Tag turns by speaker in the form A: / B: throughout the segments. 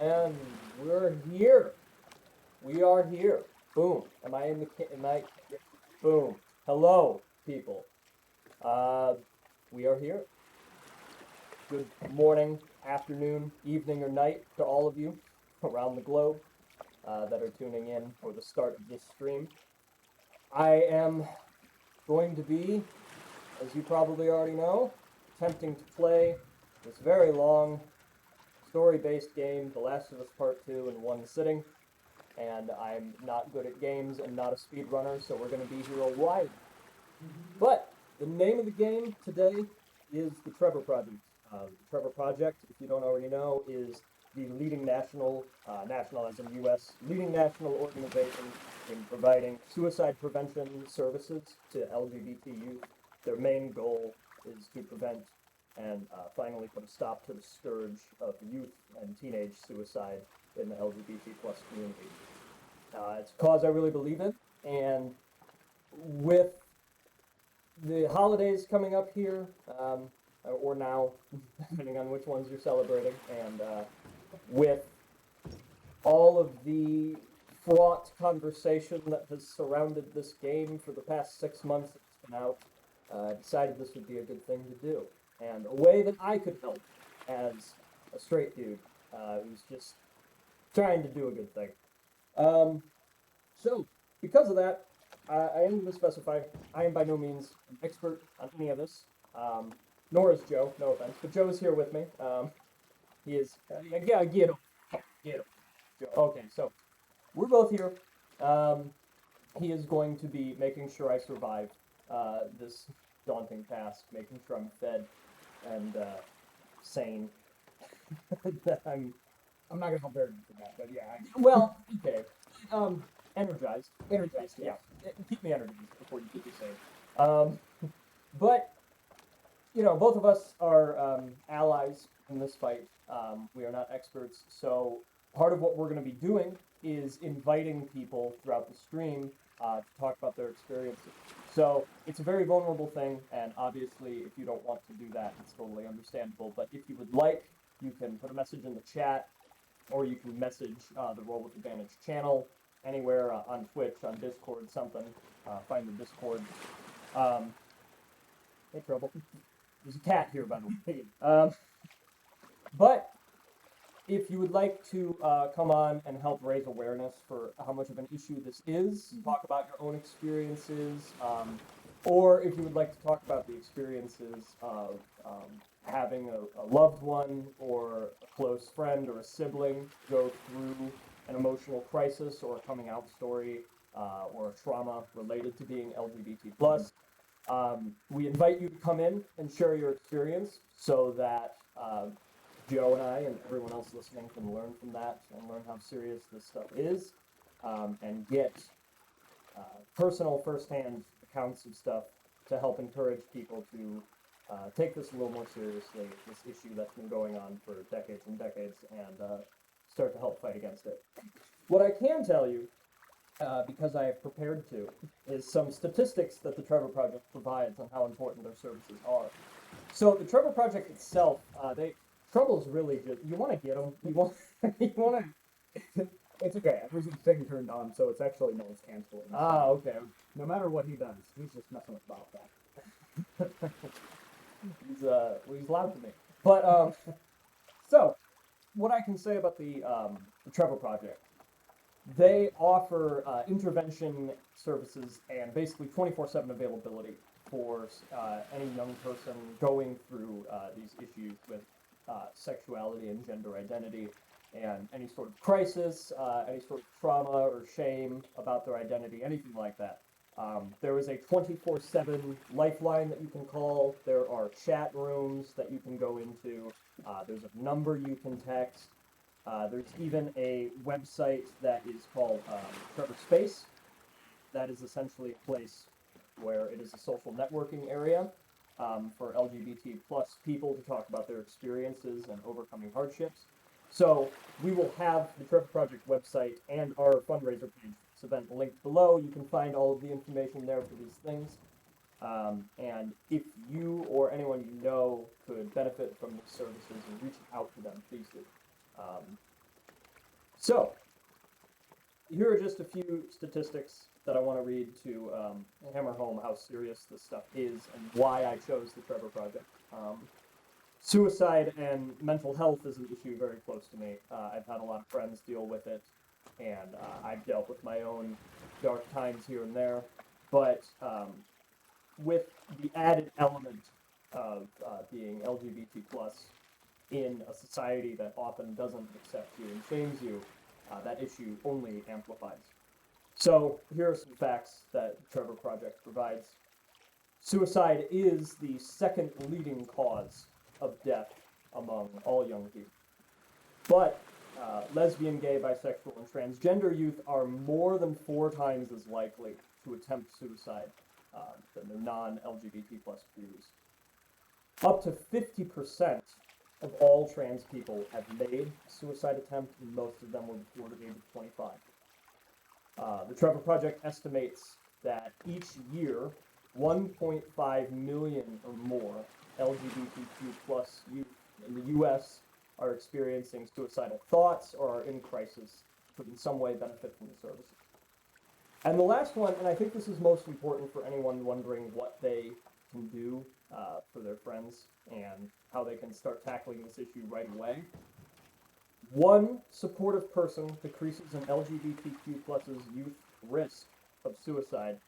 A: And we're here. We are here. Boom. Am I in the boom. Hello, people. We are here. Good morning, afternoon, evening, or night to all of you around the globe that are tuning in for the start of this stream. I am going to be, as you probably already know, attempting to play this very long story-based game, The Last of Us Part 2, in one sitting. And I'm not good at games and not a speedrunner, so we're going to be here a while. But the name of the game today is the Trevor Project. The Trevor Project, if you don't already know, is the leading national as in U.S. leading national organization in providing suicide prevention services to LGBT youth. Their main goal is to prevent and finally put a stop to the scourge of youth and teenage suicide in the LGBT plus community. It's a cause I really believe in, and with the holidays coming up here, or now, depending on which ones you're celebrating, and with all of the fraught conversation that has surrounded this game for the past 6 months that it's been out, I decided this would be a good thing to do. And a way that I could help as a straight dude who's just trying to do a good thing. So, because of that, I am going to specify I am by no means an expert on any of this, nor is Joe, no offense, but Joe is here with me. He is, yeah, get him, Joe. Okay, so we're both here. He is going to be making sure I survive this daunting task, making sure I'm fed and sane.
B: I'm not gonna help very much with that, but yeah.
A: Well, okay. Energized, yeah. Keep me energized before you keep me sane. But you know, both of us are allies in this fight. We are not experts, so part of what we're going to be doing is inviting people throughout the stream to talk about their experiences. So it's a very vulnerable thing, and obviously, if you don't want to do that, it's totally understandable. But if you would like, you can put a message in the chat, or you can message the Roll with Advantage channel anywhere on Twitch, on Discord, something. Find the Discord. Hey, Trouble. There's a cat here, by the way. But if you would like to come on and help raise awareness for how much of an issue this is, talk about your own experiences, or if you would like to talk about the experiences of having a loved one or a close friend or a sibling go through an emotional crisis or a coming out story or a trauma related to being LGBT plus, we invite you to come in and share your experience so that Joe and I and everyone else listening can learn from that and learn how serious this stuff is, and get personal firsthand accounts of stuff to help encourage people to take this a little more seriously, this issue that's been going on for decades and decades, and start to help fight against it. What I can tell you, because I have prepared to, is some statistics that the Trevor Project provides on how important their services are. So the Trevor Project itself, Trouble's really just, you want to get them, you want to,
B: It's okay. Everything's thing turned on, so it's actually noise canceling.
A: okay.
B: No matter what he does, he's just messing with about that.
A: He's loud to me. But, so, what I can say about the Trevor Project, they offer intervention services and basically 24/7 availability for any young person going through these issues with sexuality and gender identity, and any sort of crisis, any sort of trauma or shame about their identity, anything like that. There is a 24/7 lifeline that you can call. There are chat rooms that you can go into. There's a number you can text. There's even a website that is called Trevor Space. That is essentially a place where it is a social networking area for LGBT plus people to talk about their experiences and overcoming hardships. So we will have the Trevor Project website and our fundraiser page for this event linked below. You can find all of the information there for these things. And if you or anyone you know could benefit from these services and reach out to them, please do. So, here are just a few statistics that I want to read to hammer home how serious this stuff is and why I chose the Trevor Project. Suicide and mental health is an issue very close to me. I've had a lot of friends deal with it, and I've dealt with my own dark times here and there. But with the added element of being LGBT plus in a society that often doesn't accept you and shames you, that issue only amplifies. So here are some facts that the Trevor Project provides. Suicide is the second leading cause of death among all young people. But lesbian, gay, bisexual, and transgender youth are more than 4 times as likely to attempt suicide than their non-LGBT plus peers. Up to 50% of all trans people have made a suicide attempt, and most of them were before the age of 25. The Trevor Project estimates that each year, 1.5 million or more LGBTQ plus youth in the U.S. are experiencing suicidal thoughts or are in crisis could in some way benefit from the services. And the last one, and I think this is most important for anyone wondering what they can do for their friends and how they can start tackling this issue right away. One supportive person decreases an LGBTQ plus's youth risk of suicide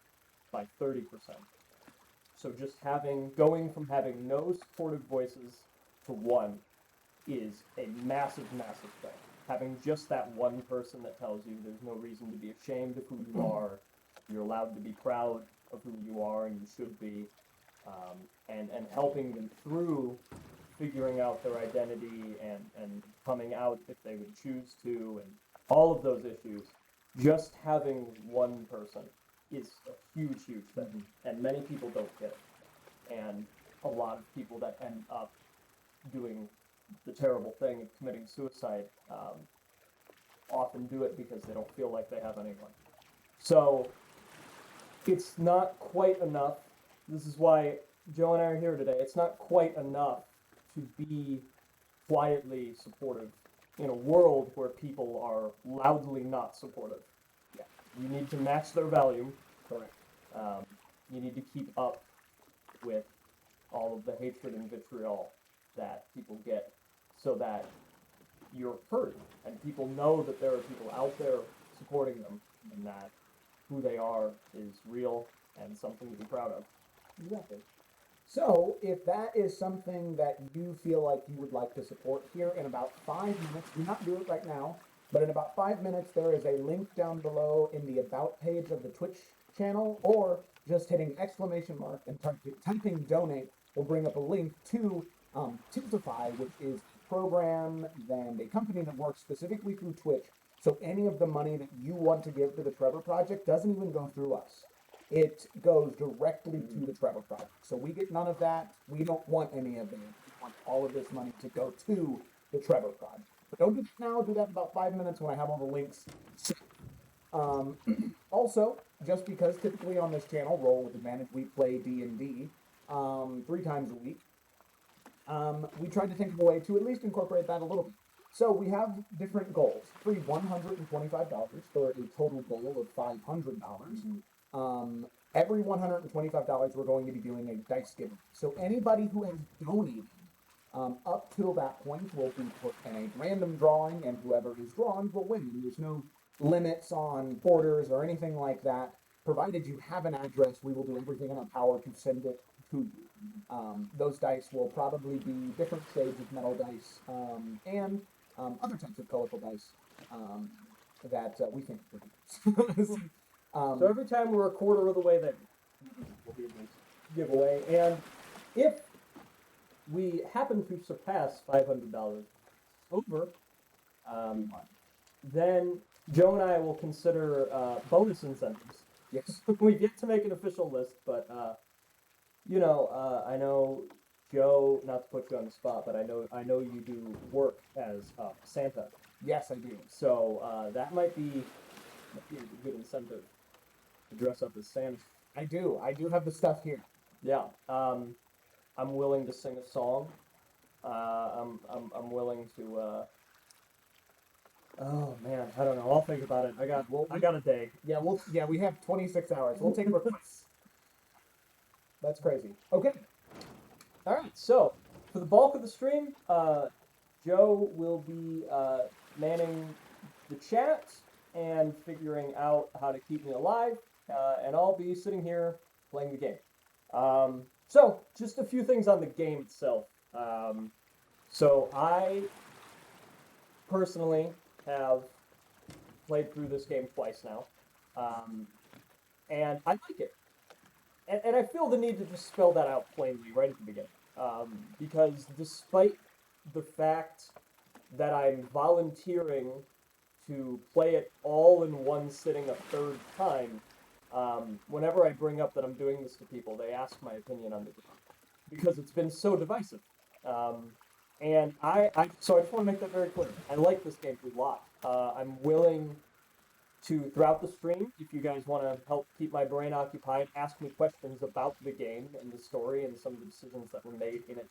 A: by 30%. So just going from having no supportive voices to one is a massive, massive thing. Having just that one person that tells you there's no reason to be ashamed of who you are, you're allowed to be proud of who you are and you should be, and helping them through figuring out their identity and coming out if they would choose to, and all of those issues, just having one person is a huge, huge thing. And many people don't get it. And a lot of people that end up doing the terrible thing of committing suicide often do it because they don't feel like they have anyone. So it's not quite enough. This is why Joe and I are here today. It's not quite enough to be quietly supportive in a world where people are loudly not supportive.
B: Yeah.
A: You need to match their volume.
B: Correct.
A: You need to keep up with all of the hatred and vitriol that people get so that you're heard and people know that there are people out there supporting them and that who they are is real and something to be proud of.
B: Exactly. So, if that is something that you feel like you would like to support here in about 5 minutes, do not do it right now, but in about 5 minutes, there is a link down below in the About page of the Twitch channel, or just hitting exclamation mark and typing donate will bring up a link to Tiltify, which is a program and a company that works specifically through Twitch. So, any of the money that you want to give to the Trevor Project doesn't even go through us. It goes directly to the Trevor Project. So we get none of that. We don't want any of it. We want all of this money to go to the Trevor Project. But don't do that now. Do that in about 5 minutes when I have all the links. Also, just because typically on this channel, Roll with Advantage, we play D&D 3 times a week. We tried to think of a way to at least incorporate that a little bit. So we have different goals. Free $125 for a total goal of $500. Every $125 we're going to be doing a dice giveaway. So anybody who has donated up till that point will be put in a random drawing, and whoever is drawn will win. There's no limits on borders or anything like that. Provided you have an address, we will do everything in our power to send it to you. Those dice will probably be different shades of metal dice and other types of colorful dice that we can produce.
A: So every time we're a quarter of the way there, we'll be able to giveaway. And if we happen to surpass $500 over, then Joe and I will consider bonus incentives.
B: Yes.
A: We've yet to make an official list, but I know Joe. Not to put you on the spot, but I know you do work as Santa.
B: Yes, I do.
A: So that might be a good incentive. Dress up as Santa.
B: I do have the stuff here.
A: Yeah. I'm willing to sing a song. I'm willing to. Oh man, I don't know. I'll think about it. I got a day.
B: Yeah, we have 26 hours. We'll take requests. That's crazy. Okay.
A: All right. So for the bulk of the stream, Joe will be manning the chat and figuring out how to keep me alive. And I'll be sitting here playing the game. So, just a few things on the game itself. So, I personally have played through this game twice now, and I like it. And I feel the need to just spell that out plainly right at the beginning. Because despite the fact that I'm volunteering to play it all in one sitting a third time, whenever I bring up that I'm doing this to people, they ask my opinion on the game because it's been so divisive. Um, and so I just want to make that very clear. I like this game a lot. I'm willing to, throughout the stream, if you guys want to help keep my brain occupied, ask me questions about the game and the story and some of the decisions that were made in it.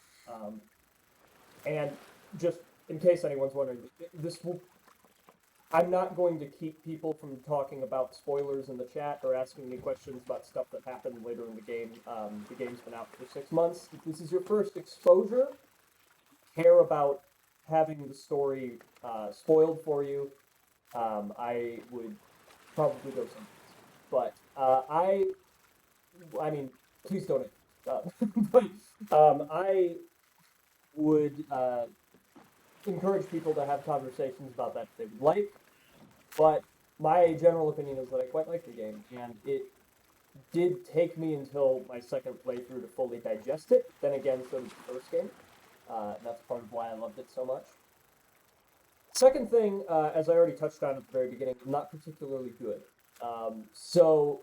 A: And just in case anyone's wondering, this will. I'm not going to keep people from talking about spoilers in the chat or asking me questions about stuff that happened later in the game. The game's been out for 6 months. If this is your first exposure, care about having the story spoiled for you, I would probably go someplace. But I mean, please don't. But I would encourage people to have conversations about that if they would like. But my general opinion is that I quite like the game, and it did take me until my second playthrough to fully digest it. Then again, so did the first game. And that's part of why I loved it so much. Second thing, as I already touched on at the very beginning, not particularly good. So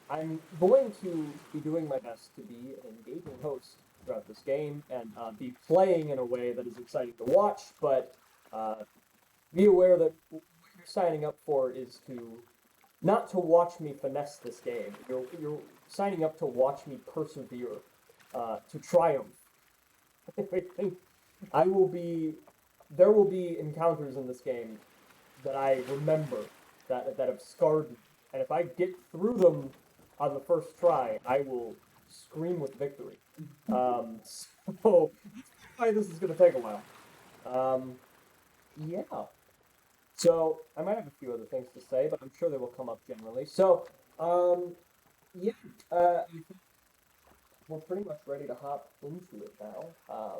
A: I'm going to be doing my best to be an engaging host throughout this game and be playing in a way that is exciting to watch, but be aware that what you're signing up for is to not to watch me finesse this game. You're signing up to watch me persevere, to triumph. I think I will be. There will be encounters in this game that I remember that have scarred me, and if I get through them on the first try, I will scream with victory. So why this is going to take a while. Yeah. So I might have a few other things to say, but I'm sure they will come up generally. So, yeah, I think we're pretty much ready to hop into it now.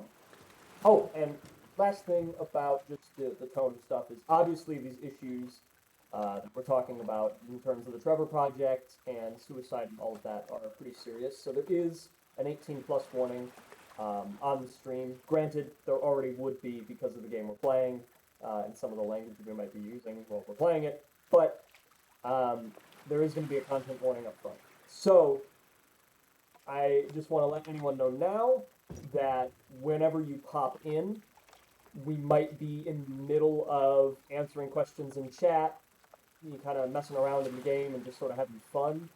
A: Oh, and last thing about just the tone stuff is obviously these issues that we're talking about in terms of the Trevor project and suicide and all of that are pretty serious. So there is an 18 plus warning on the stream. Granted, there already would be because of the game we're playing and some of the language we might be using while we're playing it, but there is going to be a content warning up front. So I just want to let anyone know now that whenever you pop in, we might be in the middle of answering questions in chat, you kind of messing around in the game and just sort of having fun,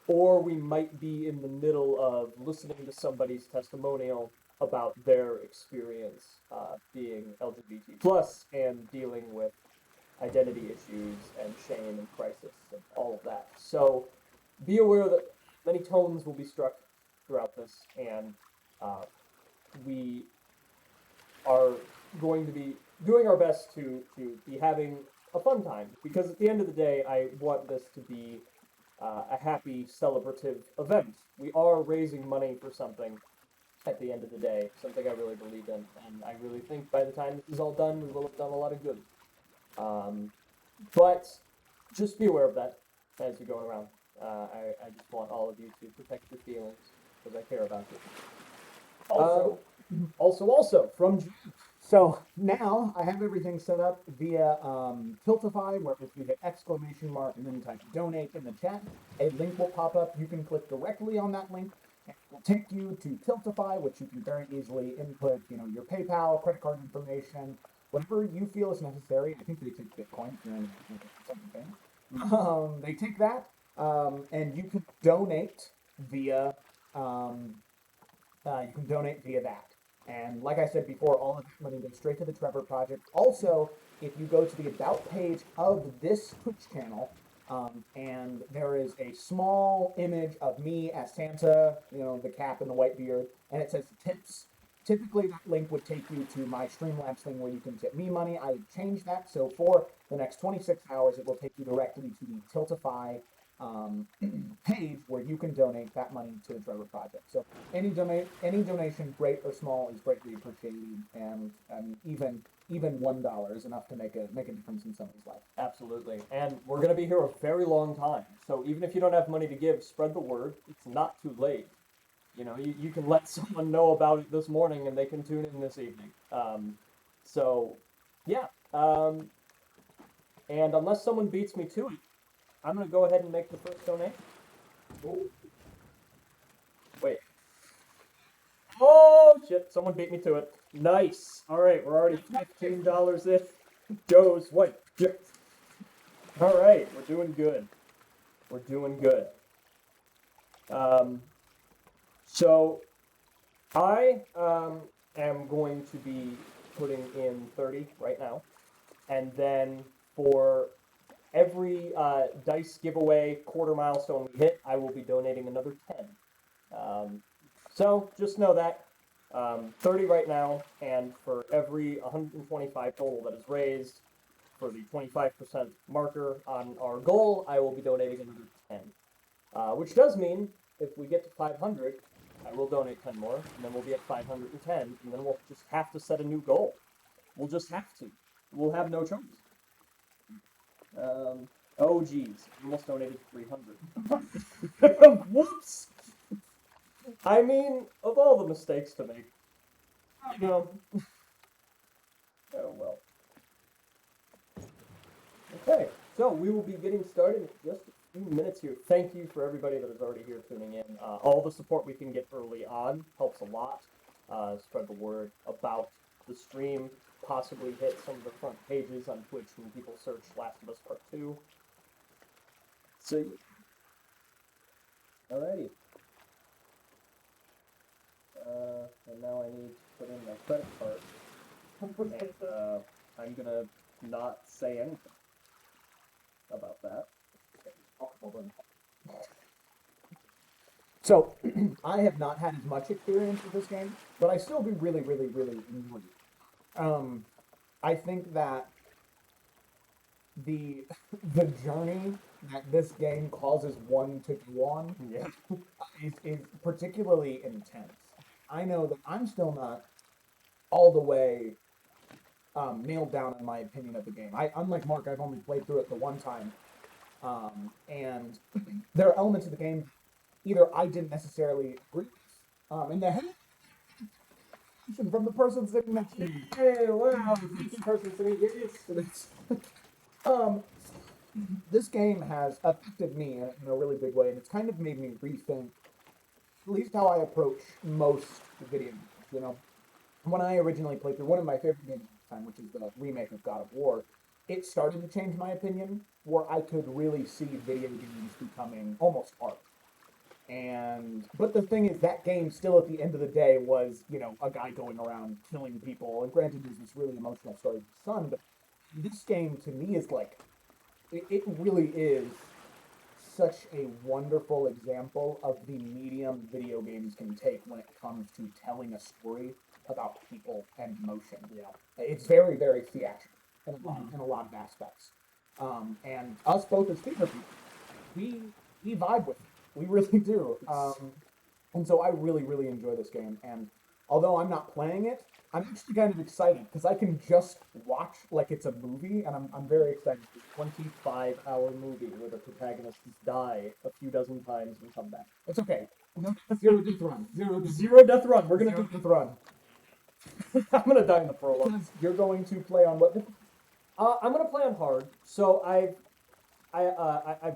A: or we might be in the middle of listening to somebody's testimonial about their experience being LGBT plus and dealing with identity issues and shame and crisis and all of that. So be aware that many tones will be struck throughout this, and we are going to be doing our best to be having a fun time, because at the end of the day, I want this to be a happy, celebrative event. We are raising money for something at the end of the day, something I really believe in, and I really think by the time this is all done, we will have done a lot of good. But just be aware of that as you're going around. I just want all of you to protect your feelings because I care about you. Also, from
B: So now I have everything set up via Tiltify, where if you hit exclamation mark and then type donate in the chat, a link will pop up. You can click directly on that link. And it will take you to Tiltify, which you can very easily input, your PayPal, credit card information, whatever you feel is necessary. I think they take Bitcoin if you're in something. They take that, and you can donate via that. And like I said before, all of that money goes straight to the Trevor Project. Also, if you go to the About page of this Twitch channel, and there is a small image of me as Santa, the cap and the white beard, and it says tips. Typically, that link would take you to my Streamlabs thing where you can tip me money. I changed that, so for the next 26 hours, it will take you directly to the Tiltify page where you can donate that money to the Trevor Project. So any donation, great or small, is greatly appreciated, and even $1 is enough to make a difference in somebody's life.
A: Absolutely, and we're going to be here a very long time. So even if you don't have money to give, spread the word. It's not too late. You can let someone know about it this morning, and they can tune in this evening. So yeah. And unless someone beats me to it, I'm gonna go ahead and make the first donation.
B: Oh,
A: Wait. Oh shit! Someone beat me to it. Nice. All right, we're already $15 in. Goes what? All right, we're doing good. We're doing good. Um, so I am going to be putting in 30 right now, and then for every dice giveaway quarter milestone we hit, I will be donating another 10. So just know that 30 right now, and for every 125 total that is raised for the 25% marker on our goal, I will be donating another 10. Which does mean if we get to 500, I will donate 10 more, and then we'll be at 510, and then we'll just have to set a new goal. We'll just have to. We'll have no choice. Oh geez, almost donated 300. Whoops! I mean, of all the mistakes to make, you know. Oh well. Okay, so we will be getting started in just a few minutes here. Thank you for everybody that is already here tuning in. All the support we can get early on helps a lot. Spread the word about the stream. Possibly hit some of the front pages on Twitch when people search Last of Us Part 2. So, alrighty. And now I need to put in my credit card. And I'm gonna not say anything about that.
B: so I have not had as much experience with this game, but I still do really, really, really enjoy it. I think that the the journey that this game causes one to go on
A: Yeah.
B: is particularly intense. I know that I'm still not all the way nailed down in my opinion of the game. Unlike Mark, I've only played through it the one time, and there are elements of the game either I didn't necessarily agree with, and the from the person sitting next to me.
A: Hey, wow, this person sitting here.
B: Um, this game has affected me in a really big way, and it's kind of made me rethink at least how I approach most video games. You know, when I originally played through one of my favorite games of the time, which is the remake of God of War, it started to change my opinion, where I could really see video games becoming almost art. But the thing is, that game still at the end of the day was, you know, a guy going around killing people. And granted, there's this really emotional story with his son, but this game to me is like, it really is such a wonderful example of the medium video games can take when it comes to telling a story about people and emotion.
A: Yeah.
B: It's very, very theatrical in a lot of aspects. And us both as theater people, we vibe with it. We really do. And so I really, really enjoy this game. And although I'm not playing it, I'm actually kind of excited because I can just watch like it's a movie, and I'm very excited.
A: 25-hour movie where the protagonists die a few dozen times and come back.
B: It's okay. Zero death run.
A: Zero death run. We're gonna
B: Zero
A: do.
B: death run.
A: I'm gonna die in the prologue.
B: Because you're going to play on what?
A: I'm gonna play on hard. So I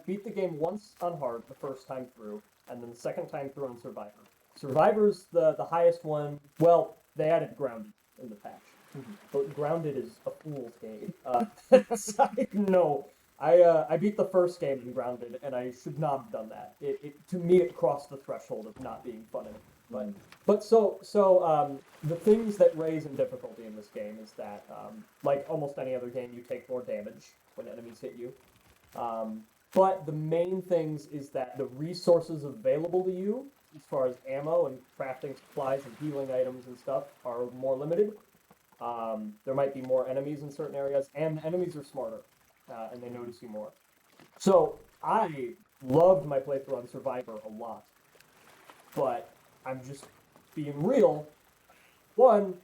A: beat the game once on hard the first time through, and then the second time through on Survivor. Survivor's the highest one. Well, they added Grounded in the patch, but Grounded is a fool's game. No, I beat the first game in Grounded, and I should not have done that. It to me it crossed the threshold of not being fun anymore. But the things that raise in difficulty in this game is that like almost any other game, you take more damage when enemies hit you. But the main things is that the resources available to you, as far as ammo and crafting supplies and healing items and stuff, are more limited. There might be more enemies in certain areas, and the enemies are smarter, and they notice you more. So I loved my playthrough on Survivor a lot, but I'm just being real. One,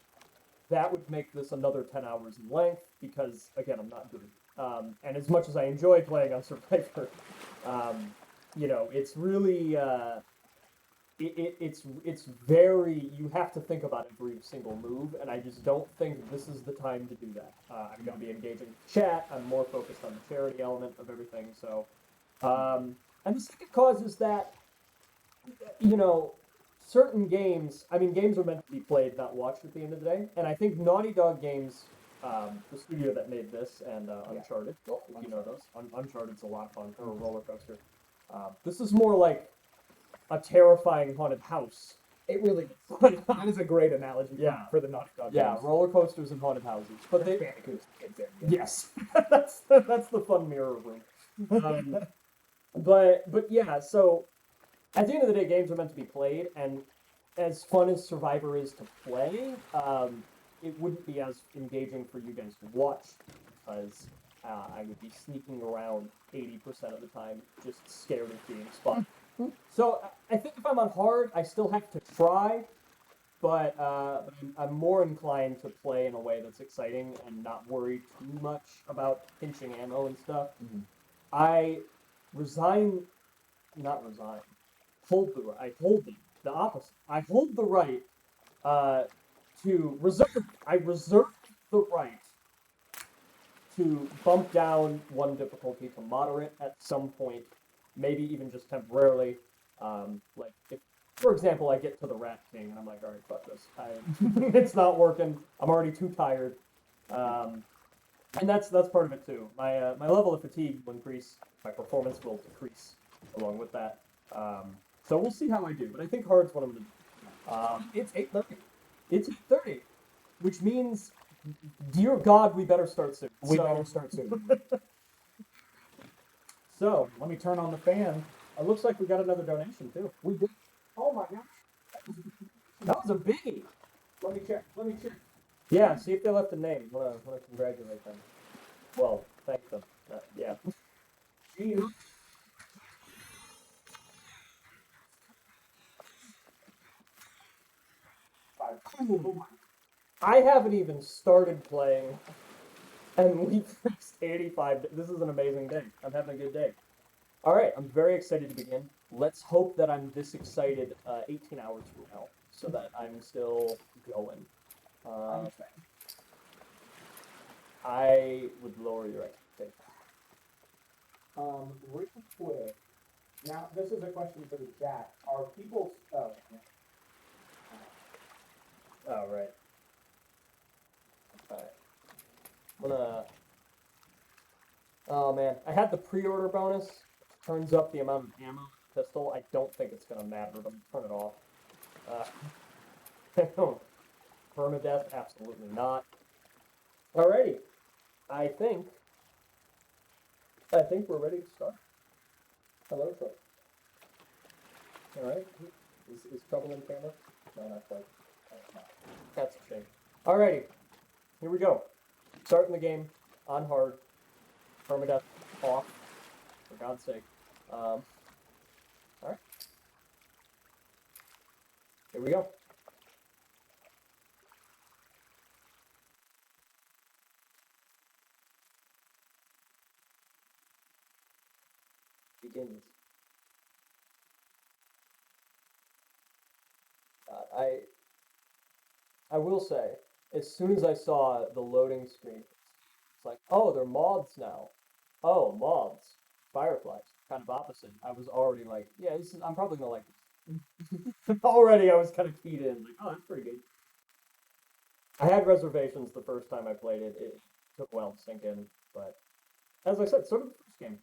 A: that would make this another 10 hours in length because, again, I'm not good. And as much as I enjoy playing on Survivor, you know, it's really it's very, you have to think about every single move, and I just don't think this is the time to do that. I'm going to be engaging chat. I'm more focused on the charity element of everything. So, and the second cause is that, you know, certain games. I mean, games are meant to be played, not watched. At the end of the day, and I think Naughty Dog Games, the studio that made this, and Uncharted, if you know those, Uncharted's a lot of fun, or a roller coaster. This is more like a terrifying haunted house.
B: It really is. That is a great analogy for the Naughty Dog
A: Yeah,
B: games.
A: roller coasters and haunted houses. But they
B: Bandicoots kids in.
A: yes, that's the fun mirror room. But yeah, so at the end of the day, games are meant to be played, and as fun as Survivor is to play, it wouldn't be as engaging for you guys to watch because I would be sneaking around 80% of the time, just scared of being spotted. So I think if I'm on hard, I still have to try, but I'm more inclined to play in a way that's exciting and not worry too much about pinching ammo and stuff.
B: Mhm.
A: I resign, not resign, hold the right. I hold the opposite. I hold the right to reserve. I reserve the right to bump down one difficulty to moderate at some point, maybe even just temporarily. Like if, for example, I get to the Rat King and I'm like, all right, fuck this. It's not working. I'm already too tired. And that's part of it too. My level of fatigue will increase. My performance will decrease along with that. So we'll see how I do. But I think hard's what I'm gonna do.
B: It's 8:30.
A: It's 8:30, which means, dear God, we better start soon.
B: We better start soon.
A: So
B: Let me turn on the fan.
A: it looks like we got another donation too.
B: We did. Oh my gosh.
A: That was a biggie.
B: Let me check. Let me check.
A: Yeah, see if they left a name. Wanna congratulate them. Well, thank them. Yeah.
B: Gee,
A: I haven't even started playing, and we've reached 85. This is an amazing day. I'm having a good day. All right, I'm very excited to begin. Let's hope that I'm this excited 18 hours from now, so that I'm still going. I would lower your expectations.
B: real quick. Now, this is a question for the chat. Are people? Oh,
A: Oh, right. Alright. I'm gonna. Oh man, I had the pre-order bonus. Turns up the amount of ammo in the pistol. I don't think it's gonna matter, but I'm gonna turn it off. Permadeath, absolutely not. Alrighty. I think we're ready to start. Hello, Trevor. Alright. Is trouble in camera? No, not quite. That's a shame. Alrighty. Here we go. Starting the game on hard. Permadeath off. For God's sake. Alright. Here we go. Begins. I will say, as soon as I saw the loading screen, it's like, oh, they're moths now. Oh, moths. Fireflies. Kind of opposite. I was already like, yeah, I'm probably gonna like this. Already I was kind of keyed in, like, oh, that's pretty good. I had reservations the first time I played it. It took a while to sink in, but as I said, so did the first game.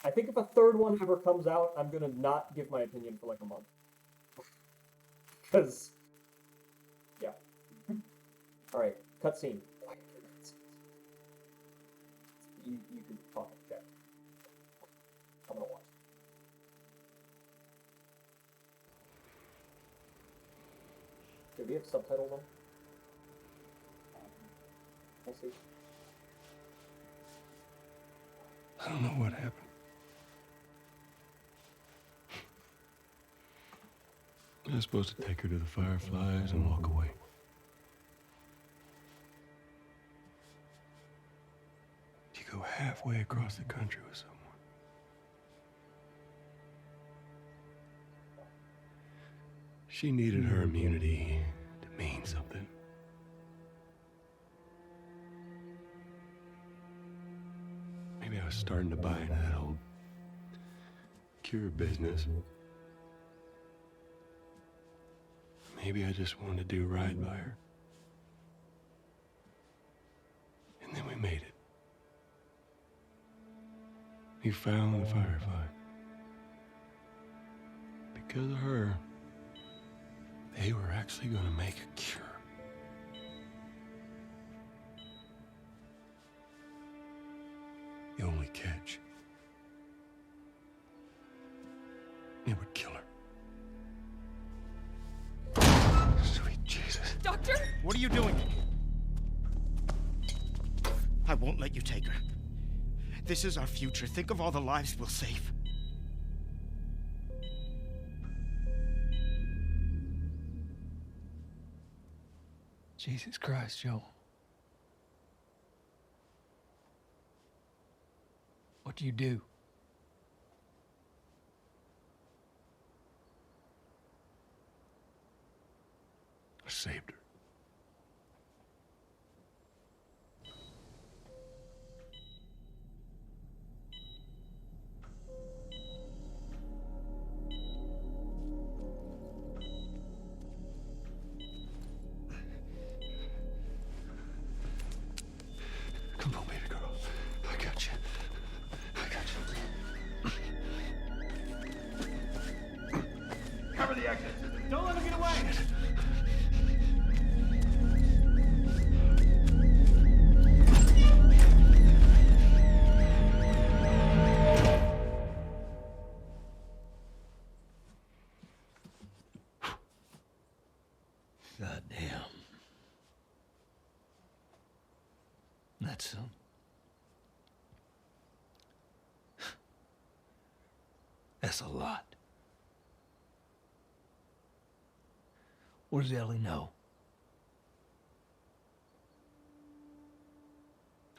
A: I think if a third one ever comes out, I'm gonna not give my opinion for like a month. Because, yeah. Alright, cutscene. You can talk in chat. I'm gonna watch. Do we have subtitles on? I see.
C: I don't know what happened. I was supposed to take her to the fireflies and walk away. You go halfway across the country with someone. She needed her immunity to mean something. Maybe I was starting to buy into that whole cure business. Maybe I just wanted to do right by her. And then we made it. We found the firefly. Because of her, they were actually going to make a cure. The only catch, it would kill her. Sweet Jesus.
D: Doctor?
E: What are you doing? I won't let you take her. This is our future. Think of all the lives we'll save.
F: Jesus Christ, Joe. What do you do?
C: I saved her. Come on, baby girl. I got you. I got you.
E: Cover the exit. Don't let him get away.
F: God damn. That's some. That's a lot. What does Ellie know?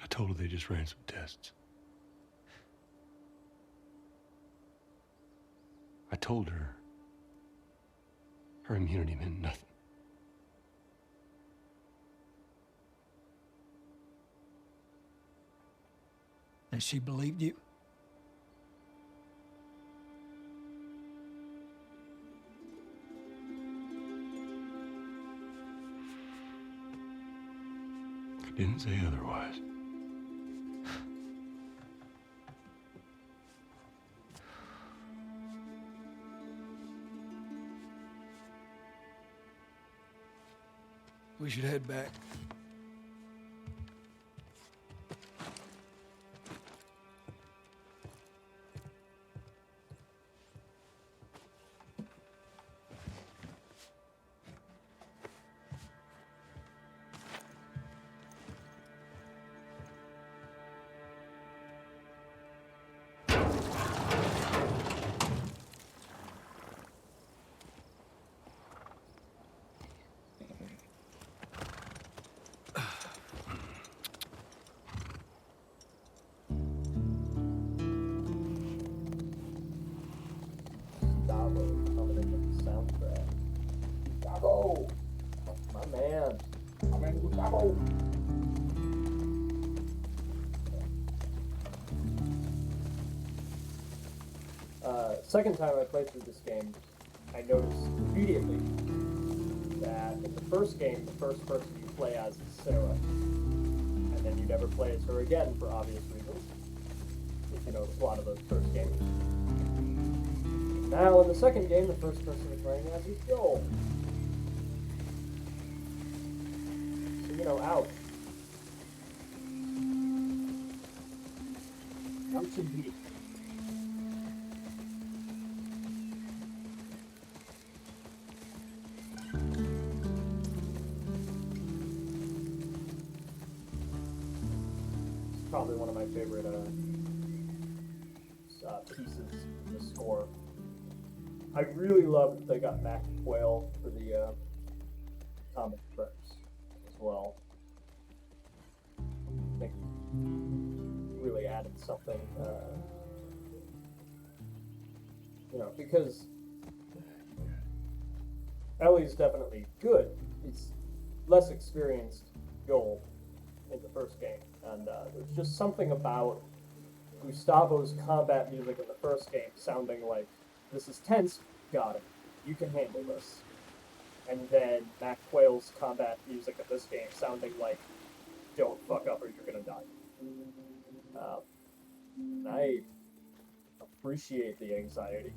C: I told her they just ran some tests. I told her her immunity meant nothing.
F: And she believed you?
C: I didn't say otherwise.
F: We should head back.
A: Gustavo coming in with the soundtrack. Gustavo! My man.
B: My man Gustavo.
A: Second time I played through this game, I noticed immediately that in the first game, the first person you play as is Sarah. And then you never play as her again for obvious reasons, if you know the plot of the first game. Now in the second game, the first person you're playing as is Joel. So, you know, ouch.
B: Ouch indeed.
A: Probably one of my favorite pieces in the score. I really love that they got Mac Quayle for the comic strips as well. I think really added something, you know, because Ellie's definitely good. He's less experienced Joel in the first game, and there's just something about Gustavo's combat music in the first game sounding like, this is tense, got it, you can handle this. And then Mac Quayle's combat music in this game sounding like, don't fuck up or you're gonna die. I appreciate the anxiety.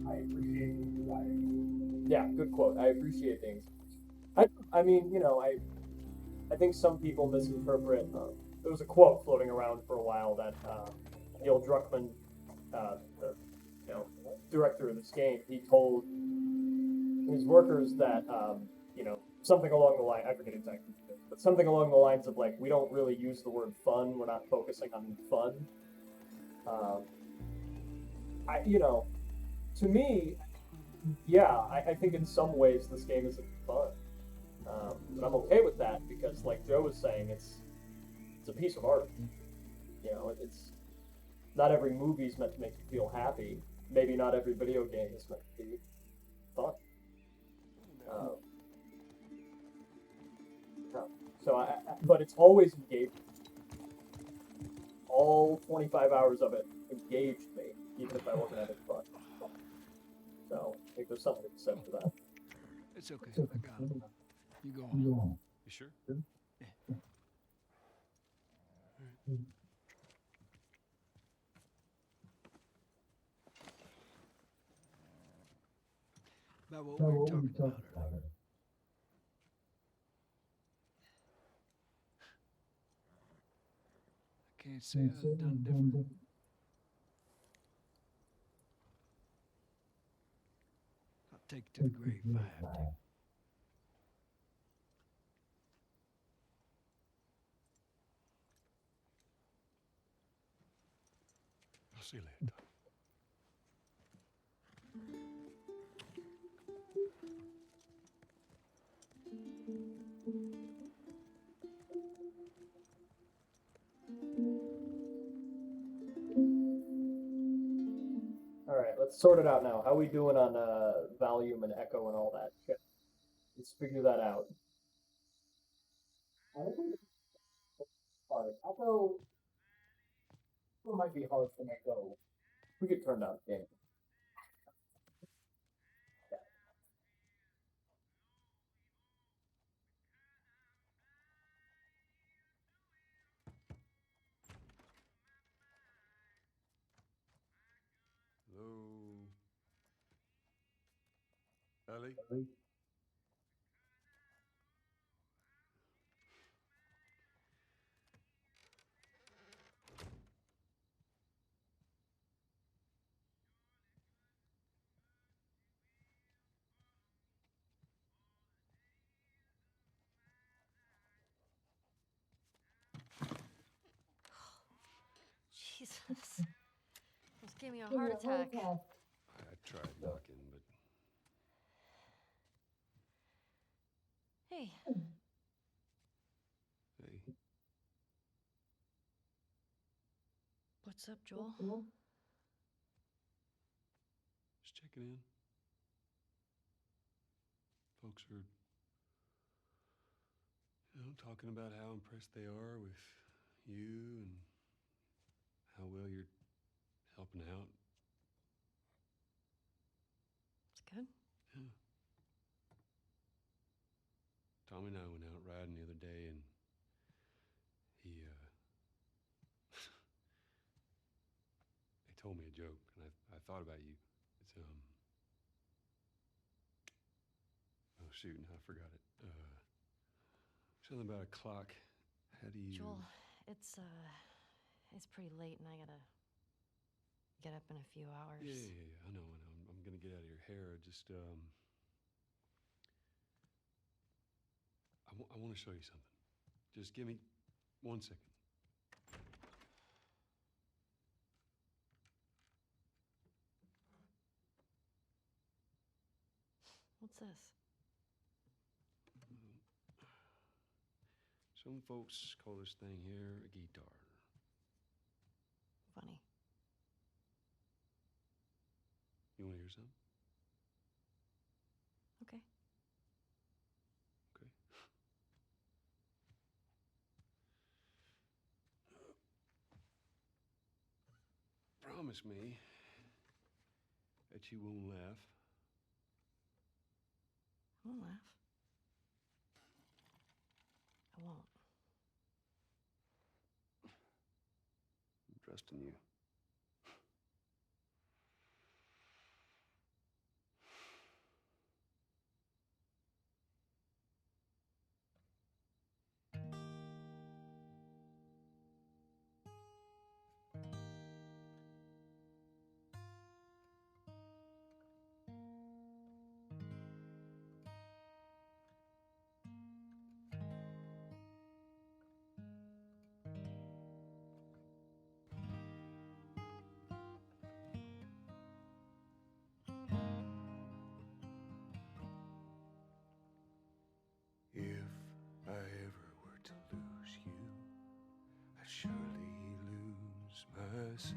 B: I appreciate the
A: Yeah, good quote. I appreciate things. I mean, you know, I think some people misinterpret. There was a quote floating around for a while that Neil Druckmann, the director of this game, he told his workers that something along the line. I forget exactly, but something along the lines of like, we don't really use the word fun. We're not focusing on fun. To me, yeah, I think in some ways this game isn't fun. But I'm okay with that because, like Joe was saying, it's a piece of art. You know, it's not every movie is meant to make you feel happy. Maybe not every video game is meant to be fun. But it's always engaging. All 25 hours of it engaged me, even if I wasn't having fun. So I think there's something to be said for that.
F: It's okay. I got it. You go on.
C: You sure?
F: Yeah. About what we were talking about earlier. I can't say I've done different. I'll take it to the grave if I have to.
C: I'll see you later.
A: All right, let's sort it out now. How are we doing on volume and echo and all that shit? Let's figure that out. Echo might be hard for echo. We could turn down the game.
C: Hello? Ellie?
D: Jesus. Almost gave me a heart attack.
C: I tried knocking, but
D: Hey,
C: hey,
D: what's up, Joel?
C: just checking in. Folks are, talking about how impressed they are with you and how well you're helping out.
D: It's good.
C: Yeah. Tommy and I went out riding the other day, and he, they told me a joke, and I thought about you. It's, oh shoot, I forgot it. Something about a clock. How do you...
D: Joel, it's pretty late and I gotta get up in a few hours.
C: Yeah, I know. I'm gonna get out of your hair. Just, I want to show you something. Just give me 1 second.
D: What's this?
C: Some folks call this thing here a guitar.
D: Funny.
C: order some?
D: Okay.
C: Okay. Promise me that you won't laugh.
D: I won't laugh. I won't.
C: I'm trusting you. If I ever were to lose you, I'd surely lose myself.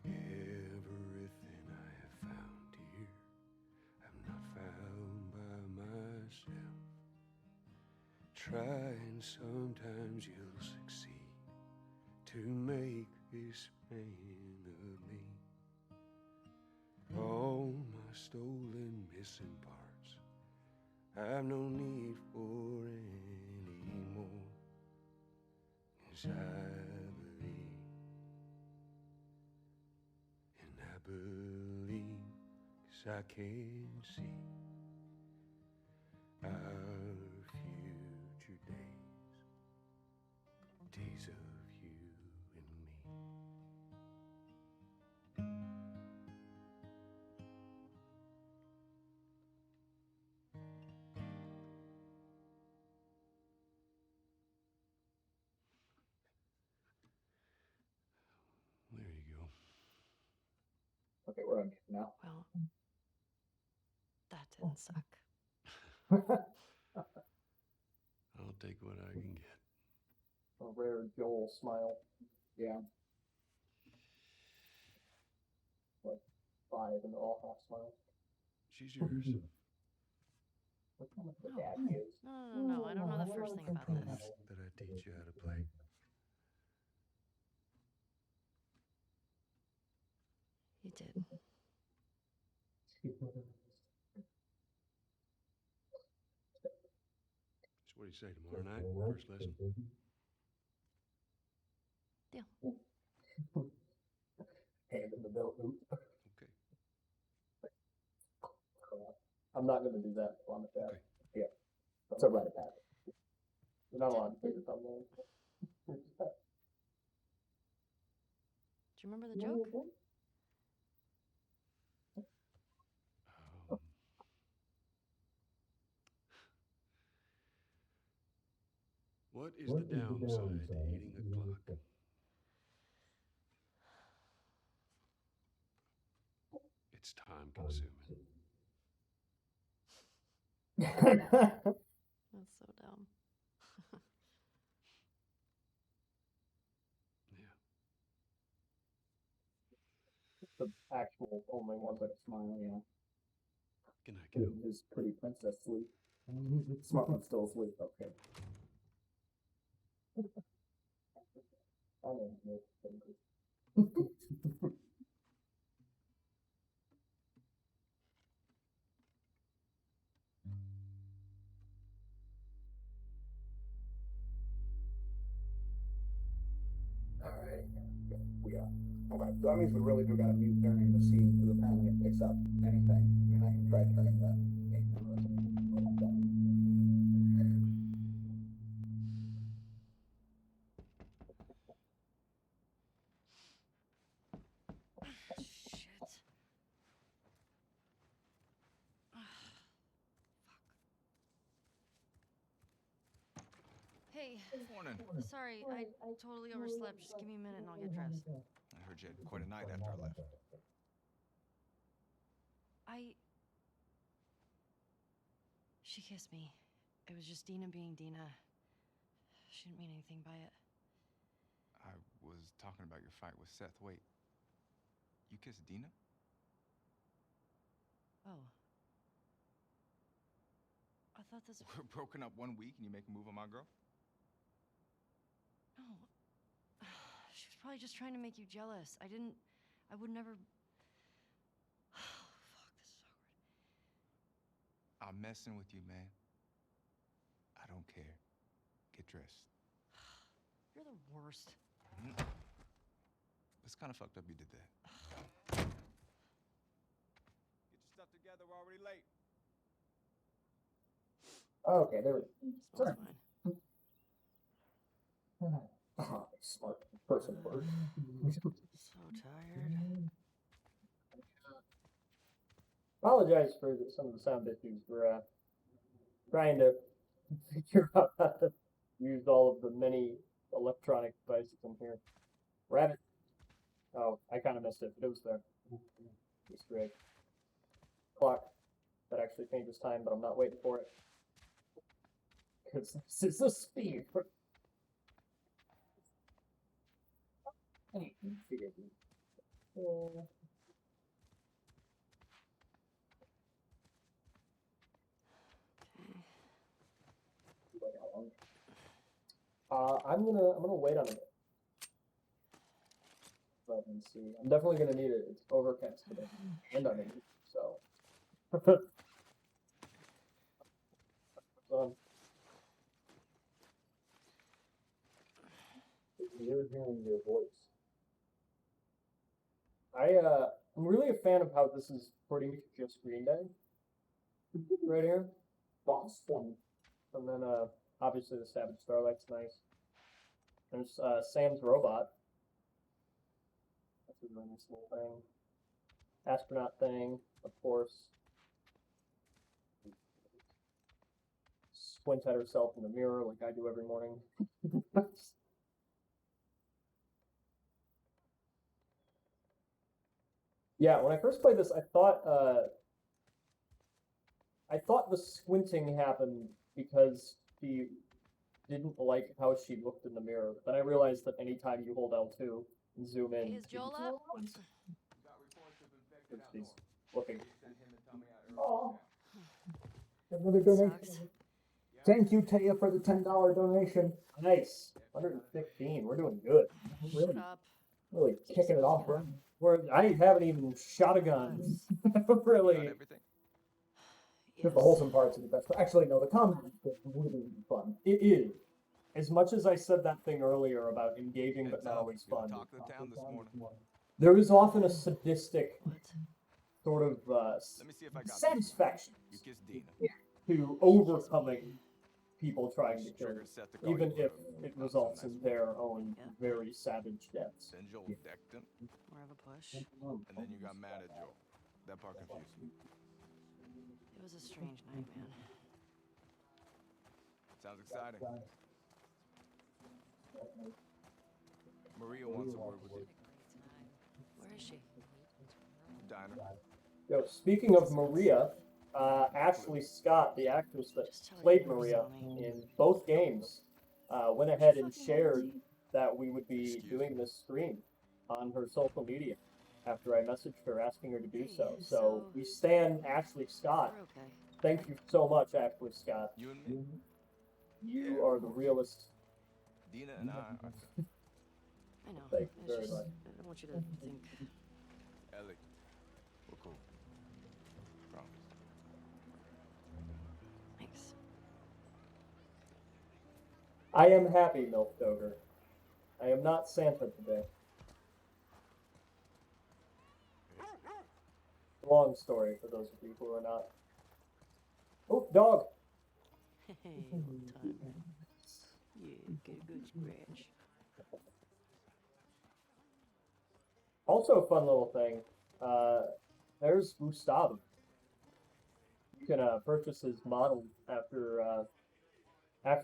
C: Everything I have found here, I'm not found by myself. Try and sometimes you'll succeed to make this man of me. All my stolen missing parts I've no need for anymore, 'cause I believe, and I believe 'cause I can see our future days, days of you and me. There you go.
B: Okay, we're on mute now.
D: Well, that didn't suck.
C: I'll take what I can get.
A: A rare Joel smile.
B: Yeah.
A: Like 5 and they're all half smiles.
C: She's yours.
A: Look how much the
D: No.
A: dad gives.
D: No, I don't know the first thing about
C: Promise
D: this.
C: that I teach you how to play.
D: You did.
C: So what do you say, tomorrow night? First lesson?
D: Deal.
A: Hand in the belt loop.
C: Okay.
A: I'm not going to do that on the pad.
C: Okay.
A: Yeah. So right at that. You're not allowed to take your thumb in.
D: Do you remember the joke?
C: What is the downside to eating a clock? It's time consuming.
D: That's so dumb.
C: Yeah.
A: The actual only one that smile, yeah.
C: Good night, kiddo.
A: His pretty princess sleep. Smart one's still asleep, okay. I don't know.
B: Alright. We are. Okay, so that means we really do gotta mute during the scene because apparently it picks up anything. And I can try turning the game number.
D: Shit. Hey,
G: Morning.
D: sorry, I totally overslept. Just give me a minute and I'll get dressed.
G: I heard you had quite a night after I left.
D: She kissed me. It was just Dina being Dina. She didn't mean anything by it.
G: I was talking about your fight with Seth. Wait, you kissed Dina?
D: Oh. I thought this.
G: We're broken up 1 week and you make a move on my girl?
D: No. She was probably just trying to make you jealous. I would never. Oh, fuck, this is awkward.
G: I'm messing with you, man. I don't care. Get dressed.
D: You're the worst.
G: It's kind of fucked up you did that. Get your stuff together, we're already late.
A: Okay, there we go.
D: Smells fine.
A: Oh, smart person word.
D: So tired.
A: Apologize for some of the sound issues. We're trying to figure out how to use all of the many electronic devices in here. Rabbit. Oh, I kind of missed it, but it was there. It's great. Clock that actually changes time, but I'm not waiting for it. Because this is the speed. I'm gonna wait on it. Let me see. I'm definitely gonna need it. It's overcast today, and I'm in it, so. You're hearing your voice. I'm really a fan of how this is pretty much just Green Day. Right here. Boston. And then obviously the Savage Starlight's nice. There's Sam's robot. That's a really nice little thing. Astronaut thing, of course. Squint at herself in the mirror like I do every morning. Yeah, when I first played this, I thought the squinting happened because she didn't like how she looked in the mirror. But then I realized that anytime you hold L2 and zoom in,
D: Is Joel up?
A: she's looking.
B: Oh, another donation.
D: Sucks.
B: Thank you, Taya, for the $10 donation.
A: Nice, 115. We're doing good.
D: Shut up.
B: Really kicking it off, bro.
A: I haven't even shot a gun. Really.
G: Got everything?
B: Just the wholesome parts of the best. Actually, no, the comedy is really fun.
A: It is. As much as I said that thing earlier about engaging but
G: Heads
A: not
G: up,
A: always
G: gonna
A: fun,
G: talk to the town this morning.
A: there is often a sadistic
D: What?
A: sort of
G: Let me see if I got this.
A: satisfaction
G: You kissed Dina.
A: to overcoming people trying to kill
G: Trigger
A: you,
G: set to call
A: even
G: you
A: if
G: a-
A: it results in their own
D: Yeah.
A: very savage deaths.
G: Then Joel decked him,
D: More of a push.
G: and then you got mad at Joel. That part confused me.
D: It was a strange night, man.
G: Sounds exciting. Maria wants a word with you.
D: Where is she?
G: Diner.
A: Yo, speaking of Maria, Ashley Scott, the actress that played Maria in both games, went ahead and shared that we would be doing this stream on her social media after I messaged her asking her to do so. So we stand Ashley Scott.
D: We're okay.
A: Thank you so much, Ashley Scott.
G: You and me.
A: You are the realest.
G: Dina and I are.
D: I know.
A: Thank you
D: It's
A: very
D: just,
A: much.
D: I don't want you to think.
G: Ellie. We're cool. Promise.
D: Thanks.
A: I am happy, Milk Doger. I am not Santa today. Long story for those of you who are not. Oh, dog!
D: Hey, old timer. Yeah, get a good scratch.
A: Also a fun little thing. There's Gustavo. You can purchase his model after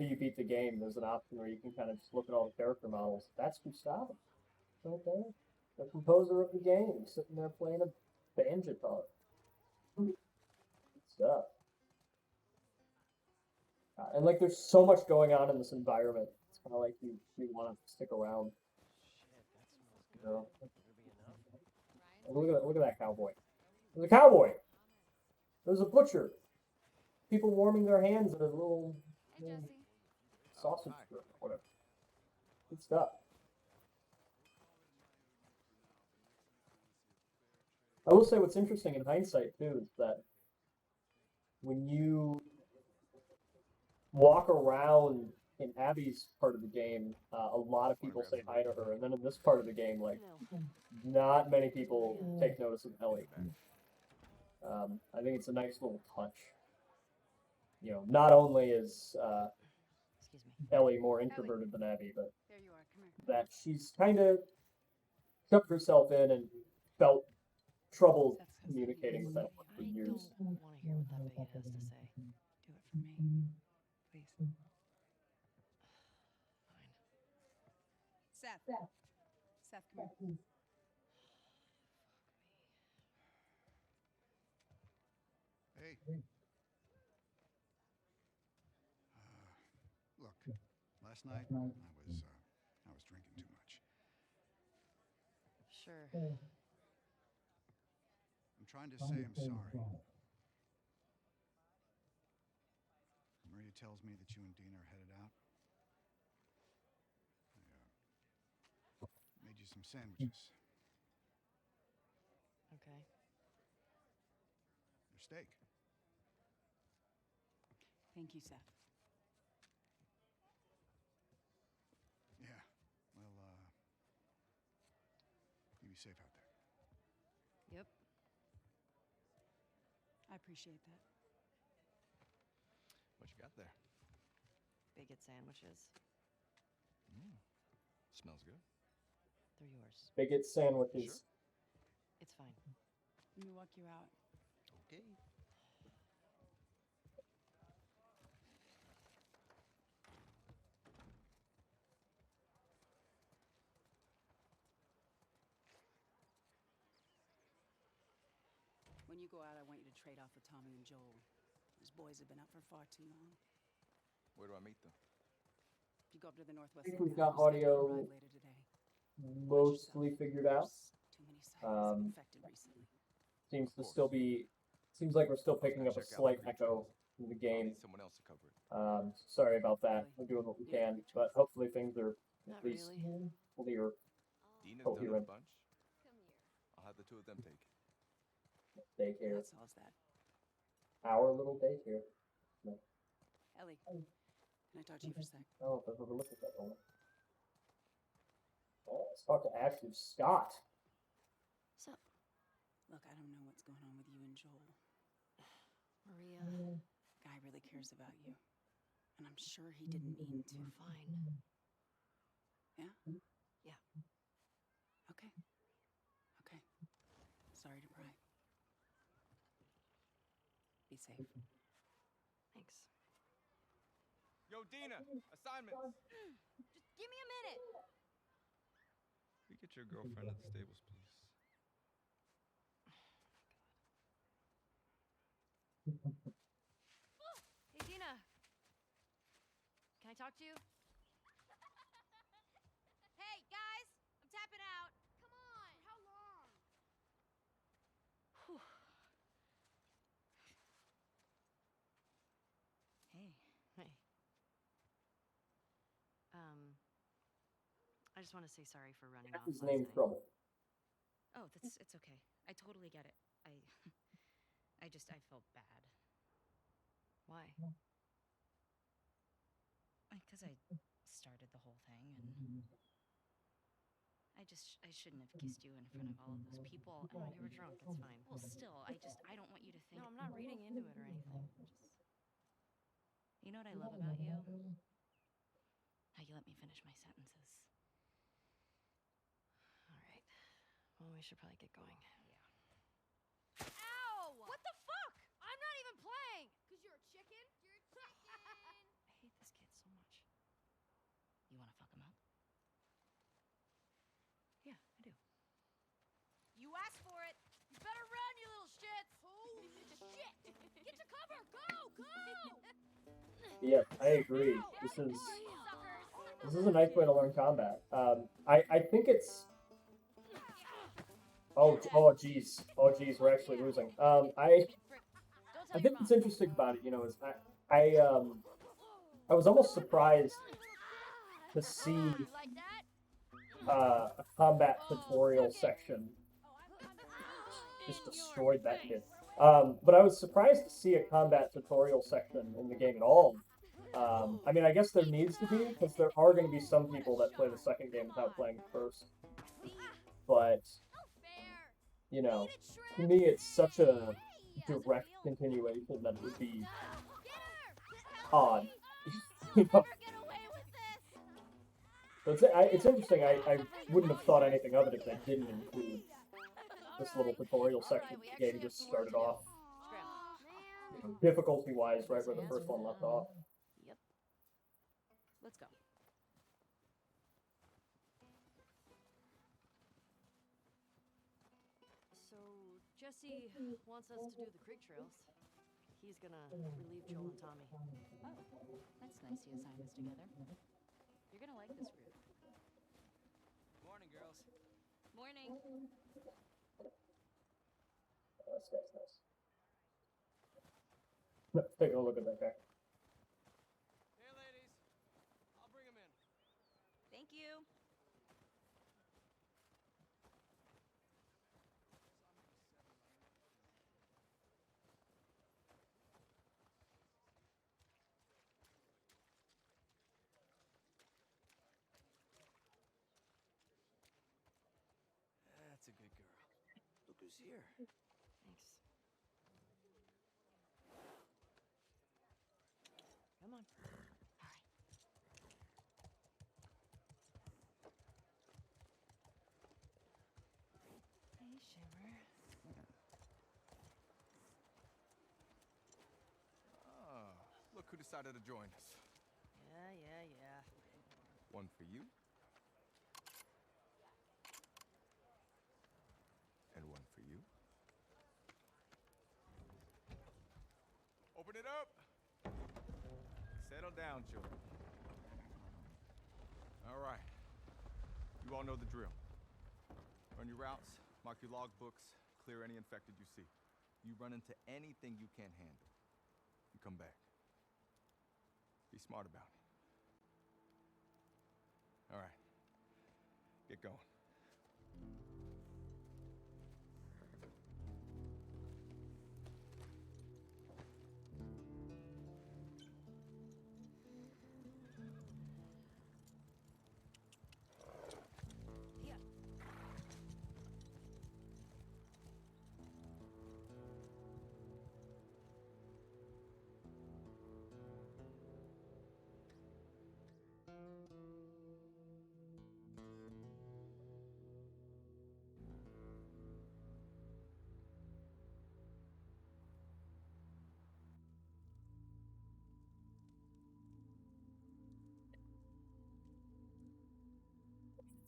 A: you beat the game. There's an option where you can kind of just look at all the character models. That's Gustavo, right there. The composer of the game, sitting there playing a banjo guitar. Good stuff. And like, there's so much going on in this environment. It's kind of like you want to stick around. You know? Look at that cowboy. There's a cowboy. There's a butcher. People warming their hands at a little
D: Hey, Jesse.
A: sausage strip or whatever. Good stuff. I will say what's interesting in hindsight too is that when you walk around in Abby's part of the game, a lot of people say hi to her, and then in this part of the game, like
D: No.
A: not many people take notice of Ellie. I think it's a nice little touch. You know, not only is
D: Excuse me.
A: Ellie more introverted than Abby, but
D: There you are. Come here.
A: that she's kind of shoved herself in and felt trouble communicating with Ellie for
D: I
A: years.
D: don't want to hear what that bigot has to say. Do it for me, please. Fine.
H: Seth. Seth, come here.
E: Hey. Look, last night I was drinking too much.
D: Sure.
E: I'm trying to say I'm sorry. Maria tells me that you and Dina are headed out. I made you some sandwiches.
D: Okay.
E: They're steak.
H: Thank you, Seth.
E: Yeah. Well, you be safe out there.
D: Yep.
H: I appreciate that.
I: What you got there?
D: Bigot sandwiches.
I: Smells good.
D: They're yours.
A: Bigot sandwiches.
D: It's fine.
H: Let me walk you out.
I: Okay.
H: When you go out, I want you to trade off with Tommy and Joel. Those boys have been out for far too long.
I: Where do I meet them?
H: If you go up to the northwest,
A: I think we've
H: corner,
A: got
H: we're scheduled to
A: audio
H: arrive later today.
A: mostly figured out.
H: Too many sightings infected recently.
A: Seems to still be. Seems like we're still picking up a slight echo in the
I: I'll
A: game.
I: need someone else to cover it.
A: Sorry about that. We're doing what we can, but hopefully things are
D: Not
A: at least
D: really.
A: clear.
I: Dina's
A: Oh,
I: done
A: here
I: it a
A: in-
I: bunch. I'll have the two of them take it.
A: Daycare.
H: That solves that.
A: Our little daycare.
H: Ellie, can I talk to you for a sec?
A: Oh, I've never looked at that one. Oh, let's talk to Ashley Scott.
D: So,
H: Look, I don't know what's going on with you and Joel.
D: Maria,
H: Guy really cares about you. And I'm sure he didn't mean to.
D: we're fine.
H: Yeah?
D: Yeah.
H: Okay. Okay. Sorry to pry. Be safe.
D: Thanks.
I: Yo, Dina! Assignments!
D: Just give me a minute.
I: Can we get your girlfriend at the stables, please?
D: Hey, Dina. Can I talk to you?
J: Hey, guys! I'm tapping out. Come on! How long?
D: Whew.
H: Hey.
D: Hey. I just want to say sorry for running off
A: His
D: last
A: name
D: night.
A: Trouble.
J: Oh, it's okay. I totally get it. I felt bad.
D: Why?
J: Because I started the whole thing, and I shouldn't have kissed you in front of all of those people.
D: No, you were drunk. It's fine.
J: Well, still, I don't want you to think.
D: No, I'm not reading into it or anything.
J: You know what I love about you? How you let me finish my sentences.
D: All right. Well, we should probably get going.
J: Ow!
D: What the fuck? I'm not even playing.
J: Because you're a chicken? You're a chicken!
D: I hate this kid so much.
J: You want to fuck him up?
D: Yeah, I do.
J: You asked for it. You better run, you little shits. Holy shit! Get to cover! Go! Go!
A: Yeah, I agree. This is a nice way to learn combat. I think it's. Oh, jeez, we're actually losing.
J: Don't
A: I think what's interesting about it, you know, is I was almost surprised to see a combat tutorial section. Just destroyed that kid. But I was surprised to see a combat tutorial section in the game at all. I mean, I guess there needs to be, because there are going to be some people that play the second game without playing the first. But, you know, to me, it's such a direct continuation that it would be odd. You know? So it's interesting. I wouldn't have thought anything of it if they didn't include this little tutorial section. The game just started off, you know, difficulty-wise, right where the first one left off.
H: Yep. Let's go.
D: So, Jesse wants us to do the creek trails. He's gonna relieve Joel and Tommy.
H: Oh, that's nice he assigned us together. You're gonna like this route.
I: Morning, girls.
H: Morning.
A: This guy's nice. Let's take a look at that guy.
I: Hey, ladies. I'll bring them in.
H: Thank you.
I: That's a good girl. Look who's here.
D: Thanks. Come on. Hey, Shimmer.
G: Oh, look who decided to join us.
D: Yeah.
G: One for you. And one for you. Open it up. Settle down, children. All right. You all know the drill. Run your routes, mark your logbooks, clear any infected you see. You run into anything you can't handle, you come back. Be smart about it. All right. Get going.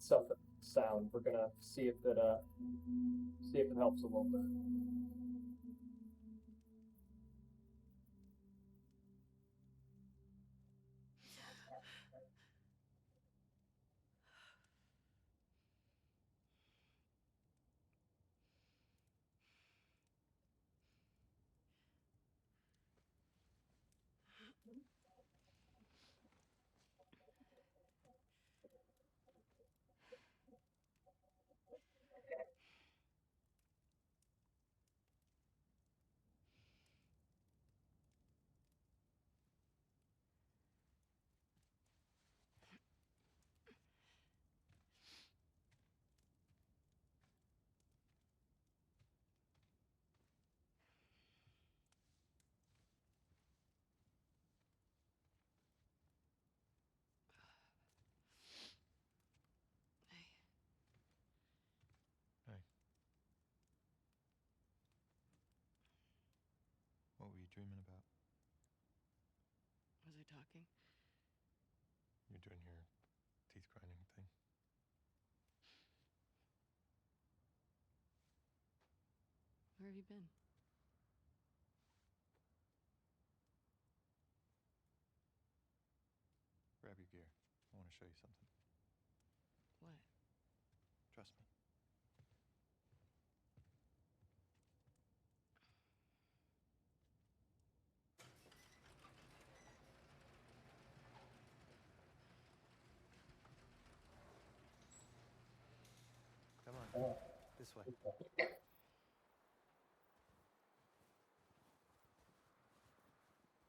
A: Something sound. We're gonna see if it helps a little bit.
I: Hey. What were you dreaming about?
D: Was I talking?
I: You're doing your teeth grinding thing.
D: Where have you been?
I: Grab your gear. I want to show you something.
D: What?
I: Trust me.
E: This way.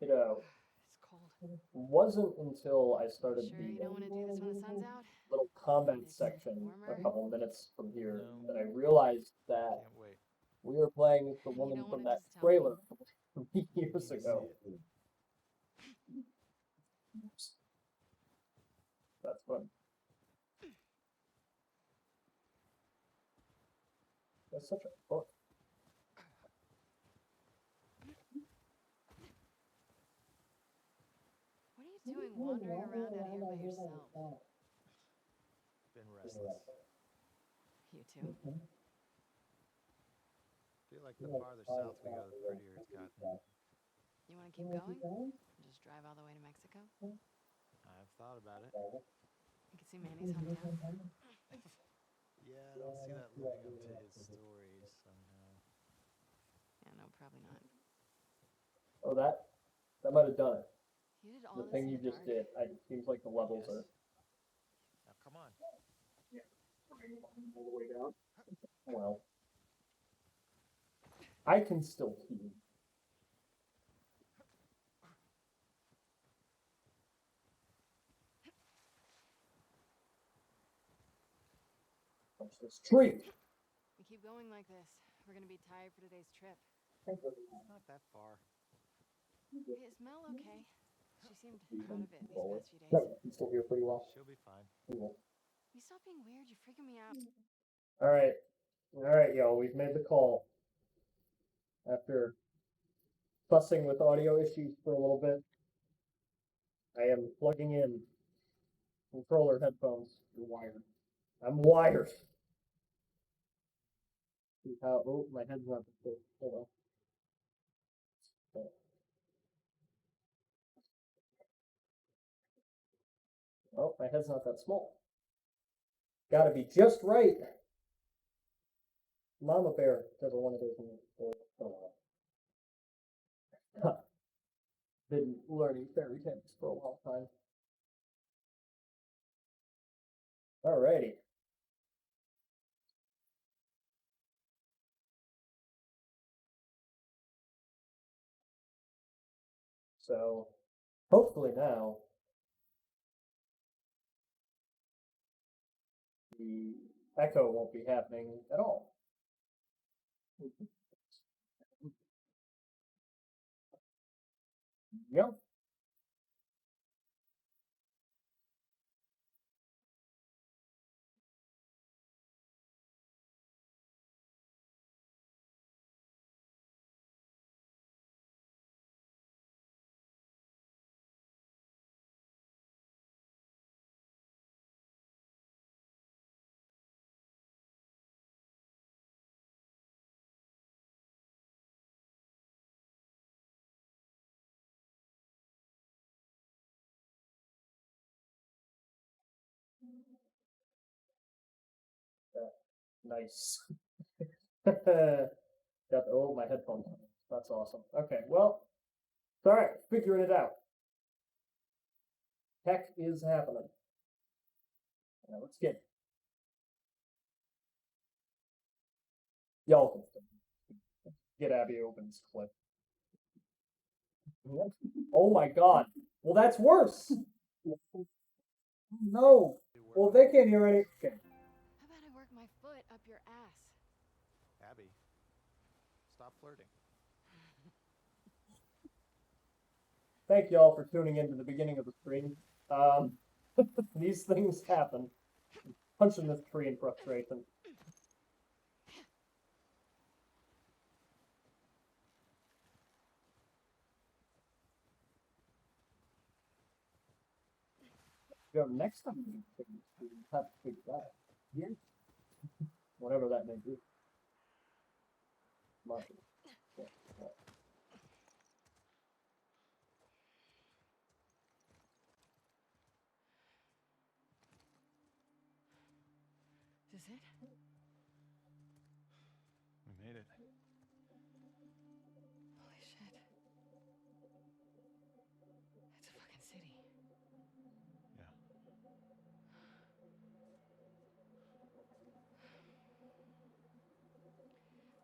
A: You know,
D: It's cold.
A: wasn't until I started
D: Sure
A: the
D: you don't want to do this when the sun's out?
A: little combat
D: It's
A: section
D: warmer.
A: a couple minutes from here
E: No.
A: that I realized that
E: Can't wait.
A: we were playing as the
D: You
A: woman
D: don't
A: from
D: wanna
A: that
D: just tell me?
A: trailer from years
E: Need to
A: ago.
E: see it.
A: That's fun. That's such a book.
D: What are you doing wandering around out here by yourself?
E: Been restless.
D: You too?
E: Feel like the farther south we go, the prettier it's gotten.
D: You want to keep going? Just drive all the way to Mexico?
E: I've thought about it.
D: You can see Manny's hometown.
E: Yeah, I don't see that living up to his stories somehow.
D: Yeah, no, probably not.
A: Oh, that might have done it.
D: You did all
A: The
D: this
A: thing
D: in
A: you
D: the
A: just
D: dark.
A: did. It seems like the levels
E: Yes.
A: are
E: Now come on.
B: All the way down.
A: well. I can still see. Punch this tree.
D: We keep going like this. We're gonna be tired for today's trip.
E: It's not that far.
D: Hey, is Mel okay? She seemed out of it these
A: Roll
D: past few days.
A: No, you still hear pretty well.
E: She'll be fine.
A: Cool.
D: You stop being weird. You're freaking me out.
A: All right, y'all. We've made the call after fussing with audio issues for a little bit. I am plugging in controller headphones.
B: You're wired.
A: I'm wired. See how? Oh, my head's not full. Hold on. Oh, my head's not that small. Gotta be just right. Mama Bear does one of those in the Been learning fairy tales for a long time. Alrighty. So, hopefully now, the echo won't be happening at all. Yep. Nice. Oh, my headphones. That's awesome. Okay, well, it's all right. Figuring it out. Tech is happening. Now let's y'all get Abby Opens clip. Oh my God. Well, that's worse. No. Well, they can't hear anything.
D: How about I work my foot up your ass?
E: Abby, stop flirting.
A: Thank y'all for tuning in to the beginning of the stream. These things happen. Punching this tree in frustration. Go next time you have to figure that out.
B: Yeah.
A: Whatever that may be. Marshall. Yeah, yeah.
D: Is this it?
I: We made it.
D: Holy shit. It's a fucking city.
I: Yeah.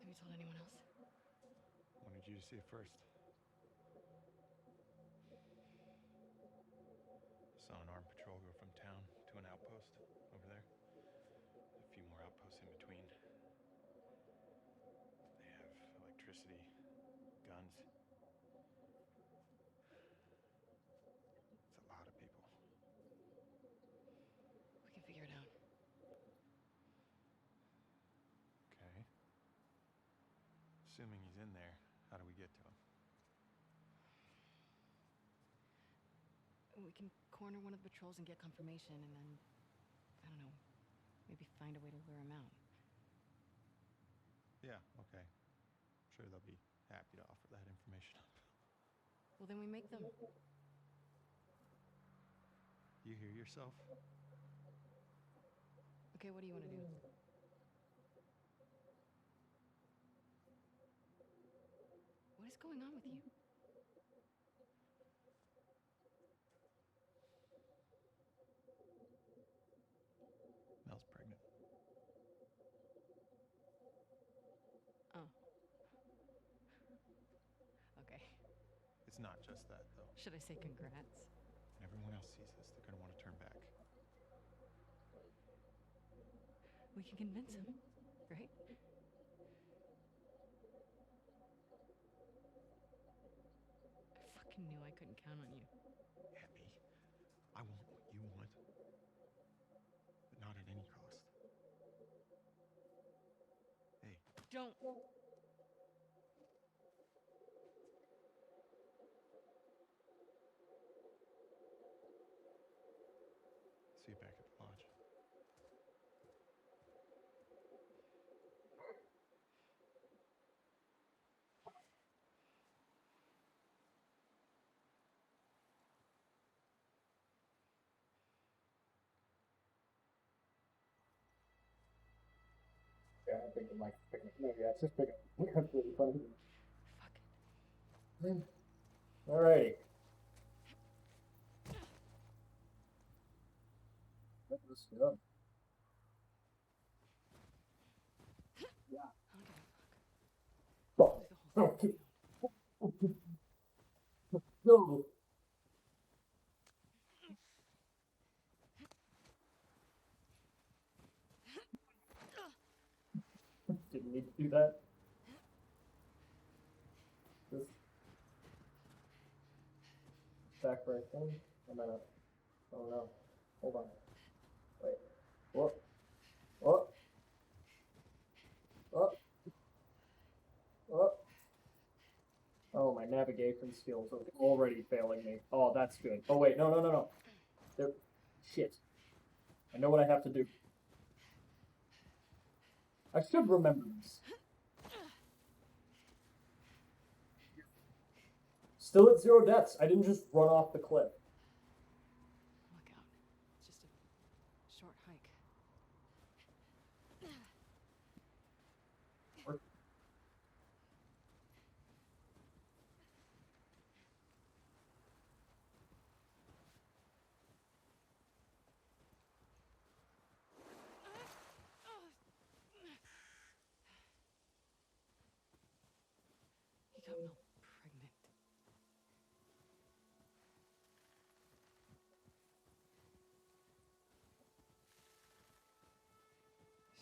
D: Have you told anyone else?
I: Wanted you to see it first. Saw an armed patrol go from town to an outpost over there. A few more outposts in between. They have electricity, guns. It's a lot of people.
D: We can figure it out.
I: Okay. Assuming he's in there, how do we get to him?
D: We can corner one of the patrols and get confirmation, and then, I don't know, maybe find a way to lure him out.
I: Yeah, okay. I'm sure they'll be happy to offer that information up.
D: Well, then we make them.
I: You hear yourself?
D: Okay, what do you want to do? What is going on with you?
I: Mel's pregnant.
D: Oh. Okay.
I: It's not just that, though.
D: Should I say congrats?
I: When everyone else sees this, they're gonna want to turn back.
D: We can convince him, right? I fucking knew I couldn't count on you.
I: Abby, I want what you want, but not at any cost. Hey,
D: Don't.
I: see you back at the lodge.
B: Yeah, I'm thinking like picking up. No, yeah, it's just picking up. That's really funny.
D: Fuck it.
A: Alrighty. That was good.
B: Yeah.
D: I don't give a fuck.
A: Oh,
D: Leave the whole thing down.
A: no. Didn't need to do that. This back right thing. I'm gonna. Oh no. Hold on. Wait. Whoop. Whoop. Whoop. Whoop. Oh, my navigation skills are already failing me. Oh, that's good. Oh wait, no. There. Shit. I know what I have to do. I should remember this. Still at 0 deaths. I didn't just run off the cliff.
D: Look out. It's just a short hike. He got Mel pregnant.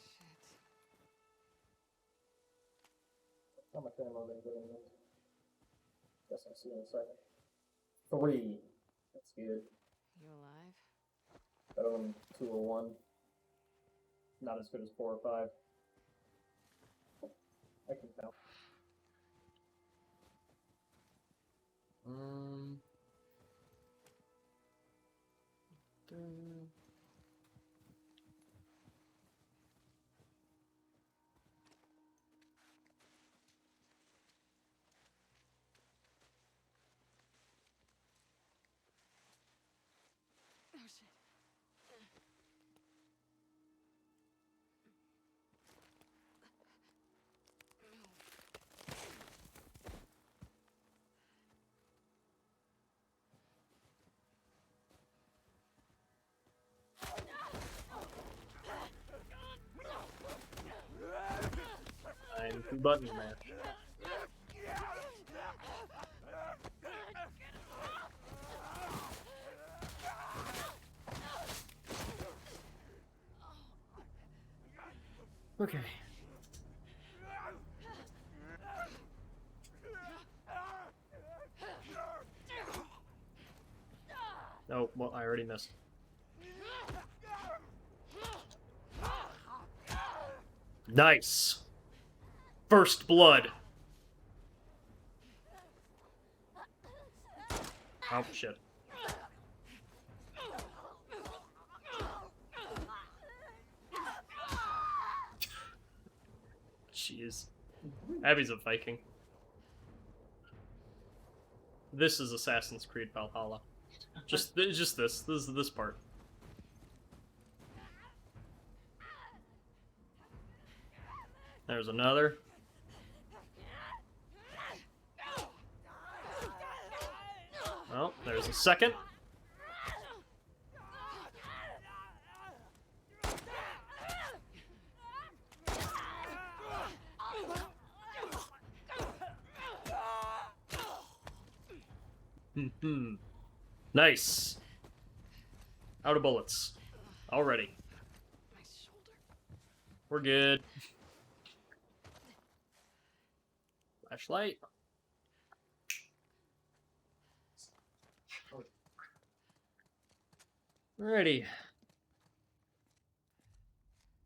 D: Shit.
A: How much ammo they put in this? Guess I'll see in a second. 3. That's good.
D: You alive?
A: 201. Not as good as 4 or 5. I can count.
D: Oh shit.
K: time to button mash. Okay. Oh, well, I already missed. Nice. First blood. Oh, shit. Jeez. Abby's a Viking. This is Assassin's Creed Valhalla. Just this. This is this part. There's another. Oh, there's a second. Nice. Out of bullets. Already. We're good. Flashlight. Alrighty.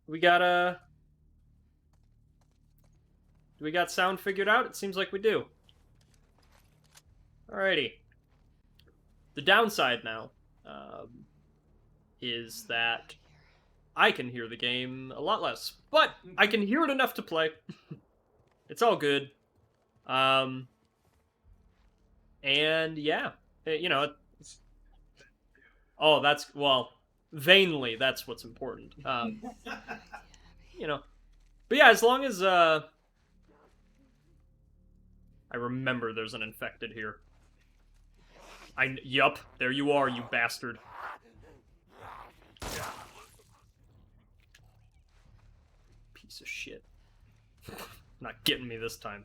K: We got do we got sound figured out? It seems like we do. Alrighty. The downside now is that I can hear the game a lot less, but I can hear it enough to play. It's all good. And yeah, you know. Oh, that's, well, vainly, that's what's important. You know, but yeah, as long as I remember there's an infected here. Yup, there you are, you bastard. Piece of shit. Not getting me this time.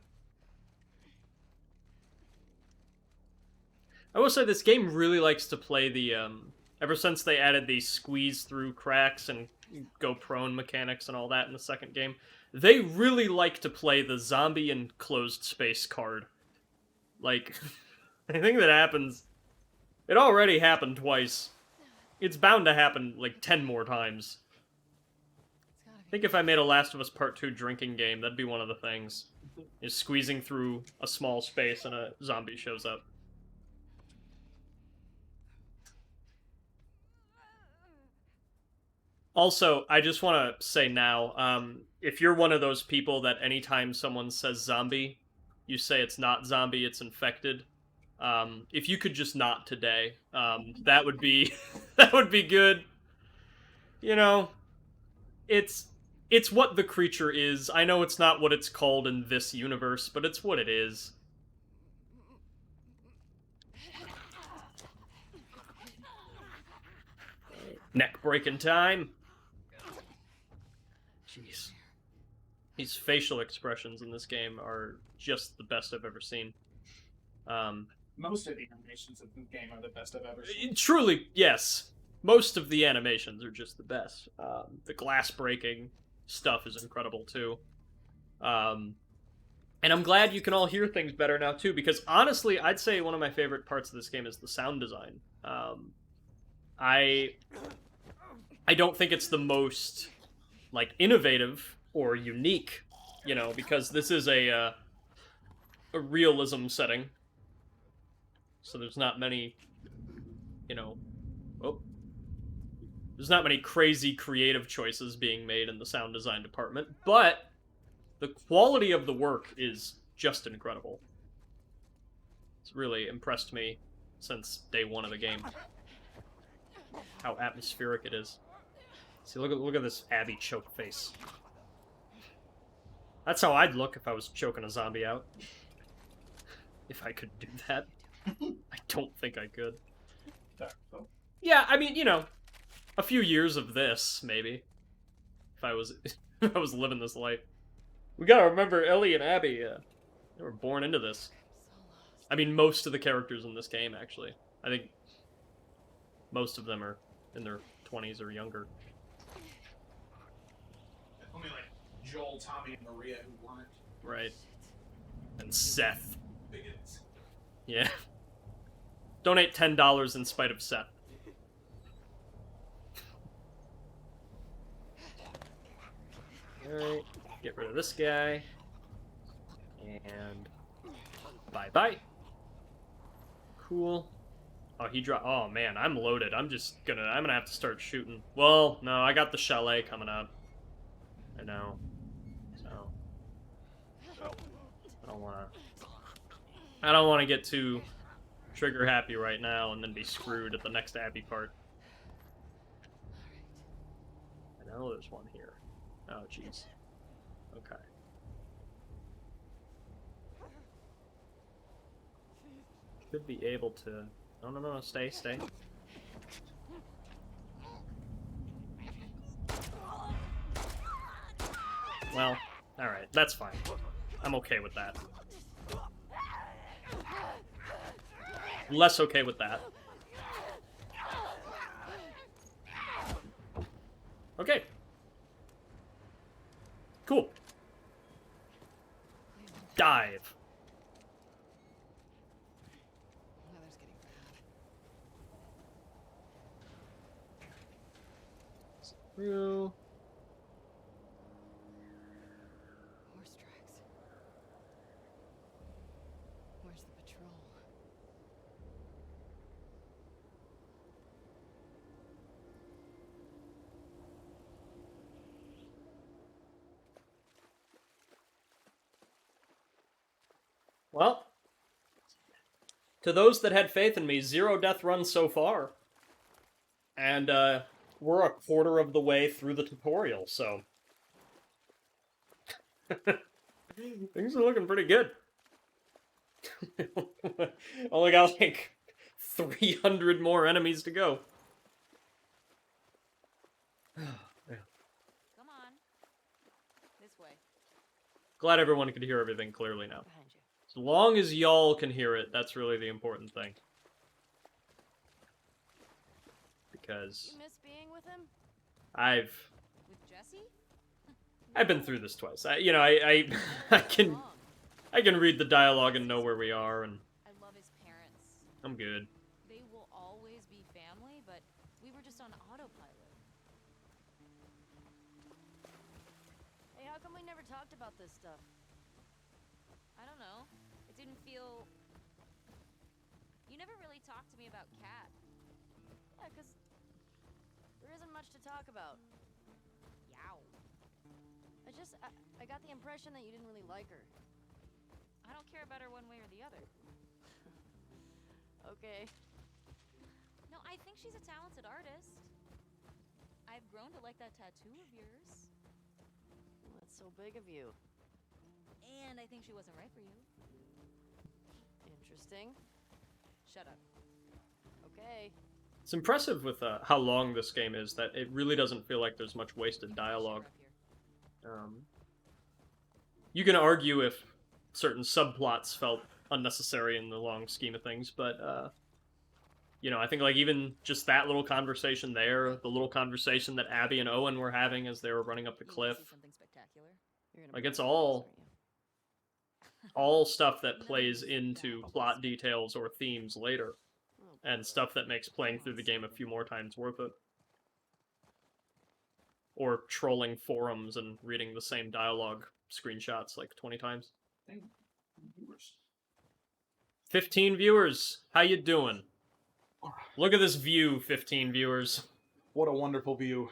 K: I will say this game really likes to play the, ever since they added the squeeze through cracks and go prone mechanics and all that in the second game, they really like to play the zombie enclosed space card. Like, I think that happens. It already happened twice. It's bound to happen, like, 10 more times. I think if I made a Last of Us Part 2 drinking game, that'd be one of the things. Is squeezing through a small space and a zombie shows up. Also, I just want to say now, if you're one of those people that anytime someone says zombie, you say it's not zombie, it's infected, if you could just not today, that would be that would be good. You know, it's what the creature is. I know it's not what it's called in this universe, but it's what it is. Neck breaking time. Jeez. These facial expressions in this game are just the best I've ever seen.
B: Most of the animations of the game are the best I've ever seen.
K: Truly, yes. Most of the animations are just the best. The glass breaking stuff is incredible, too. And I'm glad you can all hear things better now, too, because honestly, I'd say one of my favorite parts of this game is the sound design. I don't think it's the most, like, innovative or unique, you know, because this is a realism setting. So there's not many, you know, there's not many crazy creative choices being made in the sound design department, but the quality of the work is just incredible. It's really impressed me since day one of the game. How atmospheric it is. See, look at this Abby choke face. That's how I'd look if I was choking a zombie out. If I could do that. I don't think I could. Yeah, I mean, you know, a few years of this, maybe. If I was living this life. We gotta remember Ellie and Abby, they were born into this. I mean, most of the characters in this game, actually. I think most of them are in their 20s or younger.
B: Only like Joel, Tommy, and Maria who weren't.
K: Right. And Seth.
B: Bigots.
K: Yeah. Donate $10 in spite of Seth. Alright, get rid of this guy. And bye-bye. Cool. Oh, he dropped. Oh man, I'm loaded. I'm gonna have to start shooting. Well, no, I got the chalet coming up. I know. So I don't wanna get too trigger happy right now and then be screwed at the next Abby part. I know there's one here. Oh jeez. Okay. Should be able to. No, stay. Well, alright, that's fine. I'm okay with that. Less okay with that. Okay. Cool. Dive. Through.
D: Horse tracks. Where's the patrol?
K: Well, to those that had faith in me, 0 death runs so far. And, we're a quarter of the way through the tutorial, so... Things are looking pretty good. Only got, like, 300 more enemies to go.
J: Come on. This way.
K: Glad everyone could hear everything clearly now.
D: Behind you.
K: As long as y'all can hear it, that's really the important thing. Because
D: You miss being with him?
J: With Jesse?
K: I've been through this twice. I can read the dialogue and know where we are, and
J: I love his parents.
K: I'm good.
J: They will always be family, but we were just on autopilot.
D: Hey, how come we never talked about this stuff?
J: I don't know. It didn't feel... You never really talked to me about Kat.
D: Yeah, 'cause there isn't much to talk about.
J: Yow.
D: I got the impression that you didn't really like her.
J: I don't care about her one way or the other.
D: Okay.
J: No, I think she's a talented artist. I've grown to like that tattoo of yours.
D: Well, that's so big of you.
J: And I think she wasn't right for you.
D: Interesting.
J: Shut up.
D: Okay.
K: It's impressive with how long this game is that it really doesn't feel like there's much wasted dialogue. You can argue if certain subplots felt unnecessary in the long scheme of things, but you know, I think like even just that little conversation there, the little conversation that Abby and Owen were having as they were running up the cliff,
J: Something spectacular.
K: like it's all stuff that plays into plot details or themes later, and stuff that makes playing through the game a few more times worth it. Or trolling forums and reading the same dialogue screenshots like 20 times. 15 viewers, how you doing? Look at this view, 15 viewers.
B: What a wonderful view.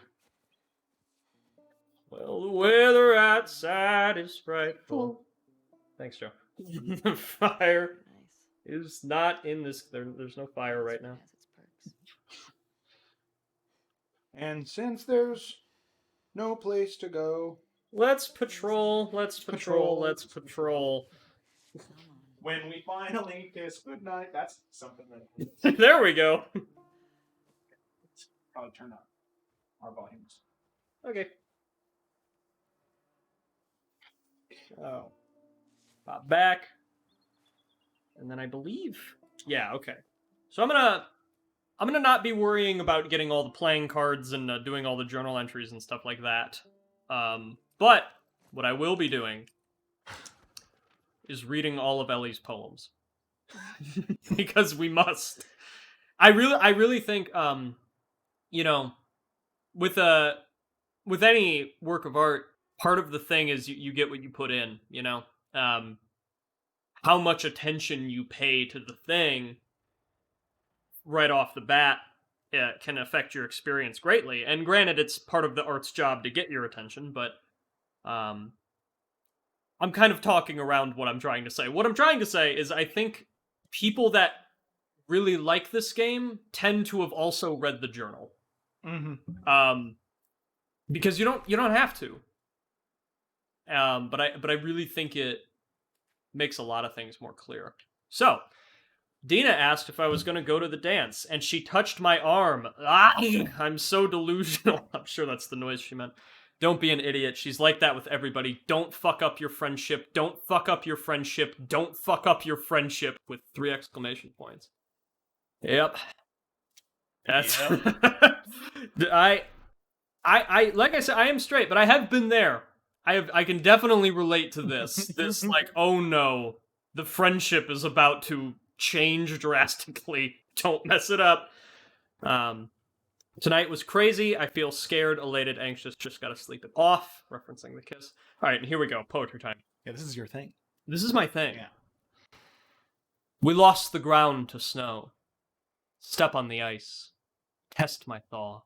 K: Well, the weather outside is frightful. Thanks, Joe. The fire is not in this. There's no fire right now.
B: And since there's no place to go,
K: let's patrol. Let's patrol. Let's patrol.
B: When we finally kiss goodnight, that's something that...
K: There we go.
B: Probably turn up our volumes.
K: Okay. Oh. Pop back. And then I believe... Yeah, okay. So I'm gonna not be worrying about getting all the playing cards and doing all the journal entries and stuff like that. But what I will be doing is reading all of Ellie's poems. Because we must. I really think, you know, with any work of art, part of the thing is you get what you put in, you know? How much attention you pay to the thing right off the bat can affect your experience greatly. And granted, it's part of the art's job to get your attention, but I'm kind of talking around what I'm trying to say. What I'm trying to say is I think people that really like this game tend to have also read the journal. Because you don't have to. But I really think it makes a lot of things more clear. So, Dina asked if I was going to go to the dance, and she touched my arm. Ah, I'm so delusional. I'm sure that's the noise she meant. Don't be an idiot. She's like that with everybody. Don't fuck up your friendship. Don't fuck up your friendship. Don't fuck up your friendship with 3 exclamation points. Yep. That's... I like I said, I am straight, but I have been there. I can definitely relate to this. This, like, oh no, the friendship is about to change drastically. Don't mess it up. Tonight was crazy. I feel scared, elated, anxious. Just gotta sleep it off. Referencing the kiss. All right, and here we go. Poetry time.
B: Yeah, this is your thing.
K: This is my thing.
B: Yeah.
K: We lost the ground to snow. Step on the ice. Test my thaw.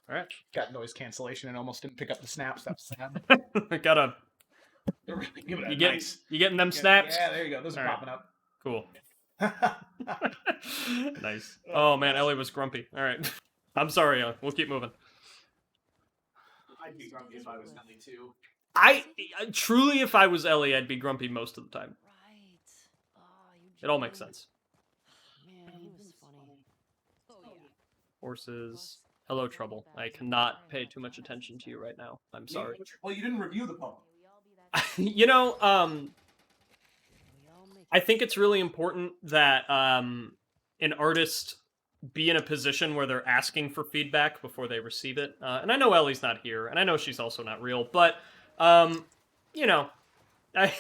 K: All right.
B: Got noise cancellation and almost didn't pick up the snaps. That's sad.
K: I gotta.
B: Give it a
K: You getting them snaps?
B: Yeah, there you go. Those are popping up.
K: Cool. Nice. Oh man, Ellie was grumpy. All right. I'm sorry, Ellie. We'll keep moving.
B: I'd be grumpy if I was Ellie too.
K: I truly, if I was Ellie, I'd be grumpy most of the time.
D: Right.
K: It all makes sense.
D: Man, he was funny. Oh, yeah.
K: Horses. Hello, Trouble. I cannot pay too much attention to you right now. I'm sorry.
B: Well, you didn't review the poem.
K: You know, I think it's really important that an artist be in a position where they're asking for feedback before they receive it. And I know Ellie's not here, and I know she's also not real, but, you know, I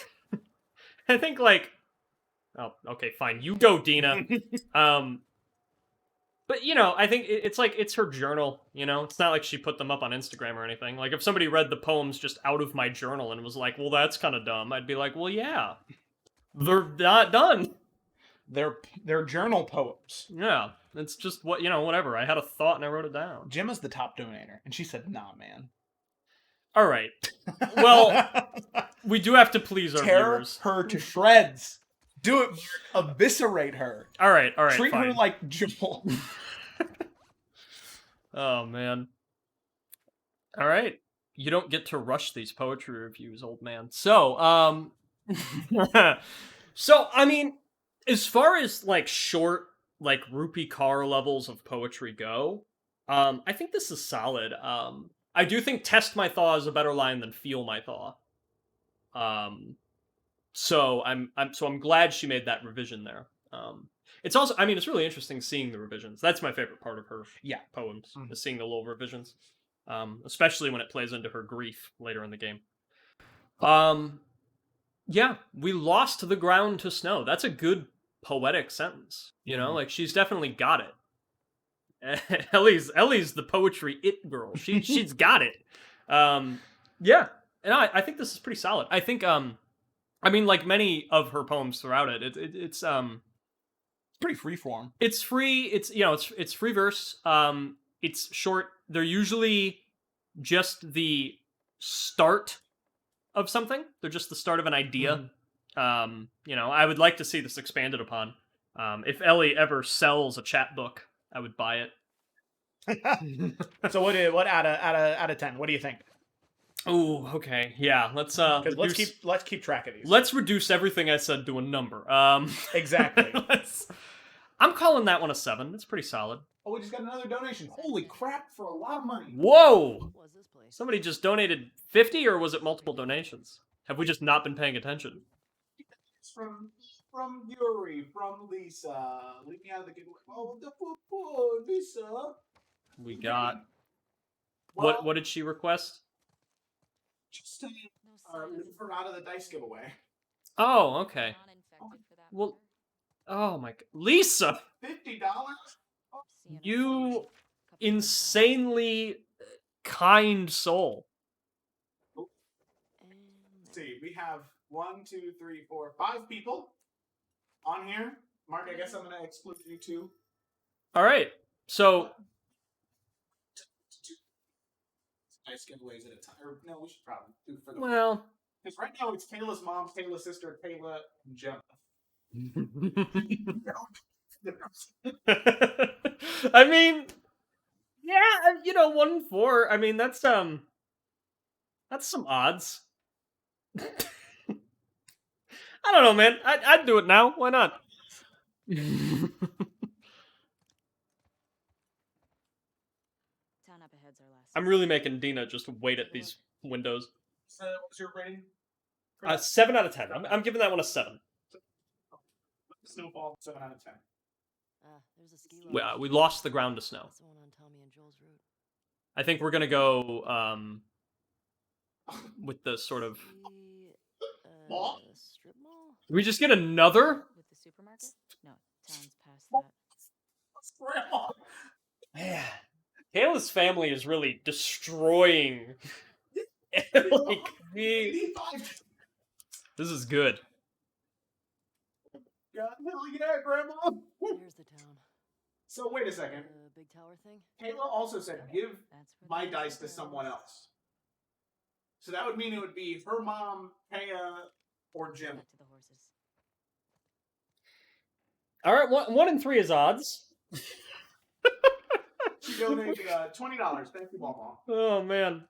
K: think, like... Oh, okay, fine. You go, Dina. But, you know, I think it's like, it's her journal, you know? It's not like she put them up on Instagram or anything. Like, if somebody read the poems just out of my journal and was like, well, that's kind of dumb, I'd be like, well, yeah. They're not done.
B: They're journal poems.
K: Yeah. It's just, what, you know, whatever. I had a thought and I wrote it down.
B: Gemma's the top donator, and she said, nah, man.
K: All right. Well, we do have to please our viewers.
B: Tear her to shreds. Do it. Eviscerate her.
K: All right,
B: Treat
K: fine.
B: her like Joel.
K: Oh, man. All right. You don't get to rush these poetry reviews, old man. So, so, I mean, as far as, like, short, like, rupee car levels of poetry go, I think this is solid. I do think Test My Thaw is a better line than Feel My Thaw. So I'm glad she made that revision there. It's also, I mean, it's really interesting seeing the revisions. That's my favorite part of her poems, is seeing the little revisions. Especially when it plays into her grief later in the game. Yeah, we lost the ground to snow. That's a good poetic sentence. You know, like, she's definitely got it. Ellie's the poetry it girl. She's got it. Yeah, and I think this is pretty solid. I think, I mean, like many of her poems throughout it, it's
B: pretty free form.
K: It's free. It's, you know, it's free verse. It's short. They're usually just the start of something. They're just the start of an idea. You know, I would like to see this expanded upon. If Ellie ever sells a chat book, I would buy it.
B: So what out of 10? What do you think?
K: Oh, okay. Yeah, let's
B: keep track of these.
K: Let's reduce everything I said to a number.
B: Exactly.
K: I'm calling that one a 7. It's pretty solid.
B: Oh, we just got another donation. Holy crap, for a lot of money.
K: Whoa!
D: What was this place?
K: Somebody just donated 50, or was it multiple donations? Have we just not been paying attention?
B: It's from Yuri, from Lisa. Leave me out of the giveaway. Oh, the poor Lisa.
K: We got...
B: Well,
K: What did she request?
B: just to leave her out of the dice giveaway.
K: Oh, okay.
J: Non-infected for that
K: Well,
J: matter.
K: oh my god. Lisa!
B: $50?
J: Seeing a
K: You
J: flash, couple
K: insanely kind soul.
J: And
B: Let's see, we have 1, 2, 3, 4, 5 people on here. Mark, I guess I'm going to exclude you too.
K: Alright, so...
B: Dice giveaways at a time. Or, no, we should probably do for the.
K: Well...
B: Because right now it's Kayla's mom, Kayla's sister, Kayla, and Gemma.
K: I mean... Yeah, you know, 1 in 4. I mean, that's some odds. I don't know, man. I'd do it now. Why not?
H: Town up ahead's our last.
K: I'm really making Dina just wait at these windows.
B: So, what's your rating?
K: 7 out of 10. I'm giving that one a 7.
B: Snowball, 7 out of 10.
D: there's a ski lodge.
K: We lost the ground to snow.
D: That's the one on Tommy and Joel's route.
K: I think we're gonna go with the sort of.
B: Mall?
D: Strip mall?
K: Did we just get another?
H: With the supermarket? No, town's past that.
B: Grandma!
K: Man, Kayla's family is really destroying. Like, this is good.
B: God, hell yeah, Grandma!
D: Here's the town.
B: So wait a second.
D: The big tower thing?
B: Kayla also said give
H: That's where
B: my
H: the
B: dice to someone else. So that would mean it would be her mom, Kaya, or Jim.
H: Back to the horses.
K: All right, 1 in 3 is odds.
B: She donated $20. Thank you, Mama.
K: Oh man,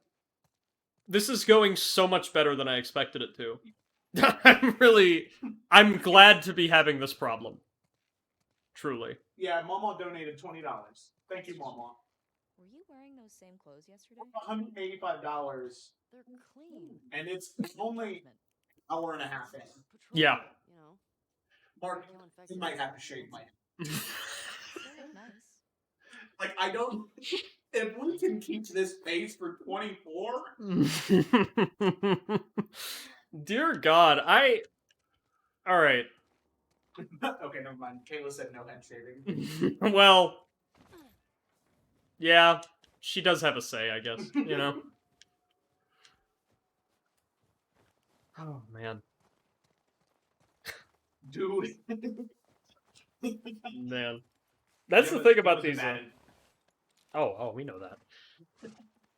K: this is going so much better than I expected it to. I'm glad to be having this problem. Truly.
B: Yeah, Mama donated $20. Thank you, Mama.
H: Were you wearing those same clothes yesterday?
B: $185,
D: They're clean.
B: and it's only an hour and a half in.
K: Yeah.
D: You know,
B: Mark,
D: kill
B: you
D: infected
B: might have to
D: animals.
B: shave my head.
H: They look nice.
B: Like, I don't... If we can keep this pace for 24...
K: Dear God, Alright.
B: Okay, never mind. Kayla said no head shaving.
K: Well... Yeah, she does have a say, I guess, you know? Oh, man.
B: Dude.
K: Man. That's the thing about these... Oh, we know that.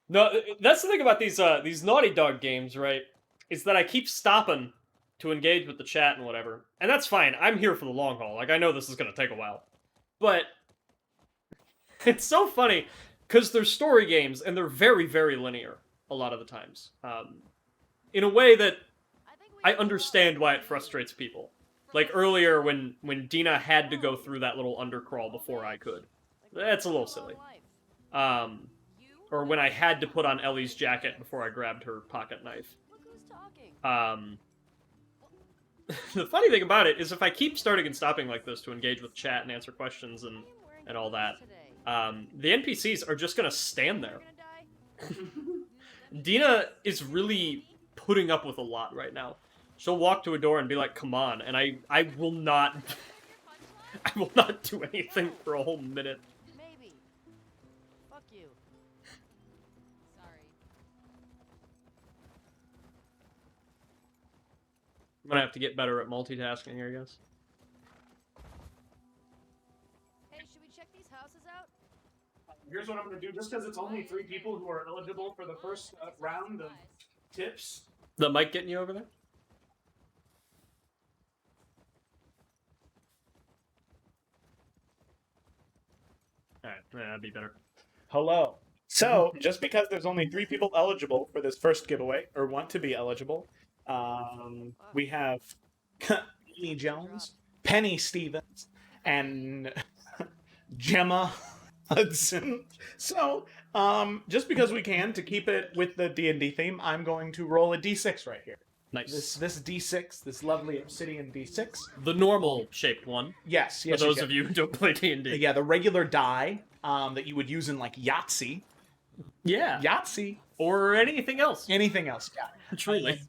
K: No, that's the thing about these Naughty Dog games, right? Is that I keep stopping to engage with the chat and whatever. And that's fine. I'm here for the long haul. Like, I know this is going to take a while. But it's so funny, because they're story games, and they're very, very linear a lot of the times. In a way that I understand why it frustrates people. Like earlier when Dina had to go through that little undercrawl before I could. That's a little silly. Or when I had to put on Ellie's jacket before I grabbed her pocket knife.
D: Look who's talking.
K: The funny thing about it is if I keep starting and stopping like this to engage with chat and answer questions and all that, the NPCs are just gonna stand there. Dina is really putting up with a lot right now. She'll walk to a door and be like, "Come on," and I will not I will not do anything for a whole minute.
D: Maybe. Fuck you. Sorry.
K: I'm gonna have to get better at multitasking here, I guess.
D: Hey, should we check these houses out?
B: Here's what I'm going to do. Just because it's only 3 people who are eligible for the first round of tips.
K: The mic getting you over there? Alright, that'd be better.
B: Hello. So, just because there's only 3 people eligible for this first giveaway, or want to be eligible, we have Penny Jones, Penny Stevens, and Gemma Hudson. So, just because we can, to keep it with the D&D theme, I'm going to roll a D6 right here.
K: Nice.
B: This D6, this lovely obsidian D6.
K: The normal shaped one.
B: Yes.
K: For those of you who don't play D&D.
B: Yeah, the regular die that you would use in, like, Yahtzee.
K: Yeah.
B: Yahtzee.
K: Or anything else.
B: Anything else, yeah.
K: Truly.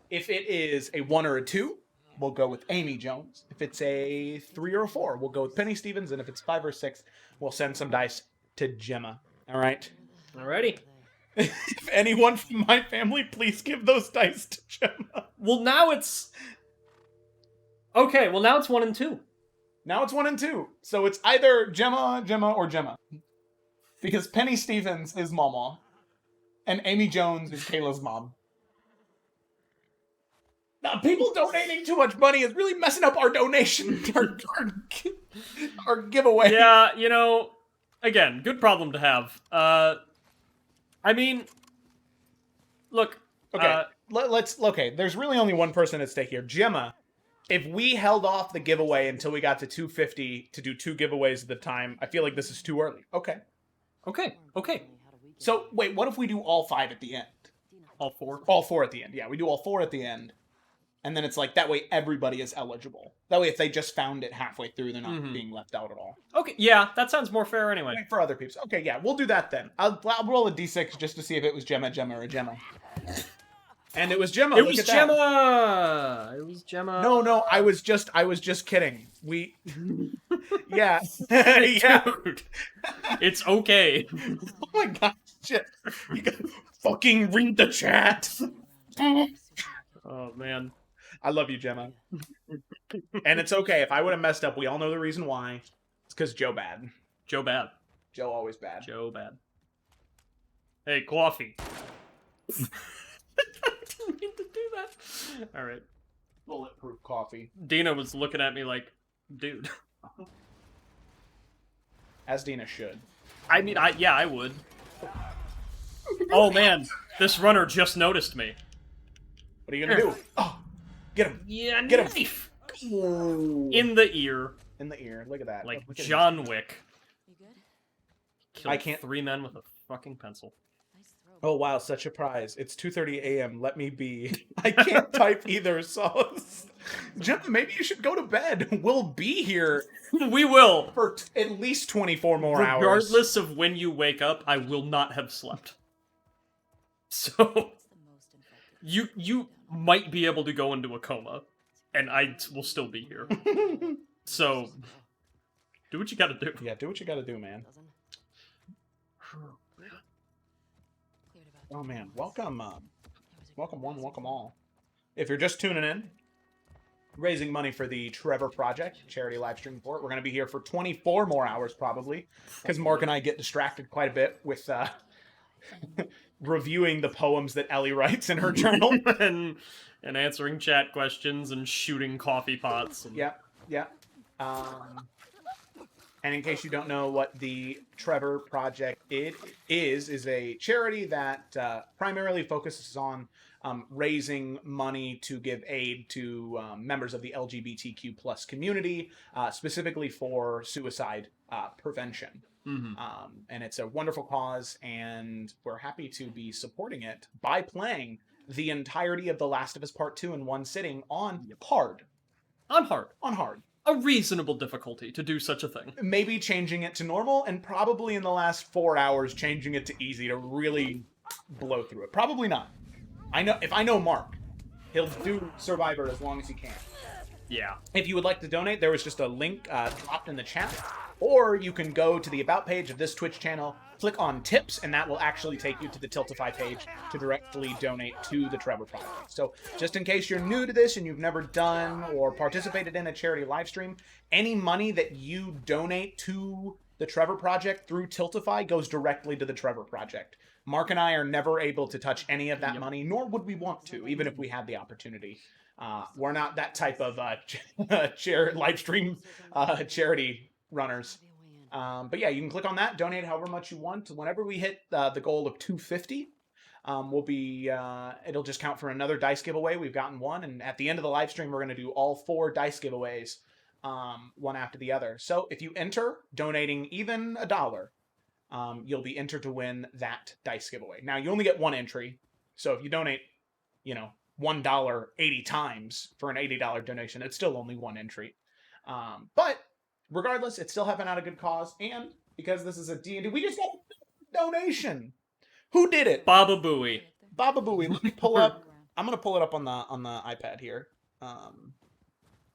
B: If it is a 1 or a 2, we'll go with Amy Jones. If it's a 3 or a 4, we'll go with Penny Stevens. And if it's 5 or 6, we'll send some dice to Gemma. All right?
K: Alrighty.
B: If anyone from my family, please give those dice to Gemma.
K: Well, now it's... Okay, well now it's 1 and 2.
B: Now it's 1 and 2. So it's either Gemma, or Gemma. Because Penny Stevens is Mama. And Amy Jones is Kayla's mom. Now, people donating too much money is really messing up our donation, our giveaway.
K: Yeah, you know, again, good problem to have. I mean, look.
B: Okay, okay, there's really only one person at stake here. Gemma, if we held off the giveaway until we got to 250 to do 2 giveaways at the time, I feel like this is too early. Okay. So, wait, what if we do all 5 at the end?
K: All 4?
B: All 4 at the end, yeah. We do all 4 at the end. And then it's like, that way everybody is eligible. That way if they just found it halfway through, they're not being left out at all.
K: Okay, yeah, that sounds more fair anyway.
B: For other people. Okay, yeah, we'll do that then. I'll roll a d6 just to see if it was Gemma, or Gemma. And it was Gemma.
K: It was Gemma! It was Gemma.
B: No, I was just kidding. Yeah. Yeah.
K: Dude, it's okay.
B: Oh my god, shit. You gotta fucking read the chat.
K: Oh, man.
B: I love you, Gemma. And it's okay. If I would have messed up, we all know the reason why. It's because Joe bad.
K: Joe bad.
B: Joe always bad.
K: Joe bad. Hey, coffee. I didn't mean to do that. Alright.
B: Bulletproof coffee.
K: Dina was looking at me like, dude.
B: As Dina should.
K: I mean, yeah, I would. Oh, man. This runner just noticed me.
B: What are you gonna do? Oh, get him.
K: Yeah,
B: get
K: knife.
B: Him. Ooh.
K: In the ear.
B: In the ear. Look at that.
K: Like
B: Look at
K: John Wick.
H: You good?
K: Killed
B: I can't.
K: 3 men with a fucking pencil.
H: Nice throw.
B: Oh wow, such a prize. It's 2:30 a.m. Let me be. I can't type either, so Gemma, maybe you should go to bed. We'll be here.
K: We will.
B: For at least 24 more hours.
K: Regardless of when you wake up, I will not have slept. So you might be able to go into a coma, and I will still be here. So, do what you gotta do.
B: Yeah, do what you gotta do, man. Oh man, welcome, welcome one, welcome all. If you're just tuning in, raising money for the Trevor Project, charity live stream for it. We're gonna be here for 24 more hours probably, because Mark and I get distracted quite a bit with reviewing the poems that Ellie writes in her journal.
K: and answering chat questions and shooting coffee pots. And...
B: Yeah. And in case you don't know what the Trevor Project is a charity that primarily focuses on raising money to give aid to members of the LGBTQ plus community, specifically for suicide prevention. And it's a wonderful cause, and we're happy to be supporting it by playing the entirety of The Last of Us Part 2 in one sitting on hard.
K: On hard.
B: On hard.
K: A reasonable difficulty to do such a thing.
B: Maybe changing it to normal, and probably in the last 4 hours changing it to easy to really blow through it. Probably not. If I know Mark, he'll do Survivor as long as he can.
K: Yeah.
B: If you would like to donate, there was just a link dropped in the chat. Or you can go to the About page of this Twitch channel, click on Tips, and that will actually take you to the Tiltify page to directly donate to the Trevor Project. So, just in case you're new to this and you've never done or participated in a charity live stream, any money that you donate to the Trevor Project through Tiltify goes directly to the Trevor Project. Mark and I are never able to touch any of that money, nor would we want to, even if we had the opportunity. We're not that type of live stream charity runners. But yeah, you can click on that, donate however much you want. Whenever we hit the goal of 250, we'll be it'll just count for another dice giveaway. We've gotten one, and at the end of the live stream, we're going to do all 4 dice giveaways, one after the other. So if you enter donating even $1, you'll be entered to win that dice giveaway. Now, you only get one entry, so if you donate, $1 80 times for an $80 donation, it's still only one entry. But regardless, it's still helping out a good cause, and because this is a D&D, we just got a donation. Who did it?
K: Baba Booey.
B: Baba Booey. Let me pull up. I'm gonna pull it up on the iPad here,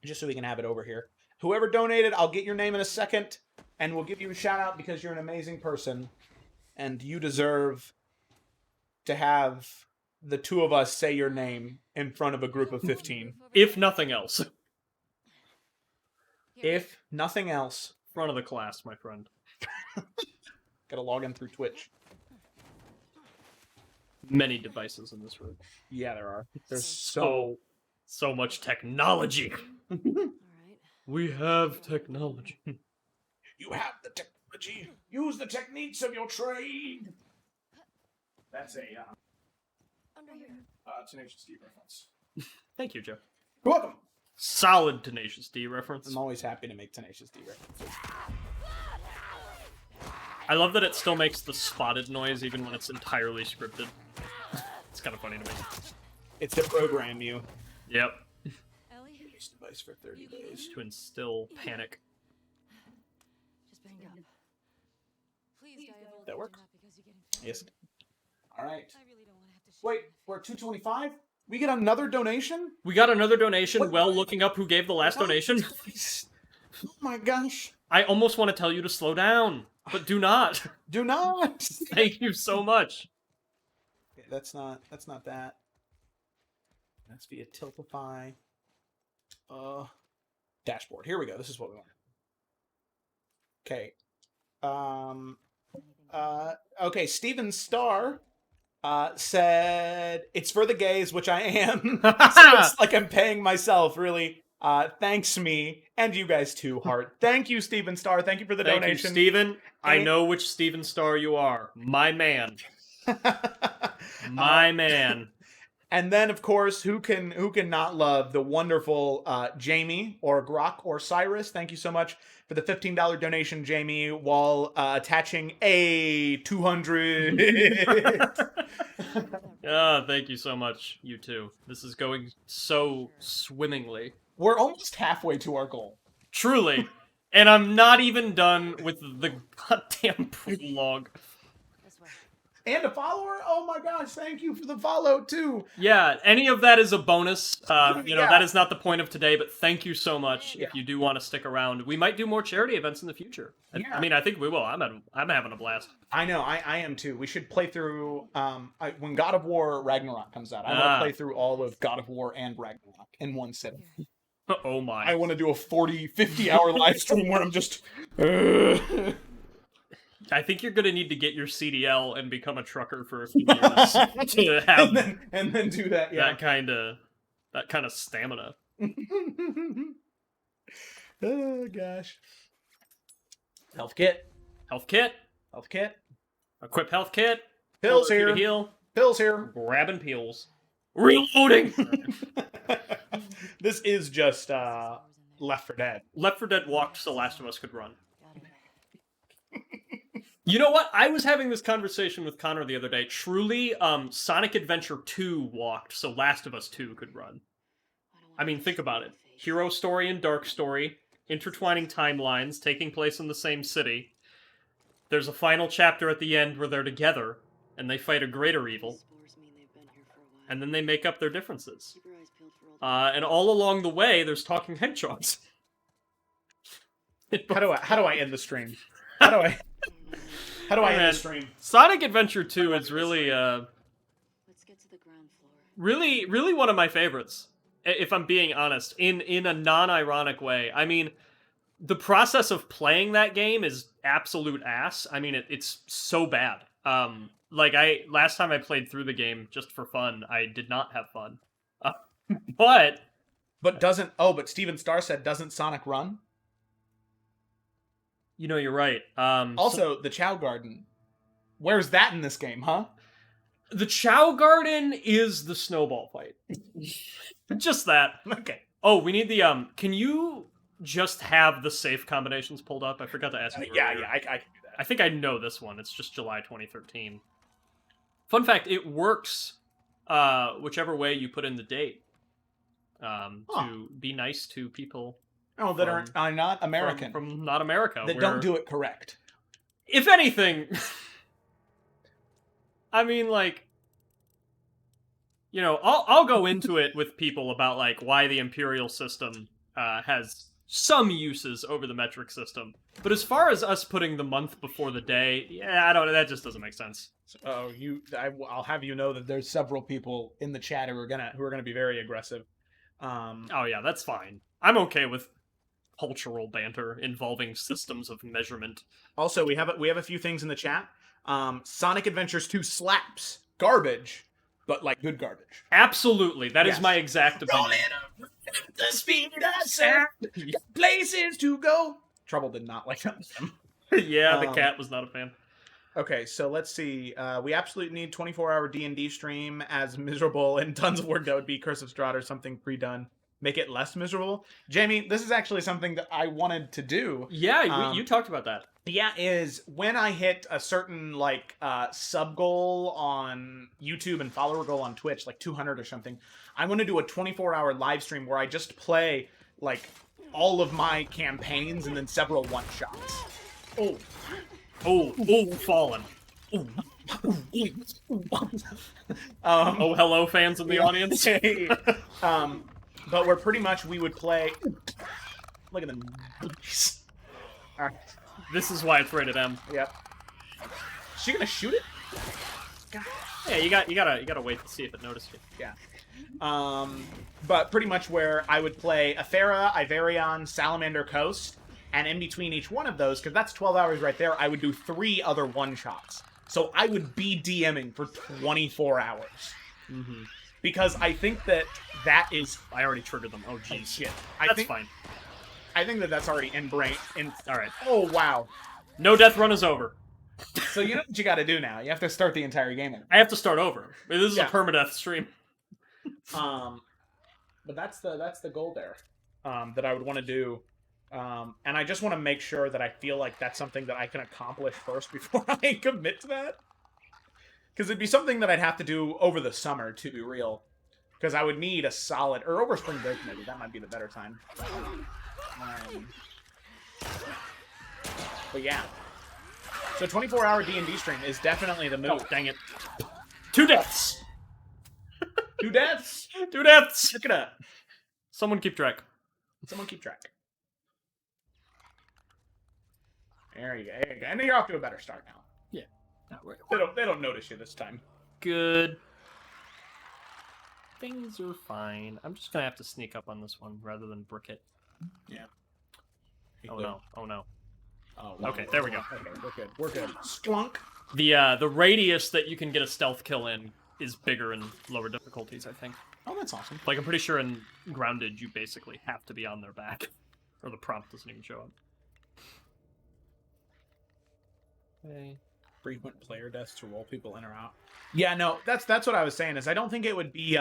B: just so we can have it over here. Whoever donated, I'll get your name in a second, and we'll give you a shout out because you're an amazing person, and you deserve to have the two of us say your name in front of a group of 15.
K: If nothing else.
B: If nothing else.
K: Front of the class, my friend.
B: Gotta log in through Twitch.
K: Many devices in this room.
B: Yeah, there are. There's
K: so much technology. We have technology.
B: You have the technology. Use the techniques of your trade. That's a Tenacious D reference.
K: Thank you, Joe.
B: You're welcome.
K: Solid Tenacious D reference.
B: I'm always happy to make Tenacious D references.
K: I love that it still makes the spotted noise even when it's entirely scripted. It's kind of funny to me.
B: It's to program you.
K: Yep.
B: Use device for 30 days.
K: To instill panic.
D: Just banged up. Please,
B: That works? Yes. Alright. Wait, we're at 225? We get another donation?
K: We got another donation
B: What?
K: while looking up who gave the last donation.
B: Oh my gosh.
K: I almost want to tell you to slow down, but do not.
B: Do not.
K: Thank you so much.
B: Okay, that's not that. That's via Tiltify. Dashboard. Here we go. This is what we want. Okay. Okay, Steven Starr said, it's for the gays, which I am. So it's like I'm paying myself, really. Thanks me, and you guys too, Hart. Thank you, Steven Starr. Thank you for the donation.
K: Thank you, Steven. I know which Steven Starr you are. My man. My man.
B: And then, of course, who can not love the wonderful Jamie or Grok or Cyrus? Thank you so much for the $15 donation, Jamie, while attaching a 200.
K: Thank you so much, you two. This is going so swimmingly.
B: We're almost halfway to our goal.
K: Truly. And I'm not even done with the goddamn prologue.
B: And a follower? Oh my gosh, thank you for the follow, too.
K: Yeah, any of that is a bonus.
B: Yeah.
K: That is not the point of today, but thank you so much if you do want to stick around. We might do more charity events in the future.
B: Yeah.
K: I mean, I think we will. I'm having a blast.
B: I know, I am too. We should play through, when God of War Ragnarok comes out, I want to play through all of God of War and Ragnarok in one sitting.
K: Oh my.
B: I want to do a 40, 50-hour live stream where I'm just...
K: I think you're gonna need to get your CDL and become a trucker for a few years to have
B: and then do that. Yeah,
K: that kind of stamina.
B: Oh gosh. Health kit.
K: Equip health kit.
B: Pills here.
K: Heal.
B: Pills here.
K: Grabbing pills. Reloading.
B: This is just Left 4 Dead.
K: Left 4 Dead walked so Last of Us could run. You know what? I was having this conversation with Connor the other day. Truly, Sonic Adventure 2 walked so Last of Us 2 could run. I mean, think about it. Hero story and dark story, intertwining timelines, taking place in the same city. There's a final chapter at the end where they're together, and they fight a greater evil. And then they make up their differences. And all along the way, there's talking hedgehogs.
B: How do I end the stream? How do I end the stream?
K: Sonic Adventure 2 is really, let's get to the ground floor. Really one of my favorites, if I'm being honest, in a non-ironic way. I mean, the process of playing that game is absolute ass. I mean, it's so bad. Last time I played through the game just for fun, I did not have fun. But
B: Steven Starr said, doesn't Sonic run?
K: You know, you're right.
B: Also, the Chow Garden. Where's that in this game, huh?
K: The Chow Garden is the snowball fight. Just that.
B: Okay.
K: Oh, we need the, can you just have the safe combinations pulled up? I forgot to ask you earlier.
B: Yeah, I can do that.
K: I think I know this one. It's just July 2013. Fun fact, it works whichever way you put in the date. To be nice to people.
B: Oh, that are not American.
K: From not America.
B: That don't do it correct.
K: If anything, I mean, like, you know, I'll go into it with people about, like, why the imperial system has some uses over the metric system. But as far as us putting the month before the day, yeah, I don't know, that just doesn't make sense.
B: Oh, I'll have you know that there's several people in the chat who are gonna be very aggressive.
K: Oh yeah, that's fine. I'm okay with cultural banter involving systems of measurement.
B: Also, we have a few things in the chat. Sonic Adventures 2 slaps. Garbage, but like good garbage.
K: Absolutely. That is my exact opinion.
B: The speed of sound. Places to go. Trouble did not like that.
K: Yeah, the cat was not a fan.
B: Okay, so let's see. We absolutely need 24-hour D&D stream, as miserable and tons of work that would be Curse of Strahd or something pre-done. Make it less miserable. Jamie, this is actually something that I wanted to do.
K: Yeah, you talked about that.
B: Yeah, is when I hit a certain, like, sub goal on YouTube and follower goal on Twitch, like 200 or something, I want to do a 24-hour live stream where I just play, like, all of my campaigns and then several one-shots.
K: Fallen. Hello, fans in the audience.
B: But where pretty much we would play... Look at them.
K: This is why it's rated M.
B: Yep. Is she gonna shoot it?
K: God. Yeah, you gotta wait to see if it noticed you.
B: Yeah. But pretty much where I would play Efera, Iverion, Salamander Coast, and in between each one of those, because that's 12 hours right there, I would do 3 other one-shots. So I would be DMing for 24 hours.
K: Mm-hmm.
B: Because I think that is...
K: I already triggered them. Oh, jeez.
B: Shit.
K: That's fine.
B: I think that's already in-brain.
K: Alright.
B: Oh, wow.
K: No death run is over.
B: So you know what you gotta do now. You have to start the entire game over.
K: I have to start over. This is a permadeath stream.
B: But that's the goal there. That I would want to do. And I just want to make sure that I feel like that's something that I can accomplish first before I commit to that. Because it'd be something that I'd have to do over the summer, to be real. Because I would need a solid... Or over spring break, maybe. That might be the better time. But yeah. So 24-hour D&D stream is definitely the move.
K: Oh, dang it. 2 deaths!
B: 2 deaths!
K: 2 deaths!
B: Look it up.
K: Someone keep track.
B: Someone keep track. There you go. There you go. And you're off to a better start now.
K: Yeah.
B: They don't notice you this time.
K: Good. Things are fine. I'm just gonna have to sneak up on this one rather than brick it.
B: Yeah.
K: Oh no. Oh no.
B: Oh,
K: okay, there we go.
B: Okay, we're good. We're good. Sklunk.
K: The radius that you can get a stealth kill in is bigger in lower difficulties, I think.
B: Oh, that's awesome.
K: Like, I'm pretty sure in Grounded you basically have to be on their back. Or the prompt doesn't even show up. Okay.
B: Frequent player deaths to roll people in or out. Yeah, no, that's what I was saying, is I don't think it would be,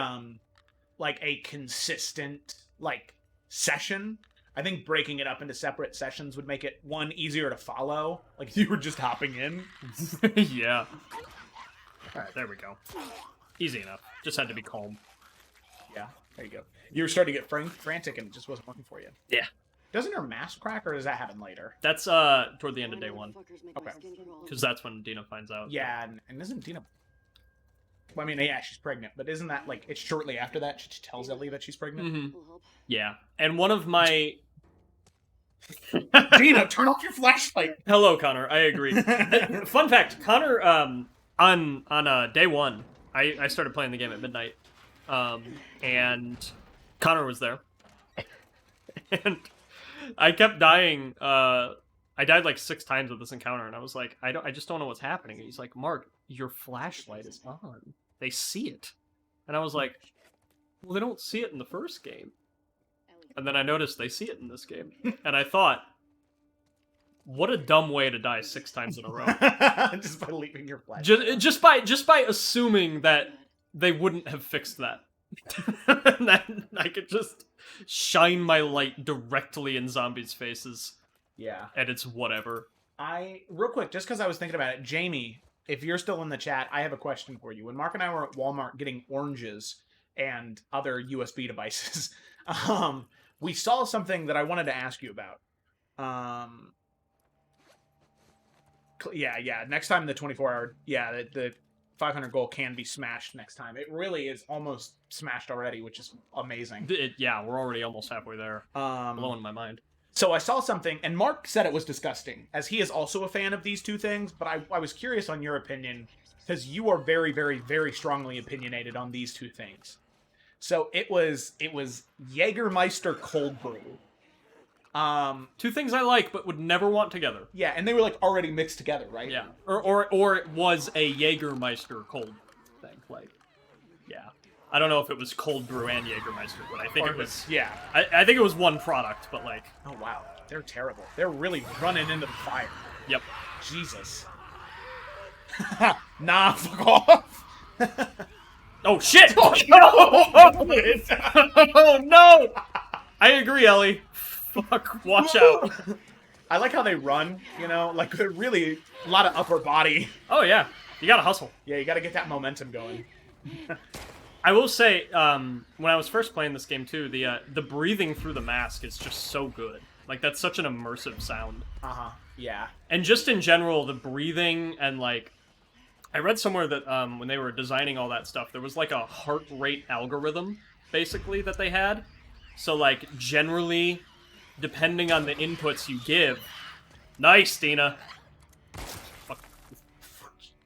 B: like, a consistent, like, session. I think breaking it up into separate sessions would make it, one, easier to follow. Like, if you were just hopping in.
K: Yeah. Alright, there we go. Easy enough. Just had to be calm.
B: Yeah, there you go. You were starting to get frantic and it just wasn't working for you.
K: Yeah.
B: Doesn't her mask crack, or does that happen later?
K: That's, toward the end of day 1.
B: Okay.
K: Because that's when Dina finds out.
B: Yeah, and isn't Dina... Well, I mean, yeah, she's pregnant, but isn't that, like, it's shortly after that she tells Ellie that she's pregnant?
K: Mm-hmm. Yeah. And one of my...
B: Dina, turn off your flashlight!
K: Hello, Connor. I agree. Fun fact, Connor, on day 1, I started playing the game at midnight, and Connor was there. And I kept dying, I died like 6 times with this encounter, and I was like, I just don't know what's happening. And he's like, Mark, your flashlight is on. They see it. And I was like, well, they don't see it in the first game. And then I noticed they see it in this game. And I thought, what a dumb way to die 6 times in a row.
B: Just by leaving your flashlight.
K: Just by assuming that they wouldn't have fixed that. And then I could just shine my light directly in zombies' faces.
B: Yeah.
K: And it's whatever.
B: Real quick, just because I was thinking about it, Jamie, if you're still in the chat, I have a question for you. When Mark and I were at Walmart getting oranges and other USB devices, we saw something that I wanted to ask you about. Yeah. Next time the 24-hour, the 500 goal can be smashed next time. It really is almost smashed already, which is amazing.
K: We're already almost halfway there. Blowing my mind.
B: So I saw something, and Mark said it was disgusting, as he is also a fan of these two things, but I was curious on your opinion, because you are very, very, very strongly opinionated on these two things. So it was Jägermeister Cold Brew.
K: Two things I like, but would never want together.
B: Yeah, and they were, like, already mixed together, right?
K: Yeah. Or it was a Jägermeister cold thing, like, yeah. I don't know if it was cold brew and Jägermeister, but I think it was...
B: Yeah.
K: I think it was one product, but like...
B: Oh, wow. They're terrible. They're really running into the fire.
K: Yep.
B: Jesus. Nah, fuck off.
K: Oh, shit!
B: Oh, no!
K: Oh, no! I agree, Ellie. Fuck, watch out.
B: I like how they run, like they're really a lot of upper body.
K: Oh, yeah. You gotta hustle.
B: Yeah, you gotta get that momentum going.
K: I will say, when I was first playing this game too, the breathing through the mask is just so good. Like, that's such an immersive sound.
B: Yeah.
K: And just in general, the breathing and, like... I read somewhere that, when they were designing all that stuff, there was, like, a heart rate algorithm, basically, that they had. So, like, generally, depending on the inputs you give... Nice, Dina! Fuck.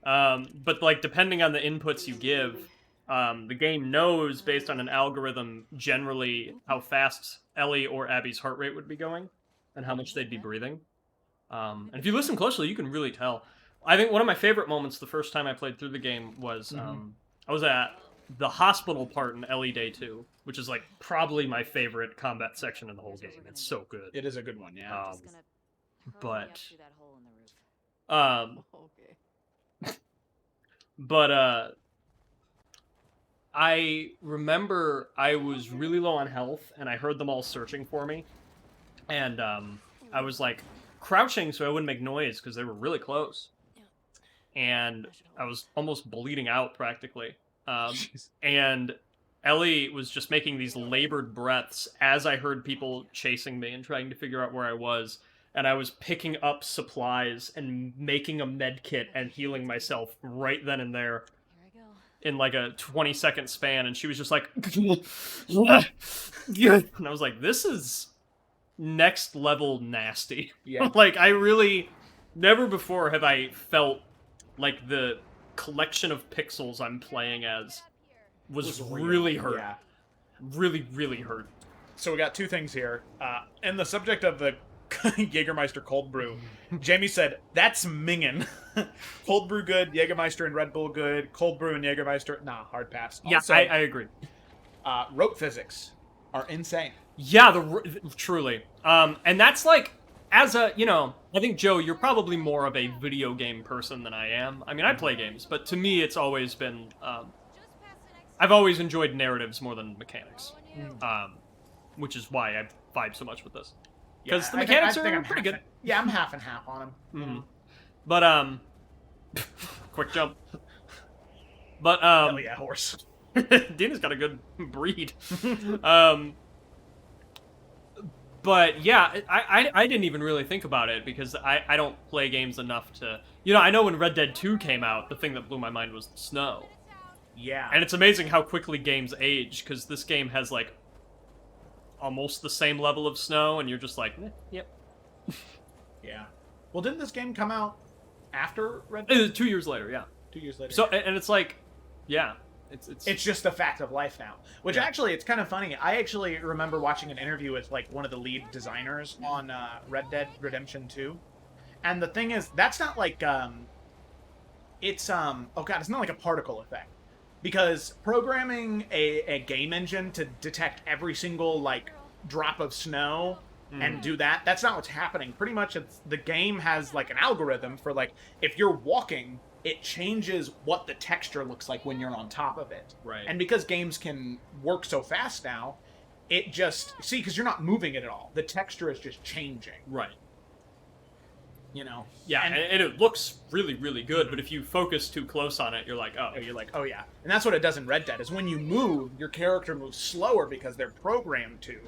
K: But, like, depending on the inputs you give... the game knows, based on an algorithm, generally how fast Ellie or Abby's heart rate would be going, and how much they'd be breathing. And if you listen closely, you can really tell. I think one of my favorite moments the first time I played through the game was, I was at the hospital part in Ellie Day 2, which is, like, probably my favorite combat section in the whole game. It's so good.
B: It is a good one, yeah.
K: I remember I was really low on health, and I heard them all searching for me. And, I was, like, crouching so I wouldn't make noise, because they were really close. And I was almost bleeding out, practically. And Ellie was just making these labored breaths as I heard people chasing me and trying to figure out where I was. And I was picking up supplies and making a med kit and healing myself right then and there. In like a 20-second span, and she was just like, and I was like, this is next level nasty.
B: Yeah.
K: Like, I really, never before have I felt like the collection of pixels I'm playing as was really hurt.
B: Yeah.
K: Really, really hurt.
B: So we got two things here. In the subject of the Jägermeister Cold Brew, Jamie said, that's mingin'. Cold Brew good, Jägermeister and Red Bull good, Cold Brew and Jägermeister, nah, hard pass.
K: Yeah,
B: Also,
K: I agree.
B: Rope physics are insane.
K: Yeah, truly. And that's like, as a, I think, Joe, you're probably more of a video game person than I am. I mean, I play games, but to me, it's always been, I've always enjoyed narratives more than mechanics. Which is why I vibe so much with this. Because the mechanics are pretty good.
B: Yeah, I'm half and half on them.
K: But, quick jump. But,
B: hell yeah, horse.
K: Dina's got a good breed. But, yeah, I didn't even really think about it, because I don't play games enough to... I know when Red Dead 2 came out, the thing that blew my mind was the snow.
B: Yeah.
K: And it's amazing how quickly games age, because this game has, like, almost the same level of snow, and you're just like, yep.
B: Yeah. Well, didn't this game come out after Red Dead?
K: 2 years later, yeah.
B: 2 years later.
K: So, and it's like, yeah.
B: It's just a fact of life now. Which actually, it's kind of funny. I actually remember watching an interview with, like, one of the lead designers on Red Dead Redemption 2. And the thing is, that's not like, it's not like a particle effect. Because programming a game engine to detect every single, like, drop of snow and do that's not what's happening. Pretty much the game has, like, an algorithm for, like, if you're walking, it changes what the texture looks like when you're on top of it.
K: Right.
B: And because games can work so fast now, it just... See, because you're not moving it at all. The texture is just changing.
K: Right.
B: you know.
K: Yeah, and it looks really, really good, but if you focus too close on it, you're like, oh.
B: You're like, oh yeah. And that's what it does in Red Dead, is when you move, your character moves slower because they're programmed to.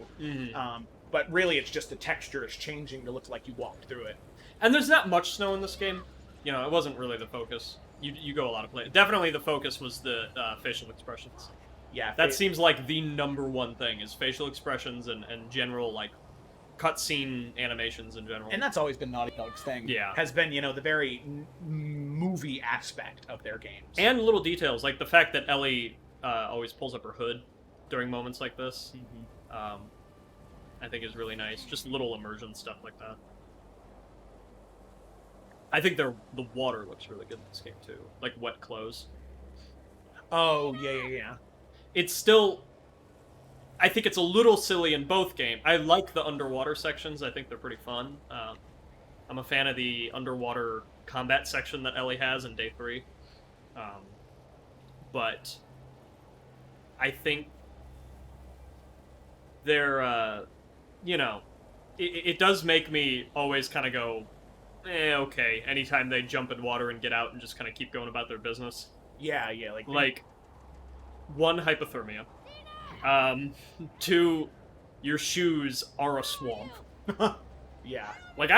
B: But really, it's just the texture is changing to look like you walked through it.
K: And there's not much snow in this game. You know, it wasn't really the focus. You go a lot of places. Definitely the focus was the facial expressions.
B: Yeah.
K: That seems like the #1 thing, is facial expressions and general, like, cutscene animations in general.
B: And that's always been Naughty Dog's thing.
K: Yeah.
B: Has been, you know, the very movie aspect of their games.
K: And little details, like the fact that Ellie always pulls up her hood during moments like this. I think is really nice. Just little immersion stuff like that. I think the water looks really good in this game too. Like wet clothes.
B: Oh, yeah.
K: It's still... I think it's a little silly in both games. I like the underwater sections. I think they're pretty fun. I'm a fan of the underwater combat section that Ellie has in Day 3. But I think they're, you know, it does make me always kind of go, okay, anytime they jump in water and get out and just kind of keep going about their business.
B: Yeah,
K: like 1, hypothermia. 2, your shoes are a swamp.
B: Yeah.
K: Like,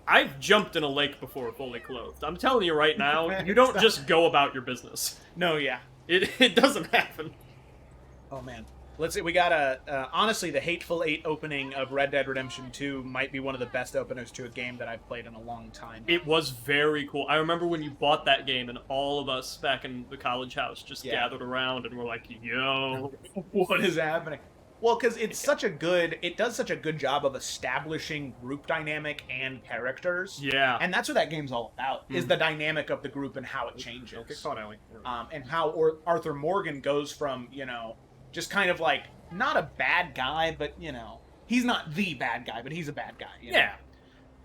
K: I've jumped in a lake before fully clothed. I'm telling you right now, you don't just go about your business.
B: No, yeah.
K: It doesn't happen.
B: Oh, man. Let's see, we got honestly, the Hateful Eight opening of Red Dead Redemption 2 might be one of the best openers to a game that I've played in a long time.
K: It was very cool. I remember when you bought that game and all of us back in the college house just gathered around and were like, yo,
B: what is happening? Well, because it does such a good job of establishing group dynamic and characters.
K: Yeah.
B: And that's what that game's all about, is the dynamic of the group and how it changes.
K: Don't get caught, Ellie.
B: And how Arthur Morgan goes from, you know, just kind of like, not a bad guy, but, you know, he's not the bad guy, but he's a bad guy. You know?
K: Yeah.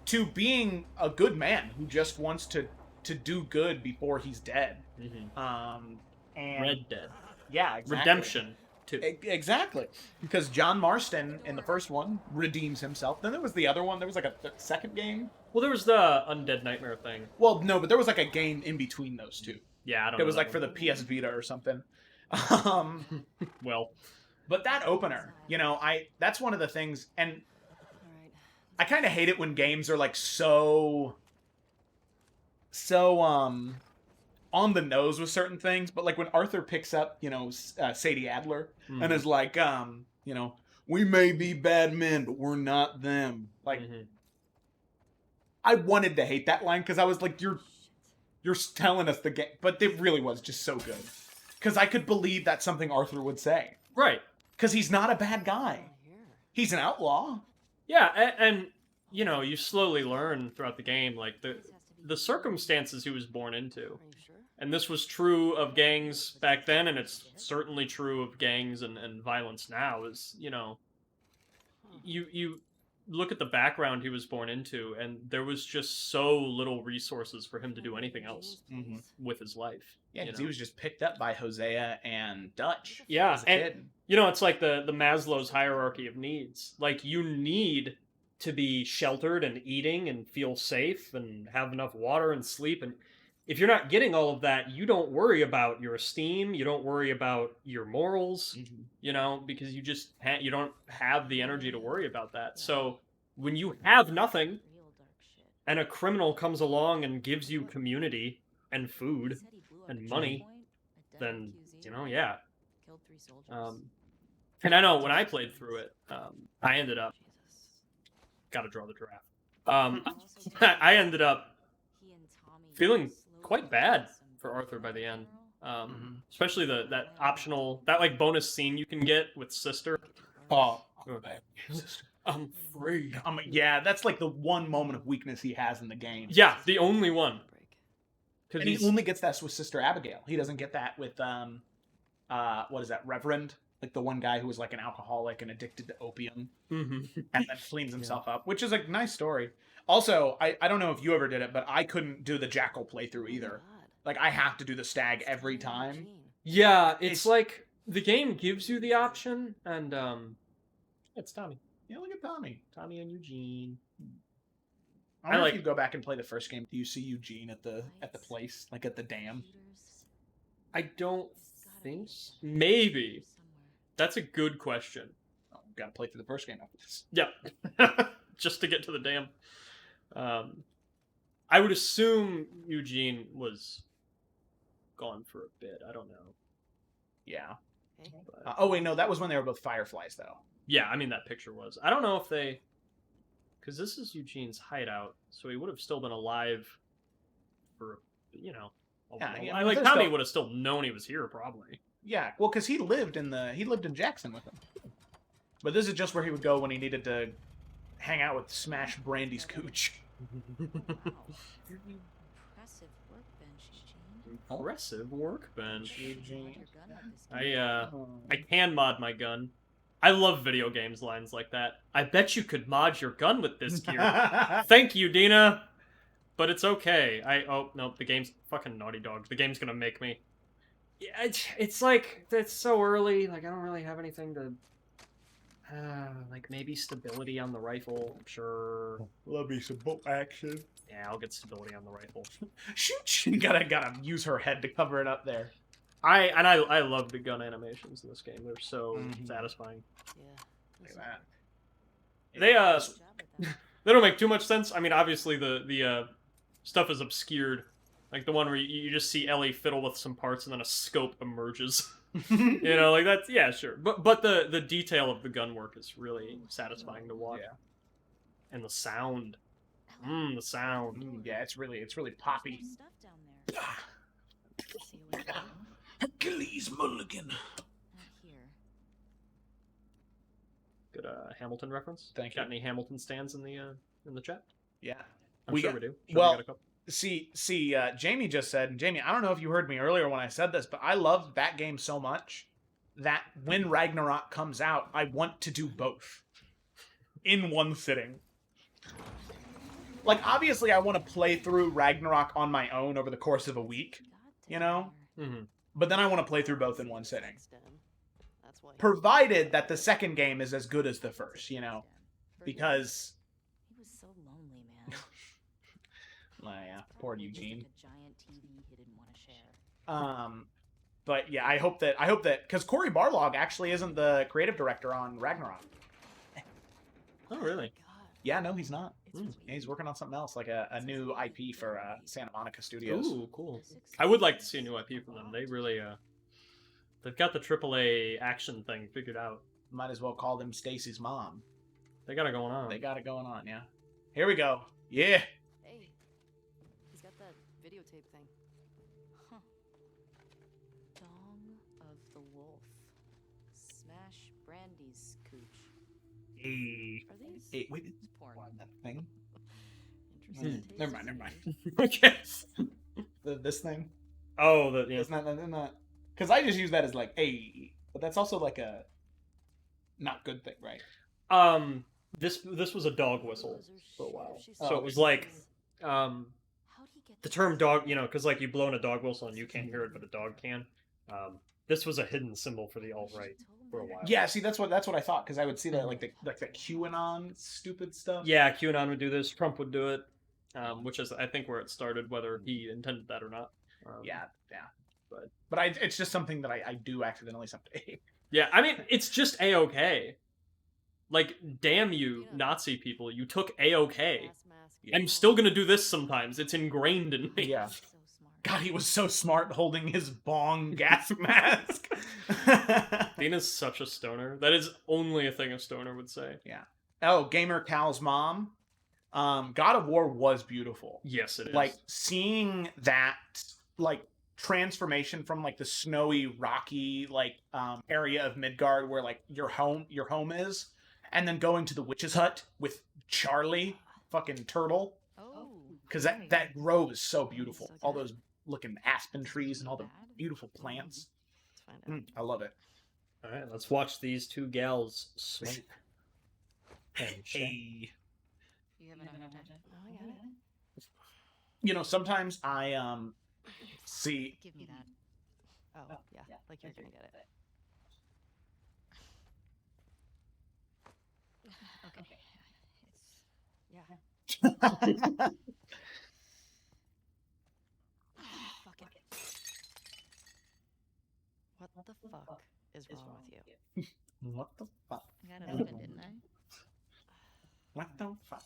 B: To being a good man who just wants to do good before he's dead. And
K: Red Dead.
B: Yeah, exactly.
K: Redemption, too.
B: Exactly. Because John Marston, in the first one, redeems himself. Then there was the other one. There was like a second game.
K: Well, there was the Undead Nightmare thing.
B: Well, no, but there was like a game in between those two.
K: Yeah, I don't know.
B: It was like for the PS Vita or something.
K: Well,
B: but that opener, you know, that's one of the things, and I kind of hate it when games are like so on the nose with certain things, but like when Arthur picks up, you know, Sadie Adler and is like, you know, we may be bad men, but we're not them. Like, I wanted to hate that line because I was like, you're telling us the game, but it really was just so good. Because I could believe that's something Arthur would say.
K: Right.
B: Because he's not a bad guy. He's an outlaw.
K: Yeah, and you know, you slowly learn throughout the game, like, the circumstances he was born into. And this was true of gangs back then, and it's certainly true of gangs and violence now, is, you know, you look at the background he was born into, and there was just so little resources for him to do anything else with his life.
B: Yeah, because he was just picked up by Hosea and Dutch.
K: Yeah,
B: as a
K: and
B: kid.
K: you know, it's like the Maslow's hierarchy of needs. Like, you need to be sheltered and eating and feel safe and have enough water and sleep, and if you're not getting all of that, you don't worry about your esteem, you don't worry about your morals, you know, because you just you don't have the energy to worry about that. So when you have nothing and a criminal comes along and gives you community and food and money, then, you know, yeah. And I know when I played through it, I ended up... Gotta draw the giraffe. I ended up feeling quite bad for Arthur by the end. Especially that optional, that like bonus scene you can get with Sister.
B: Oh,
K: I'm free.
B: Yeah, that's like the one moment of weakness he has in the game.
K: Yeah, the only one.
B: And he only gets that with Sister Abigail. He doesn't get that with, what is that, Reverend? Like the one guy who was like an alcoholic and addicted to opium. And then cleans himself up, which is a nice story. Also, I don't know if you ever did it, but I couldn't do the Jackal playthrough either. Like, I have to do the Stag every time.
K: Yeah, it's like, the game gives you the option, and, it's Tommy.
B: Yeah, look at Tommy.
K: Tommy and Eugene.
B: I wonder
K: like-
B: if you go back and play the first game. Do you see Eugene at the place, like at the dam?
K: I don't think so. Maybe. That's a good question.
B: Oh, gotta play through the first game after this.
K: Yeah. Just to get to the dam. I would assume Eugene was gone for a bit. I don't know.
B: Yeah.
K: But-
B: Oh wait, no, that was when they were both fireflies, though.
K: yeah, I mean, that picture was. I don't know if they... Because this is Eugene's hideout, so he would have still been alive for, you know...
B: Yeah,
K: like,
B: they're
K: Tommy
B: still-
K: would have still known he was here, probably.
B: Yeah, well, because he lived in Jackson with him. But this is just where he would go when he needed to hang out with Smash Brandy's cooch.
H: Impressive workbench, Gene.
K: Impressive workbench.
H: Eugene.
K: I can mod my gun. I love video games lines like that. I bet you could mod your gun with this gear. Thank you, Dina. But it's okay. Oh, no, the game's fucking Naughty Dog. The game's gonna make me. Yeah, it's like, it's so early. Like, I don't really have anything to... like, maybe stability on the rifle. I'm sure.
B: Love me some bolt action.
K: Yeah, I'll get stability on the rifle.
B: Shoot! You gotta use her head to cover it up there.
K: I love the gun animations in this game. They're so satisfying.
B: Look at that.
K: They they don't make too much sense. I mean, obviously the stuff is obscured. Like the one where you just see Ellie fiddle with some parts and then a scope emerges. You know, like that's, yeah, sure. But the detail of the gun work is really satisfying to watch.
B: Yeah.
K: And the sound. The sound.
B: Yeah, it's really poppy.
H: Stuff down there. See what we got.
B: Hercules Mulligan.
H: Not here.
K: Good
B: Hamilton reference.
K: Thank you. Got any Hamilton stands in the chat?
B: Yeah.
K: I'm sure we do.
B: Well, see, Jamie just said, and Jamie, I don't know if you heard me earlier when I said this, but I love that game so much that when Ragnarok comes out, I want to do both in one sitting. Like, obviously, I want to play through Ragnarok on my own over the course of a week, you know?
K: Mm-hmm.
B: But then I want to play through both in one sitting. Provided that the second game is as good as the first, you know? Because...
H: He was so lonely, man.
B: Well, yeah, poor Eugene.
H: Like a giant TV he didn't want to share.
B: But yeah, I hope that, because Cory Barlog actually isn't the creative director on Ragnarok.
K: Oh, really?
B: Yeah, no, he's not. Yeah, he's working on something else, like a new IP for Santa Monica Studios.
K: Ooh, cool. I would like to see a new IP from them. They really, they've got the AAA action thing figured out.
B: Might as well call them Stacy's mom.
K: They got it going on.
B: They got it going on, yeah. Here we go. Yeah.
D: Hey, he's got that videotape thing.
H: Huh. Dong of the Wolf. Smash Brandy's cooch.
B: Hey.
H: Are these?
B: Hey, wait.
H: Porn.
B: That thing?
H: Interesting taste.
B: Never mind.
K: Okay.
B: This thing?
K: Oh, yeah.
B: It's not. Because I just use that as like, hey. But that's also like a not good thing, right?
K: This was a dog whistle for a while.
H: She's
K: So it was like, the term dog, you know, because like you blow in a dog whistle and you can't hear it, but a dog can. This was a hidden symbol for the alt-right for a while.
B: Yeah, see, that's what I thought, because I would see that like the QAnon stupid stuff.
K: Yeah, QAnon would do this. Trump would do it, which is I think where it started, whether he intended that or not.
B: Yeah. But it's just something that I do accidentally someday.
K: Yeah, I mean, it's just A-OK. Like, damn you, Nazi people, you took A-OK. I'm still gonna do this sometimes. It's ingrained in me.
B: Yeah. God, he was so smart holding his bong gas mask.
K: Dina's such a stoner. That is only a thing a stoner would say.
B: Yeah. Oh, Gamer Cal's mom. God of War was beautiful.
K: Yes, it is.
B: Like, seeing that, like, transformation from like the snowy, rocky like area of Midgard where like your home is, and then going to the witch's hut with Charlie, fucking turtle.
H: Oh.
B: Because that grove is so beautiful. All those looking aspen trees and all the beautiful plants. I love it.
K: All right, let's watch these two gals smoke.
B: Hey.
H: You have enough time?
D: Oh, I got it.
B: You know, sometimes I see.
H: Give me that.
D: Oh, yeah, like you're gonna get it.
H: Okay.
D: Yeah. Fuck it. What the fuck is wrong with you?
B: What the fuck?
D: I got it open, didn't I?
B: What the fuck?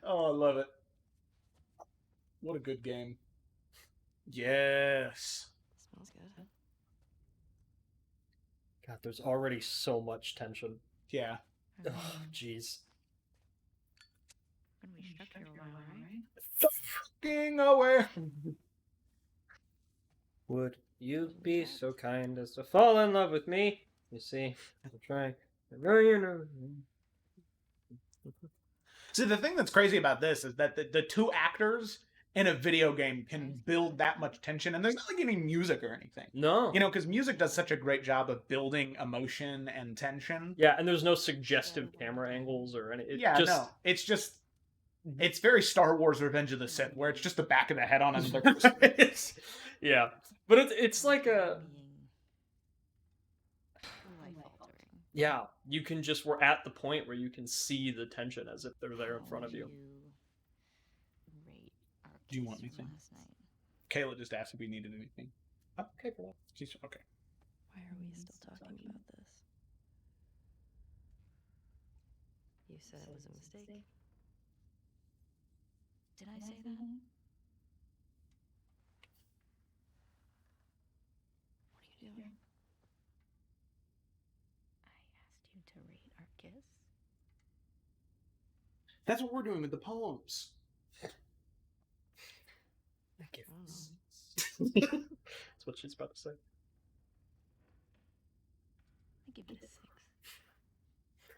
B: Oh, I love it. What a good game. Yes.
D: Smells good.
K: God, there's already so much tension.
B: Yeah.
K: Oh, jeez.
D: When we struck here a while, right?
B: Fucking away.
K: Would you be so kind as to fall in love with me? You see, I'm trying. I know you know.
B: See, the thing that's crazy about this is that the two actors in a video game can build that much tension, and there's not like any music or anything.
K: No.
B: You know, because music does such a great job of building emotion and tension.
K: Yeah, and there's no suggestive camera angles or any.
B: No. It's just. It's very Star Wars Revenge of the Sith, where it's just the back of the head on another person.
K: Yeah. But it's like a. Yeah, you can just, we're at the point where you can see the tension as if they're there in front of you.
B: Do you want anything? Kayla just asked if we needed anything. Oh, okay, for that. She's okay.
D: Why are we still talking about this? You said it was a mistake. Did I say that? What are you doing? I asked you to rate our kiss.
B: That's what we're doing with the poems.
K: That's what she's about to say.
D: I give it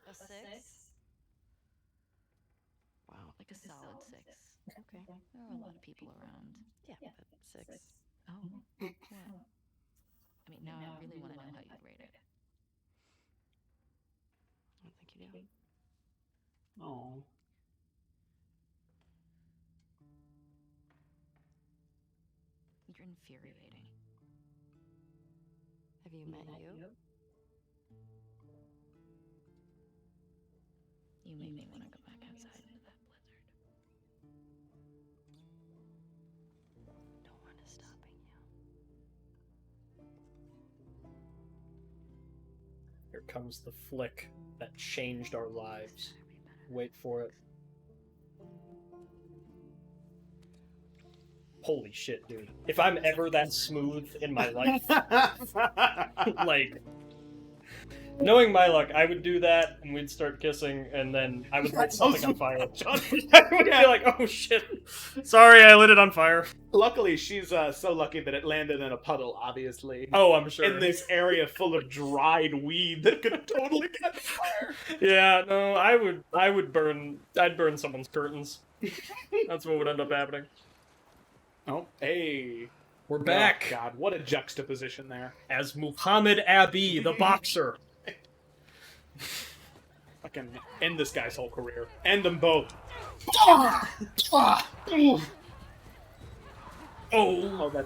D: a 6. A 6? Wow, like a solid 6. Okay. There are a lot of people around. Yeah, but 6. Oh, what? I mean, now I really want to know how you'd rate it. I don't think you do.
B: Oh.
D: You're infuriating. Have you met you? You made me want to go back outside into that blizzard. No one is stopping you.
K: Here comes the flick that changed our lives. Wait for it. Holy shit, dude. If I'm ever that smooth in my life, like, knowing my luck, I would do that, and we'd start kissing, and then I would light something on fire. I would be like, oh shit. Sorry, I lit it on fire.
B: Luckily, she's so lucky that it landed in a puddle, obviously.
K: Oh, I'm sure.
B: In this area full of dried weed that could totally catch fire.
K: Yeah, no, I'd burn someone's curtains. That's what would end up happening.
B: Oh, hey.
K: We're back.
B: Oh, God, what a juxtaposition there.
K: As Muhammad Abi, the boxer.
B: Fucking end this guy's whole career. End them both. Oh, that's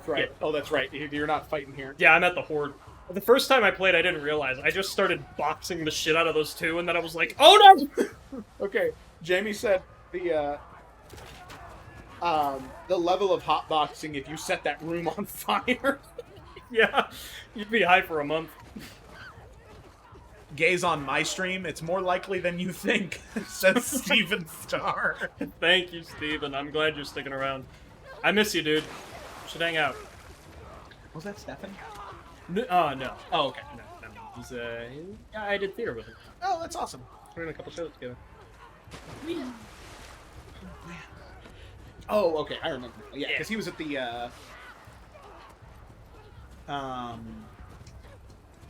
B: right. Yeah. Oh, that's right. You're not fighting here.
K: Yeah, I'm at the Horde. The first time I played, I didn't realize. I just started boxing the shit out of those two, and then I was like, oh no!
B: Okay, Jamie said the level of hotboxing if you set that room on fire.
K: Yeah, you'd be high for a month.
B: Gaze on my stream, it's more likely than you think, says Steven Starr.
K: Thank you, Steven. I'm glad you're sticking around. I miss you, dude. Should hang out.
B: Was that Stefan?
K: No.
B: Oh, okay.
K: No. He's, yeah, I did theater with him.
B: Oh, that's awesome.
K: We're in a couple shows together.
B: Oh, okay, I remember. Yeah, because he was at the,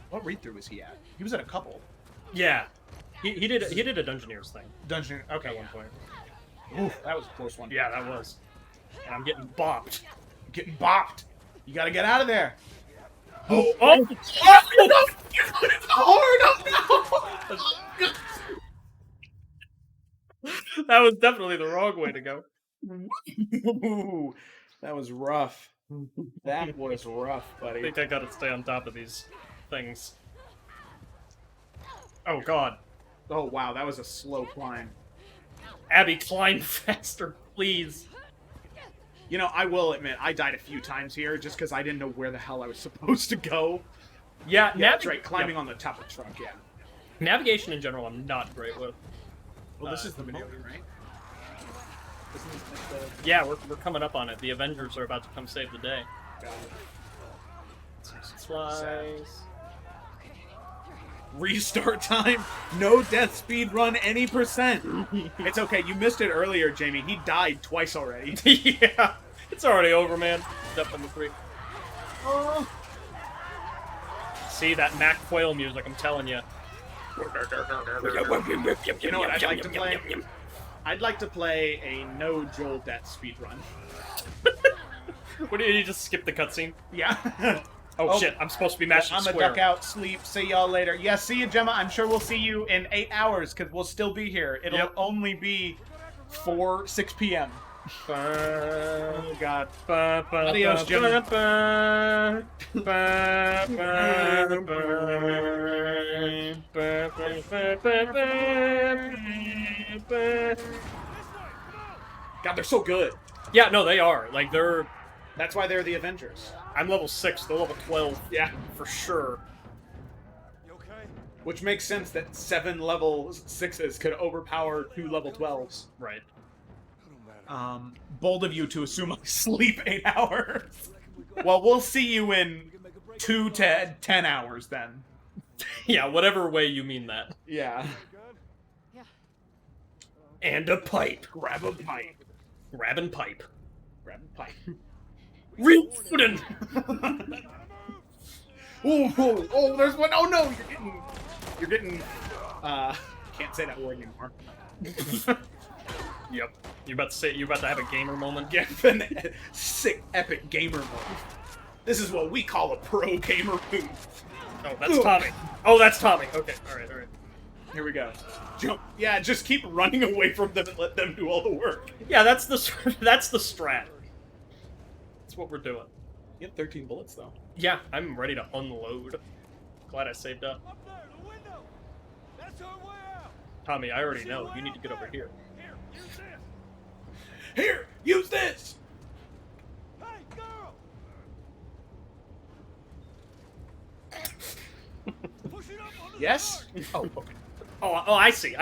B: what read-through was he at? He was at a couple.
K: Yeah. He did a Dungeoneers thing.
B: Okay,
K: at one point.
B: Oof, that was a close one.
K: Yeah, that was. And I'm getting bopped.
B: Getting bopped. You gotta get out of there.
K: Oh! That was definitely the wrong way to go.
B: Ooh, that was rough. That was rough, buddy.
K: I think I gotta stay on top of these things. Oh god.
B: Oh wow, that was a slow climb.
K: Abby, climb faster, please.
L: You know, I will admit, I died a few times here just because I didn't know where the hell I was supposed to go.
K: Yeah,
L: that's right. Climbing on the top of the truck, yeah.
K: Navigation in general, I'm not great with.
L: Well, this is the moment, right?
K: Yeah, we're coming up on it. The Avengers are about to come save the day. Slice.
L: Restart time. No death speed run any percent. It's okay. You missed it earlier, Jamie. He died twice already.
K: Yeah, it's already over, man. Step number 3.
L: Oh.
K: See that Mac Quail music? I'm telling you.
L: You know what I'd like to play? I'd like to play a no Joel death speed run.
K: What, did you just skip the cutscene?
L: Yeah.
K: Oh shit, I'm supposed to be mashing
L: I'm a
K: square.
L: duck out, sleep, see y'all later. Yeah, see you, Gemma. I'm sure we'll see you in 8 hours, because we'll still be here. It'll only be 6 p.m. Oh, God. Adios, Gemma. God, they're so good.
K: Yeah, no, they are. Like, they're...
L: That's why they're the Avengers.
K: I'm level 6, they're level 12.
L: Yeah.
K: For sure.
G: You okay?
L: Which makes sense that 7 level 6s could overpower 2 level 12s.
K: Right.
L: Bold of you to assume I sleep 8 hours. Well, we'll see you in 2 to 10 hours then.
K: Yeah, whatever way you mean that.
L: Yeah.
J: Yeah.
K: And a pipe.
L: Grab a pipe.
K: Grabbing pipe.
L: Grab a pipe.
K: Reefing!
L: Oh, there's one. Oh no, you're getting, can't say that word anymore.
K: Yep. You're about to have a gamer moment?
L: Yeah, sick, epic gamer moment. This is what we call a pro gamer move.
K: Oh, that's Tommy. Oh, that's Tommy. Okay, alright.
L: Here we go. Jump. Yeah, just keep running away from them and let them do all the work.
K: Yeah, that's the strat. That's what we're doing.
L: You have 13 bullets, though.
K: Yeah, I'm ready to unload. Glad I saved up.
G: Up there, the window. That's our way out.
K: Tommy, I already know. You need to get over here.
L: Here, use this.
G: Hey, girl. Push it up on the
L: Yes?
G: side.
L: Oh, okay.
K: Oh, I see.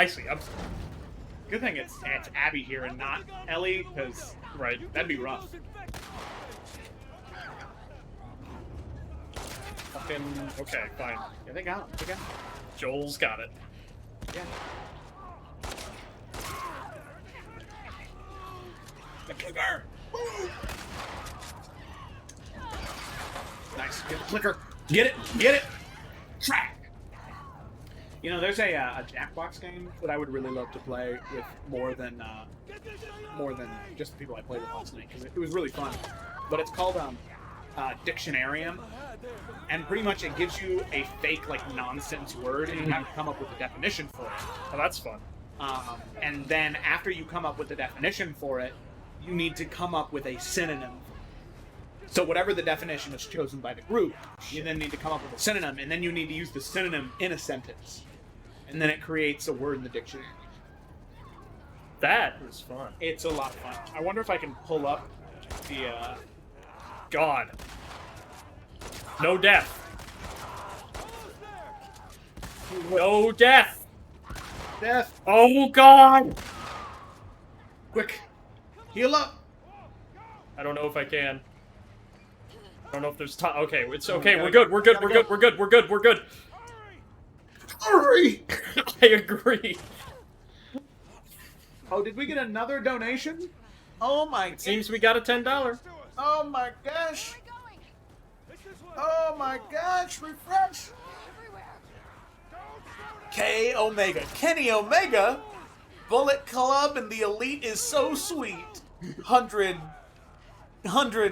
L: Good thing it's Abby here and not Ellie, because that'd be rough.
K: Fucking okay, fine.
L: Yeah, they got him.
K: Joel's got it.
L: Yeah. The clicker. Woo! Nice. Get the clicker. Get it. Track. You know, there's a Jackbox game that I would really love to play with more than just the people I played with last night, because it was really fun. But it's called Dictionarium, and pretty much it gives you a fake nonsense word, and you have to come up with a definition for it.
K: Oh, that's fun.
L: And then after you come up with the definition for it, you need to come up with a synonym. So whatever the definition is chosen by the group, you then need to come up with a synonym, and then you need to use the synonym in a sentence. And then it creates a word in the dictionary.
K: That was fun.
L: It's a lot of fun. I wonder if I can pull up the,
K: God. No death. No death.
L: Death.
K: Oh, God.
L: Quick. Heal up.
K: I don't know if I can. I don't know if there's time. Okay, it's okay. We're good.
L: Hurry!
K: I agree.
L: Oh, did we get another donation? Oh my god.
K: Seems we got a $10.
L: Oh my gosh. Oh my gosh, refresh. K Omega. Kenny Omega? Bullet Club and the Elite is so sweet. 100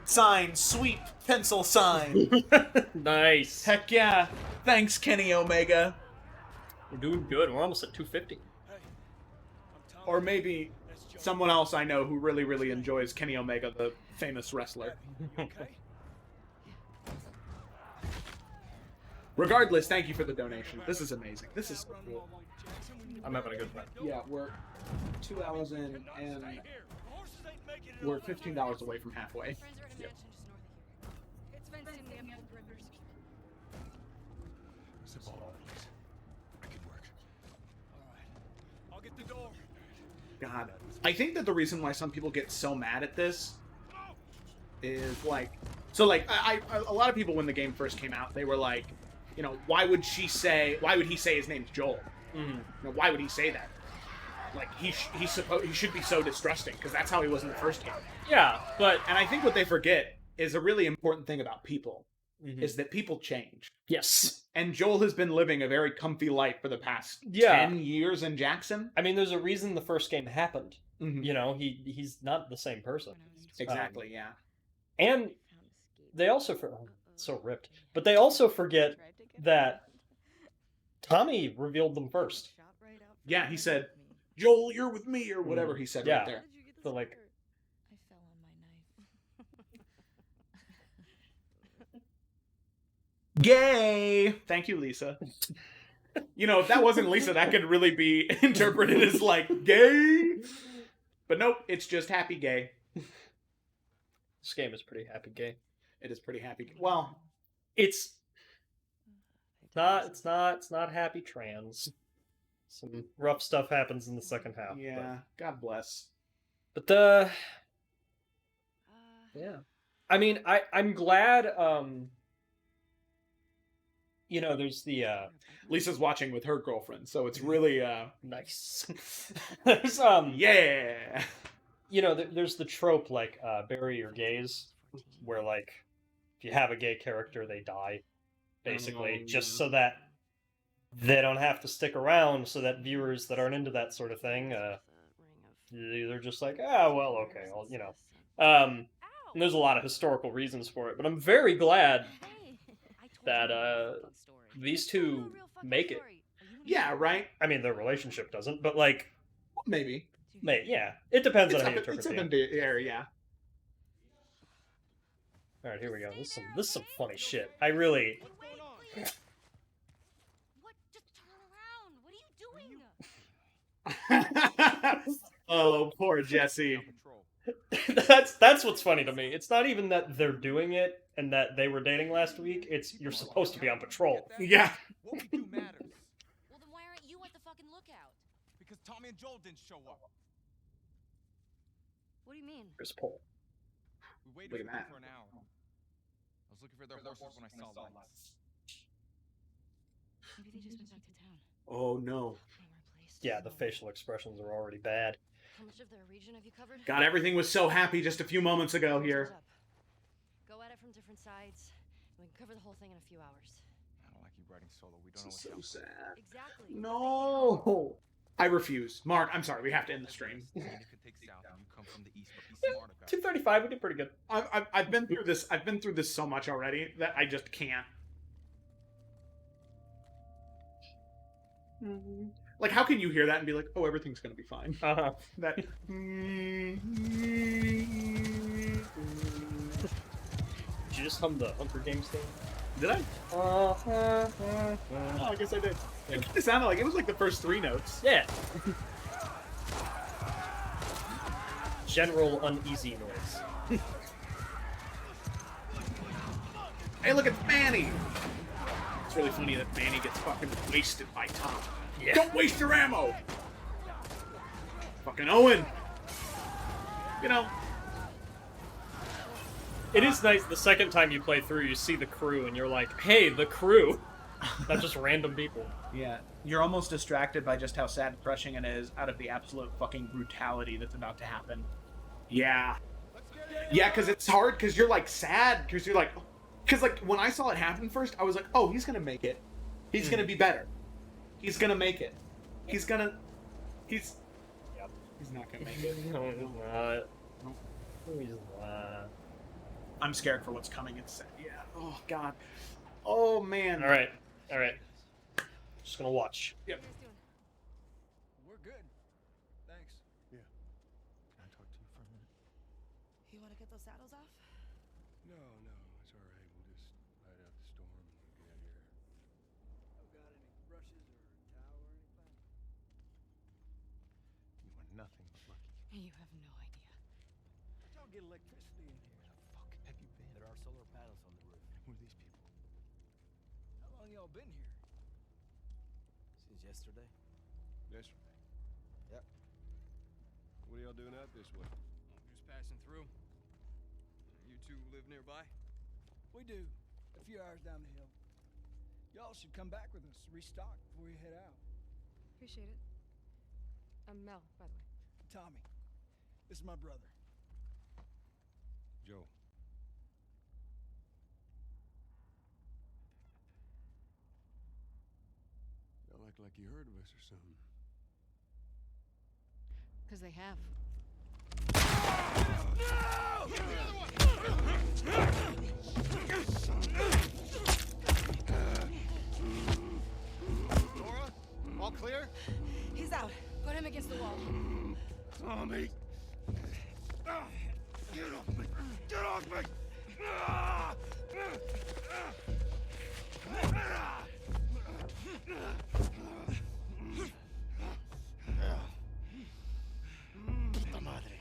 L: sign, sweet pencil sign.
K: Nice.
L: Heck yeah. Thanks, Kenny Omega.
K: We're doing good. We're almost at 250.
L: Or maybe someone else I know who really, really enjoys Kenny Omega, the famous wrestler. Regardless, thank you for the donation. This is amazing. This is so cool.
K: I'm having a good time.
L: Yeah, we're 2 hours in, and we're $15 away from halfway.
J: Friends are at a mansion just north of here. It's fenced in, we have full perimeter security.
I: Zip all over, please. I can work.
G: I'll get the door.
L: God. I think that the reason why some people get so mad at this is like... So, like, a lot of people when the game first came out, they were like, you know, why would he say his name's Joel?
K: Mm-hmm.
L: You know, why would he say that? Like, he should be so distrusting, because that's how he was in the first game.
K: Yeah, but...
L: And I think what they forget is a really important thing about people,
K: Mm-hmm.
L: is that people change.
K: Yes.
L: And Joel has been living a very comfy life for the past 10 years in Jackson.
K: I mean, there's a reason the first game happened.
L: Mm-hmm.
K: You know, he's not the same person.
L: Exactly, yeah.
K: And they also... so ripped. But they also forget that Tommy revealed them first.
L: Yeah, he said, Joel, you're with me, or whatever he said right there.
K: So, like...
D: I fell on my knife.
L: Gay! Thank you, Lisa. You know, if that wasn't Lisa, that could really be interpreted as, like, gay. But nope, it's just happy gay.
K: This game is pretty happy gay.
L: It is pretty happy. Well,
K: it's not happy trans. Some rough stuff happens in the second half.
L: Yeah, God bless.
K: But yeah. I mean, I'm glad you know, there's the
L: Lisa's watching with her girlfriend, so it's really
K: nice. There's
L: yeah.
K: You know, there's the trope like bury your gays, where like if you have a gay character, they die, basically, just so that they don't have to stick around, so that viewers that aren't into that sort of thing, they're just like, well, okay, you know. And there's a lot of historical reasons for it, but I'm very glad that these two make it.
L: Yeah, right?
K: I mean, their relationship doesn't, but like...
L: Maybe.
K: Yeah. It depends on how you interpret
L: it's
K: it.
L: It's up in the air, yeah.
K: Alright, here we go. This is some funny shit. I really...
J: What? Just turn around. What are you doing?
L: Oh, poor Jesse.
K: That's what's funny to me. It's not even that they're doing it and that they were dating last week. It's you're supposed to be on patrol.
L: Yeah.
G: What we do matters.
J: Well, then why aren't you at the fucking lookout?
G: Because Tommy and Joel didn't show up.
J: What do you mean?
K: Chris Paul.
G: We waited for them for an hour. I was looking for their horses when I saw lights.
D: Maybe they just went back to town.
L: Oh, no.
K: Yeah, the facial expressions are already bad.
J: How much of their region have you covered?
L: God, everything was so happy just a few moments ago here.
J: Go at it from different sides. We can cover the whole thing in a few hours.
G: I don't like you writing solo. We don't
L: This
G: know
L: is so sad.
J: Exactly.
L: No. I refuse. Mark, I'm sorry. We have to end the stream.
G: You could take south and you come from the east, but be smart about it.
K: 235, we did pretty good.
L: I've been through this. I've been through this so much already that I just can't. Like, how can you hear that and be like, "Oh, everything's gonna be fine"? That.
K: Did you just hum the Hunger Games thing?
L: Did I? Oh, I guess I did. It kind of sounded like it was like the first 3 notes.
K: Yeah. General uneasy noise.
L: Hey, look, it's Manny! It's really funny that Manny gets fucking wasted by Tom.
K: Yeah.
L: Don't waste your ammo! Fucking Owen! You know...
K: It is nice the second time you play through, you see the crew, and you're like, hey, the crew! Not just random people.
L: Yeah. You're almost distracted by just how sad and crushing it is out of the absolute fucking brutality that's about to happen. Yeah. Yeah, because it's hard, because you're, like, sad, because you're like... Because, like, when I saw it happen first, I was like, oh, he's gonna make it. He's gonna be better. He's gonna make it. He's gonna... He's... Yep. He's not gonna make it.
K: No, he's not. No, he's not.
L: I'm scared for what's coming. It's... Yeah. Oh, God. Oh, man.
K: Alright. Alright. Just gonna watch.
L: Yep.
G: We're good. Thanks.
I: Yeah. Can I talk to you for a minute?
H: You want to get those saddles off?
I: No, it's all right. We'll just ride out the storm and we'll get out of here.
H: You have no idea.
F: Y'all get electricity in here.
G: Where the fuck have you been?
F: There are solar panels on the roof.
G: Who are these people?
F: How long y'all been here?
G: Since yesterday.
I: Yesterday.
G: Yep.
I: What are y'all doing out this way?
F: Just passing through. You two live nearby? We do. A few hours down the hill. Y'all should come back with us. Restock before you head out.
J: Appreciate it. I'm Mel, by the way.
F: Tommy. This is my brother.
I: Joe. Y'all act like you heard of us or something.
J: Because they have.
G: Nora? All clear?
H: He's out. Put him against the wall.
I: Tommy! Get off me! Get off me!
E: Puta madre.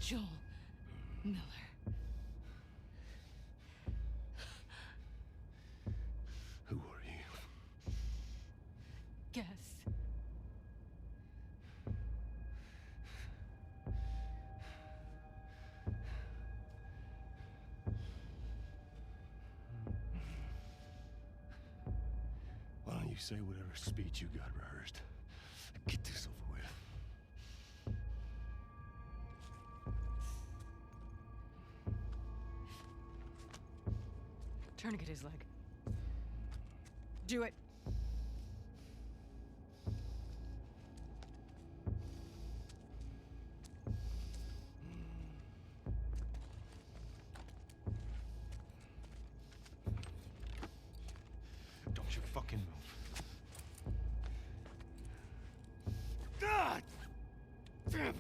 H: Joel Miller.
I: Who are you?
H: Guess.
I: Why don't you say whatever speech you got rehearsed and get this over with?
H: Tourniquet his leg. Do it.
E: Don't you fucking move.
I: God! Damn it!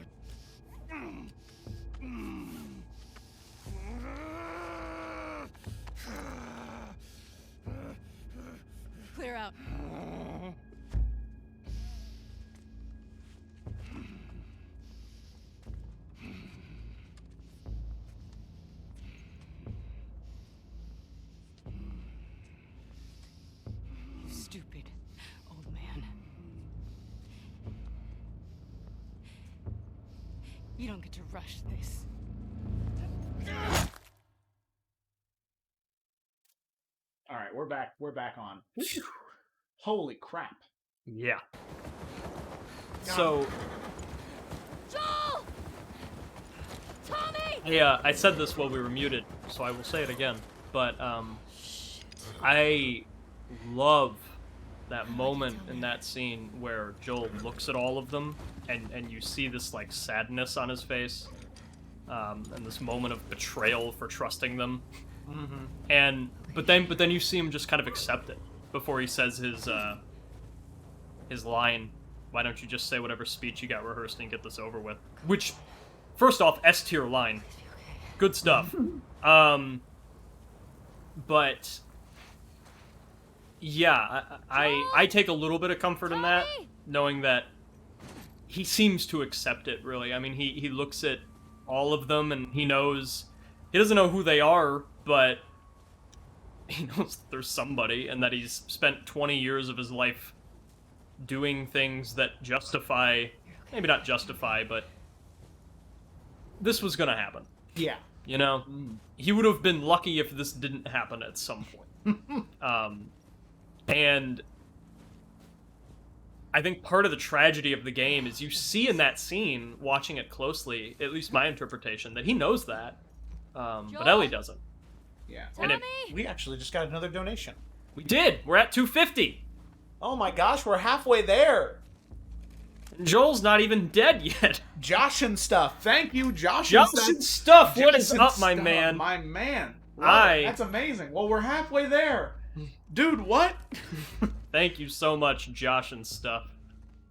H: Clear out. You stupid old man. You don't get to rush this.
L: All right, we're back. We're back on. Holy crap!
K: Yeah. So,
J: Joel! Tommy!
K: yeah, I said this while we were muted, so I will say it again. But I love that moment in that scene where Joel looks at all of them, and you see this like sadness on his face, and this moment of betrayal for trusting them.
L: Mm-hmm.
K: And but then you see him just kind of accept it before he says his line. Why don't you just say whatever speech you got rehearsed and get this over with? Which, first off, S tier line, good stuff. But yeah, I take a little bit of comfort in that, knowing that he seems to accept it. Really, I mean, he looks at all of them and he knows he doesn't know who they are, but he knows that there's somebody, and that he's spent 20 years of his life doing things that justify, maybe not justify, but this was gonna happen.
L: Yeah.
K: You know? He would have been lucky if this didn't happen at some point. And I think part of the tragedy of the game is you see in that scene, watching it closely, at least my interpretation, that he knows that, but Ellie doesn't.
L: Yeah.
K: And
L: we actually just got another donation.
K: We did! We're at 250!
L: Oh my gosh, we're halfway there!
K: Joel's not even dead yet.
L: Josh and stuff. Thank you, Josh
K: and stuff. What is
L: Josh and
K: up, my
L: stuff,
K: man?
L: My man. Wow, that's amazing. Well, we're halfway there. Dude, what?
K: Thank you so much, Josh and stuff.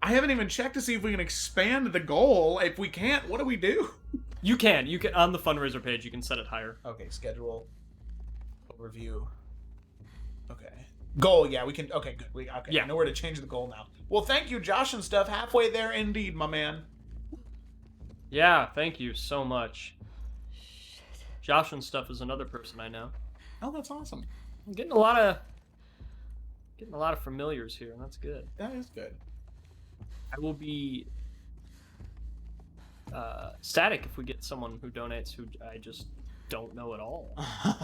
L: I haven't even checked to see if we can expand the goal. If we can't, what do we do?
K: You can on the fundraiser page, you can set it higher.
L: Okay, schedule. Overview. Okay. Goal, yeah, we can. Okay, good. Okay,
K: Yeah.
L: I know where to change the goal now. Well, thank you, Josh and stuff. Halfway there, indeed, my man.
K: Yeah, thank you so much. Josh and stuff is another person I know.
L: Oh, that's awesome.
K: I'm getting a lot of familiars here, and that's good.
L: That is good.
K: I will be static if we get someone who donates who I just don't know at all.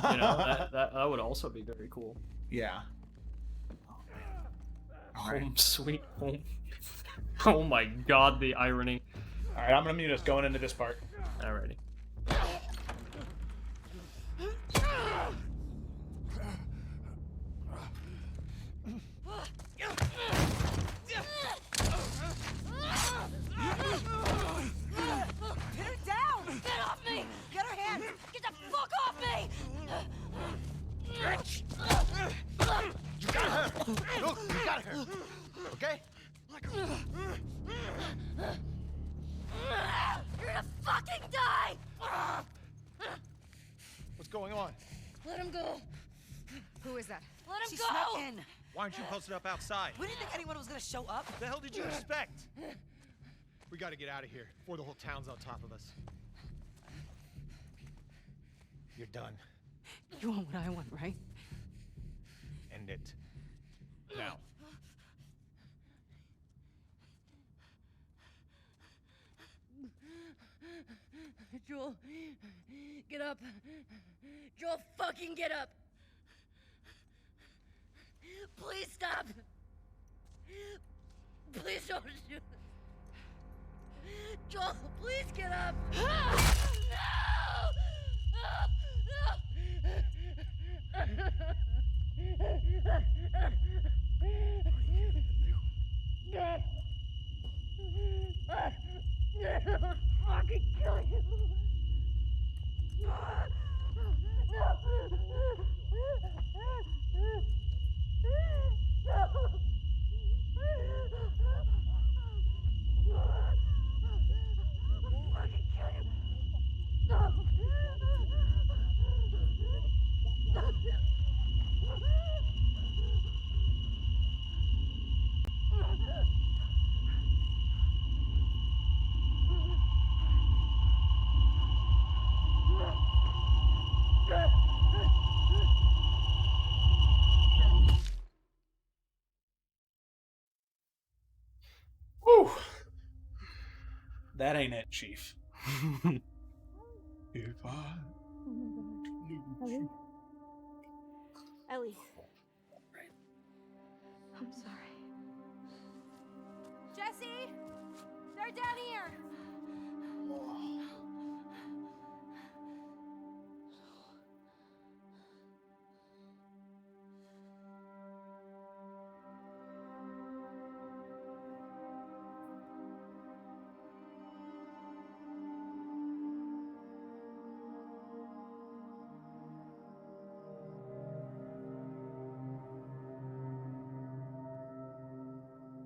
K: That would also be very cool.
L: Yeah.
K: Home sweet home. Oh my god, the irony.
L: Alright, I'm gonna mute us going into this part.
K: Alrighty.
J: Pin her down! Get off me! Get her hands! Get the fuck off me!
G: You got her! Look, you got her! Okay?
J: You're gonna fucking die!
G: What's going on?
J: Let him go! Who is that? Let him
H: She
J: go!
H: snuck in.
G: Why aren't you posted up outside?
H: We didn't think anyone was gonna show up.
G: What the hell did you expect? We gotta get out of here before the whole town's on top of us. You're done.
H: You want what I want, right?
G: End it. Now.
J: Joel, get up. Joel, fucking get up. Please stop. Please don't do this. Joel, please get up. No. Fucking kill you.
L: Whew. That ain't it, Chief. If I...
J: Ellie. I'm sorry. Jesse! They're down here!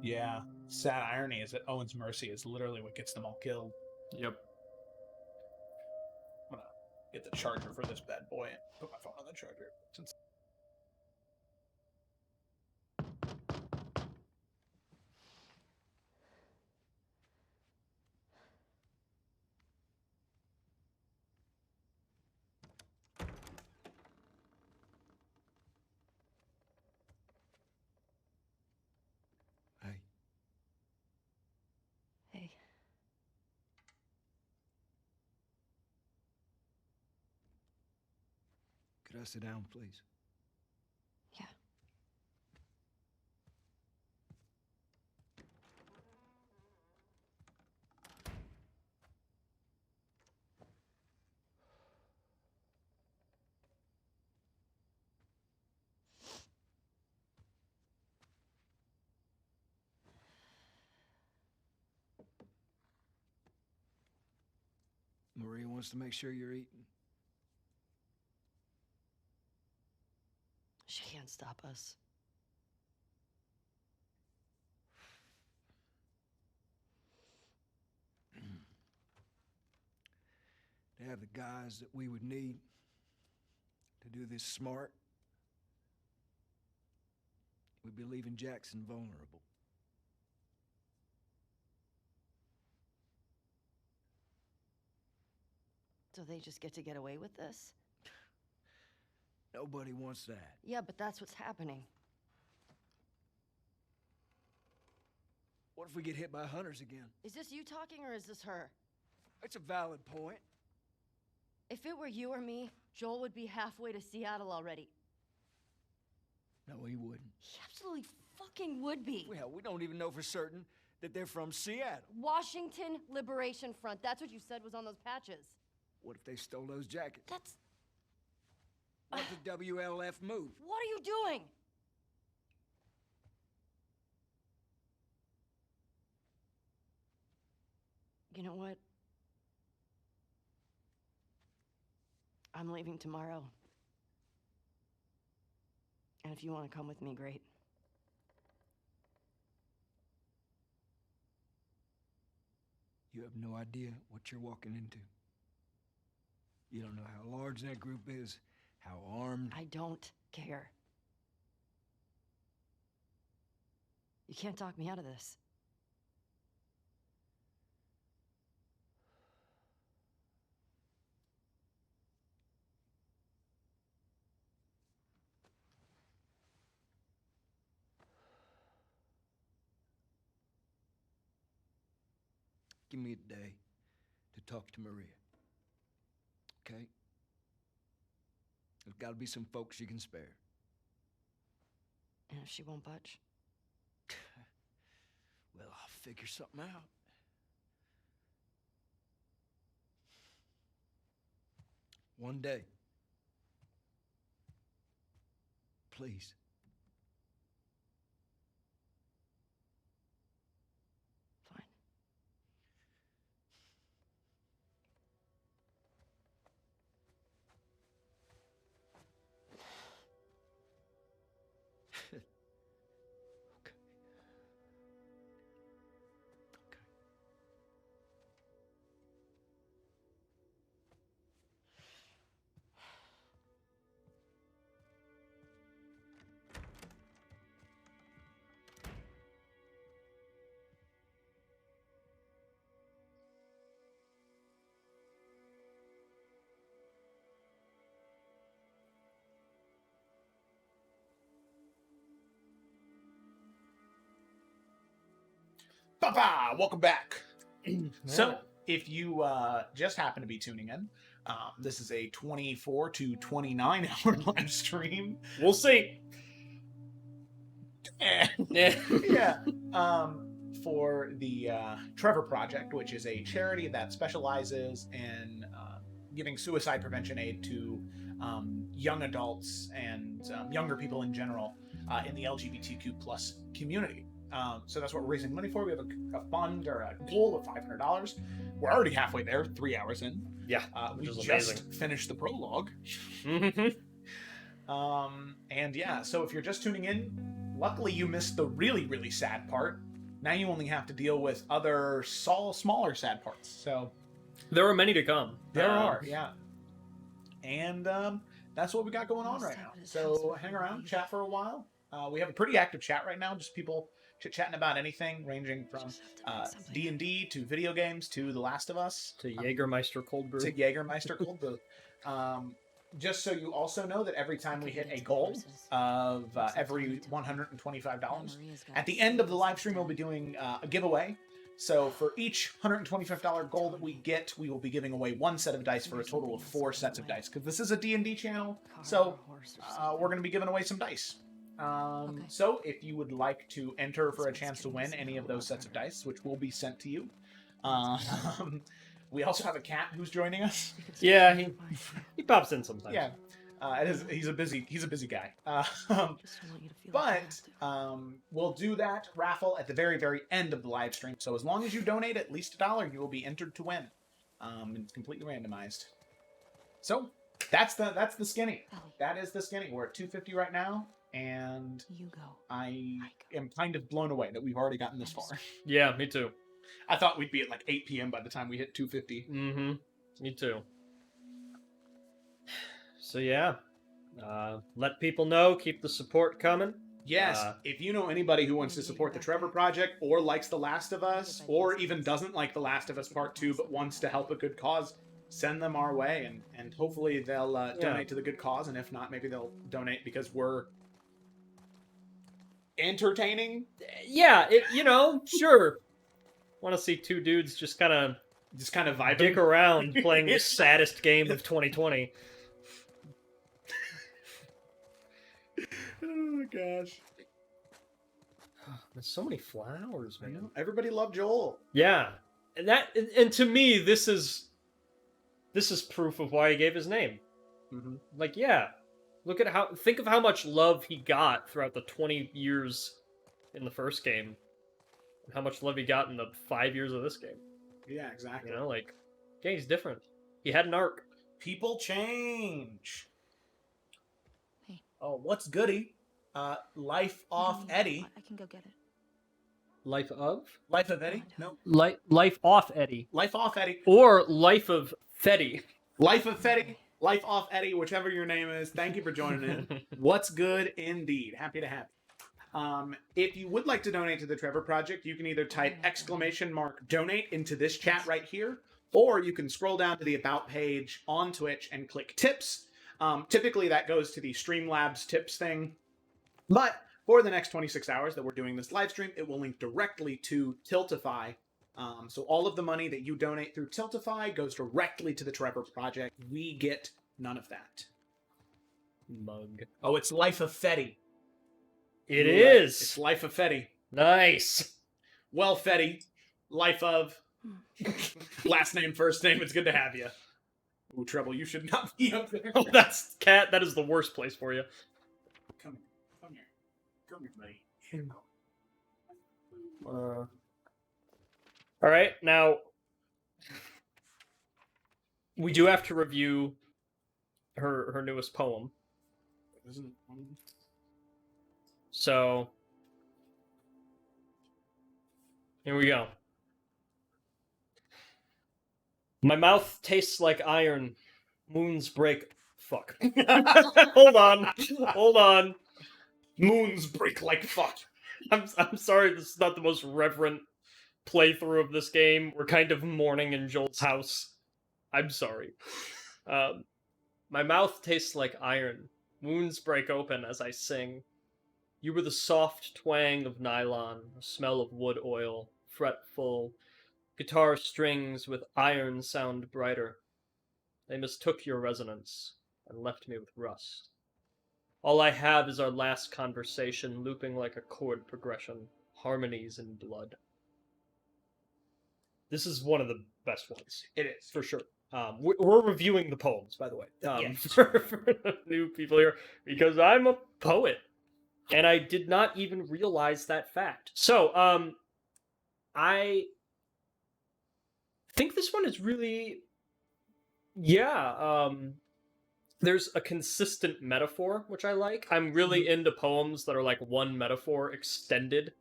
L: Yeah. Sad irony is that Owen's mercy is literally what gets them all killed.
K: Yep.
L: I'm gonna get the charger for this bad boy and put my phone on the charger. Since
F: Hey.
H: Hey.
F: Could I sit down, please?
H: Yeah.
F: Maria wants to make sure you're eating.
H: She can't stop us.
F: To have the guys that we would need to do this smart,
M: we'd be leaving Jackson vulnerable.
N: So they just get to get away with this?
M: Nobody wants that.
N: Yeah, but that's what's happening.
M: What if we get hit by hunters again?
N: Is this you talking or is this her?
M: It's a valid point.
N: If it were you or me, Joel would be halfway to Seattle already.
M: No, he wouldn't.
N: He absolutely fucking would be.
M: Well, we don't even know for certain that they're from Seattle.
N: Washington Liberation Front. That's what you said was on those patches.
M: What if they stole those jackets?
N: That's...
M: What if the WLF moved?
N: What are you doing? You know what? I'm leaving tomorrow. And if you want to come with me, great.
M: You have no idea what you're walking into. You don't know how large that group is, how armed.
N: I don't care. You can't talk me out of this.
M: Give me a day to talk to Maria. Okay? There's got to be some folks you can spare.
N: And if she won't budge?
M: Well, I'll figure something out. One day. Please.
L: Papa, welcome back. So, if you just happen to be tuning in, this is a 24 to 29 hour live stream.
K: We'll see.
L: Yeah. For the Trevor Project, which is a charity that specializes in giving suicide prevention aid to young adults and younger people in general in the LGBTQ plus community. So that's what we're raising money for. We have a fund or a goal of $500. We're already halfway there, 3 hours in.
K: Yeah,
L: we
K: which is
L: just
K: amazing.
L: finished the prologue. And yeah, so if you're just tuning in, luckily you missed the really, really sad part. Now you only have to deal with other smaller sad parts. So
K: there are many to come.
L: There are, yeah. And that's what we got going on right now. So hang around, chat for a while. We have a pretty active chat right now, just people chit-chatting about anything, ranging from D&D to video games to The Last of Us.
K: To Jägermeister Cold Brew.
L: To Jägermeister Cold Brew. Just so you also know that every time we hit a goal of every $125, at the end of the live stream we'll be doing a giveaway. So for each $125 goal that we get, we will be giving away one set of dice for a total of 4 sets of dice. Because this is a D&D channel, so we're going to be giving away some dice. So if you would like to enter for a chance to win any of those sets of dice, which will be sent to you, we also have a cat who's joining us.
K: Yeah, he pops in sometimes.
L: Yeah, he's a busy guy. But we'll do that raffle at the very, very end of the live stream. So as long as you donate at least $1, you will be entered to win. It's completely randomized. So that's the skinny. That is the skinny. We're at 250 right now. And I am kind of blown away that we've already gotten this far.
K: Yeah, me too.
L: I thought we'd be at like 8 p.m. by the time we hit 250.
K: Mm-hmm. Me too. So yeah, let people know. Keep the support coming.
L: Yes, if you know anybody who wants to support the Trevor Project or likes The Last of Us or even doesn't like The Last of Us Part 2 but wants to help a good cause, send them our way and hopefully they'll donate to the good cause, and if not, maybe they'll donate because we're entertaining.
K: Yeah, sure. Want to see two dudes just kind of
L: vibing,
K: dick around playing the saddest game of 2020.
L: Oh gosh.
K: There's so many flowers, man.
L: I know. Everybody loved Joel.
K: Yeah. And to me, this is proof of why he gave his name.
L: Mm-hmm.
K: Like, yeah. Think of how much love he got throughout the 20 years in the first game. And how much love he got in the 5 years of this game.
L: Yeah, exactly.
K: Yeah, he's different. He had an arc.
L: People change.
D: Hey.
L: Oh, what's goody? Life off Eddie.
D: I can go get it.
K: Life of?
L: Life of Eddie? No.
K: Life off Eddie.
L: Life off Eddie.
K: Or Life of Fetty.
L: Life of Fetty. Life off Eddie, whichever your name is. Thank you for joining in. What's good indeed. Happy to have you. If you would like to donate to the Trevor Project, you can either type !donate into this chat right here, or you can scroll down to the About page on Twitch and click Tips. Typically that goes to the Streamlabs Tips thing. But for the next 26 hours that we're doing this live stream, it will link directly to Tiltify. So all of the money that you donate through Tiltify goes directly to the Trevor Project. We get none of that.
K: Mug.
L: Oh, it's Life of Fetty.
K: It is.
L: It's Life of Fetty.
K: Nice.
L: Well, Fetty, Life of. Last name, first name. It's good to have you. Ooh, Treble, you should not be up there.
K: Oh, that's Cat. That is the worst place for you.
L: Come here, buddy.
K: All right, now we do have to review her newest poem. So here we go. My mouth tastes like iron. Moons break. Fuck. Hold on.
L: Moons break like fuck.
K: I'm sorry. This is not the most reverent playthrough of this game. We're kind of mourning in Joel's house. I'm sorry. My mouth tastes like iron. Wounds break open as I sing. You were the soft twang of nylon, a smell of wood oil, fretful. Guitar strings with iron sound brighter. They mistook your resonance and left me with rust. All I have is our last conversation looping like a chord progression, harmonies in blood. This is one of the best ones.
L: It is.
K: For sure. We're reviewing the poems, by the way.
L: Yes.
K: For the new people here, because I'm a poet. And I did not even realize that fact. So, I think this one is really... Yeah, there's a consistent metaphor, which I like. I'm really into poems that are like one metaphor extended.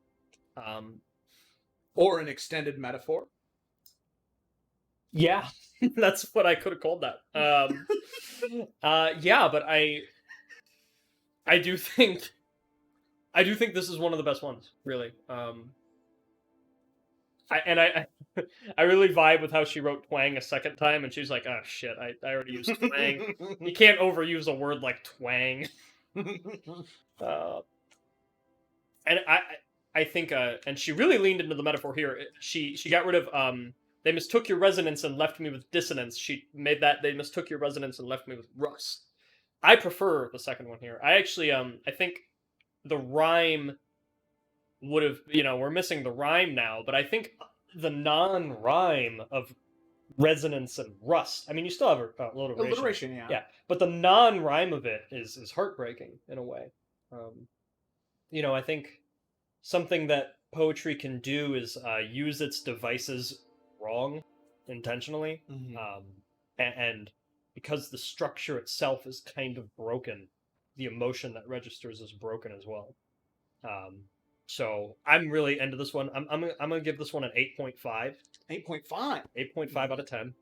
L: Or an extended metaphor.
K: Yeah, that's what I could have called that. Yeah, but I do think this is one of the best ones, really. I really vibe with how she wrote twang a second time, and she's like, oh shit, I already used twang. You can't overuse a word like twang. And I think, and she really leaned into the metaphor here. She got rid of, they mistook your resonance and left me with dissonance. She made that, they mistook your resonance and left me with rust. I prefer the second one here. I actually, I think the rhyme would have, we're missing the rhyme now, but I think the non-rhyme of resonance and rust, I mean, you still have alliteration.
L: Alliteration, yeah.
K: Yeah, but the non-rhyme of it is heartbreaking in a way. I think something that poetry can do is use its devices wrong, intentionally.
L: Mm-hmm.
K: And because the structure itself is kind of broken, the emotion that registers is broken as well. So I'm really into this one. I'm gonna give this one an 8.5.
L: 8.5.
K: 8.5 out of 10.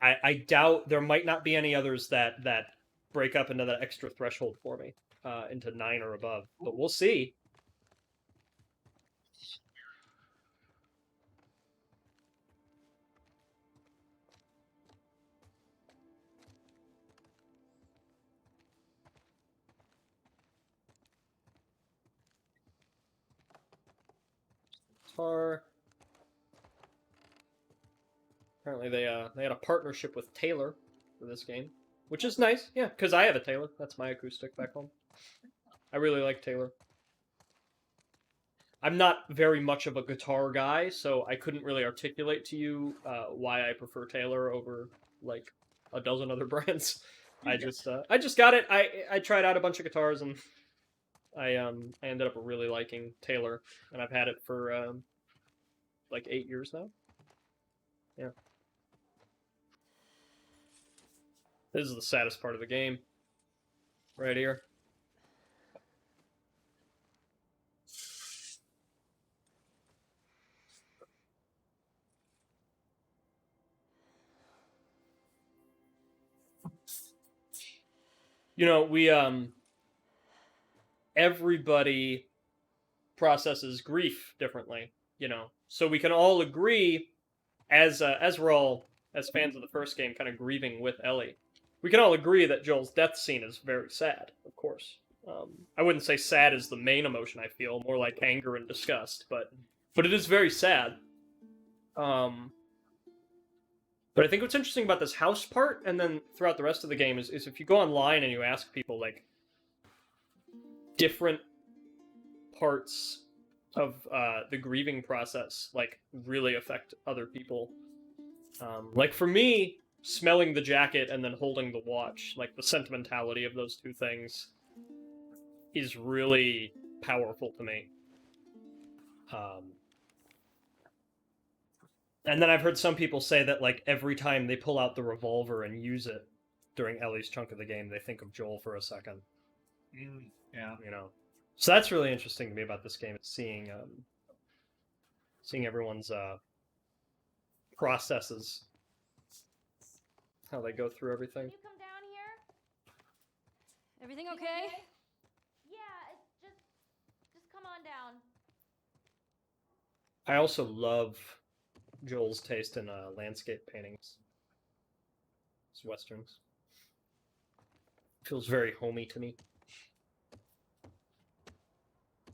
K: I doubt there might not be any others that break up into that extra threshold for me. into 9 or above, but we'll see. Apparently they had a partnership with Taylor for this game, which is nice. Yeah, because I have a Taylor. That's my acoustic back home. I really like Taylor. I'm not very much of a guitar guy, so I couldn't really articulate to you why I prefer Taylor over like a dozen other brands. I just got it. I tried out a bunch of guitars and I ended up really liking Taylor, and I've had it for like 8 years now. Yeah. This is the saddest part of the game. Right here. You know, we everybody processes grief differently, you know. So we can all agree as we're all as fans of the first game kind of grieving with Ellie. We can all agree that Joel's death scene is very sad, of course. I wouldn't say sad is the main emotion I feel, more like anger and disgust, but it is very sad. But I think what's interesting about this house part, and then throughout the rest of the game, is if you go online and you ask people, like, different parts of the grieving process, like, really affect other people. Like, for me, smelling the jacket and then holding the watch, like, the sentimentality of those two things is really powerful to me. And then I've heard some people say that, like, every time they pull out the revolver and use it during Ellie's chunk of the game, they think of Joel for a second.
L: Yeah.
K: You know? So that's really interesting to me about this game, is seeing everyone's processes, how they go through everything.
J: Can you come down here?
N: Everything okay?
J: Yeah, it's just come on down.
K: I also love Joel's taste in landscape paintings. It's westerns. Feels very homey to me.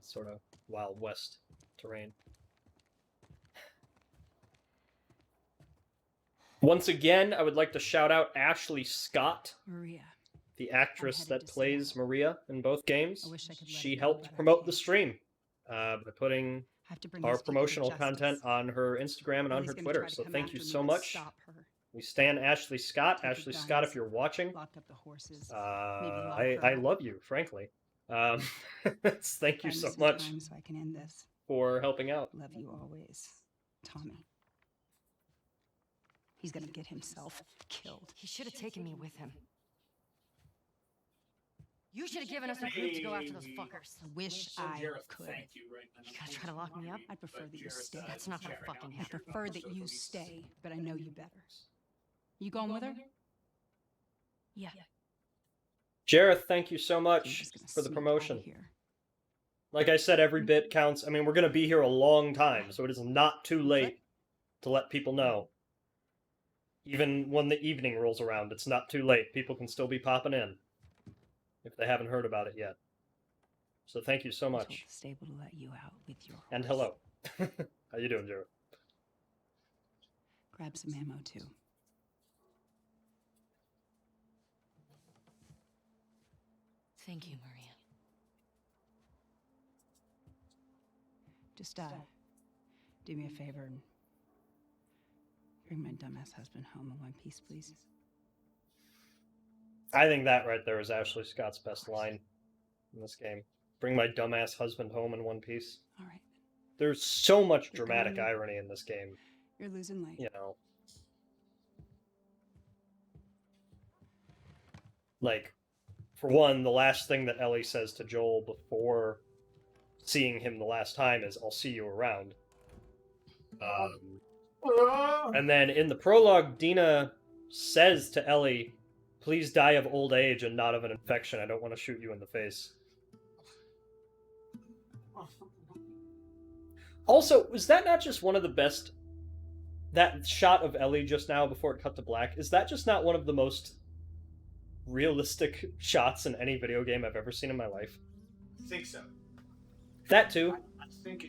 K: Sort of Wild West terrain. Once again, I would like to shout out Ashley Scott,
H: Maria,
K: the actress that plays Maria in both games.
H: I wish I could let
K: She
H: it go,
K: helped
H: but I
K: promote the stream by putting
H: have to bring
K: our
H: these people to
K: promotional
H: justice.
K: content on her Instagram and on
H: Ellie's
K: her
H: gonna
K: Twitter.
H: try to
K: So
H: come
K: thank
H: after
K: you
H: me
K: so
H: to
K: much.
H: stop her.
K: We stand Ashley Scott.
H: Take the
K: Ashley Scott, if
H: guns,
K: you're watching,
H: locked up the horses,
K: I love you, frankly. Thank you so much
H: so I can end this.
K: for helping out.
H: Love you always, Tommy. He's gonna get himself killed.
N: He should have taken me with him. You should have given us a group to go after those fuckers.
H: I wish I could.
N: You gonna try to lock me up?
H: I'd prefer that you stay.
N: That's not gonna fucking
H: I
N: happen.
H: prefer that you stay, but I know you better. You going with her?
N: Yeah.
K: Jareth, thank you so much for the promotion. Like I said, every bit counts. I mean, we're going to be here a long time, so it is not too late to let people know. Even when the evening rolls around, it's not too late. People can still be popping in if they haven't heard about it yet. So thank you so much.
H: The stable to let you out with your horse.
K: And hello. How you doing, Jareth?
H: Grab some ammo too.
N: Thank you, Maria.
H: Just do me a favor and bring my dumbass husband home in one piece, please.
K: I think that right there is Ashley Scott's best line in this game. Bring my dumbass husband home in one piece.
H: All right.
K: There's so much dramatic irony in this game.
H: You're losing light.
K: You know. Like, for one, the last thing that Ellie says to Joel before seeing him the last time is, "I'll see you around." And then in the prologue, Dina says to Ellie, Please die of old age and not of an infection. I don't want to shoot you in the face. Also, was that not just one of the best... That shot of Ellie just now before it cut to black, is that just not one of the most realistic shots in any video game I've ever seen in my life?
L: I think so.
K: That too.
L: I think...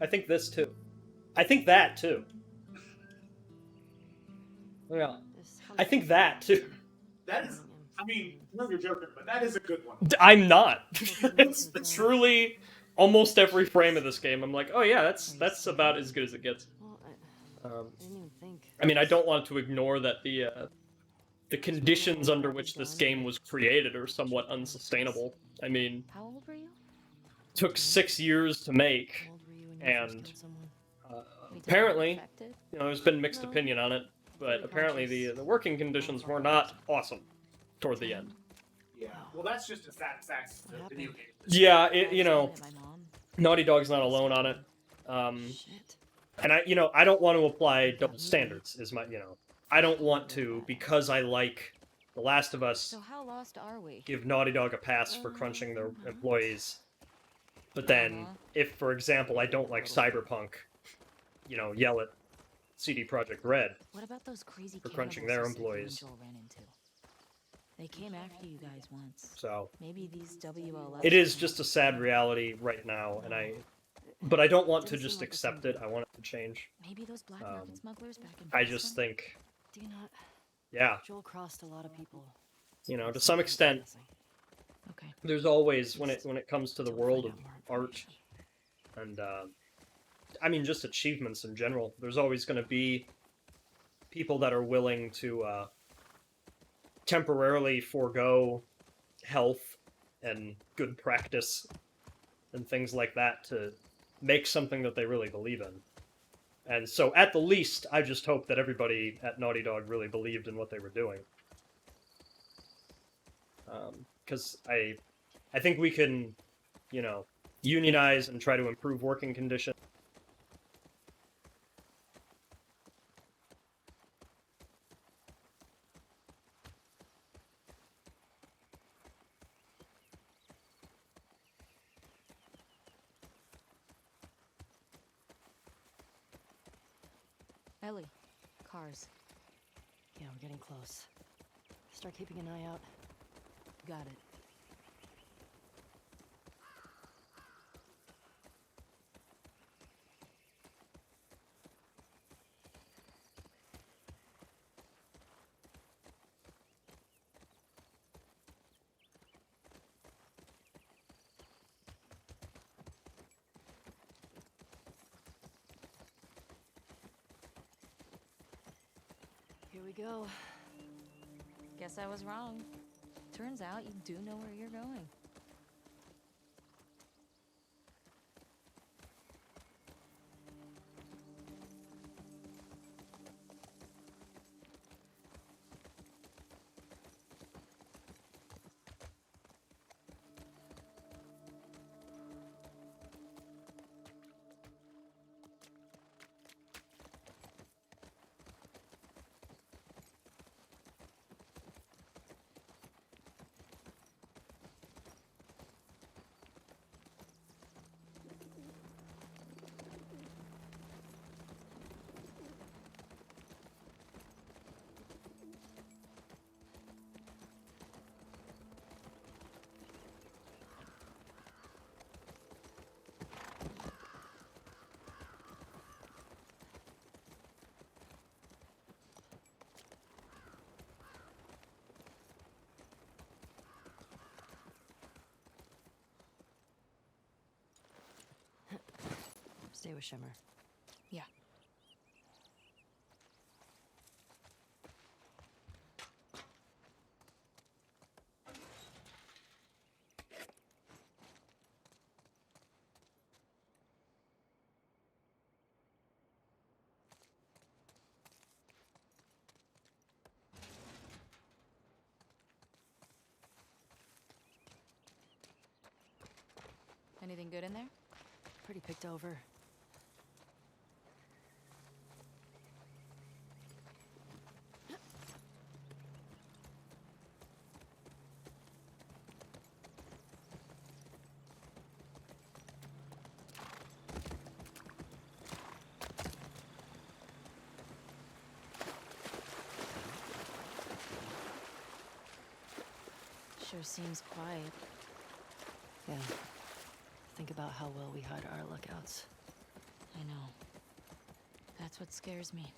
K: I think this too. I think that too. Yeah. I think that too.
L: That is... I mean, no, you're joking, but that is a good one.
K: I'm not. It's truly almost every frame of this game. I'm like, oh yeah, that's about as good as it gets. I mean, I don't want to ignore that the conditions under which this game was created are somewhat unsustainable. I mean,
N: How old were you?
K: took 6 years to make, and apparently, you know, there's been mixed opinion on it, but apparently the working conditions were not awesome toward the end.
L: Yeah, well, that's just a sad fact of the video game.
K: Yeah, you know, Naughty Dog's not alone on it. And I don't want to apply double standards, is my, I don't want to, because I like The Last of Us,
N: So how lost are we?
K: give Naughty Dog a pass for crunching their employees. But then, if, for example, I don't like Cyberpunk, yell at CD Projekt Red
N: What about those crazy
K: for crunching their employees.
N: Joel ran into? They came after you guys once.
K: So,
N: Maybe these WLF.
K: it is just a sad reality right now, but I don't want to just accept it. I want it to change.
N: Maybe those black market smugglers back in
K: I
N: Boston?
K: just think,
N: Do you not?
K: yeah,
N: Joel crossed a lot of people.
K: to some extent,
N: Okay.
K: there's always, when it comes to the world of art, and, I mean, just achievements in general, there's always going to be people that are willing to, temporarily forego health and good practice and things like that to make something that they really believe in. And so, at the least, I just hope that everybody at Naughty Dog really believed in what they were doing. Because I think we can, unionize and try to improve working conditions.
N: Ellie, cars. Yeah, we're getting close. Start keeping an eye out. Got it. Here we go. Guess I was wrong. Turns out you do know where you're going. Stay with Shimmer. Yeah. Anything good in there? Pretty picked over. Sure seems quiet. Yeah. Think about how well we hide our lookouts. I know. That's what scares me.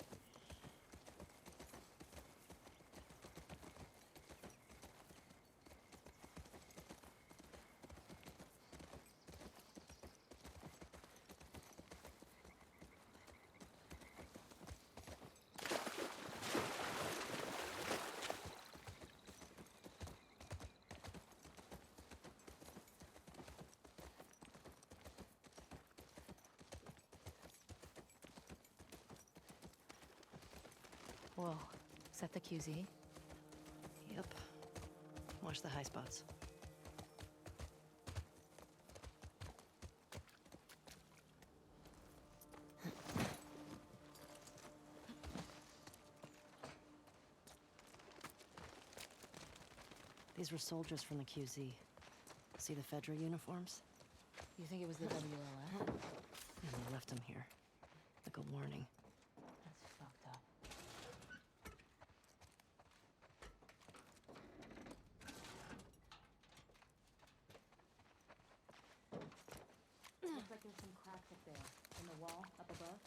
N: Whoa, is that the QZ? Yep. Watch the high spots. These were soldiers from the QZ. See the Fedra uniforms? You think it was the WLF? And they left them here. Like a warning. That's fucked up. Looks like there's some cracks up there. In the wall, up above.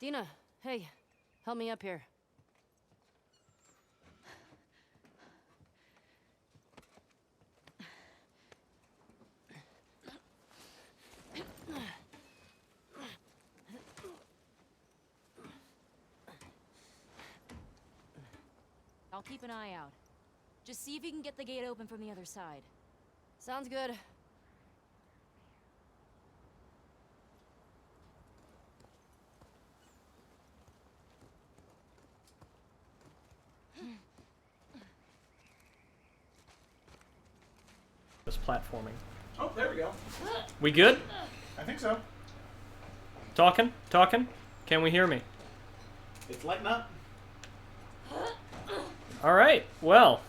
N: Dina, hey, help me up here. I'll keep an eye out. Just see if you can get the gate open from the other side. Sounds good.
K: This platforming.
L: Oh, there we go.
K: We good?
L: I think so.
K: Talking? Talking? Can we hear me?
L: It's lighting up.
K: Alright, well.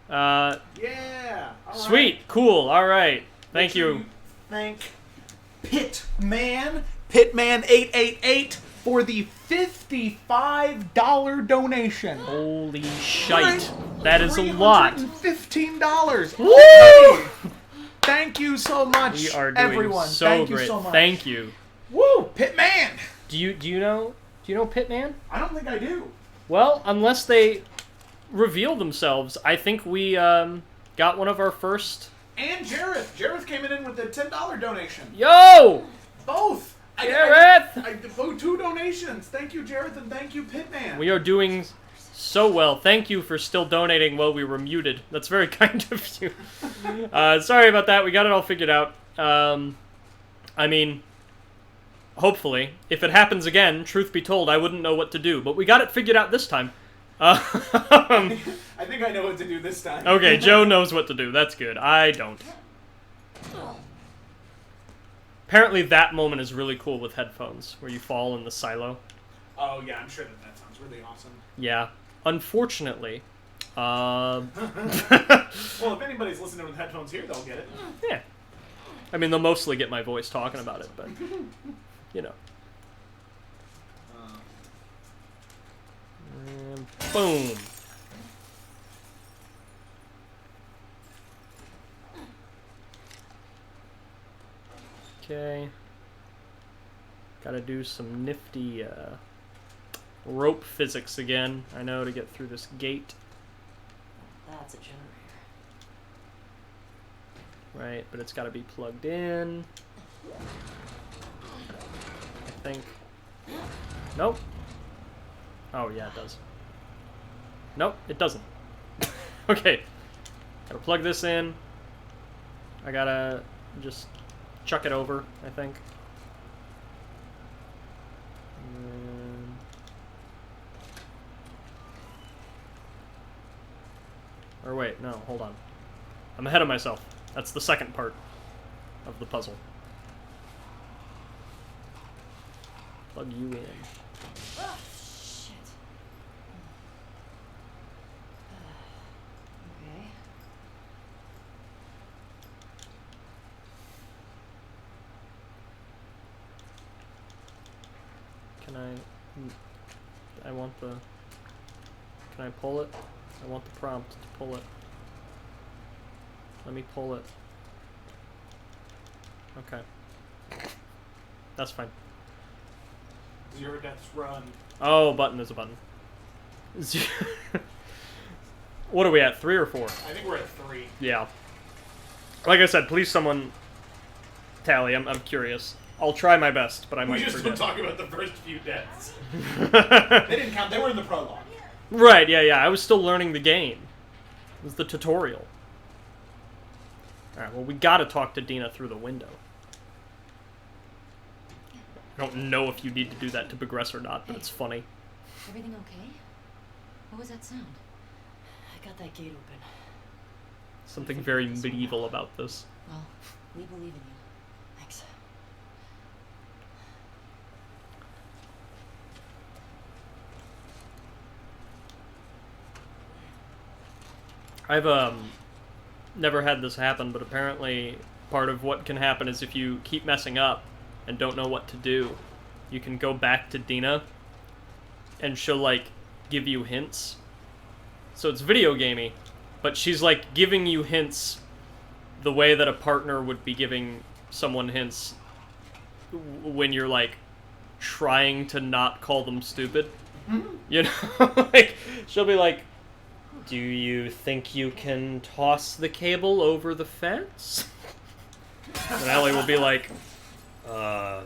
L: Yeah. All
K: Sweet,
L: right.
K: cool, alright. Thank
L: Make sure
K: you.
L: Thank Pitman888 for the $55 donation.
K: Holy shite. That is a lot.
L: $315.
K: Woo!
L: Okay. Thank you so much,
K: We are doing
L: everyone.
K: so
L: Thank
K: great.
L: you so much.
K: Thank you.
L: Woo, Pitman.
K: Do you know Pitman?
L: I don't think I do.
K: Well, unless they reveal themselves, I think we got one of our first.
L: And Jareth. Jareth came in with a $10 donation.
K: Yo!
L: Both.
K: Jareth!
L: I 2 donations. Thank you, Jareth, and thank you, Pitman.
K: We are doing so well. Thank you for still donating while we were muted. That's very kind of you. Sorry about that. We got it all figured out. I mean, hopefully, if it happens again, truth be told, I wouldn't know what to do. But we got it figured out this time.
L: I think I know what to do this time.
K: Okay, Joe knows what to do. That's good. I don't. Apparently that moment is really cool with headphones, where you fall in the silo.
L: Oh, yeah, I'm sure that sounds really awesome.
K: Yeah. Unfortunately,
L: Well, if anybody's listening with headphones here, they'll get it.
K: yeah. I mean, they'll mostly get my voice talking about it, but, you know. And boom. Okay. Gotta do some nifty rope physics again, I know, to get through this gate.
N: That's a generator.
K: Right, but it's got to be plugged in. I think. Nope. Oh, yeah, it does. Nope, it doesn't. Okay. Gotta plug this in. I gotta just chuck it over, I think. Or wait, no, hold on. I'm ahead of myself. That's the second part of the puzzle. Plug you in.
N: Oh, shit. Okay.
K: Can I want the... Can I pull it? I want the prompt to pull it. Let me pull it. Okay. That's fine.
L: Zero deaths run.
K: Oh, button is a button. What are we at, 3 or 4?
L: I think we're at 3.
K: Yeah. Like I said, please someone tally. I'm curious. I'll try my best, but I might
L: We just
K: forget.
L: don't talk about the first few deaths. They didn't count. They were in the prologue.
K: Right, yeah. I was still learning the game. It was the tutorial. Alright, well, we gotta talk to Dina through the window. I don't know if you need to do that to progress or not, but it's funny.
N: Everything okay? What was that sound? I got that gate open.
K: Something very medieval about this.
N: Well, we believe in you. Thanks.
K: I've never had this happen, but apparently part of what can happen is if you keep messing up and don't know what to do, you can go back to Dina and she'll like give you hints. So it's video gamey, but she's like giving you hints the way that a partner would be giving someone hints when you're like trying to not call them stupid. You know? Like she'll be like, do you think you can toss the cable over the fence? And Ellie will be like, yeah.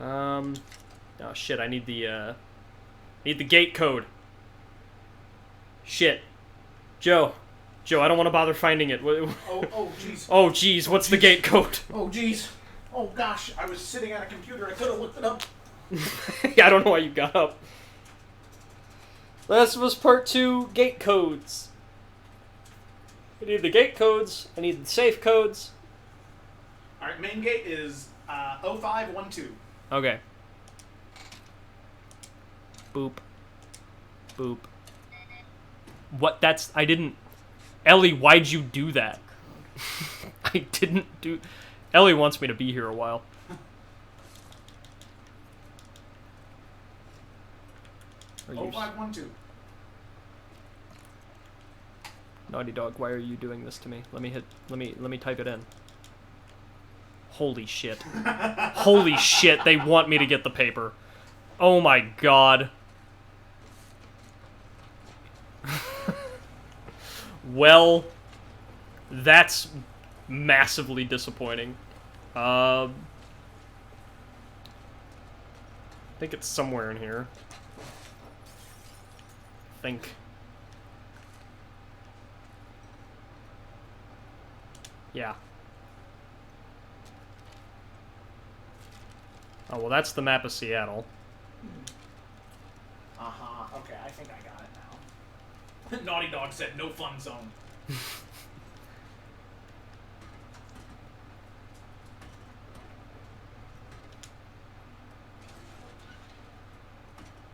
K: Oh shit, I need the gate code. Shit. Joe, I don't want to bother finding it.
L: Oh, jeez.
K: Oh, jeez, what's the gate code?
L: Oh, jeez. Oh, gosh. I was sitting at a computer. I could have looked it up.
K: I don't know why you got up. Last of Us Part 2 gate codes. I need the gate codes. I need the safe codes.
L: Alright, main gate is 0512.
K: Okay. Boop. Boop. What? That's... I didn't... Ellie, why'd you do that? I didn't do... Ellie wants me to be here a while.
L: 0512.
K: Naughty Dog, why are you doing this to me? Let me type it in. Holy shit. Holy shit, they want me to get the paper. Oh my god. Well, that's massively disappointing. I think it's somewhere in here. Yeah. Oh, well, that's the map of Seattle.
L: Uh-huh. Okay, I think I got it now. Naughty Dog said no fun zone.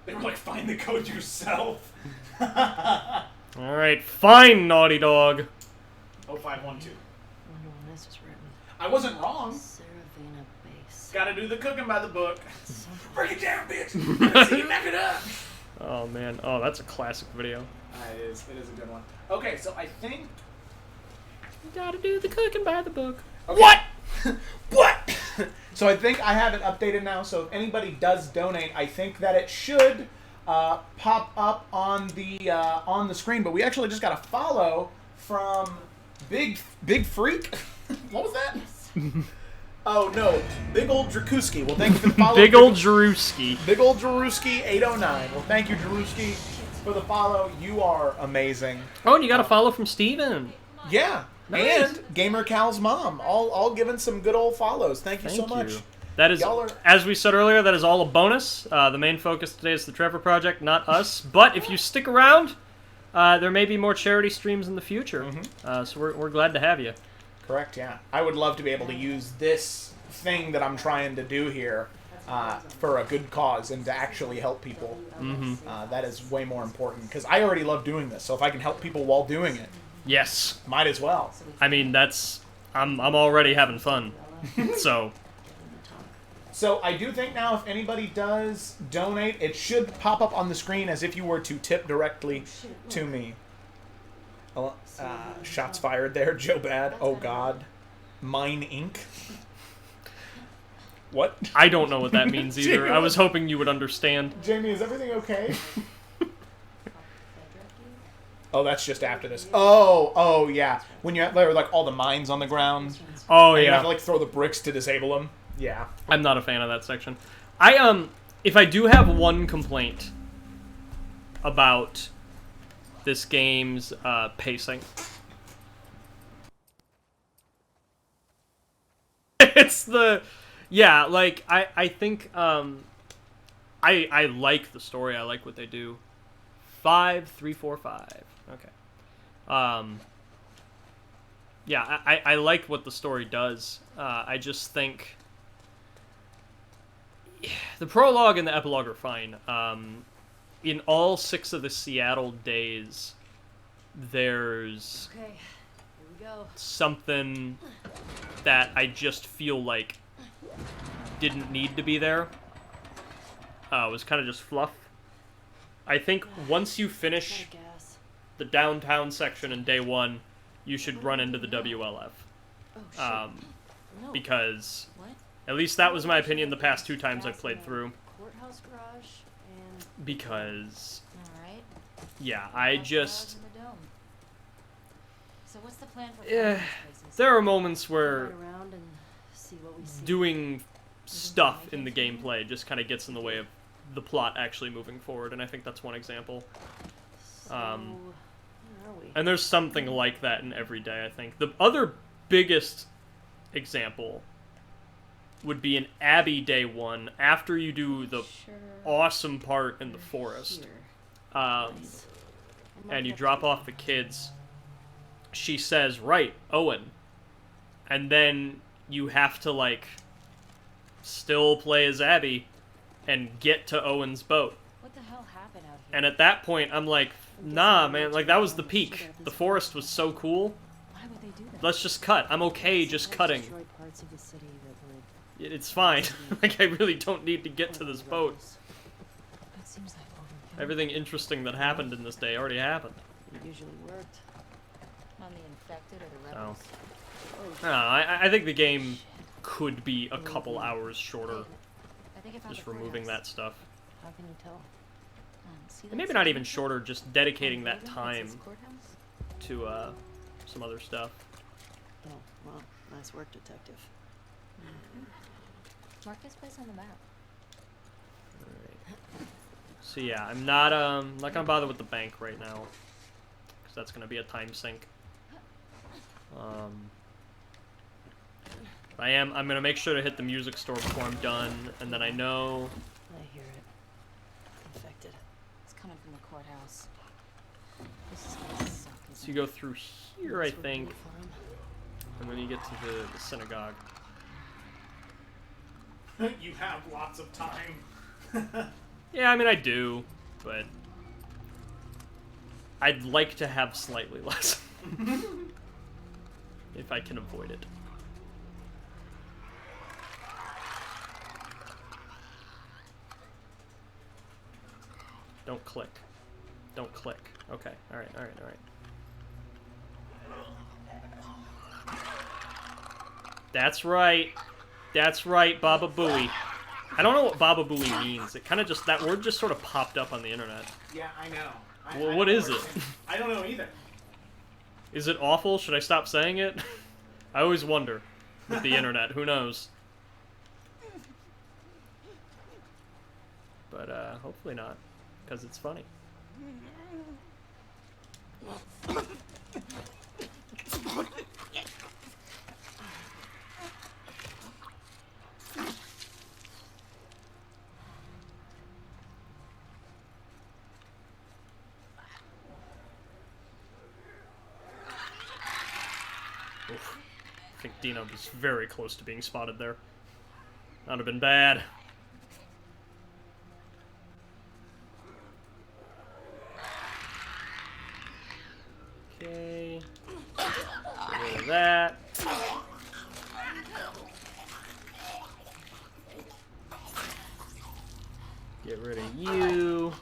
L: They were like, find the code yourself.
K: Alright, fine, Naughty Dog.
L: 0512.
N: Wonder when this was written.
L: I wasn't wrong.
N: Saravana base.
L: Gotta do the cooking by the book. Break it down, bitch. Let's see you knock it up.
K: Oh, man. Oh, that's a classic video.
L: It is a good one. Okay, so I think...
K: You gotta do the cooking by the book.
L: Okay. What? What? So I think I have it updated now, so if anybody does donate, I think that it should pop up on the screen. But we actually just got a follow from Big Freak. What was that? Oh no, Big Old Drakuski. Well, thank you for the follow.
K: Big Old Jeruski.
L: Big Old Jeruski 809. Well, thank you, Jeruski, for the follow. You are amazing.
K: Oh, and you got a follow from Steven.
L: Yeah.
K: Nice.
L: And Gamer Cal's mom. All giving some good old follows. Thank you so much.
K: That is,
L: Y'all are...
K: as we said earlier, that is all a bonus. The main focus today is the Trevor Project, not us. But if you stick around, there may be more charity streams in the future. So we're glad to have you.
L: Correct, yeah. I would love to be able to use this thing that I'm trying to do here for a good cause and to actually help people. That is way more important, because I already love doing this, so if I can help people while doing it,
K: yes,
L: might as well.
K: I mean, I'm already having fun, so...
L: So I do think now if anybody does donate, it should pop up on the screen as if you were to tip directly to me. Shots fired there, Joe Bad. Oh God. Mine Inc. What?
K: I don't know what that means either.
L: Jamie,
K: I was hoping you would understand.
L: Jamie, is everything okay? Oh, that's just after this. Oh, yeah. When you have like all the mines on the ground.
K: Oh,
L: and
K: yeah.
L: you have to like throw the bricks to disable them. Yeah.
K: I'm not a fan of that section. If I do have one complaint about this game's pacing. It's like, I think, I like the story, I like what they do. 5, 3, 4, 5. Okay. Yeah, I like what the story does. I just think the prologue and the epilogue are fine. In all 6 of the Seattle days, there's something that I just feel like didn't need to be there. It was kind of just fluff. I think once you finish the downtown section in day 1, you should run into the WLF. Because, at least that was my opinion the past 2 times I've played through. Because, yeah, I just...
N: So what's the plan for
K: there are moments where doing stuff in the gameplay just kind of gets in the way of the plot actually moving forward, and I think that's one example. And there's something like that in every day, I think. The other biggest example would be in Abby Day 1, after you do the awesome part in the forest, and you drop off the kids. She says, right, Owen. And then you have to, like, still play as Abby and get to Owen's boat.
N: What the hell happened out here?
K: And at that point, I'm like, nah, man, like, that was the peak. The forest was so cool.
N: Why would they do that?
K: Let's just cut. I'm okay just cutting. It's fine. Like, I really don't need to get to this boat. Everything interesting that happened in this day already happened.
N: It usually worked. On the infected or the rebels?
K: I don't know, I think the game could be a couple hours shorter. Just removing that stuff.
N: How can you tell?
K: And maybe not even shorter, just dedicating that time to some other stuff.
N: Oh, well, nice work, detective. Mark this place on the map.
K: Alright. So yeah, I'm not gonna bother with the bank right now, because that's gonna be a time sink. I'm gonna make sure to hit the music store before I'm done, and then I know.
N: I hear it. Infected. It's coming from the courthouse. This is gonna suck.
K: So you go through here, I think, and then you get to the synagogue.
L: You have lots of time.
K: Yeah, I mean, I do, but I'd like to have slightly less. If I can avoid it. Don't click. Don't click. Okay, alright. That's right. That's right, Baba Booey. I don't know what Baba Booey means. It kind of just, that word just sort of popped up on the internet.
L: Yeah, I know.
K: Well, what is it?
L: I don't know either.
K: Is it awful? Should I stop saying it? I always wonder with the internet. Who knows? But hopefully not, because it's funny. Oof. I think Dina was very close to being spotted there. That would have been bad. Okay. Get rid of that. Get rid of you.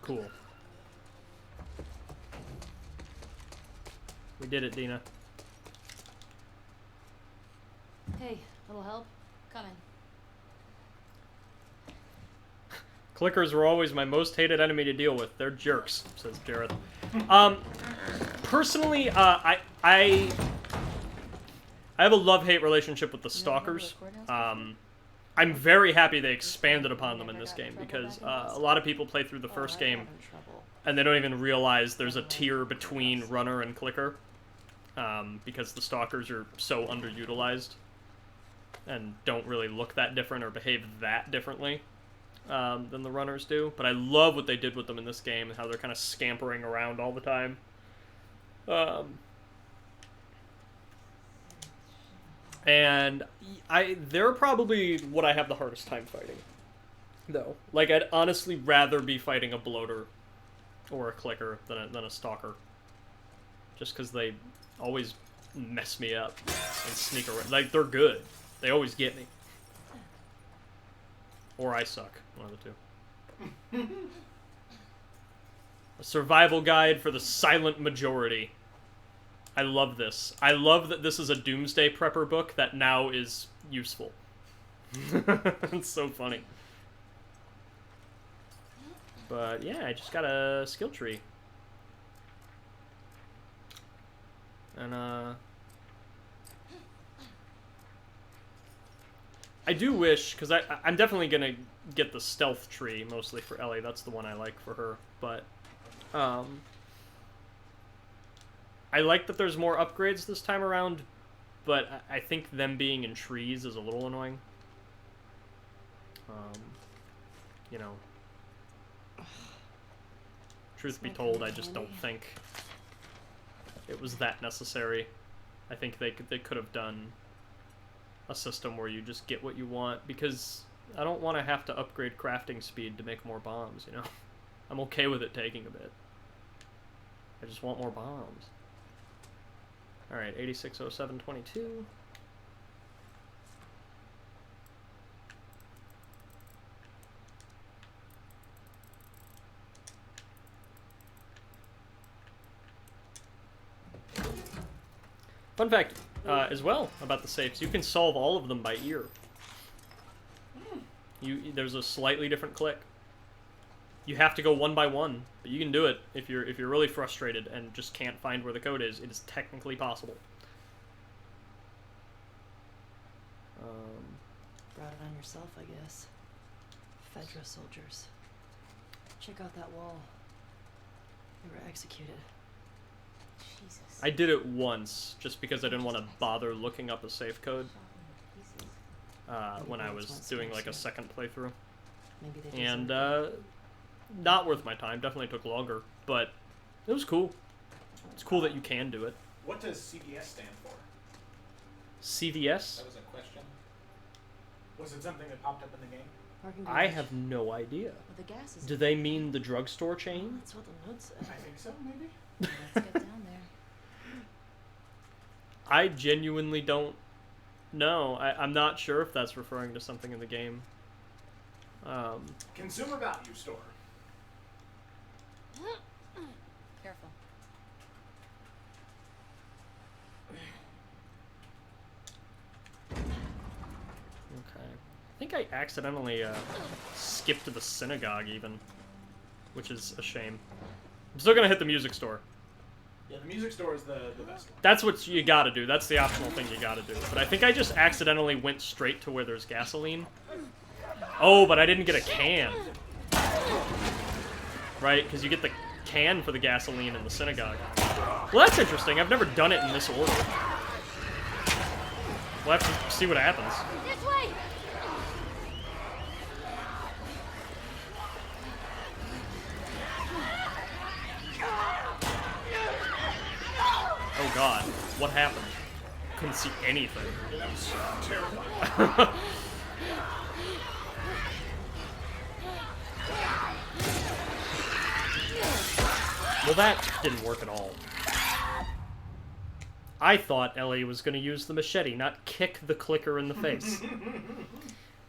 K: Cool. We did it, Dina.
N: Hey, little help? Coming.
K: Clickers were always my most hated enemy to deal with. They're jerks, says Jareth. Personally, I have a love-hate relationship with the Stalkers. I'm very happy they expanded upon them in this game, because a lot of people play through the first game and they don't even realize there's a tier between Runner and Clicker, because the Stalkers are so underutilized and don't really look that different or behave that differently than the Runners do. But I love what they did with them in this game, how they're kind of scampering around all the time. And they're probably what I have the hardest time fighting, though. Like, I'd honestly rather be fighting a bloater or a clicker than a stalker, just because they always mess me up and sneak around. Like, they're good. They always get me. Or I suck. One of the two. A survival guide for the silent majority. I love this. I love that this is a Doomsday Prepper book that now is useful. It's so funny. But yeah, I just got a skill tree. And I do wish, because I'm definitely gonna get the stealth tree mostly for Ellie. That's the one I like for her. But I like that there's more upgrades this time around, but I think them being in trees is a little annoying. You know, truth be told, I just don't think it was that necessary. I think they could have done a system where you just get what you want, because I don't want to have to upgrade crafting speed to make more bombs, you know? I'm okay with it taking a bit. I just want more bombs. Alright, 860722. Fun fact, as well, about the safes, you can solve all of them by ear. There's a slightly different click. You have to go one by one, but you can do it if you're really frustrated and just can't find where the code is. It is technically possible.
N: Brought it on yourself, I guess. Fedra soldiers. Check out that wall. They were executed. Jesus.
K: I did it once, just because I didn't want to bother looking up a safe code when I was doing like a second playthrough. And not worth my time. Definitely took longer, but it was cool. It's cool that you can do it.
L: What does CVS stand for?
K: CVS?
L: That was a question. Was it something that popped up in the game?
K: I have no idea.
N: Well, the gas is
K: Do they mean the drugstore chain?
N: That's what the note said.
L: I think so, maybe.
N: Let's get down there.
K: I genuinely don't know. I'm not sure if that's referring to something in the game.
B: Consumer value store.
N: Careful.
K: Okay. I think I accidentally skipped to the synagogue even, which is a shame. I'm still gonna hit the music store.
B: Yeah, the music store is the best one.
K: That's what you gotta do. That's the optional thing you gotta do. But I think I just accidentally went straight to where there's gasoline. Oh, but I didn't get a can. Right, because you get the can for the gasoline in the synagogue. Well, that's interesting. I've never done it in this order. We'll have to see what happens.
J: This way!
K: Oh god, what happened? Couldn't see anything.
B: That was terrible.
K: Well, that didn't work at all. I thought Ellie was going to use the machete, not kick the clicker in the face.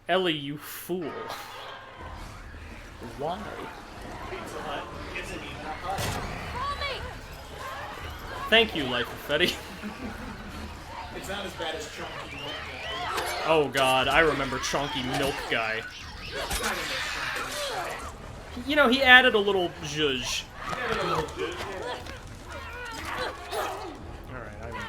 K: Ellie, you fool. Why?
B: Pizza Hut isn't even a hut.
K: Thank you, Life of Fetty.
B: It's not as bad as Chunky Milk.
K: Oh god, I remember Chonky Milk Guy. You know, he added a little zhuzh. Alright, I mean...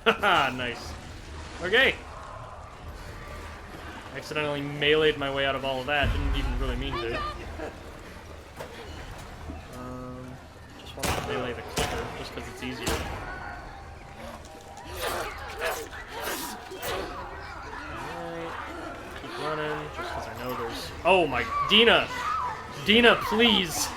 K: Haha, nice. Okay. Accidentally meleeed my way out of all of that. Didn't even really mean to. Just want to melee the clicker, just because it's easier. Alright. Keep running, just because I know there's... Oh my... Dina! Dina, please!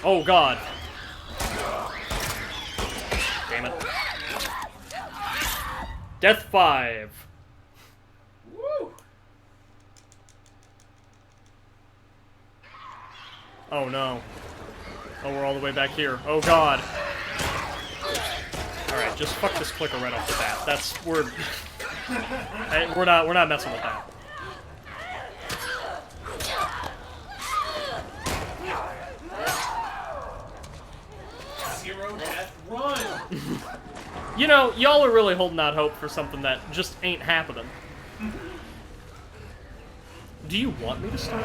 K: Oh god. Damn it. Death 5.
B: Woo!
K: Oh no. Oh, we're all the way back here. Oh god. Alright, just fuck this clicker right off the bat. That's we're not messing with that.
B: Zero death run!
K: You know, y'all are really holding out hope for something that just ain't happening. Do you want me to start?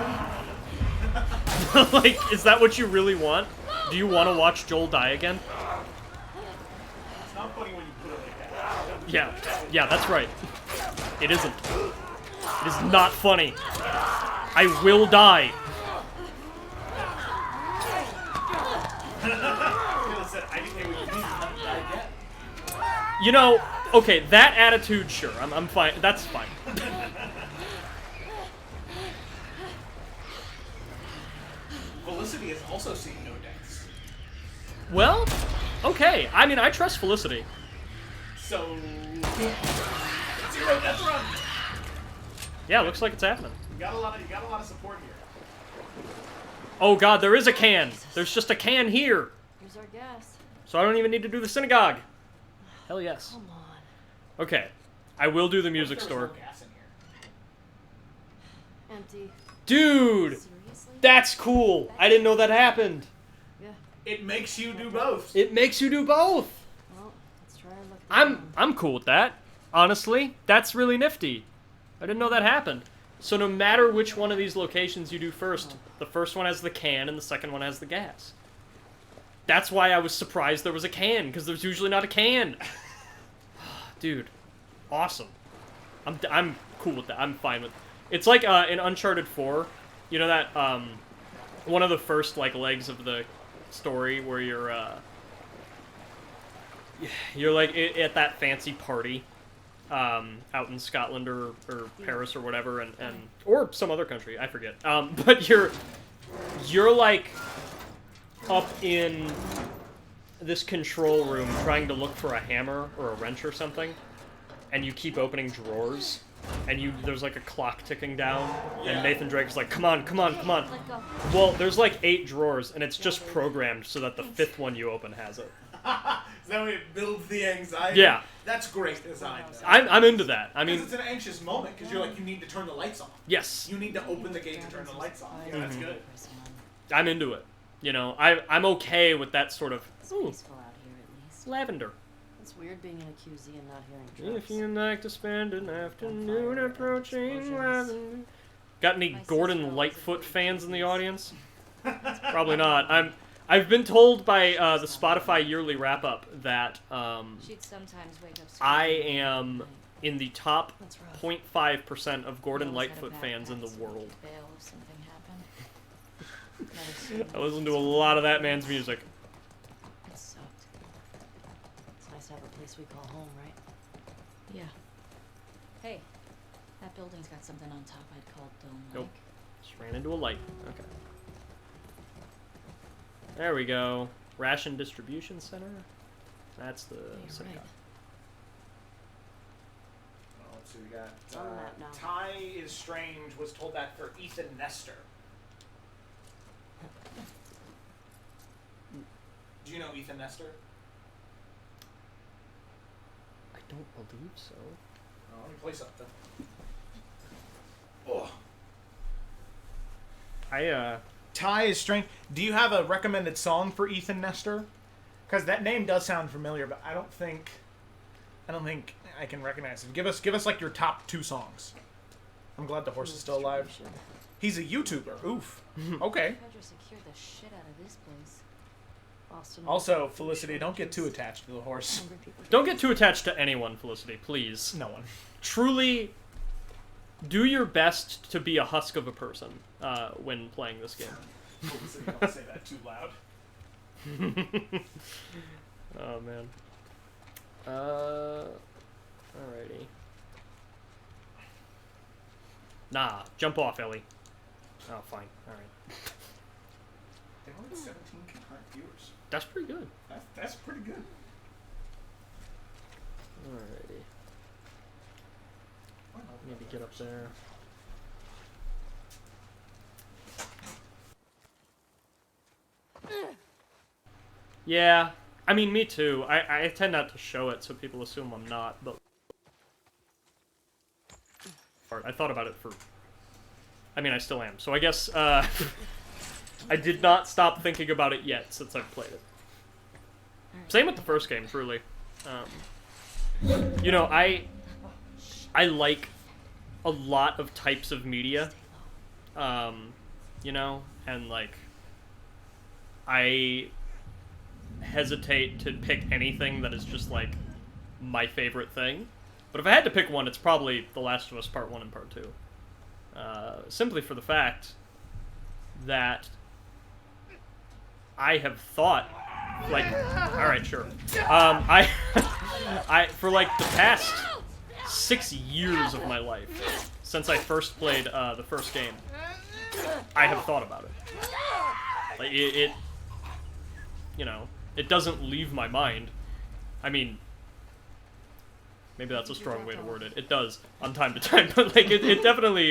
K: Like, is that what you really want? Do you want to watch Joel die again?
B: It's not funny when you put it like that.
K: Yeah, that's right. It isn't. It is not funny. I will die. You know, okay, that attitude, sure, I'm fine. That's fine.
B: Felicity has also seen no deaths.
K: Well, okay. I mean, I trust Felicity.
B: So, zero death run.
K: Yeah, looks like it's happening.
B: You got a lot of support here.
K: Oh god, there is a can. There's just a can here.
N: Here's our gas.
K: So I don't even need to do the synagogue. Hell yes.
N: Come on.
K: Okay, I will do the music
B: There's
K: store.
B: no gas in here.
N: Empty.
K: Dude,
N: Seriously?
K: that's cool. I didn't know that happened.
N: Yeah.
B: It makes you do both.
K: It makes you do both.
N: Well, let's try and look at
K: I'm cool with that. Honestly, that's really nifty. I didn't know that happened. So no matter which one of these locations you do first, the first one has the can and the second one has the gas. That's why I was surprised there was a can, because there's usually not a can. Dude, awesome. I'm cool with that. I'm fine with it. It's like in Uncharted 4, you know that one of the first like legs of the story where you're like at that fancy party out in Scotland or Paris or whatever, and or some other country, I forget. But you're like up in this control room trying to look for a hammer or a wrench or something, and you keep opening drawers, and there's like a clock ticking down, and Nathan Drake's like, come on, come on, come on. Well, there's like 8 drawers, and it's just programmed so that the 5th one you open has it.
L: Is that way it builds the anxiety?
K: Yeah.
L: That's great design.
K: I'm into that. I mean,
L: it's an anxious moment because you're like, you need to turn the lights on.
K: Yes.
L: You need to open the gate to turn the lights on. Yeah, that's good.
K: I'm into it. You know, I'm okay with that sort of.
N: It's peaceful out here, at least.
K: Lavender.
N: It's weird being in a QZ and not hearing drugs.
K: If you'd like to spend an afternoon approaching lavender. Got any Gordon Lightfoot fans in the audience? Probably not. I've been told by the Spotify yearly wrap up that
N: She'd sometimes wake up
K: I am in the top 0.5% of Gordon Lightfoot fans in the world. I listen to a lot of that man's music.
N: It sucked. It's nice to have a place we call home, right? Yeah. Hey, that building's got something on top I'd call dome-like.
K: Nope. Just ran into a light. Okay. There we go. Ration Distribution Center. That's the synagogue.
N: Right.
L: Well, let's see, we got
N: It's on the map now.
L: Ty is Strange was told that for Ethan Nestor. Do you know Ethan Nestor?
K: I don't believe so.
L: Oh, let me play something. Oh. Ty is Strange. Do you have a recommended song for Ethan Nestor? Because that name does sound familiar, but I don't think I can recognize it. Give us like your top 2 songs. I'm glad the horse is still alive. He's a YouTuber. Oof. Okay.
N: The shit out of this place. Boston
L: Also, Felicity, don't get too attached to the horse.
K: Don't get too attached to anyone, Felicity, please.
L: No one.
K: Truly, do your best to be a husk of a person when playing this game.
L: Felicity, don't say that too loud.
K: Oh, man. Alrighty. Nah, jump off, Ellie. Oh, fine. Alright.
L: They only had 17 concurrent viewers.
K: That's pretty good.
L: That's pretty good.
K: Alrighty. Maybe get up there. Yeah, I mean, me too. I tend not to show it so people assume I'm not, but... I thought about it for... I mean, I still am. So I guess, I did not stop thinking about it yet since I've played it. Same with the first game, truly. You know, I like a lot of types of media. You know, and like, I hesitate to pick anything that is just like my favorite thing. But if I had to pick one, it's probably The Last of Us Part 1 and Part 2. Simply for the fact that I have thought, like, alright, sure. I for like the past 6 years of my life, since I first played the first game, I have thought about it. Like, it you know, it doesn't leave my mind. I mean, maybe that's a strong way to word it. It does, on time to time, but like, it definitely,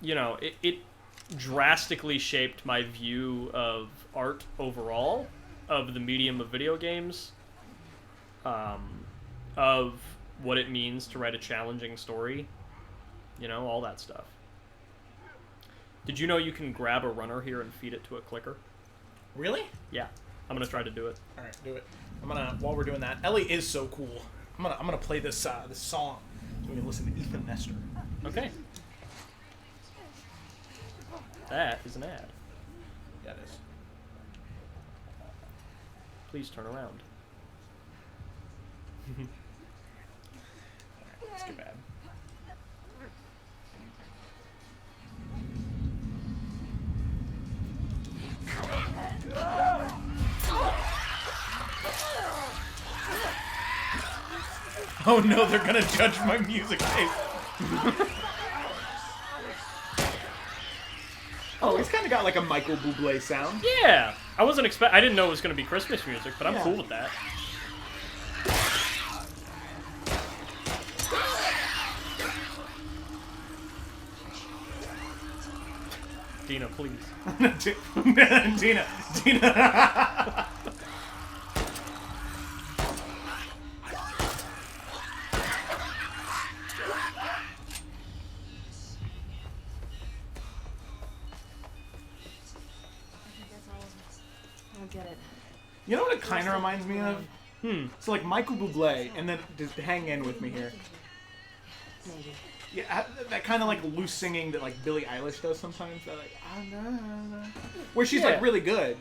K: you know, it drastically shaped my view of art overall, of the medium of video games, of what it means to write a challenging story, you know, all that stuff. Did you know you can grab a runner here and feed it to a clicker?
L: Really?
K: Yeah. I'm gonna try to do it.
L: Alright, do it. While we're doing that, Ellie is so cool. I'm gonna play this this song so we can listen to Ethan Nestor.
K: Okay. That is an ad.
L: Yeah, it is.
K: Please turn around.
L: Alright, let's get bad. Oh no, they're gonna judge my music taste.
K: Oh,
L: It's kind of got like a Michael Bublé sound.
K: Yeah, I didn't know it was going to be Christmas music, but I'm cool with that. Dina, please.
L: Dina.
N: I don't get it.
L: You know what it kind of reminds me of? So like Michael Bublé, and then just hang in with me here.
N: Maybe.
L: Yeah, that kind of like loose singing that like Billie Eilish does sometimes. That like, where she's like really good,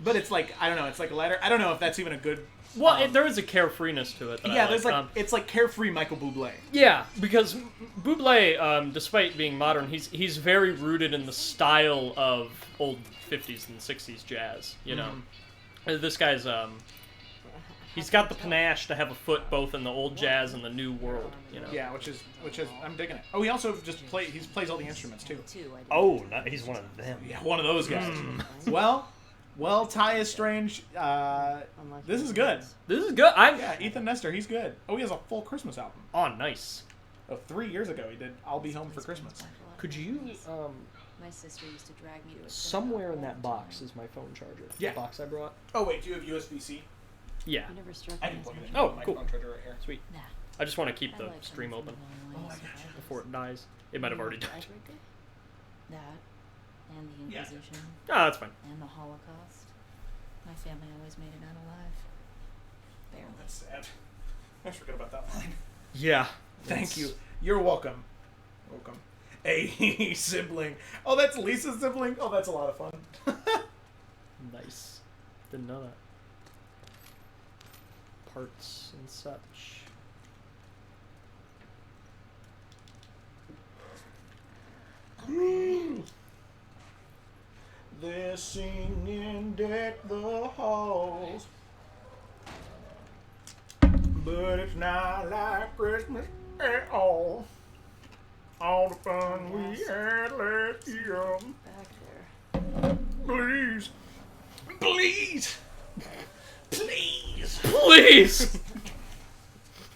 L: but it's like I don't know. It's like lighter. I don't know if that's even a good.
K: Well, there is a carefreeness to it. That
L: Yeah,
K: I
L: there's like it's like carefree Michael Bublé.
K: Yeah, because Bublé, despite being modern, he's very rooted in the style of old 50s and 60s jazz. You know, this guy's he's got the panache to have a foot both in the old jazz and the new world. You know.
L: Yeah, which is I'm digging it. Oh, he also just plays all the instruments too.
K: Oh, he's one of them.
L: Yeah, one of those guys. Well, Ty is strange. This is good.
K: This is good.
L: Yeah, Ethan Nestor, he's good. Oh, he has a full Christmas album.
K: Oh, nice.
L: Oh, 3 years ago he did I'll Be Home for Christmas.
K: Could you
J: My sister used to drag me to it.
K: somewhere in that box is my phone charger.
L: Yeah.
K: The box I brought.
L: Oh wait, do you have USB-C?
K: Yeah.
N: You never struck
L: I
N: me
L: can
N: as
L: plug it
N: much.
L: in.
K: Oh,
L: My
K: cool.
L: phone charger right here.
K: Sweet.
N: Nah.
K: I just want to keep
N: I
K: the
N: like
K: stream
N: something
K: open
N: from the 90s.
K: before it dies. It might have already died.
N: Icebreaker? That, and the
L: Yeah.
N: Inquisition,
K: Ah, that's fine.
N: and the Holocaust. My family always made it out alive. Barely.
L: That's sad. I forgot about that line.
K: Yeah.
L: Thank you. You're welcome. Welcome. A sibling. Oh, that's Lisa's sibling? Oh, that's a lot of fun.
K: Nice. Didn't know that. Parts and such.
L: They're singing Deck the Halls, but it's not like Christmas at all. All the fun we had last year.
N: Back there.
L: Please. Please. Please.
K: Please!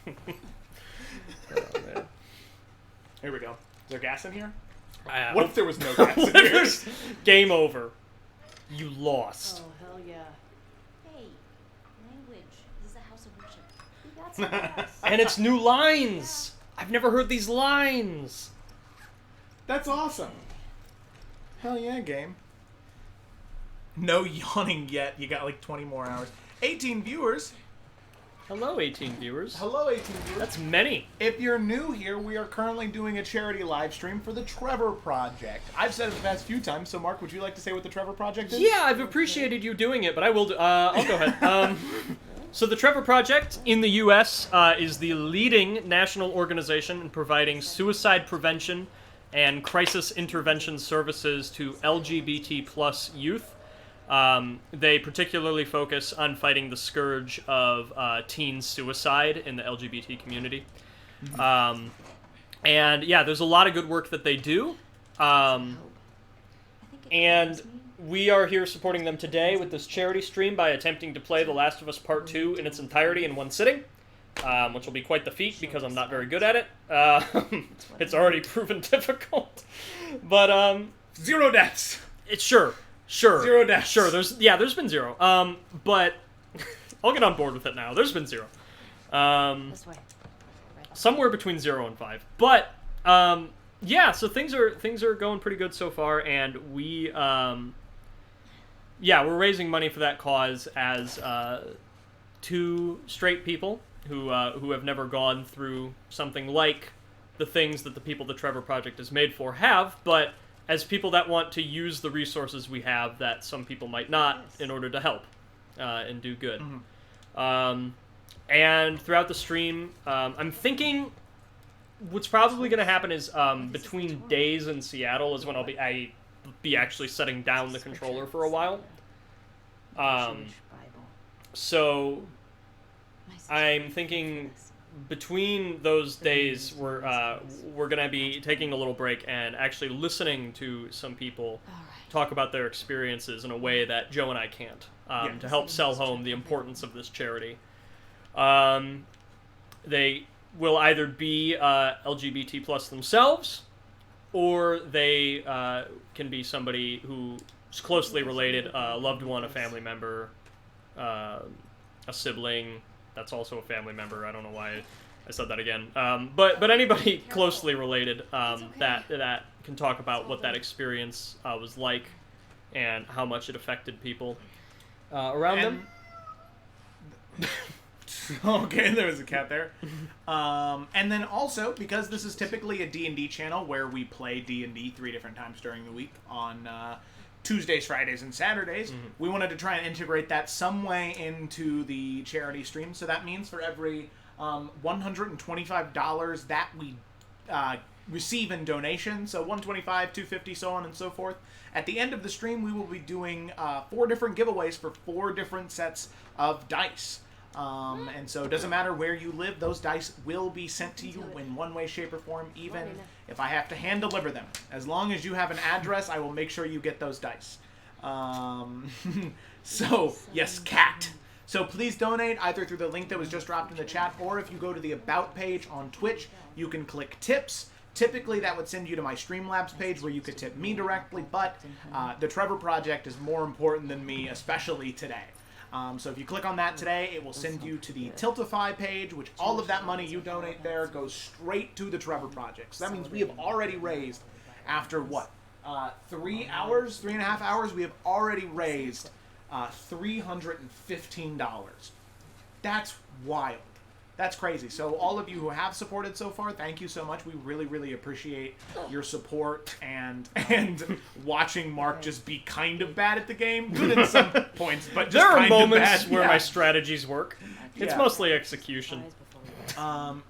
K: Oh, man.
L: Here we go. Is there gas in here?
K: I
L: What
K: hope-
L: if there was no gas in
K: What if
L: here?
K: there's- Game over. You lost.
N: Oh, hell yeah.
J: Hey, language. This is a house of worship. We got some gas.
K: And it's new lines! I've never heard these lines!
L: That's awesome. Hell yeah, game. No yawning yet. You got like 20 more hours. 18 viewers.
K: Hello, 18 viewers.
L: Hello, 18 viewers.
K: That's many.
L: If you're new here, we are currently doing a charity live stream for the Trevor Project. I've said it the past few times, so Mark, would you like to say what the Trevor Project is?
K: Yeah, I've appreciated you doing it, but I will do, I'll go ahead. So the Trevor Project in the U.S. Is the leading national organization in providing suicide prevention and crisis intervention services to LGBT plus youth. They particularly focus on fighting the scourge of teen suicide in the LGBT community. And yeah, there's a lot of good work that they do. And we are here supporting them today with this charity stream by attempting to play The Last of Us Part 2 in its entirety in one sitting. Which will be quite the feat because I'm not very good at it. It's already proven difficult. But,
L: 0 deaths!
K: It's sure.
L: 0 deaths.
K: Sure, there's been 0. But I'll get on board with it now. There's been 0.
N: This way.
K: Somewhere between 0 and 5. But yeah, so things are going pretty good so far, and we we're raising money for that cause as 2 straight people who have never gone through something like the things that the people the Trevor Project is made for have, but as people that want to use the resources we have that some people might not in order to help and do good. And throughout the stream, I'm thinking what's probably going to happen is between days in Seattle is when I'll be actually setting down the controller for a while. So I'm thinking between those days, we're gonna be taking a little break and actually listening to some people talk about their experiences in a way that Joe and I can't, to help sell home the importance of this charity. They will either be LGBT plus themselves, or they can be somebody who's closely related, a loved one, a family member, a sibling. That's also a family member. I don't know why I said that again. But anybody closely related that can talk about what that experience was like and how much it affected people around them.
L: Okay, there was a cat there. And then also, because this is typically a D&D channel where we play D&D 3 different times during the week on Tuesdays, Fridays, and Saturdays, we wanted to try and integrate that some way into the charity stream. So that means for every $125 that we receive in donation, so $125, $250, so on and so forth, at the end of the stream we will be doing 4 different giveaways for 4 different sets of dice. And so it doesn't matter where you live, those dice will be sent to you in one way, shape, or form, even if I have to hand deliver them. As long as you have an address, I will make sure you get those dice. So, yes, cat. So please donate either through the link that was just dropped in the chat, or if you go to the About page on Twitch, you can click Tips. Typically, that would send you to my Streamlabs page where you could tip me directly, but the Trevor Project is more important than me, especially today. So if you click on that today, it will send you to the Tiltify page, which all of that money you donate there goes straight to the Trevor Project. So that means we have already raised, after what, 3 hours, 3.5 hours, we have already raised $315. That's wild. That's crazy. So all of you who have supported so far, thank you so much. We really, really appreciate your support and watching Mark just be kind of bad at the game. Good in some points, but just
K: there are
L: kind of
K: moments
L: bad.
K: where my strategies work. It's mostly execution.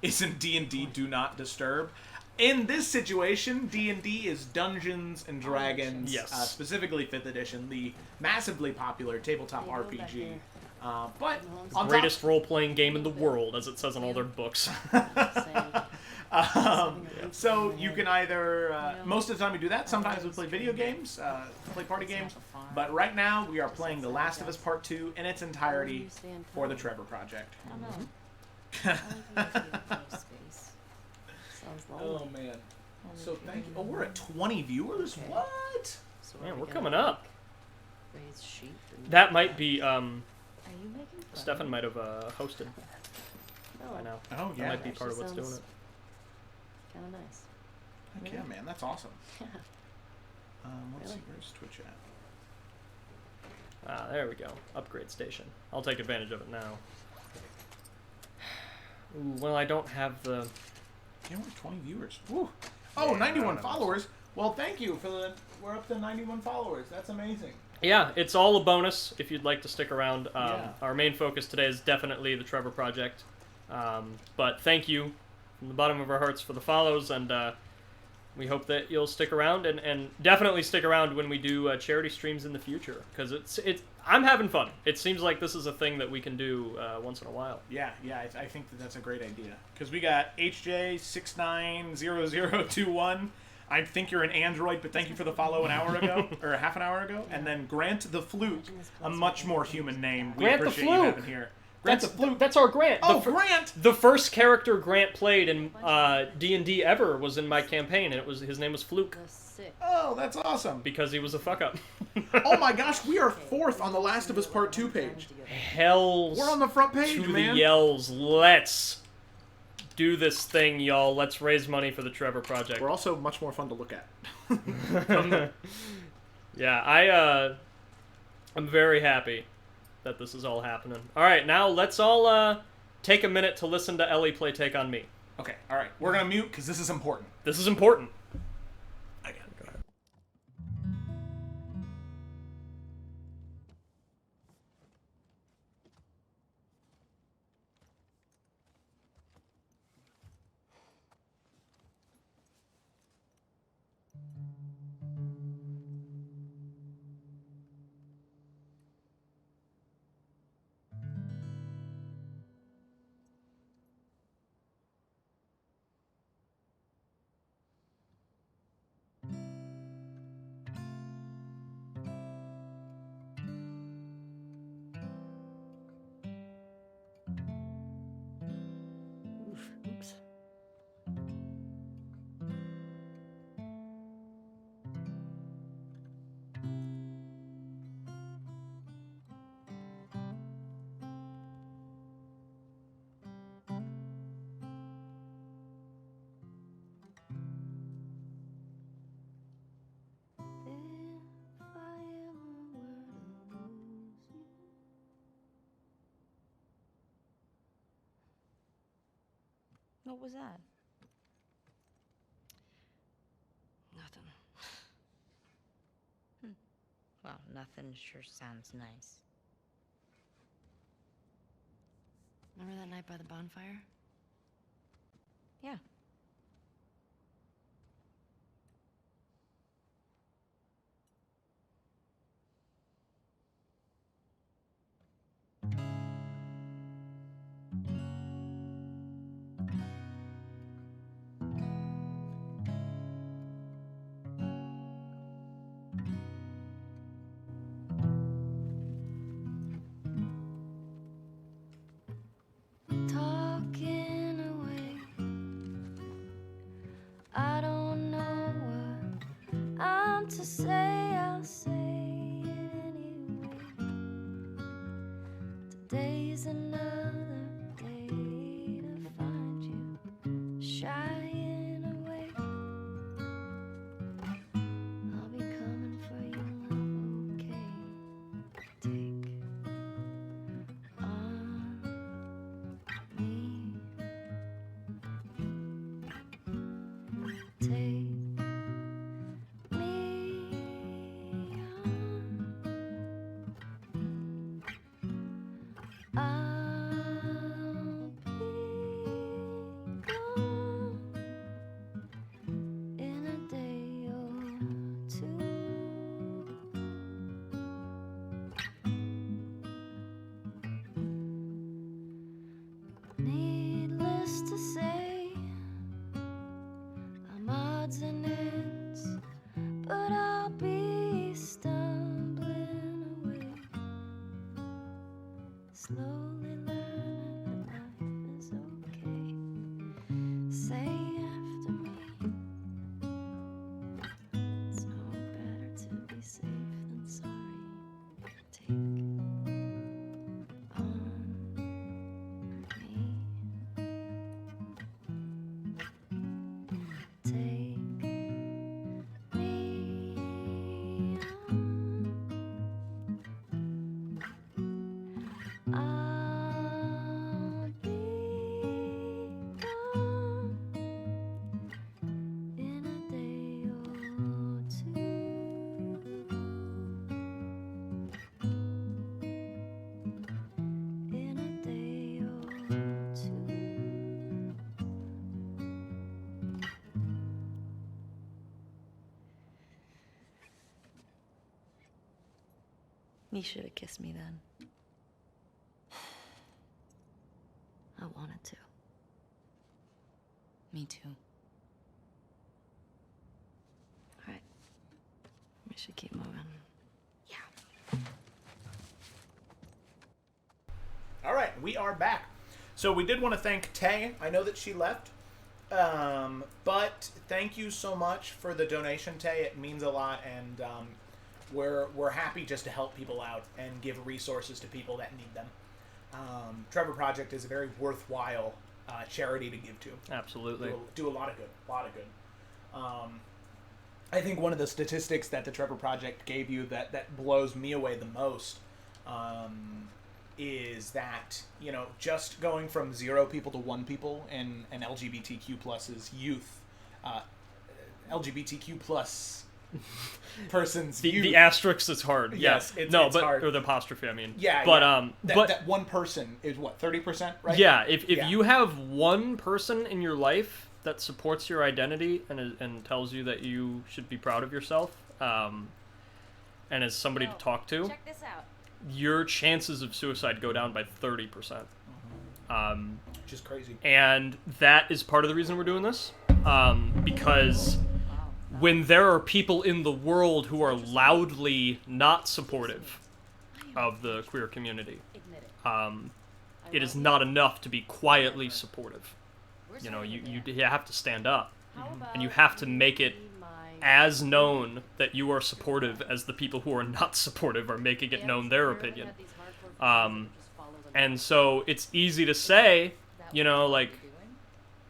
L: Isn't D&D Do Not Disturb? In this situation, D&D is Dungeons and Dragons,
K: Yes.
L: Specifically 5th edition, the massively popular tabletop RPG. But on
K: Greatest role-playing game in the world, as it says in all their books.
L: So you can either, most of the time we do that. Sometimes we play video games, play party games. But right now we are playing The Last of Us Part 2 in its entirety for the Trevor Project. Oh man. So thank you. Oh, we're at 20 viewers? What?
K: Man, we're coming up. That might be, Stefan might have hosted by now.
L: Oh, yeah.
K: That might be part of what's doing it.
N: Kind of nice.
L: Heck yeah, man. That's awesome. Let's see. Where's Twitch at?
K: Ah, there we go. Upgrade station. I'll take advantage of it now. Ooh, well, I don't have the...
L: Yeah, we're 20 viewers. Woo. Oh, yeah, 91 followers. Well, thank you for the... We're up to 91 followers. That's amazing.
K: Yeah, it's all a bonus if you'd like to stick around. Our main focus today is definitely the Trevor Project. But thank you from the bottom of our hearts for the follows, and we hope that you'll stick around, and definitely stick around when we do charity streams in the future, because I'm having fun. It seems like this is a thing that we can do once in a while.
L: Yeah, I think that's a great idea. Because we got HJ690021. I think you're an android, but thank you for the follow an hour ago, or a half an hour ago. And then Grant the Fluke, a much more human name. We
K: Grant the
L: appreciate you having here. Grant the Fluke.
K: That's our Grant.
L: Oh, Grant!
K: The first character Grant played in D&D ever was in my campaign, and his name was Fluke.
L: Oh, that's awesome.
K: Because he was a fuck-up.
L: Oh my gosh, we are 4th on the Last of Us Part 2 page.
K: Hells.
L: We're on the front page,
K: to
L: man.
K: the yells. Let's do this thing, y'all. Let's raise money for the Trevor Project.
L: We're also much more fun to look at.
K: Yeah, I'm very happy that this is all happening. All right, now let's all take a minute to listen to Ellie play Take On Me.
L: Okay, all right. We're going to mute because this is important.
K: This is important.
L: I got it. Go ahead.
N: What was that? Nothing. Well, nothing sure sounds nice. Remember that night by the bonfire? Yeah. Talking away. I don't know what I'm to say. I'll say it anyway. Today's another day to find you shying away. I'll be coming for you, love, okay? Take on me. Take me on. I'll be gone in a day or two. Needless to say, I'm odds and ends, but I'll be stumbling away, slowly learning that life is okay. Say after me, it's no better to be safe than sorry. Take on me. Take me on. I'll be gone in a day or two. In a day or two. You should have kissed me then. I wanted to. Me too. All right. We should keep moving.
L: All right, we are back. So we did want to thank Tay. I know that she left, but thank you so much for the donation, Tay. It means a lot, and we're happy just to help people out and give resources to people that need them. Trevor Project is a very worthwhile charity to give to.
K: Absolutely.
L: Do a lot of good. I think one of the statistics that the Trevor Project gave you that blows me away the most is that, you know, just going from 0 people to 1 people in an LGBTQ plus's youth, LGBTQ plus person's youth.
K: The asterisk is hard.
L: Yes,
K: yeah.
L: it's
K: but
L: hard.
K: Or the apostrophe, I mean.
L: Yeah,
K: but
L: yeah.
K: but
L: that one person is what, 30%, right?
K: Yeah, if you have one person in your life that supports your identity and tells you that you should be proud of yourself, and is somebody to talk to,
N: Check this out.
K: your chances of suicide go down by 30%.
L: Which is crazy.
K: And that is part of the reason we're doing this, because when there are people in the world who are loudly not supportive of the queer community, it is not enough to be quietly supportive. You know, you have to stand up, and you have to make it as known that you are supportive as the people who are not supportive are making it known their opinion. And so it's easy to say, you know, like,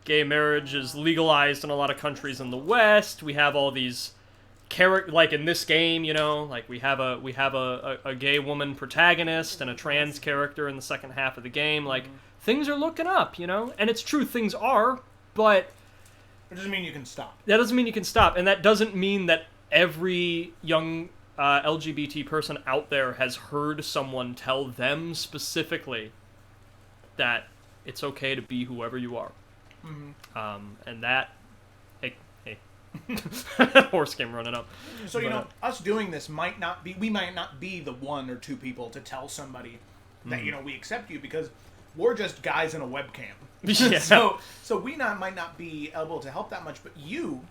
K: gay marriage is legalized in a lot of countries in the West. We have all these like in this game, you know, like we have a gay woman protagonist and a trans character in the second half of the game. Like, things are looking up, you know? And it's true, things are, but...
L: It doesn't mean you can stop.
K: That doesn't mean you can stop, and that doesn't mean that every young LGBT person out there has heard someone tell them specifically that it's okay to be whoever you are.
L: Mm-hmm.
K: And that... Hey. Horse came running up.
L: So, you know, us doing this might not be... We might not be the 1 or 2 people to tell somebody that, you know, we accept you, because we're just guys in a webcam.
K: Yeah.
L: So we might not be able to help that much, but you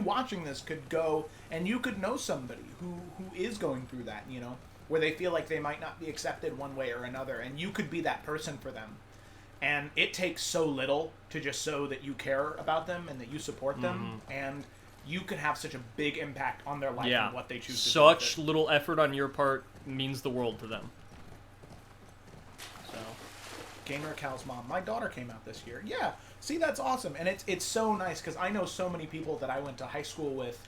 L: watching this could go and you could know somebody who is going through that, you know, where they feel like they might not be accepted one way or another, and you could be that person for them. And it takes so little to just show that you care about them and that you support them, and you could have such a big impact on their life and what they choose to do.
K: Such little effort on your part means the world to them. So,
L: Gamer Cal's mom. My daughter came out this year. Yeah, see, that's awesome, and it's so nice because I know so many people that I went to high school with,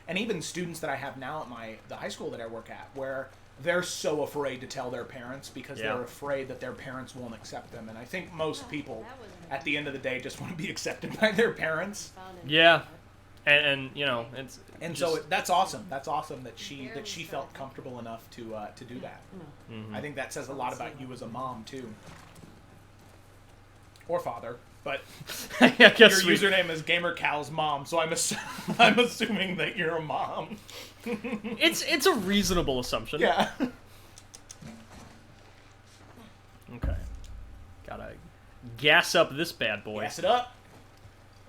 L: and even students that I have now at the high school that I work at, where they're so afraid to tell their parents because they're afraid that their parents won't accept them. And I think most people, at the end of the day, just want to be accepted by their parents.
K: Yeah, and you know, it's
L: and
K: just...
L: so that's awesome. That's awesome that she felt comfortable enough to do that. I think that says a lot about you as a mom too, or father. But
K: I guess
L: your username is Gamer Cal's mom, so I'm assuming that you're a mom.
K: It's a reasonable assumption.
L: Yeah.
K: Okay. Gotta gas up this bad boy.
L: Gas it up.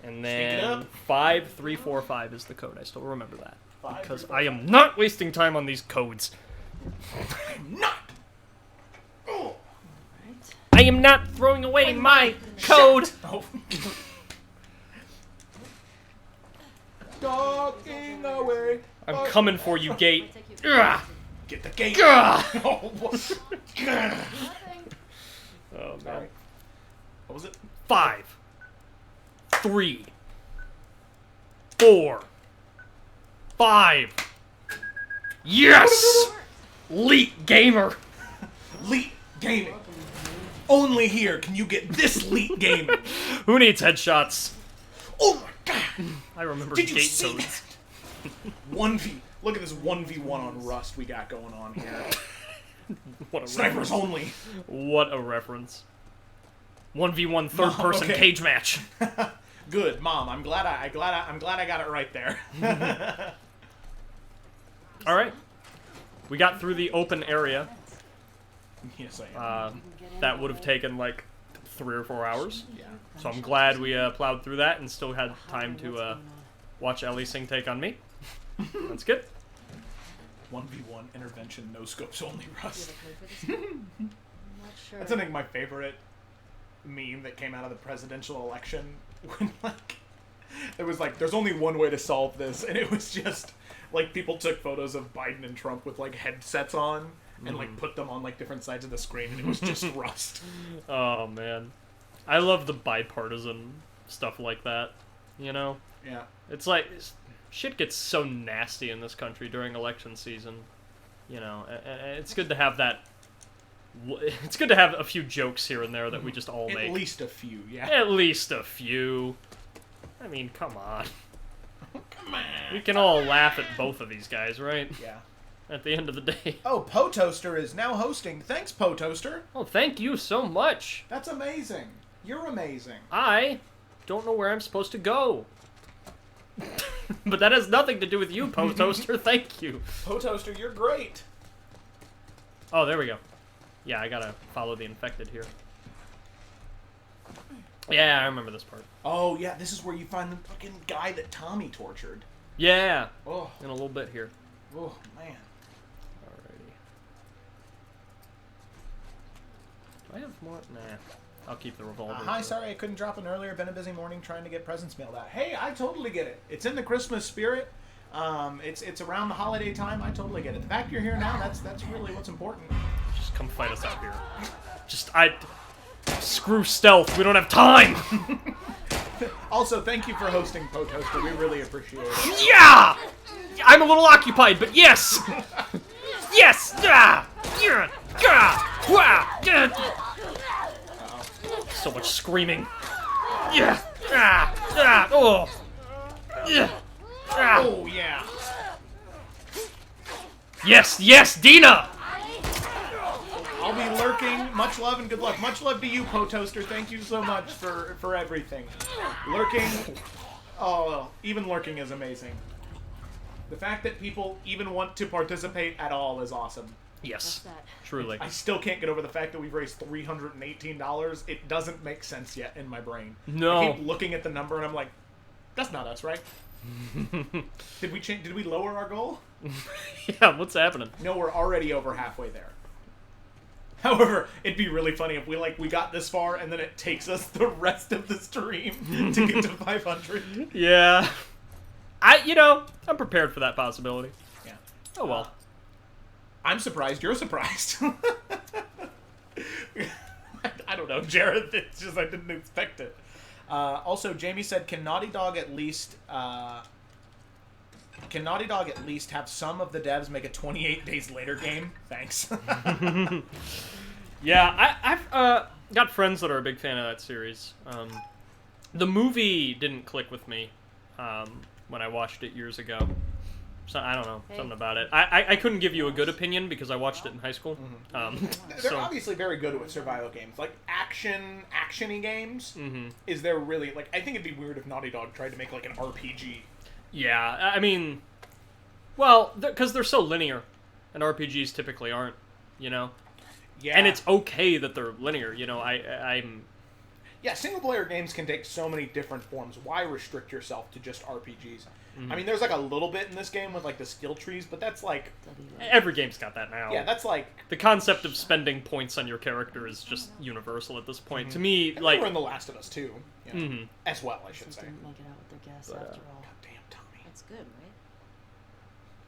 K: And
L: Stink it
K: then
L: up.
K: 5345 is the code. I still remember that. Because I am not wasting time on these codes.
L: I'm not. Oh.
K: I am not throwing away my code.
L: Oh. Talking away.
K: I'm coming for you, gate. Ugh.
L: Get the gate.
K: Ugh.
L: Oh,
K: oh man.
L: Sorry. What was it?
K: 5, 3, 4, 5. Yes! Leet Gamer.
L: Leet Gaming. Only here can you get this Leet Gaming.
K: Who needs headshots?
L: Oh my god!
K: I remember
L: Did you
K: gate
L: see
K: codes.
L: that? 1v. Look at this 1v1 on Rust we got going on here.
K: What a
L: Snipers
K: reference.
L: only.
K: What a reference. 1v1 third-person cage match.
L: Good, Mom. I'm glad I got it right there.
K: All right. We got through the open area.
L: Yes, I am.
K: That would have taken like 3 or 4 hours.
L: Yeah.
K: So I'm glad we plowed through that and still had time to watch Ellie Singh take on me. That's good.
L: 1v1 intervention, no scopes only, Rust.
N: Not sure.
L: That's I think my favorite meme that came out of the presidential election when like it was like there's only one way to solve this, and it was just like people took photos of Biden and Trump with like headsets on and like put them on like different sides of the screen, and it was just Rust.
K: Oh man, I love the bipartisan stuff like that. You know?
L: Yeah.
K: It's like shit gets so nasty in this country during election season. You know, and it's good to have that. It's good to have a few jokes here and there that we just all make.
L: At least a few, yeah.
K: At least a few. I mean, come on.
L: Come on.
K: We can all laugh at both of these guys, right?
L: Yeah.
K: At the end of the day.
L: Oh, Po Toaster is now hosting. Thanks, Po Toaster.
K: Oh, thank you so much.
L: That's amazing. You're amazing.
K: I don't know where I'm supposed to go. But that has nothing to do with you, Po Toaster. Thank you.
L: Po Toaster, you're great.
K: Oh, there we go. Yeah, I gotta follow the infected here. Yeah, I remember this part.
L: Oh, yeah, this is where you find the fucking guy that Tommy tortured.
K: Yeah.
L: Oh.
K: In a little bit here.
L: Oh, man.
K: Alrighty. Do I have more? Nah. I'll keep the revolver.
L: Hi, sorry I couldn't drop in earlier. Been a busy morning trying to get presents mailed out. Hey, I totally get it. It's in the Christmas spirit. It's around the holiday time. I totally get it. The fact you're here now, that's really what's important.
K: Just come fight us out here. Screw stealth. We don't have time.
L: Also, thank you for hosting, Po Toaster. We really appreciate it.
K: Yeah! I'm a little occupied, but yes! Yes! So much screaming. Yeah. Oh. Yeah.
L: Oh, yeah.
K: Yes, Dina!
L: I'll be lurking. Much love and good luck. Much love to you, Potoaster. Thank you so much for everything. Lurking. Oh, even lurking is amazing. The fact that people even want to participate at all is awesome.
K: Yes, truly.
L: I still can't get over the fact that we've raised $318. It doesn't make sense yet in my brain.
K: No.
L: I keep looking at the number and I'm like, that's not us, right? Did we lower our goal?
K: Yeah, what's happening?
L: No, we're already over halfway there. However, it'd be really funny if we got this far and then it takes us the rest of the stream to get to 500.
K: Yeah. I'm prepared for that possibility.
L: Yeah.
K: Oh well.
L: I'm surprised you're surprised. I don't know, Jared. It's just I didn't expect it. Also, Jamie said, can Naughty Dog at least have some of the devs make a 28 Days Later game? Thanks.
K: Yeah, I've got friends that are a big fan of that series. The movie didn't click with me when I watched it years ago. So I don't know, something about it. I couldn't give you a good opinion because I watched it in high school.
L: They're obviously very good with survival games, like action-y games. Is there really I think it'd be weird if Naughty Dog tried to make like an RPG.
K: Yeah, I mean, well, because they're so linear, and RPGs typically aren't, Yeah. And it's okay that they're linear, I'm.
L: Yeah, single-player games can take so many different forms. Why restrict yourself to just RPGs? I mean, there's a little bit in this game with the skill trees, but that's
K: every game's got that now.
L: Yeah, that's
K: the concept of spending points on your character is just universal at this point. To me,
L: and we're in The Last of Us too, as well, I should say.
N: Didn't make it out with their guess after all.
L: God damn, Tommy.
N: That's good, right?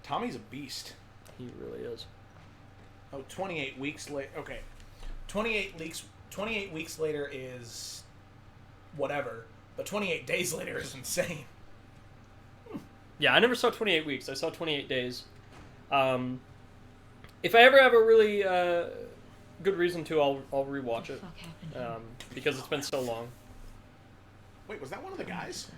L: Tommy's a beast.
K: He really is.
L: Oh, 28 weeks later. Okay, 28 weeks later is whatever, but 28 days later is insane.
K: Yeah, I never saw 28 weeks. I saw 28 days. If I ever have a really good reason to, I'll rewatch it. Because it's been so long.
L: Wait, was that one of the guys?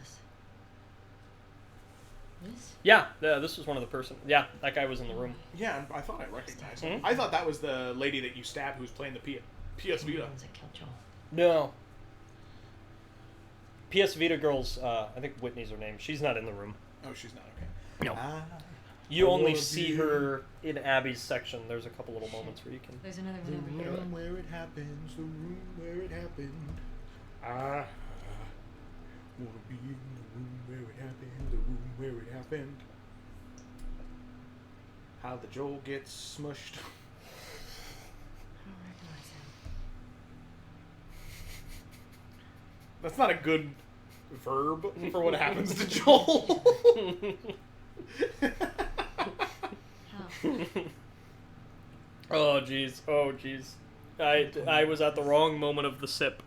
K: Yeah, this was one of the person. Yeah, that guy was in the room.
L: Yeah, I thought I recognized him. I thought that was the lady that you stabbed who was playing the PS Vita.
K: No. PS Vita girl's, I think Whitney's her name. She's not in the room.
L: Oh, she's not, okay.
K: No. You only see her in Abby's section. There's a couple little moments where you can...
N: There's another one over here.
G: The room where it happens, the room where it happened. Wanna be in the room where it happened, the room where it happened.
L: How the Joel gets smushed. That's not a good verb for what happens to Joel.
K: Oh jeez. I was at the wrong moment of the sip.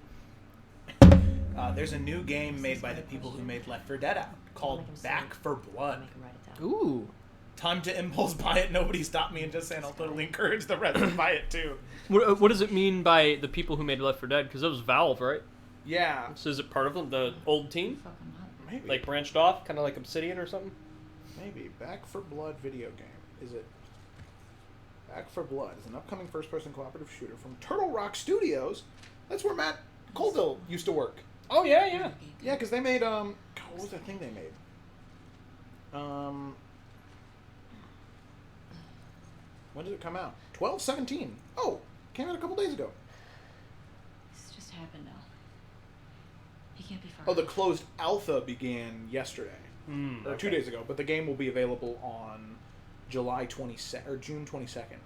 L: There's a new game made by the people who made Left 4 Dead out called Back 4 Blood.
K: Ooh.
L: Time to impulse buy it. Nobody stopped me and just saying I'll totally encourage the rest to buy it too.
K: What does it mean by the people who made Left 4 Dead? Because it was Valve, right?
L: Yeah.
K: So is it part of the old team?
L: Maybe.
K: Like branched off, kind of like Obsidian or something?
L: Maybe. Back 4 Blood video game. Is it? Back 4 Blood is an upcoming first-person cooperative shooter from Turtle Rock Studios. That's where Matt Colville used to work.
K: Oh, yeah.
L: Yeah, because they made, God, what was that thing they made? When did it come out? 12/17. Oh, came out a couple days ago.
N: This just happened now. He can't be far.
L: Oh, the closed alpha began yesterday. Or 2 days ago, but the game will be available on July 22nd, or June 22nd.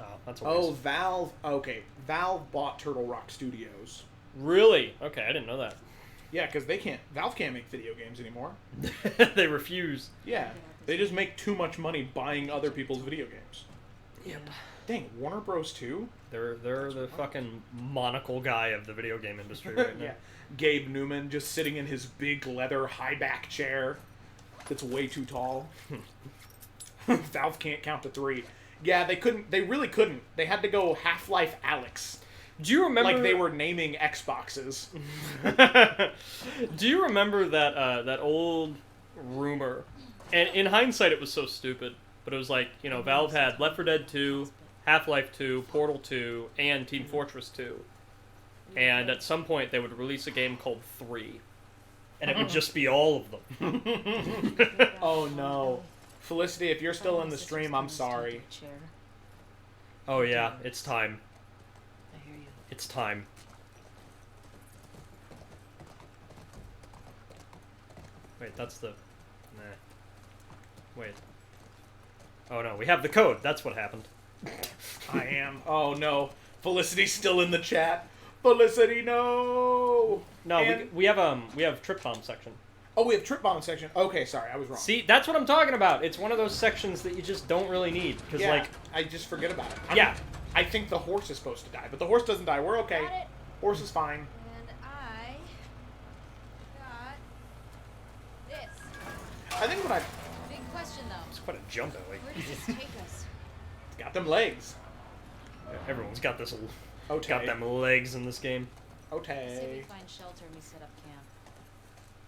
K: Oh, that's a waste.
L: Oh, Valve. Okay, Valve bought Turtle Rock Studios.
K: Really? Okay, I didn't know that.
L: Yeah, because Valve can't make video games anymore.
K: They refuse.
L: Yeah, they just make too much money buying other people's video games.
K: Yep.
L: Dang, Warner Bros. 2?
K: They're the fucking monocle guy of the video game industry right now.
L: Yeah. Gabe Newman just sitting in his big leather high back chair that's way too tall. Valve can't count to 3. Yeah, they really couldn't. They had to go Half-Life Alyx.
K: Do you remember
L: like they were naming Xboxes?
K: Do you remember that that old rumor? And in hindsight, it was so stupid, but it was like, you know, Valve had Left 4 Dead 2, Half-Life 2, Portal 2, and Team Fortress 2. And at some point, they would release a game called 3. And it would just be all of them.
L: Oh no. Felicity, if you're still in the stream, I'm sorry.
K: Oh yeah, it's time.
N: I hear you.
K: It's time. Wait, that's the... Nah. Wait. Oh no, we have the code. That's what happened.
L: I am. Oh no. Felicity's still in the chat. Felicity, no!
K: No,
L: And-
K: we have trip bomb section.
L: Oh, we have trip bomb section. Okay, sorry, I was wrong.
K: See, that's what I'm talking about. It's one of those sections that you just don't really need. Because,
L: Yeah,
K: like...
L: I just forget about it.
K: Yeah.
L: I think the horse is supposed to die, but the horse doesn't die. We're okay.
J: Got it.
L: Horse is fine.
J: And I got this.
L: I think what I...
J: Big question though.
K: It's quite a jump, Ellie.
J: Where does this take us?
L: It's got them legs.
K: Everyone's got this...
L: Okay.
K: Got them legs in this game.
J: Say we
L: Okay.
J: find shelter and we set up camp.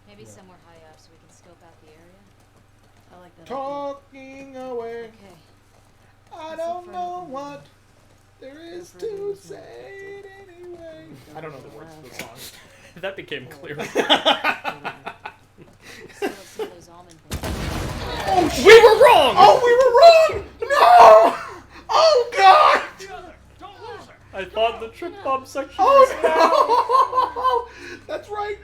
J: Maybe
K: Yeah.
J: somewhere high up so we can scope out the area.
N: I like that.
L: Talking away.
J: Okay.
L: I don't know what there is to say anyway. I don't know the words to the song.
K: That became clear.
L: Oh, shit.
K: We were wrong!
L: Oh, we were wrong! No! Oh, God!
K: I thought the trip bomb section
L: Oh,
K: was
L: no! That's right.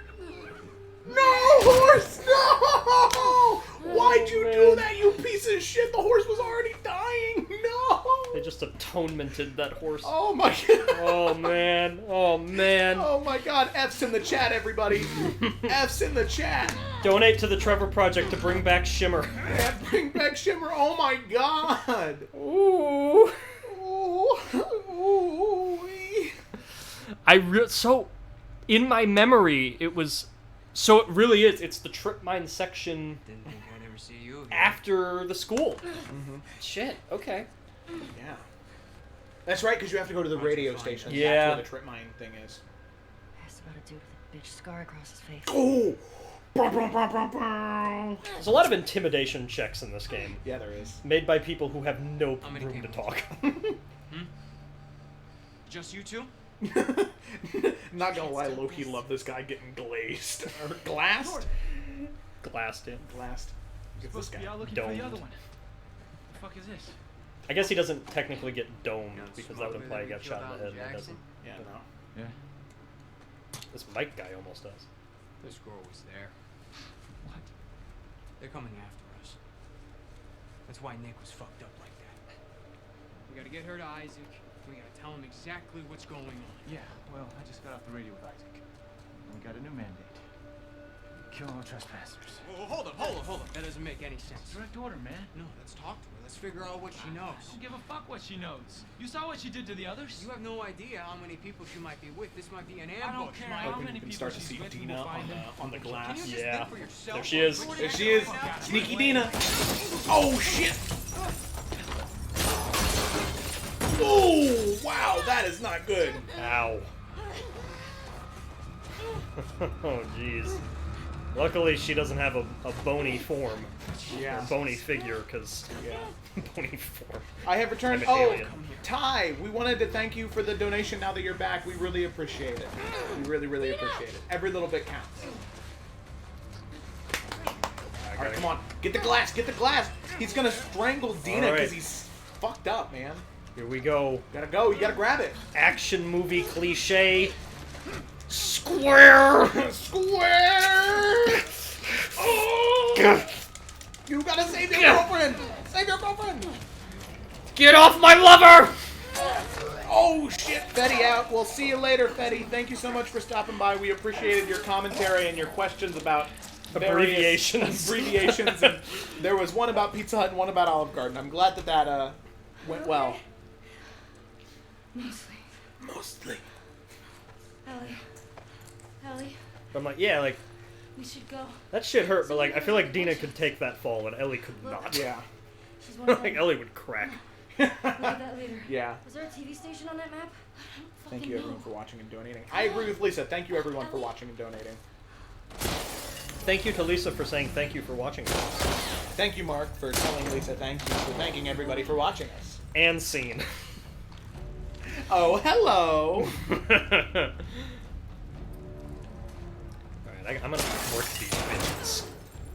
L: No, horse! No! Why'd you do that, you piece of shit? The horse was already dying. No!
K: They just atonemented that horse.
L: Oh, my God.
K: Oh, man. Oh, man.
L: Oh, my God. F's in the chat, everybody. F's in the chat.
K: Donate to the Trevor Project to bring back Shimmer.
L: Yeah, bring back Shimmer. Oh, my God.
K: Ooh.
L: Ooh. Ooh.
K: So, in my memory, it was... So it really is. It's the trip mine section
M: Didn't think I'd ever see you again.
K: after the school. Shit, okay.
L: Yeah. That's right, because you have to go to the radio station.
K: Yeah.
L: That's where the trip mine thing is.
N: Asked about a dude with a bitch scar across his face.
L: Oh!
K: There's a lot of intimidation checks in this game.
L: Yeah, there is.
K: Made by people who have no room to talk.
M: Just you two?
L: Not gonna lie, low-key love this guy getting glazed. Or glassed?
K: Glassed in.
L: Glassed. Look at this guy.
F: Y'all looking for the
K: Domed.
F: other one. The fuck is this?
K: I guess he doesn't technically get domed because that would imply he got shot in the head and he doesn't.
L: Yeah, no.
M: Yeah.
K: This Mike guy almost does.
M: This girl was there. What? They're coming after us. That's why Nick was fucked up like that.
F: We gotta get her to Isaac. We gotta tell him exactly what's going on.
G: Yeah, well, I just got off the radio with Isaac. We got a new mandate. Kill all trespassers.
M: Oh, hold up. That doesn't make any sense.
G: Direct order, man.
M: No, let's talk to her. Let's figure out what she knows.
F: I don't give a fuck what she knows. You saw what she did to the others?
M: You have no idea how many people she might be with. This might be an
F: I don't
M: ambush.
F: care
M: Mike.
F: how
L: Like when
F: many
L: you can
F: people
L: start to
F: she's
L: see
F: with, we
L: Dina
F: will find them.
L: on the glass.
M: Can you just
K: Yeah.
M: think for yourself?
K: There she is.
L: There she is. Sneaky Dina. Oh, shit. Oh, wow, that is not good.
K: Ow. Oh, jeez. Luckily, she doesn't have a bony form.
L: Yeah.
K: Or bony figure, because...
L: Yeah.
K: Bony form.
L: I have returned.
K: I'm an
L: Oh,
K: alien.
L: Ty, we wanted to thank you for the donation now that you're back. We really appreciate it. We really, really appreciate it. Every little bit counts. All right, come on. Get the glass. Get the glass. He's going to strangle Dina
K: All right.
L: because he's fucked up, man.
K: Here we go.
L: Gotta go. You gotta grab it.
K: Action movie cliche. Square!
L: Square! Oh! You gotta save your girlfriend! Save your girlfriend!
K: Get off my lover!
L: Oh shit, Fetty out. We'll see you later, Fetty. Thank you so much for stopping by. We appreciated your commentary and your questions about various abbreviations. And there was one about Pizza Hut and one about Olive Garden. I'm glad that went well. Mostly.
J: Ellie,
K: I'm like, yeah, like,
J: we should go.
K: that shit hurt, but like, I feel like Dina could take that fall and Ellie could not.
L: Yeah.
J: She's one of
K: Like,
J: them.
K: Ellie would crack.
N: Look at that later.
L: Yeah.
N: Was there a TV station on that map?
L: Thank you everyone for watching and donating. I agree with Lisa. Thank you everyone for watching and donating.
K: Thank you to Lisa for saying thank you for watching us.
L: Thank you, Mark, for telling Lisa thank you for thanking everybody for watching us.
K: And scene.
L: Oh, hello!
K: Alright, I'm gonna brick these bitches.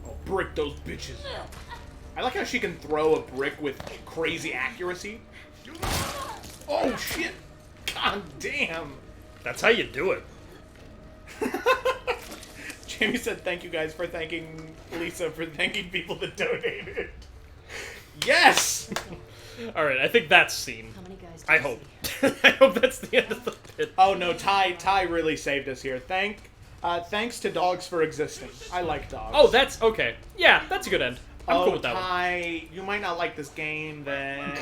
L: Oh, brick those bitches. I like how she can throw a brick with crazy accuracy. Oh, shit! God damn!
K: That's how you do it.
L: Jamie said thank you guys for thanking Lisa for thanking people that donated. Yes!
K: Alright, I think that's scene.
N: How many guys
K: I hope. I hope that's the end of the pit.
L: Oh no, Ty really saved us here. Thanks to dogs for existing. I like dogs.
K: Oh, that's okay. Yeah, that's a good end. I'm cool with that one.
L: Ty, you might not like this game then.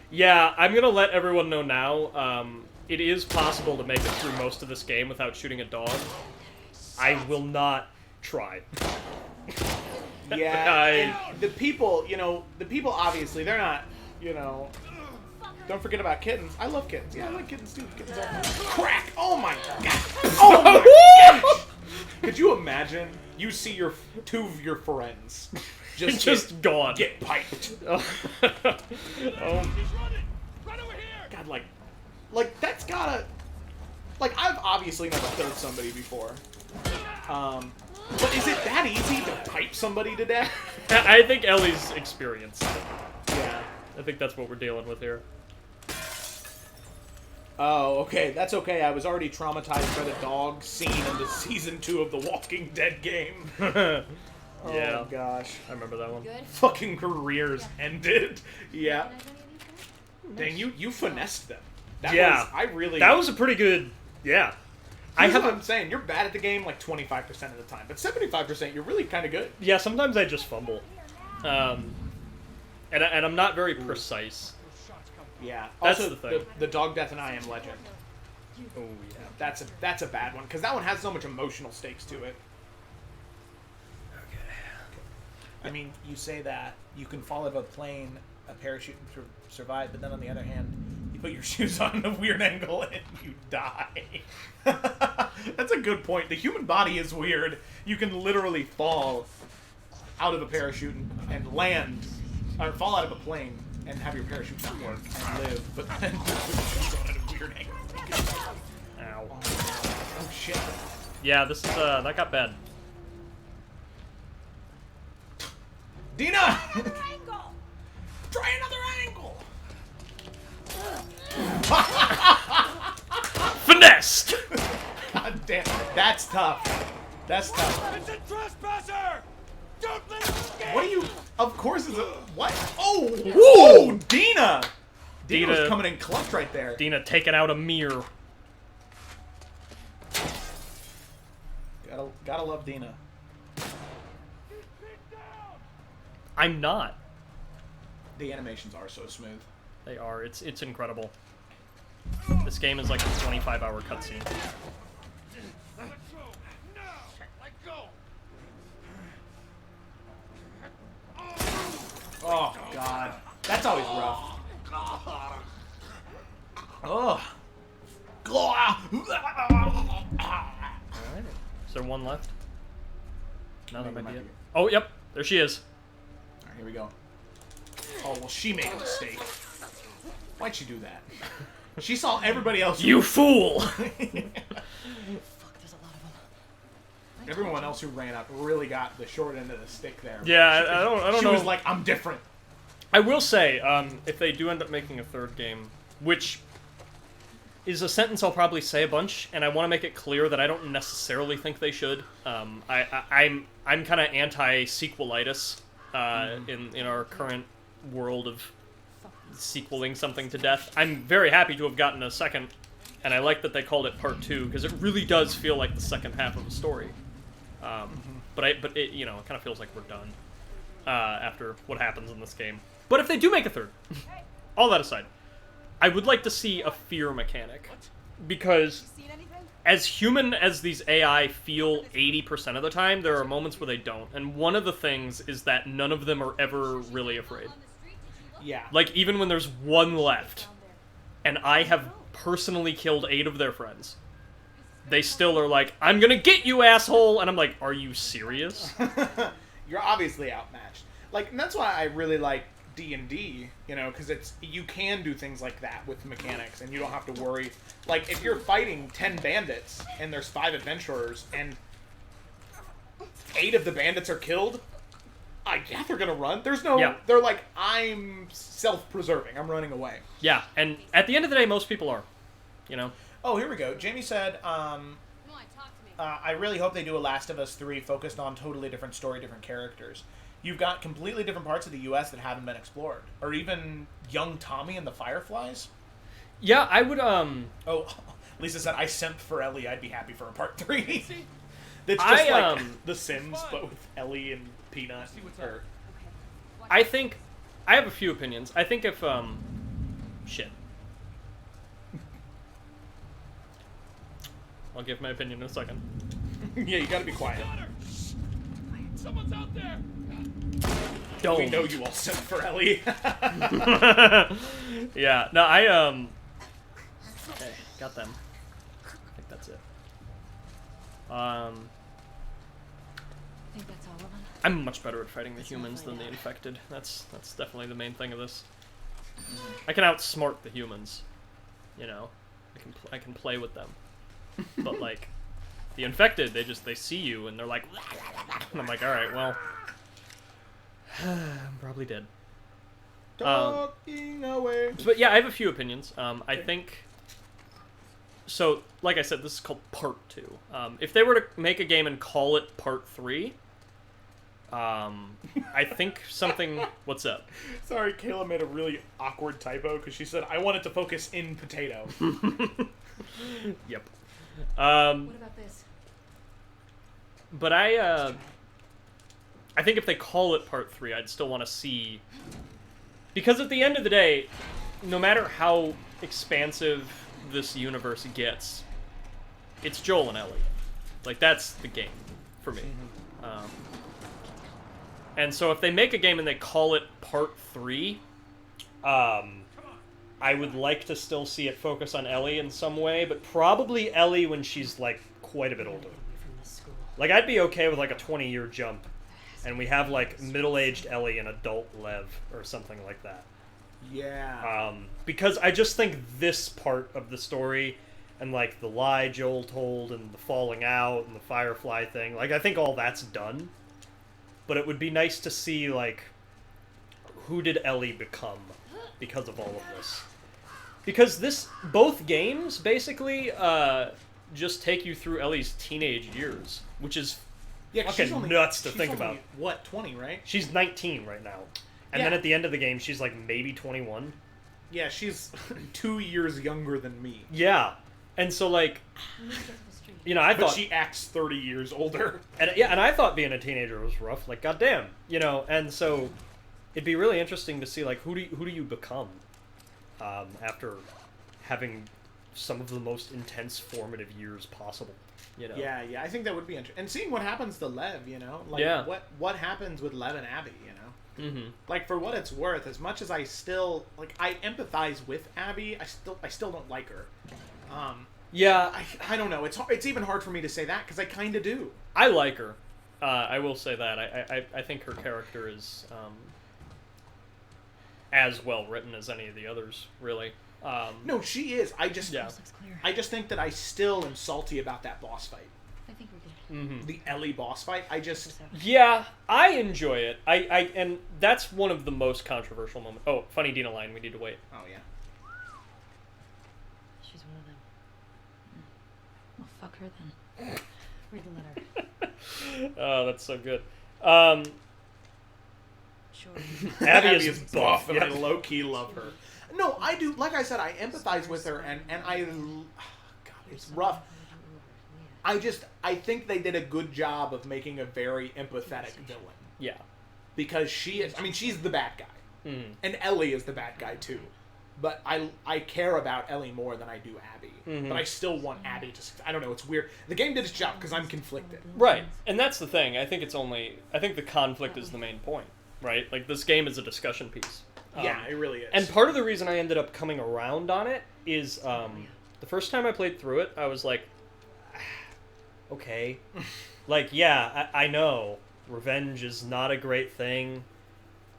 K: Yeah, I'm gonna let everyone know now. It is possible to make it through most of this game without shooting a dog. I will not try.
L: Yeah, and the people obviously, they're not, don't forget about kittens. I love kittens. Yeah, I like kittens too. Kittens are crack! Oh my god! Oh my gosh! Could you imagine? You see two of your friends
K: just gone.
L: Get piped.
K: Oh.
L: God, like that's gotta, like, I've obviously never killed somebody before. But is it that easy to pipe somebody to death?
K: I think Ellie's experienced it.
L: Yeah.
K: I think that's what we're dealing with here.
L: Oh, okay. That's okay. I was already traumatized by the dog scene in the season 2 of the Walking Dead game.
K: Yeah.
L: Oh, gosh.
K: I remember that one.
N: Good?
L: Fucking careers ended. Yeah. Dang, you finessed them. That was a pretty good... Yeah. Here's what I'm saying. You're bad at the game like 25% of the time, but 75% you're really kind of good.
K: Yeah, sometimes I just fumble. And I'm not very precise.
L: Yeah.
K: That's
L: also,
K: the thing.
L: The dog death in I Am Legend.
K: Oh, yeah.
L: That's a bad one, because that one has so much emotional stakes to it.
K: Okay.
B: I mean, you say that you can fall out of a plane, a parachute, and survive, but then on the other hand, you put your shoes on a weird angle and you die.
L: That's a good point. The human body is weird. You can literally fall out of a parachute and land, or fall out of a plane and have your parachute not work and live, but then put your shoes on at a weird angle.
K: Ow.
L: Oh shit.
K: Yeah, this is, that got bad.
L: Dina!
J: Angle.
L: Try another angle!
K: Finessed!
L: God damn, that's tough. That's tough.
F: It's a trespasser! Don't let him escape!
L: What are you... Of course it's a... What? Oh! Whoa! Dina! Dina was coming in clutch right there.
K: Dina taking out a mirror.
L: Gotta love Dina.
K: I'm not.
L: The animations are so smooth.
K: They are. It's incredible. This game is like a 25-hour cutscene.
F: Let go! Now! Let go!
L: Oh, God. That's always rough. Ugh.
K: Alright. Is there one left? No, that
L: Maybe
K: might be
L: might
K: it.
L: be.
K: Oh, yep. There she is.
L: Alright, here we go. Oh, well, she made a mistake. Why'd she do that? She saw everybody else.
K: You fool!
N: Fuck, there's a lot of them.
L: Everyone else who ran up really got the short end of the stick there.
K: Yeah, I don't know.
L: She was like, I'm different.
K: I will say, if they do end up making a third game, which is a sentence I'll probably say a bunch, and I want to make it clear that I don't necessarily think they should. I'm kind of anti-sequelitis in our current world of sequeling something to death. I'm very happy to have gotten a second, and I like that they called it Part 2 because it really does feel like the second half of a story. But it kind of feels like we're done after what happens in this game. But if they do make a third, all that aside, I would like to see a fear mechanic, because as human as these AI feel 80% of the time, there are moments where they don't. And one of the things is that none of them are ever really afraid.
L: Yeah.
K: Like, even when there's one left, and I have personally killed 8 of their friends, they still are like, I'm gonna get you, asshole! And I'm like, are you serious?
L: You're obviously outmatched. Like, and that's why I really like D&D, you know, because you can do things like that with mechanics, and you don't have to worry. Like, if you're fighting 10 bandits, and there's 5 adventurers, and 8 of the bandits are killed, yeah, they're gonna run. There's no...
K: Yeah.
L: They're like, I'm self-preserving. I'm running away.
K: Yeah, and at the end of the day, most people are, you know?
L: Oh, here we go. Jamie said, I really hope they do a Last of Us 3 focused on totally different story, different characters. You've got completely different parts of the U.S. that haven't been explored. Or even young Tommy and the Fireflies.
K: Yeah, I would,
L: Oh, Lisa said, I simped for Ellie. I'd be happy for a part 3. It's just like The Sims, but with Ellie and Peanut.
K: I think... I have a few opinions. I think if, shit. I'll give my opinion in a second.
L: Yeah, you gotta be quiet.
F: Someone's out there!
K: Don't.
L: We know you all simped for Ellie.
K: Yeah, no, okay, got them. I think that's it.
N: I think that's all of them.
K: I'm much better at fighting the humans than the infected. That's definitely the main thing of this. I can outsmart the humans, you know. I can play with them. But like the infected, they see you and they're like, and I'm like, all right, well, I'm probably dead.
L: Talking away.
K: But yeah, I have a few opinions. I think. So, like I said, this is called Part 2. If they were to make a game and call it Part 3, I think something... What's up?
L: Sorry, Kayla made a really awkward typo because she said, I want it to focus in potato.
K: Yep.
N: What about this?
K: But I think if they call it Part 3, I'd still want to see... Because at the end of the day, no matter how expansive this universe gets, it's Joel and Ellie. Like, that's the game for me. And so if they make a game and they call it Part 3, I would like to still see it focus on Ellie in some way, but probably Ellie when she's, like, quite a bit older. Like, I'd be okay with, like, a 20-year jump, and we have, like, middle-aged Ellie and adult Lev, or something like that.
L: Yeah.
K: Because I just think this part of the story, and, like, the lie Joel told, and the falling out, and the Firefly thing, like, I think all that's done. But it would be nice to see, like, who did Ellie become because of all of this? Because both games, basically, just take you through Ellie's teenage years, which is fucking nuts to think about.
L: What, 20, right?
K: She's 19 right now. And then at the end of the game, she's, like, maybe 21.
L: Yeah, she's 2 years younger than me.
K: Yeah. And so, like... You know, I thought...
L: But she acts 30 years older.
K: And I thought being a teenager was rough. Like, goddamn. You know, and so... It'd be really interesting to see, like, who do you become after having some of the most intense formative years possible, you know?
L: Yeah, I think that would be interesting. And seeing what happens to Lev, you know? Like, what happens with Lev and Abby, you know?
K: Mm-hmm.
L: Like, for what it's worth, as much as I still... Like, I empathize with Abby, I still don't like her.
K: Yeah.
L: I don't know. It's even hard for me to say that, because I kind of do.
K: I like her. I will say that. I think her character is... as well written as any of the others, really.
L: No, she is. I just think that I still am salty about that boss fight.
N: I think we're good.
K: Mm-hmm.
L: The Ellie boss fight.
K: Yeah, I enjoy it. And that's one of the most controversial moments. Oh, funny Dina line. We need to wait.
L: Oh yeah.
N: She's one of them. Well, fuck her then. Read the letter.
K: Oh, that's so good.
N: Sure.
K: Abby is buff,
L: and I low-key love her. No, I do. Like I said, I empathize with her, and I... God, it's rough. I think they did a good job of making a very empathetic villain.
K: Yeah.
L: Because she is... I mean, she's the bad guy.
K: Mm.
L: And Ellie is the bad guy, too. But I care about Ellie more than I do Abby.
K: Mm-hmm.
L: But I still want Abby to... I don't know, it's weird. The game did its job, because I'm conflicted.
K: Right. And that's the thing. I think the conflict is the main point. Right? Like, this game is a discussion piece.
L: Yeah, it really is.
K: And part of the reason I ended up coming around on it is the first time I played through it, I was like, okay. Like, yeah, I know. Revenge is not a great thing.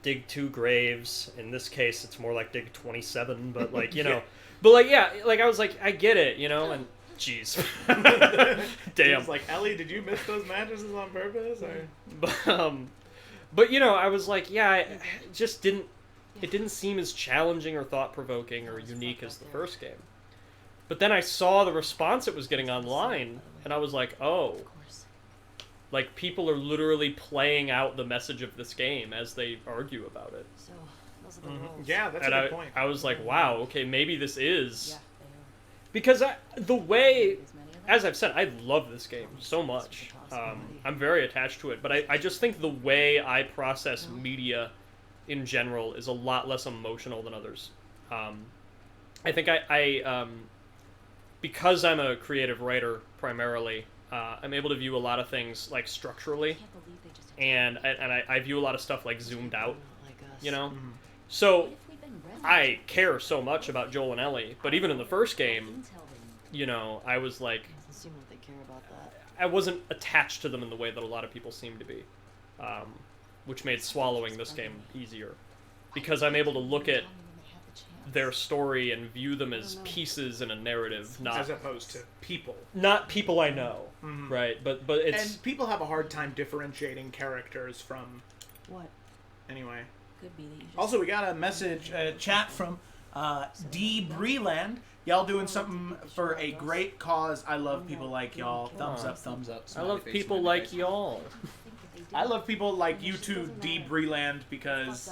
K: Dig 2 graves. In this case, it's more like dig 27, but like, you know.
L: Yeah.
K: But like, yeah, like I was like, I get it, you know, and jeez. Damn.
L: It's like, Ellie, did you miss those mattresses on purpose? Or?
K: But you know, I was like, yeah, it just didn't. It didn't seem as challenging or thought-provoking or unique as the first game. But then I saw the response it was getting online, and I was like, oh. Like, people are literally playing out the message of this game as they argue about it.
N: So, those are the roles.
L: Yeah, that's a good point.
K: I was like, wow, okay, maybe this is... Because the way... As I've said, I love this game so much. I'm very attached to it, but I just think the way I process media in general is a lot less emotional than others. I think I because I'm a creative writer primarily, I'm able to view a lot of things like structurally, and I view a lot of stuff like zoomed out, you know? So I care so much about Joel and Ellie, but even in the first game, you know, I was like, I wasn't attached to them in the way that a lot of people seem to be, which made swallowing this game easier, because I'm able to look at their story and view them as pieces in a narrative, not
L: as opposed to people.
K: Not people I know, right? But it's
L: and people have a hard time differentiating characters from
N: what.
L: Anyway,
N: could be.
L: Also, we got a message, chat from D Breland. Y'all doing something for a great cause. I love people like y'all. Thumbs up, thumbs up.
K: I love people like y'all.
L: I love people like you too, D Breland, because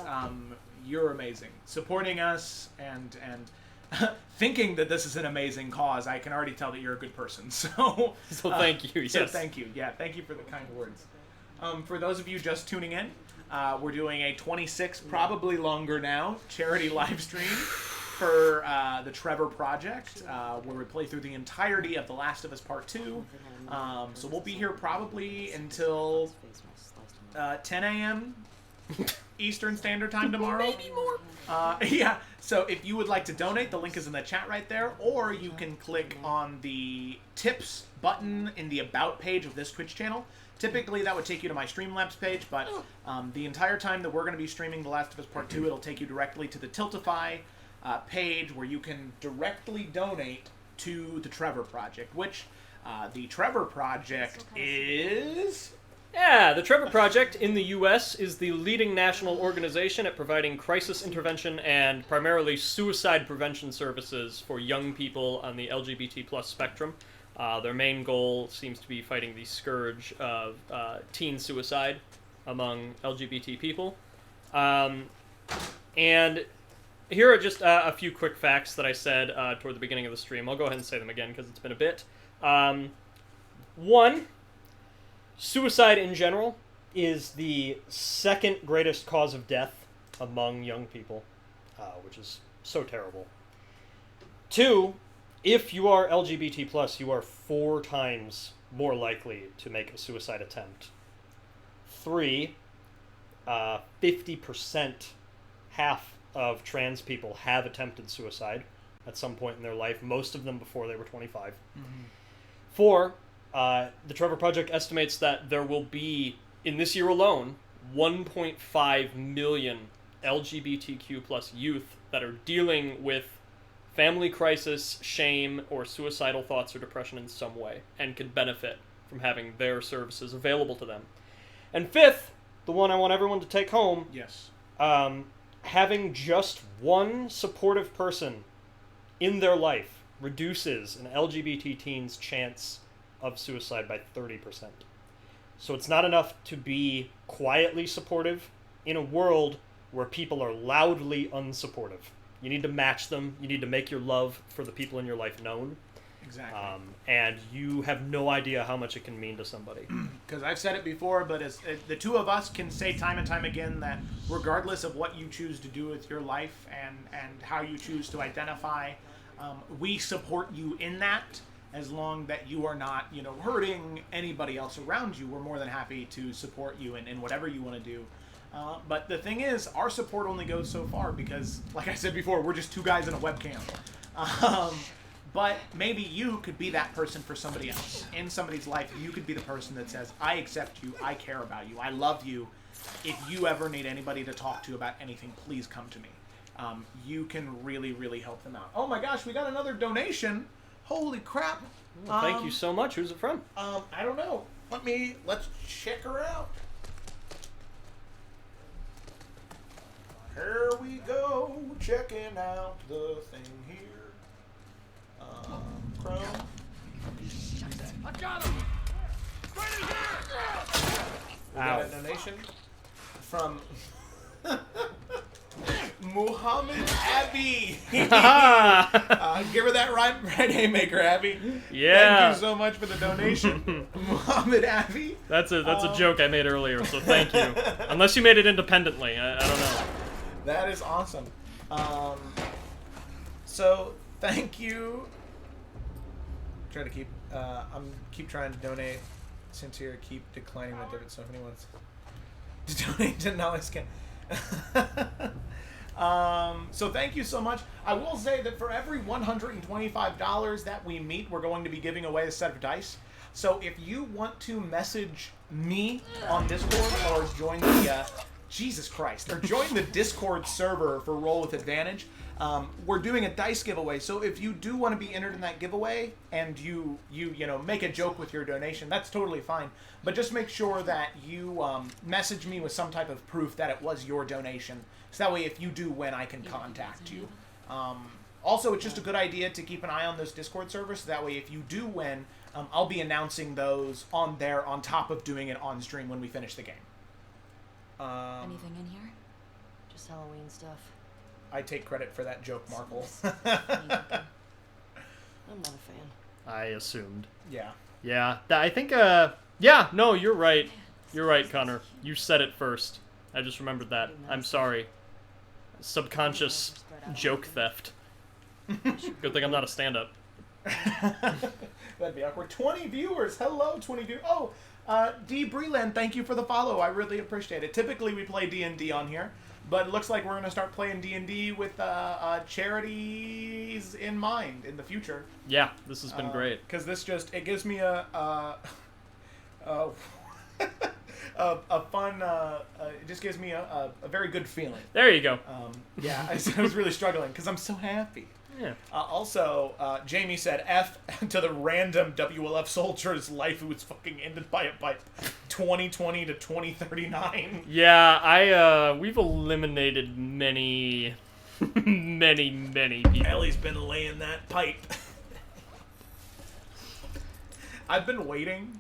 L: you're amazing. Supporting us and thinking that this is an amazing cause. I can already tell that you're a good person. So
K: thank you.
L: So
K: Yes.
L: thank you. Yeah, thank you for the kind words. For those of you just tuning in, we're doing a 26, probably longer now, charity live stream for the Trevor Project, where we play through the entirety of The Last of Us Part 2. So we'll be here probably until 10 a.m. Eastern Standard Time tomorrow. Maybe more. Yeah, so if you would like to donate, the link is in the chat right there, or you can click on the tips button in the About page of this Twitch channel. Typically, that would take you to my Streamlabs page, but the entire time that we're going to be streaming The Last of Us Part 2, it'll take you directly to the Tiltify page, where you can directly donate to the Trevor Project, which the Trevor Project is...
K: Yeah, the Trevor Project in the U.S. is the leading national organization at providing crisis intervention and primarily suicide prevention services for young people on the LGBT plus spectrum. Their main goal seems to be fighting the scourge of teen suicide among LGBT people. And here are just a few quick facts that I said toward the beginning of the stream. I'll go ahead and say them again because it's been a bit. One, suicide in general is the second greatest cause of death among young people, which is so terrible. Two, if you are LGBT+, you are 4 times more likely to make a suicide attempt. 3, 50%, half of trans people have attempted suicide at some point in their life, most of them before they were 25. 4, the Trevor Project estimates that there will be, in this year alone, 1.5 million LGBTQ plus youth that are dealing with family crisis, shame, or suicidal thoughts or depression in some way, and could benefit from having their services available to them. And 5th, the one I want everyone to take home,
L: yes,
K: having just one supportive person in their life reduces an LGBT teen's chance of suicide by 30%. So it's not enough to be quietly supportive in a world where people are loudly unsupportive. You need to match them. You need to make your love for the people in your life known.
L: Exactly.
K: And you have no idea how much it can mean to somebody.
L: Because I've said it before, but the two of us can say time and time again that regardless of what you choose to do with your life and how you choose to identify, we support you in that. As long that you are not, hurting anybody else around you, we're more than happy to support you in whatever you want to do. But the thing is, our support only goes so far because, like I said before, we're just two guys in a webcam. But maybe you could be that person for somebody else. In somebody's life, you could be the person that says, I accept you, I care about you, I love you. If you ever need anybody to talk to about anything, please come to me. You can really, really help them out. Oh my gosh, we got another donation. Holy crap.
K: Well, thank you so much. Who's it from?
L: I don't know. Let's check her out. Here we go, checking out the thing here. Chrome.
F: I got him! Right in here!
L: We got a donation from Muhammad Abby. Give her that right haymaker, Abby.
K: Yeah.
L: Thank you so much for the donation, Muhammad Abby.
K: That's a joke I made earlier, so thank you. Unless you made it independently, I don't know.
L: That is awesome. So thank you. Try to keep. Keep trying to donate. Since here, keep declining my debit. So if anyone wants to donate $10, can. So thank you so much. I will say that for every $125 that we meet, we're going to be giving away a set of dice. So if you want to message me on Discord or join the Jesus Christ, or join the Discord server for Roll with Advantage, we're doing a dice giveaway. So if you do want to be entered in that giveaway and you make a joke with your donation, that's totally fine. But just make sure that you message me with some type of proof that it was your donation. So that way, if you do win, I can contact you. Also, it's just a good idea to keep an eye on those Discord servers. So that way, if you do win, I'll be announcing those on there on top of doing it on stream when we finish the game.
N: Anything in here? Just Halloween stuff.
L: I take credit for that joke, Markle.
N: I'm not a fan.
K: I assumed.
L: Yeah.
K: Yeah. I think, yeah, no, you're right. You're right, Connor. You said it first. I just remembered that. I'm sorry. Subconscious joke theft. Good thing I'm not a stand-up.
L: That'd be awkward. 20 viewers. Hello, 20 viewers. Oh, D. Breland, thank you for the follow. I really appreciate it. Typically, we play D&D on here, but it looks like we're going to start playing D&D with charities in mind in the future.
K: Yeah, this has been great.
L: Because this just, it gives me a fun, it just gives me a very good feeling.
K: There you go.
L: Yeah, I was really struggling because I'm so happy.
K: Yeah.
L: Also, Jamie said, F to the random WLF soldier's life who was fucking ended by 2020 to 2039.
K: Yeah, we've eliminated many, many people.
L: Ellie's been laying that pipe. I've been waiting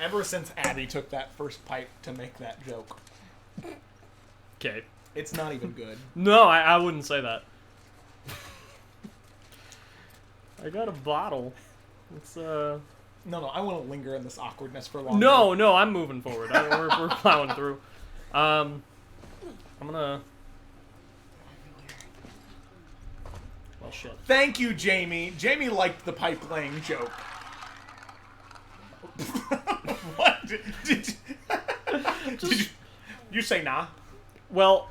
L: ever since Abby took that first pipe to make that joke.
K: Okay.
L: It's not even good.
K: No, I wouldn't say that. I got a bottle. It's
L: No, I want to linger in this awkwardness for longer.
K: No, I'm moving forward. We're plowing through. I'm gonna. Well, shit.
L: Thank you, Jamie. Jamie liked the pipe laying joke. What? Did you say nah?
K: Well,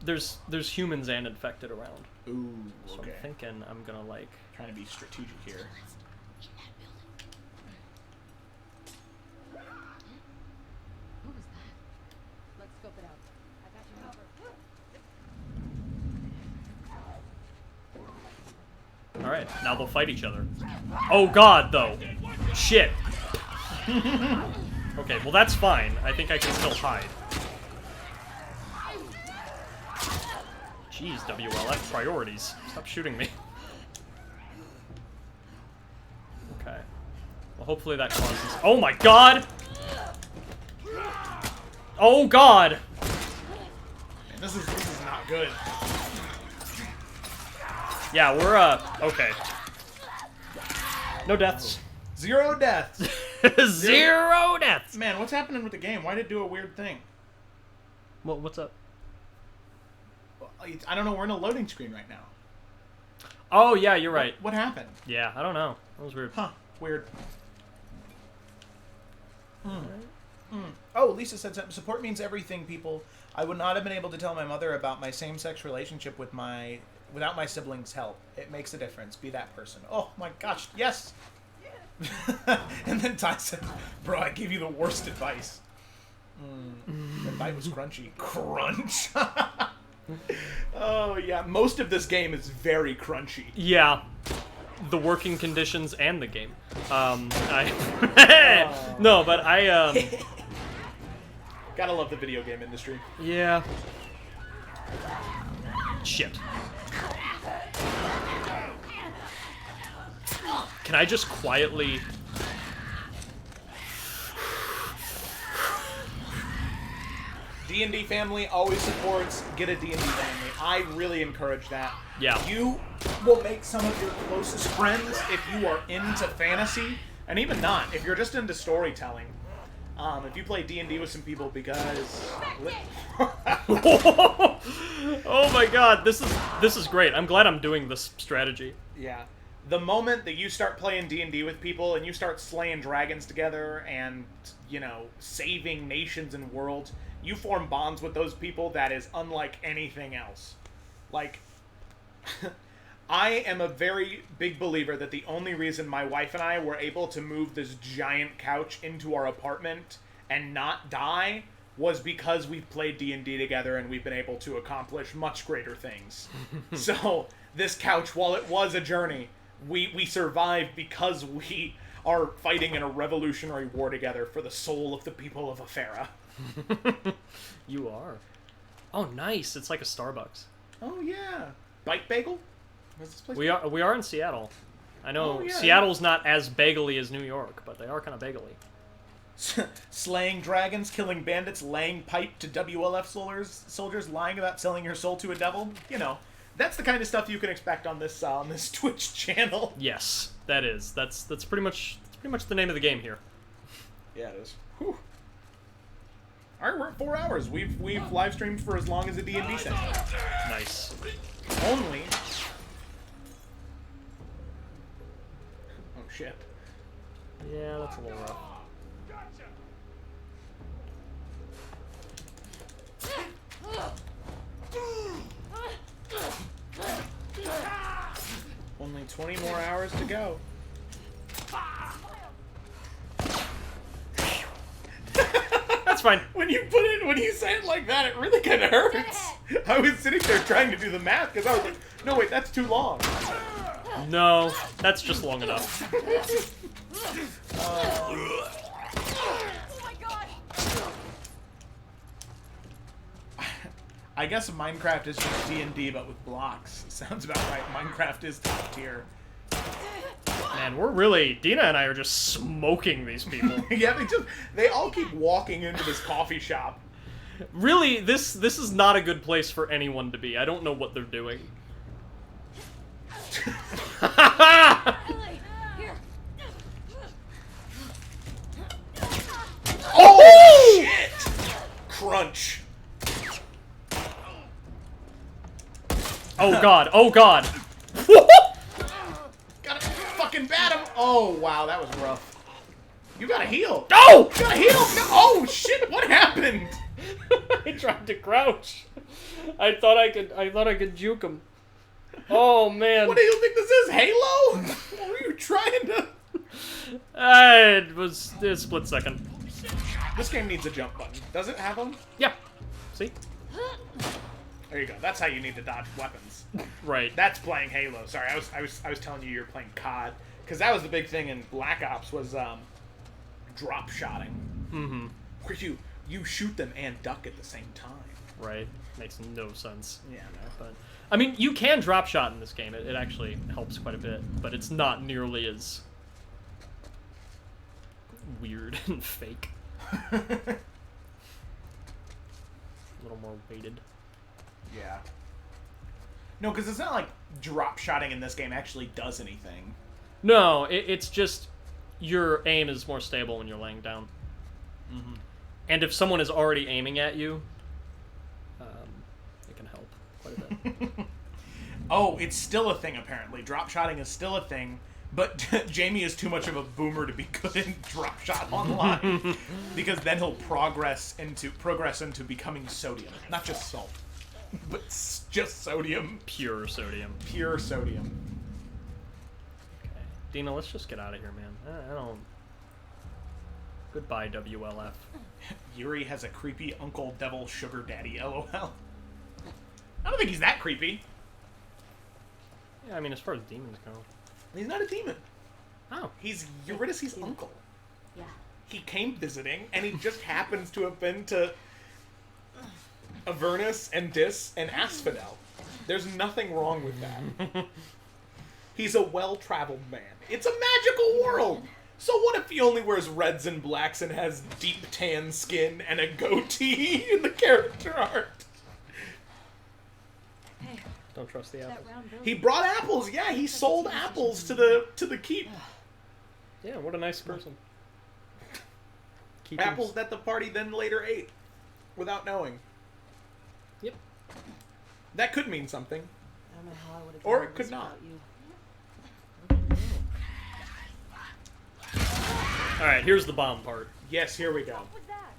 K: there's humans and infected around.
L: Ooh,
K: so
L: okay.
K: I'm thinking I'm gonna
L: trying to be strategic here.
J: What was that? Let's scope it out. I got you covered.
K: All right, now they'll fight each other. Oh God, though. Shit. Okay, well that's fine. I think I can still hide. Jeez, WLF priorities. Stop shooting me. Okay. Well, hopefully that causes... Oh my God! Oh God!
L: Man, this is not good.
K: Yeah, we're, okay. No deaths.
L: 0 deaths.
K: Zero deaths!
L: Man, what's happening with the game? Why did it do a weird thing?
K: Well, what's up?
L: I don't know. We're in a loading screen right now.
K: Oh, yeah, you're right.
L: What happened?
K: Yeah, I don't know. That was weird.
L: Huh. Weird. Oh, Lisa said something. Support means everything, people. I would not have been able to tell my mother about my same-sex relationship without my siblings' help. It makes a difference. Be that person. Oh my gosh, yes. And then Ty said, "Bro, I gave you the worst advice." That bite was crunchy. Crunch. Oh yeah, most of this game is very crunchy.
K: Yeah. The working conditions and the game. No, but I
L: Gotta love the video game industry.
K: Yeah. Shit. Can I just quietly...
L: D&D family always supports get a D&D family. I really encourage that.
K: Yeah.
L: You will make some of your closest friends if you are into fantasy, and even not, if you're just into storytelling. If you play D&D with some people, because...
K: Oh my god, this is great. I'm glad I'm doing this strategy.
L: Yeah. The moment that you start playing D&D with people and you start slaying dragons together and, you know, saving nations and worlds, you form bonds with those people that is unlike anything else. Like, I am a very big believer that the only reason my wife and I were able to move this giant couch into our apartment and not die was because we've played D&D together and we've been able to accomplish much greater things. So, this couch, while it was a journey, we survived because we are fighting in a revolutionary war together for the soul of the people of Efera.
K: You are. Oh, nice. It's like a Starbucks.
L: Oh, yeah. Bite Bagel? What's this place?
K: We are in Seattle. I know
L: yeah,
K: Seattle's not as bagely as New York, but they are kind of bagely.
L: Slaying dragons, killing bandits, laying pipe to WLF soldiers, lying about selling your soul to a devil. You know, that's the kind of stuff you can expect on this Twitch channel.
K: Yes, that is. That's pretty much the name of the game here.
L: Yeah, it is. Whew. All right, we're at 4 hours. We've live streamed for as long as a D&D session.
K: Nice.
L: Only. Oh shit.
K: Yeah, that's a little rough.
L: Only 20 more hours to go.
K: That's fine.
L: When you say it like that, it really kind of hurts. I was sitting there trying to do the math because I was like, no, wait, that's too long.
K: No, that's just long enough.
L: I guess Minecraft is just D&D, but with blocks. Sounds about right. Minecraft is top tier.
K: Man, we're really... Dina and I are just smoking these people.
L: Yeah, they all keep walking into this coffee shop.
K: Really, this is not a good place for anyone to be. I don't know what they're doing.
L: Oh, shit! Crunch.
K: Oh god, oh god.
L: Gotta fucking bat him. Oh, wow, that was rough. You gotta heal.
K: No!
L: You gotta heal. No. Oh, shit, what happened?
K: I tried to crouch. I thought I could juke him. Oh, man.
L: What do you think this is, Halo? What were you trying to...
K: It was a split second.
L: This game needs a jump button. Does it have one?
K: Yeah. See?
L: There you go. That's how you need to dodge weapons.
K: Right.
L: That's playing Halo. Sorry, I was telling you were playing COD, because that was the big thing in Black Ops was drop shotting.
K: Mm-hmm.
L: Where you shoot them and duck at the same time.
K: Right. Makes no sense.
L: Yeah, no.
K: But I mean, you can drop shot in this game. It actually helps quite a bit, but it's not nearly as weird and fake. A little more weighted.
L: Yeah. No, because it's not like drop shotting in this game actually does anything.
K: No, it's just your aim is more stable when you're laying down.
L: Mm-hmm.
K: And if someone is already aiming at you, it can help quite a bit.
L: Oh, it's still a thing, apparently. Drop shotting is still a thing
B: But Jamie is too much of a boomer to be good in drop shot online, because then he'll progress into becoming sodium, not just salt, but just sodium.
K: Pure sodium.
B: Pure sodium.
K: Okay, Dina, let's just get out of here, man. I don't. Goodbye, WLF.
B: Yuri has a creepy Uncle Devil Sugar Daddy. LOL. I don't think he's that creepy.
K: Yeah, I mean, as far as demons go.
B: He's not a demon.
K: Oh.
B: He's Eurydice's uncle.
N: Yeah.
B: He came visiting, and he just happens to have been to Avernus and Dis and Asphodel. There's nothing wrong with that. He's a well-traveled man. It's a magical world! So what if he only wears reds and blacks and has deep tan skin and a goatee in the character art?
N: Hey,
K: don't trust the apples.
B: He brought apples. Yeah, he sold apples to the keep.
K: Yeah, what a nice person.
B: Apples that the party then later ate without knowing.
K: Yep.
B: That could mean something.
N: I don't know how I would have
B: Or
N: done
B: it could
N: this
B: not.
N: without you.
K: Alright, here's the bomb part.
B: Yes, here we go.
J: What was that?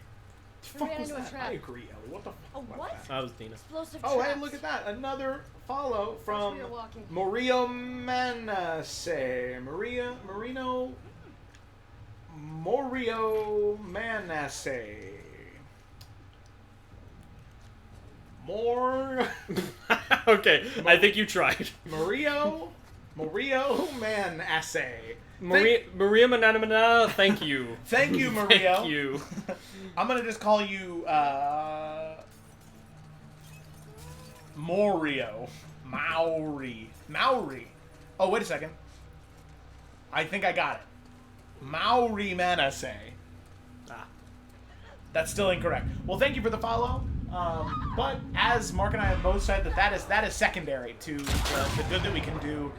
B: Fuck
J: ran
B: was
J: into a
B: that?
J: trap.
B: I agree, Ellie. What the fuck?
J: A what?
K: That was Dina.
J: Explosive
B: Oh, hey,
J: traps.
B: look at that. Another follow from
J: we are walking.
B: Mario Manasseh. Morio Manasseh. More.
K: Okay, I think you tried.
B: Mario Manasseh.
K: Maria Manana, thank you.
B: Thank you, Mario.
K: Thank you.
B: I'm gonna just call you Morio. Maori. Oh, wait a second. I think I got it. Maori Manasseh. That's still incorrect. Well, thank you for the follow. But as Mark and I have both said, that is secondary to the good that we can do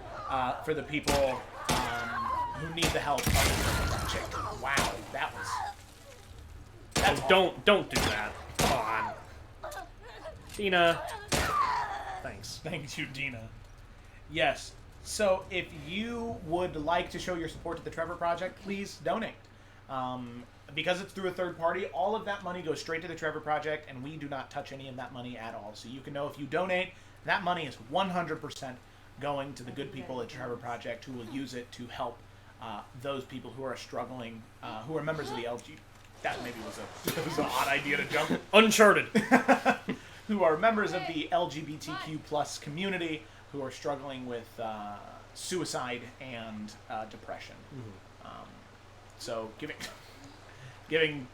B: for the people who need the help of the Romanchik. Wow, that was. That's
K: don't do that. Come on, Dina. Thanks.
B: Thank you, Dina. Yes. So if you would like to show your support to the Trevor Project, please donate. Because it's through a third party, all of that money goes straight to the Trevor Project, and we do not touch any of that money at all. So you can know if you donate, that money is 100% going to the good people at Trevor Project who will use it to help those people who are struggling, who are members of the LG. That maybe was an odd idea to jump.
K: Uncharted.
B: Who are members of the LGBTQ plus community who are struggling with suicide and depression. So giving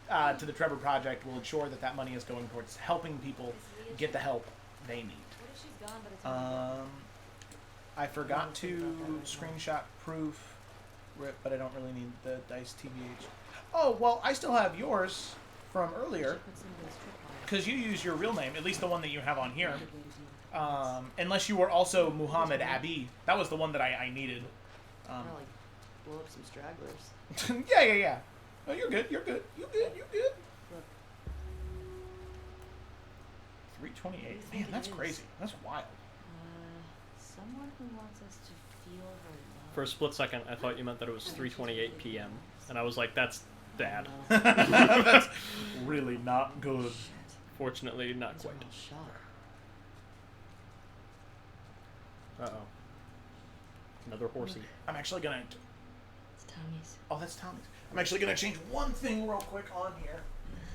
B: to the Trevor Project will ensure that money is going towards helping people get the help they need. I forgot to screenshot proof, but I don't really need the dice TBH. Oh, well, I still have yours from earlier, because you use your real name, at least the one that you have on here. Unless you were also Muhammad Abi. That was the one that I needed.
N: Blow up some stragglers.
B: Yeah. Oh, you're good. You good. 328. Man, that's crazy. That's wild.
N: Someone who wants us to feel her love.
K: For a split second, I thought you meant that it was 3:28 p.m. And I was like, that's bad.
B: That's really not good.
K: Fortunately, not quite. Uh-oh. Another horsey.
B: I'm actually gonna...
N: It's Tommy's.
B: Oh, that's Tommy's. I'm actually gonna change one thing real quick on here,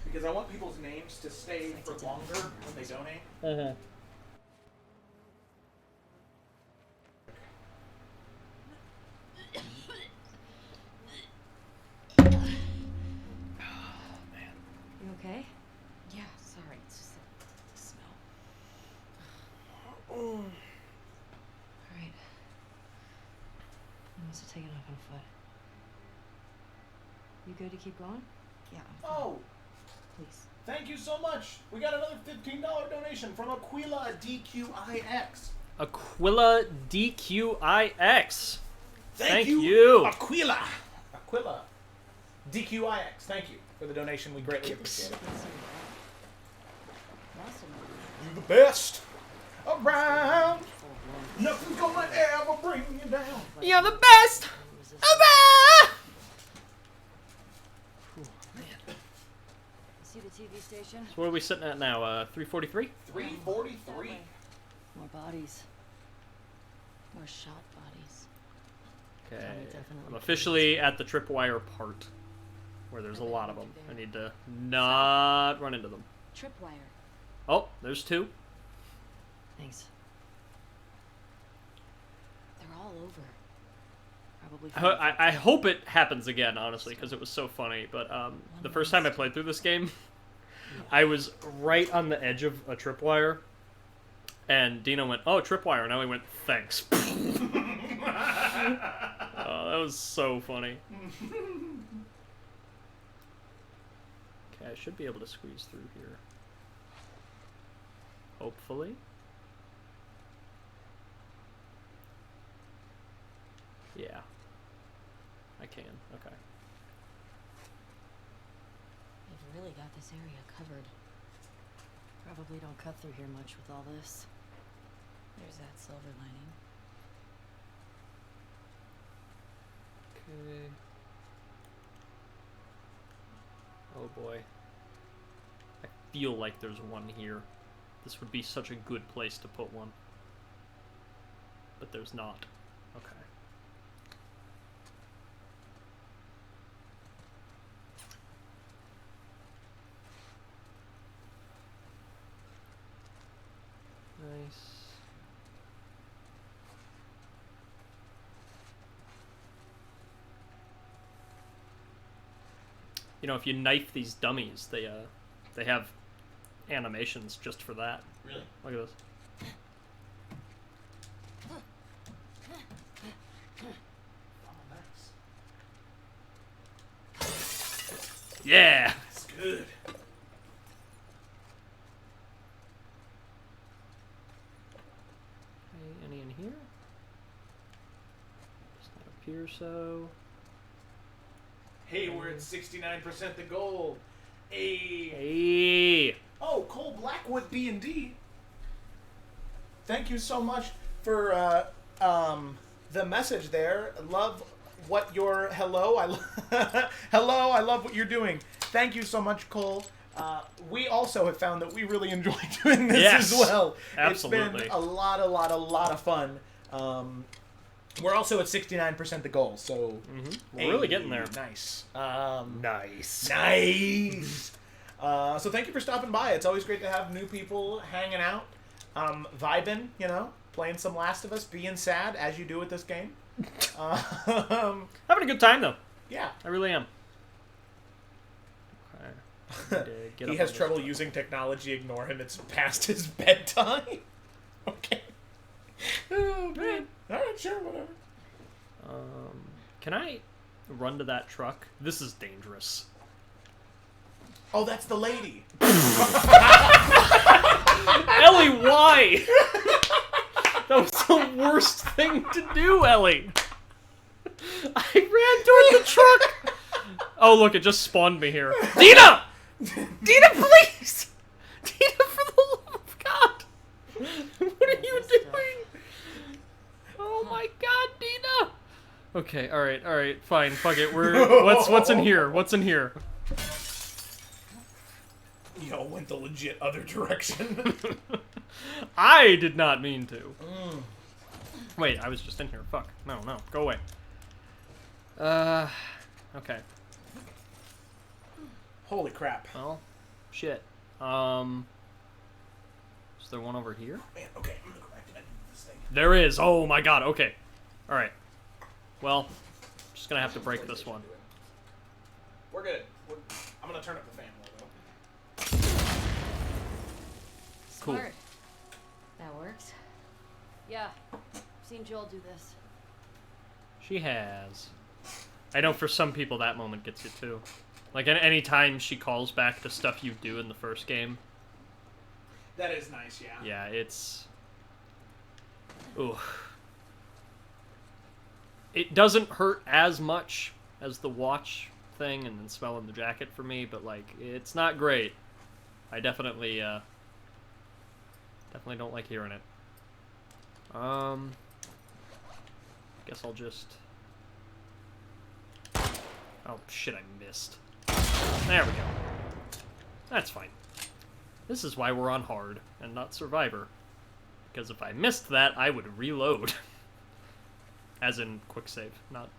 B: because I want people's names to stay for longer when they donate.
K: Mm-hmm.
N: You okay? Yeah, sorry. It's just the smell. Alright. You must have taken off on foot. You good to keep going? Yeah.
B: Oh!
N: Please.
B: Thank you so much. We got another $15 donation from Aquila DQIX.
K: Aquila DQIX.
B: Thank
K: you.
B: you, Aquila DQIX. Thank you for the donation. We greatly appreciate it. You're the best around. Nothing's gonna ever bring you down.
K: You're the best
N: See the TV station?
K: So what are we sitting at now? 343?
B: 343.
N: More bodies. More shot bodies.
K: Okay.
N: definitely
K: I'm officially at the tripwire part, where there's a lot of them. I need to not run into them.
N: Tripwire.
K: Oh, there's 2.
N: Thanks. They're all over. Probably.
K: I hope it happens again, honestly, because it was so funny. But the first time I played through this game, I was right on the edge of a tripwire, and Dino went, "Oh, tripwire," and I went, "Thanks." Oh, that was so funny. Okay, I should be able to squeeze through here. Hopefully. Yeah. I can, okay.
N: They've really got this area covered. Probably don't cut through here much with all this. There's that silver lining.
K: Okay. Oh boy. I feel like there's one here. This would be such a good place to put one. But there's not. Okay. Nice. You know, if you knife these dummies, they have animations just for that.
B: Really?
K: Look at this. Yeah.
B: That's good.
K: Okay, any in here? Does not appear so.
B: Hey, we're at 69% the gold. Hey.
K: Hey.
B: Oh, Cole Blackwood D&D. Thank you so much for the message there. Love what your hello. Hello. I love what you're doing. Thank you so much, Cole. We also have found that we really enjoy doing this as well.
K: Absolutely.
B: It's been a lot of fun. We're also at 69% the goal, so
K: we're really getting there.
B: Nice.
K: Nice.
B: Nice. So thank you for stopping by. It's always great to have new people hanging out, vibing, you know, playing some Last of Us, being sad, as you do with this game.
K: Having a good time, though.
B: Yeah.
K: I really am. Okay.
B: He has trouble using technology. Ignore him. It's past his bedtime. Okay. Oh, man. All right, sure, whatever.
K: Can I run to that truck? This is dangerous.
B: Oh, that's the lady.
K: Ellie, why? That was the worst thing to do, Ellie. I ran toward the truck. Oh, look, it just spawned me here. Dina! Dina, please! Dina, for the love of God! What are you doing? Oh my God, Dina! Okay, alright, fine, fuck it. What's in here? What's in here?
B: Y'all went the legit other direction.
K: I did not mean to. Wait, I was just in here. Fuck. No, go away. Okay.
B: Holy crap.
K: Well, shit. Is there one over here?
B: Man, okay, I'm gonna go back to this thing.
K: There is. Oh my God. Okay. All right. Well, just gonna have to break this one.
B: We're good. I'm gonna turn up the fan though.
K: Cool.
N: Smart. That works. Yeah, seen Joel do this.
K: She has. I know for some people that moment gets you too. Like any time she calls back to stuff you do in the first game.
B: That is nice, yeah.
K: Yeah, it's... Ooh. It doesn't hurt as much as the watch thing and then smelling the jacket for me, but like, it's not great. I definitely don't like hearing it. Guess I'll just Oh, shit, I missed. There we go. That's fine. This is why we're on hard and not survivor. Because if I missed that, I would reload. As in quick save, not...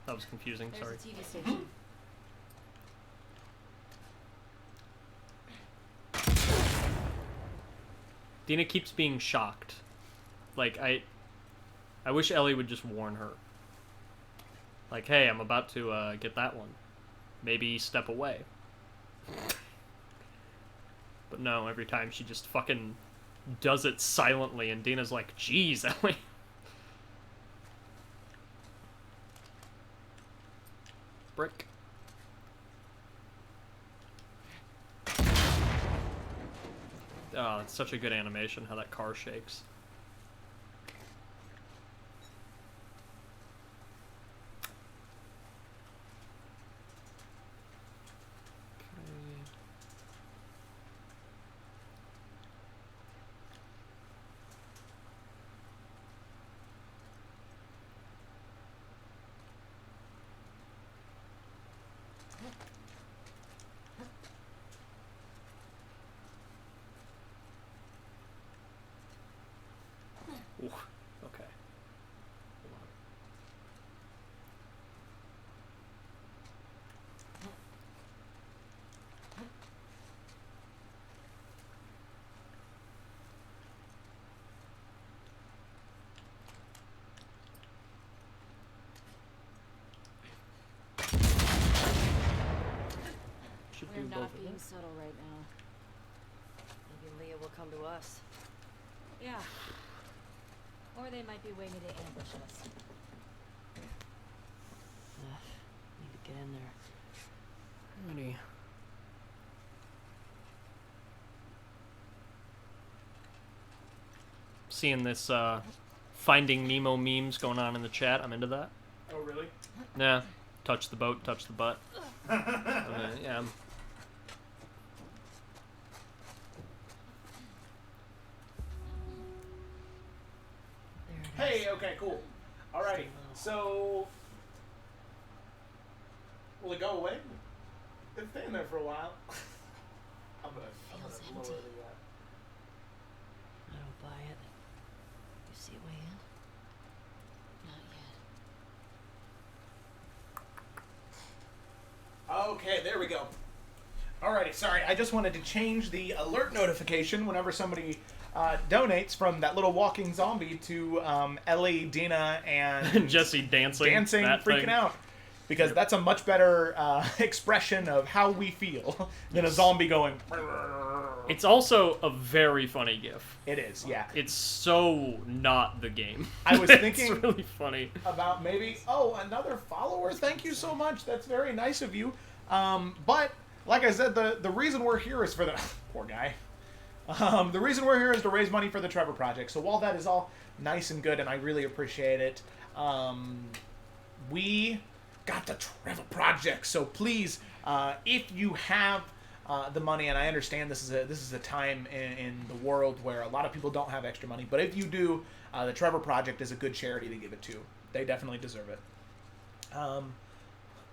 K: That was confusing,
N: There's
K: sorry.
N: a TV station.
K: Dina keeps being shocked. Like, I wish Ellie would just warn her. Like, hey, I'm about to get that one. Maybe step away. But no, every time she just fucking does it silently, and Dina's like, geez, Ellie. Brick. Oh, it's such a good animation, how that car shakes. Ooh, okay. Should
N: We're
K: do both
N: not
K: of
N: being
K: them.
N: subtle right now. Maybe Leah will come to us. Yeah. Or they might be waiting to ambush us. Need to get in there.
K: Alrighty. Seeing this Finding Nemo memes going on in the chat, I'm into that.
L: Oh, really?
K: Nah. Touch the boat, touch the butt. Yeah.
L: Hey, okay, cool. Alrighty, so... Will it go away? It's staying there for a while. I'm gonna lower the...
N: I don't buy it. You see a way in? Not yet.
L: Okay, there we go. Alrighty, sorry, I just wanted to change the alert notification whenever somebody donates from that little walking zombie to Ellie, Dina, and...
K: Jesse dancing. That
L: freaking
K: thing.
L: out. Because that's a much better expression of how we feel than a zombie going...
K: It's also a very funny gif.
L: It is, yeah.
K: It's so not the game.
L: I was thinking
K: it's really funny.
L: About maybe, oh, another follower? Thank you so much. That's very nice of you. But, like I said, the reason we're here is for the... Poor guy. The reason we're here is to raise money for the Trevor Project. So while that is all nice and good, and I really appreciate it, we got the Trevor Project. So please, if you have the money, and I understand this is a time in the world where a lot of people don't have extra money, but if you do, the Trevor Project is a good charity to give it to. They definitely deserve it.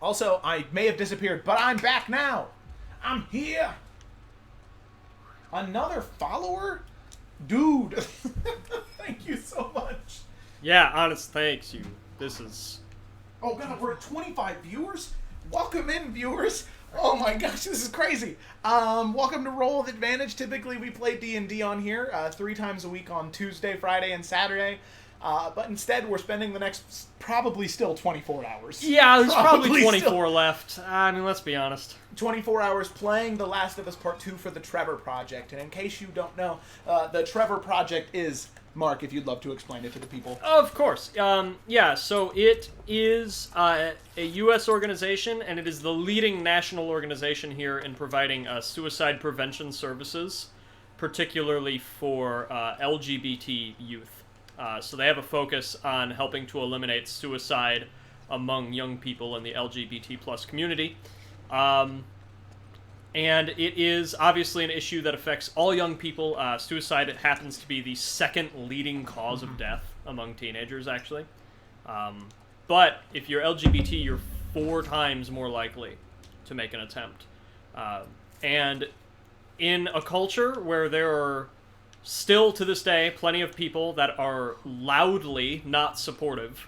L: Also, I may have disappeared, but I'm back now. I'm here. Another follower? Dude. Thank you so much.
K: Yeah, honest thanks, you. This is...
L: Oh god, we're at 25 viewers? Welcome in, viewers. Oh my gosh, this is crazy. Welcome to Roll with Advantage. Typically, we play D&D on here 3 times a week on Tuesday, Friday, and Saturday. But instead, we're spending the next probably still 24 hours.
K: Yeah, there's probably 24 left. I mean, let's be honest.
L: 24 hours playing The Last of Us Part 2 for the Trevor Project. And in case you don't know, the Trevor Project is... Mark, if you'd love to explain it to the people.
K: Of course. Yeah, so it is a U.S. organization, and it is the leading national organization here in providing suicide prevention services, particularly for LGBT youth. So they have a focus on helping to eliminate suicide among young people in the LGBT plus community. And it is obviously an issue that affects all young people. Suicide happens to be the second leading cause of death among teenagers, actually. But if you're LGBT, you're 4 times more likely to make an attempt. And in a culture where there are still, to this day, plenty of people that are loudly not supportive,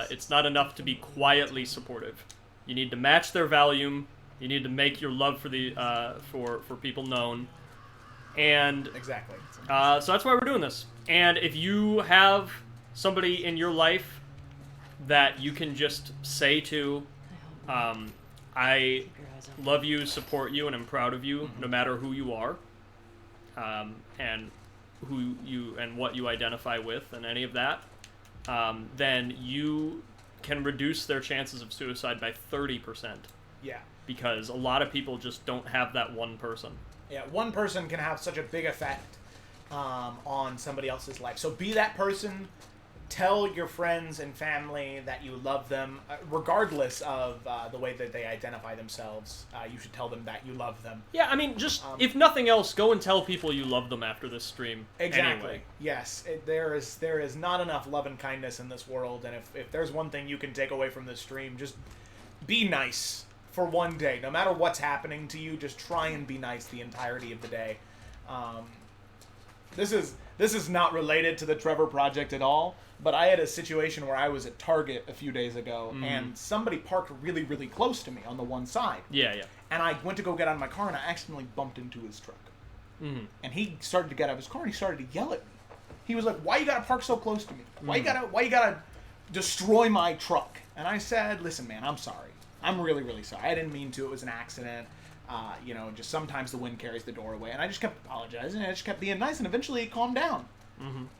K: it's not enough to be quietly supportive. You need to match their volume. You need to make your love for the for people known. And
B: exactly.
K: So that's why we're doing this. And if you have somebody in your life that you can just say to, I love you, support you, and I'm proud of you, no matter who you are, and who you and what you identify with, and any of that, then you can reduce their chances of suicide by 30%.
L: Yeah.
K: Because a lot of people just don't have that one person.
L: Yeah, one person can have such a big effect on somebody else's life. So be that person. Tell your friends and family that you love them, regardless of the way that they identify themselves. You should tell them that you love them.
K: Yeah, I mean, just, if nothing else, go and tell people you love them after this stream.
L: Exactly.
K: Anyway.
L: Yes, there is not enough love and kindness in this world, and if there's one thing you can take away from this stream, just be nice for one day. No matter what's happening to you, just try and be nice the entirety of the day. This is not related to the Trevor project at all, but I had a situation where I was at Target a few days ago, and somebody parked really, really close to me on the one side.
K: Yeah, yeah.
L: And I went to go get out of my car, and I accidentally bumped into his truck. And he started to get out of his car, and he started to yell at me. He was like, "Why you gotta park so close to me? Why you gotta destroy my truck?" And I said, "Listen, man, I'm sorry. I'm really, really sorry. I didn't mean to. It was an accident. Just sometimes the wind carries the door away." And I just kept apologizing, and I just kept being nice, and eventually he calmed down.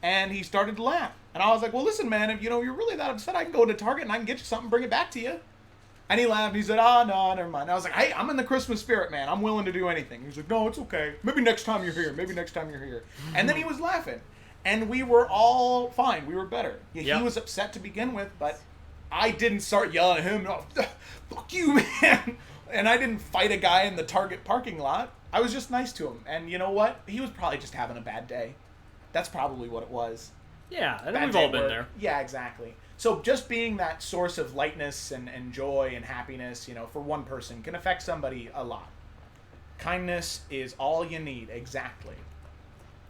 L: And he started to laugh. And I was like, "Well, listen, man, if you're really that upset, I can go to Target and I can get you something, bring it back to you." And he laughed. And he said, "Oh, no, never mind." And I was like, "Hey, I'm in the Christmas spirit, man. I'm willing to do anything." He was like, "No, it's okay. Maybe next time you're here. Maybe next time you're here." And then he was laughing. And we were all fine. We were better. Yeah, he was upset to begin with, but I didn't start yelling at him. "Oh, fuck you, man." And I didn't fight a guy in the Target parking lot. I was just nice to him. And you know what? He was probably just having a bad day. That's probably what it was.
K: Yeah, I think we've all been there.
L: Yeah, exactly. So just being that source of lightness and joy and happiness, for one person can affect somebody a lot. Kindness is all you need. Exactly.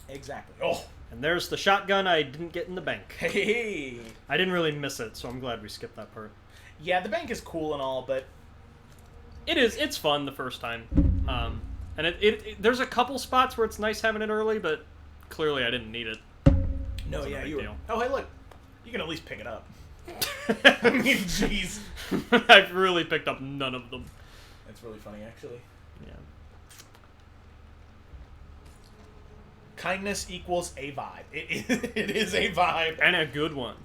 L: Exactly. Oh.
K: And there's the shotgun I didn't get in the bank.
L: Hey.
K: I didn't really miss it, so I'm glad we skipped that part.
L: Yeah, the bank is cool and all, but
K: it is. It's fun the first time. And it there's a couple spots where it's nice having it early, but clearly I didn't need it.
L: No,
K: Wasn't a
L: yeah,
K: big
L: you were.
K: deal.
L: Oh, hey, look. You can at least pick it up. I mean, jeez.
K: I've really picked up none of them.
L: That's really funny, actually.
K: Yeah.
L: Kindness equals a vibe. It is a vibe.
K: And a good one.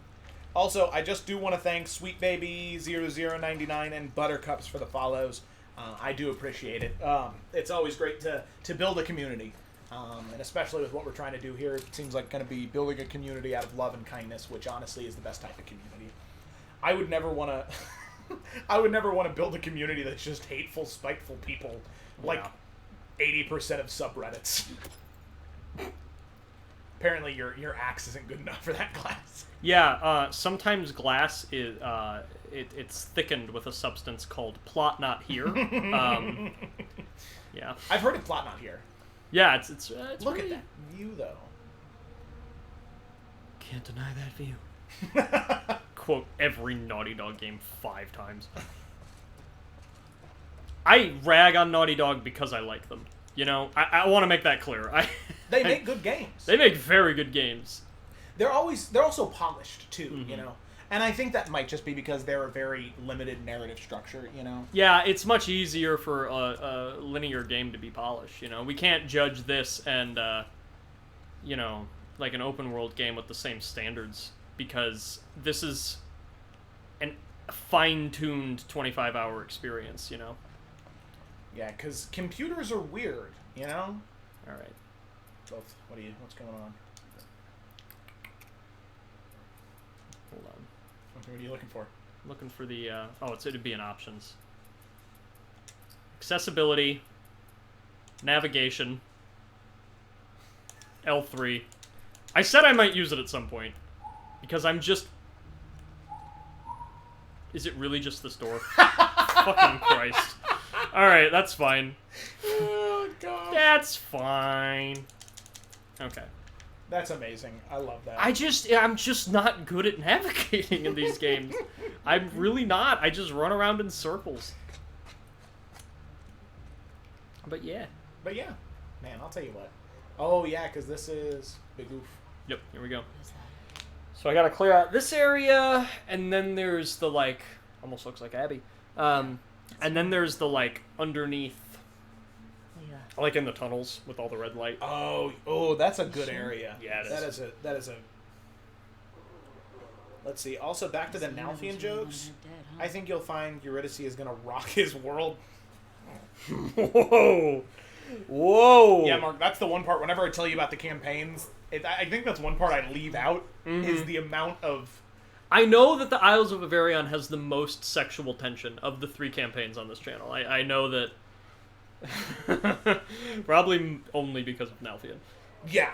L: Also, I just do want to thank Sweet Baby 0099 and Buttercups for the follows. I do appreciate it. It's always great to build a community. And especially with what we're trying to do here, it seems like going to be building a community out of love and kindness, which honestly is the best type of community. I would never want to I would never want to build a community that's just hateful, spiteful people, like 80% of subreddits. Apparently your axe isn't good enough for that glass.
K: Yeah, sometimes glass is it's thickened with a substance called plot not here. Yeah.
L: I've heard of plot not here.
K: Yeah, it's
L: Look
K: really...
L: at that view, though.
K: Can't deny that view. Quote every Naughty Dog game 5 times. I rag on Naughty Dog because I like them. I want to make that clear.
L: They make good games.
K: They make very good games.
L: They're also polished too, And I think that might just be because they're a very limited narrative structure,
K: Yeah, it's much easier for a linear game to be polished, We can't judge this and, like an open world game with the same standards, because this is a fine-tuned 25-hour experience,
L: Yeah, because computers are weird, All
K: right.
L: What's going on?
K: Hold on.
L: What are you looking for?
K: Looking for the, it'd be in options. Accessibility, navigation, L3. I said I might use it at some point, because I'm just... Is it really just this door? fucking Christ. Alright, that's fine.
L: Oh, God.
K: That's fine. Okay.
L: That's amazing. I love that.
K: I'm just not good at navigating in these games. I'm really not. I just run around in circles. But yeah.
L: But yeah. Man, I'll tell you what. Oh, yeah, because this is Big Oof.
K: Yep, here we go. So I gotta clear out this area, and then there's the, like, almost looks like Abby. And then there's the, like, underneath, like in the tunnels with all the red light.
L: Oh, that's a good area.
K: Yeah, it is.
L: That is a... Let's see. Also, back to the Nalfian jokes. I think you'll find Eurydice is gonna rock his world.
K: Whoa! Whoa!
L: Yeah, Mark, that's the one part, whenever I tell you about the campaigns, I think that's one part I leave out, is the amount of...
K: I know that the Isles of Avarion has the most sexual tension of the 3 campaigns on this channel. I know that... Probably only because of Nalfian.
L: Yeah.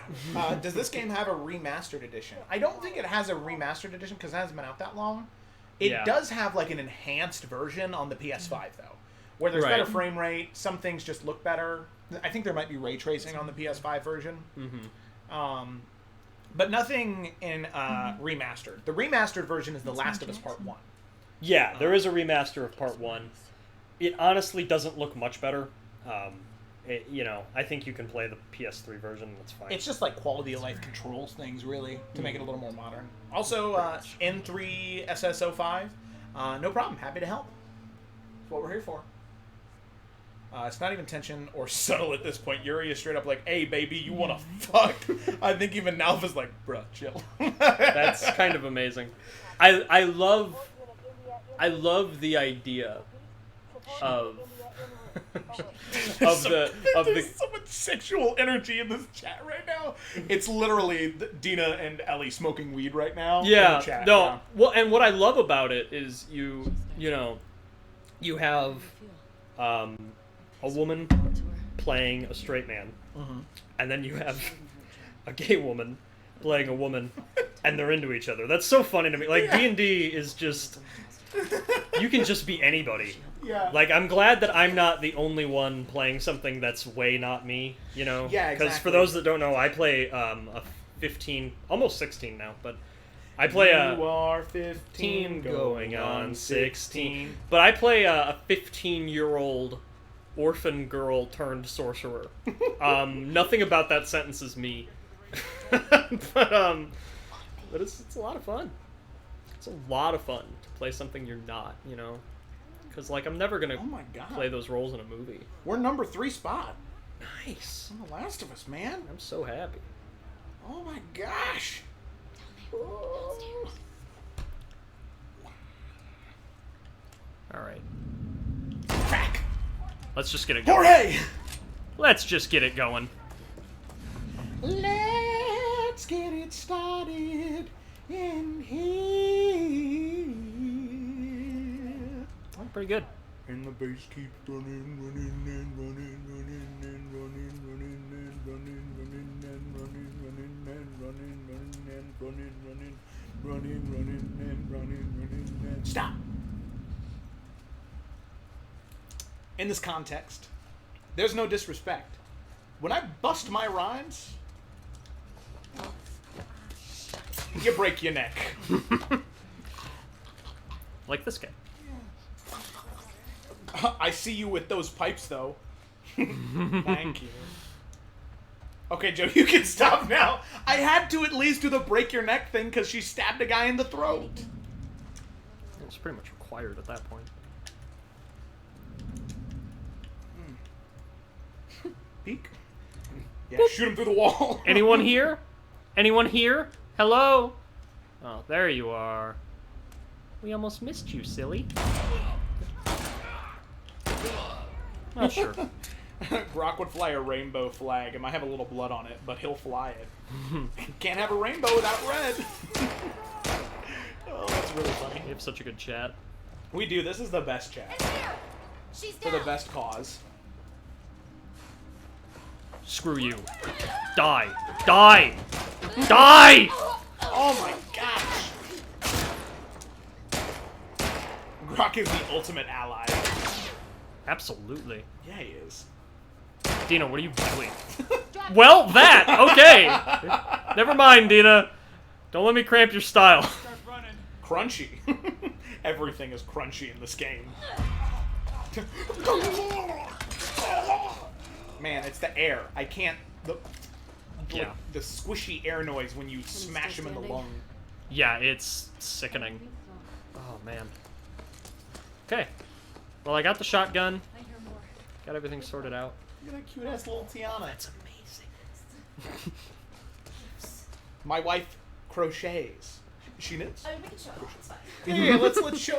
L: Does this game have a remastered edition? I don't think it has a remastered edition because it hasn't been out that long. It does have like an enhanced version on the PS5 though, where there's better frame rate. Some things just look better. I think there might be ray tracing on the PS5 version. But nothing in remastered. The remastered version is The Last of Us Part 1.
K: Yeah, there is a remaster of Part 1. It honestly doesn't look much better. You know, I think you can play the PS3 version. That's fine.
L: It's just like quality of life controls things, really, to make it a little more modern. Also, N3 SSO5, no problem. Happy to help. That's what we're here for. It's not even tension or subtle at this point. Yuri is straight up like, "Hey, baby, you want to fuck?" I think even Nalva's like, "Bruh, chill."
K: That's kind of amazing. I love the idea of
L: There's so much sexual energy in this chat right now. It's literally Dina and Ellie smoking weed right now.
K: Yeah.
L: In the chat.
K: No.
L: Yeah.
K: Well, and what I love about it is you have a woman playing a straight man, and then you have a gay woman playing a woman, and they're into each other. That's so funny to me. Like D&D is just, you can just be anybody.
L: Yeah.
K: Like, I'm glad that I'm not the only one playing something that's way not me, you know?
L: Yeah, exactly.
K: Because for those that don't know, I play a 15, almost 16 now, but I play
L: You are 15
K: going on 16. But I play a 15-year-old orphan girl turned sorcerer. Nothing about that sentence is me. but it's a lot of fun. It's a lot of fun to play something you're not, you know? Because, like, I'm never going to play those roles in a movie.
L: We're number 3 spot.
K: Nice.
L: On The Last of Us, man.
K: I'm so happy.
L: Oh my gosh.
K: Alright.
L: Crack.
K: Let's just get it going.
L: Jorge!
K: Let's just get it going.
L: Let's get it started in here.
K: Oh, pretty good.
L: And the bass keeps running, running, and running, running, and running, running, and running, running, and running, running, and running, running, and running, running, running, running, and running, running, and stop. In this context, there's no disrespect. When I bust my rhymes, you break your neck.
K: Like this guy.
L: I see you with those pipes, though. Thank you. Okay, Joe, you can stop now. I had to at least do the break your neck thing because she stabbed a guy in the throat.
K: It's pretty much required at that point.
L: Peek? Yeah, shoot him through the wall.
K: Anyone here? Anyone here? Hello? Oh, there you are. We almost missed you, silly. Oh, sure.
L: Brock would fly a rainbow flag. It might have a little blood on it, but he'll fly it. Can't have a rainbow without red. Oh, that's really funny.
K: We have such a good chat.
L: We do. This is the best chat.
J: She's
L: For the best cause.
K: Screw you. Die. Die! Die!
L: Oh my gosh. Brock is the ultimate ally.
K: Absolutely.
L: Yeah, he is.
K: Dina, what are you doing? Well, that! Okay! Never mind, Dina. Don't let me cramp your style.
L: Crunchy. Everything is crunchy in this game. Man, it's the air. I can't...
K: Yeah.
L: The squishy air noise when you smash him in the lung.
K: Yeah, it's sickening. Oh, man. Okay. Well, I got the shotgun. Got everything sorted out.
L: Look at that cute-ass little Tiana.
K: That's amazing.
L: My wife crochets. She knits.
J: I mean, we can show it off. It's fine.
L: Yeah,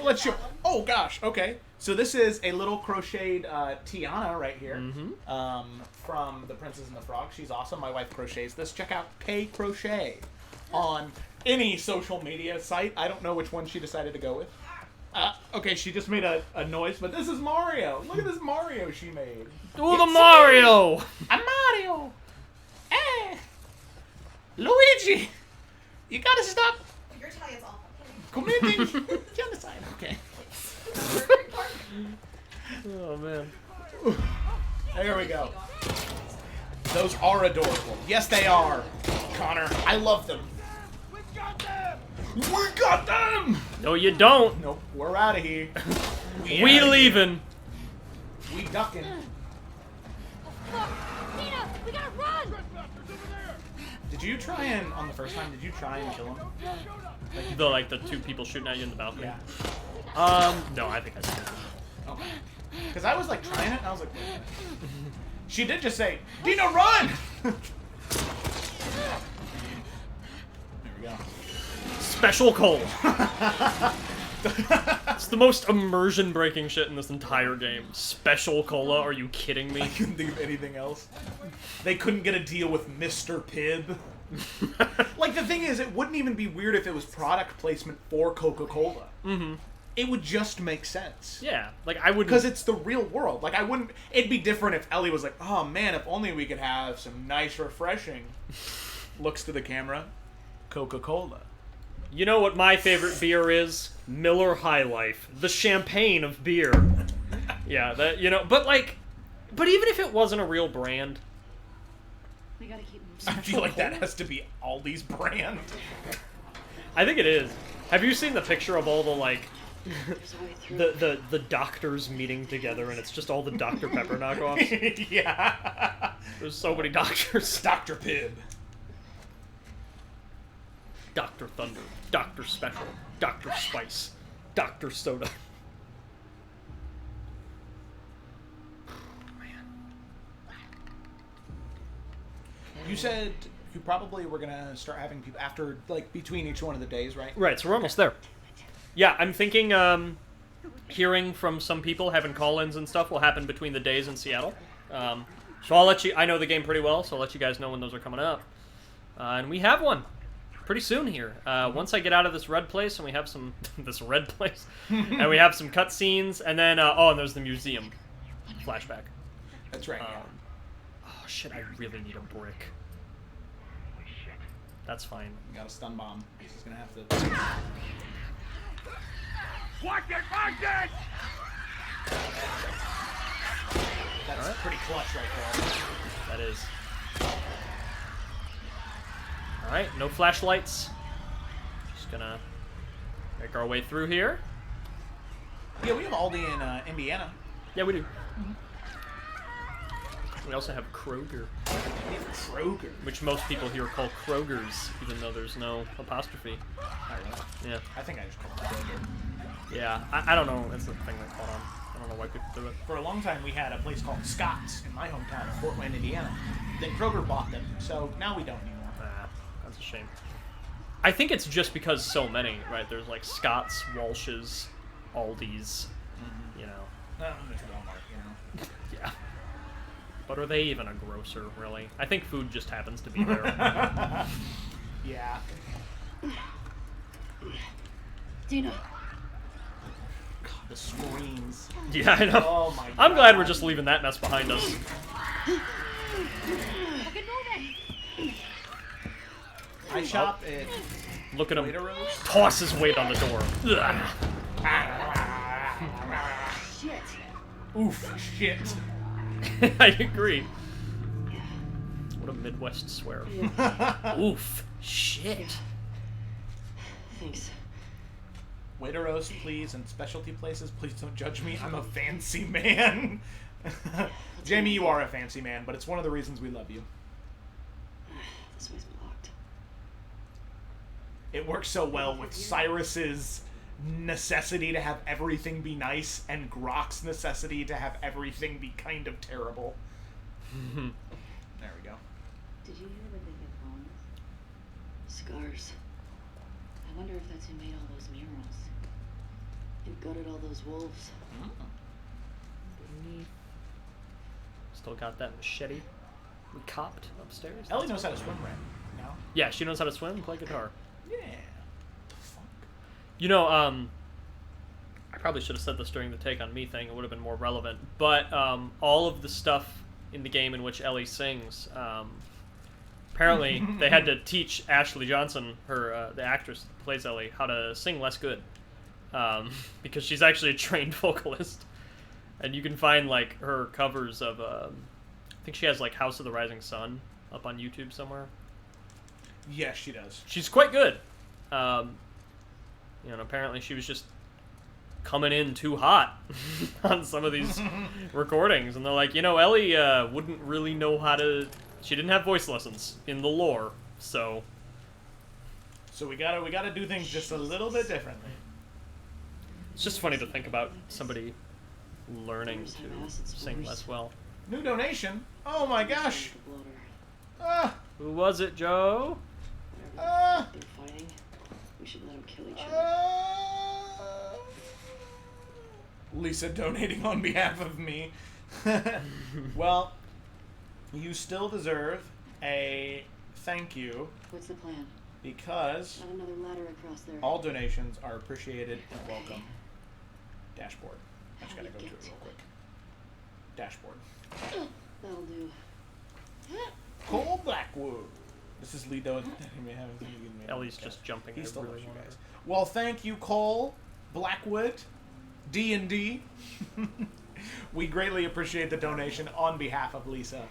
L: let's show. Oh gosh, okay. So this is a little crocheted Tiana right here, from The Princess and the Frog. She's awesome. My wife crochets this. Check out Pay Crochet on any social media site. I don't know which one she decided to go with. Okay, she just made a noise, but this is Mario. Look at this Mario she made.
K: Oh, the Mario!
L: A Mario! Hey! Luigi! You gotta stop
J: Your Italian's awful.
L: committing genocide. Okay.
K: Oh, man.
L: There we go. Those are adorable. Yes, they are. Connor, I love them. We got them! We got them!
K: No, you don't.
L: Nope, we're out of here.
K: We leaving.
L: We ducking.
J: Look, Nina, we gotta run!
L: Did you try and, on the first time, did you try and kill him?
K: The two people shooting at you in the balcony?
L: Yeah.
K: No, I think I did.
L: Okay. Because I was like trying it, and I was like, wait a minute. She did just say, Dina, run! There we go.
K: Special coal. It's the most immersion-breaking shit in this entire game. Special cola? Are you kidding me?
L: I couldn't think of anything else. They couldn't get a deal with Mr. Pibb. Like, the thing is, it wouldn't even be weird if it was product placement for Coca-Cola.
K: Mm-hmm.
L: It would just make sense.
K: Yeah, like, I wouldn't...
L: Because it's the real world. Like, I wouldn't... It'd be different if Ellie was like, oh, man, if only we could have some nice, refreshing... Looks to the camera. Coca-Cola.
K: You know what my favorite beer is? Miller High Life. The champagne of beer. Yeah, that, you know, but even if it wasn't a real brand...
N: We gotta keep
L: I feel like that has to be Aldi's brand.
K: I think it is. Have you seen the picture of all the, like... the doctors meeting together, and it's just all the Dr. Pepper knockoffs?
L: Yeah.
K: There's so many doctors.
L: Dr. Pibb.
K: Dr. Thunder. Dr. Special. Dr. Spice. Dr. Soda.
L: You said you probably were gonna start having people after, like, between each one of the days, right?
K: Right, so we're almost there. Yeah, I'm thinking, hearing from some people, having call-ins and stuff will happen between the days in Seattle. So I'll let you, I know the game pretty well, so I'll let you guys know when those are coming up. And we have one pretty soon here. Once I get out of this red place and we have some, this red place, and we have some cutscenes, and then, and there's the museum flashback.
L: That's right.
K: Oh shit, I really need a brick. That's fine.
L: You got a stun bomb. He's just gonna have to...
F: Watch it! Watch it!
L: That's pretty clutch right there.
K: That is. Alright, no flashlights. Just gonna make our way through here.
L: Yeah, we have Aldi in Indiana.
K: Yeah, we do. We also have Kroger.
L: Kroger.
K: Which most people here call Kroger's, even though there's no apostrophe.
L: Not really.
K: Yeah.
L: I think I just call it Kroger.
K: Yeah, I don't know. That's the thing that caught on. I don't know why people do it.
L: For a long time, we had a place called Scott's in my hometown of Fort Wayne, Indiana. Then Kroger bought them, so now we don't anymore.
K: That's a shame. I think it's just because so many, right? There's like Scott's, Walsh's, Aldi's, you know.
L: There's Walmart, you know.
K: Yeah. But are they even a grocer, really? I think food just happens to be there.
L: Yeah.
N: Dina.
L: God, the screams.
K: Yeah, I know.
L: Oh my God.
K: I'm glad we're just leaving that mess behind us.
J: Fucking move it!
L: I shop at...
K: Look at him
L: Waiter-Rose?
K: toss his weight on the door. Ugh.
N: Shit.
L: Oof, shit.
K: I agree. What a Midwest swear. Oof, shit.
N: Thanks.
L: Waiteros, please, and specialty places, please don't judge me. I'm a fancy man. Jamie, you are a fancy man, but it's one of the reasons we love you.
N: This way's blocked.
L: It works so well with Cyrus's necessity to have everything be nice and Grok's necessity to have everything be kind of terrible. There we go.
N: Did you hear that they get bones? Scars. I wonder if that's who made all those murals. And gutted all those wolves.
K: Still got that machete we copped upstairs.
L: Ellie knows how to swim right now.
K: Yeah, she knows how to swim and play guitar.
L: Yeah.
K: You know, I probably should have said this during the Take on Me thing. It would have been more relevant. But all of the stuff in the game in which Ellie sings, apparently they had to teach Ashley Johnson, her the actress that plays Ellie, how to sing less good, because she's actually a trained vocalist. And you can find like her covers of, I think she has like House of the Rising Sun up on YouTube somewhere.
L: Yes, she does.
K: She's quite good. You know, apparently she was just coming in too hot on some of these recordings, and they're like, you know, Ellie wouldn't really know how to. She didn't have voice lessons in the lore, so
L: we gotta do things just a little bit differently.
K: It's just funny to think about somebody learning to sing less well.
L: New donation. Oh my gosh.
K: Who was it, Joe?
N: They're fighting. We should let them kill each other.
L: Lisa donating on behalf of me. Well, you still deserve a thank you.
N: What's the plan?
L: Because
N: Not another ladder across there.
L: all donations are appreciated and welcome. Dashboard. I just gotta go through it real quick. Dashboard.
N: That'll do.
L: Cole Blackwood. This is Lido.
K: Ellie's just jumping.
L: He still
K: really
L: loves you
K: wanted
L: guys. Well, thank you, Cole Blackwood, D&D. We greatly appreciate the donation on behalf of Lisa.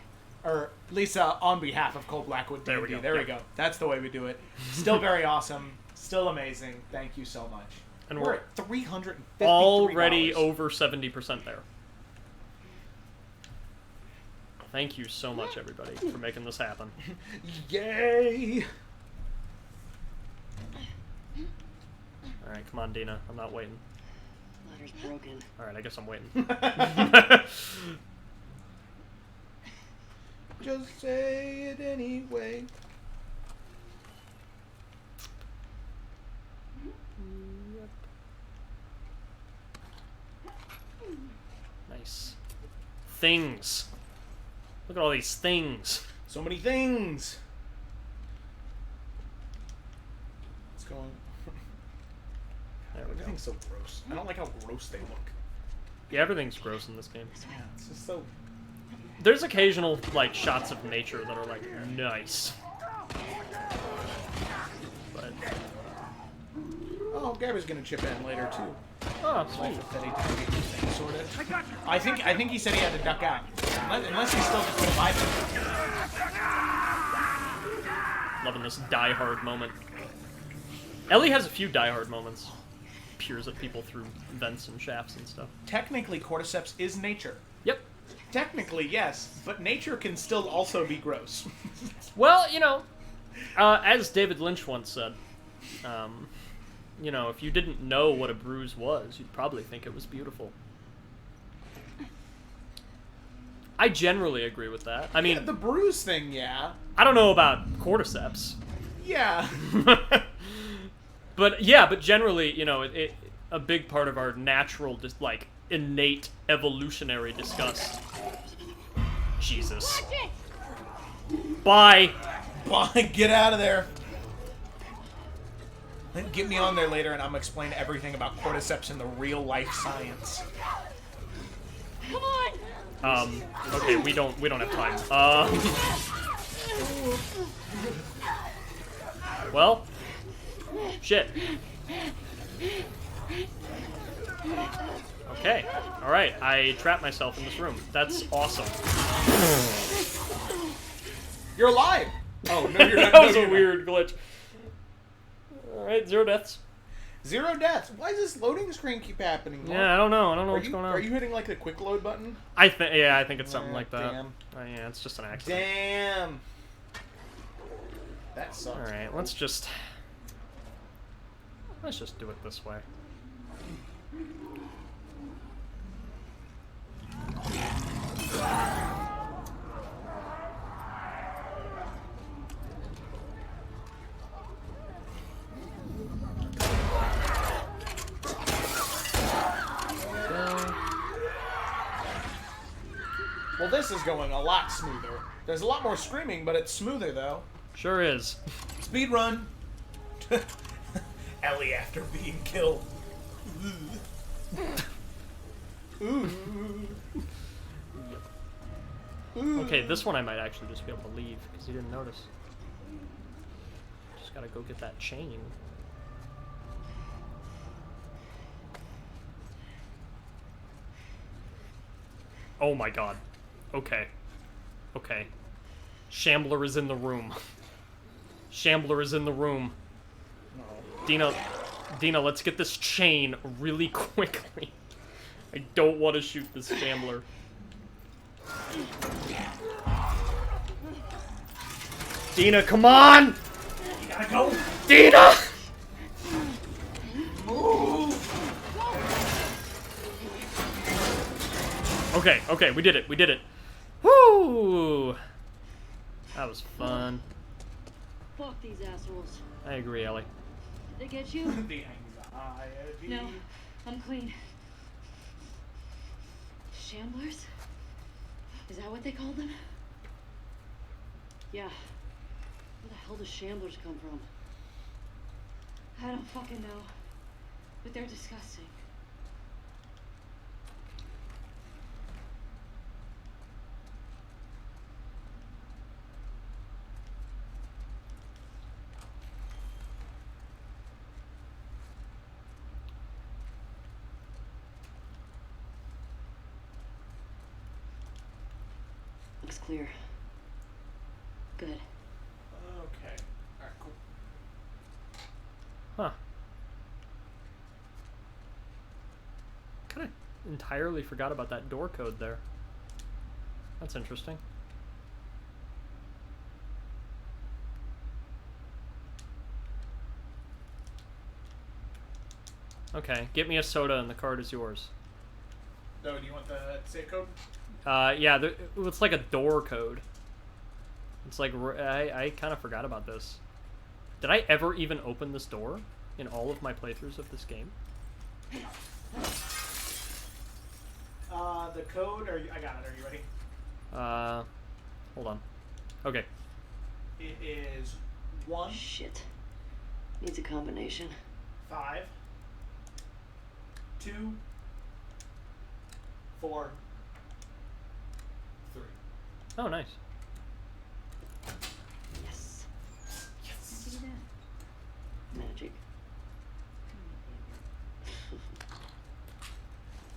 L: Or Lisa on behalf of Cole Blackwood, D&D. There we go. That's the way we do it. Still very awesome. Still amazing. Thank you so much.
K: And
L: we're at $353.
K: already over 70% there. Thank you so much, everybody, for making this happen.
L: Yay!
K: Alright, come on, Dina. I'm not waiting.
N: Ladder's broken.
K: Alright, I guess I'm waiting.
L: Just say it anyway.
K: Nice. Things. Look at all these things.
L: So many things. What's going on? Everything's so gross. I don't like how gross they look.
K: Yeah, everything's gross in this game.
L: Yeah, it's just so...
K: There's occasional, like, shots of nature that are, like, nice. But...
L: Oh, Gabby's gonna chip in later, too.
K: Oh, sweet.
L: I think he said he had to duck out. Unless he's still just vibing.
K: Loving this Die Hard moment. Ellie has a few Die Hard moments. Peers at people through vents and shafts and stuff.
L: Technically, cordyceps is nature.
K: Yep.
L: Technically, yes, but nature can still also be gross.
K: Well, you know, as David Lynch once said, you know, if you didn't know what a bruise was, you'd probably think it was beautiful. I generally agree with that. I mean...
L: Yeah, the bruise thing, yeah.
K: I don't know about cordyceps.
L: Yeah.
K: But, yeah, but generally, you know, a big part of our natural, just, like, innate evolutionary disgust. Jesus. Bye!
L: Bye, get out of there. Then get me on there later and I'm gonna explain everything about cordyceps in the real life science.
J: Come on!
K: Okay, we don't have time. Well, shit. Okay. All right. I trapped myself in this room. That's awesome.
L: You're alive. Oh no, you're not.
K: That was a weird glitch. All right, 0 deaths.
L: 0 deaths. Why does this loading screen keep happening? Mark?
K: Yeah, I don't know. I don't know what's going on.
L: Are you hitting like the quick load button?
K: I think. Yeah, I think it's something like that.
L: Damn.
K: Yeah, it's just an accident.
L: Damn. That sucks.
K: All right, let's just do it this way.
L: Well, this is going a lot smoother. There's a lot more screaming, but it's smoother though.
K: Sure is.
L: Speed run. Ellie after being killed. Ooh.
K: Okay, this one I might actually just be able to leave because he didn't notice. Just gotta go get that chain. Oh my god. Okay. Okay. Shambler is in the room. Shambler is in the room. Dina, let's get this chain really quickly. I don't want to shoot this Shambler. Dina, come on!
L: You gotta go.
K: Dina! Okay, we did it. We did it. Woo! That was fun.
O: Fuck these assholes.
K: I agree, Ellie.
O: Did they get you?
L: The anxiety.
O: No, I'm clean. Shamblers? Is that what they called them? Yeah. Where the hell do shamblers come from? I don't fucking know. But they're disgusting. Looks clear. Good.
L: Okay. Alright, cool.
K: Huh. Kind of entirely forgot about that door code there. That's interesting. Okay, get me a soda and the card is yours.
L: No, do you want the safe code?
K: Yeah, it's like a door code. It's like, I kind of forgot about this. Did I ever even open this door in all of my playthroughs of this game?
L: The code, I got it, are you ready?
K: Hold on. Okay.
L: It is 1.
O: Shit. Needs a combination.
L: 5. 2. 4. 3.
K: Oh, nice.
O: Yes. Yes. Look at that. Magic.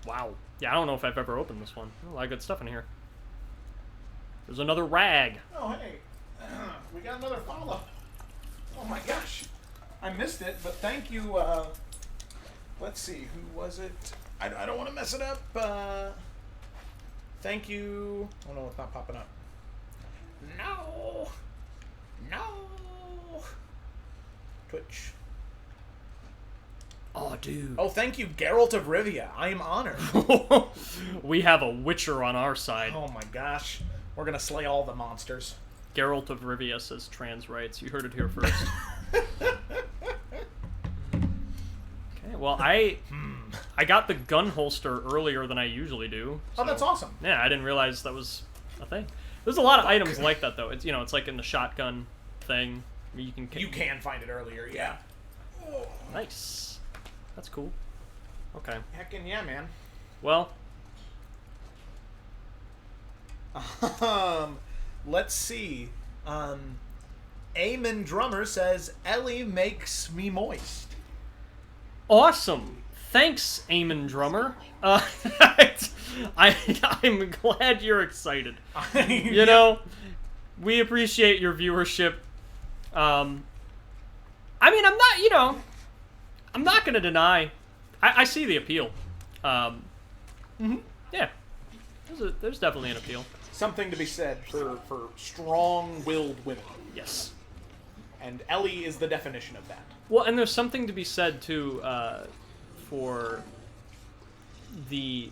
K: Wow. Yeah, I don't know if I've ever opened this one. A lot of good stuff in here. There's another rag.
L: Oh, hey. We got another follow. Oh my gosh. I missed it, but thank you. Let's see. Who was it? I don't want to mess it up. Thank you. Oh no, it's not popping up. No. No. Twitch.
K: Oh, dude.
L: Oh, thank you, Geralt of Rivia. I am honored.
K: We have a Witcher on our side.
L: Oh my gosh. We're gonna slay all the monsters.
K: Geralt of Rivia says trans rights. You heard it here first. Okay, well, I got the gun holster earlier than I usually do.
L: Oh, that's awesome.
K: Yeah, I didn't realize that was a thing. There's a lot of items like that, though. It's, you know, it's like in the shotgun thing. You can
L: find it earlier, yeah. Oh.
K: Nice. That's cool. Okay.
L: Heckin' yeah, man.
K: Well.
L: Let's see. Eamon Drummer says, Ellie makes me moist.
K: Awesome. Thanks, Eamon Drummer. I'm glad you're excited. You know, we appreciate your viewership. I mean, I'm not gonna deny. I see the appeal. Yeah, there's definitely an appeal.
L: Something to be said for strong-willed women.
K: Yes.
L: And Ellie is the definition of that.
K: Well, and there's something to be said too for the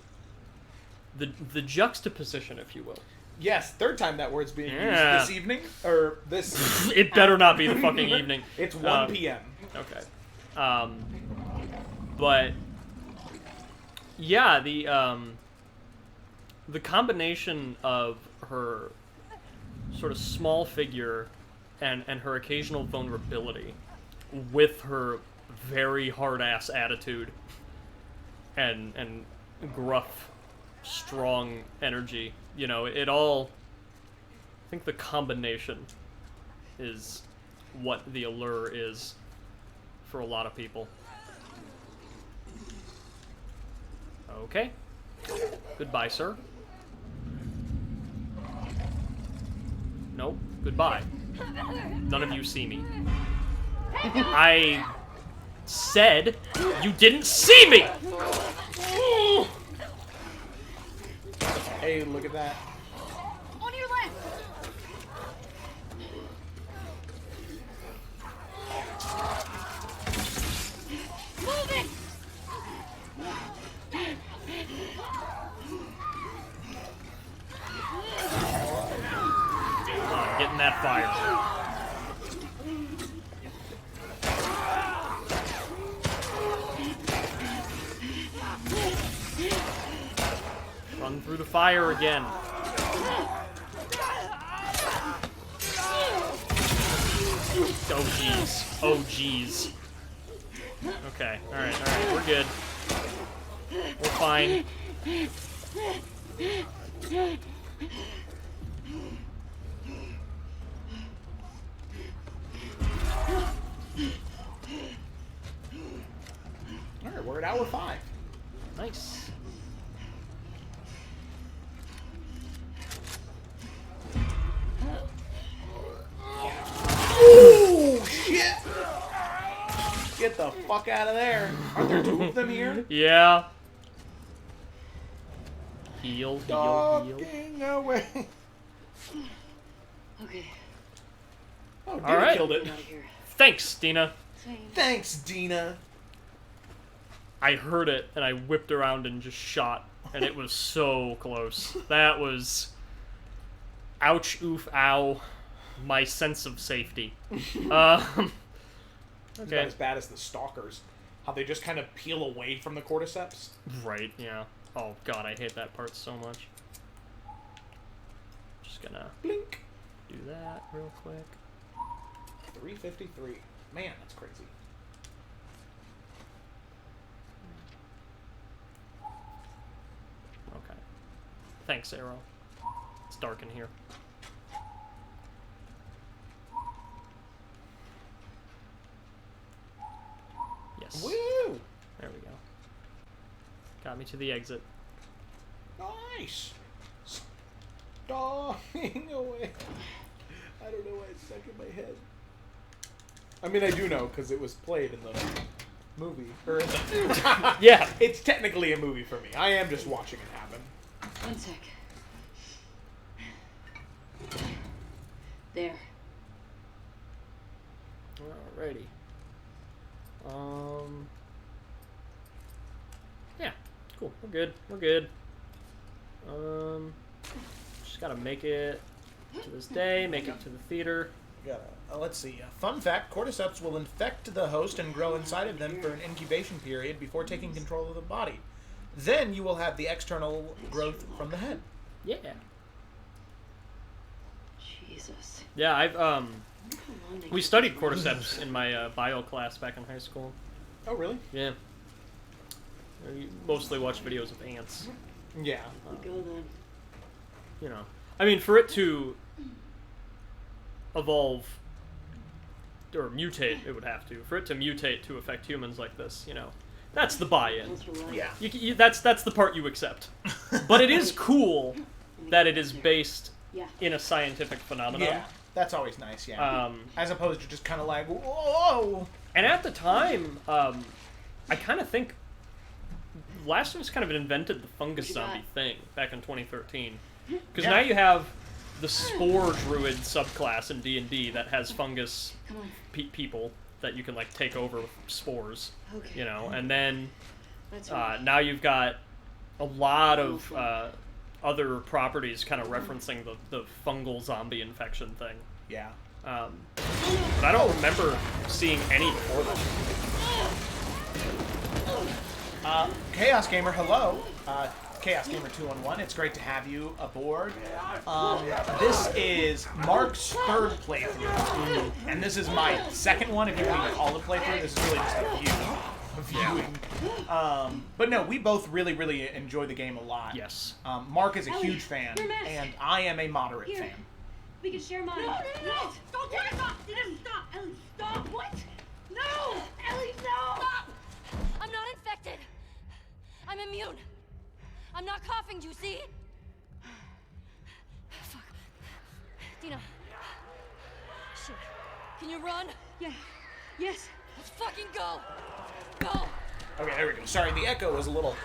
K: juxtaposition, if you will.
L: Yes, third time that word's being used this evening, or this.
K: It better not be the fucking evening.
L: It's 1 p.m.
K: Okay. But yeah, the combination of her sort of small figure and her occasional vulnerability with her very hard-ass attitude and gruff, strong energy, you know, it all, I think the combination is what the allure is for a lot of people. Okay. Goodbye, sir. Nope. Goodbye. None of you see me. I said you didn't see me!
L: Hey, look at that.
J: On your left! Move it!
K: Get in that fire. Run through the fire again. Oh jeez. Oh jeez. Okay, alright, we're good. We're fine.
L: Alright, we're at hour 5.
K: Nice.
L: Oh shit! Get the fuck out of there. Aren't there 2 of them here?
K: Yeah. Heal, heal,
L: Walking away.
O: Okay.
L: Oh, Dina
K: Alright.
L: killed it.
K: Thanks, Dina.
L: Thanks, Dina.
K: I heard it, and I whipped around and just shot, and it was so close. That was... Ouch, oof, ow. My sense of safety.
L: It's
K: Okay.
L: not as bad as the stalkers. How they just kind of peel away from the cordyceps.
K: Right, yeah. Oh god, I hate that part so much. Just gonna...
L: Blink.
K: Do that real quick.
L: 353. Man, that's crazy.
K: Okay. Thanks, Arrow. It's dark in here. Yes.
L: Woo!
K: There we go. Got me to the exit.
L: Nice! Stalking away. I don't know why it's stuck in my head. I mean, I do know, because it was played in the movie. Or in the
K: yeah!
L: It's technically a movie for me. I am just watching it happen.
O: 1 sec. There.
K: Alrighty. Yeah, cool. We're good. We're good. Just gotta make it to this day, make it to the theater.
L: Let's see. Fun fact, cordyceps will infect the host and grow inside of them for an incubation period before taking control of the body. Then you will have the external growth from the head.
K: Yeah.
O: Jesus.
K: Yeah, I've, we studied cordyceps in my bio class back in high school.
L: Oh, really?
K: Yeah. We mostly watch videos of ants.
L: Yeah.
O: Go then.
K: You know. I mean, for it to evolve or mutate, it would have to. For it to mutate to affect humans like this, you know. that's the buy-in.
L: Yeah.
K: That's the part you accept. But it is cool that it is based in a scientific phenomenon.
L: Yeah, that's always nice, yeah. As opposed to just kind of like, whoa!
K: And at the time, I kind of think Last of Us kind of invented the fungus zombie thing back in 2013. Because now you have the spore druid subclass in D&D that has fungus people that you can like take over with spores, you know, and then now you've got a lot of other properties kind of referencing the fungal zombie infection thing.
L: Yeah.
K: But I don't remember seeing any before that.
L: Chaos Gamer, hello. Chaos Gamer 211. It's great to have you aboard. This is Mark's third playthrough, and this is my second one. If you want to call it a playthrough, this is really just a viewing. But no, we both really enjoy the game a lot.
K: Yes.
L: Mark is a huge fan, and I am a moderate fan.
O: We can share mine. No! Don't do it! Stop! Stop! Ellie, stop! What? No! Ellie, no! Stop!
J: I'm not infected. I'm immune. I'm not coughing, do you see? Fuck. Dina. Shit. Can you run?
O: Yeah. Yes.
J: Let's fucking go. Go.
L: Okay, there we go. Sorry, the echo was a little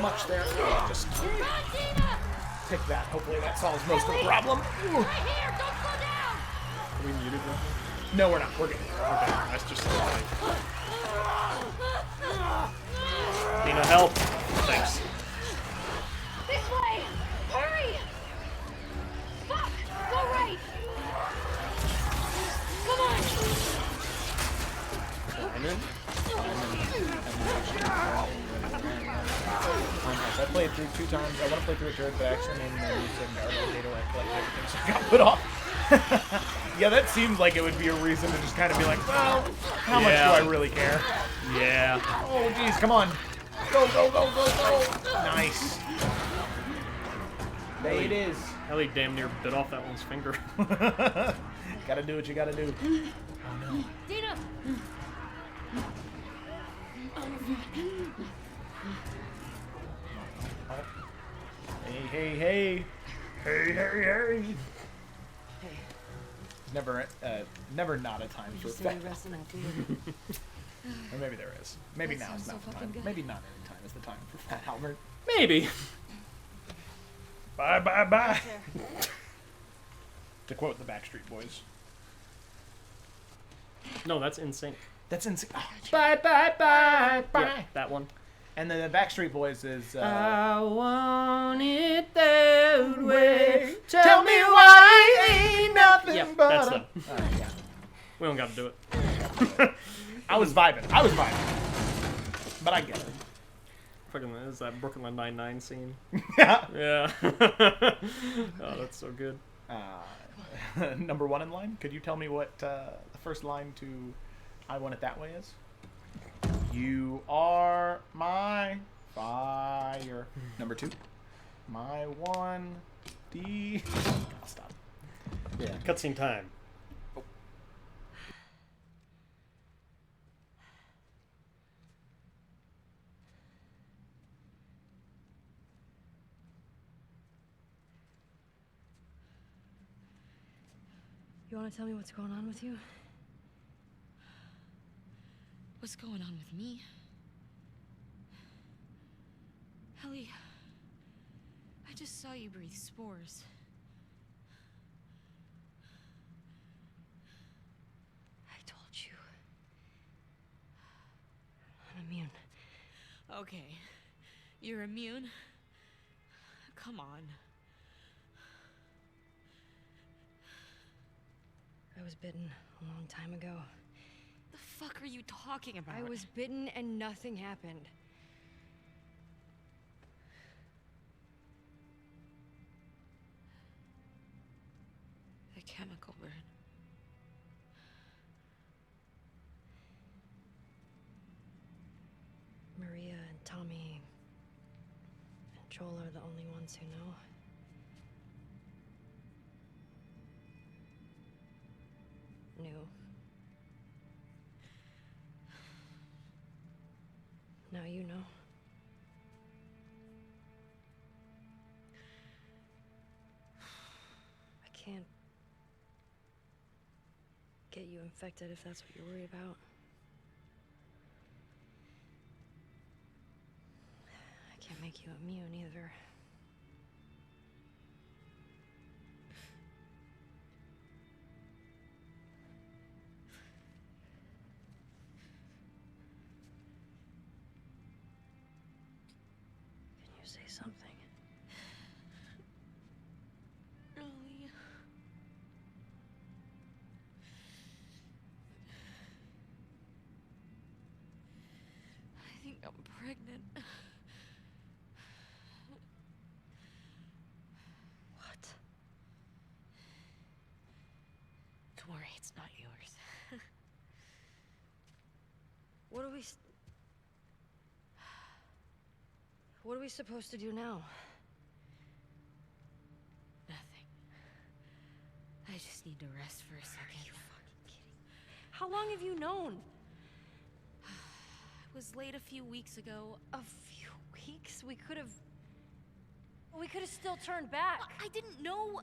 L: much there. Just
J: Run, Dina!
L: pick that. Hopefully that solves most of the problem.
J: Right here. Don't slow down.
K: Are we muted now?
L: No, we're not. We're good.
K: Okay, that's just Dina, help. Thanks.
J: This way. Hurry. Fuck. Go right. Come on.
B: I played through 2 times. I want to play through a third, but actually made no use of Naruto data where I collected everything, so I got put off.
L: Yeah, that seems like it would be a reason to just kind of be like, well, how much do I really care?
K: Yeah.
L: Oh, geez, come on. Go, go, go, go, go. Nice. There it is.
K: Ellie damn near bit off that one's finger.
L: Gotta do what you gotta do. Oh, no.
J: Dina.
L: Hey, hey. Hey, hey, hey. Never not a time for that. Or maybe there is. Maybe now is not the time. Maybe not any time is the time for Fat Albert.
K: Maybe.
L: Bye, bye, bye. To quote the Backstreet Boys.
K: No, that's NSYNC.
L: That's NSYNC. Oh, bye, bye, bye, bye.
K: Yeah, that one.
L: And then the Backstreet Boys is.
K: I want it that way.
L: Tell me why ain't nothing but.
K: That's them.
L: Yeah.
K: We don't got to do it.
L: I was vibing. But I get it.
K: Fucking is that Brooklyn Nine-Nine scene?
L: Yeah.
K: Yeah. Oh, that's so good.
L: Number 1 in line. Could you tell me what the first line to "I Want It That Way" is? You are my fire. Number 2. My one D. I'll stop.
K: Yeah. Cutscene time.
L: Oh.
O: You want to tell me what's going on with you?
D: What's going on with me? Ellie, I just saw you breathe spores.
O: I told you. I'm immune.
D: Okay, you're immune? Come on.
O: I was bitten a long time ago.
D: The fuck are you talking about?
O: I was bitten and nothing happened.
D: The chemical burn.
O: Maria and Tommy and Joel are the only ones who know. Knew.
N: you know. I can't get you infected if that's what you're worried about. I can't make you immune either. Can you say something?
J: Really? I think I'm pregnant.
N: What? Don't worry, it's not yours. What are we supposed to do now?
J: Nothing. I just need to rest for a second.
N: Are you fucking kidding? How long have you known?
J: I was late a few weeks ago.
N: A few weeks? We could have still turned back.
J: I didn't know.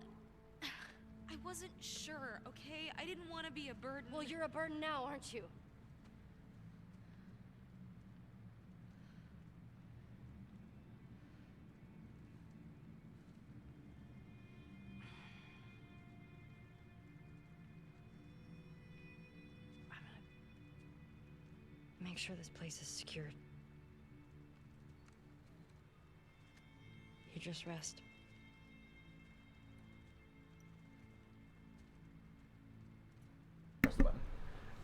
J: I wasn't sure, okay? I didn't want to be a burden.
N: Well, you're a burden now, aren't you? Make sure this place is secured. You just rest.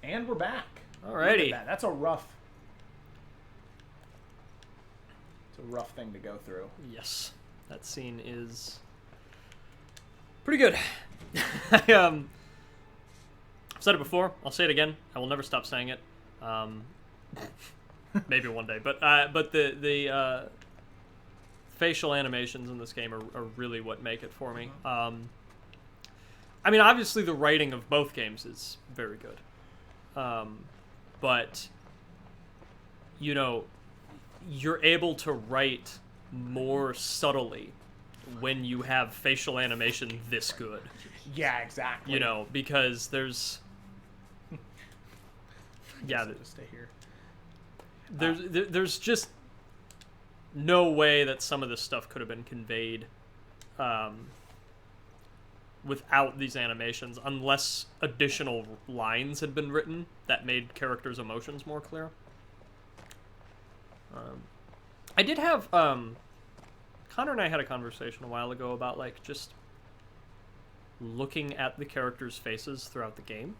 B: And we're back.
K: Alrighty.
B: That's a rough. It's a rough thing to go through.
K: Yes, that scene is pretty good. I've said it before. I'll say it again. I will never stop saying it. Maybe one day, but the facial animations in this game are really what make it for me. I mean, obviously the writing of both games is very good, but you know, you're able to write more subtly when you have facial animation this good.
B: Yeah, exactly.
K: You know, because there's
B: stay here.
K: There's just no way that some of this stuff could have been conveyed without these animations, unless additional lines had been written that made characters' emotions more clear. I did have Connor and I had a conversation a while ago about like just looking at the characters' faces throughout the game.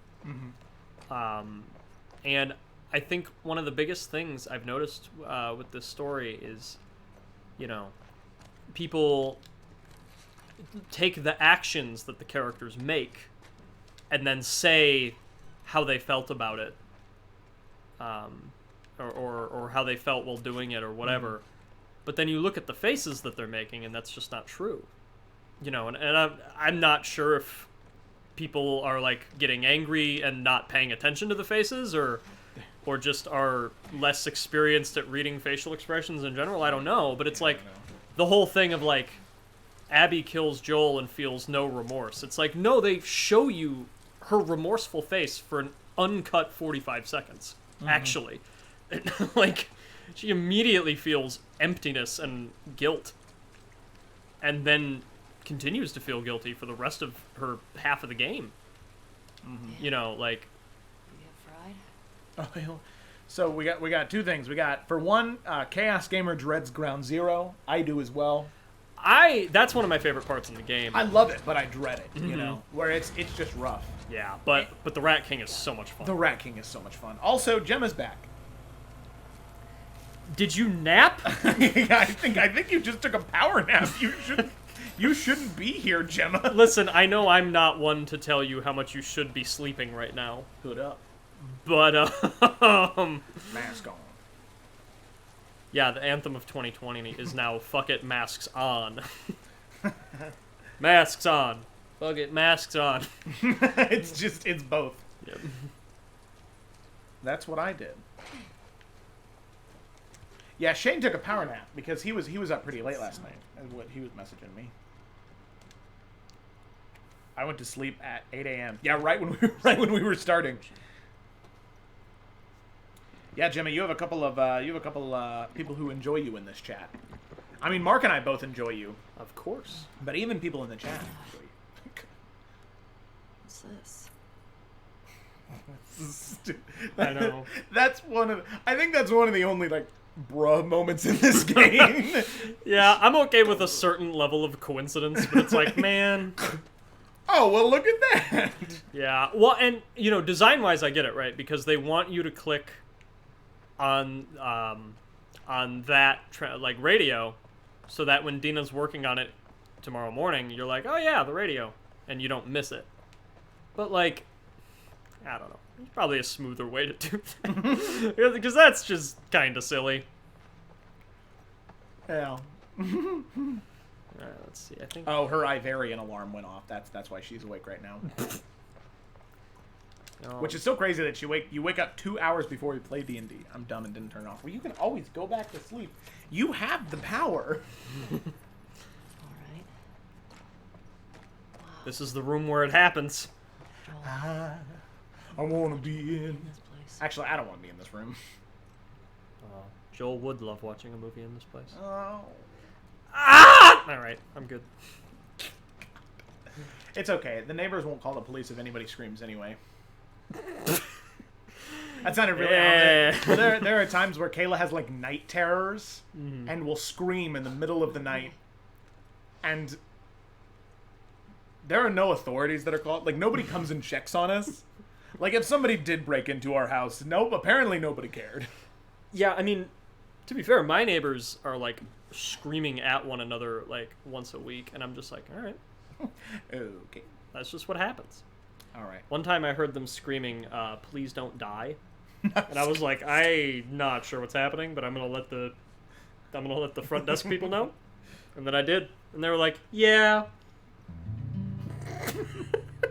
K: And I think one of the biggest things I've noticed with this story is, you know, people take the actions that the characters make and then say how they felt about it, or how they felt while doing it or whatever. But then you look at the faces that they're making, and that's just not true. You know, and I'm not sure if people are like getting angry and not paying attention to the faces, or just are less experienced at reading facial expressions in general. I don't know, but it's like the whole thing of like Abby kills Joel and feels no remorse. It's like, no, they show you her remorseful face for an uncut 45 seconds, actually. Like, she immediately feels emptiness and guilt, and then continues to feel guilty for the rest of her half of the game. You know, like...
B: So we got two things. We got, for one, Chaos Gamer dreads Ground Zero. I do as well.
K: That's one of my favorite parts in the game.
B: I love it, but I dread it. You know, where it's just rough.
K: Yeah, but the Rat King is so much fun.
B: The Rat King is so much fun. Also, Gemma's back.
K: Did you nap?
B: I think you just took a power nap. You shouldn't be here, Gemma.
K: Listen, I know I'm not one to tell you how much you should be sleeping right now.
B: Hood up.
K: But,
B: Mask on.
K: Yeah, the anthem of 2020 is now fuck it, masks on. Masks on. Fuck it, masks on.
B: It's both.
K: Yep.
B: That's what I did.
L: Yeah, Shane took a power nap because he was up pretty late last night. Is what he was messaging me. I went to sleep at 8 a.m. Yeah, right when we were starting. Yeah, Jimmy, you have a couple of people who enjoy you in this chat. I mean, Mark and I both enjoy you,
K: of course,
L: but even people in the chat enjoy you.
N: What's this?
K: I know.
L: I think that's one of the only like bruh moments in this game.
K: Yeah, I'm okay with a certain level of coincidence, but it's like, man.
L: Oh, well, look at that.
K: Yeah, well, and you know, design-wise, I get it, right? Because they want you to click on that like radio, so that when Dina's working on it tomorrow morning, you're like, oh yeah, the radio, and you don't miss it. But like, I don't know. There's probably a smoother way to do that. Because that's just kind of silly.
L: Yeah.
K: Alright, let's see. I think.
L: Oh, her Ivarian alarm went off. That's why she's awake right now. Which is so crazy that you wake up 2 hours before you play D&D. I'm dumb and didn't turn it off. Well, you can always go back to sleep. You have the power.
N: All right.
K: This is the room where it happens.
L: I want to be in this place. Actually, I don't want to be in this room.
K: Joel would love watching a movie in this place.
L: Oh.
K: Ah! All right, I'm good.
L: It's okay. The neighbors won't call the police if anybody screams anyway. That sounded really odd. There are times where Kayla has like night terrors and will scream in the middle of the night, and there are no authorities that are called. Like nobody comes and checks on us. Like if somebody did break into our house, apparently nobody cared.
K: Yeah, I mean, to be fair, my neighbors are like screaming at one another like once a week, and I'm just like, all right,
L: okay,
K: that's just what happens.
L: All right.
K: One time I heard them screaming, "Please don't die," and I was like, I'm not sure what's happening, but I'm gonna let the front desk people know, and then I did, and they were like, yeah. I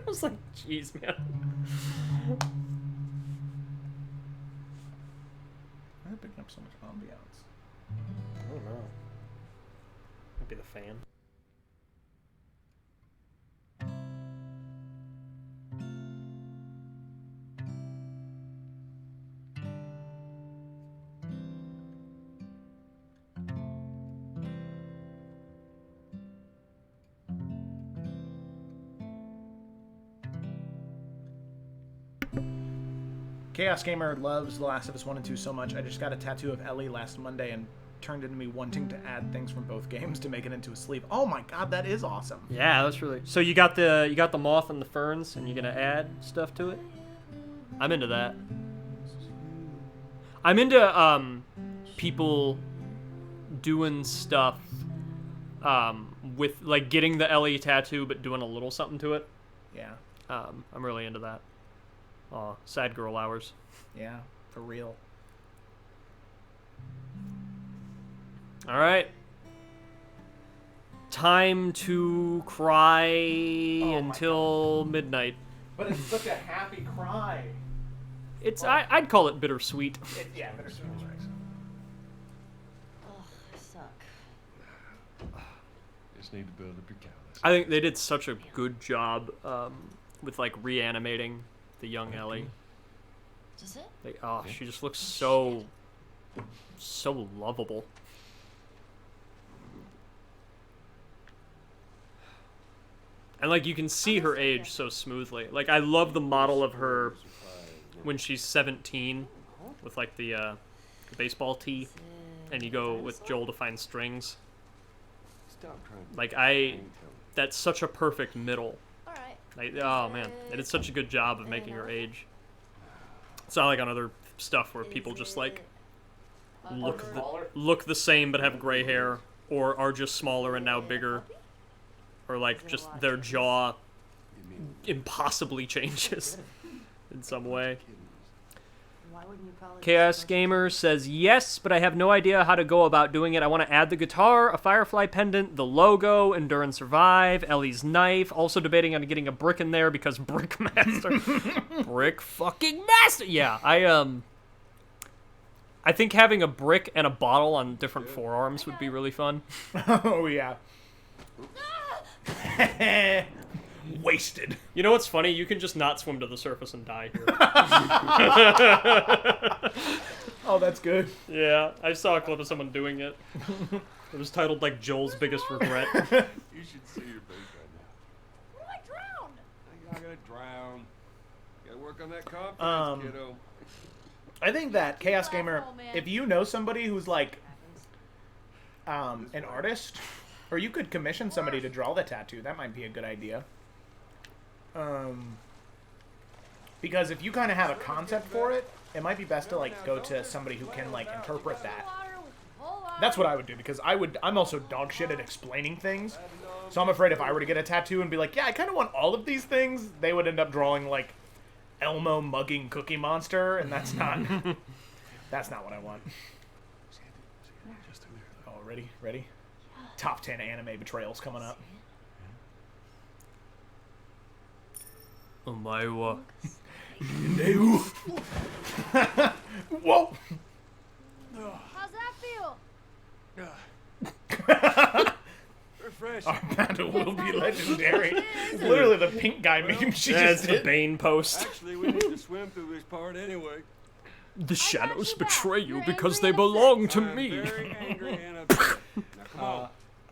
K: was like, jeez, man.
L: Why are they picking up so much ambiance?
K: I don't know. Might be the fan.
L: Chaos Gamer loves The Last of Us 1 and 2 so much. I just got a tattoo of Ellie last Monday and turned into me wanting to add things from both games to make it into a sleeve. Oh my god, that is awesome.
K: Yeah, that's really. So you got the moth and the ferns, and you're gonna add stuff to it. I'm into that. I'm into people doing stuff with like getting the Ellie tattoo, but doing a little something to it.
L: Yeah.
K: I'm really into that. Aw, sad girl hours.
L: Yeah, for real.
K: All right. Time to cry until midnight.
L: But it's such a happy cry.
K: It's I'd call it bittersweet.
L: Yeah, bittersweet is right.
N: Ugh, I suck.
C: Just need to build up your callus.
K: I think they did such a good job with like reanimating the young Ellie.
N: Is this it?
K: Like, oh, she just looks so lovable. And like you can see her age so smoothly. Like I love the model of her when she's 17 with like the baseball tee, and you go with Joel to find strings. Like that's such a perfect middle. Like, oh man, they did such a good job of making her age. It's not like on other stuff where people just like look the same but have gray hair, or are just smaller and now bigger, or like just their jaw impossibly changes in some way. Chaos Gamer says, yes, but I have no idea how to go about doing it. I want to add the guitar, a Firefly pendant, the logo, Endure and Survive, Ellie's knife. Also debating on getting a brick in there because Brick Master. Brick fucking Master! Yeah, I I think having a brick and a bottle on different forearms would be really fun.
B: Oh, yeah. Wasted.
K: You know what's funny? You can just not swim to the surface and die here.
B: Oh, that's good.
K: Yeah, I saw a clip of someone doing it. It was titled, like, Joel's Biggest Regret.
C: You should see your face right now.
J: What if I drown?
C: You're not gonna drown. You gotta work on that confidence, kiddo.
B: I think that Chaos Gamer, if you know somebody who's like an artist, or you could commission somebody to draw the tattoo, that might be a good idea. Because if you kind of have a concept for it, it might be best to like go to somebody who can like interpret that. That's what I would do, because I'm also dog shit at explaining things. So I'm afraid if I were to get a tattoo and be like, yeah, I kind of want all of these things, they would end up drawing like Elmo mugging Cookie Monster, and that's not that's not what I want. Oh, ready? Top 10 anime betrayals coming up.
K: Omaewa.
B: Whoa!
J: How's that feel?
C: Refresh.
B: Our battle will be legendary. Literally the pink guy meme she
K: That's
B: just
K: the
B: did.
K: Bane post.
C: Actually, we need to swim through this part anyway.
K: The shadows betray you because they belong to me.
C: Very angry and upset. Now come on.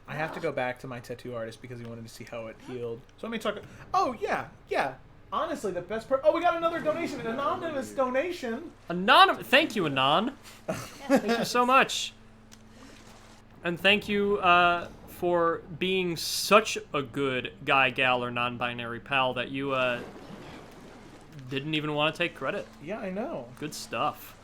B: I have to go back to my tattoo artist because he wanted to see how it healed. So let me talk. Oh, yeah. Honestly, the best part. Oh, we got another donation. An anonymous donation.
K: Thank you, Anon. Thank you so much. And thank you for being such a good guy, gal, or non-binary pal that you didn't even want to take credit.
B: Yeah, I know.
K: Good stuff.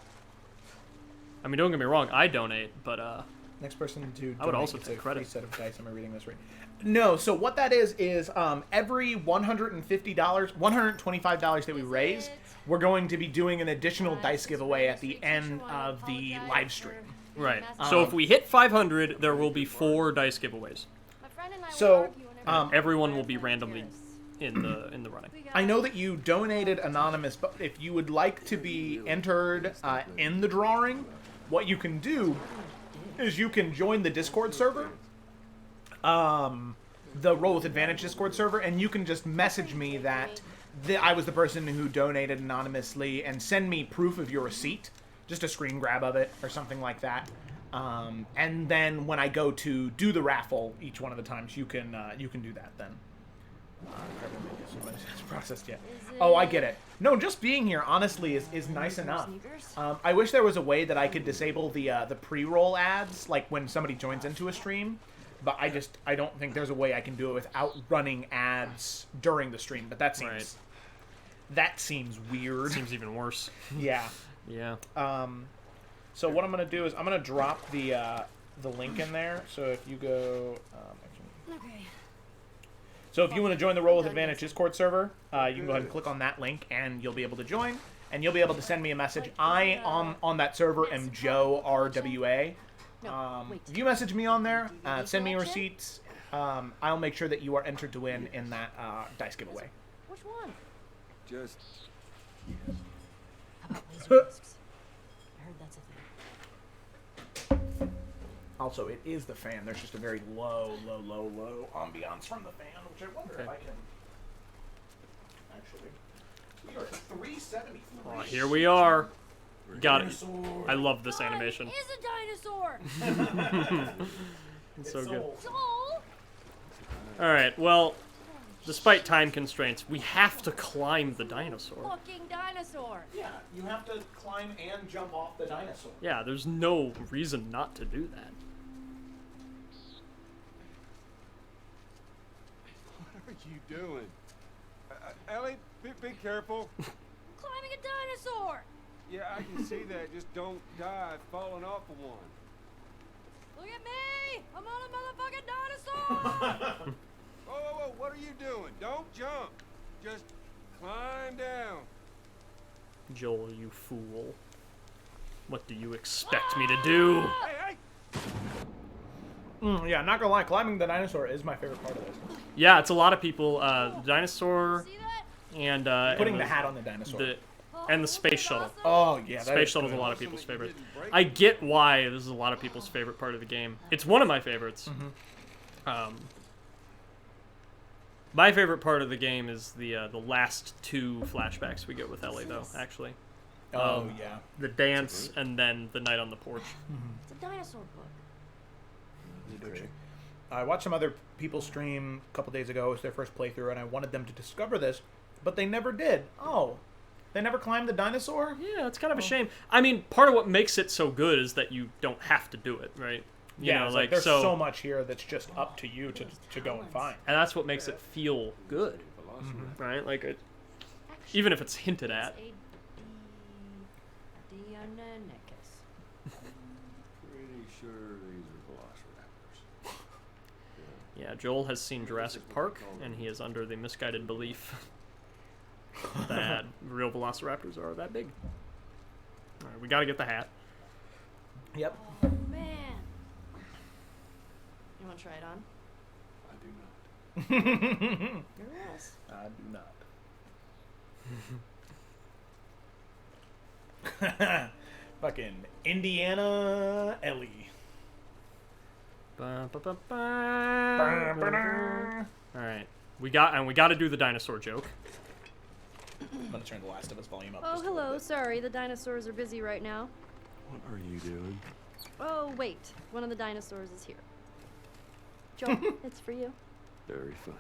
K: I mean, don't get me wrong, I donate, but
B: next person to
K: I would
B: donate
K: also
B: gets
K: take
B: a
K: credit.
B: free set of dice. Am I reading this right? No. So what that is every $150, $125 that we raise, we're going to be doing an additional dice giveaway at the end of the live stream.
K: Right. So if we hit 500, there will be 4 dice giveaways.
B: So
K: everyone will be randomly in the running.
B: I know that you donated anonymous, but if you would like to be entered in the drawing, what you can do is you can join the Discord server, the Roll with Advantage Discord server, and you can just message me that I was the person who donated anonymously and send me proof of your receipt, just a screen grab of it or something like that. And then when I go to do the raffle each one of the times, you can do that then. It's processed yet. Oh, I get it. No, just being here, honestly, is nice enough. I wish there was a way that I could disable the pre-roll ads, like when somebody joins into a stream, but I don't think there's a way I can do it without running ads during the stream. But that seems weird.
K: Seems even worse.
B: Yeah.
K: Yeah.
B: So what I'm gonna do is I'm gonna drop the link in there. So if you go,
J: Okay.
B: so if you want to join the Roll with Advantage Discord server, you can go ahead and click on that link, and you'll be able to join, and you'll be able to send me a message. I on that server am Joe RWA. If you message me on there, send me receipts. I'll make sure that you are entered to win in that dice giveaway.
J: Which one?
C: Just.
N: How about laser discs? I heard that's a thing.
B: Also, it is the fan. There's just a very low ambiance from the fan, which I wonder if I can actually. We are at 373.
K: Oh, here we are. Got it. I love this animation.
J: Is a dinosaur.
K: It's so good.
J: Soul.
K: All right. Well, despite time constraints, we have to climb the dinosaur.
J: Fucking dinosaur.
B: Yeah, you have to climb and jump off the dinosaur.
K: Yeah, there's no reason not to do that.
C: What are you doing? Ellie, be careful.
J: Climbing a dinosaur.
C: Yeah, I can see that. Just don't die falling off of one.
J: Look at me. I'm on a motherfucking dinosaur.
C: Whoa, what are you doing? Don't jump. Just climb down.
K: Joel, you fool. What do you expect me to do?
C: Hey!
B: Yeah, not gonna lie, climbing the dinosaur is my favorite part of this.
K: Yeah, it's a lot of people. Dinosaur and
B: Putting
K: and
B: the hat on the dinosaur.
K: And the space shuttle.
B: Oh, yeah. that
K: Space
B: is
K: shuttle's a
B: good.
K: lot of people's favorite. I get why this is a lot of people's favorite part of the game. It's one of my favorites. My favorite part of the game is the last two flashbacks we get with Ellie, though, actually.
B: Oh, yeah.
K: The dance and then the night on the porch.
O: It's a dinosaur book.
B: I watched some other people stream a couple days ago. It was their first playthrough, and I wanted them to discover this, but they never did. Oh, they never climbed the dinosaur?
K: Yeah, it's kind of a shame. I mean, part of what makes it so good is that you don't have to do it, right? You know,
B: it's like there's so much here that's just up to you to go and find.
K: And that's what makes it feel good, right? Like, even if it's hinted at.
C: Pretty sure these are velociraptors.
K: Yeah, Joel has seen Jurassic Park, and he is under the misguided belief that real velociraptors are that big. All right, we gotta get the hat.
B: Yep.
O: Oh, man. You want to try it on?
C: I do not.
O: Your ass.
B: I do not. Fucking Indiana Ellie.
K: Alright. We got to do the dinosaur joke.
B: I'm gonna turn The Last of Us volume up.
O: Oh,
B: just a little
O: hello.
B: bit.
O: Sorry, the dinosaurs are busy right now.
C: What are you doing?
O: Oh, wait. One of the dinosaurs is here. Joel, it's for you.
C: Very funny.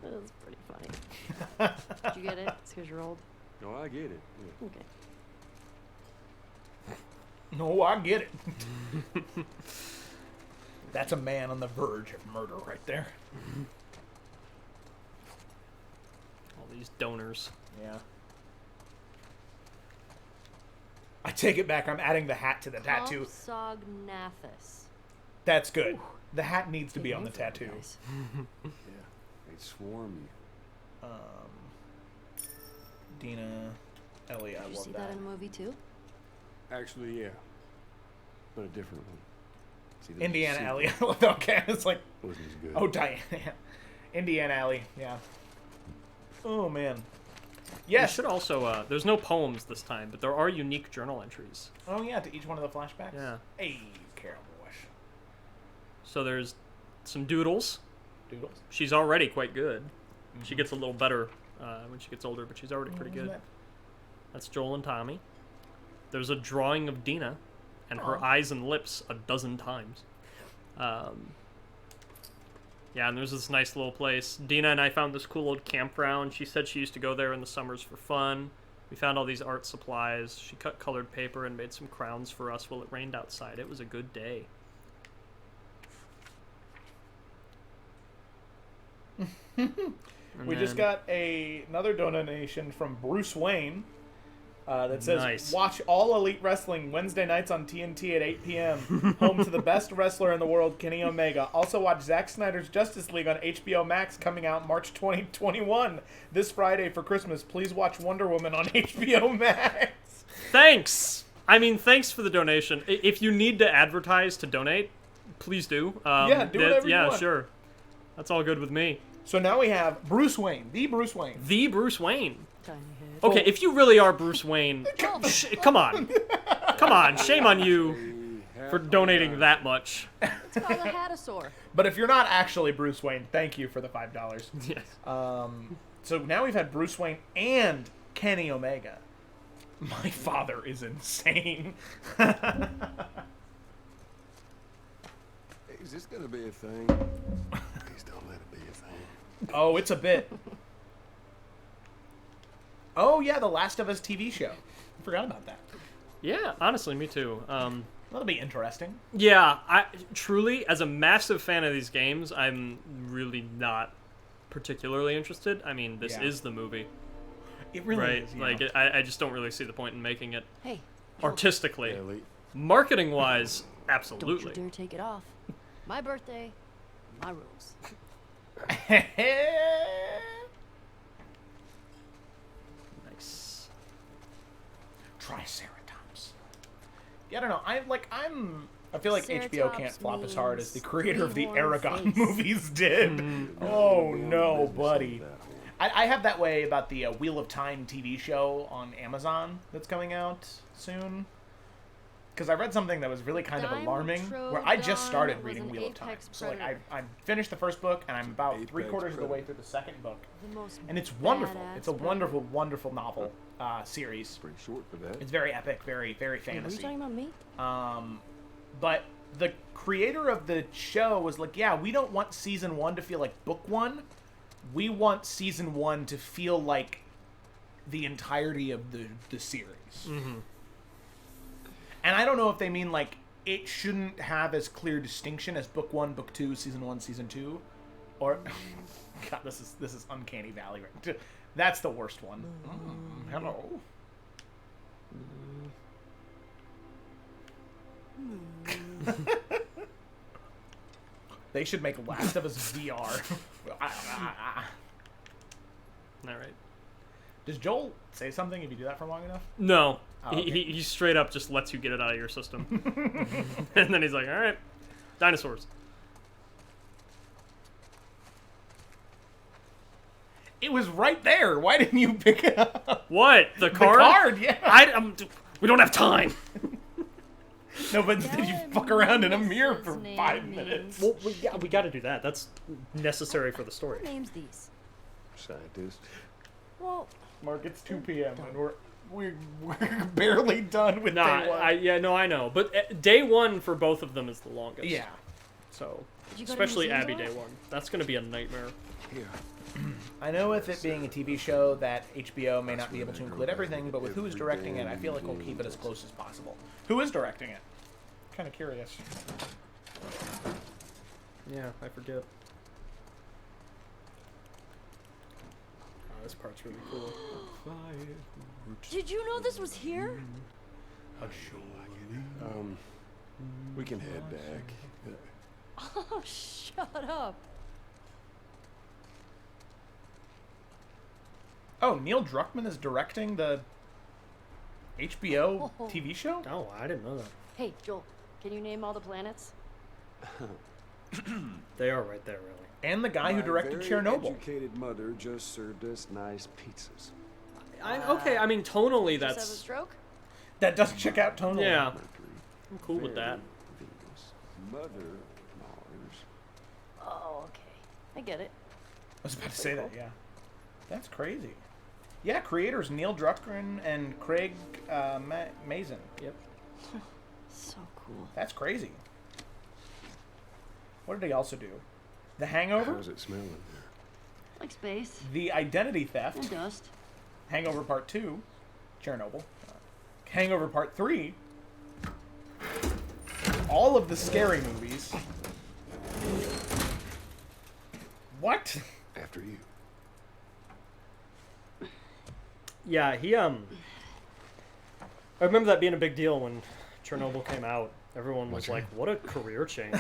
O: That was pretty funny. Did you get it? It's because you're old.
C: No, I get it. Yeah.
O: Okay.
B: No, I get it. That's a man on the verge of murder right there.
K: All these donors.
B: Yeah. I take it back. I'm adding the hat to the tattoo.
O: Compsognathus.
B: That's good. The hat needs to be on the tattoo.
C: Yeah, they swarm you.
B: Dina, Ellie, I
O: Did you
B: love
O: see that in a movie too?
C: Actually, yeah. But a different one. See, there's a
B: Indiana
C: sequel.
B: Ellie. Okay, it's like,
C: Wasn't as good.
B: oh, Diana. Indiana Ellie, yeah. Oh, man. Yes.
K: We should also, there's no poems this time, but there are unique journal entries.
B: Oh, yeah, to each one of the flashbacks?
K: Yeah.
B: Hey, Carol Bush.
K: So there's some doodles.
B: Doodles?
K: She's already quite good. She gets a little better when she gets older, but she's already pretty good. That's Joel and Tommy. There's a drawing of Dina and her eyes and lips 12 times. Yeah, and there's this nice little place. Dina and I found this cool old campground. She said she used to go there in the summers for fun. We found all these art supplies. She cut colored paper and made some crowns for us while it rained outside. It was a good day.
B: We just got another donation from Bruce Wayne that says,
K: Nice.
B: watch All Elite Wrestling Wednesday nights on TNT at 8 p.m. Home to the best wrestler in the world, Kenny Omega. Also watch Zack Snyder's Justice League on HBO Max coming out March 2021. This Friday for Christmas. Please watch Wonder Woman on HBO Max.
K: Thanks! I mean, thanks for the donation. If you need to advertise to donate, please do.
B: Yeah, do whatever you want.
K: Yeah, sure. That's all good with me.
B: So now we have Bruce Wayne, the Bruce Wayne.
K: The Bruce Wayne.
O: Tiny head.
K: Okay, if you really are Bruce Wayne, come on. Come on, shame on you for donating that much.
O: It's called a hatasaur.
B: But if you're not actually Bruce Wayne, thank you for the $5.
K: Yes.
B: So now we've had Bruce Wayne and Kenny Omega. My father is insane.
C: Is this gonna be a thing? Please don't let it be a thing.
B: Oh, it's a bit. Oh, yeah, The Last of Us TV show. I forgot about that.
K: Yeah, honestly, me too.
B: That'll be interesting.
K: Yeah, I truly, as a massive fan of these games, I'm really not particularly interested. I mean, this
B: Yeah.
K: is the movie.
B: It really
K: right?
B: is.
K: Like, I just don't really see the point in making it
O: Hey.
K: artistically. Marketing-wise, absolutely.
O: Don't you dare take it off. My birthday, my rules.
K: Nice.
B: Triceratops. Yeah, I don't know. I feel like HBO can't flop as hard as the creator of the
O: three-horned
B: Aragon
O: face.
B: movies did. Oh no, buddy. I have that way about the Wheel of Time TV show on Amazon that's coming out soon. Because I read something that was really kind of alarming, where I just started reading Wheel of Time. So like I finished the first book, and I'm about 3/4 of the way through the second book, and it's wonderful. It's a wonderful, wonderful novel series.
C: Pretty short for that.
B: It's very epic, very, very fantasy.
N: Are you talking about me?
B: But the creator of the show was like, yeah, we don't want season 1 to feel like book 1. We want season 1 to feel like the entirety of the series.
K: Mm-hmm.
B: And I don't know if they mean like it shouldn't have as clear distinction as book 1, book 2, season 1, season 2, or God, this is Uncanny Valley. Right? That's the worst one. Hello. They should make Last of Us VR.
K: All right.
B: Does Joel say something if you do that for long enough?
K: No.
B: Oh, okay.
K: He straight up just lets you get it out of your system. And then he's like, all right, dinosaurs.
B: It was right there. Why didn't you pick it up?
K: What? The card?
B: The card, yeah.
K: We don't have time.
B: No, but did you fuck around in a mirror for 5 minutes?
K: Well, we got to do that. That's necessary for the story.
N: Who names these?
C: Scientist.
N: Well,
B: Mark, it's 2 p.m. and we're barely done with day 1.
K: I know. But day 1 for both of them is the longest.
B: Yeah.
K: So,
N: Did you go to
K: especially
N: museums
K: Abby
N: a lot?
K: day 1. That's going to be a nightmare.
C: Here.
B: I know with it being a TV show that HBO may not be able to include everything, but with who's directing it, I feel like we'll keep it as close as possible. Who is directing it? Kind of curious.
K: Yeah, I forget. Oh, this part's really cool.
N: did you know this was here?
C: We can head back.
N: Oh, shut up.
B: Oh, Neil Druckmann is directing the HBO TV show?
K: Oh, I didn't know that.
N: Hey, Joel, can you name all the planets?
K: They are right there, really.
B: And the guy who directed Chernobyl.
C: Educated mother just served us nice pizzas.
K: Okay, I mean, tonally,
N: Just have a
K: that's...
N: stroke?
B: That doesn't check out tonally.
K: Yeah. I'm cool with that.
C: Venus. Mother Mars.
N: Oh, okay. I get it.
B: I was about to say that, yeah. That's crazy. Yeah, creators Neil Druckmann and Craig Mazin.
K: Yep.
N: So cool.
B: That's crazy. What did he also do? The Hangover?
C: How's it smelling there?
N: Like space.
B: The Identity Theft.
N: And dust.
B: Hangover Part 2. Chernobyl. Hangover Part 3. All of the scary movies. What?
C: After you.
K: Yeah, he, I remember that being a big deal when Chernobyl came out. Everyone was like, what a career change.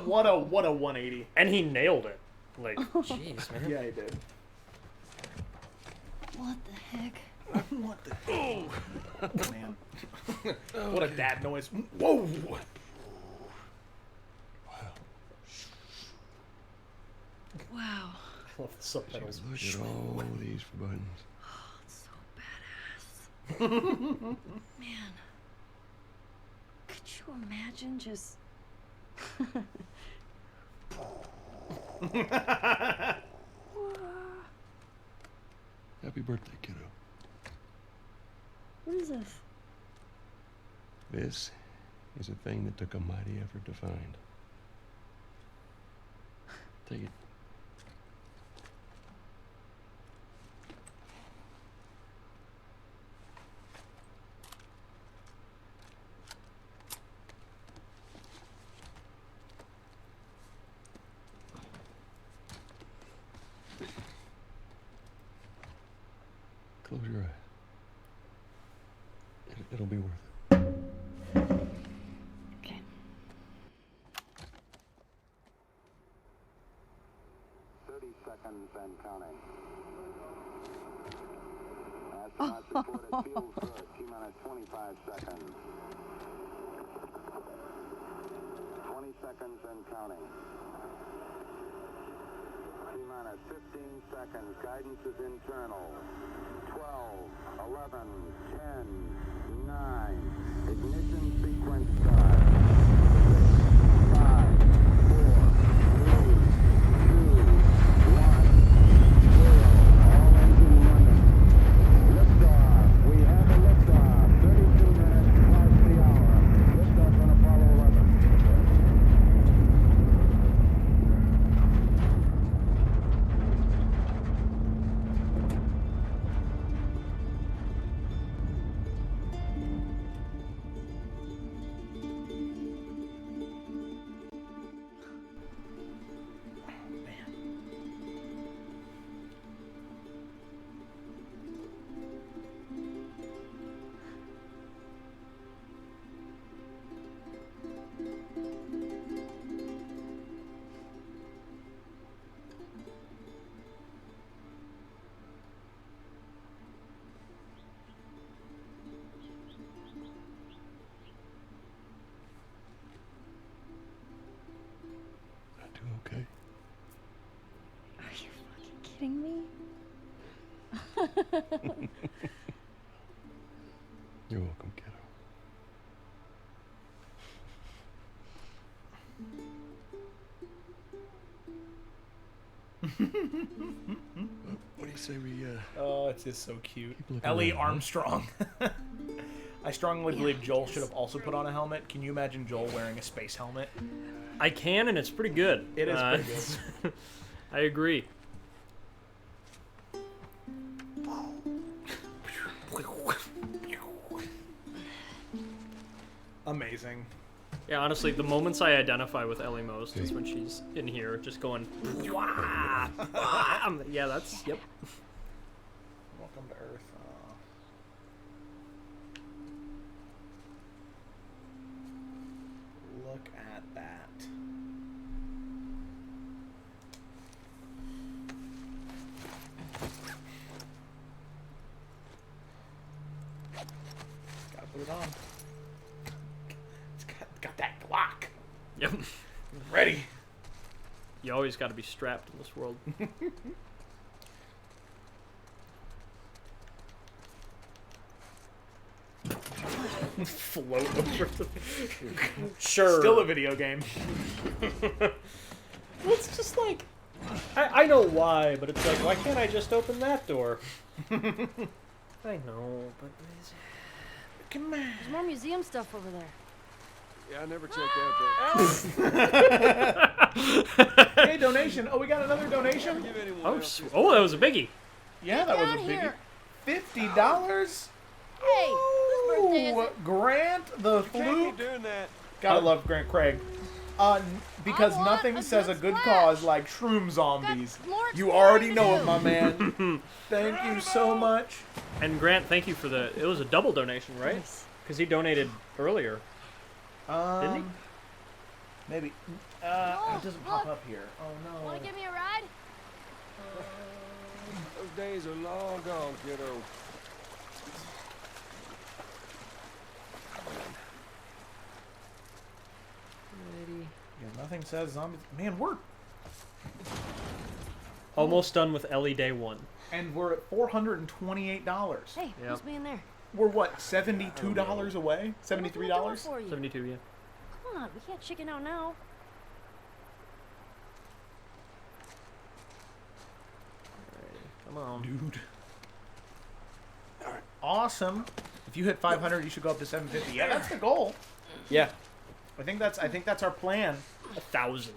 B: What a 180.
K: And he nailed it. Like, jeez, man.
B: Yeah, he did.
N: What the heck?
B: What the oh man. What a dad noise. Whoa.
N: Wow.
K: I love the subtitles.
C: Look at all these buttons.
N: Oh, it's so badass. Man. Could you imagine just...
C: Happy birthday, kiddo.
N: What is this?
C: This is a thing that took a mighty effort to find. Take it. Close your eyes. It'll be worth it.
N: Okay.
P: Seconds and counting. Astronauts report it feels good. T-minus 25 seconds. 20 seconds and counting. T-minus 15 seconds. Guidance is internal. 12, 11, 10, 9. Ignition sequence start. 6, 5, 4, 3, 2, 1, 0. All engine running. Liftoff. We have a liftoff. 32 minutes past the hour. Liftoff on Apollo 11.
C: I do okay.
D: Are you fucking kidding me?
C: You're welcome, kiddo. What do you say we,
L: Oh, it's just so cute.
C: keep looking
L: Ellie
C: around, huh?
L: Armstrong. I strongly believe Joel should have also put on a helmet. Can you imagine Joel wearing a space helmet?
K: I can, and it's pretty good.
L: It is pretty good.
K: I agree.
L: Amazing.
K: Yeah, honestly, the moments I identify with Ellie most is when she's in here, just going, wah, wah. Yeah, that's, yep.
L: Welcome to Earth. Look at that. Gotta put it on. It's got that Glock.
K: Yep.
L: Ready.
K: You always got to be strapped in this world.
L: Float over the...
K: Sure.
L: Still a video game.
K: Well, it's just like, I know why, but it's like, why can't I just open that door? I know, but...
L: Come on.
O: There's more museum stuff over there.
I: Yeah, I never checked out that.
L: Hey, donation. Oh, we got another donation?
K: Oh, oh, that was a biggie.
L: Yeah, that was a biggie. $50?
O: Hey, whose birthday is
L: Ooh,
O: it?
L: Grant the
I: Can't
L: Fluke.
I: be doing that.
L: Gotta love Grant Craig. Because
O: I want
L: nothing
O: a
L: says
O: good
L: a good
O: splash.
L: cause like shroom zombies.
O: more
L: You already
O: exploring
L: know
O: to
L: it, my man. Thank you so much.
K: And Grant, thank you for it was a double donation, right?
O: Nice.
K: Because he donated earlier. Didn't he?
L: Maybe.
O: Oh,
L: It doesn't pop
O: look.
L: up here. Oh no.
O: Want to give me a ride?
I: Those days are long gone, kiddo.
L: Yeah, nothing says zombies. Man, we're
K: Almost done with Ellie Day 1.
L: and we're at $428.
O: Hey,
K: Yep.
O: who's being there?
L: We're what, $72 away? $73?
O: For you.
K: 72, yeah.
O: Come on, we can't chicken out now.
K: Come on.
L: Dude. Alright. Awesome. If you hit 500, you should go up to 750. Yeah, that's the goal.
K: Yeah.
L: I think that's our plan.
K: 1,000.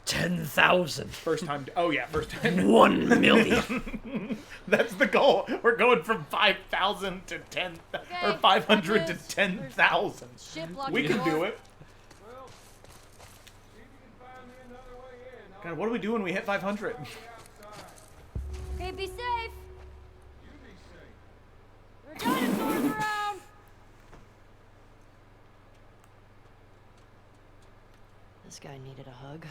K: 10,000.
L: First time. Oh yeah, first time.
K: 1 million.
L: That's the goal. We're going from 5,000 to 10, or 500 to 10,000.
O: Shit blocked
L: We
O: the
L: can
O: door.
L: do it. God, what do we do when we hit 500?
O: Okay, be safe. There are dinosaurs around.
N: This guy needed a hug.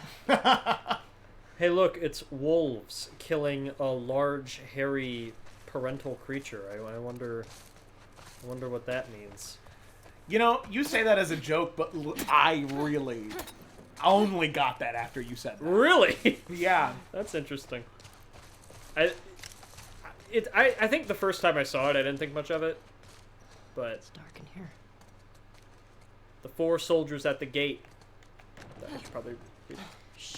K: Hey, look, it's wolves killing a large, hairy, parental creature. I wonder what that means.
L: You know, you say that as a joke, but I really only got that after you said that.
K: Really?
L: Yeah.
K: That's interesting. I think the first time I saw it, I didn't think much of it. But
N: It's dark in here.
K: the 4 soldiers at the gate. I should probably...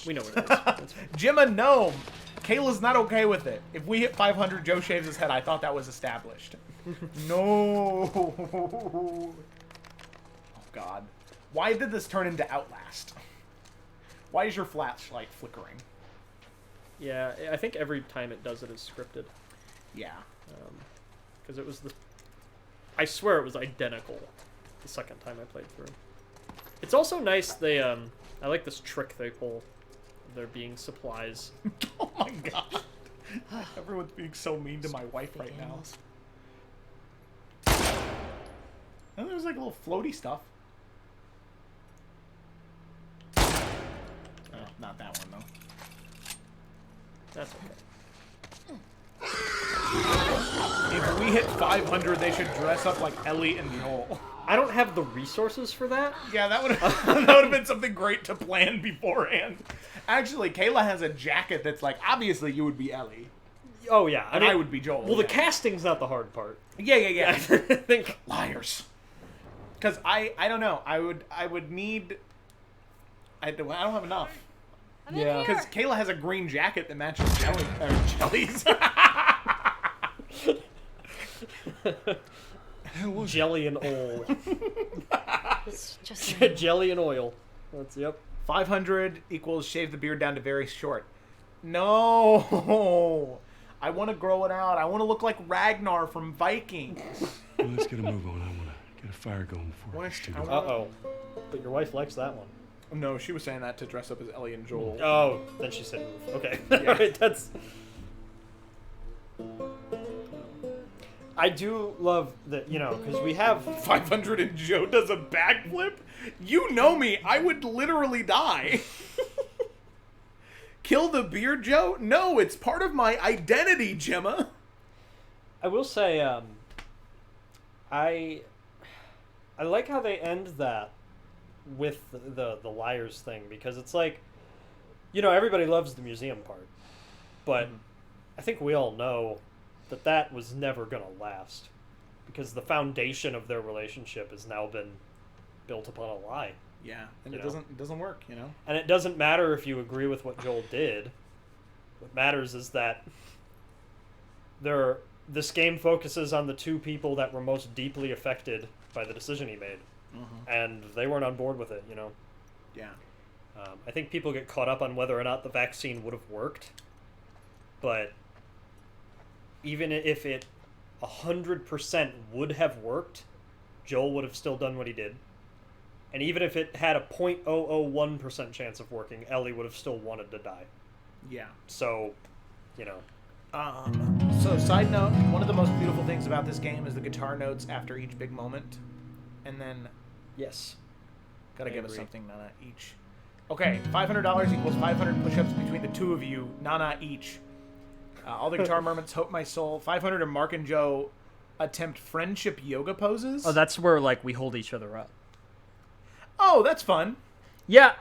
K: We know what it is. That's fine.
L: Jimma Gnome. Kayla's not okay with it. If we hit 500, Joe shaves his head. I thought that was established. No. Oh, God. Why did this turn into Outlast? Why is your flashlight flickering?
K: Yeah, I think every time it does it is scripted.
L: Yeah.
K: Because it was the... I swear it was identical the second time I played through. It's also nice they, I like this trick they pull. There being supplies.
L: Oh my god. Everyone's being so mean to my wife right now. And there's like little floaty stuff. Oh, not that one though.
K: That's okay.
L: If we hit 500, they should dress up like Ellie and Joel.
K: I don't have the resources for that.
L: Yeah, that would have been something great to plan beforehand. Actually, Kayla has a jacket that's like, obviously you would be Ellie.
K: Oh yeah,
L: And I would be Joel.
K: Well, the casting's not the hard part.
L: Yeah.
K: I think
L: liars. Because I don't know. I would need. I don't have enough.
K: Yeah.
L: Because Kayla has a green jacket that matches jellies.
K: Jelly and oil.
N: Just
K: Jelly and oil. That's, yep.
L: 500 equals shave the beard down to very short. No. I want to grow it out. I want to look like Ragnar from Vikings.
C: Well, let's get a move on. I want to get a fire going before it's too dark.
K: Uh-oh. But your wife likes that one.
L: No, she was saying that to dress up as Ellie and Joel.
K: Oh, then she said move. Okay.
L: Yeah.
K: Alright, that's... I do love that, you know, because we have...
L: 500 and Joe does a backflip? You know me. I would literally die. Kill the beard, Joe? No, it's part of my identity, Gemma.
K: I will say, I like how they end that with the liars thing, because it's like, you know, everybody loves the museum part, but I think we all know that was never gonna last, because the foundation of their relationship has now been built upon a lie.
L: Yeah, and it doesn't work, you know.
K: And it doesn't matter if you agree with what Joel did. What matters is that this game focuses on the 2 people that were most deeply affected by the decision he made, and they weren't on board with it, you know.
L: Yeah.
K: I think people get caught up on whether or not the vaccine would have worked, but even if it 100% would have worked, Joel would have still done what he did. And even if it had a 0.001% chance of working, Ellie would have still wanted to die.
L: Yeah.
K: So, you know.
L: So, side note, one of the most beautiful things about this game is the guitar notes after each big moment. And then...
K: Yes.
L: Gotta give us something, Nana, each. Okay, $500 equals 500 push-ups between the 2 of you, Nana each. All the guitar moments, Hope My Soul. 500 and Mark and Joe attempt friendship yoga poses.
K: Oh, that's where, like, we hold each other up.
L: Oh, that's fun.
K: Yeah,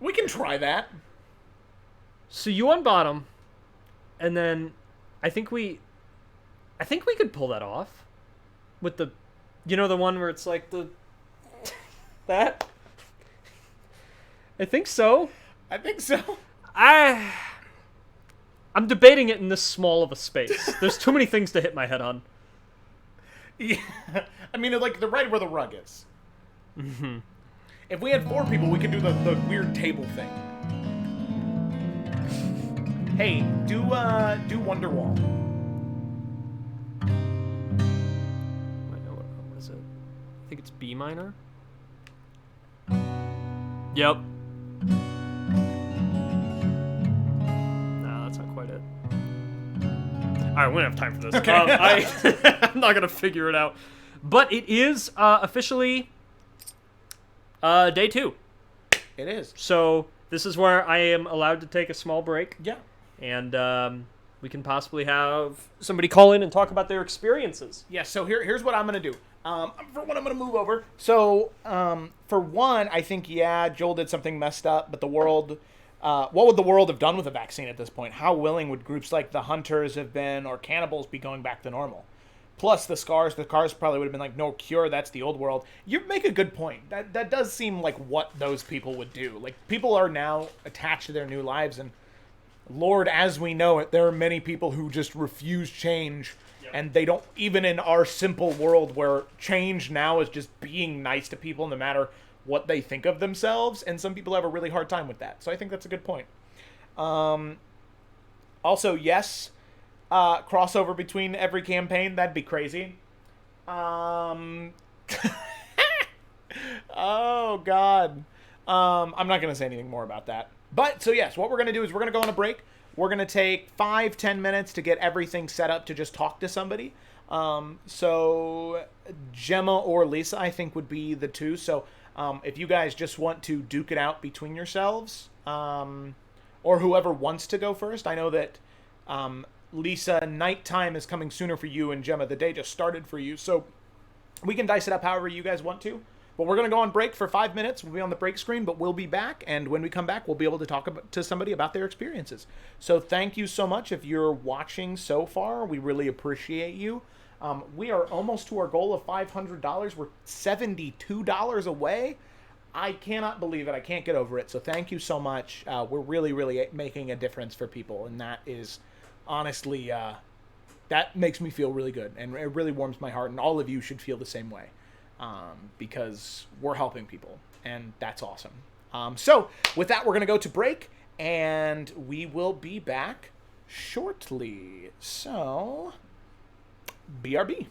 L: We can try that.
K: So you on bottom, and then I think we could pull that off with the, you know, the one where it's like that. I think so. I'm debating it in this small of a space. There's too many things to hit my head on.
L: Yeah, I mean, like right where the rug is. Mm-hmm. If we had 4 people, we could do the weird table thing. Hey, do Wonderwall.
K: What is it? I think it's B minor. Yep. No, that's not quite it. All right, we don't have time for this.
L: Okay.
K: I'm not gonna figure it out, but it is officially day 2.
L: It is.
K: So this is where I am allowed to take a small break.
L: Yeah.
K: And we can possibly have somebody call in and talk about their experiences.
L: Yeah, so here's what I'm going to do. For one, I'm going to move over. So, for one, I think, yeah, Joel did something messed up, but the world... what would the world have done with a vaccine at this point? How willing would groups like the Hunters have been, or cannibals, be going back to normal? Plus the Scars probably would have been like, no cure, that's the old world. You make a good point. That does seem like what those people would do. Like, people are now attached to their new lives, and Lord, as we know it, there are many people who just refuse change, and they don't, even in our simple world where change now is just being nice to people no matter what they think of themselves, and some people have a really hard time with that. So I think that's a good point. Also, yes, crossover between every campaign, that'd be crazy. Oh, God. I'm not going to say anything more about that. But, so yes, what we're going to do is we're going to go on a break. We're going to take 5-10 minutes to get everything set up to just talk to somebody. So Gemma or Lisa, I think, would be the two. So if you guys just want to duke it out between yourselves, or whoever wants to go first. I know that Lisa, nighttime is coming sooner for you, and Gemma, the day just started for you. So we can dice it up however you guys want to. But we're going to go on break for 5 minutes. We'll be on the break screen, but we'll be back. And when we come back, we'll be able to talk to somebody about their experiences. So thank you so much if you're watching so far. We really appreciate you. We are almost to our goal of $500. We're $72 away. I cannot believe it. I can't get over it. So thank you so much. We're really, really making a difference for people. And that is honestly, that makes me feel really good. And it really warms my heart. And all of you should feel the same way. Because we're helping people, and that's awesome. So with that, we're going to go to break, and we will be back shortly. So, BRB.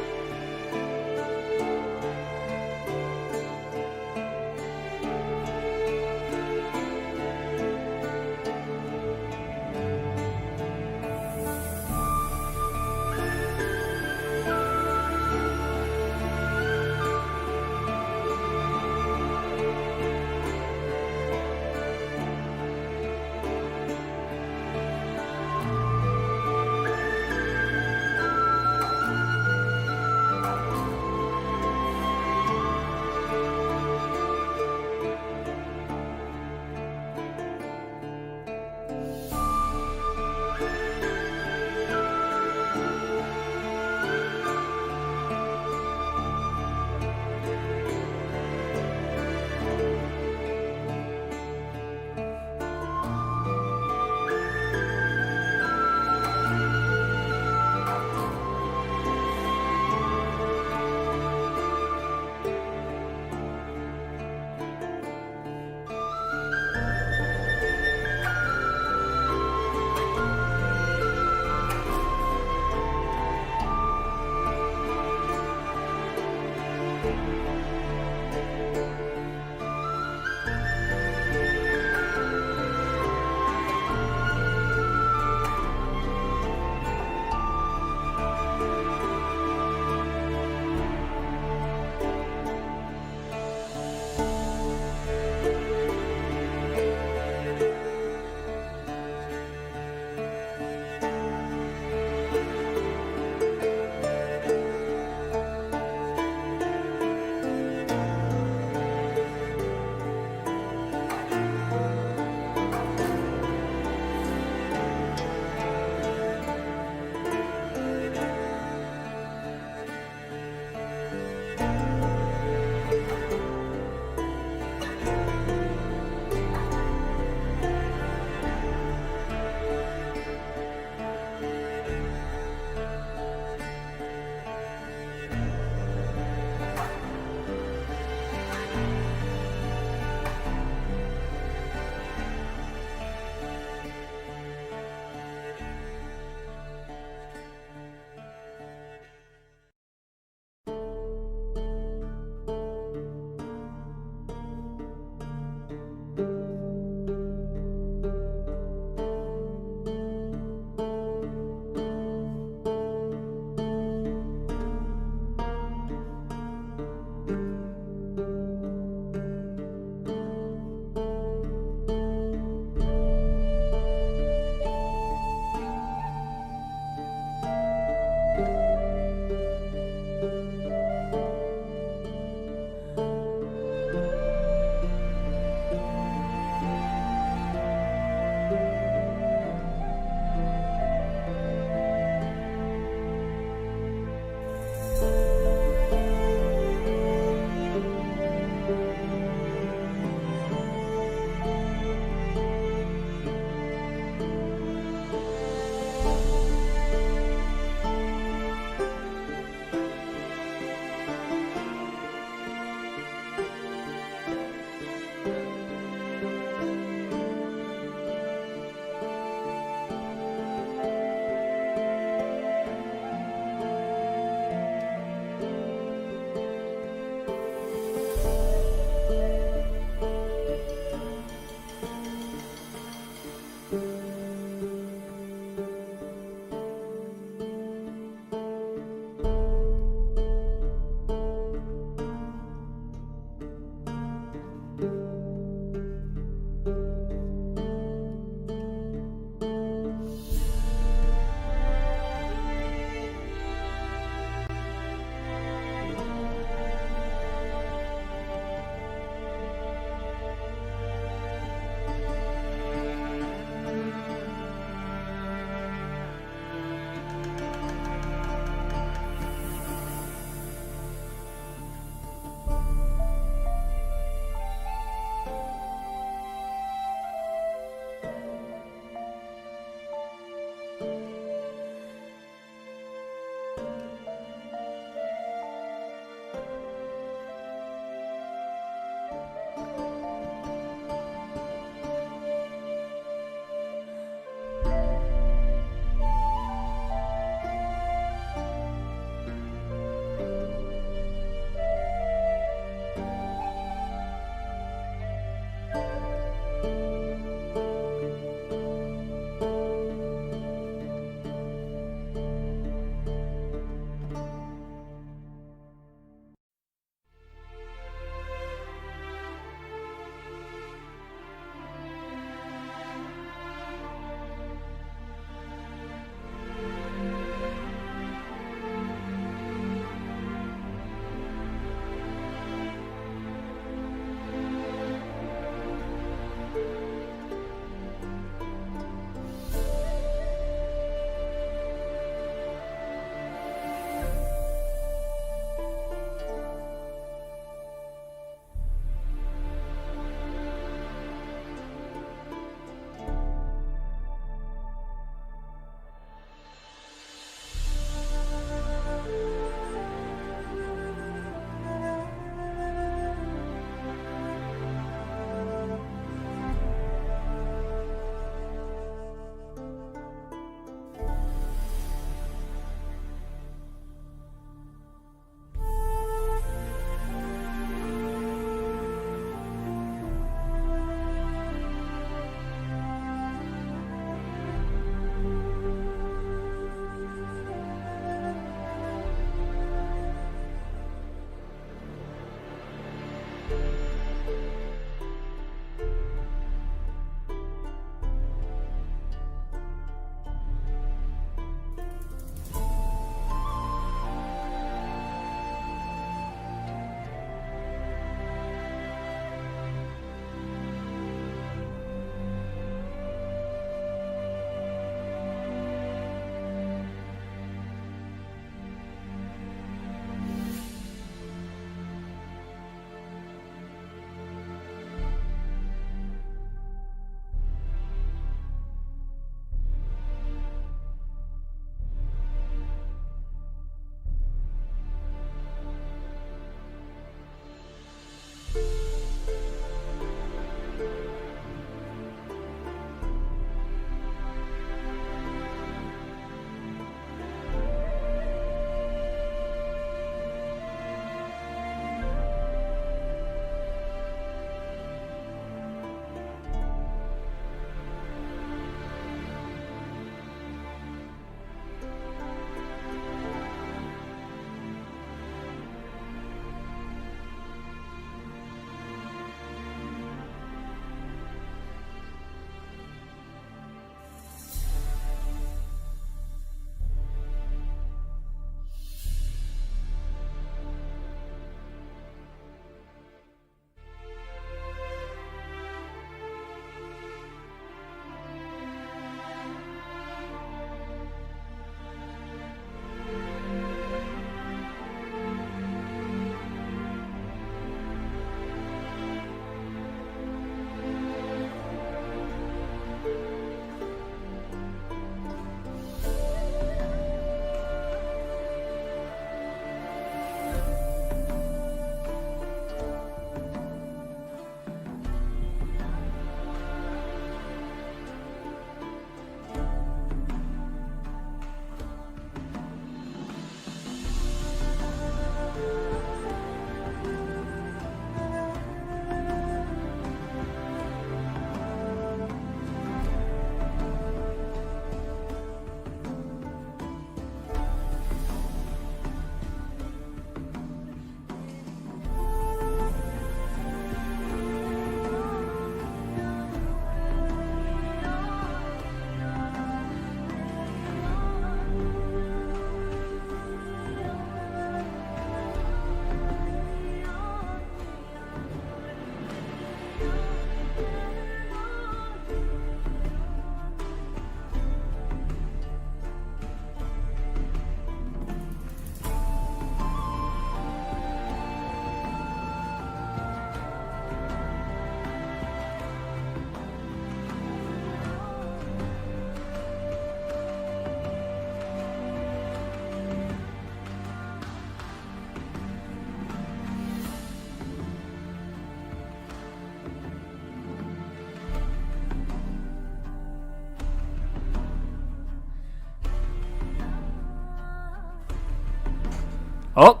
K: Oh.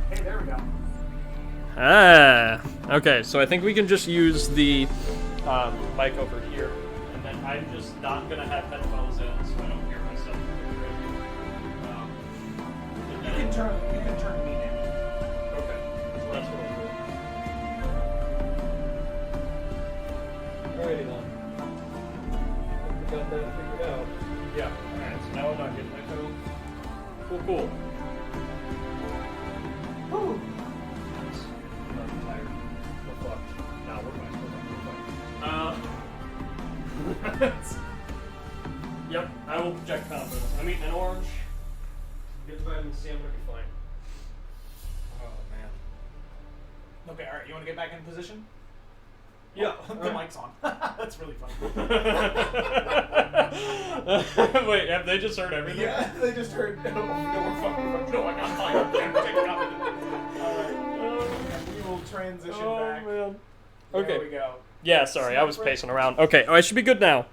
L: Hey, there we go.
K: Ah. Okay, so I think we can just use the mic over here, and then I'm just not gonna have headphones in, so I don't hear myself.
L: You can turn me down.
K: Okay, so that's what I'll do. Alrighty then. We got that figured out. Yeah. Alright, so now I'm not getting echo. Cool.
L: Ooh.
K: I'm tired. Oh fuck. No, we're fine. Yep, I will project confidence. I'm eating an orange. Get the vitamin C, I'm gonna be fine. Oh man.
L: Okay, alright, you want to get back in position?
K: Yeah.
L: Oh, the mic's on. That's really funny.
K: Wait, have they just heard everything?
L: Yeah, they just heard. No, we're fucking. No, I got fine. Take it out. Alright. We will transition back.
K: Man.
L: There
K: Okay.
L: we go.
K: Yeah, sorry, I was pacing around. Okay, I should be good now.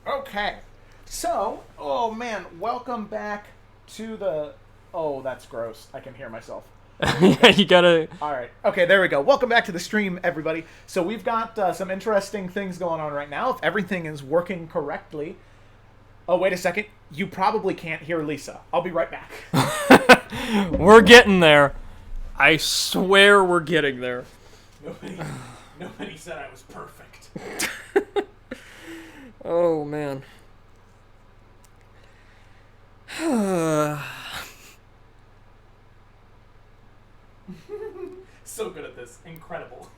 L: Okay. So, oh man, welcome back to the. Oh, that's gross. I can hear myself.
K: Yeah, you gotta.
L: Alright. Okay, there we go. Welcome back to the stream, everybody. So, we've got some interesting things going on right now. If everything is working correctly. Oh, wait a second. You probably can't hear Lisa. I'll be right back.
K: We're getting there. I swear we're getting there.
L: Nobody said I was perfect.
K: Oh, man.
L: So good at this. Incredible.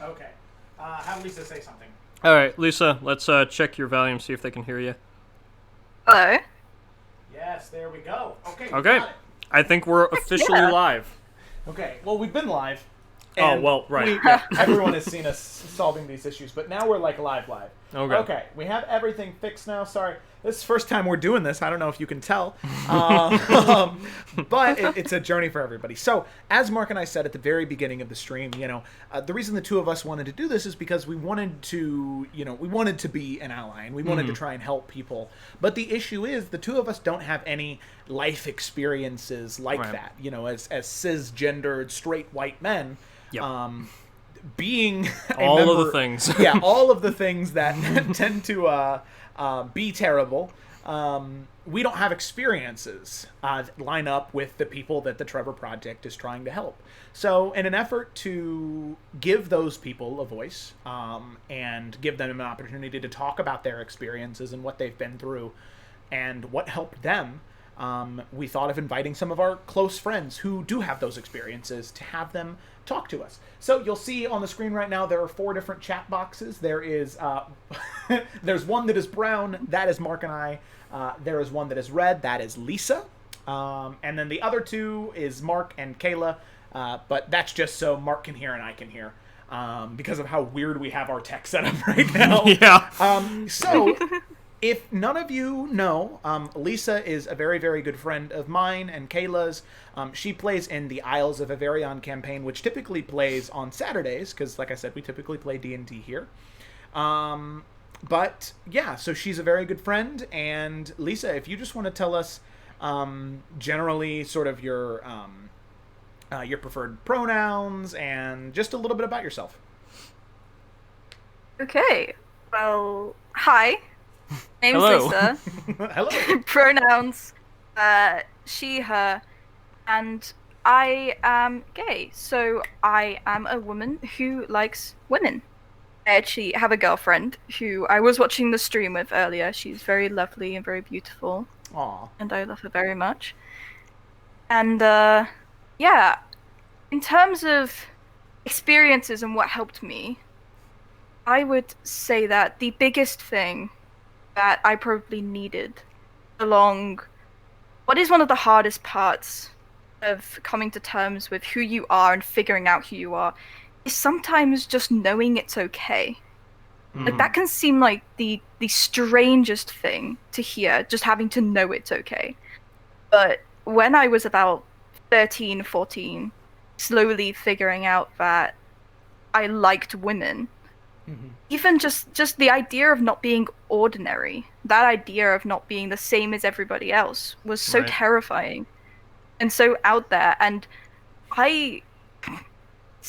L: Okay. Have Lisa say something.
K: All right, Lisa, let's check your volume, see if they can hear you.
Q: Hello?
L: Yes, there we go. Okay.
K: Okay. I think we're officially live.
L: Okay. Well, we've been live.
K: Oh,
L: and
K: well, right.
L: Everyone has seen us solving these issues, but now we're like live.
K: Okay.
L: Okay. We have everything fixed now. Sorry. This is the first time we're doing this. I don't know if you can tell. But it's a journey for everybody. So, as Mark and I said at the very beginning of the stream, the reason the two of us wanted to do this is because we wanted to, we wanted to be an ally and we wanted to try and help people. But the issue is the two of us don't have any life experiences like that, as cisgendered straight white men.
K: Yep.
L: Being
K: all of the things.
L: Yeah, all of the things that tend to be terrible. We don't have experiences line up with the people that the Trevor Project is trying to help. So in an effort to give those people a voice and give them an opportunity to talk about their experiences and what they've been through and what helped them, we thought of inviting some of our close friends who do have those experiences to have them talk to us. So you'll see on the screen right now there are 4 different chat boxes. There is there's one that is brown, that is Mark and I. There is one that is red, that is Lisa. And then the other 2 is Mark and Kayla, but that's just so Mark can hear and I can hear. Because of how weird we have our tech set up right now.
K: Yeah.
L: So if none of you know, Lisa is a very, very good friend of mine and Kayla's. She plays in the Isles of Everion campaign, which typically plays on Saturdays, because, like I said, we typically play D&D here. But, yeah, so she's a very good friend. And, Lisa, if you just want to tell us generally sort of your preferred pronouns and just a little bit about yourself.
Q: Okay. Well, hi. Name's
K: Hello.
Q: Lisa.
L: Hello.
Q: Pronouns, she, her, and I am gay. So I am a woman who likes women. I actually have a girlfriend who I was watching the stream with earlier. She's very lovely and very beautiful.
B: Aw.
Q: And I love her very much. And yeah, in terms of experiences and what helped me, I would say that the biggest thing that I probably needed along what is one of the hardest parts of coming to terms with who you are and figuring out who you are is sometimes just knowing it's okay. Like that can seem like the strangest thing to hear, just having to know it's okay. But when I was about 13, 14, slowly figuring out that I liked women, even just the idea of not being ordinary, that idea of not being the same as everybody else was so
K: Right.
Q: terrifying and so out there. And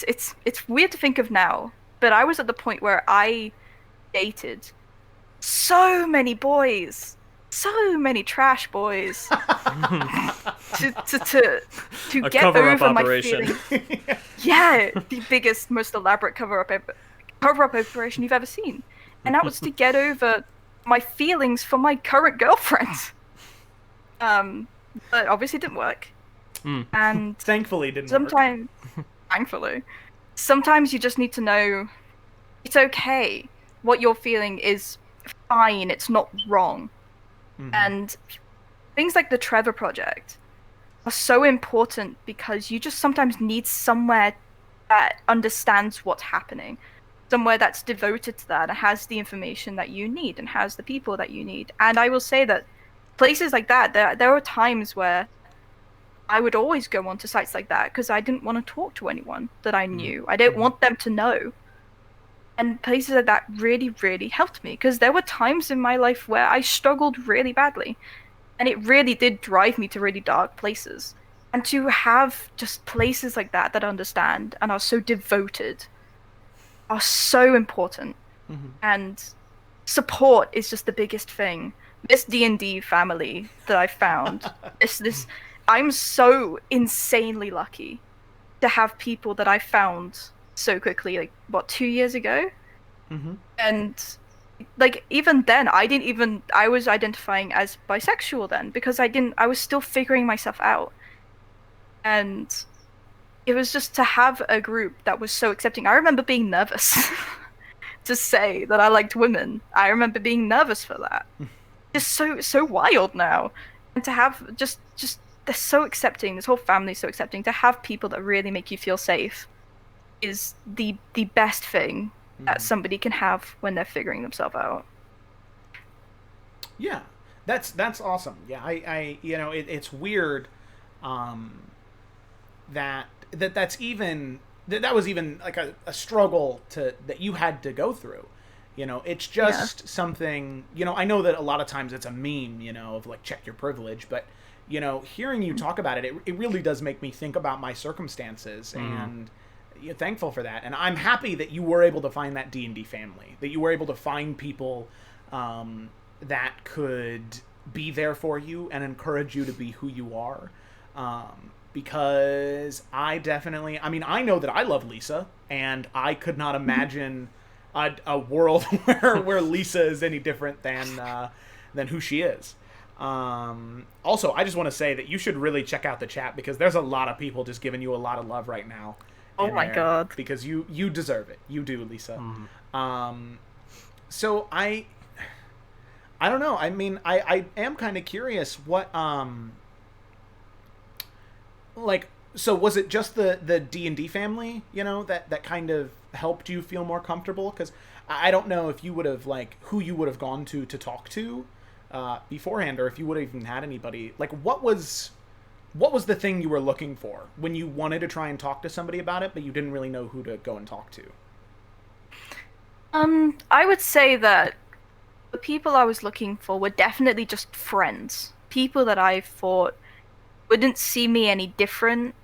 Q: it's weird to think of now, but I was at the point where I dated so many boys, so many trash boys, to
K: A
Q: get
K: cover-up
Q: over my
K: operation.
Q: feelings. Yeah, the biggest, most elaborate cover-up operation you've ever seen, and that was to get over my feelings for my current girlfriend. But obviously it didn't work. And
B: thankfully it didn't
Q: sometimes, thankfully, sometimes you just need to know it's okay. What you're feeling is fine. It's not wrong. And things like the Trevor Project are so important because you just sometimes need somewhere that understands what's happening, somewhere that's devoted to that and has the information that you need and has the people that you need. And I will say that places like that, there are times where I would always go onto sites like that because I didn't want to talk to anyone that I knew. I didn't want them to know. And places like that really, really helped me because there were times in my life where I struggled really badly. And it really did drive me to really dark places. And to have just places like that that understand and are so devoted are so important. And support is just the biggest thing. This D&D family that I found, I'm so insanely lucky to have people that I found so quickly, like, what, 2 years ago? And like even then I was identifying as bisexual then because I was still figuring myself out. And it was just to have a group that was so accepting. I remember being nervous to say that I liked women. I remember being nervous for that. Just so wild now. And to have just they're so accepting, this whole family's so accepting. To have people that really make you feel safe is the best thing that somebody can have when they're figuring themselves out.
B: Yeah, that's awesome. Yeah, I you know, it's weird that was even like a struggle that you had to go through. You know, it's just something, you know, I know that a lot of times it's a meme, you know, of like check your privilege, but you know, hearing you talk about it really does make me think about my circumstances and you're thankful for that. And I'm happy that you were able to find that D&D family, that you were able to find people that could be there for you and encourage you to be who you are. Because I know that I love Lisa, and I could not imagine a world where Lisa is any different than who she is. Also, I just want to say that you should really check out the chat because there's a lot of people just giving you a lot of love right now.
Q: Oh my god.
B: Because you deserve it. You do, Lisa. So I don't know. I mean, I am kind of curious what so was it just the D&D family, you know, that kind of helped you feel more comfortable? Because I don't know if you would have who you would have gone to talk to beforehand, or if you would have even had anybody. Like, what was the thing you were looking for when you wanted to try and talk to somebody about it, but you didn't really know who to go and talk to?
Q: I would say that the people I was looking for were definitely just friends. People that I thought wouldn't see me any different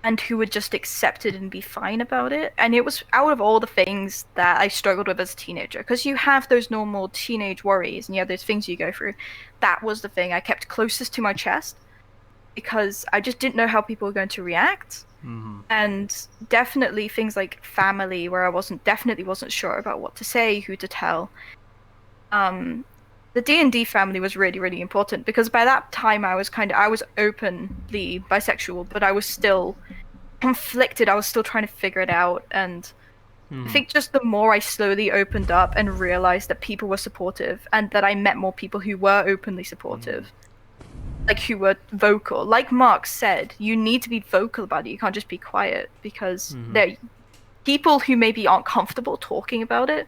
Q: and who would just accept it and be fine about it. And it was out of all the things that I struggled with as a teenager, because you have those normal teenage worries and you have those things you go through. That was the thing I kept closest to my chest because I just didn't know how people were going to react. And definitely things like family, where I wasn't sure about what to say, who to tell. the D&D family was really, really important, because by that time I was openly bisexual, but I was still conflicted. I was still trying to figure it out, and I think just the more I slowly opened up and realized that people were supportive, and that I met more people who were openly supportive, like who were vocal. Like Mark said, you need to be vocal about it. You can't just be quiet, because there people who maybe aren't comfortable talking about it.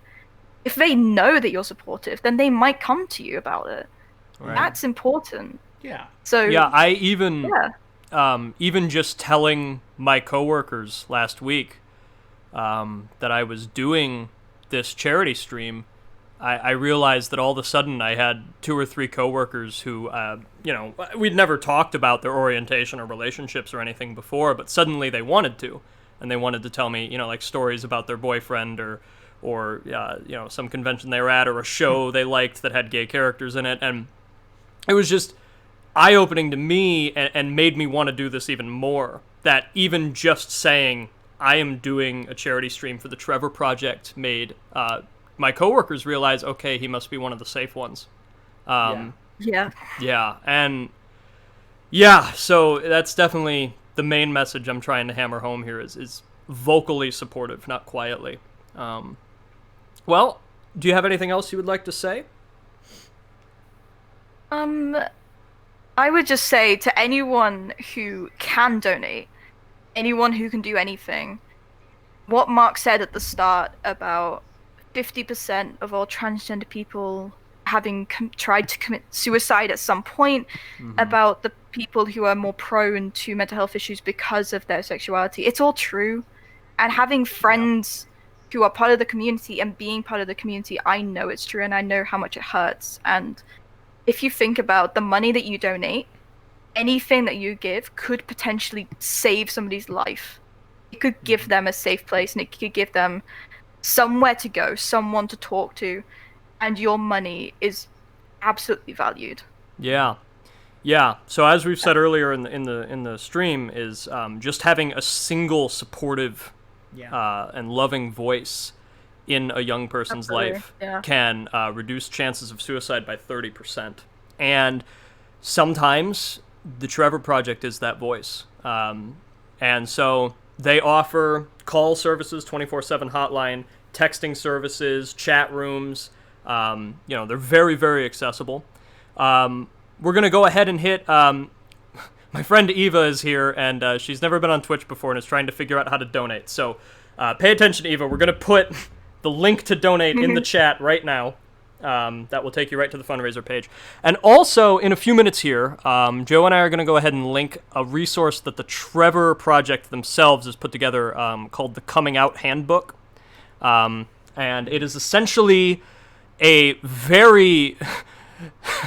Q: If they know that you're supportive, then they might come to you about it.
K: Right.
Q: That's important.
L: Yeah.
Q: So
K: yeah, I even just telling my coworkers last week that I was doing this charity stream, I realized that all of a sudden I had 2 or 3 coworkers who, we'd never talked about their orientation or relationships or anything before, but suddenly they wanted to, and they wanted to tell me, like stories about their boyfriend or some convention they were at, or a show they liked that had gay characters in it, and it was just eye-opening to me and made me want to do this even more. That even just saying I am doing a charity stream for the Trevor Project made my coworkers realize, okay, he must be one of the safe ones.
Q: Yeah,
K: and so that's definitely the main message I'm trying to hammer home here is vocally supportive, not quietly. Well, do you have anything else you would like to say?
Q: I would just say to anyone who can donate, anyone who can do anything, what Mark said at the start about 50% of all transgender people having tried to commit suicide at some point, about the people who are more prone to mental health issues because of their sexuality. It's all true. And having friends who are part of the community and being part of the community, I know it's true, and I know how much it hurts. And if you think about the money that you donate, anything that you give could potentially save somebody's life. It could give them a safe place, and it could give them somewhere to go, someone to talk to, and your money is absolutely valued.
K: Yeah. So as we've said earlier in the stream, is just having a single supportive and loving voice in a young person's life can reduce chances of suicide by 30%. And sometimes the Trevor Project is that voice. And so they offer call services, 24/7 hotline, texting services, chat rooms. They're very, very accessible. We're going to go ahead and hit... my friend Eva is here, and she's never been on Twitch before and is trying to figure out how to donate. So pay attention, Eva. We're going to put the link to donate in the chat right now. That will take you right to the fundraiser page. And also, in a few minutes here, Joe and I are going to go ahead and link a resource that the Trevor Project themselves has put together called the Coming Out Handbook. And it is essentially a very...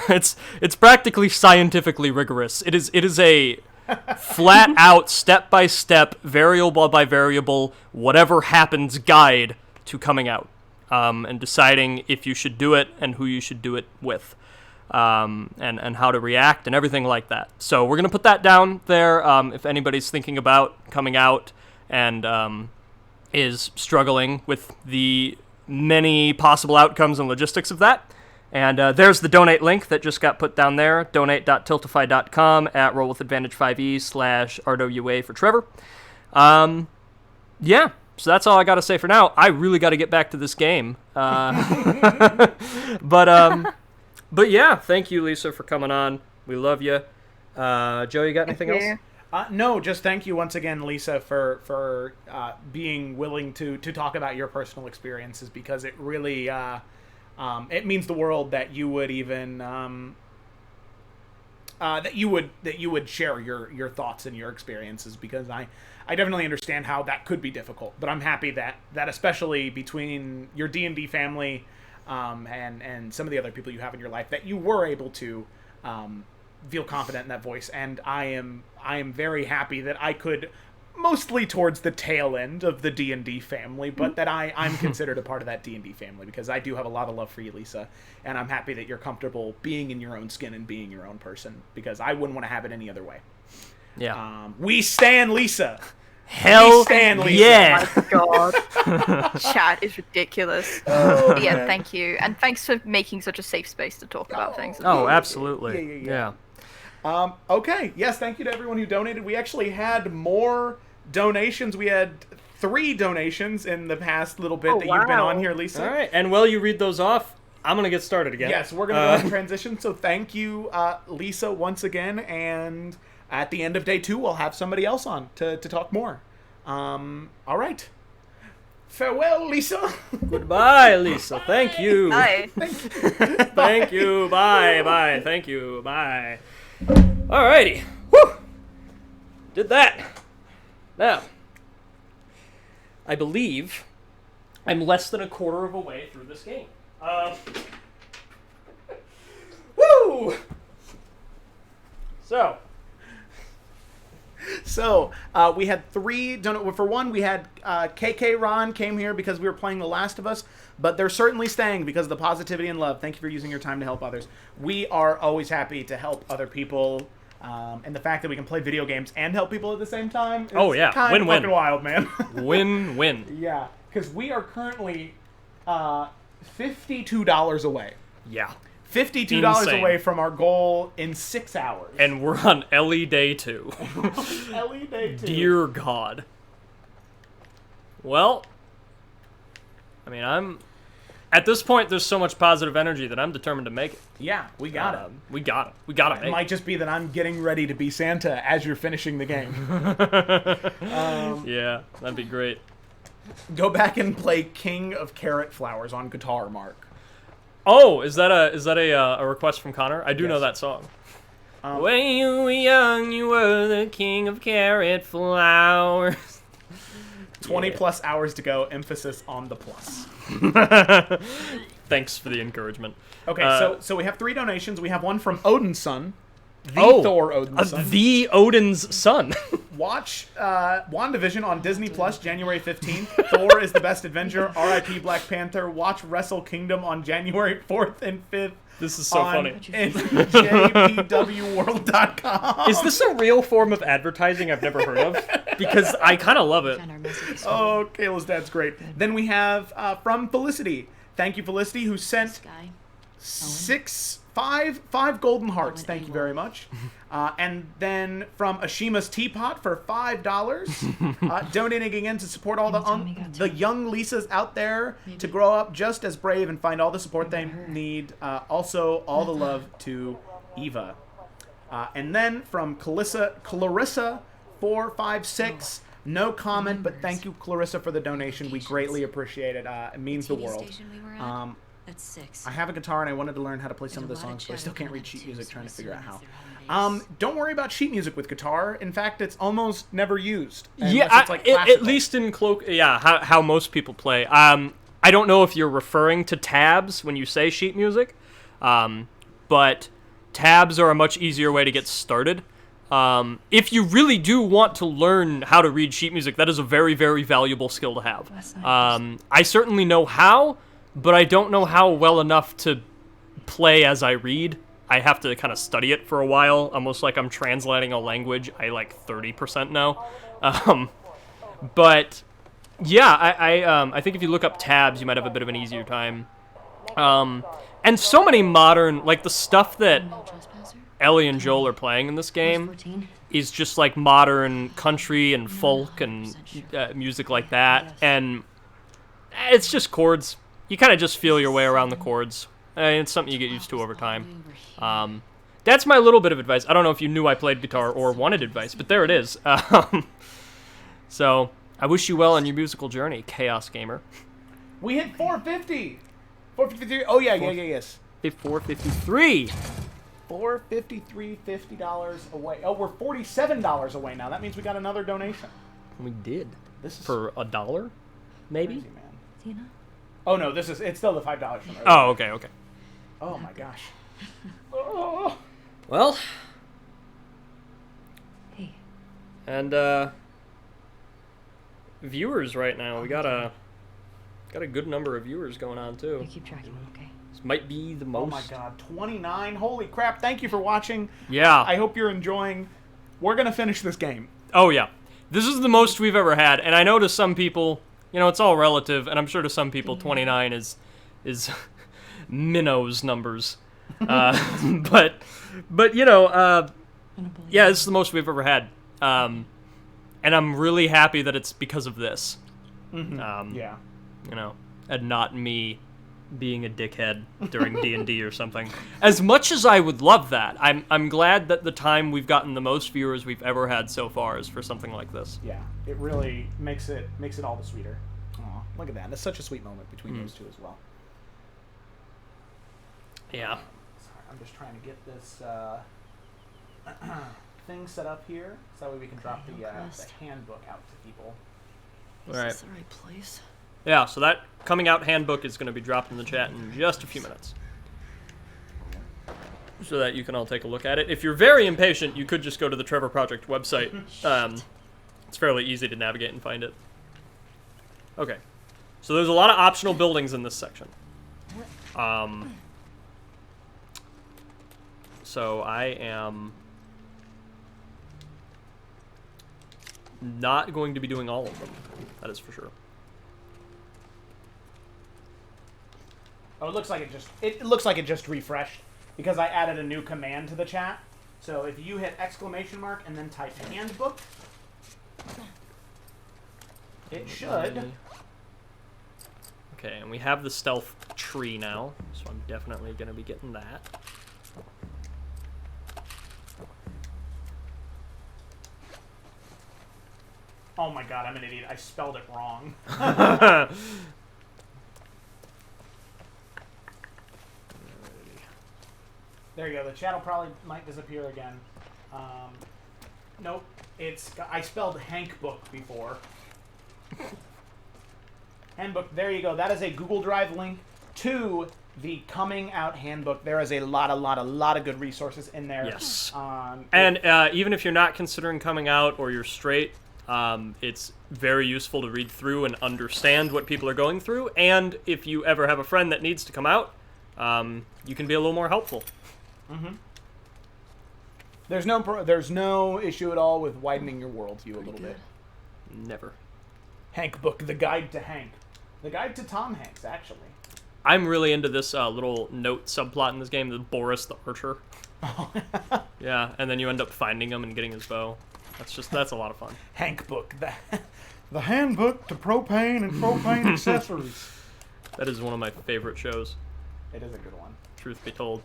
K: it's practically scientifically rigorous. It is a flat out, step by step, variable by variable, whatever happens guide to coming out, and deciding if you should do it and who you should do it with, and how to react and everything like that. So we're gonna put that down there. If anybody's thinking about coming out and is struggling with the many possible outcomes and logistics of that. And there's the donate link that just got put down there, donate.tiltify.com at rollwithadvantage5e/RWA for Trevor. So that's all I got to say for now. I really got to get back to this game. But yeah, thank you, Lisa, for coming on. We love you. Joe, you got anything else?
L: No, just thank you once again, Lisa, for being willing to talk about your personal experiences, because it really... it means the world that you would even that you would share your thoughts and your experiences, because I definitely understand how that could be difficult. But I'm happy that especially between your D&D family and some of the other people you have in your life, that you were able to feel confident in that voice. And I am very happy that I could, mostly towards the tail end of the D&D family, but that I'm considered a part of that D&D family, because I do have a lot of love for you, Lisa, and I'm happy that you're comfortable being in your own skin and being your own person, because I wouldn't want to have it any other way.
K: Yeah.
L: We stan Lisa!
K: Hell
L: Stan Lisa.
K: yeah!
Q: Oh my god. Chat is ridiculous.
L: Oh,
Q: But yeah,
L: man.
Q: thank you. And thanks for making such a safe space to talk about things.
K: Oh, absolutely.
L: Yeah. Okay. Yes, thank you to everyone who donated. We actually had more donations. We had 3 donations in the past little bit that you've been on here, Lisa.
K: All right, and while you read those off, I'm going to get started again.
L: Yes, we're going to go ahead and transition. So thank you, Lisa, once again. And at the end of day 2, we'll have somebody else on to talk more. All right. Farewell, Lisa.
K: Goodbye, Lisa. Thank you.
Q: Bye.
K: Thank you. Bye. Bye. Thank you. Bye. Alrighty. Whew. Did that. Now, I believe I'm less than a quarter of a way through this game. Woo!
L: So, we had 3 for one, we had KK Ron came here because we were playing The Last of Us, but they're certainly staying because of the positivity and love. Thank you for using your time to help others. We are always happy to help other people, and the fact that we can play video games and help people at the same time is kind of fucking wild, man.
K: Win-win.
L: Yeah, because we are currently $52 away.
K: Yeah.
L: $52
K: Insane.
L: away from our goal in 6 hours.
K: And we're on LE Day 2.
L: LE Day 2.
K: Dear God. Well, I mean, at this point, there's so much positive energy that I'm determined to make it.
L: Yeah, we got it.
K: We got it. We got to make it.
L: It might just be that I'm getting ready to be Santa as you're finishing the game.
K: Yeah, that'd be great.
L: Go back and play King of Carrot Flowers on guitar, Mark.
K: Oh, is that a request from Connor? I do know that song. When you were young, you were the king of carrot flowers.
L: 20 plus hours to go. Emphasis on the plus.
K: Thanks for the encouragement.
L: Okay, so we have 3 donations. We have one from Odin's son. Thor Odin's son.
K: The Odin's son.
L: Watch WandaVision on Disney Plus January 15th. Thor is the best Avenger. R.I.P. Black Panther. Watch Wrestle Kingdom on January 4th and 5th.
K: This is so funny.
L: jpwworld.com.
K: Is this a real form of advertising I've never heard of? Because I kind of love it.
L: Oh, Kayla's dad's great. Then we have from Felicity. Thank you, Felicity, who sent 5 golden hearts. Thank you very much. And then from Ashima's Teapot for $5, donating again to support all the young Lisas out there to grow up just as brave and find all the support they need. Also, all the love to Eva. And then from Clarissa 456. No comment, but thank you, Clarissa, for the donation. We greatly appreciate it. It means the world.
N: That's 6.
L: I have a guitar and I wanted to learn how to play some of the songs, but I still can't read sheet music, trying to figure out how. Don't worry about sheet music with guitar. In fact, it's almost never used.
K: Yeah,
L: it's like
K: at least in how most people play. I don't know if you're referring to tabs when you say sheet music, but tabs are a much easier way to get started. If you really do want to learn how to read sheet music, that is a very, very valuable skill to have. I certainly know how, but I don't know how well enough to play as I read. I have to kind of study it for a while, almost like I'm translating a language I like 30% know. But yeah, I think if you look up tabs, you might have a bit of an easier time. And so many modern, like the stuff that Ellie and Joel are playing in this game is just like modern country and folk and music like that. And it's just chords. You kind of just feel your way around the chords. It's something you get used to over time. That's my little bit of advice. I don't know if you knew I played guitar or wanted advice, but there it is. So, I wish you well on your musical journey, Chaos Gamer.
L: We hit 450! 453. Oh, yeah, yes.
K: 453.
L: 453, $50 away. Oh, we're $47 away now. That means we got another donation.
K: We did.
L: This is
K: for $1, maybe?
L: Crazy, man. Oh, no, it's still the $5 from earlier.
K: Oh, okay.
L: Oh, my gosh. Oh.
K: Well.
N: Hey.
K: And, viewers right now. We got a good number of viewers going on, too.
N: You keep track of them, okay?
K: This might be the most.
L: Oh, my God. 29. Holy crap. Thank you for watching.
K: Yeah.
L: I hope you're enjoying. We're going to finish this game.
K: Oh, yeah. This is the most we've ever had, and I know to some people, you know, it's all relative, and I'm sure to some people 29 is minnows numbers. But you know, yeah, this is the most we've ever had. And I'm really happy that it's because of this.
L: Yeah.
K: You know, and not me being a dickhead during D&D or something. As much as I would love that, I'm glad that the time we've gotten the most viewers we've ever had so far is for something like this.
L: Yeah, it really makes it all the sweeter. Aw, look at that. That's such a sweet moment between those two as well.
K: Yeah.
L: Sorry, I'm just trying to get this thing set up here so that way we can drop the handbook out to people.
K: All right.
N: Is this the right place?
K: Yeah, so that coming out handbook is going to be dropped in the chat in just a few minutes, so that you can all take a look at it. If you're very impatient, you could just go to the Trevor Project website. It's fairly easy to navigate and find it. Okay, so there's a lot of optional buildings in this section. So I am not going to be doing all of them, that is for sure.
L: Oh, it looks like it just refreshed because I added a new command to the chat. So if you hit exclamation mark and then type handbook, it should.
K: Okay, and we have the stealth tree now, so I'm definitely going to be getting that.
L: Oh my god, I'm an idiot. I spelled it wrong. There you go. The chat might disappear again. Nope. I spelled Hankbook before. Handbook. There you go. That is a Google Drive link to the coming out handbook. There is a lot of good resources in there.
K: Yes. And even if you're not considering coming out or you're straight, it's very useful to read through and understand what people are going through. And if you ever have a friend that needs to come out, you can be a little more helpful.
L: Mm-hmm. There's no issue at all with widening your worldview a little bit.
K: Never.
L: Hank book, the guide to Hank, the guide to Tom Hanks, actually.
K: I'm really into this little note subplot in this game, the Boris the Archer. Yeah, and then you end up finding him and getting his bow. That's a lot of fun.
L: Hank book, the handbook to propane and propane accessories.
K: That is one of my favorite shows.
L: It is a good one.
K: Truth be told.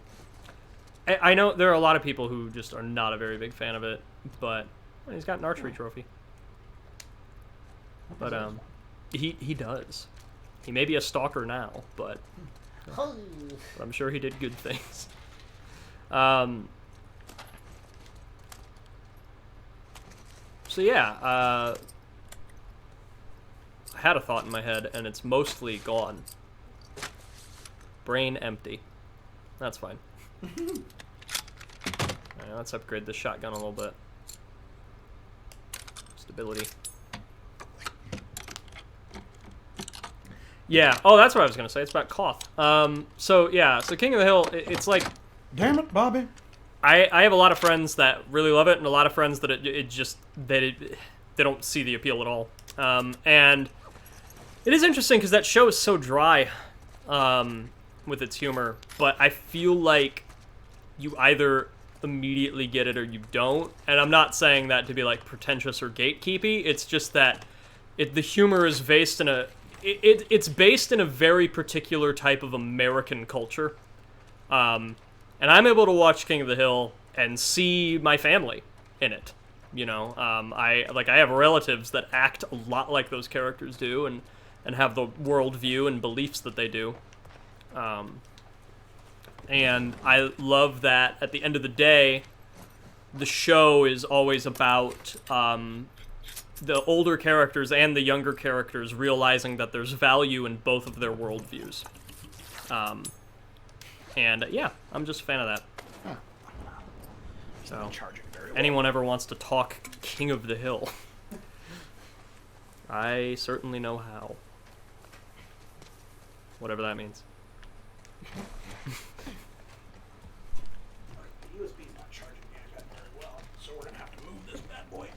K: I know there are a lot of people who just are not a very big fan of it, but he's got an archery trophy. But he does. He may be a stalker now, but I'm sure he did good things. So yeah, I had a thought in my head, and it's mostly gone. Brain empty. That's fine. Alright, let's upgrade this shotgun a little bit. Stability. Yeah. Oh, that's what I was gonna say. It's about cloth. So yeah. So King of the Hill. It's like.
L: Damn it, Bobby.
K: I have a lot of friends that really love it, and a lot of friends that they don't see the appeal at all. And it is interesting because that show is so dry, with its humor. But I feel like you either immediately get it or you don't. And I'm not saying that to be like pretentious or gatekeepy. It's just that the humor is based in it's based in a very particular type of American culture. And I'm able to watch King of the Hill and see my family in it. You know, I have relatives that act a lot like those characters do, and have the worldview and beliefs that they do. And I love that at the end of the day, the show is always about the older characters and the younger characters realizing that there's value in both of their worldviews. And yeah, I'm just a fan of that.
L: Huh.
K: So,
L: very well.
K: Anyone ever wants to talk King of the Hill, I certainly know how. Whatever that means.
L: The USB's not charging the iPad very well, so we're gonna have to move this bad boy.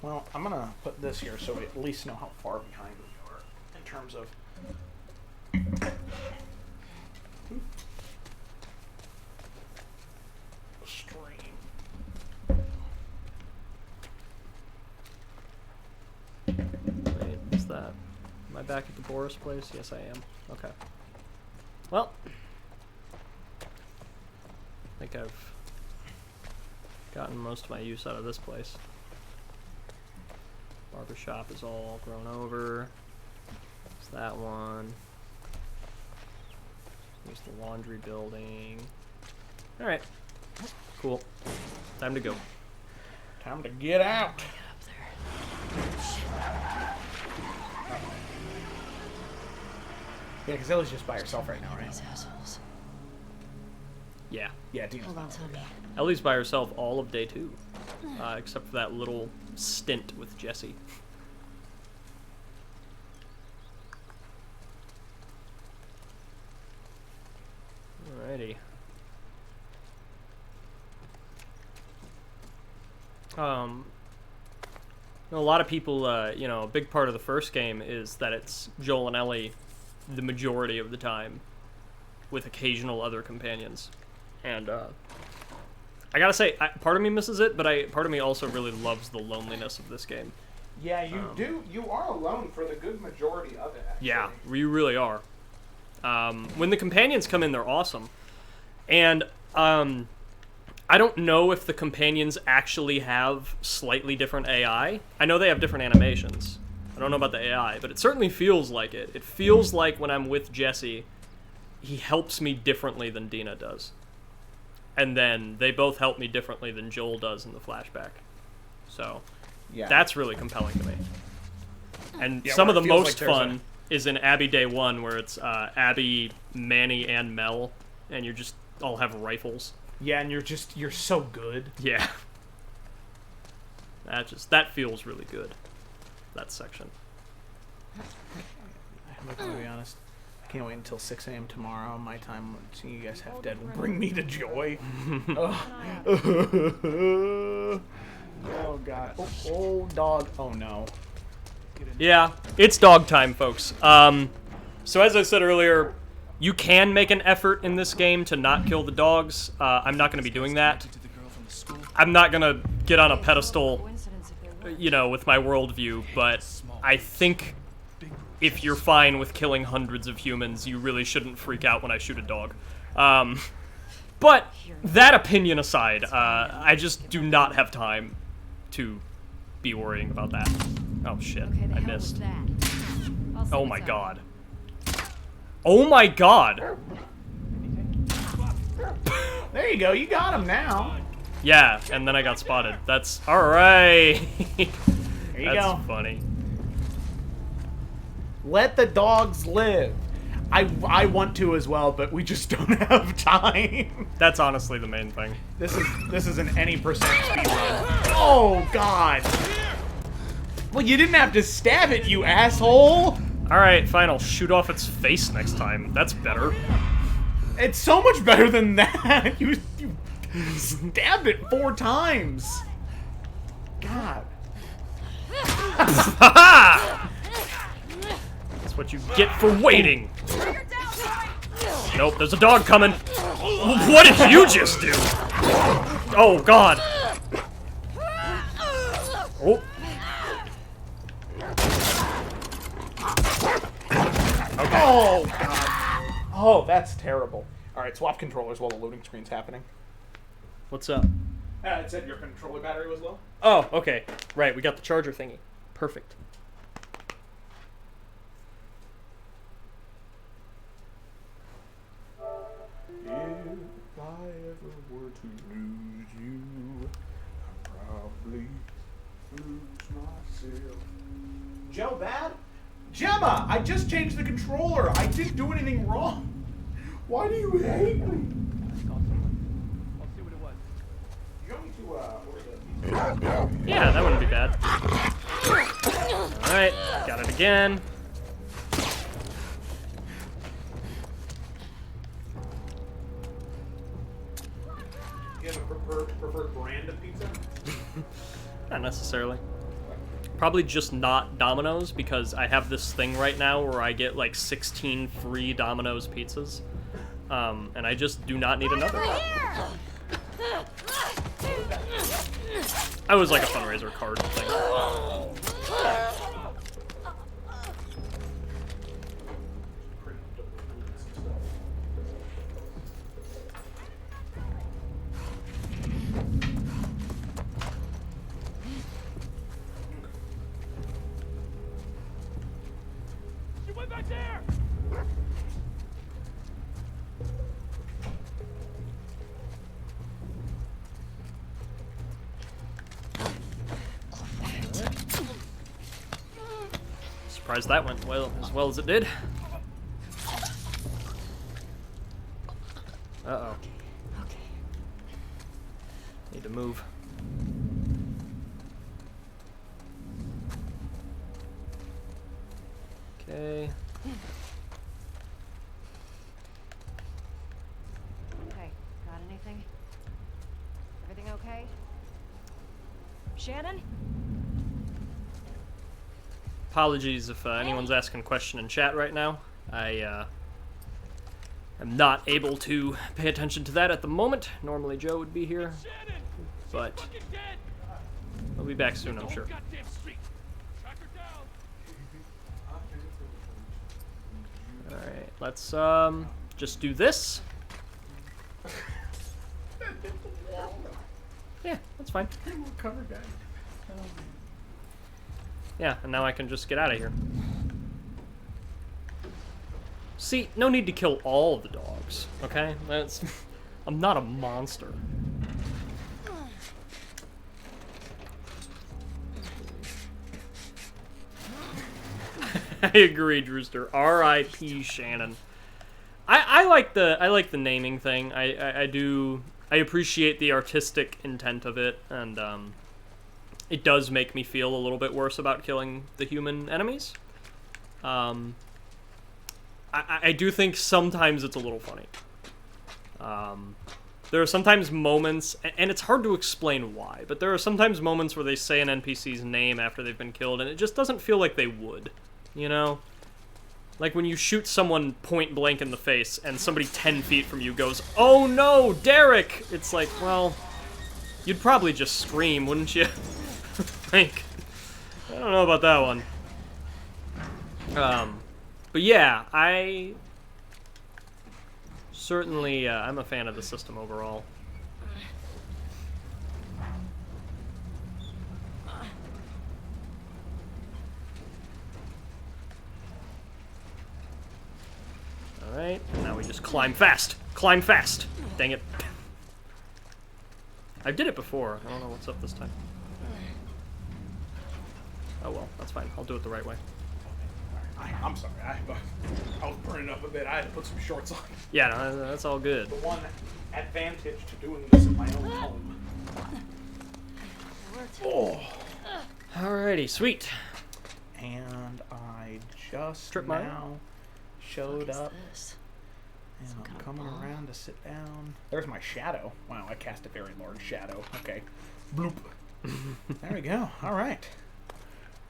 L: Well, I'm gonna put this here so we at least know how far behind we are in terms of. Stream.
K: Wait, what's that? Am I back at the Boris place? Yes, I am. Okay. Well, I think I've gotten most of my use out of this place. Barbershop is all grown over. There's that one. There's the laundry building. Alright. Cool. Time to go.
L: Time to get out. Yeah, because Ellie's just by herself right now, right?
K: Yeah.
L: Yeah, Dina's
N: Hold on, Tommy.
K: Ellie's by herself all of day 2. Except for that little stint with Jesse. Alrighty. A lot of people, you know, a big part of the first game is that it's Joel and Ellie the majority of the time, with occasional other companions. And, I gotta say, part of me misses it, but part of me also really loves the loneliness of this game.
L: Yeah, you are alone for the good majority of it, actually.
K: Yeah, you really are. When the companions come in, they're awesome. And, I don't know if the companions actually have slightly different AI. I know they have different animations. I don't know about the AI, but it certainly feels like it. It feels like when I'm with Jesse, he helps me differently than Dina does. And then they both help me differently than Joel does in the flashback. So,
L: yeah,
K: that's really compelling to me. And
L: yeah,
K: some of the most
L: like
K: fun is in Abby Day 1, where it's Abby, Manny, and Mel, and you just all have rifles.
L: Yeah, and you're so good.
K: Yeah. That feels really good. That section.
L: I'm gonna be honest. I can't wait until 6 a.m. tomorrow. My time seeing you guys half dead will bring me to joy. Oh god. Oh dog. Oh no.
K: Yeah, it's dog time, folks. So as I said earlier, you can make an effort in this game to not kill the dogs. I'm not going to be doing that. I'm not going to get on a pedestal, you know, with my worldview, but I think if you're fine with killing hundreds of humans, you really shouldn't freak out when I shoot a dog. But that opinion aside, I just do not have time to be worrying about that. Oh shit, I missed. Oh my god. Oh my god!
L: There you go, you got him now.
K: Yeah, and then I got spotted. That's alright.
L: There you
K: That's
L: go.
K: funny.
L: Let the dogs live. I want to as well, but we just don't have time.
K: That's honestly the main thing.
L: This is an any percent speed run. Oh god. Well, you didn't have to stab it, you asshole.
K: Alright, fine, I'll shoot off its face next time. That's better.
L: It's so much better than that. You stabbed it 4 times. God.
K: That's what you get for waiting. Nope, there's a dog coming. What did you just do? Oh, God. Oh.
L: Okay. Oh, God. Oh, that's terrible. Alright, swap controllers while the loading screen's happening.
K: What's up?
L: It said your controller battery was low.
K: Oh, okay. Right, we got the charger thingy. Perfect.
L: If I ever were to lose you, I'd probably lose myself. Joe, bad? Gemma, I just changed the controller. I didn't do anything wrong. Why do you hate me?
F: I'll see what it was.
L: You want me to, order the...
K: Yeah, that wouldn't be bad. Alright, got it again.
L: You have a preferred brand of pizza?
K: Not necessarily. Probably just not Domino's, because I have this thing right now where I get like 16 free Domino's pizzas. And I just do not need another. I was like a fundraiser card thing.
F: She went back there!
K: Surprised that went as well as it did. Uh-oh.
N: Okay.
K: Need to move. Okay.
N: Okay, got anything? Everything okay? Shannon?
K: Apologies if anyone's asking a question in chat right now. I am not able to pay attention to that at the moment. Normally Joe would be here, but I'll be back soon, I'm sure. Alright, let's just do this. Yeah, that's fine. Yeah, and now I can just get out of here. See, no need to kill all of the dogs, okay? That's... I'm not a monster. I agree, Drewster. R.I.P. Shannon. I like the naming thing. I appreciate the artistic intent of it, and it does make me feel a little bit worse about killing the human enemies. I do think sometimes it's a little funny. There are sometimes moments, and it's hard to explain why, but there are sometimes moments where they say an NPC's name after they've been killed, and it just doesn't feel like they would, you know? Like when you shoot someone point blank in the face, and somebody 10 feet from you goes, "Oh no, Derek!" It's like, well, you'd probably just scream, wouldn't you? Like, I don't know about that one. But yeah, I certainly, I'm a fan of the system overall. Alright, now we just climb fast! Climb fast! Dang it. I did it before. I don't know what's up this time. Oh well, that's fine. I'll do it the right way.
L: I'm sorry. I was burning up a bit. I had to put some shorts on.
K: Yeah, no, that's all good.
L: The one advantage to doing this in my own home. Oh.
K: Alrighty, sweet.
L: And I just
K: Strip
L: now
K: mine?
L: showed up.
N: This?
L: And I'm coming around to sit down. There's my shadow. Wow, I cast a very large shadow. Okay. Bloop. There we go. All right.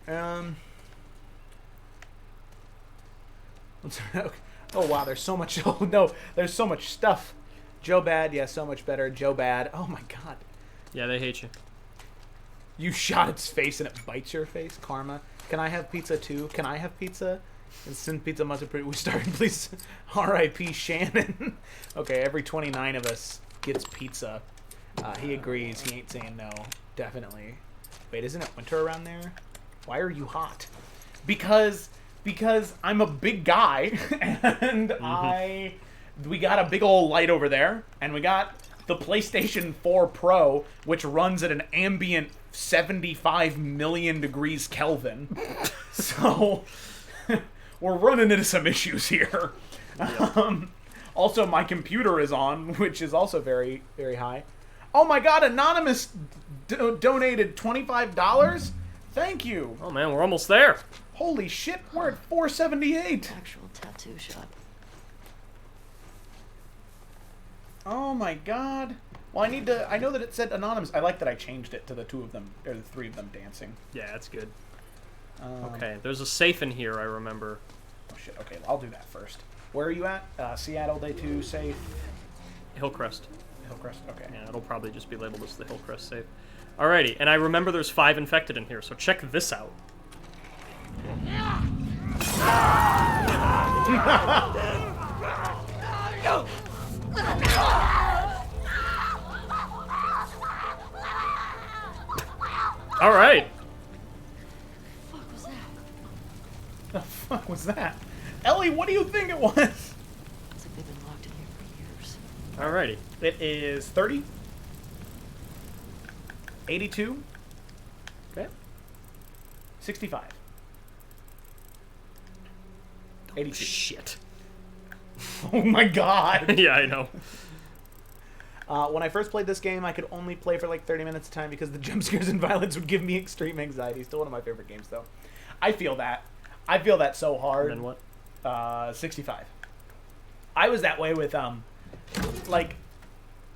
L: Oh wow, there's so much. Oh no, there's so much stuff. Joe bad, yeah, so much better. Joe bad. Oh my god.
K: Yeah, they hate you.
L: You shot its face and it bites your face. Karma. Can I have pizza too? Can I have pizza? Instant pizza must have we started, please. R.I.P. Shannon. Okay, every 29 of us gets pizza. He agrees. He ain't saying no. Definitely. Wait, isn't it winter around there? Why are you hot? Because I'm a big guy, and we got a big old light over there, and we got the PlayStation 4 Pro, which runs at an ambient 75 million degrees Kelvin. So we're running into some issues here. Yep. Also, my computer is on, which is also very, very high. Oh my god, Anonymous donated $25? Thank you.
K: Oh man, we're almost there.
L: Holy shit, we're at 478.
N: Actual tattoo shop.
L: Oh my god. Well, I know that it said Anonymous. I like that I changed it to the two of them, or the three of them dancing.
K: Yeah, that's good. Okay, there's a safe in here, I remember.
L: Oh shit, okay, I'll do that first. Where are you at? Seattle, Day 2, safe?
K: Hillcrest.
L: Hillcrest, okay.
K: Yeah, it'll probably just be labeled as the Hillcrest safe. Alrighty, and I remember there's 5 infected in here, so check this out. Alright.
L: The fuck was that? Ellie, what do you think it was?
N: It's like they've been locked in here for years.
K: Alrighty.
L: It is 30. 82.
K: Okay.
L: 65. 82.
K: Shit.
L: Oh my god.
K: Yeah, I know.
L: When I first played this game, I could only play for like 30 minutes at a time because the jump scares and violence would give me extreme anxiety. Still one of my favorite games, though. I feel that. I feel that so hard.
K: And then what?
L: 65. I was that way with, like,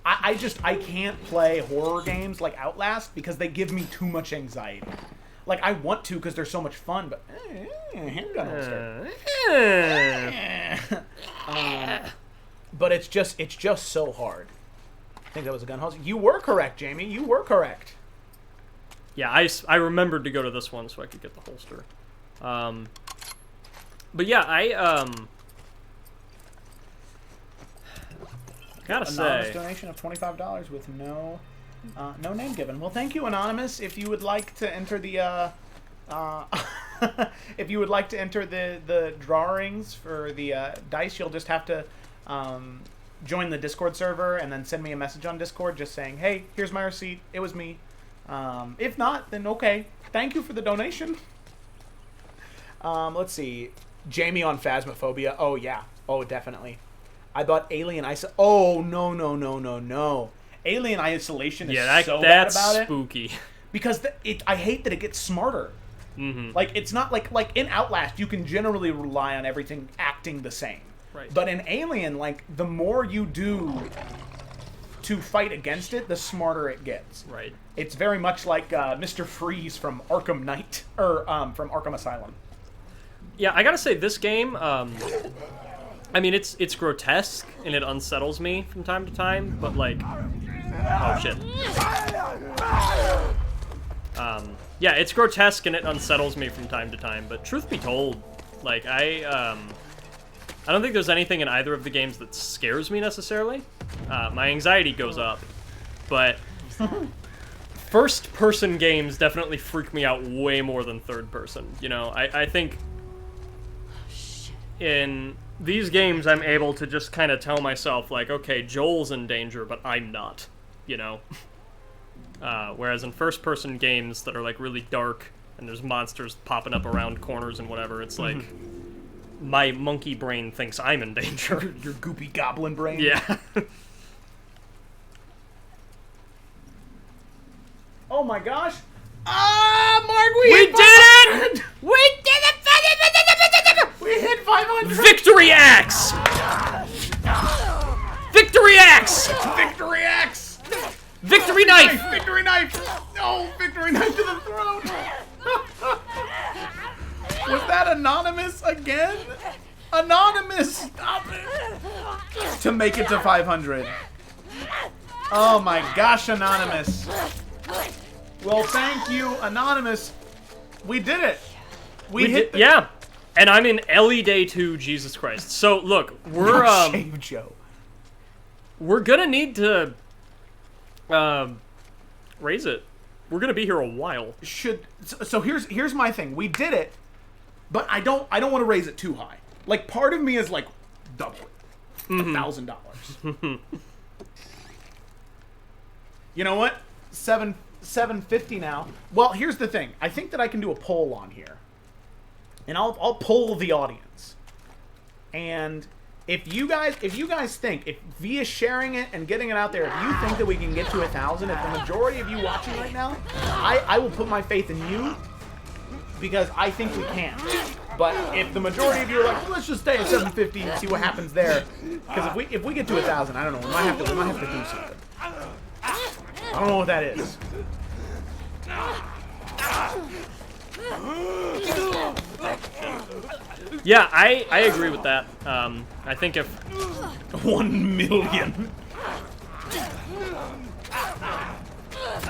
L: I can't play horror games like Outlast because they give me too much anxiety. Like, I want to because they're so much fun, but... handgun holster. But it's just so hard. I think that was a gun holster. You were correct, Jamie. You were correct.
K: Yeah, I remembered to go to this one so I could get the holster. But yeah, I gotta
L: Anonymous
K: say,
L: donation of $25 with no name given. Well, thank you, Anonymous. If you would like to enter the if you would like to enter the drawings for the dice, you'll just have to join the Discord server and then send me a message on Discord just saying, hey, here's my receipt. It was me. If not, then okay. Thank you for the donation. Let's see. Jamie on Phasmophobia. Oh, yeah. Oh, definitely. I thought Alien Isolation. Oh, no. Alien Isolation is so bad about it.
K: That's spooky.
L: Because I hate that it gets smarter.
K: Mm-hmm.
L: Like, it's not like in Outlast, you can generally rely on everything acting the same.
K: Right.
L: But in Alien, like, the more you do to fight against it, the smarter it gets.
K: Right.
L: It's very much like Mr. Freeze from Arkham Knight, or from Arkham Asylum.
K: Yeah, I gotta say, this game, I mean, it's grotesque, and it unsettles me from time to time, but, like... Oh, shit. Yeah, it's grotesque, and it unsettles me from time to time, but truth be told, like, I don't think there's anything in either of the games that scares me, necessarily. My anxiety goes up, but... First-person games definitely freak me out way more than third-person, you know? I think... In these games, I'm able to just kind of tell myself, like, okay, Joel's in danger, but I'm not, you know? Whereas in first-person games that are, like, really dark, and there's monsters popping up around corners and whatever, it's like, my monkey brain thinks I'm in danger.
L: Your goopy goblin brain?
K: Yeah.
L: Oh my gosh! Ah, Mark, we
K: did it!
L: We did it! We hit 500!
K: Victory Axe! Victory Axe!
L: Victory Axe!
K: Victory Knife!
L: Victory Knife! No, Victory Knife to the throat! Was that Anonymous again? Anonymous! Stop it! To make it to 500. Oh my gosh, Anonymous. Well, thank you, Anonymous. We did it. We hit the...
K: Yeah. And I'm in Ellie Day 2, Jesus Christ. So, look, we're,
L: Shave Joe.
K: We're gonna need to, raise it. We're gonna be here a while.
L: So here's my thing. We did it, but I don't want to raise it too high. Like, part of me is like, double it. $1,000. You know what? $750 now. Well, here's the thing. I think that I can do a poll on here. And I'll poll the audience. And if you guys think, if via sharing it and getting it out there, if you think that we can get to 1,000, if the majority of you watching right now, I will put my faith in you because I think we can. But if the majority of you are like, well, let's just stay at 750 and see what happens there, because if we get to 1,000, I don't know, we might have to do something. I don't know what that is.
K: Yeah, I agree with that. I think if
L: 1 million.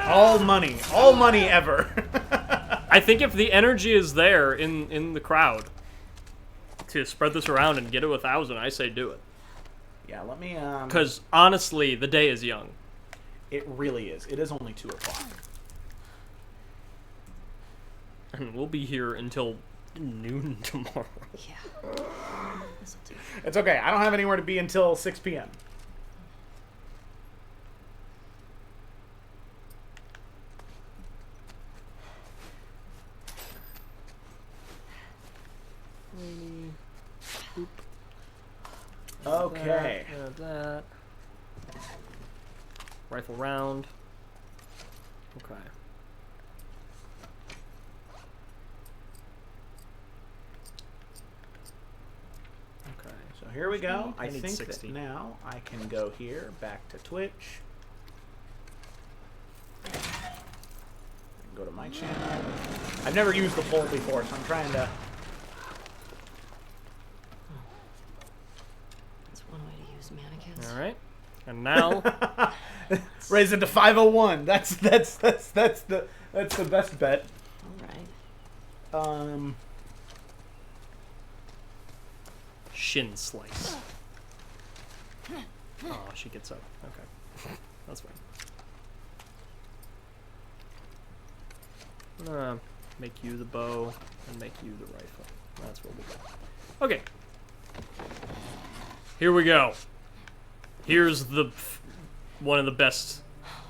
L: All money ever.
K: I think if the energy is there in the crowd to spread this around and get to 1,000, I say do it.
L: Yeah, let me.
K: Because honestly, the day is young.
L: It really is. It is only 2 o'clock.
K: And we'll be here until noon tomorrow.
N: Yeah.
L: It's okay. I don't have anywhere to be until 6 p.m. Okay.
K: That. Rifle round. Okay. Okay.
L: So here we go. I
K: need
L: think
K: 60.
L: that now I can go here, back to Twitch. I can go to my channel. I've never used the poll before, so I'm trying to...
N: That's one way to use mannequins.
K: All right. And now
L: raise it to 501. That's the best bet.
N: All right.
K: Shin slice. Oh, she gets up. Okay. That's fine. I'm gonna make you the bow and make you the rifle. That's what we'll do. Okay. Here we go. Here's one of the best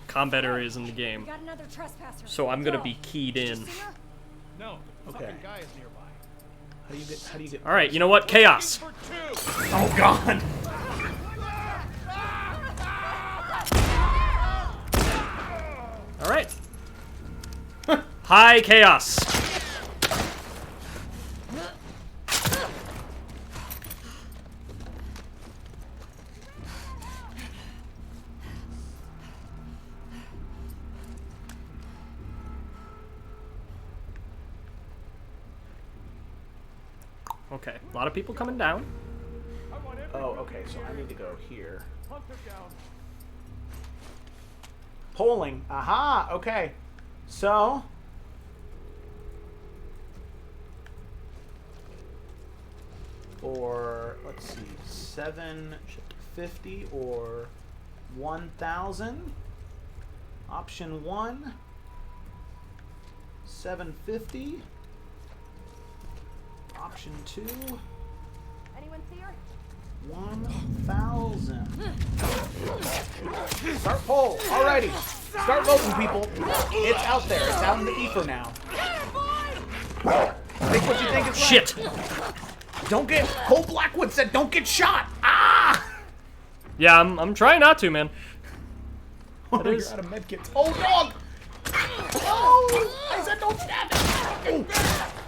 K: combat areas in the game.
J: Got another trespasser.
K: So I'm gonna be keyed in.
F: No.
L: Okay.
F: Fucking guy is nearby.
L: How do you get?
K: All right. You know what? Chaos.
L: Oh God.
K: All right. High chaos. Okay, a lot of people coming down.
L: Oh, okay. So I need to go here. Polling. Aha. Okay. So. Or let's see, 750 or 1,000. Option 1. 750. Option 2.
J: Anyone see her?
L: 1,000. Start poll. Alrighty. Start voting, people. It's out there. It's out in the ether now. Think what you think is right.
K: Shit.
L: Don't get... Cole Blackwood said don't get shot. Ah!
K: Yeah, I'm trying not to, man.
L: Oh, you're out of medkits. Oh, dog! Oh! I said don't stab him!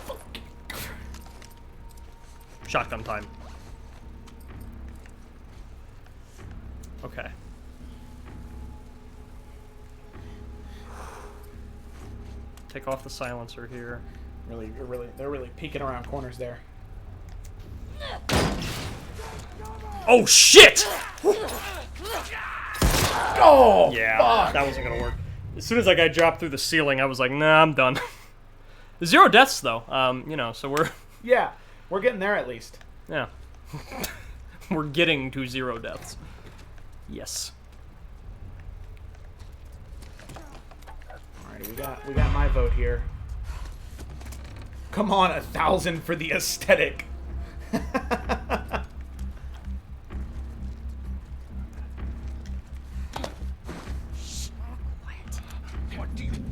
L: Oh.
K: Shotgun time. Okay. Take off the silencer here.
L: They're really peeking around corners there.
K: Oh shit!
L: Oh,
K: yeah,
L: fuck.
K: that wasn't gonna work. As soon as I got dropped through the ceiling, I was like, nah, I'm done. 0 deaths though. You know, so we're
L: yeah, we're getting there at least.
K: Yeah. We're getting to 0 deaths. Yes.
L: Alrighty, we got my vote here. Come on, 1,000 for the aesthetic.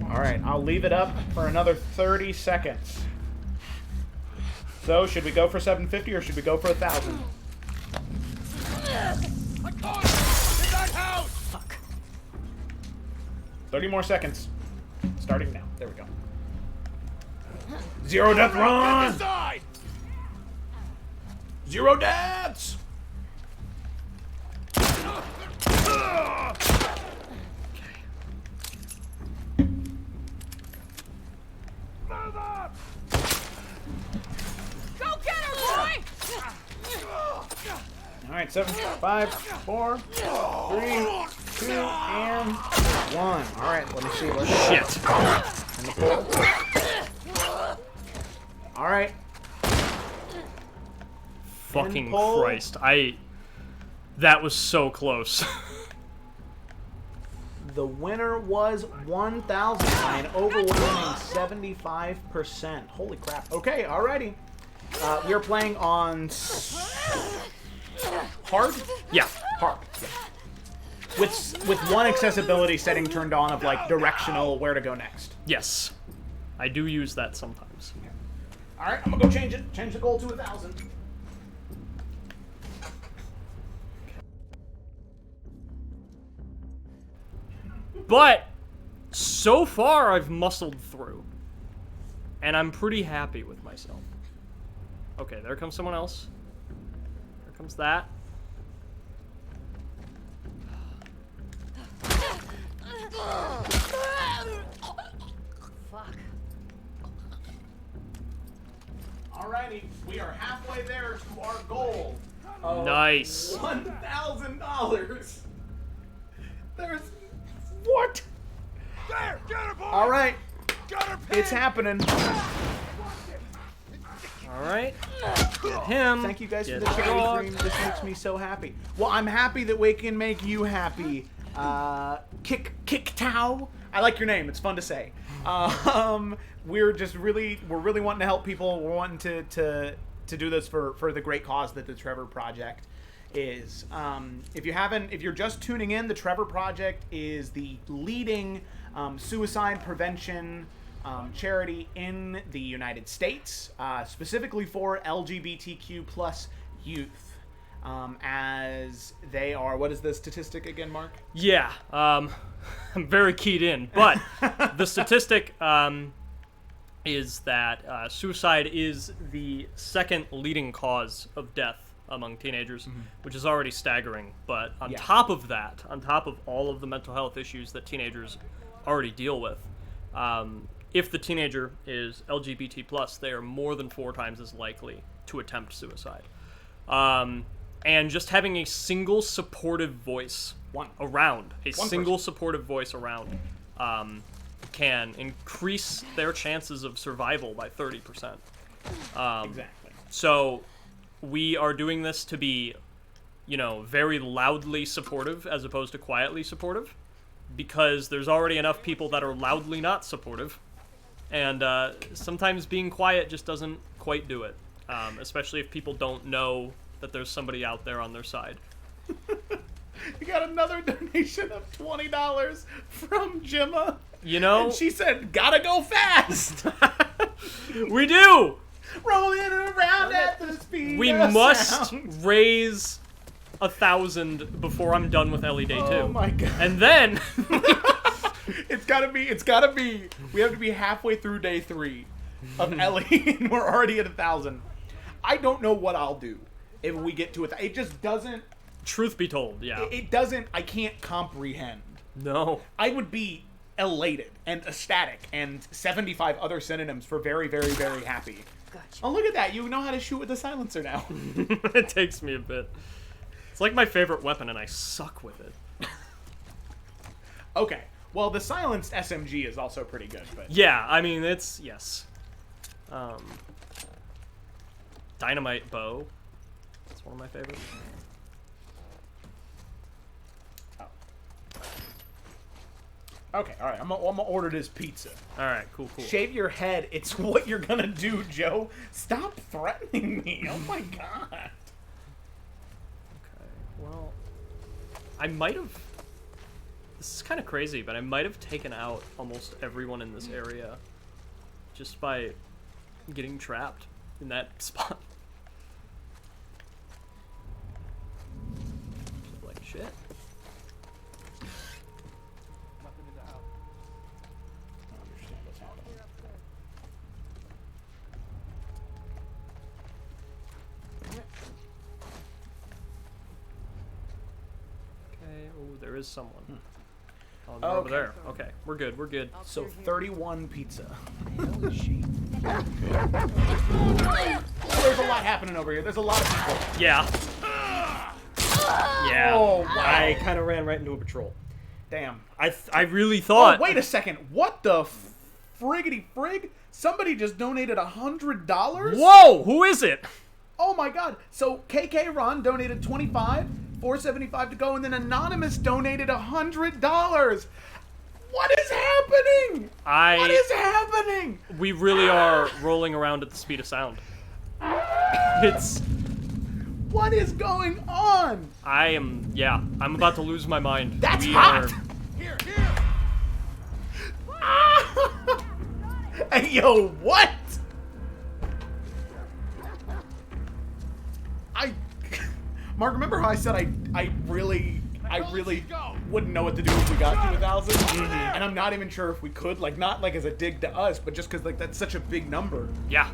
L: Alright, I'll leave it up for another 30 seconds. So, should we go for 750 or should we go for 1,000?
J: Fuck.
L: 30 more seconds. Starting now. There we go. 0 death run! 0 deaths!
J: Go get her, boy!
L: right, 7, 5, 4, 3, 2, and 1. All right, let me see.
K: Shit.
L: In the pool. All right.
K: Fucking Christ. That was so close.
L: The winner was 1,000 by an overwhelming 75%. Holy crap. Okay, alrighty. We are playing on hard?
K: Yeah.
L: Hard. With one accessibility setting turned on of like directional where to go next.
K: Yes. I do use that sometimes.
L: Alright, I'm gonna go change it. Change the goal to 1,000.
K: But so far I've muscled through. And I'm pretty happy with myself. Okay, there comes someone else. There comes that.
N: Fuck.
L: Alrighty, we are halfway there to our goal. Of
K: Nice.
L: $1,000. There's what?
F: There, get her, boy.
L: All right,
F: Got her
L: it's happening.
K: All right. Get him.
L: Thank you guys for
K: Get
L: the charity
K: dog.
L: stream. This makes me so happy. Well, I'm happy that we can make you happy. Kick Tao. I like your name. It's fun to say. We're really wanting to help people. We're wanting to do this for the great cause that the Trevor Project is. If you're just tuning in, the Trevor Project is the leading suicide prevention charity in the United States, specifically for LGBTQ plus youth. As they are, what is the statistic again, Mark?
K: Yeah, I'm very keyed in, but the statistic is that suicide is the second leading cause of death among teenagers, which is already staggering. But on top of that, on top of all of the mental health issues that teenagers already deal with, if the teenager is LGBT+, they are more than 4 times as likely to attempt suicide. And just having a single supportive voice around, supportive voice around, can increase their chances of survival by 30%.
L: Exactly.
K: So we are doing this to be, very loudly supportive as opposed to quietly supportive, because there's already enough people that are loudly not supportive, and sometimes being quiet just doesn't quite do it, especially if people don't know that there's somebody out there on their side.
L: We got another donation of $20 from Gemma.
K: And
L: she said, "Gotta go fast."
K: We do.
L: Rolling around at the speed
K: We
L: of
K: must
L: sound.
K: raise 1,000 before I'm done with Ellie Day 2.
L: Oh my god.
K: And then
L: It's gotta be. We have to be halfway through day 3 of Ellie, and we're already at 1,000. I don't know what I'll do if we get to it. It just doesn't.
K: Truth be told, yeah.
L: It doesn't. I can't comprehend.
K: No.
L: I would be elated and ecstatic and 75 other synonyms for very, very, very happy.
N: Gotcha.
L: Oh, look at that. You know how to shoot with a silencer now.
K: It takes me a bit. It's like my favorite weapon, and I suck with it.
L: Okay. Well, the silenced SMG is also pretty good, but
K: Yeah, I mean, it's... Yes. Dynamite bow. That's one of my favorites.
L: Okay, all right. I'm gonna order this pizza.
K: All right, cool.
L: Shave your head. It's what you're gonna do, Joe. Stop threatening me. Oh my god.
K: Okay, well, I might have... This is kind of crazy, but I might have taken out almost everyone in this area just by getting trapped in that spot. Like shit. Oh, there is someone. Oh, they're over there. Okay, we're good.
L: So 31 pizza.
N: Holy shit.
L: There's a lot happening over here. There's a lot of people.
K: Yeah. Yeah.
L: Oh, wow.
K: I kind of ran right into a patrol.
L: Damn.
K: I really thought.
L: Oh, wait a second. What the friggity frig? Somebody just donated $100?
K: Whoa! Who is it?
L: Oh my god. So KK Ron donated $25, $4.75 to go, and then Anonymous donated $100. What is happening? What is happening?
K: We really are rolling around at the speed of sound. It's.
L: What is going on?
K: I'm about to lose my mind.
L: That's hot.
F: Here.
L: Hey, yo, what? Mark, remember how I said I really wouldn't know what to do if we got to 1,000? And I'm not even sure if we could, like, not like as a dig to us, but just because, like, that's such a big number.
K: Yeah.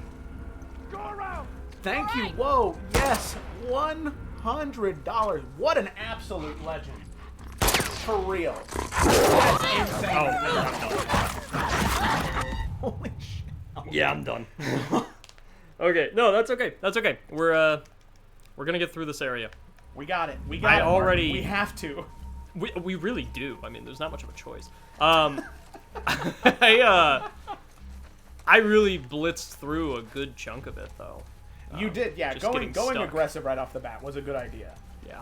F: Go around.
L: Thank you. Whoa, yes, $100. What an absolute legend. For real. That's insane. Holy shit.
K: Yeah, I'm done. Okay, no, that's okay. That's okay. We're gonna get through this area.
L: We got it. We got it.
K: Already.
L: We have to.
K: We really do. I mean, there's not much of a choice. I really blitzed through a good chunk of it, though.
L: You did, yeah.
K: Just
L: Going
K: stuck.
L: aggressive right off the bat was a good idea.
K: Yeah.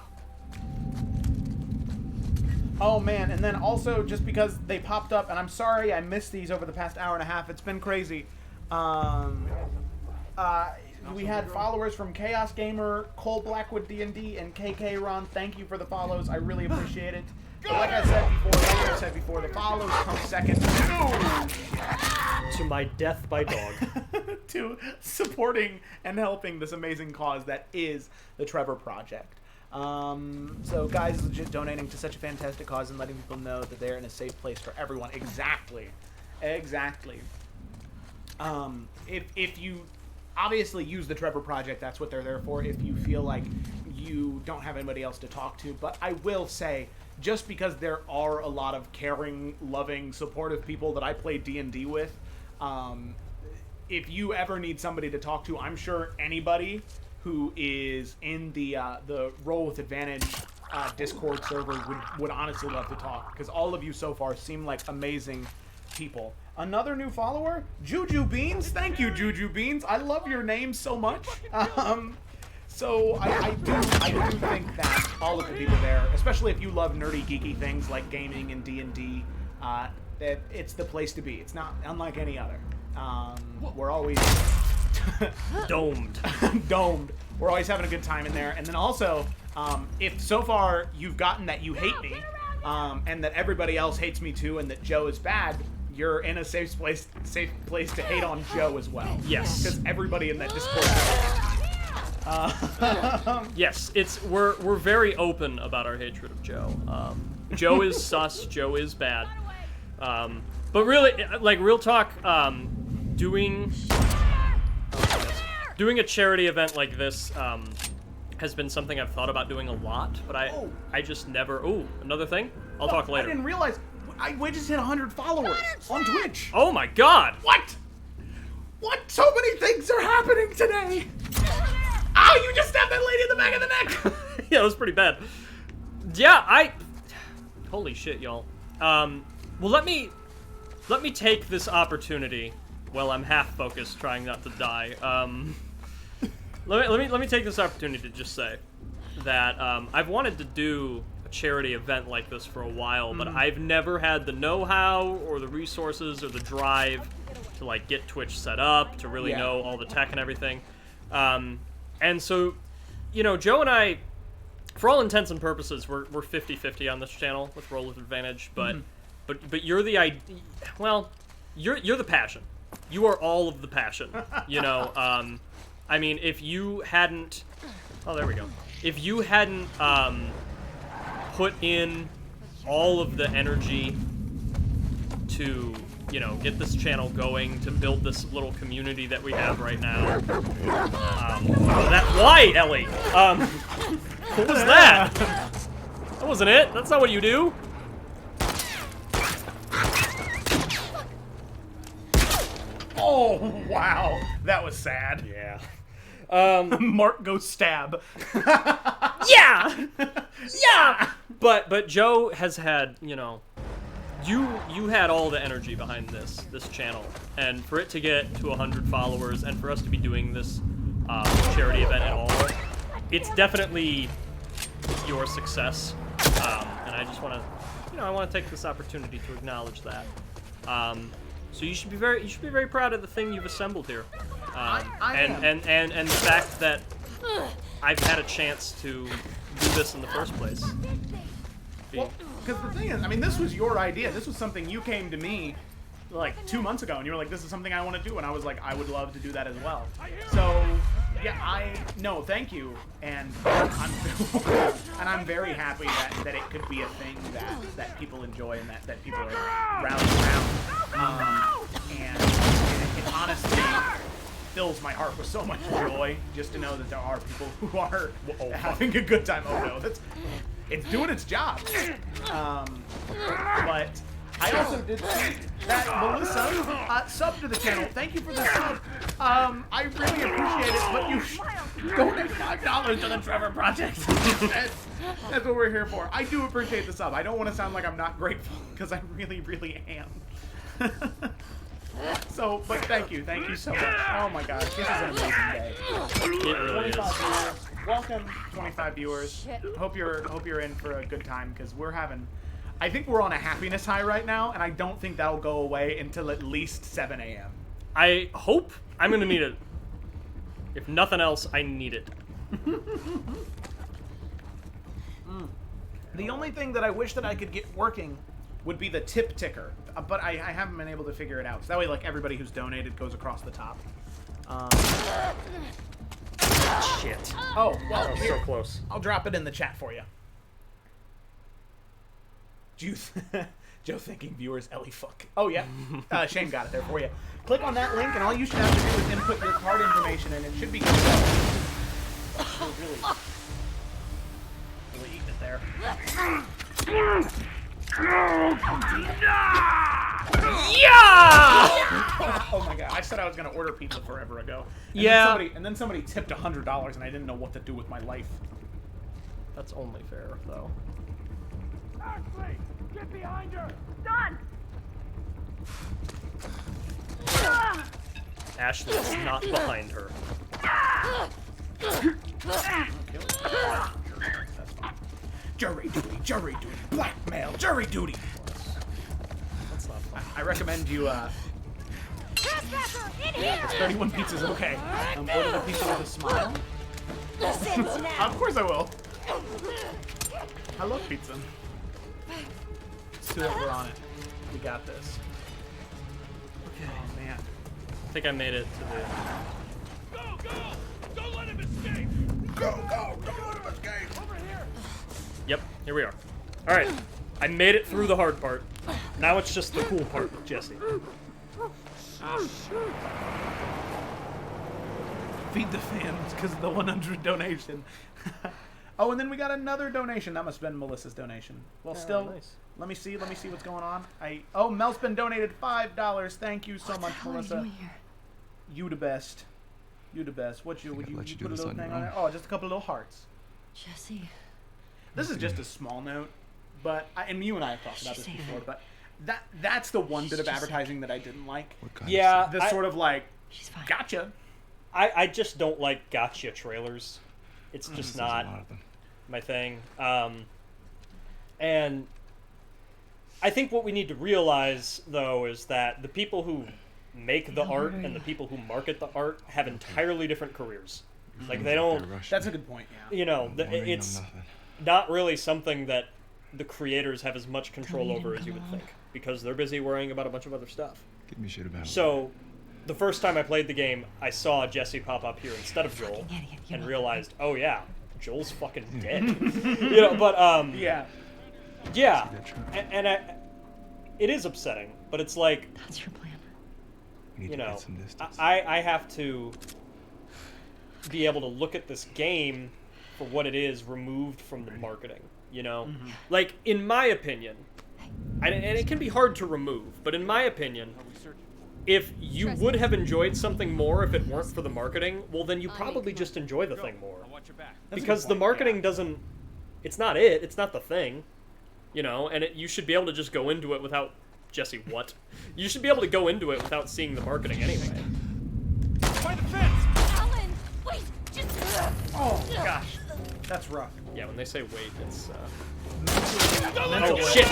L: Oh man, and then also just because they popped up, and I'm sorry I missed these over the past hour and a half. It's been crazy. We had followers from Chaos Gamer, Cole Blackwood D&D, and KK Ron. Thank you for the follows. I really appreciate it. But like I said before, the follows come second
K: to my death by dog.
L: To supporting and helping this amazing cause that is the Trevor Project. So guys legit donating to such a fantastic cause and letting people know that they're in a safe place for everyone. Exactly. If you obviously use the Trevor Project, that's what they're there for, if you feel like you don't have anybody else to talk to. But I will say, just because there are a lot of caring, loving, supportive people that I play D&D with, if you ever need somebody to talk to, I'm sure anybody who is in the Roll with Advantage Discord server would honestly love to talk, because all of you so far seem like amazing people. Another new follower, Juju Beans. Thank you, Juju Beans. I love your name so much. So I do think that all of the people there, especially if you love nerdy, geeky things like gaming and D&D, that it's the place to be. It's not unlike any other. We're always
K: domed.
L: We're always having a good time in there. And then also, if so far you've gotten that you hate me, and that everybody else hates me too, and that Joe is bad, you're in a safe place to hate on Joe as well.
K: Yes.
L: Because everybody in that Discord.
K: Yes, we're very open about our hatred of Joe. Joe is sus. Joe is bad. But really, like, real talk, doing a charity event like this has been something I've thought about doing a lot, but I just never. Oh, another thing? I'll talk later.
L: I didn't realize. We just hit 100 followers on Twitch.
K: Oh my god!
L: What? So many things are happening today. Oh, you just stabbed that lady in the back of the neck.
K: Yeah, it was pretty bad. Yeah, holy shit, y'all. Well, let me take this opportunity while I'm half focused, trying not to die. Let me take this opportunity to just say that I've wanted to do a charity event like this for a while, but I've never had the know-how or the resources or the drive to, like, get Twitch set up, to really know all the tech and everything. And so, you know, Joe and I, for all intents and purposes, we're 50-50 on this channel with Roll with Advantage, but you're the idea. Well, you're the passion. You are all of the passion. You know, I mean, if you hadn't, oh, there we go. If you hadn't put in all of the energy to, you know, get this channel going, to build this little community that we have right now. Why, Ellie? What was that? That wasn't it. That's not what you do.
L: Oh, wow. That was sad.
K: Yeah.
L: Mark goes stab.
K: Yeah! Yeah! But Joe has had, you know, you had all the energy behind this channel, and for it to get to 100 followers, and for us to be doing this charity event at all, it's definitely your success. And I just want to, you know, I want to take this opportunity to acknowledge that. So you should be very proud of the thing you've assembled here, and the fact that I've had a chance to do this in the first place.
L: Well, because the thing is, I mean, this was your idea. This was something you came to me like 2 months ago, and you were like, "This is something I want to do," and I was like, "I would love to do that as well." So, yeah, no, thank you, and I'm very happy that it could be a thing that people enjoy and that people are rallying around. And it honestly fills my heart with so much joy just to know that there are people who are having a good time. Oh no, it's doing its job. But I also did see that Melissa subbed to the channel. Thank you for the sub. I really appreciate it. But you donate $5 to the Trevor Project. That's what we're here for. I do appreciate the sub. I don't want to sound like I'm not grateful, because I really, really am. So, but thank you so much. Oh my gosh, this is an amazing day.
K: It really is.
L: Viewers. Welcome, 25 viewers. Hope you're in for a good time, because we're having. I think we're on a happiness high right now, and I don't think that'll go away until at least 7 a.m.
K: I hope. I'm gonna need it. If nothing else, I need it.
L: The only thing that I wish that I could get working would be the tip ticker, but I haven't been able to figure it out. So that way, like, everybody who's donated goes across the top.
K: Shit.
L: Oh, well,
K: That was
L: here,
K: so close.
L: I'll drop it in the chat for you. Joe thinking viewers Ellie fuck. Oh yeah, Shane got it there for you. Click on that link, and all you should have to do is input your card information, and it should be good. Really eat it there.
K: Yeah!
L: Oh my god! I said I was gonna order pizza forever ago.
K: Yeah.
L: Then somebody tipped $100, and I didn't know what to do with my life.
K: That's only fair, though.
F: Ashley, get behind her.
J: Done.
K: Ashley is not behind her.
L: Jury duty, blackmail, jury duty.
K: That's not fun.
L: I recommend you.
J: Trespasser, in here.
L: 31 pizzas, okay. Order the pizza with a smile.
J: Listen now.
L: Of course I will. I love pizza. Let's do it. We're on it. We got this.
K: Okay.
L: Oh man.
K: I think I made it to the.
F: Go! Don't let him escape.
L: Go! Don't let him escape.
F: Over here.
K: Yep, here we are. All right, I made it through the hard part. Now it's just the cool part with Jesse.
L: Feed the fans because of the 100 donation. Oh, and then we got another donation. That must have been Melissa's donation. Well, still,
K: nice.
L: Let me see what's going on. Oh, Mel's been donated $5. Thank you so much, Melissa. You the best. You the best. Would you put a little thing on there? Oh, just a couple little hearts.
N: Jesse.
L: This is just a small note, but and you and I have talked about this before, but that's the one bit of advertising that I didn't like.
K: Yeah,
L: this sort of like, gotcha.
K: I just don't like gotcha trailers. It's just not my thing. And I think what we need to realize, though, is that the people who make the art and the people who market the art have entirely different careers. Like, they don't...
L: That's a good point, yeah.
K: You know, it's not really something that the creators have as much control over as you would think, because they're busy worrying about a bunch of other stuff.
I: Give me shit about it.
K: So, the first time I played the game, I saw Jesse pop up here instead of Joel, and realized, oh yeah, Joel's fucking dead. You know, but yeah, and it is upsetting, but it's like,
N: that's your plan.
K: You know, I have to be able to look at this game for what it is, removed from the marketing. You know, like, in my opinion, and it can be hard to remove, but in my opinion, if you would have enjoyed something more if it weren't for the marketing, well, then you probably just enjoy the thing more. Because the marketing doesn't... It's not it. It's not the thing. You know, and you should be able to just go into it without... Jesse, what? You should be able to go into it without seeing the marketing anyway.
L: By the fence!
J: Alan, wait, just...
L: Oh, gosh. That's rough.
K: Yeah, when they say wait, it's,
L: Mental.
K: Oh, shit!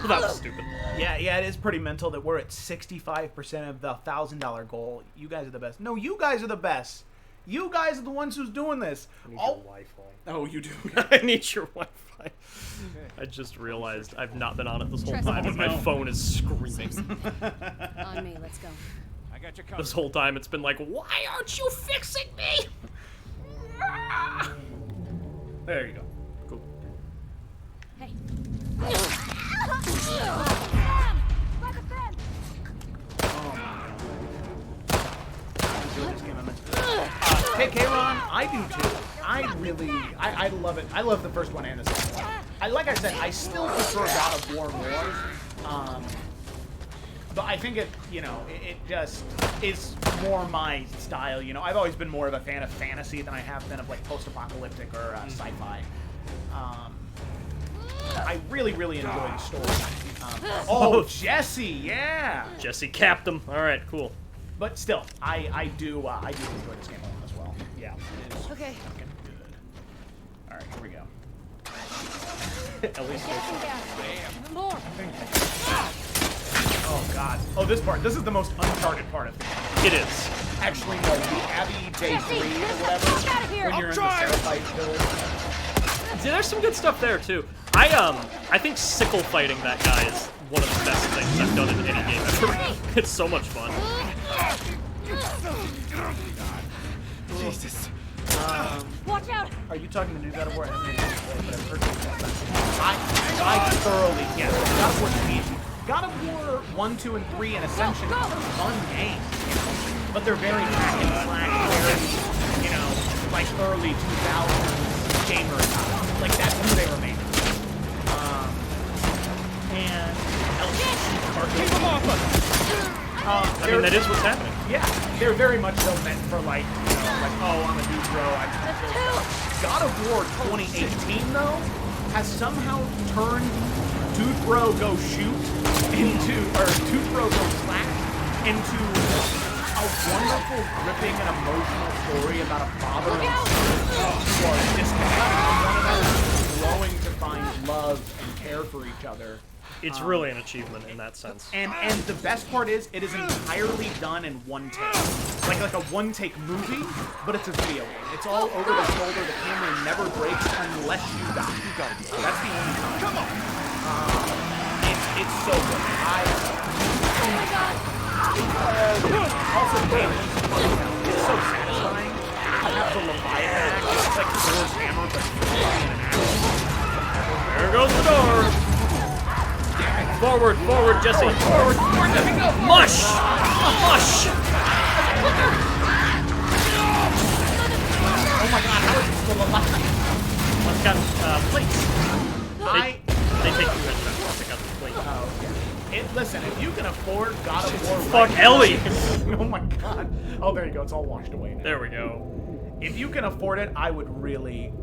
K: That was stupid.
B: Yeah, it is pretty mental that we're at 65% of the $1,000 goal. You guys are the best. No, you guys are the best. You guys are the ones who's doing this.
K: I need your Wi-Fi.
B: Oh, you do?
K: I need your Wi-Fi. I just realized I've not been on it this whole time, and my phone is screaming.
N: On me, let's go.
F: I got your cover.
K: This whole time it's been like, why aren't you fixing me?
B: There you go.
K: Cool.
J: Hey.
B: K-Ron, I do too. I love it. I love the first one and the second one. Like I said, I still prefer God of War more. But I think it just is more my style. You know, I've always been more of a fan of fantasy than I have been of like post-apocalyptic or sci-fi. I really enjoy the story. Jesse, yeah.
K: Jesse capped him. All right, cool.
B: But still, I do enjoy this game a lot as well. Yeah.
J: Okay.
B: Fucking good. All right, here we go.
K: At least
J: Even more.
B: Oh God. Oh, this part. This is the most uncharted part of the game.
K: It is.
B: Actually, no. The Abbey Day 3 or whatever. When you're in the Seraphite village.
K: See, there's some good stuff there too. I think sickle fighting that guy is one of the best things I've done in any game ever. It's so much fun.
B: Jesus.
J: Watch out!
B: Are you talking the new God of War? I thoroughly get it. God of War 3. God of War 1, 2, and 3 and Ascension are fun games, but they're very hack and slash, very, like early 2000s gamers. Like that's who they were made. And keep them off us.
K: I mean, that is what's happening.
B: Yeah, they're very much so meant for like, oh, I'm a new bro. God of War 2018 though has somehow turned Tooth Bro Go Shoot Tooth Bro Go Slash into a wonderful, gripping, and emotional story about a father and son who are disconnected from one another, growing to find love and care for each other.
K: It's really an achievement in that sense.
B: And the best part is, it is entirely done in one take. Like a one-take movie, but it's a video game. It's all over the shoulder. The camera never breaks unless you die. That's the only time. Come on. It's so good.
J: Oh my God.
B: Also, it's so satisfying. I have the Leviathan axe. It's like Thor's hammer, but
K: there goes the door. Forward, Jesse. Forward, Jesse, go. Mush! Mush!
B: Oh my God, how is it still alive?
K: Well, it's got plates. They take 2 headshots once they got the plate.
B: Oh, okay. Listen, if you can afford God of War...
K: Fuck Ellie!
B: Oh my God. Oh, there you go. It's all washed away now.
K: There we go.
B: If you can afford it, I would really...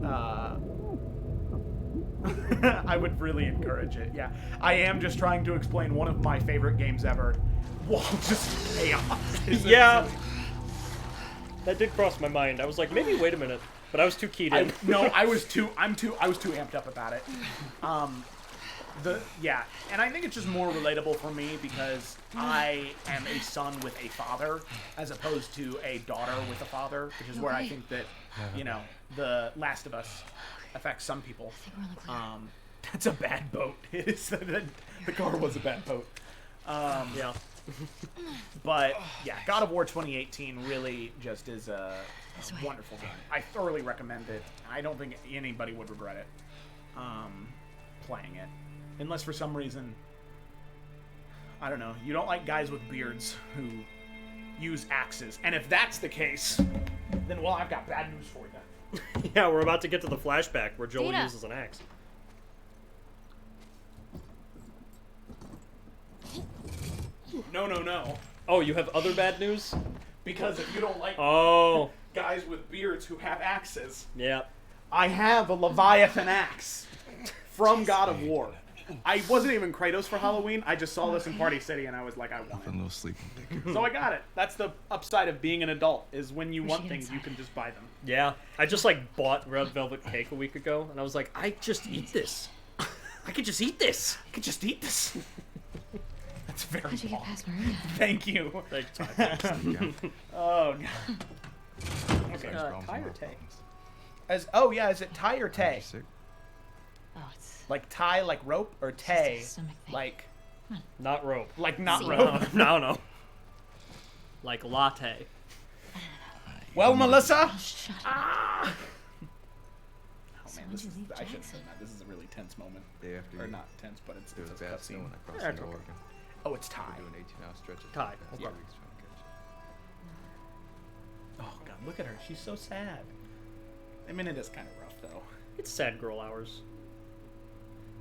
B: I would really encourage it, yeah. I am just trying to explain one of my favorite games ever while just chaos.
K: Yeah. That did cross my mind. I was like, maybe wait a minute. But I was too keyed in.
B: I was too amped up about it. And I think it's just more relatable for me because I am a son with a father as opposed to a daughter with a father, which is where I think that, The Last of Us affects some people. That's a bad boat. The car was a bad boat.
K: Yeah.
B: But yeah, God of War 2018 really just is a wonderful game. I thoroughly recommend it. I don't think anybody would regret it playing it. Unless for some reason, I don't know, you don't like guys with beards who use axes. And if that's the case, then well, I've got bad news for you.
K: Yeah, we're about to get to the flashback where Joel uses an axe.
B: No.
K: Oh, you have other bad news?
L: Because if you don't like guys with beards who have axes,
K: yeah,
L: I have a Leviathan axe from God of War. I wasn't even Kratos for Halloween. I just saw this in Party City and I was like, I want it.
G: A little sleeping picker.
L: So I got it. That's the upside of being an adult, is when you want things, you can just buy them.
K: Yeah, I just like bought Red Velvet Cake a week ago, and I was like, I just eat this. I could just eat this.
L: I could just eat this. That's very
D: How'd you get
L: long.
D: past Maria?
L: Thank you.
K: Thanks,
L: Oh, God. Okay. Tie or Tay? Is it tie or Tay?
D: Oh, it's
L: Like tie, like rope, or Tay, like...
K: Not rope.
L: Like not
K: See.
L: rope?
K: No. Like latte.
L: Well, Melissa?
D: Shut up.
L: Ah! Oh,
D: So
L: man,
D: when
L: this
D: did
L: is,
D: you leave
L: I should have
D: Jackson?
L: said that. This is a really tense moment.
G: Day after
L: Or
G: you.
L: not tense, but it's
G: There was
L: a
G: bad
L: cutscene.
G: snow when I crossed
L: Yeah,
G: into
L: okay.
G: Oregon.
L: Oh, it's Ty.
G: We're doing 18-hour stretches.
K: Ty.
G: for
K: Okay.
G: 3 weeks trying to catch it.
L: Oh, God, look at her. She's so sad. I mean, it is kind of rough, though.
K: It's sad girl hours.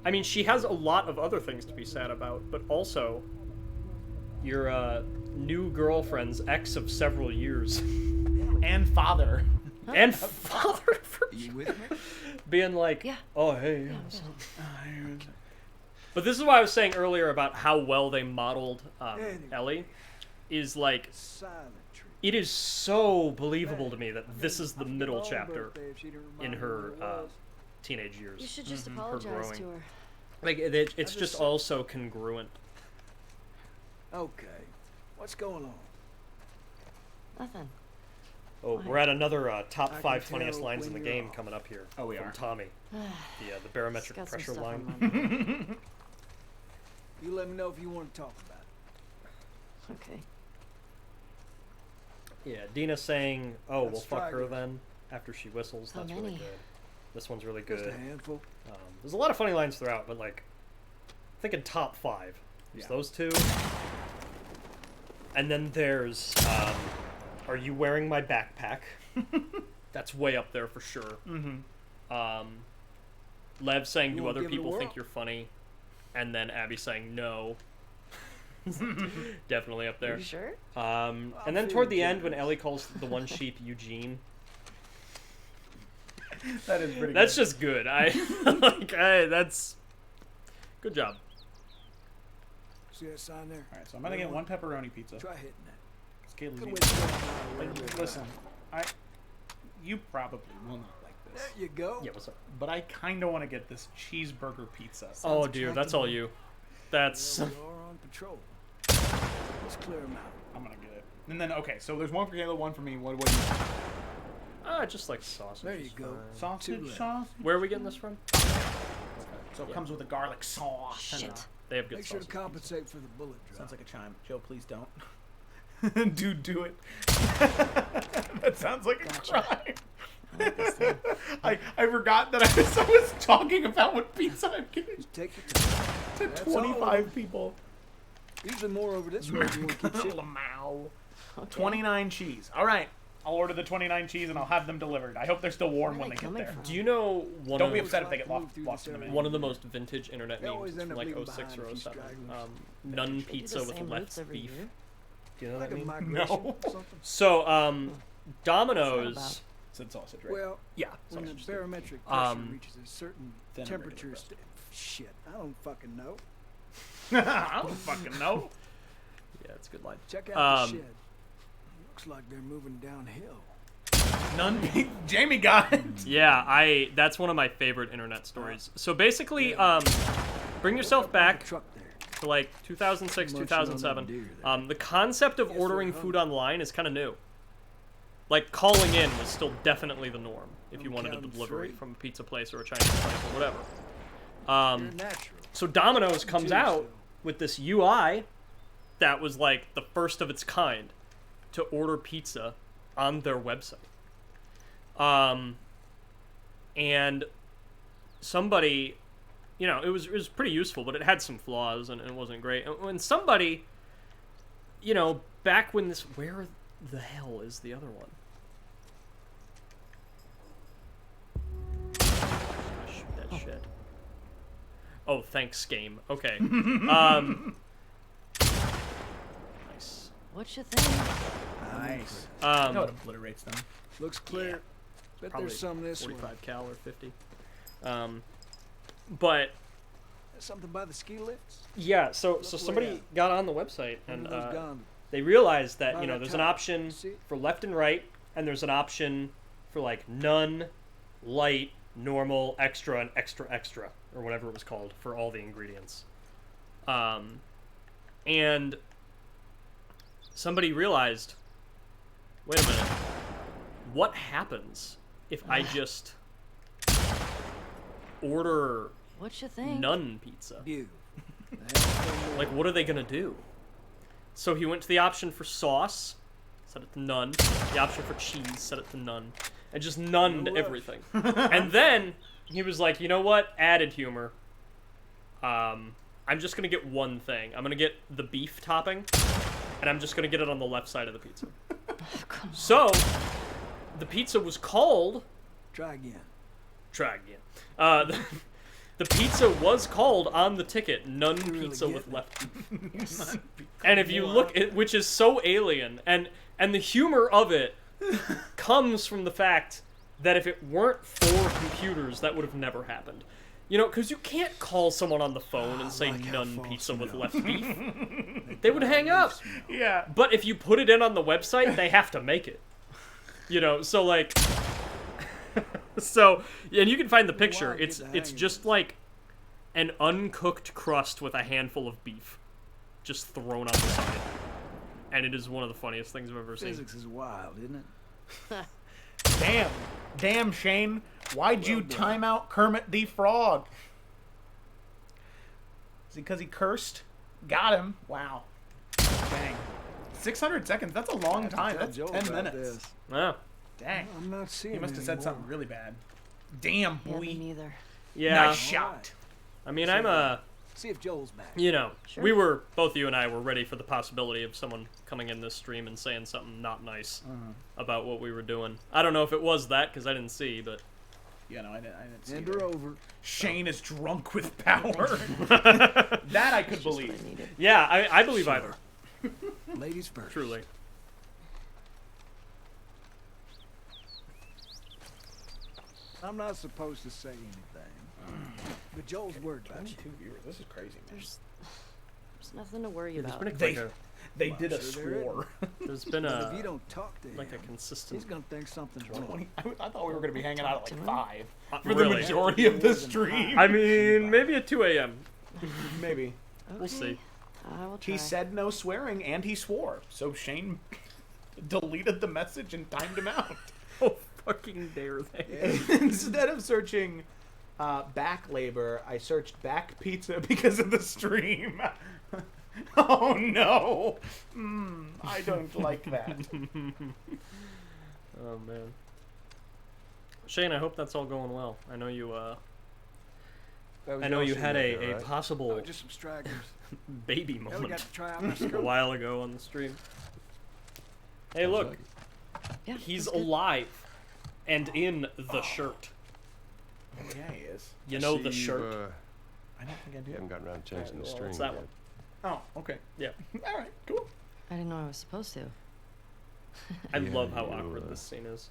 K: I mean, she has a lot of other things to be sad about, but also your new girlfriend's ex of several years.
L: And father.
K: And father for
M: You with me?
K: being like,
D: Yeah.
K: oh, hey. But this is why I was saying earlier about how well they modeled Ellie. Is like, it is so believable to me that this is the middle chapter in her teenage years.
N: You should just
K: Her
N: apologize
K: growing.
N: to her.
K: Like, it's just all so congruent.
M: Okay. What's going on?
N: Nothing.
K: Oh, we're at another top
M: I
K: 5
M: can
K: funniest
M: tell
K: lines in the
M: when you're
K: game
M: off.
K: coming up here.
L: Oh, we
K: from
L: are.
K: Tommy. The barometric
N: Got some
K: pressure
N: stuff on
K: line.
N: my mind.
M: You let me know if you want to talk about it.
N: Okay.
K: Yeah, Dina saying, "Oh, we'll
M: That's
K: fuck her
M: stragglers.
K: then." After she whistles,
N: How
K: that's really
N: many?
K: good. This one's really
M: Just
K: good.
M: a handful.
K: There's a lot of funny lines throughout, but like, I think in top 5, there's
L: Yeah.
K: those two, and then there's, "Are you wearing my backpack?" That's way up there for sure.
L: Mm-hmm.
K: Lev saying,
M: You
K: "Do
M: wanna
K: other
M: give it a
K: people think
M: whirl?
K: you're funny?" And then Abby saying, "No." Definitely up there.
N: You sure?
K: And then
M: feeling
K: toward the end, when
M: generous.
K: Ellie calls the one sheep Eugene,
L: That is pretty
K: that's
L: good.
K: just good. That's good job.
M: See that sign there?
L: Alright, so I'm gonna get one pepperoni pizza.
M: Try hitting that.
L: 'Cause Caitlin's
M: Come
L: eating-
M: with me.
L: Listen, you probably will not like this.
M: There you go.
K: Yeah, what's up?
L: But I kind of want to get this cheeseburger pizza.
K: Oh dear, that's all you. That's
M: There we are on patrol. Let's clear them out.
L: I'm gonna get it. And then, okay, so there's one for Kayla, one for me. What do you
K: just like sausage.
M: There you go.
L: Sausage
M: Two left.
L: sauce?
K: Where are we getting this from?
L: So it comes with a garlic sauce. and,
K: Shit. They have good
M: Make sure to
K: sauce.
M: compensate for the bullet drop.
L: sounds like a chime. Joe, please don't. Dude, do it. That sounds like a crime. I forgot that I was talking about what pizza I'm getting
M: Just take your time.
L: to
M: That's
L: 25 people.
M: Usually more over this way if you want to keep shit.
L: Lamau. 29 cheese. All right. I'll order the 29 cheese and I'll have them delivered. I hope they're still warm when they get there.
K: Do you know one
L: Don't
K: of
L: be upset if they get lost in the mail.
K: one of the most vintage internet
M: They
K: memes
M: always
K: is
M: end
K: from
M: up
K: like
M: leaving
K: 06
M: behind a
K: or
M: few
K: 07?
M: stragglers.
K: Nun
N: They do
K: pizza
N: the
K: with
N: same
K: less
N: routes every
K: beef.
N: year.
K: Do you know
M: Like
K: that
M: a
K: meme?
M: migration
L: No.
M: or something.
K: So, Domino's.
L: Said sausage, right?
M: Well,
K: Yeah,
M: when the
K: sausage.
M: barometric pressure
K: Um,
M: reaches a certain
L: then
M: temperature,
L: regular
M: shit, I don't fucking know.
L: I don't fucking know.
K: Yeah, it's a good line.
M: Check out the shed. Looks like they're moving downhill.
L: Jamie got it.
K: Yeah, that's one of my favorite internet stories. So basically, bring yourself back to like 2006, 2007. The concept of ordering food online is kind of new. Like, calling in was still definitely the norm if you wanted a delivery from a pizza place or a Chinese place or whatever. So Domino's comes out with this UI that was like the first of its kind to order pizza on their website. And somebody, you know, it was pretty useful, but it had some flaws and it wasn't great. And when somebody, you know, back when this, where the hell is the other one? Shoot that shit. Oh, thanks, game. Okay. Nice.
N: What you think?
L: Nice.
K: Um,
B: No, it obliterates them.
M: Looks clear. Bet
K: Probably
M: there's some this
K: 45
M: way.
K: cal or 50. But
M: Something by the ski lifts?
K: yeah, so
M: Look
K: somebody
M: way
K: got on the website
M: Under
K: and
M: those guns.
K: they realized that,
M: By
K: you know,
M: that
K: there's an
M: top.
K: option
M: See?
K: for left and right, and there's an option for like none, light, normal, extra, and extra extra, or whatever it was called for all the ingredients. And somebody realized, wait a minute, what happens if I just order
N: What you think?
K: none pizza?
M: You.
K: Like, what are they gonna do? So he went to the option for sauce, set it to none. The option for cheese, set it to none. And just nunned everything. And then he was like, you know what? Added humor. I'm just gonna get one thing. I'm gonna get the beef topping, and I'm just gonna get it on the left side of the pizza. So, the pizza was called...
M: Try again.
K: Try again. The pizza was called on the ticket, none pizza with left beef. And if you look at, which is so alien, and the humor of it comes from the fact that if it weren't for computers, that would have never happened. You know, because you can't call someone on the phone and say none pizza with left beef. They would hang up.
B: Yeah.
K: But if you put it in on the website, they have to make it. You know, so like... So, and you can find the picture. It's just like an uncooked crust with a handful of beef just thrown on the side. And it is one of the funniest things I've ever seen.
M: Physics is wild, isn't it?
B: Damn, Shane. Why'd you time out Kermit the Frog? Is it because he cursed? Got him. Wow. Dang. 600 seconds. That's a long time. That's 10 minutes.
K: Wow.
B: Dang.
M: I'm not seeing
B: He must have said
M: anymore.
B: something really bad. Damn, boy.
N: Yeah, me neither.
K: Yeah.
B: Nice shot.
K: I mean, I'm a...
M: See if Joel's back.
K: You know,
N: Sure.
K: we were, both you and I were ready for the possibility of someone coming in this stream and saying something not nice about what we were doing. I don't know if it was that, because I didn't see, but...
B: Yeah, no, I didn't see
M: Hand
B: it.
M: her over.
B: Shane is drunk with power. That I could believe.
K: Yeah, I believe either.
M: Ladies first.
K: Truly.
M: I'm not supposed to say anything. But Joel's worried about you.
B: 22 viewers. This is crazy, man.
N: There's nothing to worry
K: There's
N: about.
K: been
B: They did a
M: sure there
B: score.
K: There's been
M: But
K: a...
M: if you don't talk to him,
K: like a consistent...
M: he's gonna think something's wrong.
B: 20, I thought we were going to be hanging out at like 5 for
K: Really?
B: the majority of the stream.
K: I mean, maybe at 2 a.m.
B: Maybe.
K: We'll see.
N: I will try.
B: He said no swearing and he swore. So Shane deleted the message and timed him out.
K: Oh, fucking dare they.
B: Instead of searching back labor, I searched back pizza because of the stream. Oh no! I don't like that.
K: Oh man. Shane, I hope that's all going well. I know you I know you had a possible
M: Oh, just some stragglers.
K: baby
M: Yeah, we
K: moment
M: got to try out our
K: a
M: scope.
K: while ago on the stream. Hey, look.
N: Yeah,
K: He's
N: that's good.
K: alive and in the shirt.
B: Yeah, he is.
K: You know the shirt?
B: I don't think I do.
R: You haven't gotten around to changing the
K: Well,
R: string
K: it's that
R: yet.
K: one.
B: Oh, okay.
K: Yeah.
B: All right, cool.
N: I didn't know I was supposed to.
K: I
R: Yeah,
K: love how
R: you,
K: awkward this scene is.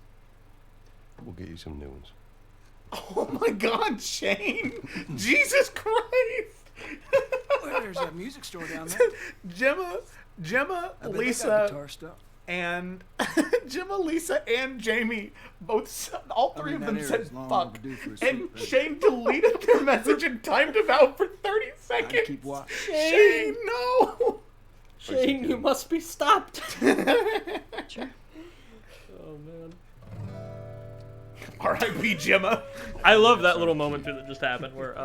R: We'll get you some new ones.
B: Oh my God, Shane! Jesus Christ!
M: Well, there's that music store down there.
B: Gemma,
M: I bet they got
B: Lisa,
M: guitar stuff.
B: and Gemma, Lisa, and Jamie all
M: I
B: three
M: mean,
B: of them
M: that
B: said
M: era's long
B: fuck,
M: overdue for a
B: and
M: sweet baby.
B: Shane deleted their message and timed him out for 30 seconds.
M: keep watching.
B: Shane, no!
K: Shane, you must be stopped.
N: Sure.
K: Oh man.
B: R.I.P. Gemma.
K: I love that little moment too that just happened where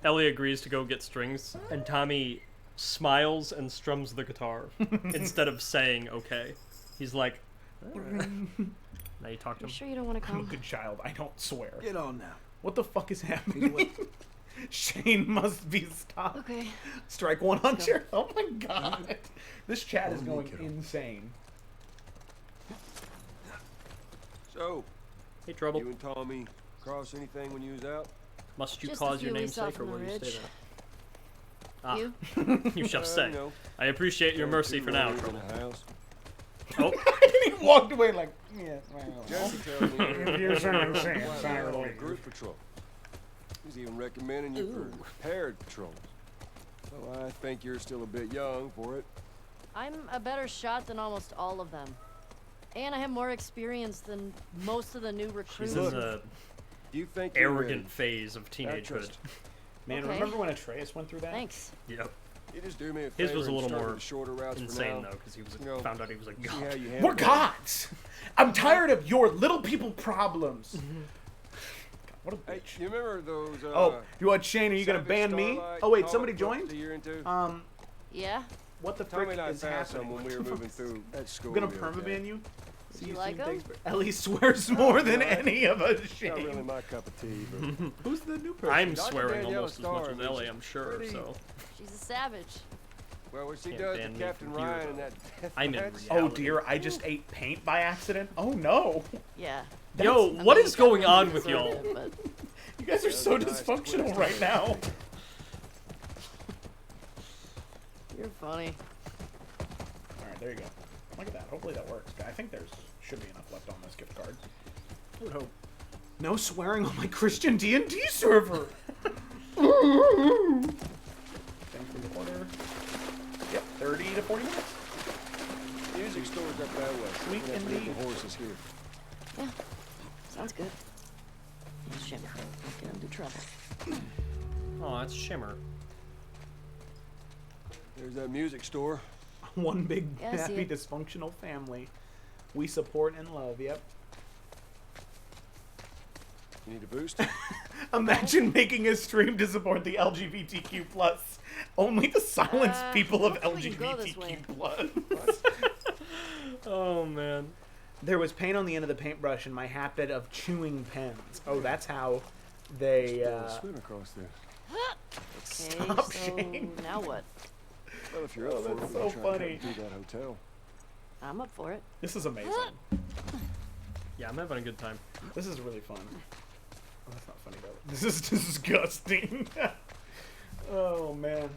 K: Ellie agrees to go get strings and Tommy smiles and strums the guitar instead of saying okay. He's like, now you talk to
N: You
K: him.
N: sure you don't want to
B: I'm a
N: come?
B: good child. I don't swear.
M: Get on now.
B: What the fuck is happening? Shane must be stopped.
N: Okay.
B: Strike one on chair. Oh my God. This chat is going insane.
R: So,
K: Hey, Trouble.
R: you and Tommy cross anything when you was out?
K: Must you
N: Just
K: cause
N: a
K: your
N: few we saw
K: namesake or
N: from
K: will
N: the
K: you stay
N: ridge.
K: there?
D: You?
K: You shall say. I appreciate your mercy for now, Trouble. Oh.
L: He walked away like, yeah.
R: Jesse tells me
L: If you're saying
R: on group patrol. He's even recommending you for paired patrols. So I think you're still a bit young for it.
N: I'm a better shot than almost all of them. And I have more experience than most of the new recruits.
K: She's in the
R: you think
K: arrogant phase of teenagehood.
L: Man, remember when Atreus went through that?
N: Thanks.
K: Yep.
R: You just do me a
K: His
R: favor
K: was a
R: and
K: little
R: start
K: more
R: with the shorter routes
K: insane,
R: for now.
K: though, because he was
R: You know,
K: found out he was a
R: see how
K: god.
R: you handle
L: We're gods! I'm tired of your little people problems. God, what a bitch.
R: Hey, you remember those,
L: oh, you want Shane, are you gonna ban me? Oh wait, somebody joined?
N: Yeah?
L: What the
R: Tommy
L: frick
R: and I
L: is
R: found
L: happening?
R: some when we were moving through at school.
L: I'm gonna
R: the other
L: permaban
R: day.
L: you?
N: Did you like him?
L: Ellie swears more than any of us, Shane.
R: Not really my cup of tea, but
L: who's the new person?
K: I'm
R: Dr.
K: swearing
R: Danielle
K: almost as much
R: Starr
K: as
R: was
K: Ellie, I'm sure,
R: pretty-
K: so...
N: She's a savage.
R: well, what she
K: Can't
R: does to
K: ban me
R: Captain
K: from here,
R: Ryan and
K: though.
R: that death
K: I'm in
R: match.
L: Oh dear, I just ate paint by accident? Oh no.
N: Yeah.
K: Yo, what is going on with y'all?
L: You guys are so dysfunctional right now.
N: You're funny.
L: Alright, there you go. Look at that. Hopefully that works. I think there's should be enough left on this gift card. I would hope. No swearing on my Christian D&D server! Thanks for the order. Yep, 30 to 40 minutes.
R: Music store's up that way.
L: Sweet
R: We'll have to leave
L: indeed.
R: the horses here.
N: Yeah. Sounds good. Shimmer. Don't get into trouble.
K: Oh, that's Shimmer.
R: There's that music store.
L: One big,
N: Yeah, I see
L: happy,
N: it.
L: dysfunctional family. We support and love, yep.
R: You need a boost?
L: Imagine making a stream to support the LGBTQ+, only to silence people of
N: hopefully you go this way.
L: LGBTQ+.
K: Oh, man.
L: There was paint on the end of the paintbrush and my habit of chewing pens. Oh, that's how they,
R: swim across there.
N: Okay,
L: Stop,
N: so
L: Shane.
N: now what?
R: Well, if you're up for it,
L: that's
R: we'll
L: so
R: try and
L: funny.
R: cut through that hotel.
N: I'm up for it.
L: This is amazing.
K: Yeah, I'm having a good time.
L: This is really fun. Oh, that's not funny, though. This is disgusting. Oh, man.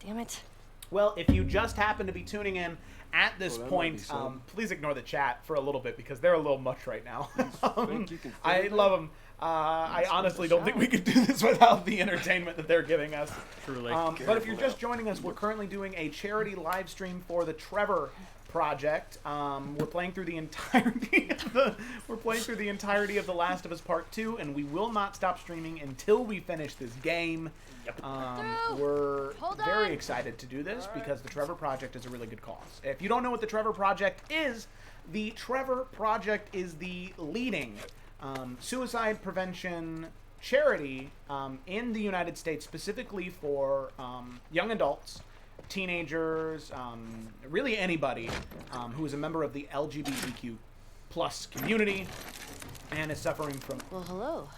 N: Damn it.
L: Well, if you just happen to be tuning in at this
R: Well, that might
L: point,
R: be something.
L: please ignore the chat for a little bit because they're a little much right now.
R: Think you can
L: I
R: fit it
L: love them. I honestly don't think we could do this without the entertainment that they're giving us.
K: Truly.
L: But if you're just joining us, we're currently doing a charity live stream for the Trevor project. We're playing through the entirety of the Last of Us Part 2, and we will not stop streaming until we finish this game.
K: Yep.
L: We're
N: Hold
L: very
N: on.
L: excited to do this because the Trevor Project is a really good cause. If you don't know what the Trevor Project is, the Trevor Project is the leading suicide prevention charity in the United States, specifically for young adults, teenagers, really anybody who is a member of the LGBTQ plus community and is suffering from
N: Well, hello.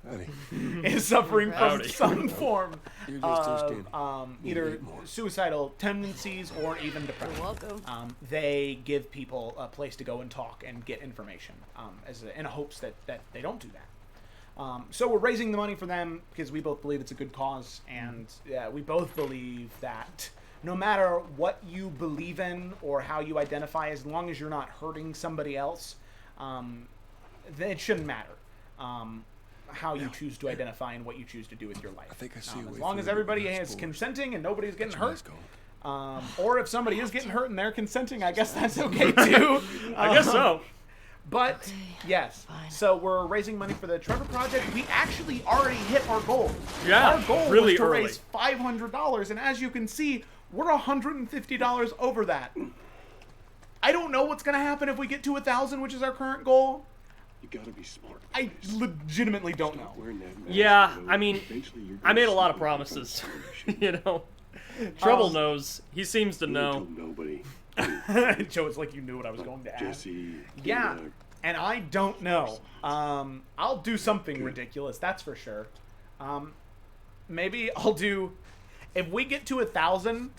R: Howdy.
L: is suffering from
K: Howdy.
L: some form
R: You're just too
L: of
R: skinny. Need to
L: either
R: eat more.
L: suicidal tendencies or even depression.
N: You're welcome.
L: They give people a place to go and talk and get information in hopes that they don't do that. So we're raising the money for them because we both believe it's a good cause, and we both believe that no matter what you believe in or how you identify, as long as you're not hurting somebody else, then it shouldn't matter how you choose to identify and what you choose to do with your life.
R: I think I see a
L: As
R: way
L: long as
R: through
L: everybody
R: the
L: is
R: sport.
L: consenting and nobody's getting
R: That's
L: hurt,
R: where I was
L: or if somebody is getting hurt and they're consenting, I guess that's okay too.
K: I guess so.
L: But yes, so we're raising money for the Trevor Project. We actually already hit our goal.
K: Yeah,
L: our goal
K: really
L: was to
K: early.
L: raise $500, and as you can see, we're $150 over that. I don't know what's gonna happen if we get to 1,000, which is our current goal.
C: You gotta be smart.
L: I legitimately don't know.
C: Wearing that mask,
K: Yeah,
C: you know,
K: I mean,
C: eventually you're
K: I
C: gonna
K: made a lot of
C: see
K: promises.
C: information.
K: You know? Trouble knows. He seems to
C: You
K: know.
C: told nobody.
L: Joe, it's like you knew what I was going to ask.
C: Jesse.
L: Yeah, and I don't know. I'll do something ridiculous, that's for sure. Maybe I'll do, if we get to 1,000,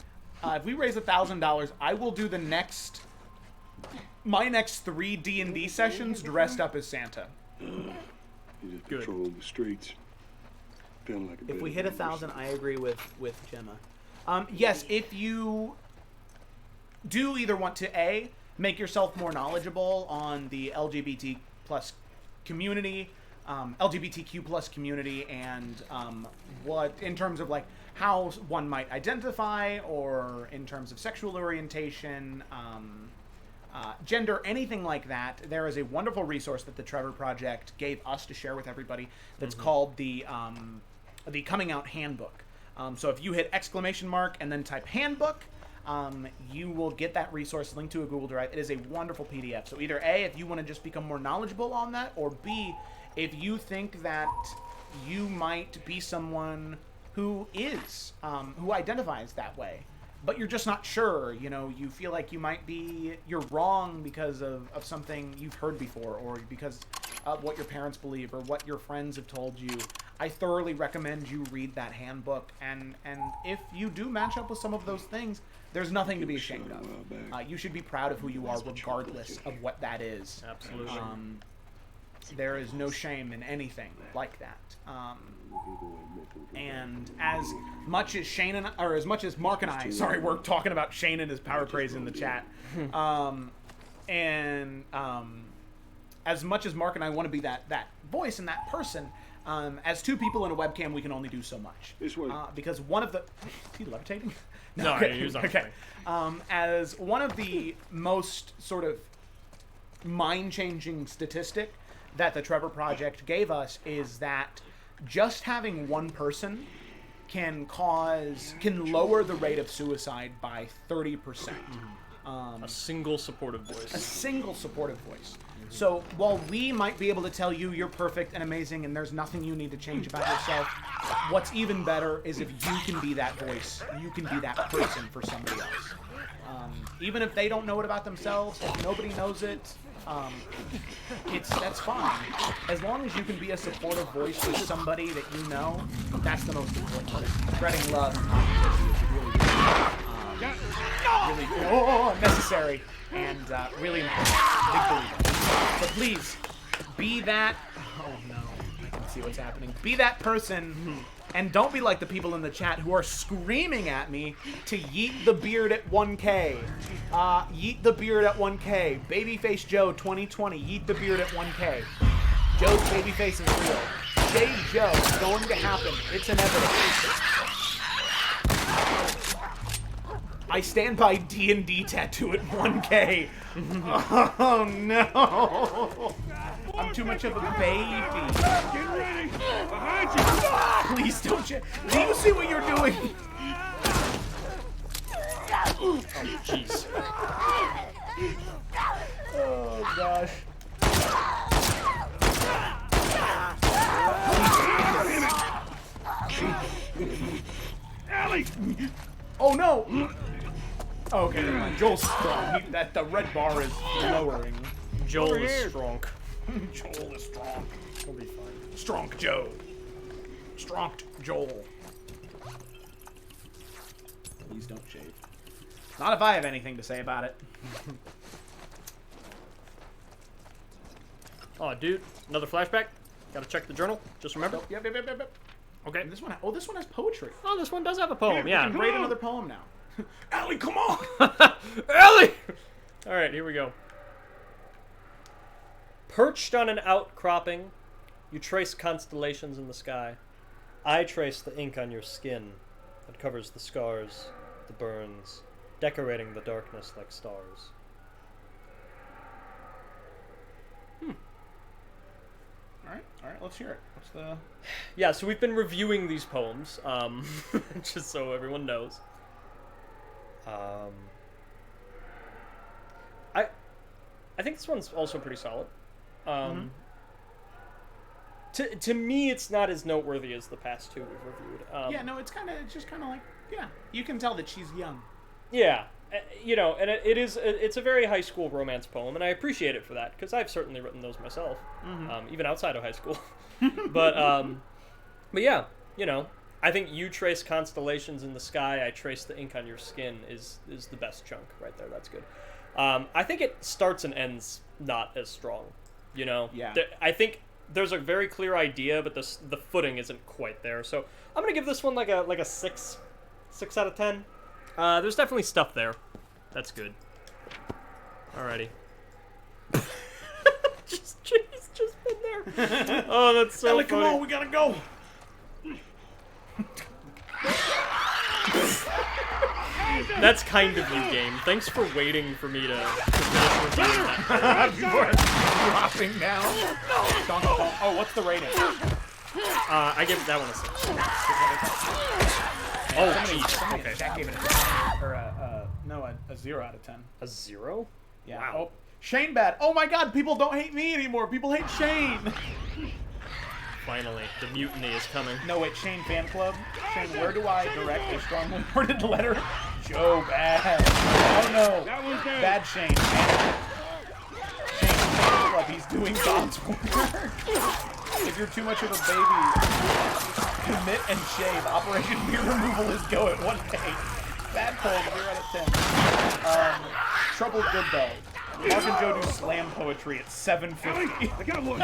L: if we raise $1,000, I will do my next 3 D&D sessions dressed up as Santa.
C: You just patrol the streets.
I: Feeling like a
L: If
I: bit
L: we
I: of
L: hit
I: an
L: 1,000, I agree with Gemma. Yes, if you do either want to make yourself more knowledgeable on the LGBT plus community, LGBTQ plus community, and what in terms of like how one might identify, or in terms of sexual orientation, gender, anything like that, there is a wonderful resource that the Trevor Project gave us to share with everybody that's called the Coming Out Handbook. So if you hit exclamation mark and then type handbook, you will get that resource linked to a Google Drive. It is a wonderful PDF. So either A, if you want to just become more knowledgeable on that, or B, if you think that you might be someone who is, who identifies that way, but you're just not sure, you know, you feel like you're wrong because of something you've heard before, or because of what your parents believe, or what your friends have told you, I thoroughly recommend you read that handbook, and if you do match up with some of those things, there's nothing to be ashamed of. You should be proud of who you are regardless of what that is.
K: Absolutely.
L: There is no shame in anything like that. And as much as Mark and I, sorry, we're talking about Shane and his power praise in the chat. As much as Mark and I want to be that voice and that person, as two people in a webcam, we can only do so much. Because one of the... Is he levitating?
K: No,
L: okay.
K: he was on
L: Okay. As one of the most sort of mind-changing statistic that the Trevor Project gave us is that just having one person can lower the rate of suicide by 30%.
K: A single supportive voice.
L: A single supportive voice. So while we might be able to tell you you're perfect and amazing and there's nothing you need to change about yourself, what's even better is if you can be that voice, you can be that person for somebody else. Even if they don't know it about themselves, if nobody knows it, that's fine. As long as you can be a supportive voice for somebody that you know, that's the most important part. Spreading love and positivity is really necessary and really important. Big believer. So please, be that... Oh no, I can see what's happening. Be that person, and don't be like the people in the chat who are screaming at me to yeet the beard at 1K. Yeet the beard at 1K. Babyface Joe 2020, yeet the beard at 1K. Joe's babyface is real. Shave Joe is going to happen. It's inevitable. I stand by D&D tattoo at 1K. Oh no! I'm too much of a baby.
I: Get ready! Behind you!
L: Please don't you? Do you see what you're doing?
K: Oh, jeez.
L: Oh gosh.
I: Ellie!
L: Oh no! Okay, never mind. Joel's strong. The red bar is lowering.
K: Joel is strong.
L: Joel is strong. He'll be fine. Strong Joe. Stronged Joel. Please don't shave. Not if I have anything to say about it.
K: Oh, dude. Another flashback? Gotta check the journal. Just remember?
L: Yep.
K: Okay.
L: And this one has poetry.
K: Oh, this one does have a poem, yeah.
L: We can read another poem now. Allie, come on!
K: Allie! Alright, here we go. Perched on an outcropping, you trace constellations in the sky. I trace the ink on your skin that covers the scars, the burns, decorating the darkness like stars.
L: Alright, let's hear it. What's the...
K: Yeah, so we've been reviewing these poems, just so everyone knows. I think this one's also pretty solid. To me, it's not as noteworthy as the past two we've reviewed.
L: Yeah, no, it's just kind of like, yeah, you can tell that she's young.
K: Yeah, you know, and it's a very high school romance poem, and I appreciate it for that, because I've certainly written those myself, even outside of high school. But yeah, you know, I think you trace constellations in the sky, I trace the ink on your skin is the best chunk right there. That's good. I think it starts and ends not as strong, you know?
L: Yeah.
K: I think there's a very clear idea, but the footing isn't quite there. So I'm gonna give this one like a 6 out of 10. There's definitely stuff there. That's good. Alrighty. He's just been there. Oh, that's so
L: Ellie,
K: funny.
L: come on, we gotta go.
K: That's kind of you, game. Thanks for waiting for me to finish reviewing that.
L: Before it's dropping down. Oh, what's the rating?
K: I give that one a 6. Oh, jeez. Okay.
L: Jack gave it a 0 out of 10.
K: A 0?
L: Yeah.
K: Wow.
L: Oh, Shane bad. Oh my God! People don't hate me anymore. People hate Shane.
K: Finally, the mutiny is coming.
L: No, wait, Shane fan club. Shane, where do I direct a strongly worded letter? Joe bad. Oh no.
S: That was good.
L: Bad Shane. Shane fan club. He's doing God's work. If you're too much of a baby, commit and shave. Operation Beer Removal is go at 1 day. Bad poll, 0 out of 10. Trouble good though. Mark and Joe do slam poetry at 750.
S: I got one.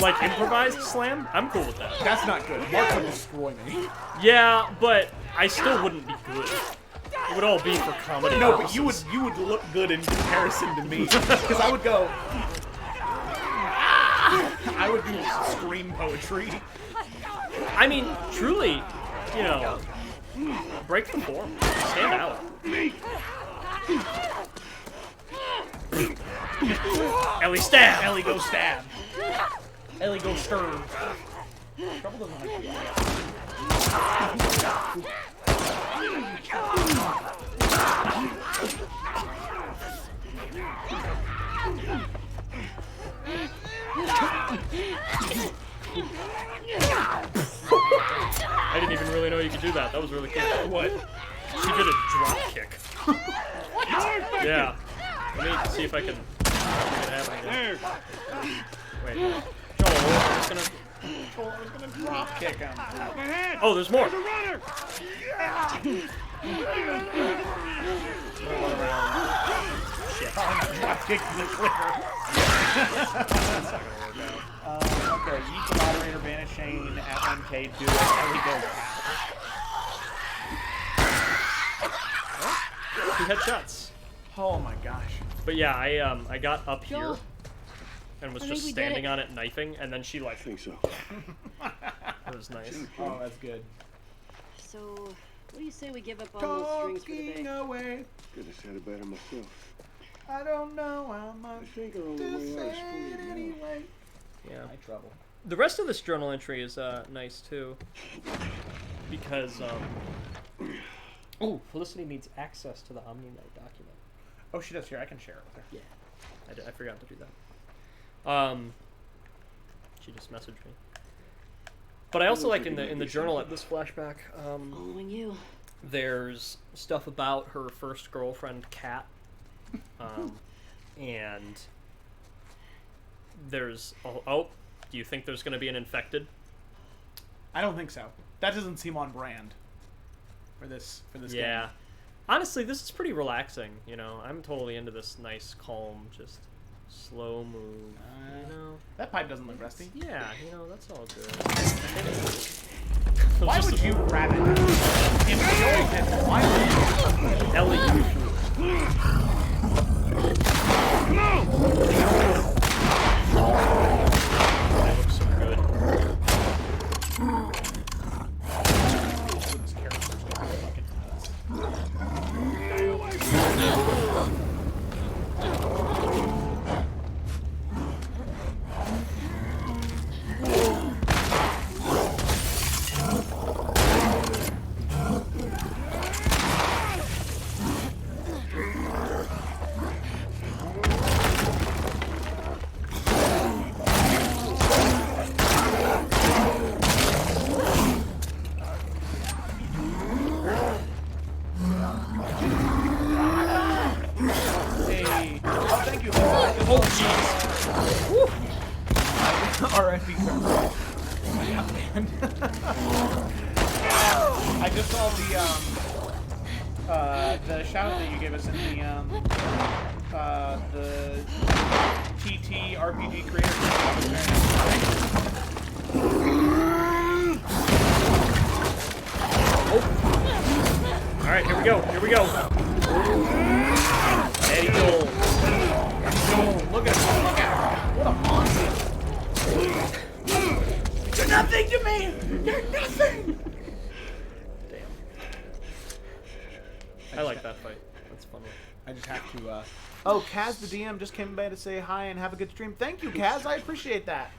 K: Like improvised slam? I'm cool with that.
L: That's not good. Mark would destroy me.
K: Yeah, but I still wouldn't be good. It would all be for comedy.
L: No,
K: purposes.
L: but you would look good in comparison to me. Because I would go. I would do scream poetry.
K: I mean, truly, you know, break the form. Stand out. Ellie stab!
L: Ellie go stab. Ellie go stir. Trouble doesn't like to
K: I didn't even really know you could do that. That was really cool.
L: What?
K: She did a drop kick. Yeah. Let me see if I can make it happen again. Wait. Joel, I was gonna
L: drop kick him.
K: Oh, there's more.
S: There's a runner.
K: Shit.
L: Drop kick the clicker. That's not gonna work out. Okay, yeet the moderator, banish Shane at 1K, do it, and we go.
K: Two headshots.
L: Oh my gosh.
K: But yeah, I got up here
O: Joel,
K: and was
O: I
K: just
O: think we did
K: standing
O: it.
K: on it knifing, and then she like.
S: I think so.
K: It was nice.
L: Oh, that's good.
O: So, what do you say we give up on those strings for the day?
L: Away.
S: Could have said it better myself.
L: I don't know how much
S: I think our only way out is forward now.
L: anyway.
K: Yeah.
L: My trouble.
K: The rest of this journal entry is nice too, because oh, Felicity needs access to the OmniNet document.
L: Oh, she does. Here, I can share it with her.
K: Yeah, I forgot to do that. She just messaged me. But I also like in the journal at this flashback.
O: Following you.
K: There's stuff about her first girlfriend, Kat, and there's oh, do you think there's going to be an infected?
L: I don't think so. That doesn't seem on brand for this game.
K: Yeah. Honestly, this is pretty relaxing, you know. I'm totally into this nice, calm, just slow move, you know.
L: That pipe doesn't look rusty.
K: Yeah, you know, that's all good.
L: Why would you grab it? Enjoy it. Why would you?
K: Ellie. That looks so good.
L: This character's gonna fucking R.I.P. Trevor. I just saw the shout that you gave us in the TT LGBT RPG creators.
K: Oh. All right, here we go. Here we go. Eddie Joel.
L: Look at him. Look at him. What a monster. You're nothing to me. You're nothing.
K: I like that fight. That's fun.
L: I just have to. Oh, Kaz the DM just came by to say hi and have a good stream. Thank you, Kaz. I appreciate that.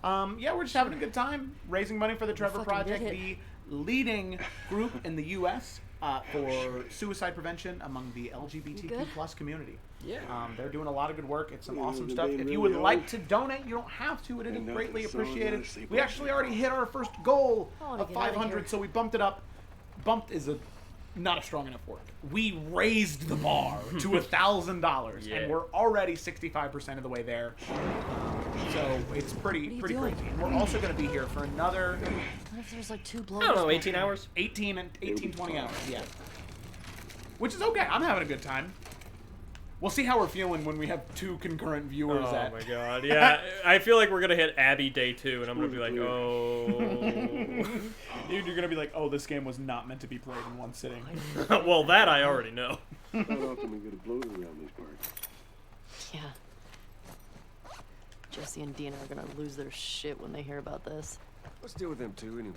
L: Yeah, we're just having a good time raising money for the Trevor Project, the leading group in the U.S. For suicide prevention among the LGBTQ plus community.
K: Yeah.
L: They're doing a lot of good work. It's some awesome stuff. If you would like to donate, you don't have to. It is greatly appreciated. We actually already hit our first goal of 500, so we bumped it up. Bumped is not a strong enough word. We raised the bar to $1,000, and we're already 65% of the way there. So it's pretty crazy. And we're also going to be here for another.
N: What if there's like 2 blows?
K: I don't know, 18 hours?
L: 18, 20 hours, yeah. Which is okay. I'm having a good time. We'll see how we're feeling when we have 2 concurrent viewers.
K: Oh my god, yeah. I feel like we're going to hit Abby day 2, and I'm going to be like, oh.
L: Dude, you're going to be like, oh, this game was not meant to be played in one sitting.
K: Well, that I already know.
S: How often we get a bloater around these parts?
N: Yeah. Jesse and Dina are gonna lose their shit when they hear about this.
R: Let's deal with them too, anyway.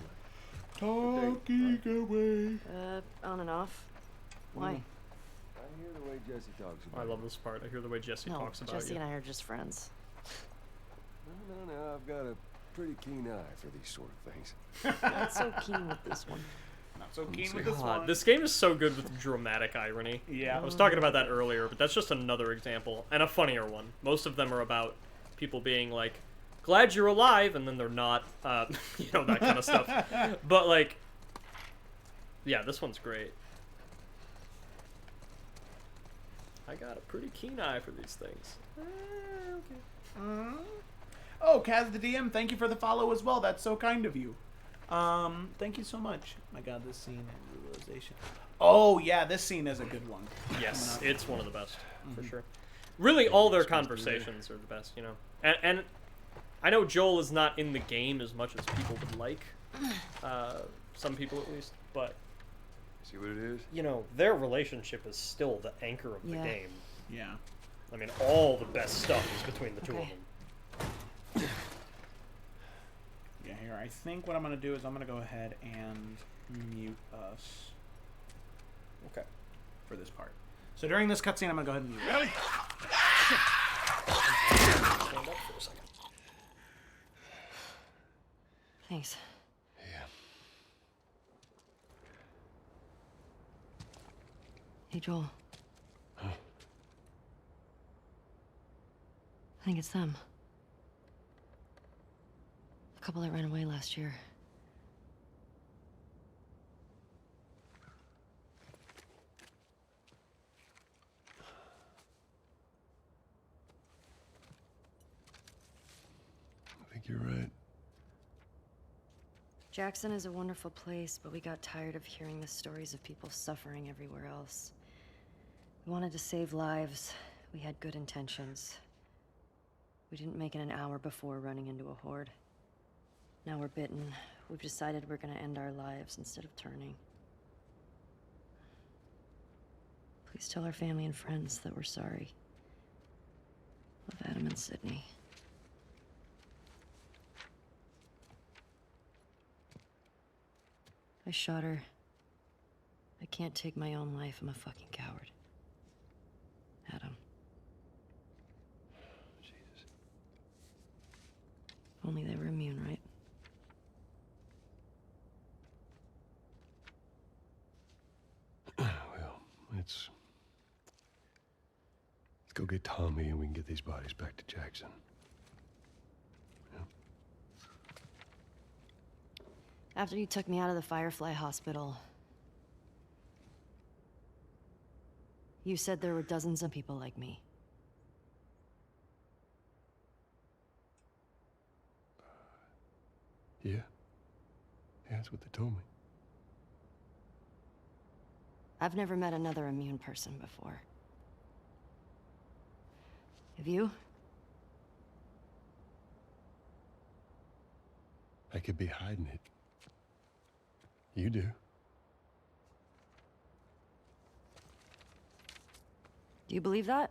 L: Talking away.
N: On and off. Why?
R: I hear the way Jesse talks about
K: I love this part. I hear the way Jesse talks about
N: Jesse
K: you.
N: and I are just friends.
R: No, I've got a pretty keen eye for these sort of things.
N: Not so keen with this one.
L: Not so keen with this
K: God,
L: one.
K: this game is so good with dramatic irony.
L: Yeah.
K: I was talking about that earlier, but that's just another example, and a funnier one. Most of them are about people being like, glad you're alive, and then they're not, you know, that kind of stuff. But, like, yeah, this one's great. I got a pretty keen eye for these things.
L: Okay. Oh, Kaz the DM, thank you for the follow as well. That's so kind of you. Thank you so much. My God, this scene and realization. Oh yeah, this scene is a good one.
K: Yes, it's one of the best for sure. Really, all their conversations are the best, you know. And I know Joel is not in the game as much as people would like. Some people at least, but
R: see what it is.
K: You know, their relationship is still the anchor of the game.
L: Yeah.
K: I mean, all the best stuff is between the two of them.
L: Yeah, here. I think what I'm going to do is I'm going to go ahead and mute us.
K: Okay.
L: For this part. So during this cutscene, I'm going to go ahead and mute.
K: Really? Stand up for a second.
N: Thanks.
R: Yeah.
N: Hey, Joel.
R: Huh?
N: I think it's them. The couple that ran away last year.
R: I think you're right.
N: Jackson is a wonderful place, but we got tired of hearing the stories of people suffering everywhere else. We wanted to save lives. We had good intentions. We didn't make it an hour before running into a horde. Now we're bitten. We've decided we're gonna end our lives instead of turning. Please tell our family and friends that we're sorry. Love, Adam and Sydney. I shot her. I can't take my own life. I'm a fucking coward. Adam.
R: Jesus.
N: Only they were immune, right?
R: Well, let's go get Tommy and we can get these bodies back to Jackson.
N: After you took me out of the Firefly Hospital, you said there were dozens of people like me.
R: Yeah. Yeah, that's what they told me.
N: I've never met another immune person before. Have you?
C: I could be hiding it. You do.
N: Do you believe that?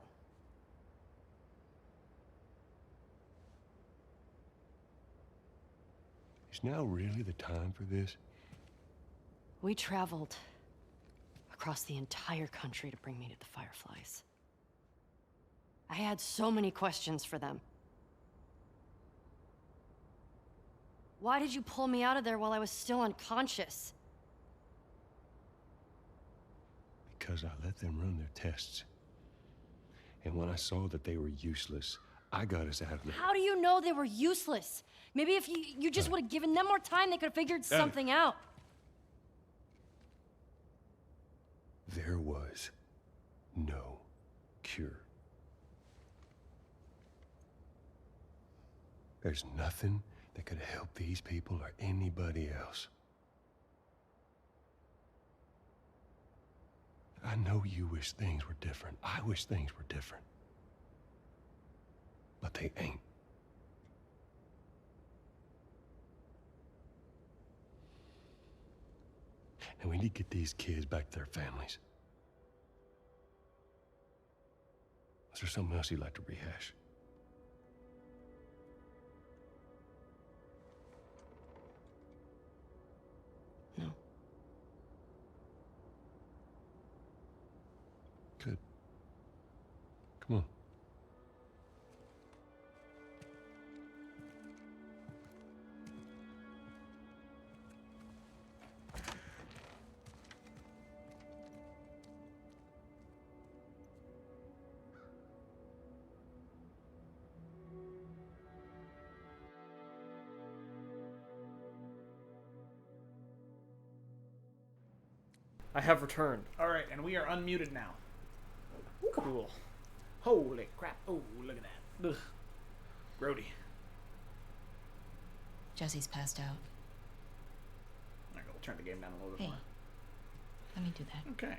C: Is now really the time for this?
N: We traveled across the entire country to bring me to the Fireflies. I had so many questions for them. Why did you pull me out of there while I was still unconscious?
C: Because I let them run their tests. And when I saw that they were useless, I got us out of there.
N: How do you know they were useless? Maybe if you just would have given them more time, they could have figured something out.
C: There was no cure. There's nothing that could help these people or anybody else. I know you wish things were different. I wish things were different. But they ain't. And we need to get these kids back to their families. Is there something else you'd like to rehash?
N: No.
C: Good. Come on.
K: I have returned.
L: All right, and we are unmuted now.
K: Cool.
L: Holy crap! Oh, look at that. Ugh. Grody.
D: Jesse's passed out.
L: I'm gonna turn the game down a little bit
D: Hey,
L: more.
D: let me do that.
L: Okay.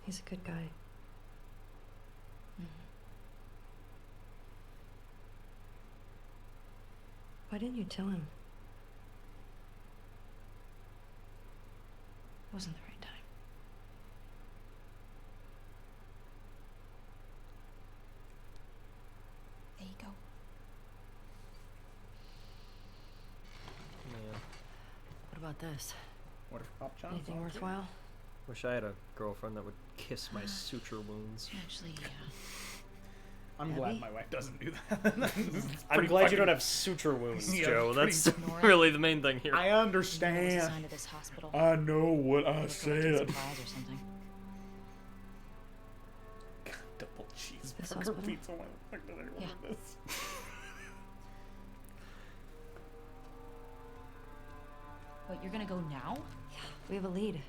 N: He's a good guy. Why didn't you tell him?
D: Wasn't the right time. There you go.
K: Man,
N: What about this?
L: What if Pop John?
N: Anything worthwhile?
K: wish I had a girlfriend that would kiss my suture wounds.
D: Actually, yeah.
L: I'm glad my wife doesn't do that.
K: I'm glad you don't have suture wounds, Joe. That's really the main thing here.
L: I understand.
D: Assigned to this hospital.
L: I know what I
D: Or
L: said.
D: supplies or something.
L: Double
N: This
L: cheeseburger
N: hospital?
L: pizza. Why the fuck did I order this?
D: Wait, you're gonna go now?
N: Yeah, we have a lead.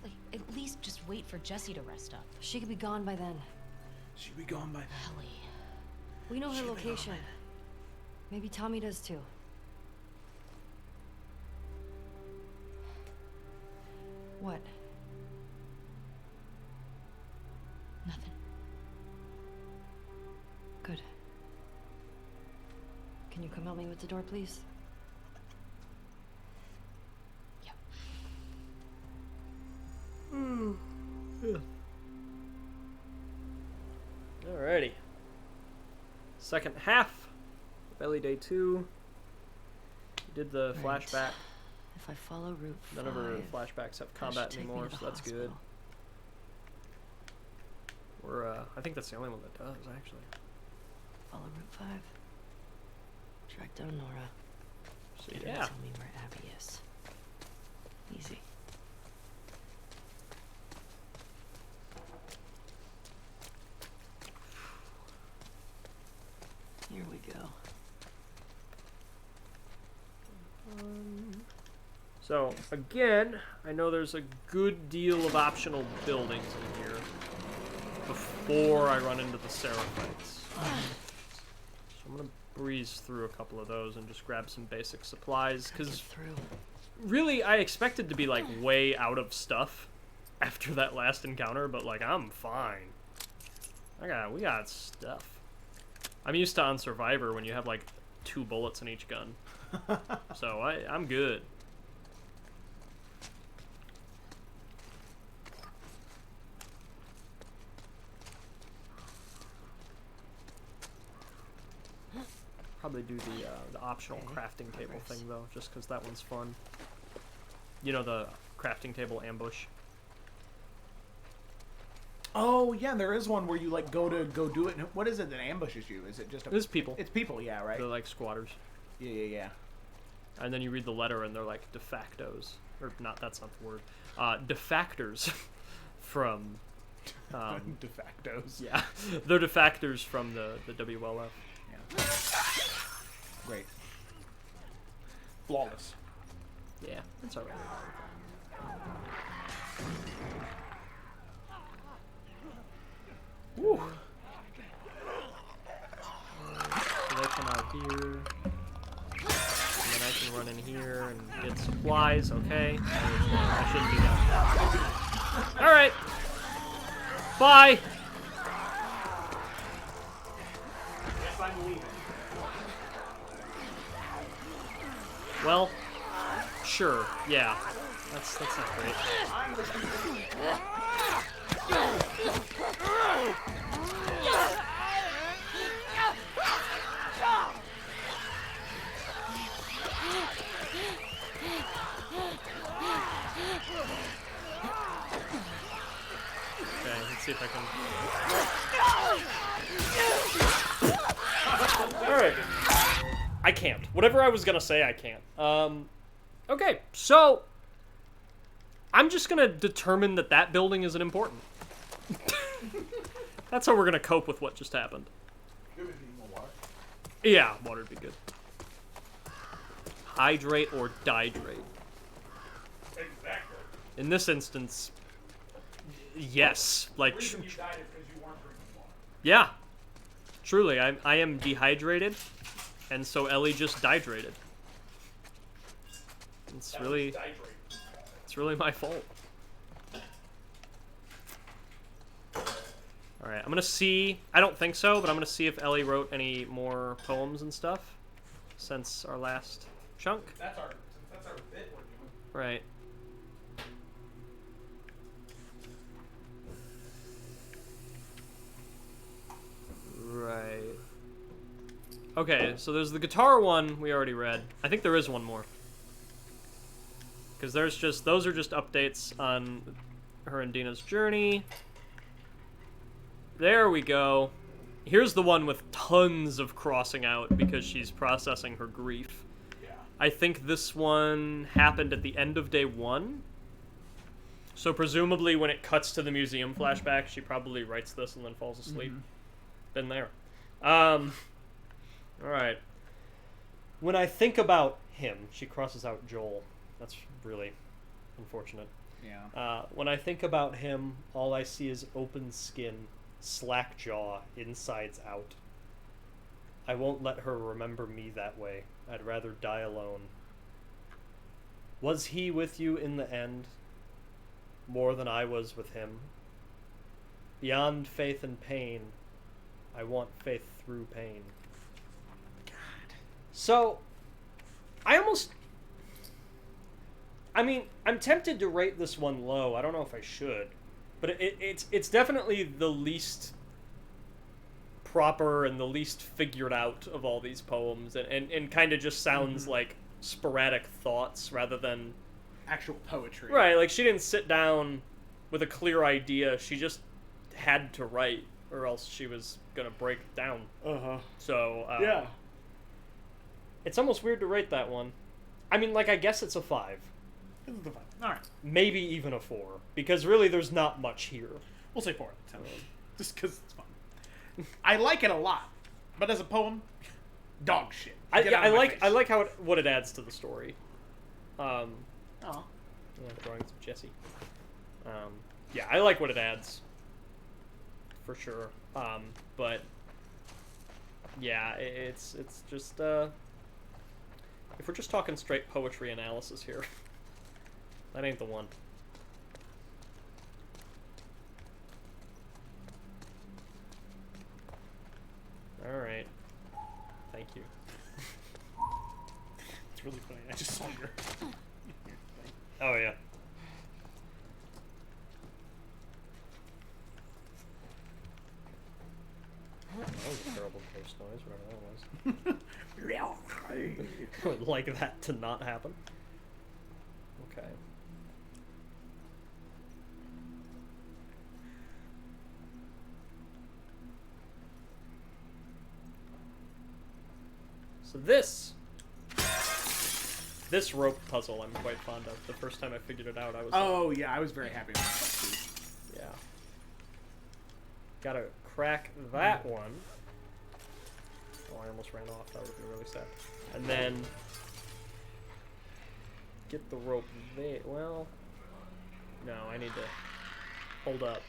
D: Like, at least just wait for Jessie to rest up.
N: She could be gone by then.
L: She'd be gone by then.
D: Ellie.
N: We know her location. Maybe Tommy does too. What?
D: Nothing.
N: Good. Can you come help me with the door, please?
D: Yep.
K: Yeah. Alrighty. Second half of Ellie Day 2. Did the
N: Right.
K: flashback.
N: If I follow Route 5,
K: None of her flashbacks have
N: that
K: combat
N: should take me
K: anymore,
N: to
K: so
N: the
K: that's good. We're, I think that's the only one that does, actually.
N: Follow Route 5. Track down Nora.
K: So,
N: Get her
K: yeah.
N: to tell me where Abby is. Easy. Here we go.
K: So, again, I know there's a good deal of optional buildings in here before I run into the Seraphites. So I'm going to breeze through a couple of those and just grab some basic supplies, because really I expected to be, like, way out of stuff after that last encounter, but like I'm fine. We got stuff. I'm used to on Survivor when you have like 2 bullets in each gun. So I'm good. Probably do the optional crafting table thing though, just because that one's fun. You know, the crafting table ambush.
L: Oh yeah, there is one where you like go do it. And what is it that ambushes you? Is it just?
K: It's people.
L: It's people, yeah, right.
K: They're like squatters.
L: Yeah.
K: And then you read the letter, and they're like de factos, or not. That's not the word. Defactors from.
L: De factos.
K: Yeah, they're defactors from the WLF.
L: Yeah. Great. Flawless.
K: Yeah, that's alright. Woo. So they come out here. And then I can run in here and get supplies, okay? I shouldn't do that. Alright. Bye!
L: Yes, I'm leaving.
K: Well, sure, yeah. That's not great. Okay, let's see if I can... Alright. I can't. Whatever I was gonna say, I can't. Okay, so... I'm just gonna determine that building isn't important. That's how we're gonna cope with what just happened. Yeah, water'd be good. Hydrate or dihydrate.
L: Exactly.
K: In this instance, yes. Like,
L: the reason you died is because you weren't drinking water.
K: yeah. Truly, I am dehydrated, and so Ellie just dihydrated. It's really my fault. Alright, I'm gonna see... I don't think so, but I'm gonna see if Ellie wrote any more poems and stuff since our last chunk.
L: That's our bit we're doing.
K: Right. Right. Okay, so there's the guitar one we already read. I think there is one more. Because those are just updates on her and Dina's journey. There we go. Here's the one with tons of crossing out because she's processing her grief.
L: Yeah.
K: I think this one happened at the end of day 1. So presumably when it cuts to the museum flashback, she probably writes this and then falls asleep. Been there. Alright. When I think about him, she crosses out Joel. That's really unfortunate.
L: Yeah.
K: When I think about him, all I see is open skin, slack jaw, insides out. I won't let her remember me that way. I'd rather die alone. Was he with you in the end? More than I was with him? Beyond faith and pain, I want faith through pain. God. So, I'm tempted to rate this one low. I don't know if I should. But it's definitely the least proper and the least figured out of all these poems, and kind of just sounds like sporadic thoughts rather than
L: actual poetry.
K: Right, like she didn't sit down with a clear idea. She just had to write, or else she was gonna break it down. So
L: yeah,
K: it's almost weird to rate that one. I mean, like, I guess it's a 5.
L: This is the 5. All right.
K: Maybe even a 4, because really there's not much here.
L: We'll say 4 out of 10. Just because it's fun. I like it a lot, but as a poem, dog shit.
K: I like how what it adds to the story. Drawings of Jesse. Yeah, I like what it adds. For sure. But yeah, it's just if we're just talking straight poetry analysis here, that ain't the one.
L: really funny. I just saw your thing.
K: Oh yeah. That was a terrible ghost noise, whatever that was. I would like that to not happen. Okay. So this rope puzzle I'm quite fond of. The first time I figured it out, I was
L: Oh yeah, I was very happy with that too.
K: yeah. Gotta crack that one. Oh, I almost ran off. That would be really sad. And then get the rope there. Well, no, I need to hold up.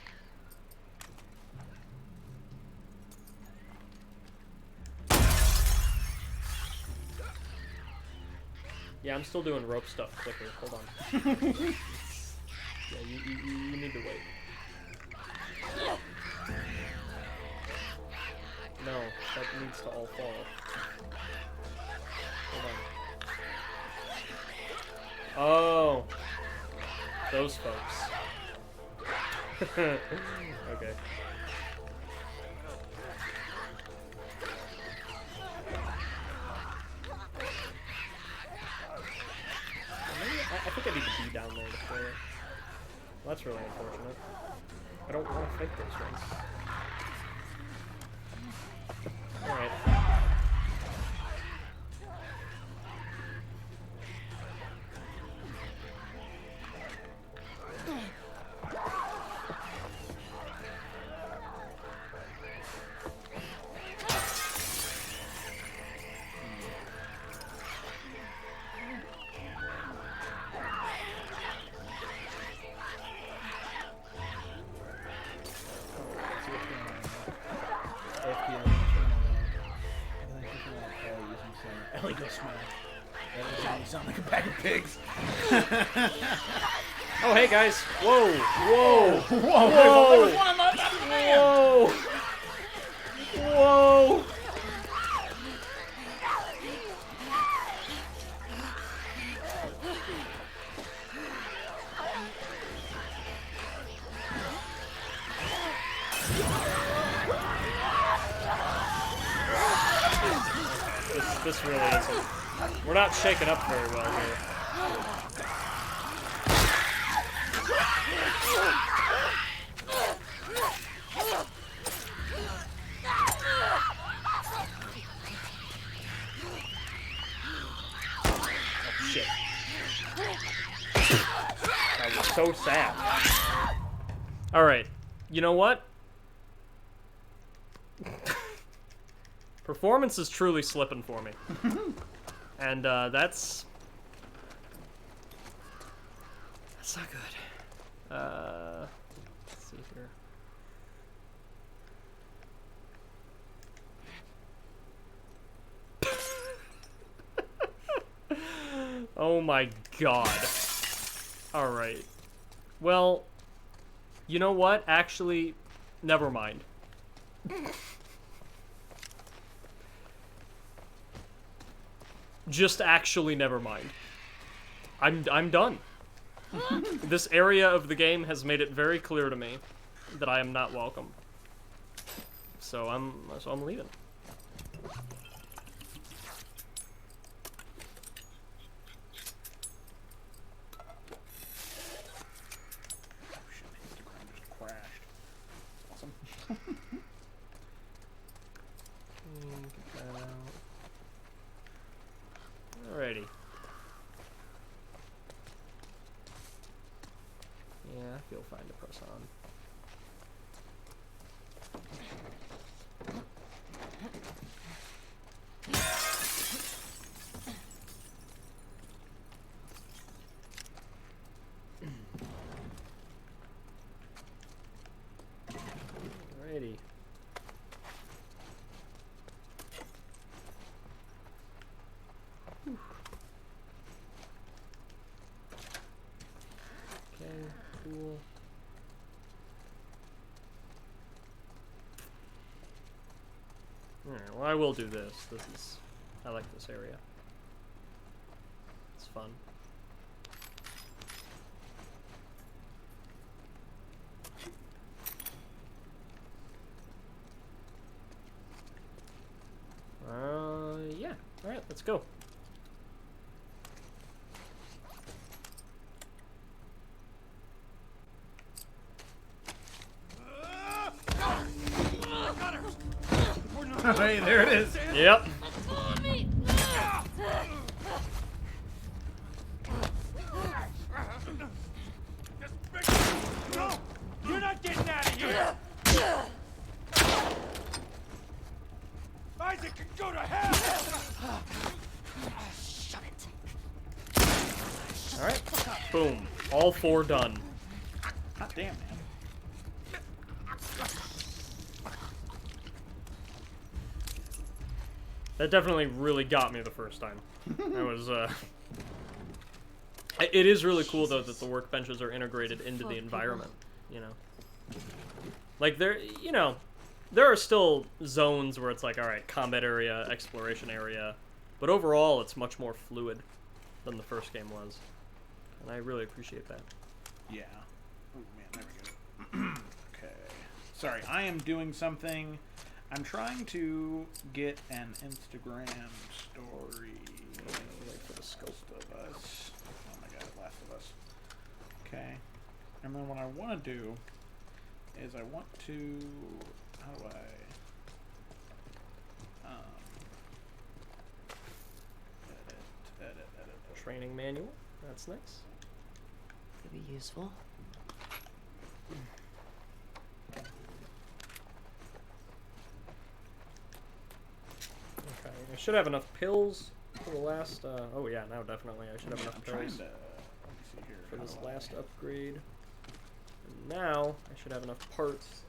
K: Yeah, I'm still doing rope stuff quicker. Hold on. Yeah, you need to wait. No, that needs to all fall. Hold on. Oh, those folks. Okay. I think I need to be down there to play it. Well, that's really unfortunate. I don't want to fight those ones. Alright.
L: Sound like a pack of pigs.
K: Oh, hey guys! Whoa! Whoa!
L: Whoa!
K: Whoa! Whoa! Whoa! This really isn't. We're not shaken up very well here. Oh shit. That was so sad. Alright. You know what? Performance is truly slipping for me. And that's not good. Let's see here. Oh my god. Alright. Well, you know what? Actually, never mind. Just actually never mind. I'm done. This area of the game has made it very clear to me that I am not welcome. So I'm leaving. Alrighty. Yeah, I feel fine to press on. Alrighty. Okay, cool. Alright, well I will do this. I like this area. fun. Yeah. All right, let's go.
L: Hey, there it is.
K: Yep.
F: No! You're not getting out of here! Isaac can go to hell!
J: Shut it.
K: All right. Boom. All 4 done.
L: God damn, man.
K: That definitely really got me the first time. I was, It is really cool, though, that the workbenches are integrated into the environment, you know? Like, there are still zones where it's like, alright, combat area, exploration area, but overall, it's much more fluid than the first game was. And I really appreciate that.
L: Yeah. Oh, man, there we go. Okay. Sorry, I am doing something. I'm trying to get an Instagram story.
K: Wait for the scope
L: of us. Oh my god, Last of Us. Okay. And then what I want to do is I want to... How do I... Edit.
K: Training manual. That's nice.
N: Could be useful.
K: Okay, I should have enough pills for the last, oh yeah, now definitely I should have enough pills for this last upgrade. And now, I should have enough parts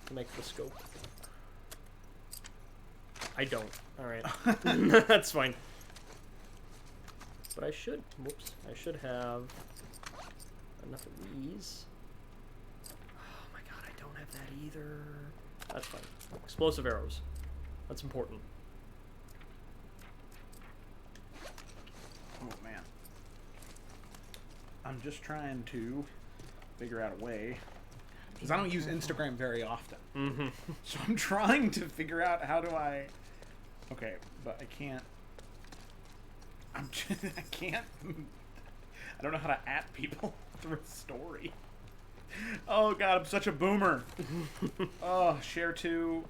K: to make the scope. I don't. Alright. That's fine. But I should, whoops, I should have enough of these. Oh my god, I don't have that either. That's fine. Explosive arrows. That's important.
L: Oh man. I'm just trying to figure out a way. Because I don't use Instagram very often.
K: Mm-hmm.
L: So I'm trying to figure out how do I... Okay, but I can't... I can't... I don't know how to at people through a story. Oh god, I'm such a boomer. Oh, share to...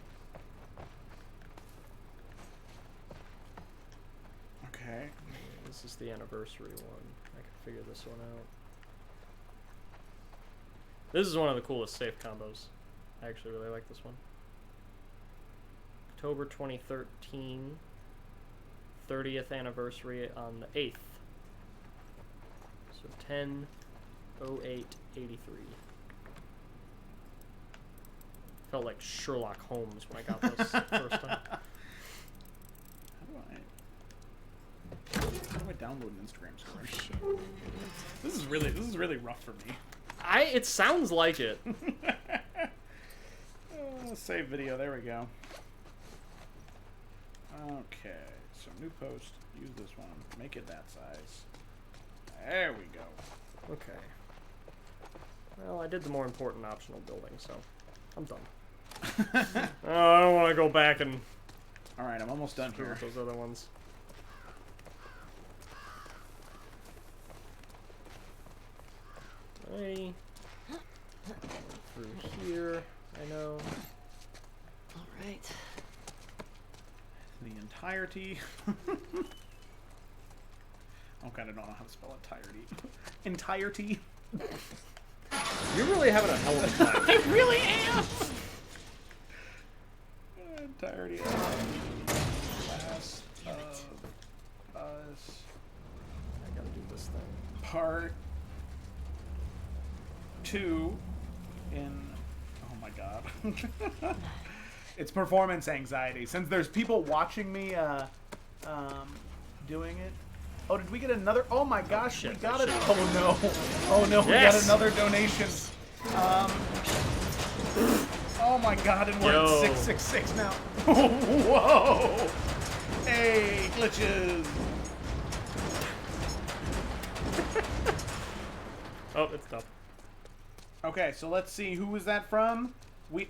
L: Okay.
K: This is the anniversary one. I can figure this one out. This is one of the coolest safe combos. I actually really like this one. October 2013. 30th anniversary on the 8th. So 10/08/83. Felt like Sherlock Holmes when I got this the first time.
L: How do I download an Instagram story? Oh, shit. This is really rough for me.
K: It sounds like it.
L: Save video, there we go. Okay, so new post, use this one, make it that size. There we go.
K: Okay. Well, I did the more important optional building, so I'm done. Oh, I don't want to go back and...
L: Alright, I'm almost done here.
K: Those other ones. Alrighty. Through here, I know.
N: Alright.
L: The entirety. Oh god, I don't know how to spell entirety. Entirety.
K: You're really having a hell of a time.
L: I really am! Entirety of Last of Us.
K: I gotta do this thing.
L: Part 2 in... Oh my god. It's performance anxiety. Since there's people watching me doing it. Oh, did we get another? Oh my gosh, we got it. Oh no. Oh no, we got another donation. Oh my god, and we're at 666 now. Whoa. Hey, glitches.
K: Oh, it's tough.
L: Okay, so let's see. Who was that from?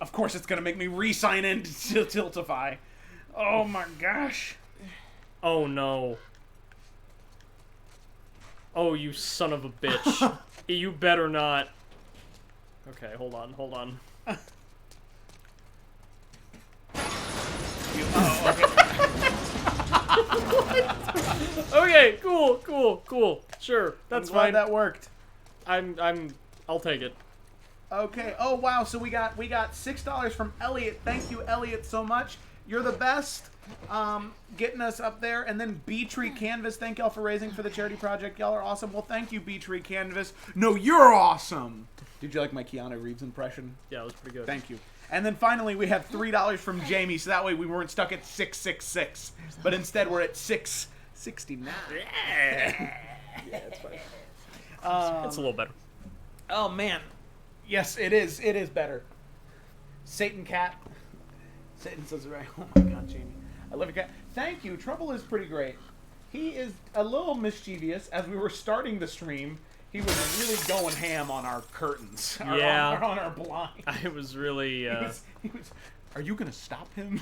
L: Of course, it's going to make me re-sign in to Tiltify. Oh, my gosh.
K: Oh, no. Oh, you son of a bitch. You better not. Okay, hold on. Okay, cool. Sure, that's
L: I'm glad
K: fine.
L: that worked.
K: I'll take it.
L: Okay. Oh wow. So we got $6 from Elliot. Thank you, Elliot, so much. You're the best. Getting us up there. And then B-Tree Canvas. Thank y'all for raising for the charity project. Y'all are awesome. Well, thank you, B-Tree Canvas. No, you're awesome. Did you like my Keanu Reeves impression?
K: Yeah, it was pretty good.
L: Thank you. And then finally, we have $3 from Jamie, so that way we weren't stuck at 666, but instead we're at 669.
K: Yeah, it's fine. It's a little better.
L: Oh man, yes, it is. It is better. Satan Cat. Satan says, "Right." Oh my God, Jamie, I love your cat. Thank you. Trouble is pretty great. He is a little mischievous. As we were starting the stream, he was really going ham on our curtains.
K: Yeah.
L: On our blinds.
K: I was really.
L: He was, are you gonna stop him?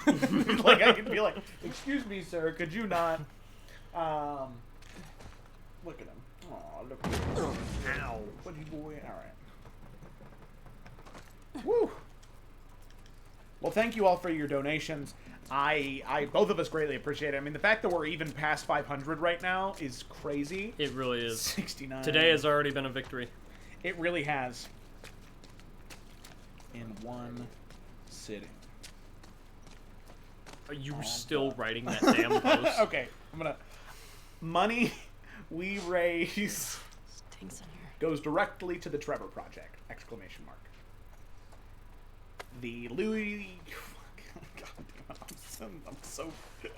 L: Like I could be like, excuse me, sir, could you not? Look at him. Oh, look at him. Ow. What you boy? All right. Woo. Well, thank you all for your donations. I both of us greatly appreciate it. I mean, the fact that we're even past 500 right now is crazy.
K: It really is.
L: 69.
K: Today has already been a victory.
L: It really has. In one sitting.
K: Are you still writing that damn post?
L: Okay, I'm gonna. Money we raise goes directly to the Trevor Project! Exclamation mark. The Louis. God damn it, I'm so good.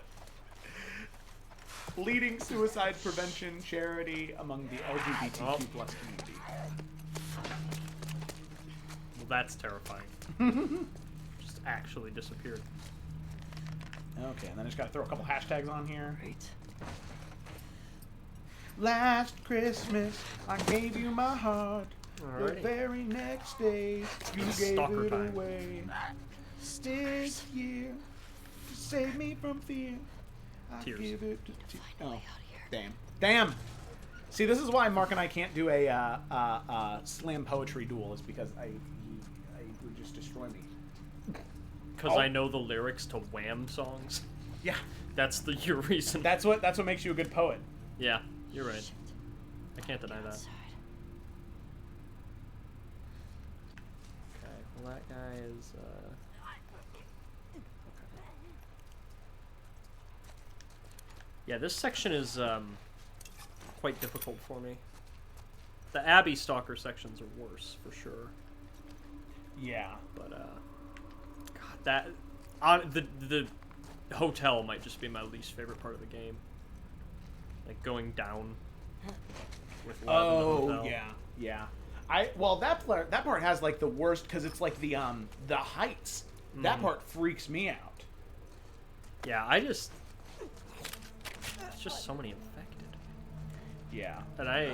L: Leading suicide prevention charity among the LGBTQ plus community.
K: Well, that's terrifying. Just actually disappeared.
L: Okay, and then I just gotta throw a couple hashtags on here.
N: Great.
L: Last Christmas, I gave you my heart.
K: Alrighty.
L: The very next day, you gave
K: Stalker
L: it
K: time.
L: away. This year, to save me from fear, I
K: Tears.
L: give it to oh, damn. See, this is why Mark and I can't do a slam poetry duel. Is because I would just destroy me.
K: Because I know the lyrics to Wham songs.
L: Yeah.
K: That's your reason.
L: That's what makes you a good poet.
K: Yeah, you're right. I can't deny that. Okay, well that guy is, okay. Yeah, this section is, quite difficult for me. The Abbey Stalker sections are worse, for sure.
L: Yeah.
K: But, God, that... the hotel might just be my least favorite part of the game. Like, going down with Lev in the hotel.
L: Yeah. That part has, like, the worst, because it's, like, the heights. That part freaks me out.
K: Yeah, it's just so many infected.
L: Yeah.
K: And I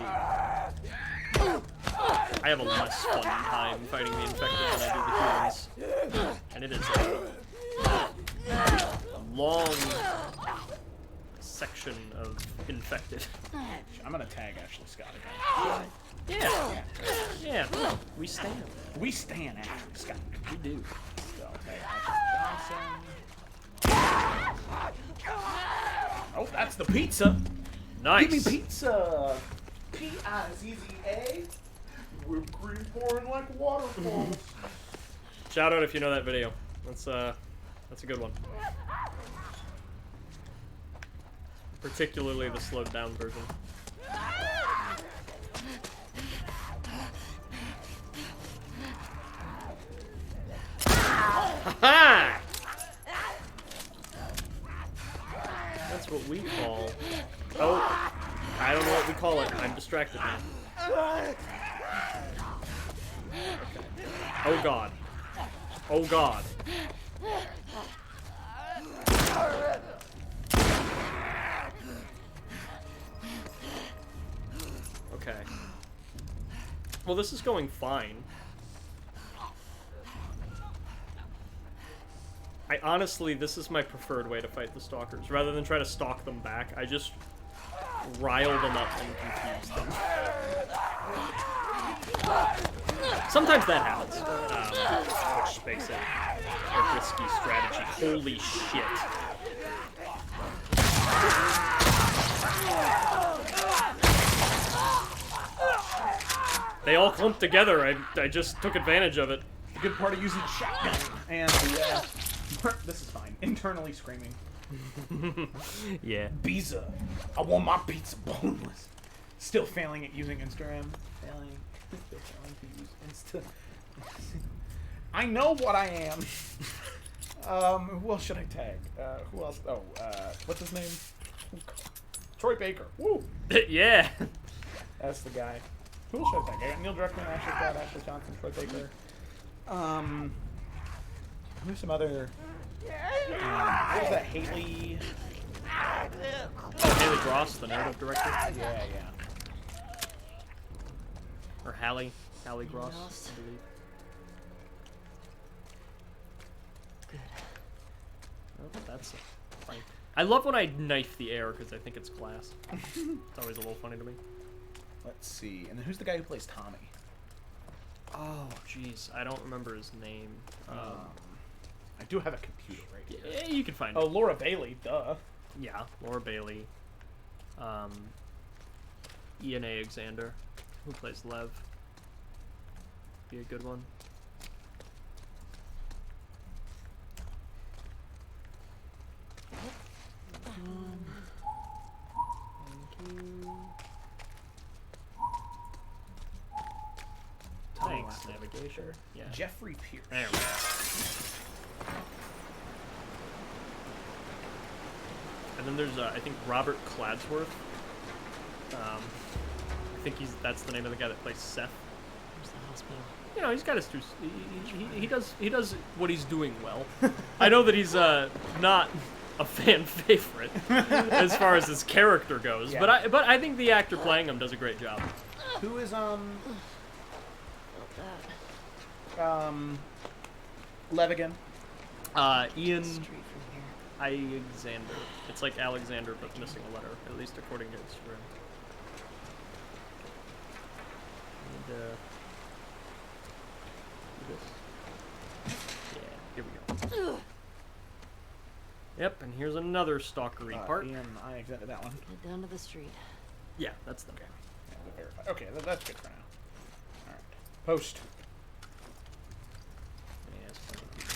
K: have a less fun time fighting the infected than I do the humans. And it is a long section of infected.
L: I'm gonna tag Ashley Scott again.
K: Yeah. We stand.
L: We stand Ashley Scott.
K: We do.
L: So, okay, Ashley Johnson. Oh, that's the pizza.
K: Nice.
L: Give me pizza. P-I-Z-Z-A. Whipped cream pouring like waterfalls.
K: Shout out if you know that video. That's a good one. Particularly the slowed down version. Ha-ha! That's what we call... Oh, I don't know what we call it. I'm distracted now. Okay. Oh god. Oh god. Okay. Well, this is going fine. Honestly, this is my preferred way to fight the stalkers. Rather than try to stalk them back, I just rile them up and confuse them. Sometimes that happens, which makes it a risky strategy. Holy shit. They all clumped together. I just took advantage of it.
L: The good part of using shotgun and this is fine. Internally screaming.
K: Yeah.
L: Pizza. I want my pizza boneless. Still failing at using Instagram. Failing to use Insta. I know what I am. Who else should I tag? Who else? Oh, what's his name? Troy Baker. Woo!
K: Yeah.
L: That's the guy. Who else should I tag? I got Neil Druckmann, Ashley Scott, Ashley Johnson, Troy Baker. Who's some other... what was that? Haley...
K: Haley Gross, the narrative director?
L: Yeah.
K: Or Hallie Gross, I believe.
N: Good.
K: Oh, that's funny. I love when I knife the air because I think it's glass. It's always a little funny to me.
L: Let's see. And then who's the guy who plays Tommy?
K: Oh, jeez. I don't remember his name.
L: I do have a computer right here.
K: Yeah, you can find it.
L: Oh, Laura Bailey, duh.
K: Yeah, Laura Bailey. Ian Alexander, who plays Lev. Be a good one. Thank you. Thanks, navigation. Yeah.
L: Jeffrey Pierce.
K: There we go. And then there's, I think, Robert Cladsworth. I think that's the name of the guy that plays Seth.
N: Where's the hospital?
K: You know, he's got his... He does what he's doing well. I know that he's not a fan favorite as far as his character goes,
L: yeah.
K: but I think the actor playing him does a great job.
L: Who is Lev again?
K: Ian Alexander. It's like Alexander, but missing a letter, at least according to Instagram. And, do this. Yeah, here we go. Yep, and here's another stalkery part.
L: Ian, I exited that one.
N: Get down to the street.
K: Yeah, that's them.
L: Okay, yeah, we'll verify. Okay, that's good for now. All right, post.
K: Yeah, it's plenty of people.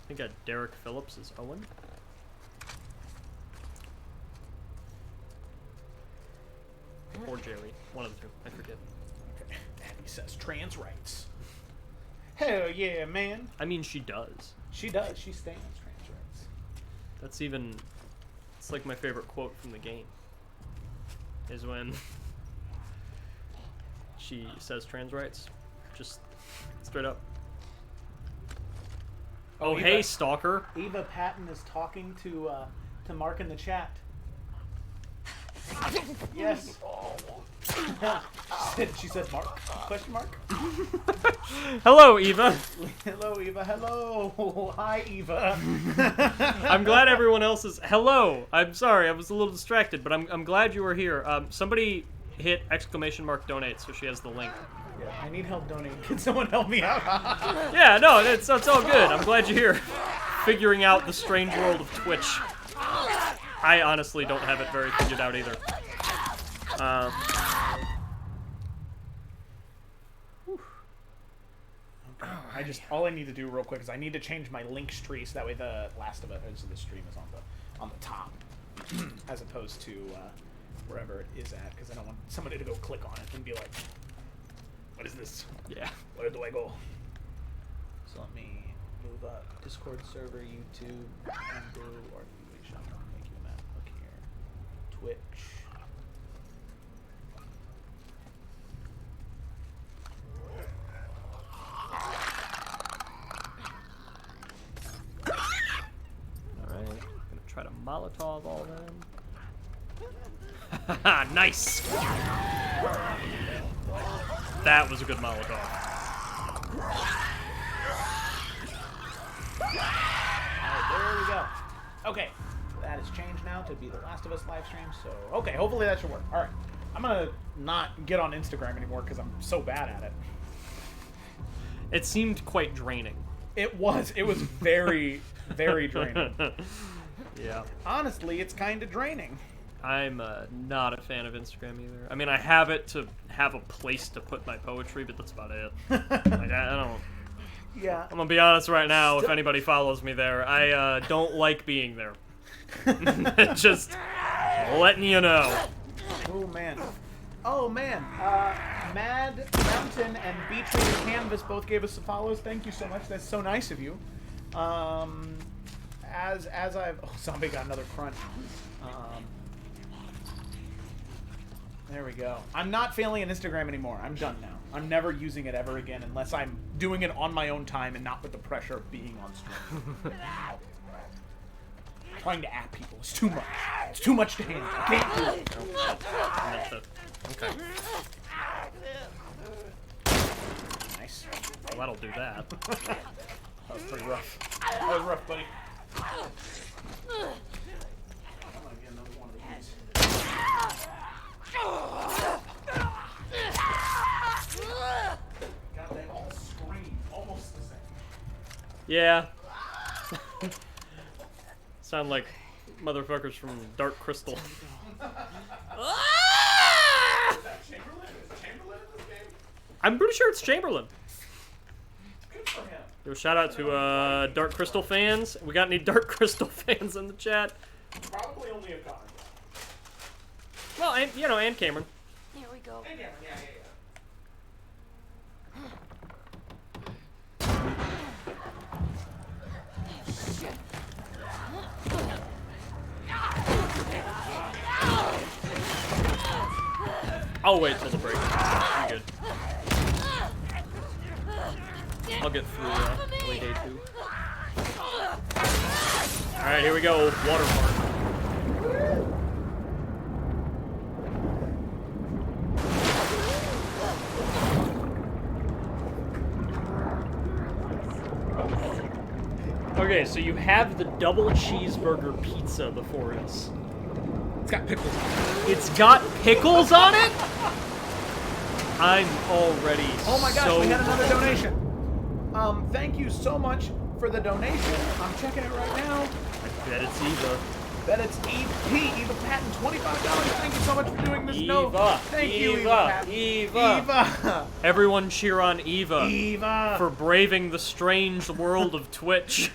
K: I think Derek Phillips is Owen. Or Jerry. One of the two. I forget.
L: Okay. Abby says trans rights. Hell yeah, man.
K: I mean, she does.
L: She does. She stands trans rights.
K: That's even... It's like my favorite quote from the game. Is when she says trans rights. Just straight up. Oh, hey, stalker.
L: Eva Patton is talking to Mark in the chat. Yes. She said Mark? Question mark?
K: Hello, Eva.
L: Hello, Eva. Hello. Hi, Eva.
K: I'm glad everyone else is... Hello. I'm sorry. I was a little distracted, but I'm glad you were here. Somebody hit !donate so she has the link.
L: Yeah, I need help donating. Can someone help me out?
K: Yeah, no, it's all good. I'm glad you're here. Figuring out the strange world of Twitch. I honestly don't have it very figured out either.
L: All I need to do real quick is I need to change my links tree so that way the last of it is the stream is on the top as opposed to wherever it is at, because I don't want somebody to go click on it and be like, what is this?
K: Yeah.
L: Where do I go? So let me move up Discord server, YouTube, Handbook, or shop. Make you a map. Look here. Twitch.
K: Alright, gonna try to Molotov all them. Nice! That was a good Molotov.
L: Alright, there we go. Okay, that has changed now to be the Last of Us live stream, so... Okay, hopefully that should work. Alright, I'm gonna not get on Instagram anymore because I'm so bad at it.
K: It seemed quite draining.
L: It was very, very draining.
K: Yeah.
L: Honestly, it's kind of draining.
K: I'm not a fan of Instagram either. I mean, I have it to have a place to put my poetry, but that's about it. Like, I don't...
L: Yeah.
K: I'm gonna be honest right now, if anybody follows me there, I don't like being there. Just letting you know.
L: Oh, man. Oh, man. Mad Mountain and Beach Reader Canvas both gave us some follows. Thank you so much. That's so nice of you. As I've... Oh, Zombie got another crunch. There we go. I'm not failing an Instagram anymore. I'm done now. I'm never using it ever again unless I'm doing it on my own time and not with the pressure of being on stream. Trying to at people is too much. It's too much to handle. I can't do it.
K: Okay.
L: Nice.
K: Well, that'll do that.
L: That was pretty rough. That was rough, buddy. I'm gonna get another one of these. God, they all scream almost the same.
K: Yeah. Sound like motherfuckers from Dark Crystal.
L: Is that Chamberlain? Is Chamberlain in this game?
K: I'm pretty sure it's Chamberlain.
L: Good for him.
K: Yo, shout out to Dark Crystal fans. We got any Dark Crystal fans in the chat?
L: Probably only a Connor.
K: Well, and you know, and Cameron.
N: Here we go.
L: And Cameron, yeah.
K: I'll wait till the break. I'm good. I'll get through early day 2. Alright, here we go. Water park. Okay, so you have the double cheeseburger pizza before us.
L: It's got pickles on it.
K: It's got pickles on it? I'm already
L: Oh my gosh,
K: so
L: we had another donation. Thank you so much for the donation. I'm checking it right now.
K: I bet it's Eva.
L: Bet it's Eva Patton, $25. Thank you so much for doing this.
K: Eva.
L: Thank you, Eva
K: Eva.
L: Patton.
K: Eva.
L: Eva.
K: Everyone cheer on Eva.
L: Eva.
K: For braving the strange world of Twitch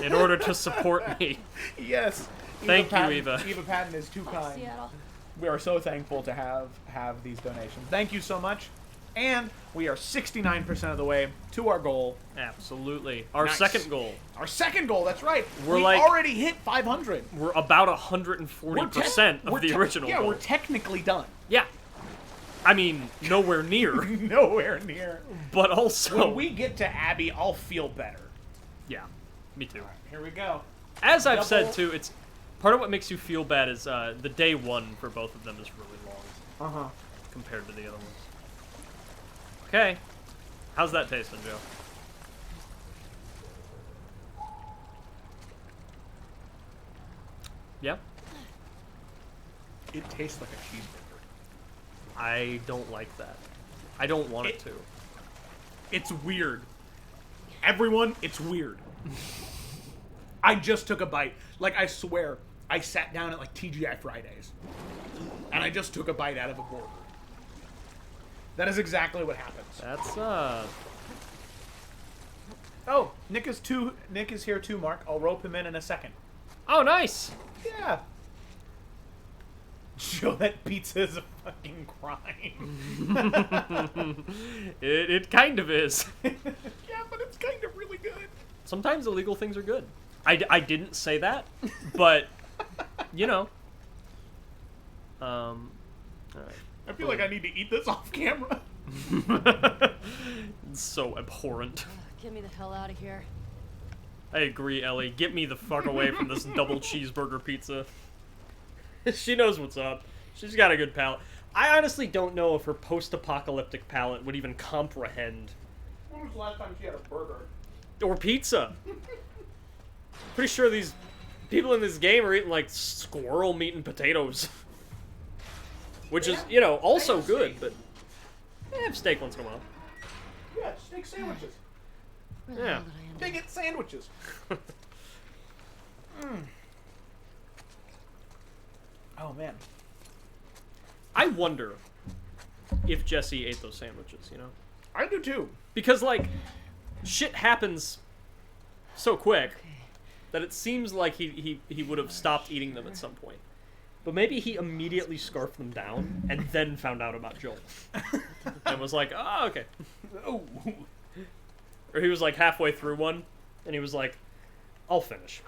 K: in order to support me.
L: Yes.
K: Thank
L: Patton,
K: you, Eva.
L: Eva Patton is too kind.
N: Seattle.
L: We are so thankful to have these donations. Thank you so much. And we are 69% of the way to our goal.
K: Absolutely. Our
L: Nice.
K: second goal.
L: Our second goal, that's right.
K: We're
L: we
K: like-
L: already hit 500.
K: We're about 140% of the original
L: Yeah,
K: goal.
L: we're technically done.
K: Yeah. I mean, nowhere near.
L: Nowhere near.
K: But also...
L: When we get to Abby, I'll feel better.
K: Yeah, me too.
L: Here we go.
K: As I've said
L: Double-
K: too, it's part of what makes you feel bad is the day one for both of them is really long compared to the other ones. Okay, how's that tasting, Joe? Yeah,
L: It tastes like a cheeseburger.
K: I don't like that. I don't want it to.
L: It's weird. Everyone, it's weird. I just took a bite. Like, I swear, I sat down at, like, TGI Fridays. And I just took a bite out of a burger. That is exactly what happens.
K: That's,
L: Oh, Nick is here too, Mark. I'll rope him in a second.
K: Oh, nice!
L: Yeah. Joe, that pizza is a fucking crime.
K: It kind of is.
L: Yeah, but it's kind of really good.
K: Sometimes illegal things are good. I didn't say that, but, you know. Alright.
L: I feel like I need to eat this off camera.
K: It's so abhorrent.
N: Get me the hell out of here.
K: I agree, Ellie. Get me the fuck away from this double cheeseburger pizza. She knows what's up. She's got a good palate. I honestly don't know if her post-apocalyptic palate would even comprehend.
L: When was the last time she had a burger?
K: Or pizza. Pretty sure these people in this game are eating, like, squirrel meat and potatoes. Which is, you know, also good, but... have steak once in a while.
L: Yeah, steak sandwiches.
K: Yeah.
L: Bigot sandwiches. Oh, man.
K: I wonder if Jesse ate those sandwiches, you know?
L: I do too.
K: Because, like, shit happens so quick that it seems like he would have stopped eating them at some point. But maybe he immediately scarfed them down and then found out about Joel. And was like, oh, okay.
L: Oh.
K: Or he was like halfway through one and he was like, I'll finish.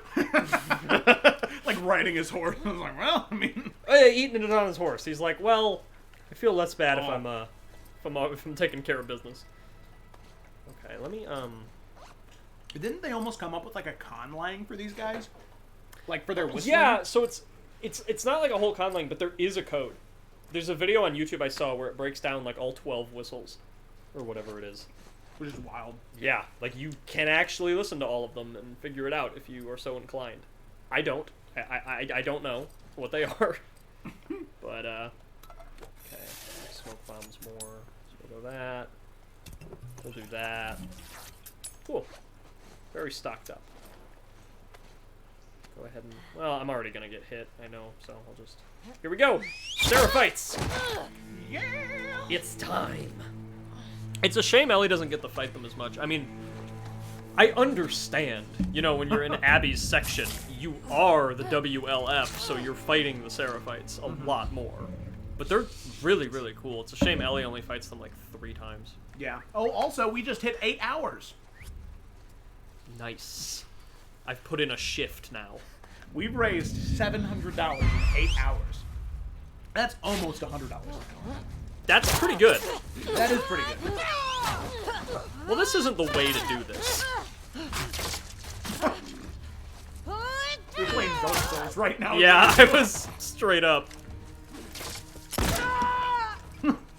L: Like riding his horse. I was like, well, I mean...
K: eating it on his horse. He's like, well, I feel less bad if I'm taking care of business. Okay, let me,
L: Didn't they almost come up with, like, a conlang for these guys? Like, for their whistling?
K: Yeah, so it's not like a whole conlang, but there is a code. There's a video on YouTube I saw where it breaks down, like, all 12 whistles. Or whatever it is.
L: Which is wild.
K: Yeah, like, you can actually listen to all of them and figure it out if you are so inclined. I don't. I don't know what they are. But, okay. Smoke bombs more. So we'll go that. We'll do that. Cool. Very stocked up. Go ahead and... Well, I'm already gonna get hit, I know, so I'll just... Here we go! Seraphites!
L: Yeah!
K: It's time! It's a shame Ellie doesn't get to fight them as much. I mean, I understand. You know, when you're in Abby's section, you are the WLF, so you're fighting the Seraphites a lot more. But they're really, really cool. It's a shame Ellie only fights them like 3 times.
L: Yeah. Oh, also, we just hit 8 hours.
K: Nice. I've put in a shift now.
L: We've raised $700 in 8 hours. That's almost $100.
K: That's pretty good.
L: That is pretty good.
K: Well, this isn't the way to do this.
L: You're playing Dark Souls right now.
K: Yeah, I was straight up.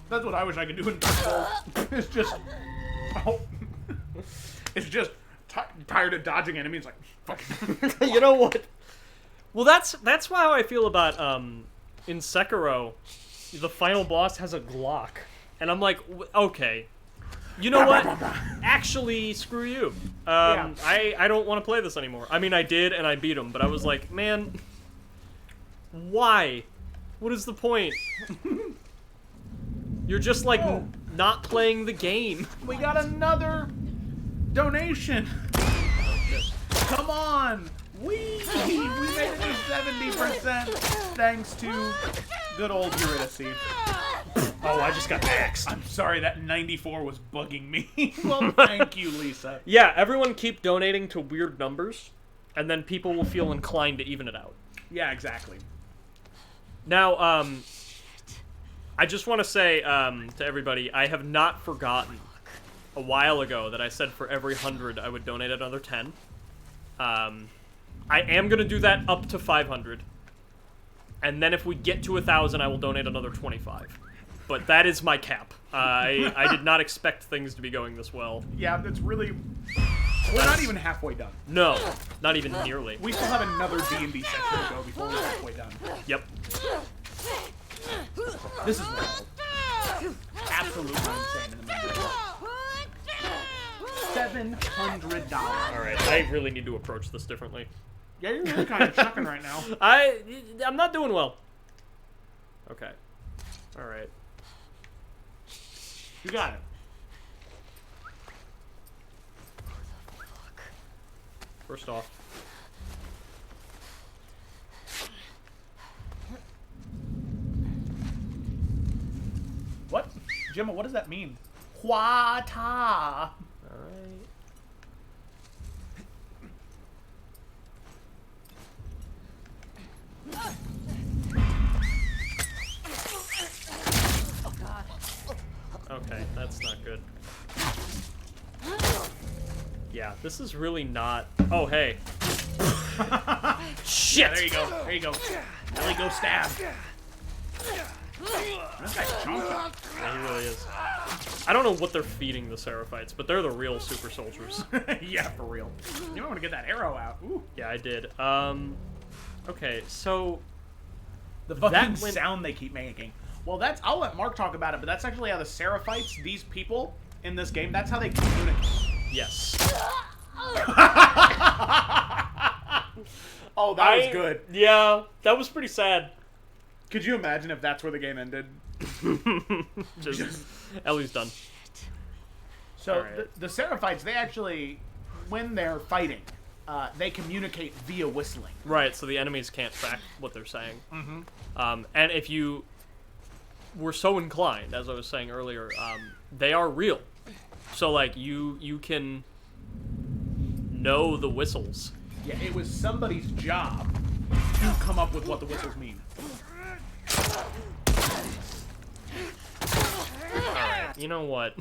L: That's what I wish I could do in Dark Souls. It's just... Oh. It's just tired of dodging enemies, like, fuck it.
K: You know what? Well, that's how I feel about, in Sekiro, the final boss has a Glock. And I'm like, okay, you know what? Actually, screw you. I don't want to play this anymore. I mean, I did, and I beat him, but I was like, man, why? What is the point? You're just, like, not playing the game.
L: We got another donation. Come on. We made it to 70% thanks to good old Eurydice.
K: Oh, I just got axed.
L: I'm sorry, that 94 was bugging me. Well, thank you, Lisa.
K: Yeah, everyone keep donating to weird numbers, and then people will feel inclined to even it out.
L: Yeah, exactly.
K: Now, I just want to say to everybody, I have not forgotten a while ago that I said for every 100 I would donate another 10. I am going to do that up to 500. And then if we get to 1,000, I will donate another 25. But that is my cap. I did not expect things to be going this well.
L: Yeah, that's really... We're not even halfway done.
K: No, not even nearly.
L: We still have another D&D section to go before we're halfway done.
K: Yep.
L: This is wild. Absolutely insane in the middle. $700.
K: Alright, I really need to approach this differently.
L: Yeah, you're really kind of chucking right now.
K: I'm not doing well. Okay. Alright.
L: You got it.
K: First off.
L: What? Gemma, what does that mean? Huata.
K: Alright.
J: Oh, God.
K: Okay, that's not good. Yeah, this is really not... Oh, hey. Shit!
L: Yeah, there you go. There you go. Ellie, go stab. This guy's chunky.
K: Yeah, he really is. I don't know what they're feeding the Seraphites, but they're the real super soldiers.
L: Yeah, for real. You might want to get that arrow out. Ooh.
K: Yeah, I did. Okay, so
L: the fucking sound they keep making. Well, I'll let Mark talk about it, but that's actually how the Seraphites, these people in this game, that's how they communicate.
K: Yes.
L: Oh, that was good.
K: Yeah, that was pretty sad.
L: Could you imagine if that's where the game ended?
K: Just Ellie's done.
L: So the Seraphites, they actually, when they're fighting, they communicate via whistling.
K: Right, so the enemies can't track what they're saying.
L: Mm-hmm.
K: And if you were so inclined, as I was saying earlier, they are real. So like you can know the whistles.
L: Yeah, it was somebody's job to come up with what the whistles mean.
K: Alright, you know what?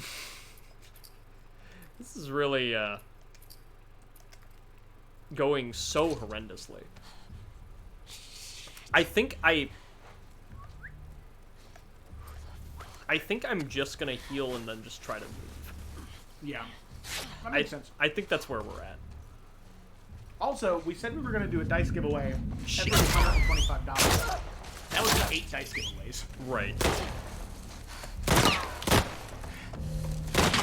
K: This is really going so horrendously. I think I'm just gonna heal and then just try to move.
L: Yeah. That makes sense.
K: I think that's where we're at.
L: Also, we said we were going to do a dice giveaway every $125. That would be 8 dice giveaways.
K: Right.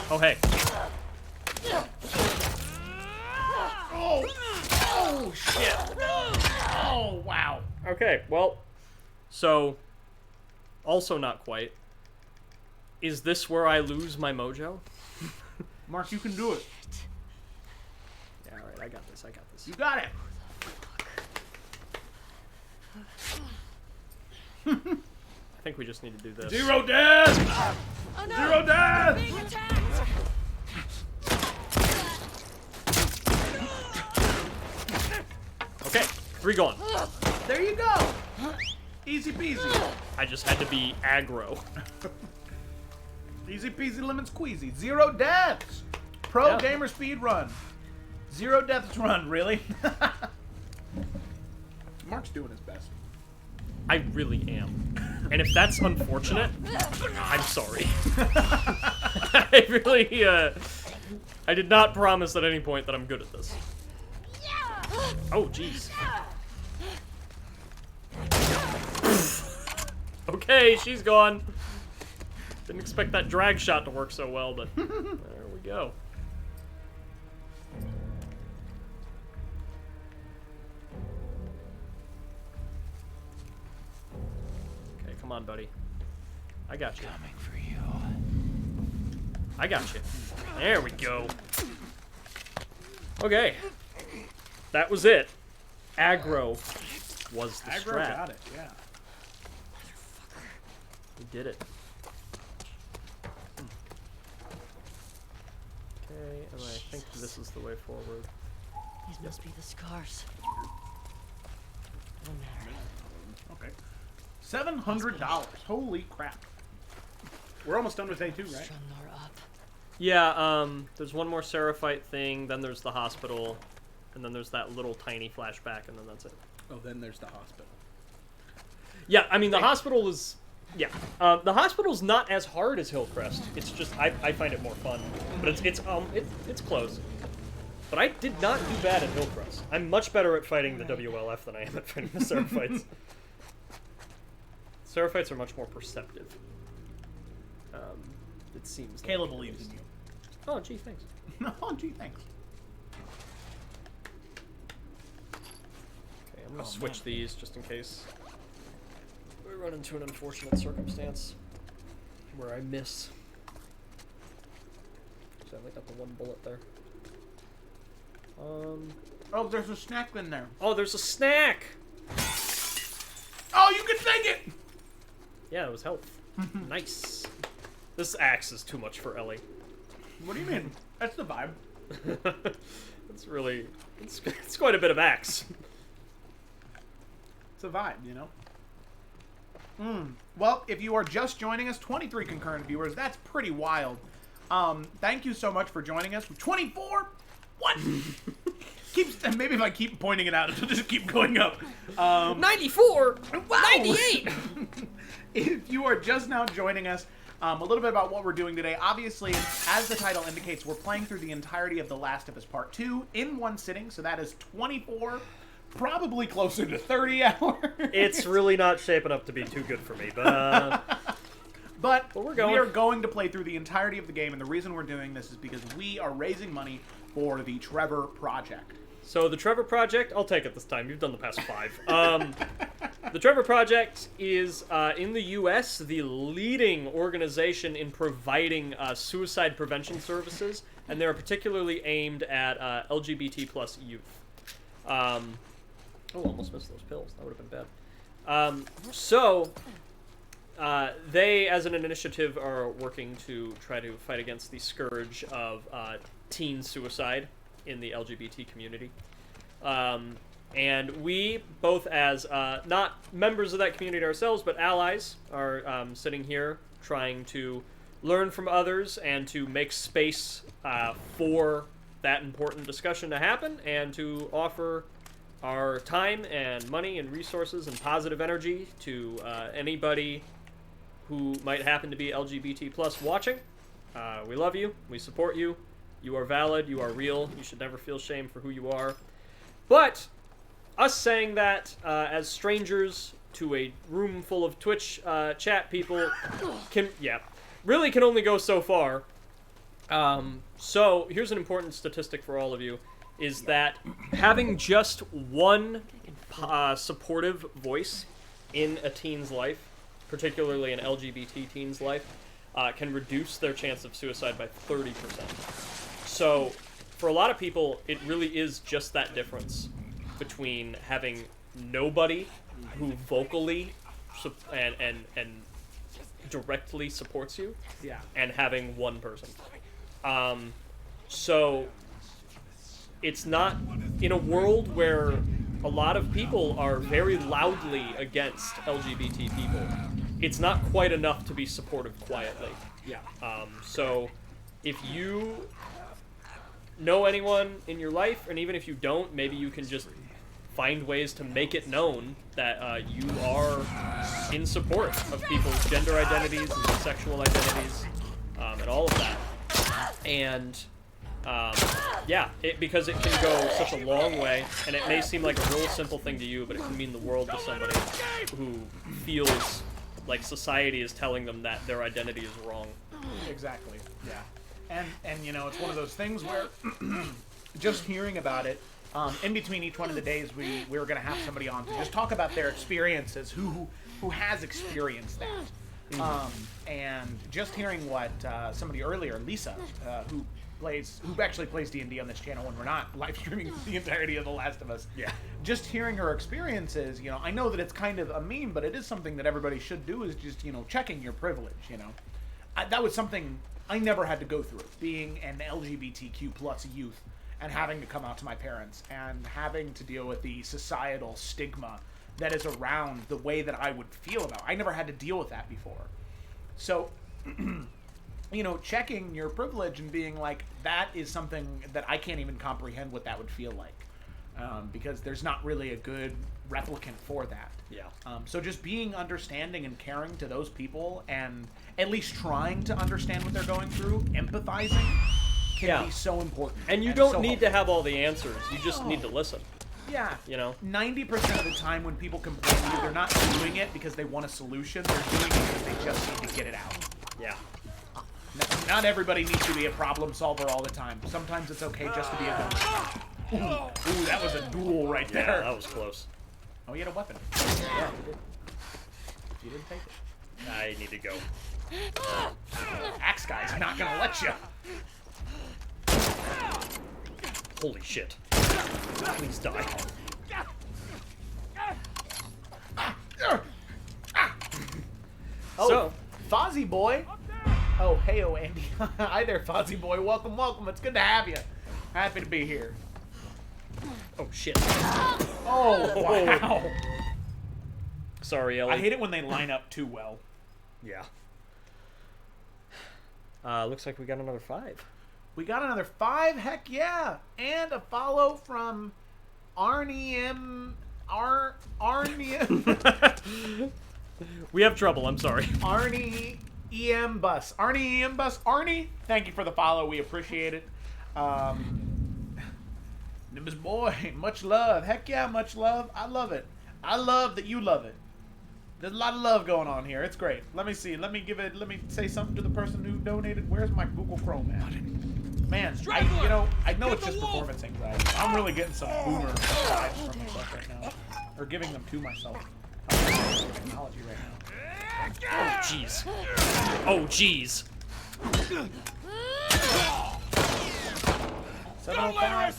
K: Oh, hey.
L: Oh, shit. Oh, wow.
K: Okay, well, so, also not quite. Is this where I lose my mojo?
L: Mark, you can do it.
K: Yeah, alright, I got this, I got this.
L: You got it.
K: I think we just need to do this.
L: 0 death! Oh, no. 0 death!
K: Okay, 3 gone.
L: There you go. Easy peasy.
K: I just had to be aggro.
L: Easy peasy lemon squeezy. 0 deaths. Pro gamer speed run. 0 deaths run, really? Mark's doing his best.
K: I really am. And if that's unfortunate, I'm sorry. I really, I did not promise at any point that I'm good at this. Oh, jeez. Okay, she's gone. Didn't expect that drag shot to work so well, but there we go. Okay, come on, buddy. I got you.
M: Coming for you.
K: I got you. There we go. Okay. That was it. Aggro was the
L: Aggro
K: strat.
L: got it, yeah.
K: We did it. Okay, and I think this is the way forward.
N: These must be the scars. No matter.
L: Okay. $700. Holy crap. We're almost done with day 2, right?
K: Yeah, there's one more Seraphite thing, then there's the hospital, and then there's that little tiny flashback, and then that's it.
L: Oh, then there's the hospital.
K: Yeah, I mean, the hospital is... Yeah, the hospital's not as hard as Hillcrest. It's just, I find it more fun. But it's close. But I did not do bad at Hillcrest. I'm much better at fighting the WLF than I am at fighting the Seraphites. Seraphites are much more perceptive. It seems like
L: Caleb believes in you.
K: Oh, gee, thanks.
L: Oh, gee, thanks.
K: Okay, I'm gonna switch these just in case we run into an unfortunate circumstance where I miss. So I only got the 1 bullet there.
L: Oh, there's a snack in there.
K: Oh, there's a snack!
L: Oh, you can take it!
K: Yeah, it was health. Nice. This axe is too much for Ellie.
L: What do you mean? That's the vibe.
K: It's really... It's quite a bit of axe.
L: It's a vibe, you know? Well, if you are just joining us, 23 concurrent viewers, that's pretty wild. Thank you so much for joining us. 24? What? Maybe if I keep pointing it out, it'll just keep going up.
K: 94!
L: Wow.
K: 98!
L: If you are just now joining us, a little bit about what we're doing today. Obviously, as the title indicates, we're playing through the entirety of The Last of Us Part 2 in one sitting, so that is 24, probably closer to 30 hours.
K: It's really not shaping up to be too good for me, but...
L: But
K: we're
L: we are going to play through the entirety of the game, and the reason we're doing this is because we are raising money for the Trevor Project.
K: So the Trevor Project, I'll take it this time. You've done the past 5. The Trevor Project is, in the U.S., the leading organization in providing suicide prevention services, and they're particularly aimed at LGBT plus youth. Almost missed those pills. That would have been bad. They, as an initiative, are working to try to fight against the scourge of teen suicide in the LGBT community. And we, both as not members of that community ourselves, but allies, are sitting here trying to learn from others and to make space for that important discussion to happen, and to offer our time and money and resources and positive energy to anybody who might happen to be LGBT plus watching. We love you. We support you. You are valid. You are real. You should never feel shame for who you are. But us saying that as strangers to a room full of Twitch chat people can only go so far. So here's an important statistic for all of you, is that having just one supportive voice in a teen's life, particularly an LGBT teen's life, can reduce their chance of suicide by 30%. So for a lot of people, it really is just that difference between having nobody who vocally and directly supports you, and having one person. So it's not, in a world where a lot of people are very loudly against LGBT people, it's not quite enough to be supportive quietly. So if you know anyone in your life, and even if you don't, maybe you can just find ways to make it known that you are in support of people's gender identities and sexual identities, and all of that. And because it can go such a long way, and it may seem like a real simple thing to you, but it can mean the world to somebody who feels like society is telling them that their identity is wrong.
L: Exactly. Yeah. And you know, it's one of those things where just hearing about it, in between each one of the days, we were going to have somebody on to just talk about their experiences, who has experienced that. And just hearing what somebody earlier, Lisa, who actually plays D&D on this channel when we're not live streaming the entirety of The Last of Us. Yeah. Just hearing her experiences, you know, I know that it's kind of a meme, but it is something that everybody should do, is just, you know, checking your privilege, you know. That was something I never had to go through, being an LGBTQ plus youth and having to come out to my parents and having to deal with the societal stigma that is around the way that I would feel about it. I never had to deal with that before. So, you know, checking your privilege and being like, that is something that I can't even comprehend what that would feel like. Because there's not really a good replicant for that.
K: Yeah.
L: So just being understanding and caring to those people, and at least trying to understand what they're going through, empathizing, can be so important.
K: And you don't need to have all the answers. You just need to listen.
L: Yeah.
K: You know?
L: 90% of the time when people complain to you, they're not doing it because they want a solution. They're doing it because they just need to get it out.
K: Yeah.
L: Not everybody needs to be a problem solver all the time. Sometimes it's okay just to be a dumb. Ooh, that was a duel right there.
K: Yeah, that was close.
L: Oh, he had a weapon. Yeah, he did. You didn't take it.
K: I need to go.
L: Axe guy's not gonna let you.
K: Holy shit. Please die.
L: Oh,
K: So,
L: Fozzie boy. Oh, hey-oh, Andy. Hi there, Fozzie boy. Welcome, welcome. It's good to have you. Happy to be here.
K: Oh, shit.
L: Oh, wow.
K: Sorry, Ellie.
L: I hate it when they line up too well.
K: Yeah. Looks like we got another 5.
L: We got another 5? Heck yeah. And a follow from Arnie M.
K: We have trouble. I'm sorry.
L: Arnie EM Bus. Arnie EM Bus. Arnie, thank you for the follow. We appreciate it. Nimbus boy, much love. Heck yeah, much love. I love it. I love that you love it. There's a lot of love going on here. It's great. Let me see. Let me say something to the person who donated. Where's my Google Chrome at? Man, I know it's just performance anxiety. I'm really getting some boomer vibes from myself right now. Or giving them to myself. I'm using technology right now.
K: Oh, jeez. Oh, jeez.
L: 705,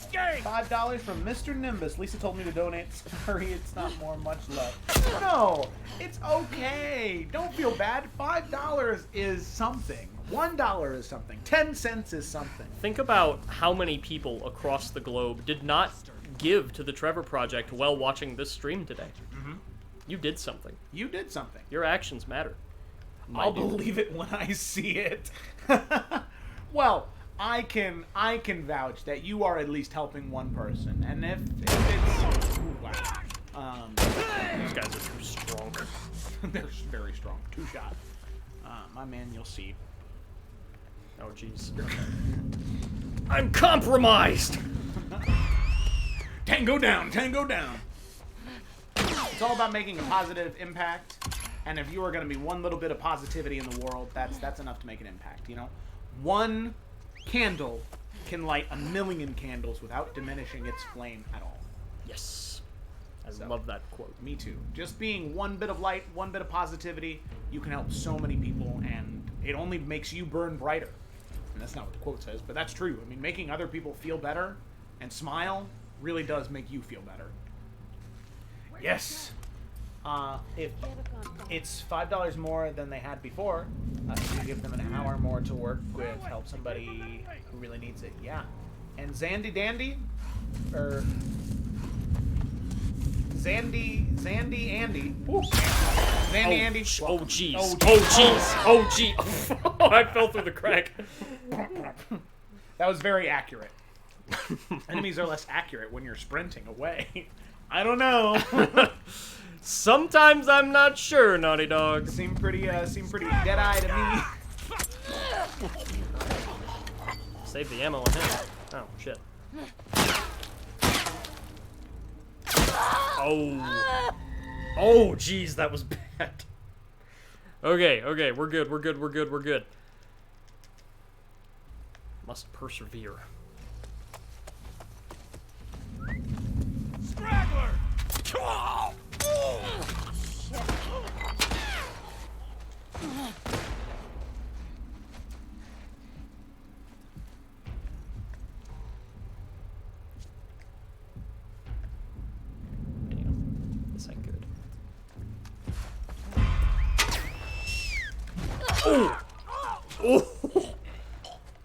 L: $5 from Mr. Nimbus. Lisa told me to donate. Sorry, it's not more much love. No, it's okay. Don't feel bad. $5 is something. $1 is something. 10 cents is something.
K: Think about how many people across the globe did not give to the Trevor Project while watching this stream today.
L: Mm-hmm.
K: You did something.
L: You did something.
K: Your actions matter.
L: I'll believe it when I see it. Well, I can vouch that you are at least helping one person, and if it's wow,
K: these guys are too strong.
L: They're very strong. 2 shot. My man, you'll see.
K: Oh jeez. I'm compromised.
L: Tango down. Tango down. It's all about making a positive impact, and if you are going to be one little bit of positivity in the world, that's enough to make an impact. You know, one candle can light 1,000,000 candles without diminishing its flame at all.
K: Yes. I love that quote.
L: Me too. Just being one bit of light, one bit of positivity, you can help so many people, and it only makes you burn brighter. And that's not what the quote says, but that's true. I mean, making other people feel better and smile really does make you feel better. Yes. If it's $5 more than they had before, you give them an hour more to work with, help somebody who really needs it. Yeah. And Zandy Dandy, or Zandy Andy. Woo. Zandy Andy.
K: Oh jeez. Oh jeez. Oh jeez. I fell through the crack.
L: That was very accurate. Enemies are less accurate when you're sprinting away. I don't know.
K: Sometimes I'm not sure, Naughty Dog.
L: Seem pretty dead-eye to me.
K: Save the ammo on him. Oh shit. Oh. Oh jeez, that was bad. Okay, we're good. Must persevere.
J: Straggler!
K: Damn, this ain't good. Oh! Oh!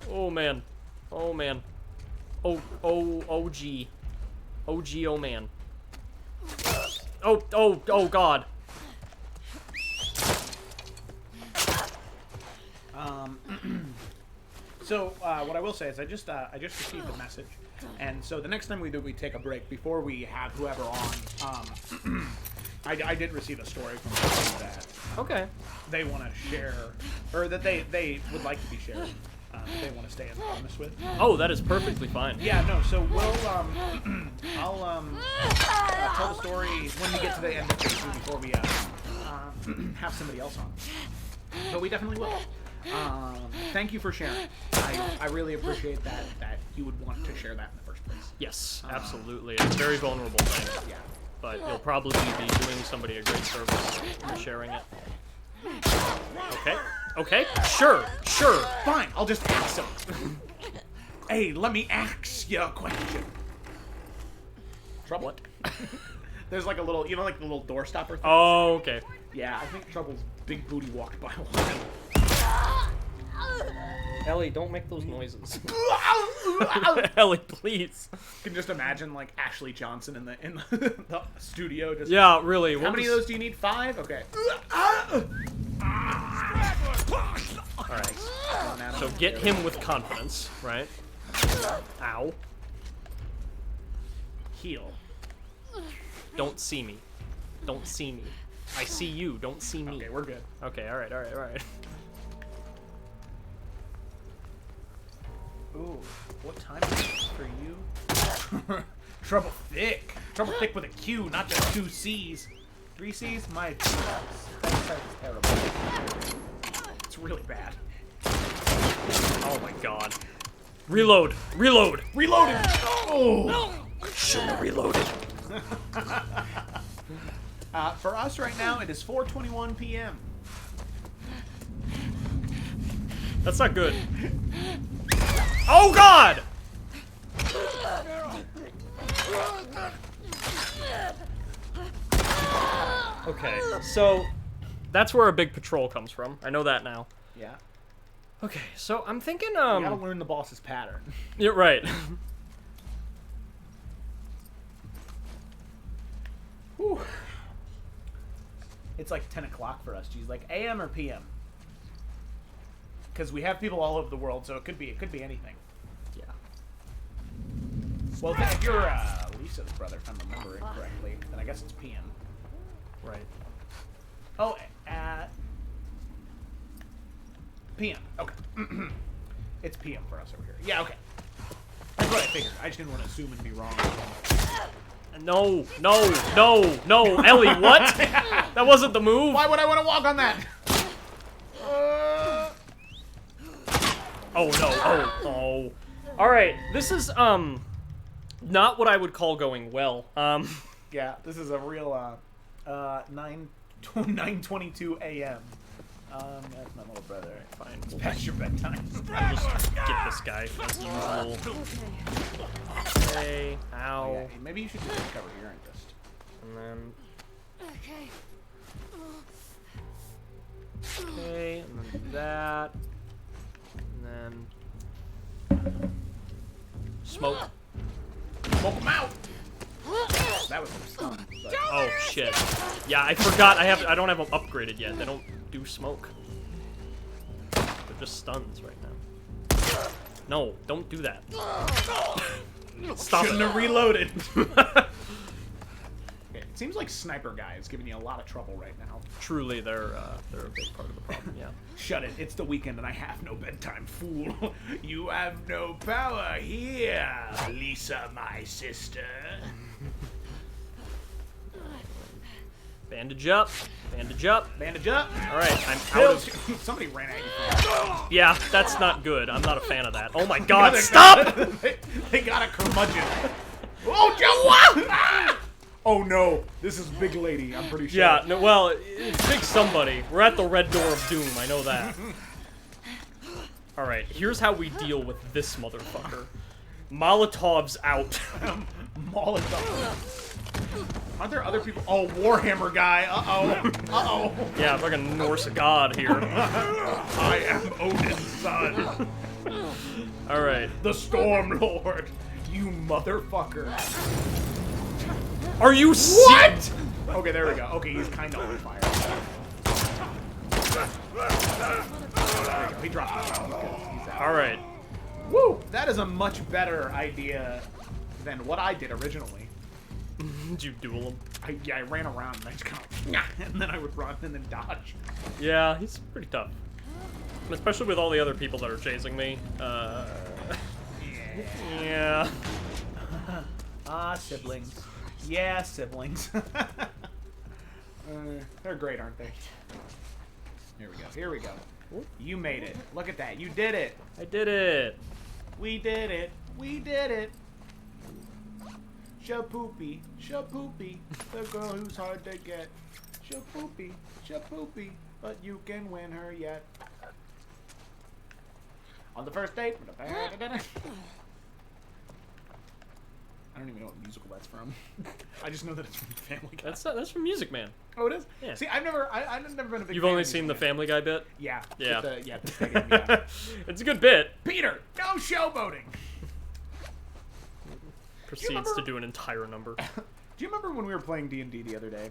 K: Oh man. Oh man. Oh gee. Oh gee, oh man. Oh god.
L: So what I will say is I just received a message, and so the next time we take a break before we have whoever on. I did receive a story from someone that they want to share, or that they would like to be shared. They want to stay anonymous with.
K: Oh, that is perfectly fine.
L: Yeah, no. So we'll I'll tell the story when we get to the end of the issue before we have somebody else on. But we definitely will. Thank you for sharing. I really appreciate that you would want to share that in the first place.
K: Yes, absolutely. It's a very vulnerable thing.
L: Yeah.
K: But you'll probably be doing somebody a great service for sharing it. Okay, sure.
L: Fine, I'll just ask him. Hey, let me ask you a question. Trouble? What? There's like a little, like the little door stopper thing?
K: Oh, okay.
L: Yeah, I think Trouble's big booty walked by a while.
K: Ellie, don't make those noises. Ellie, please.
L: You can just imagine like Ashley Johnson in the studio. Just,
K: yeah, really.
L: How many of those do you need? 5? Okay.
K: Alright. So get him with confidence, right? Ow. Heal. Don't see me. Don't see me. I see you. Don't see me.
L: Okay, we're good.
K: Okay, all right.
L: Ooh, what time is it for you? Trouble thick. Trouble thick with a Q, not just 2 C's. 3 C's? My that's terrible. It's really bad.
K: Oh my god. Reload!
L: Reloaded!
K: Oh! Shouldn't have reloaded.
L: For us right now, it is 4:21 p.m.
K: That's not good. Oh god! Okay, so that's where a big patrol comes from. I know that now.
L: Yeah.
K: Okay, so I'm thinking,
L: You gotta learn the boss's pattern.
K: You're right.
L: Whew. It's like 10 o'clock for us. Geez, like AM or PM? Because we have people all over the world, so it could be anything.
K: Yeah.
L: Well, if you're Lisa's brother, if I'm remembering correctly, then I guess it's PM.
K: Right.
L: Oh, PM. Okay. It's PM for us over here. Yeah, okay. That's what I figured. I just didn't want to assume and be wrong.
K: No, Ellie, what? That wasn't the move.
L: Why would I want to walk on that?
K: Oh no, oh. Alright, this is, not what I would call going well.
L: Yeah, this is a real, 9:22 a.m. That's my little brother.
K: Fine.
L: It's past your bedtime.
K: I'll just get this guy as usual. Okay, ow.
L: Oh, yeah, maybe you should just cover here and just.
K: And then.
J: Okay.
K: Okay, and then that. And then. Smoke.
L: Smoke him out! That was some stun. But...
K: Oh shit. Yeah, I forgot I don't have them upgraded yet. They don't do smoke. They're just stuns right now. No, don't do that. Stop.
L: Shouldn't have reloaded. Okay, it seems like Sniper Guy is giving you a lot of trouble right now.
K: Truly, they're a big part of the problem, yeah.
L: Shut it. It's the weekend and I have no bedtime, fool. You have no power here, Lisa, my sister.
K: Bandage up. Bandage up.
L: Bandage up.
K: Alright, I'm out of...
L: Somebody ran at you.
K: Yeah, that's not good. I'm not a fan of that. Oh my god, stop!
L: They got a curmudgeon. Oh, Joe! Oh no, this is Big Lady, I'm pretty sure.
K: Yeah, no, well, it's Big Somebody. We're at the red door of doom, I know that. Alright, here's how we deal with this motherfucker. Molotov's out.
L: Molotov. Aren't there other people? Oh, Warhammer guy. Uh-oh.
K: Yeah, fucking Norse god here.
L: I am Odin's son.
K: Alright.
L: The Storm Lord. You motherfucker.
K: Are you
L: what? Okay, there we go. Okay, he's kind of on fire. There we go. He dropped it. He's out.
K: Alright.
L: Woo! That is a much better idea than what I did originally.
K: Did you duel him?
L: I ran around and I just kind of, and then I would run and then dodge.
K: Yeah, he's pretty tough. Especially with all the other people that are chasing me. Yeah.
L: Siblings. Yeah, siblings. They're great, aren't they? Here we go. Here we go. You made it. Look at that. You did it.
K: I did it.
L: We did it. We did it. Shapoopy. Shapoopy. The girl who's hard to get. Shapoopy. Shapoopy. But you can win her yet. On the first date. I don't even know what musical that's from. I just know that it's from Family Guy.
K: That's from Music Man.
L: Oh, it is?
K: Yeah.
L: See, I've never been a big
K: You've
L: fan
K: only
L: of
K: seen the
L: Music Man.
K: Family Guy bit?
L: Yeah.
K: Yeah.
L: Yeah. Yeah.
K: It's a good bit.
L: Peter, go showboating.
K: Proceeds to do an entire number.
L: Do you remember when we were playing D&D the other day,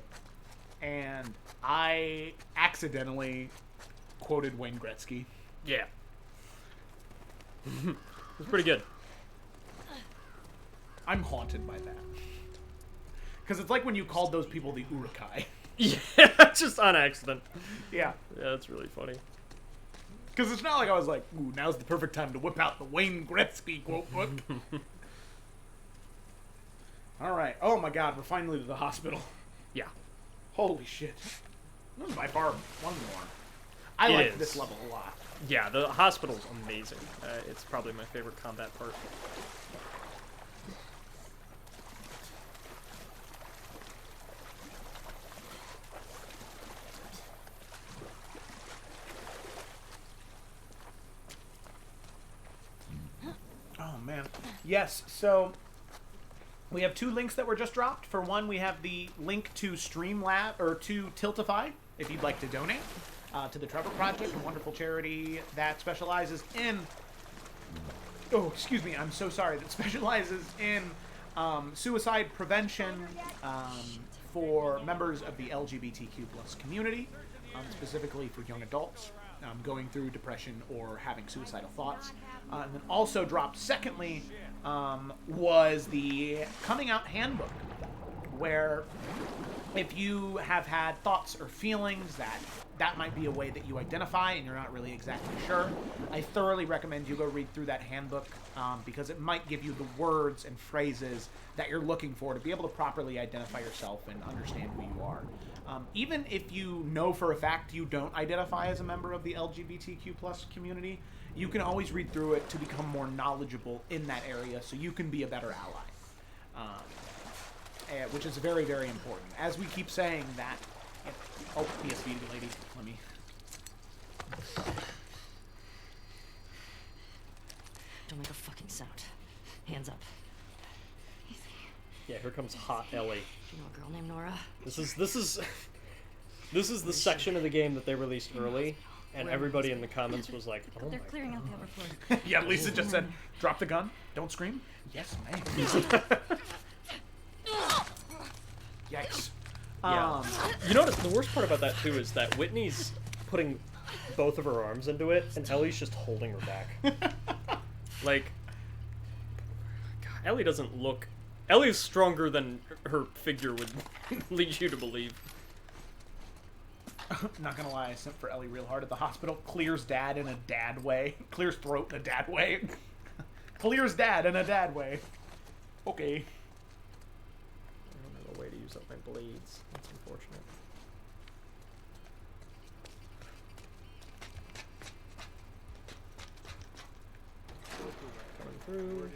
L: and I accidentally quoted Wayne Gretzky?
K: Yeah. It was pretty good.
L: I'm haunted by that. Because it's like when you called those people the Urukai.
K: Yeah, just on accident.
L: Yeah.
K: Yeah, that's really funny.
L: Because it's not like I was like, ooh, now's the perfect time to whip out the Wayne Gretzky quote book. All right. Oh my God, we're finally to the hospital.
K: Yeah.
L: Holy shit. This is by far one more. I like this level a lot.
K: Yeah, the hospital's amazing. It's probably my favorite combat part.
L: Oh man. Yes, so we have 2 links that were just dropped. For one, we have the link to Streamlab, or to Tiltify, if you'd like to donate to the Trevor Project, a wonderful charity that specializes in... Oh, excuse me, I'm so sorry. That specializes in suicide prevention for members of the LGBTQ+ community, specifically for young adults going through depression or having suicidal thoughts. And then also dropped, secondly, was the Coming Out Handbook, where if you have had thoughts or feelings that might be a way that you identify and you're not really exactly sure, I thoroughly recommend you go read through that handbook because it might give you the words and phrases that you're looking for to be able to properly identify yourself and understand who you are. Even if you know for a fact you don't identify as a member of the LGBTQ+ community, you can always read through it to become more knowledgeable in that area so you can be a better ally. Which is very, very important. As we keep saying that... Oh, PSV lady, let me...
N: Don't make a fucking sound. Hands up.
K: Yeah, here comes hot Ellie.
N: You know a girl named Nora?
K: This is the section of the game that they released early, and everybody in the comments was like, "Oh
N: They're
K: my
N: clearing
K: God."
N: out the upper floor.
L: Yeah, Lisa just said, drop the gun, don't scream. Yes, ma'am. Yikes.
K: Yeah. You notice the worst part about that too is that Whitney's putting both of her arms into it, and Ellie's just holding her back. Like, God, Ellie doesn't look. Ellie's stronger than her figure would lead you to believe.
L: Not gonna lie, I sent for Ellie real hard at the hospital. Clears dad in a dad way. Clears throat in a dad way. Clears dad in a dad way. Okay.
K: I don't have a way to use up my blades. That's unfortunate. Coming through.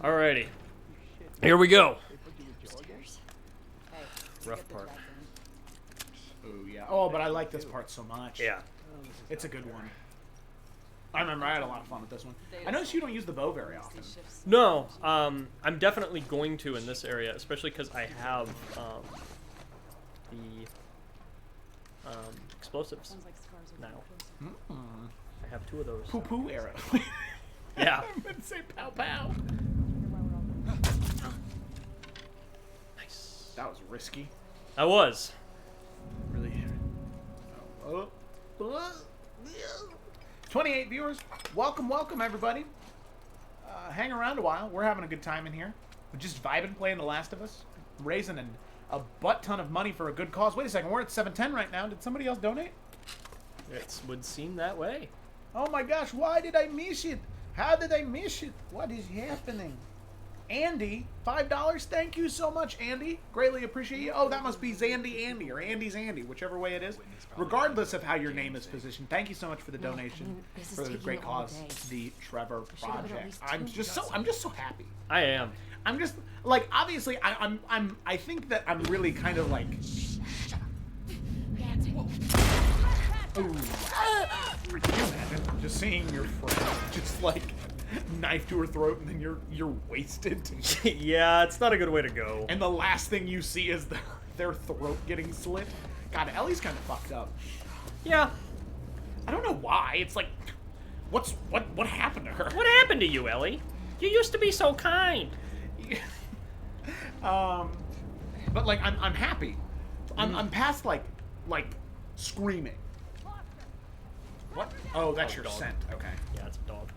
K: Alrighty. Here we go. Rough part.
L: Oh, yeah. Oh, but I like this part so much.
K: Yeah.
L: It's a good one. I remember I had a lot of fun with this one. I noticed you don't use the bow very often.
K: No, I'm definitely going to in this area, especially because I have the explosives now. I have 2 of those.
L: Poo-poo arrow.
K: Yeah.
L: I meant to say pow-pow.
K: Nice.
L: That was risky.
K: I was.
L: Really. 28 viewers. Welcome, welcome, everybody. Hang around a while. We're having a good time in here. We're just vibing, playing The Last of Us. Raising a butt ton of money for a good cause. Wait a second, we're at 710 right now. Did somebody else donate?
K: It would seem that way.
L: Oh my gosh, why did I miss it? How did I miss it? What is happening? Andy, $5. Thank you so much, Andy. Greatly appreciate you. Oh, that must be Zandy Andy or Andy's Andy, whichever way it is. Regardless of how your name is positioned, thank you so much for the donation for the great cause, the Trevor Project. I'm just so happy.
K: I am.
L: I'm just like, obviously, I think that I'm really kind of like. Ooh. Could you imagine just seeing your friend just like knife to her throat and then you're wasted?
K: Yeah, it's not a good way to go.
L: And the last thing you see is their throat getting slit. God, Ellie's kind of fucked up.
K: Yeah.
L: I don't know why. It's like, what happened to her?
K: What happened to you, Ellie? You used to be so kind.
L: But like I'm happy. I'm past like screaming. What? Oh, that's your
K: dog.
L: scent. Okay.
K: Yeah, it's a dog.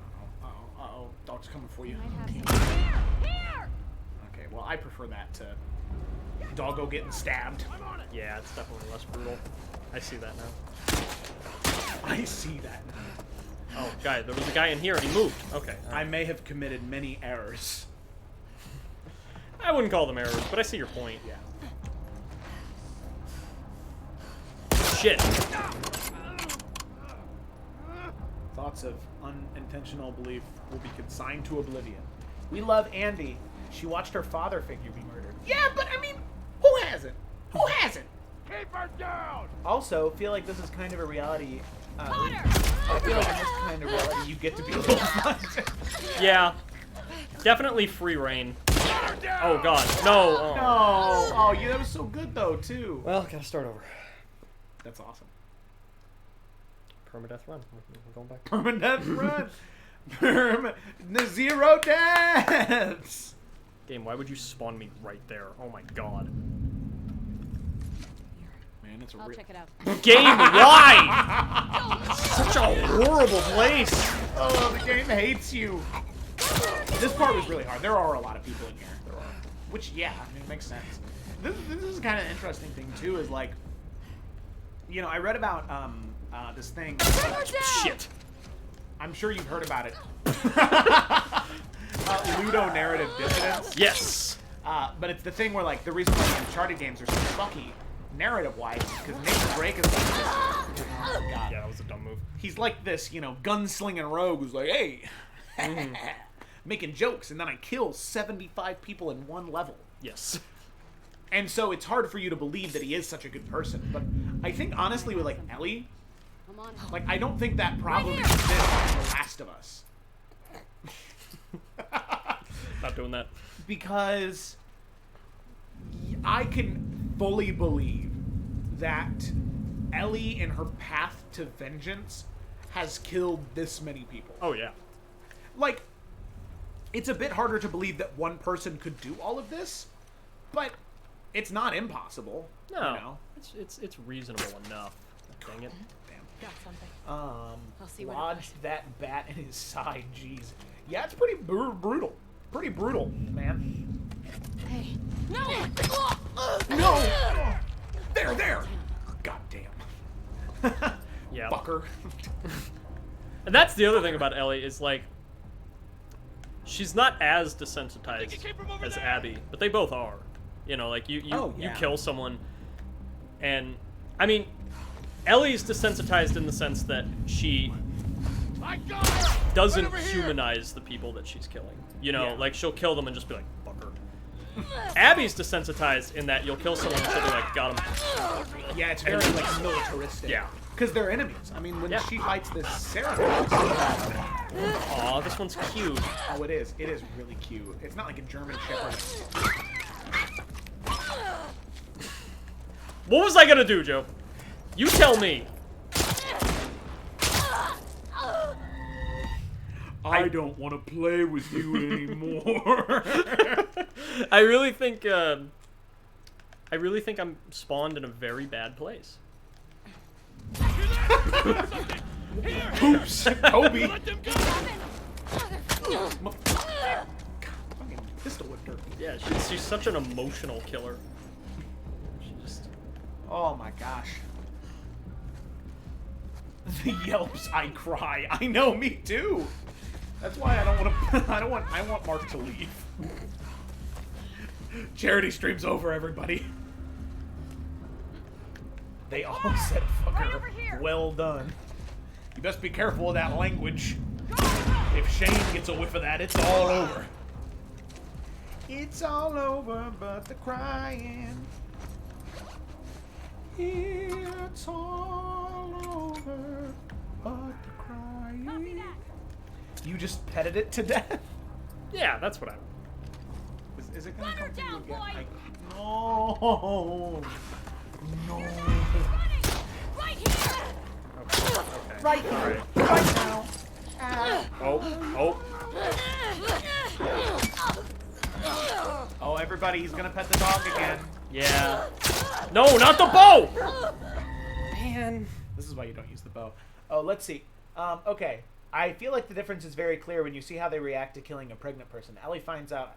L: Uh-oh. Dog's coming for you.
J: Here!
L: Okay, well, I prefer that to Doggo getting stabbed.
K: Yeah, it's definitely less brutal. I see that now.
L: I see that now.
K: Oh, guy, there was a guy in here and he moved. Okay.
L: I may have committed many errors.
K: I wouldn't call them errors, but I see your point.
L: Yeah.
K: Shit.
L: Thoughts of unintentional belief will be consigned to oblivion. We love Andy. She watched her father figure be murdered. Yeah, but I mean, who hasn't? Who hasn't?
P: Keep her down!
L: Also, feel like this is kind of a reality. I feel like in this kind of reality, you get to be a little fun.
K: Yeah. Definitely free reign. Oh god. No. Oh.
L: No. Oh, yeah, that was so good though, too.
K: Well, gotta start over.
L: That's awesome.
K: Permadeath run. We're going back.
L: Permadeath run. Zero deaths.
K: Game, why would you spawn me right there? Oh my god.
L: Man, it's a
J: I'll
L: real...
J: check it out.
K: Game, why? Such a horrible place.
L: Oh, the game hates you. This part was really hard. There are a lot of people in here. There are. Which, yeah, I mean, it makes sense. This is kind of an interesting thing, too, is like, you know, I read about this thing.
K: Shit.
L: I'm sure you've heard about it. Ludo narrative dissonance.
K: Yes.
L: But it's the thing where, like, the reason why the Uncharted games are so fucky narrative-wise is because Nathan Drake is like this. Oh, God.
K: Yeah, that was a dumb move.
L: He's like this, you know, gunslinging rogue who's like, hey, making jokes, and then I kill 75 people in one level.
K: Yes.
L: And so it's hard for you to believe that he is such a good person. But I think, honestly, with, like, Ellie, like, I don't think that problem exists in The Last of Us.
K: Not doing that.
L: Because I can fully believe that Ellie, in her path to vengeance, has killed this many people.
K: Oh, yeah.
L: Like, it's a bit harder to believe that one person could do all of this, but it's not impossible.
K: No.
L: You know?
K: It's reasonable enough. Dang it.
J: Got something.
L: I'll
J: see what it
L: lodge that bat in his side. Jeez. Yeah, it's pretty brutal. Pretty brutal, man.
J: Hey. No!
L: No! There! God damn.
K: Yeah.
L: Fucker.
K: And that's the other thing about Ellie is, like, she's not as desensitized as Abby, but they both are. You know, like, you kill someone, and, I mean, Ellie's desensitized in the sense that she doesn't humanize the people that she's killing. You know, like, she'll kill them and just be like, fucker. Abby's desensitized in that you'll kill someone and she'll be like, got him.
L: Yeah, it's very, like, militaristic.
K: Yeah.
L: Because they're enemies. I mean, when she fights this Sarah...
K: Aw, this one's cute.
L: Oh, it is. It is really cute. It's not like a German Shepherd.
K: What was I gonna do, Joe? You tell me.
L: I don't want to play with you anymore.
K: I really think I'm spawned in a very bad place.
L: Oops, Kobe. Fucking pistol whipped her.
K: Yeah, she's such an emotional killer. She just...
L: Oh my gosh. The yelps, I cry. I know, me too. That's why I don't want to. I want Mark to leave. Charity stream's over, everybody. They all said fucker. Well done. You best be careful of that language. If Shane gets a whiff of that, it's all over. It's all over, but the crying. It's all over, but the crying. You just petted it to death?
K: Yeah, that's what I...
L: Is it gonna come to you again? No! No!
J: Right here!
K: Okay.
L: Right here! Right now! Oh, everybody, he's gonna pet the dog again.
K: Yeah. No, not the bow! Man.
L: This is why you don't use the bow. Oh, let's see. Okay. I feel like the difference is very clear when you see how they react to killing a pregnant person. Ellie finds out...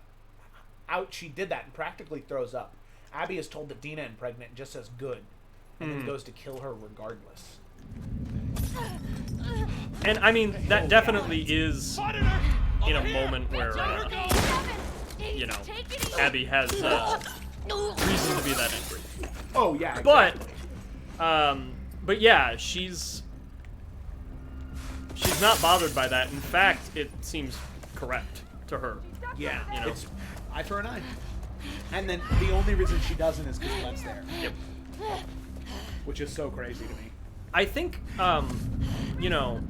B: out she did that and practically throws up. Abby is told that Dina is pregnant and just says good, and then goes to kill her regardless.
K: And I mean, that definitely is in a moment where, you know, Abby has reason to be that angry.
B: Oh yeah, exactly.
K: But yeah, she's not bothered by that. In fact, it seems correct to her.
B: Yeah,
K: you know?
B: it's eye for an eye. And then the only reason she doesn't is because Glenn's there.
K: Yep.
B: Which is so crazy to me.
K: I think, you know,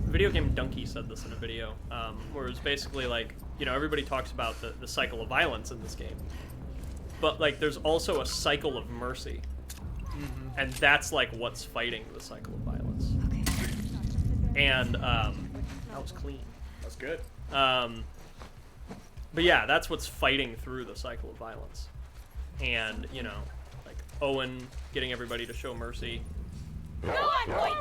K: Video Game Donkey said this in a video, where it was basically like, you know, everybody talks about the cycle of violence in this game. But, like, there's also a cycle of mercy. Mm-hmm. And that's, like, what's fighting the cycle of violence. And, that was clean.
B: That's good.
K: But yeah, that's what's fighting through the cycle of violence. And, you know, like, Owen getting everybody to show mercy.
J: Go on, boy,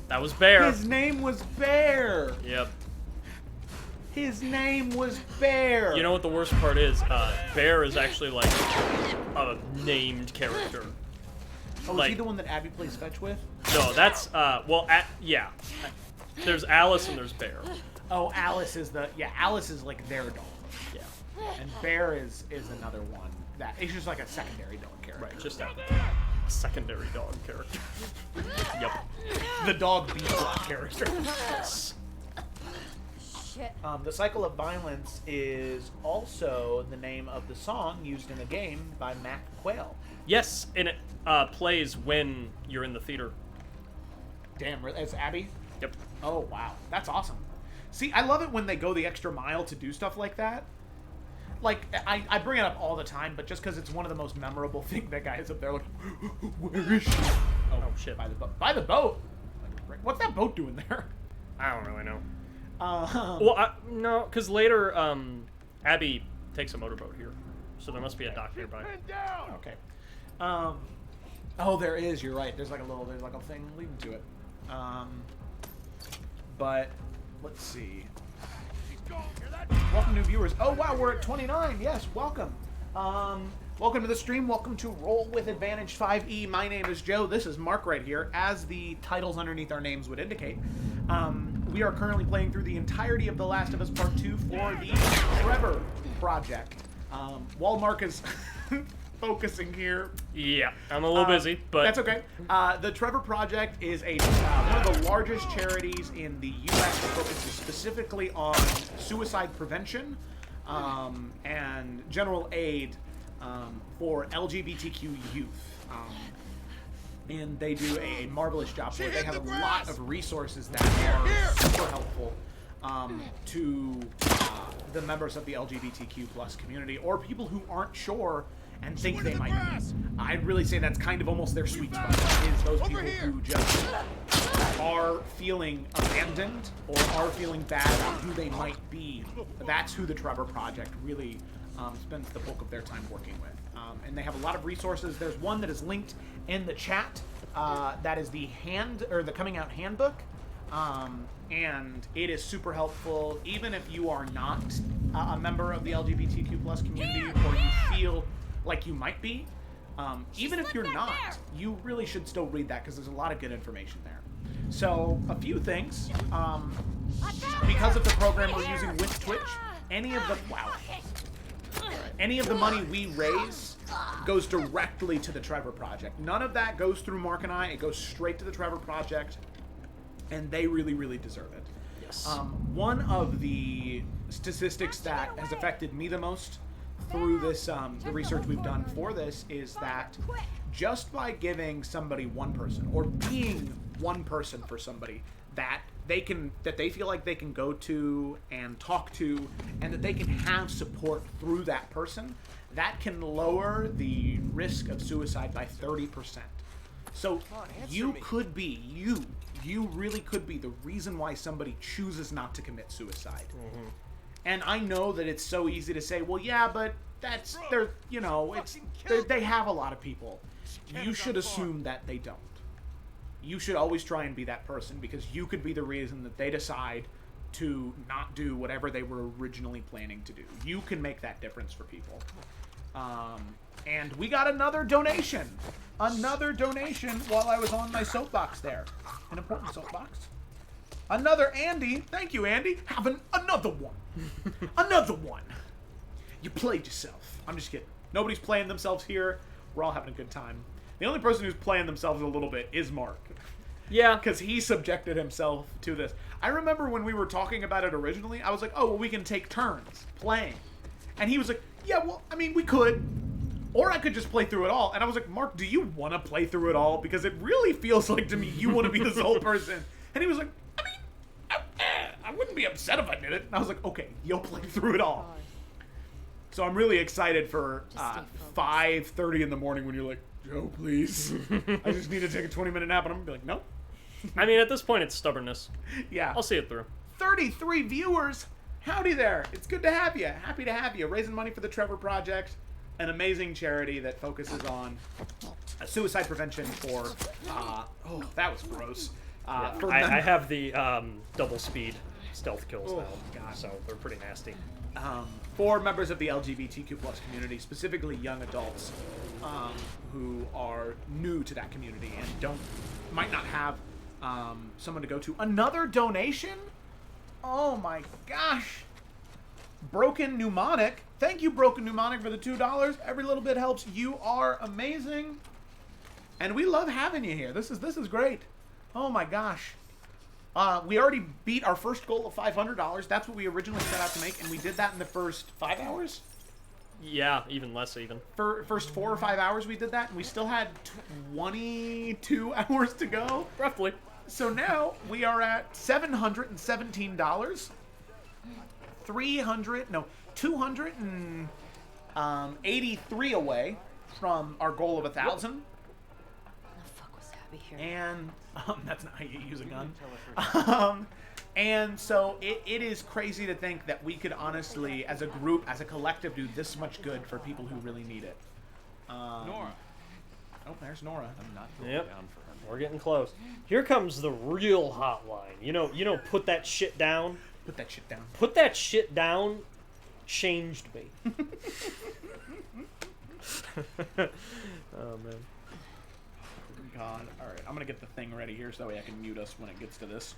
K: That was Bear.
B: His name was Bear.
K: Yep.
B: His name was Bear.
K: You know what the worst part is? Bear is actually like a named character.
B: Oh,
K: like,
B: is he the one that Abby plays fetch with?
K: No, that's well, yeah. There's Alice and there's Bear.
B: Oh, Alice is Alice is like their dog.
K: Yeah.
B: And Bear is another one that it's just like a secondary dog character.
K: Right, just a secondary dog character. Yep.
B: The dog beat character.
K: Yes.
J: Shit.
B: The Cycle of Violence is also the name of the song used in a game by Mac Quayle.
K: Yes, and it plays when you're in the theater.
B: Damn, it's Abby?
K: Yep.
B: Oh, wow. That's awesome. See, I love it when they go the extra mile to do stuff like that. Like, I bring it up all the time, but just because it's one of the most memorable things, that guy is up there like, where is she? Oh, shit, by the boat. By the boat? Like, what's that boat doing there?
K: I don't really know. Well, no, because later, Abby takes a motorboat here, so there must be a dock nearby.
B: Okay. Oh, there is. You're right. There's like a thing leading to it. But let's see. Welcome, new viewers. Oh wow, we're at 29. Yes, welcome. Welcome to the stream. Welcome to Roll with Advantage 5e. My name is Joe. This is Mark right here, as the titles underneath our names would indicate. We are currently playing through the entirety of The Last of Us Part 2 for the Trevor project. While Mark is focusing here.
K: Yeah, I'm a little busy, but
B: that's okay. The Trevor Project is one of the largest charities in the U.S. that focuses specifically on suicide prevention and general aid for LGBTQ youth. And they do a marvelous job for it. They have a lot of resources that are super helpful to the members of the LGBTQ plus community, or people who aren't sure and think they might be. I'd really say that's kind of almost their sweet spot, is those people who just are feeling abandoned or are feeling bad about who they might be. That's who the Trevor Project really spends the bulk of their time working with. And they have a lot of resources. There's one that is linked in the chat. That is the coming out handbook. And it is super helpful, even if you are not a member of the LGBTQ plus community, or you feel like you might be. Even if you're not, you really should still read that, because there's a lot of good information there. So, a few things. Because of the program we're using with Twitch, any of the money we raise goes directly to the Trevor Project. None of that goes through Mark and I. It goes straight to the Trevor Project, and they really, really deserve it.
K: Yes.
B: One of the statistics that has affected me the most through this, the research we've done for this, is that just by giving somebody one person, or being one person for somebody that they feel like they can go to and talk to, and that they can have support through that person, that can lower the risk of suicide by 30%. So you could be, you really could be the reason why somebody chooses not to commit suicide.
L: And I know that it's so easy to say, well, yeah, but they're, you know, they have a lot of people. You should assume that they don't. You should always try and be that person, because you could be the reason that they decide to not do whatever they were originally planning to do. You can make that difference for people. And we got another donation. Another donation while I was on my soapbox there. An important soapbox. Another Andy. Thank you, Andy. Having another one. Another one. You played yourself. I'm just kidding. Nobody's playing themselves here. We're all having a good time. The only person who's playing themselves a little bit is Mark.
K: Yeah.
L: Because he subjected himself to this. I remember when we were talking about it originally, I was like, oh, well, we can take turns playing. And he was like, yeah, well, I mean, we could. Or I could just play through it all. And I was like, Mark, do you want to play through it all? Because it really feels like to me you want to be the sole person. And he was like, I mean, I wouldn't be upset if I did it. And I was like, okay, you'll play through it all. So I'm really excited for 5:30 in the morning when you're like, Joe, please. I just need to take a 20-minute nap. And I'm going to be like, no.
K: I mean, at this point, it's stubbornness.
L: Yeah.
K: I'll see it through.
L: 33 viewers. Howdy there. It's good to have you. Happy to have you. Raising money for the Trevor Project, an amazing charity that focuses on suicide prevention for, oh, that was gross. For
K: I have the double speed stealth kills now.
L: God.
K: So they're pretty nasty.
L: For members of the LGBTQ+ community, specifically young adults who are new to that community and might not have someone to go to. Another donation? Oh my gosh. Broken Mnemonic. Thank you, Broken Mnemonic, for the $2. Every little bit helps. You are amazing. And we love having you here. This is great. Oh my gosh. We already beat our first goal of $500. That's what we originally set out to make, and we did that in the first 5 hours?
K: Yeah, even less even.
L: First 4 or 5 hours we did that, and we still had 22 hours to go.
K: Roughly.
L: So now we are at $717. 283 away from our goal of 1,000.
N: Here.
L: And that's not how you use a gun. And so it is crazy to think that we could honestly, as a group, as a collective, do this much good for people who really need it.
G: Nora.
L: Oh, there's Nora.
G: I'm not
K: down for her. We're getting close. Here comes the real hotline. You know, put that shit down.
L: Put that shit down.
K: Put that shit down. Changed me. Oh man.
L: God. All right, I'm gonna get the thing ready here so that way I can mute us when it gets to this.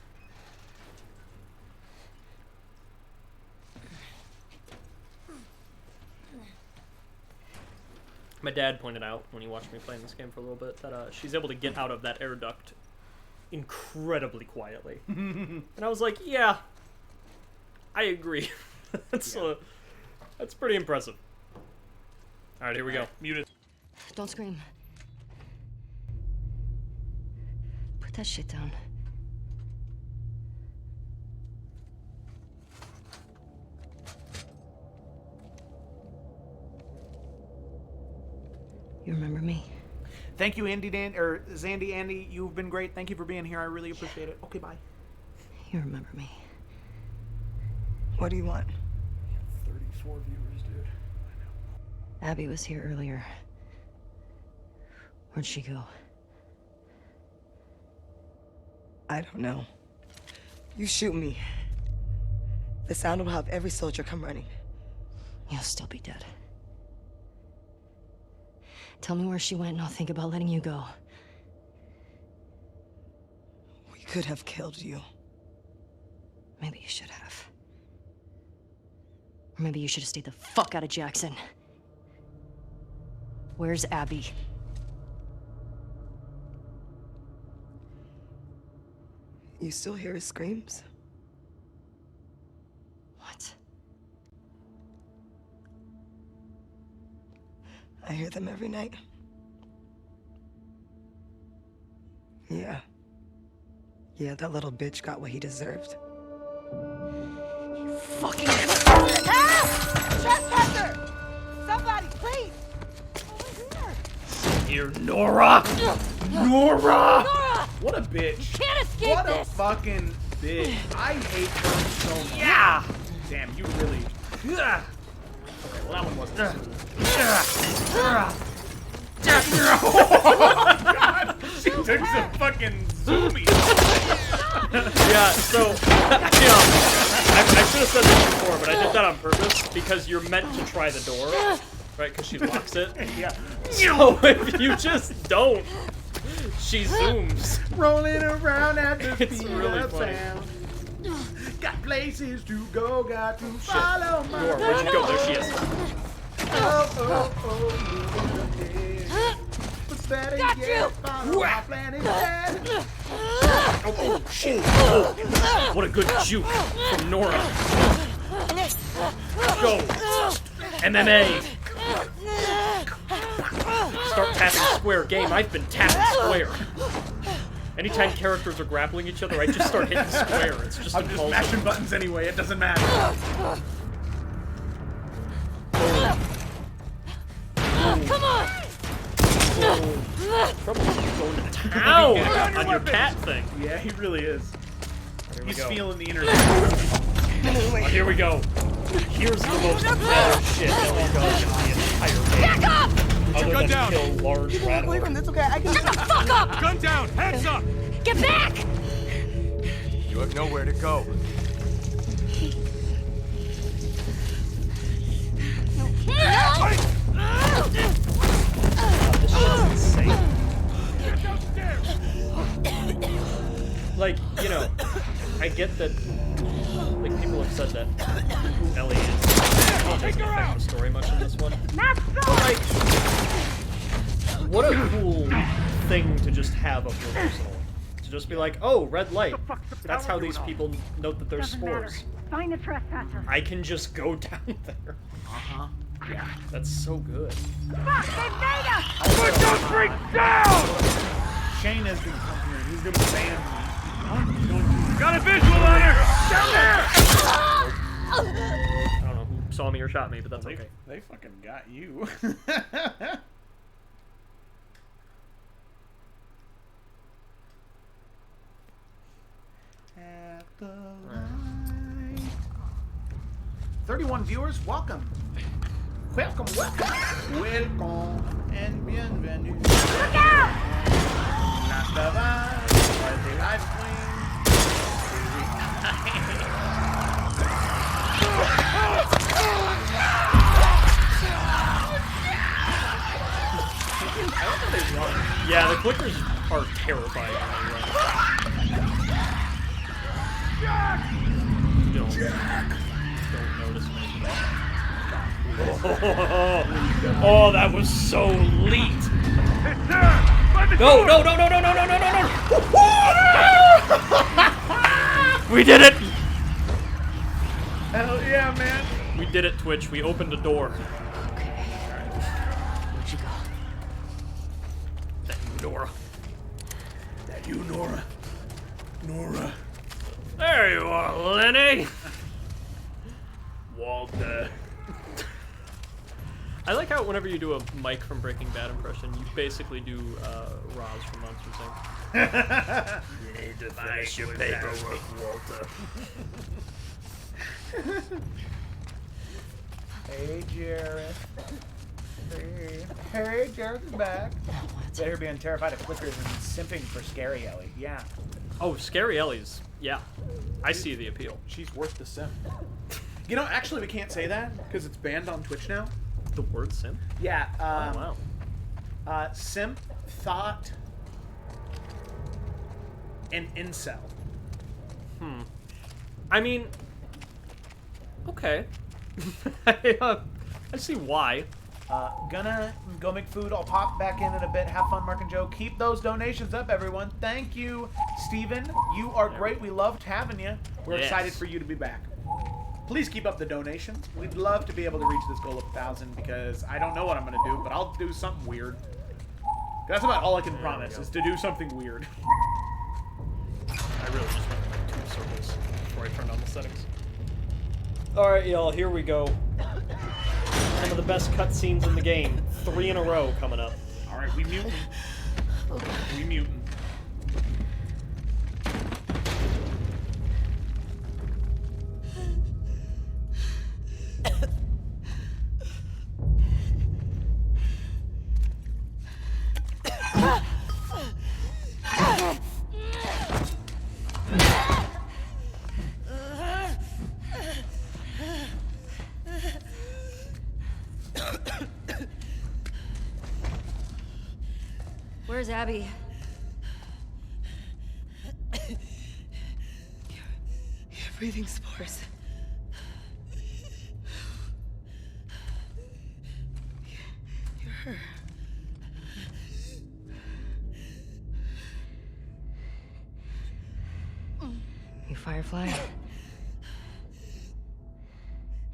K: My dad pointed out when he watched me playing this game for a little bit that she's able to get out of that air duct incredibly quietly. And I was like, yeah, I agree. That's pretty impressive. All right, here we go. Muted.
N: Don't scream. Put that shit down. You remember me?
L: Thank you, Zandy Andy. You've been great. Thank you for being here. I really appreciate it. Okay, bye.
N: You remember me.
H: What do you want?
L: 34 viewers, dude.
N: Abby was here earlier. Where'd she go?
H: I don't know. You shoot me. The sound will have every soldier come running.
N: You'll still be dead. Tell me where she went and I'll think about letting you go.
H: We could have killed you.
N: Maybe you should have. Or maybe you should have stayed the fuck out of Jackson. Where's Abby?
H: You still hear his screams?
N: What?
H: I hear them every night. Yeah. Yeah, that little bitch got what he deserved.
N: You fucking...
J: Help! Trespassor! Somebody, please! Over here!
K: Here, Nora!
L: Nora!
J: Nora!
L: What a bitch.
J: Can't escape
L: What
J: this!
L: a fucking bitch. I hate her so much.
K: Yeah!
L: Damn, you really. Okay, well that one wasn't. Oh God! She took some fucking zoomies.
K: Yeah, so I should have said this before, but I did that on purpose because you're meant to try the door, right? Because she locks it.
L: Yeah.
K: So if you just don't, she zooms.
L: Rolling around at the
K: It's
L: speed
K: really
L: of
K: funny.
L: sound. Got places to go, got to follow my.
K: Nora, where'd you go? There she is.
J: Got you!
K: Oh, shit. Oh, what a good juke from Nora. Go. MMA. Start tapping square. Game, I've been tapping square. Anytime characters are grappling each other, I just start hitting square. It's just
L: I'm just mashing buttons anyway, it doesn't matter.
J: Come on!
K: Trouble's going to town on your cat thing.
L: Yeah, he really is.
K: Here we
L: He's
K: go.
L: feeling the internet.
K: Oh, here we go. Here's the most meta shit Ellie does in the entire game.
J: Back up!
K: Other
R: Gun
K: than
R: down.
K: kill large rat
H: Away from this, okay? I can.
J: Shut the fuck up!
R: Gun down! Hands up!
J: Get back!
R: You have nowhere to go.
K: This shit's insane. Like, you know, I get that, like, people have said that Ellie doesn't affect the story much in this one. But, like, what a cool thing to just have of your personal. To just be like, oh, red light. That's how these people note that there's spores.
J: Find the trespasser.
K: I can just go down there.
L: Uh-huh. Yeah.
K: That's so good.
J: Fuck, they made us!
R: Put those freaks down!
L: Shane has been coming here. He's gonna ban me.
R: Got a visual on her! Down there!
K: I don't know who saw me or shot me, but that's okay.
L: They fucking got you. At the light. 31 viewers, welcome. Welcome, welcome. Welcome and bienvenue.
J: Look out!
L: Last of us, was the live
K: Yeah, the clickers are terrifying when they run. Don't notice me. Oh, that was so elite. No, no, no, no, no, no, no, no, no, no. We did it.
L: Hell yeah, man.
K: We did it, Twitch. We opened a door.
N: Okay. Where'd you go?
K: That you, Nora.
L: That you, Nora. Nora.
K: There you are, Lenny. Walter. I like how whenever you do a Mike from Breaking Bad impression, you basically do Roz from Monsters Inc. You need to finish your paperwork, Walter.
L: Hey, Jared. Hey, Jared's back. Better being terrified of clickers and simping for Scary Ellie. Yeah.
K: Oh, Scary Ellie's. Yeah. I see the appeal.
L: She's worth the simp. You know, actually, we can't say that because it's banned on Twitch now.
K: The word simp?
L: Yeah.
K: Oh,
L: wow. Simp, thought, and incel.
K: I mean, okay. I see why.
L: Gonna go make food. I'll pop back in a bit. Have fun, Mark and Joe. Keep those donations up, everyone. Thank you, Steven. You are great. We loved having you. We're excited for you to be back. Please keep up the donations. We'd love to be able to reach this goal of 1,000 because I don't know what I'm going to do, but I'll do something weird. That's about all I can promise, is to do something weird.
K: I really just went like 2 circles before I turned on the settings. Alright, y'all, here we go. Some of the best cutscenes in the game. 3 in a row coming up.
L: Alright, we mutant. We mutant.
N: Where's Abby?
H: You're breathing spores. You're her.
N: You Firefly?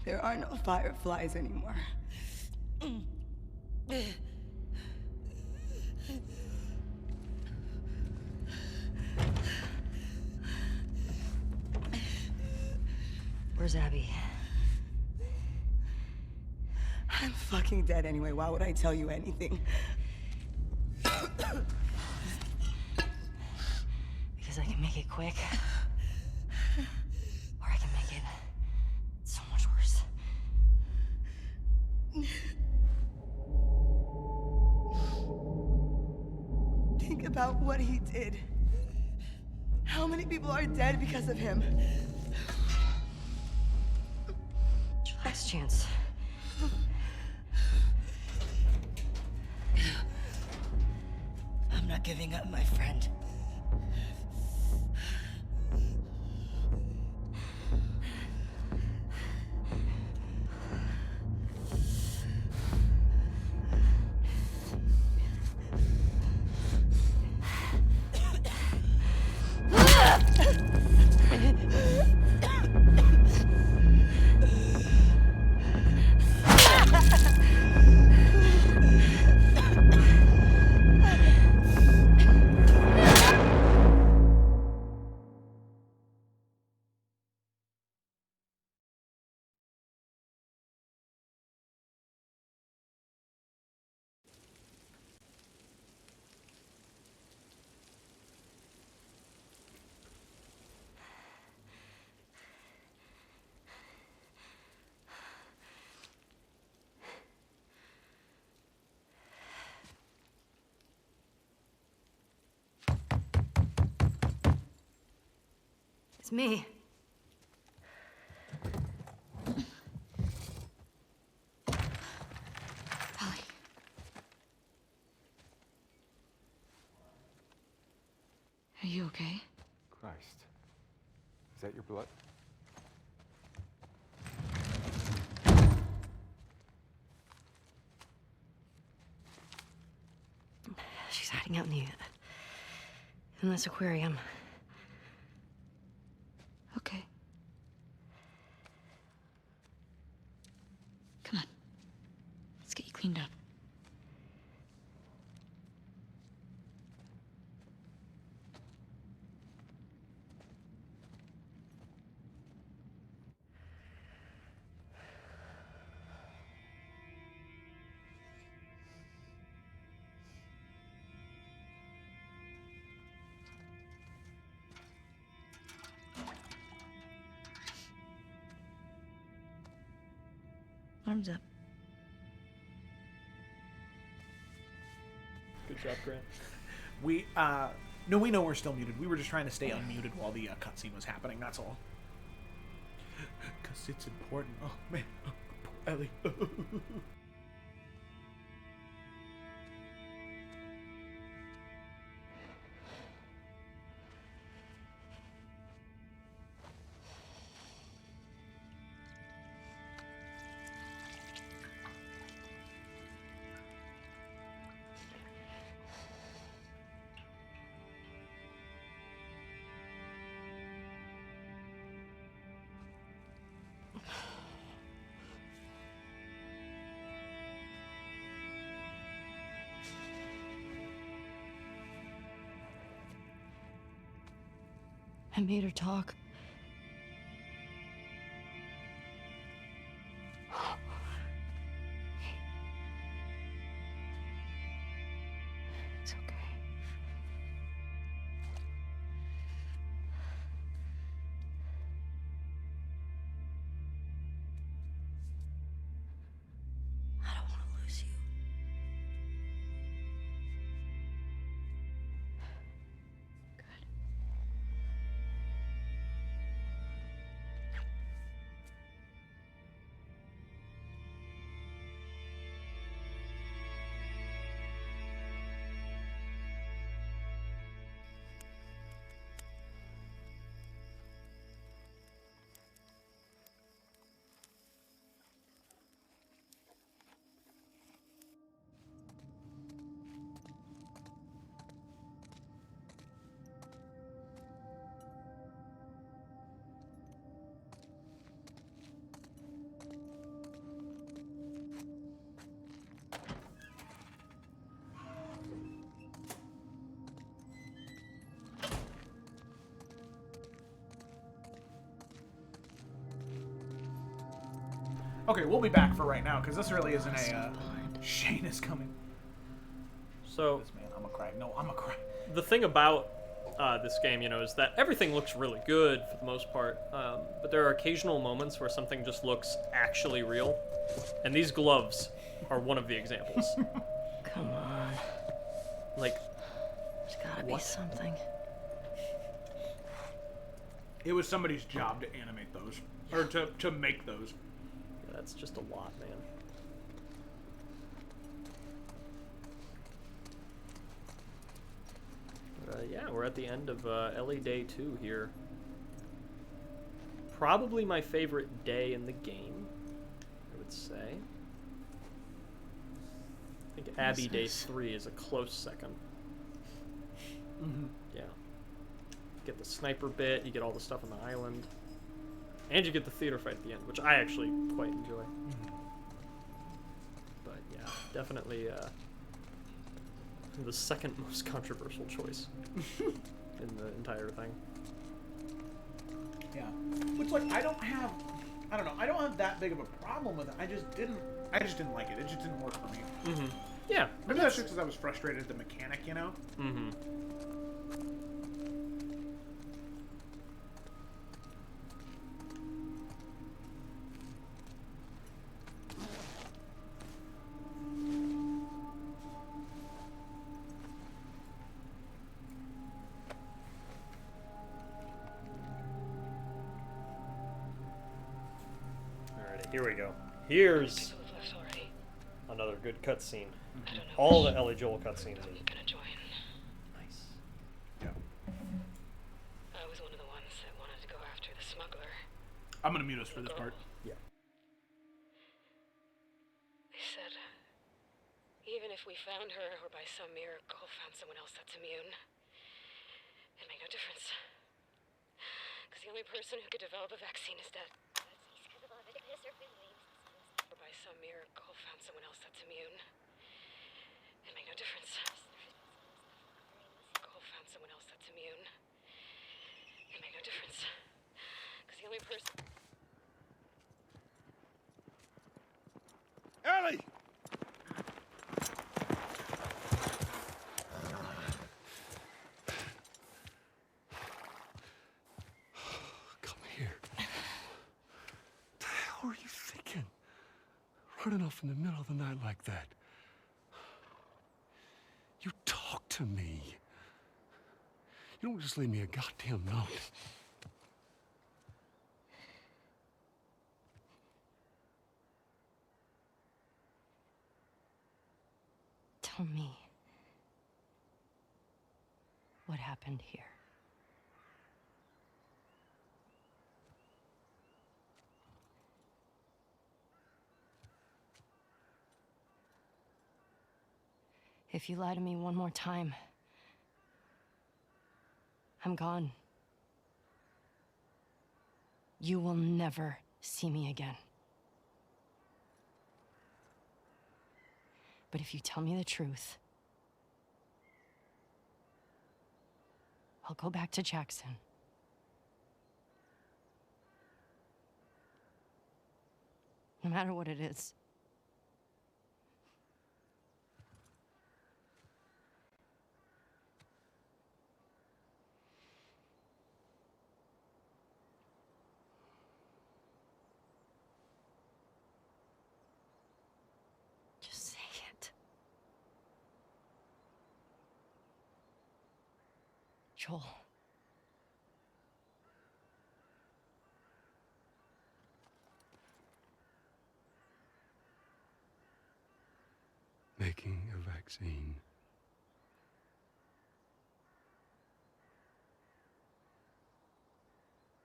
H: There are no fireflies anymore.
N: Where's Abby?
H: I'm fucking dead anyway. Why would I tell you anything?
N: Because I can make it quick. Or I can make it so much worse.
H: Think about what he did. How many people are dead because of him?
N: It's your last chance.
H: I'm not giving up, my friend.
N: It's me.
D: Holly. Are you okay?
G: Christ. Is that your blood?
N: She's hiding out in this aquarium.
D: Okay. Come on. Let's get you cleaned up. Arms up.
K: Good job, Grant.
L: We no, we know we're still muted. We were just trying to stay unmuted while the cutscene was happening. That's all. Cause it's important. Oh man, oh, poor Ellie.
N: I made her talk. It's okay. I don't want to lose you.
B: Okay, we'll be back for right now because this really isn't a. Shane is coming.
K: So
B: This man, I'm gonna cry. No, I'm gonna cry.
K: the thing about this game, you know, is that everything looks really good for the most part, but there are occasional moments where something just looks actually real, and these gloves are one of the examples.
N: Come on.
K: Like,
N: there's gotta
K: what?
N: be something.
L: It was somebody's job to animate those, or to make those.
K: Yeah, that's just a lot, man. Yeah, we're at the end of LA Day 2 here. Probably my favorite day in the game, I would say. I think Abbey Day 3 is a close second.
L: Mm-hmm.
K: Yeah. Get the sniper bit, you get all the stuff on the island. And you get the theater fight at the end, which I actually quite enjoy. But yeah, definitely the second most controversial choice in the entire thing.
L: Yeah. Which, like, I don't have that big of a problem with it. I just didn't like it. It just didn't work for me.
K: Mm-hmm. Yeah.
L: Maybe that's just because I was frustrated at the mechanic, you know?
K: Mm-hmm. Here we go. Here's another good cutscene. All the Ellie Joel cutscenes are nice.
L: Yeah.
O: I was one of the ones that wanted to go after the smuggler.
L: I'm gonna mute us for this part.
K: Yeah.
O: They said, even if we found her or by some miracle found someone else that's immune, it made no difference. Because the only person who could develop a vaccine is dead. Or by some miracle found someone else that's immune. It made no difference. Found someone else that's immune. It made no difference. Because the only person...
R: Ellie!
C: Come here. What the hell are you thinking? Running off in the middle of the night like that. You talk to me. You don't just leave me a goddamn note.
N: Tell me what happened here. If you lie to me one more time, I'm gone. You will never see me again. But if you tell me the truth, I'll go back to Jackson. No matter what it is. Just say it. Joel.
C: Making a vaccine.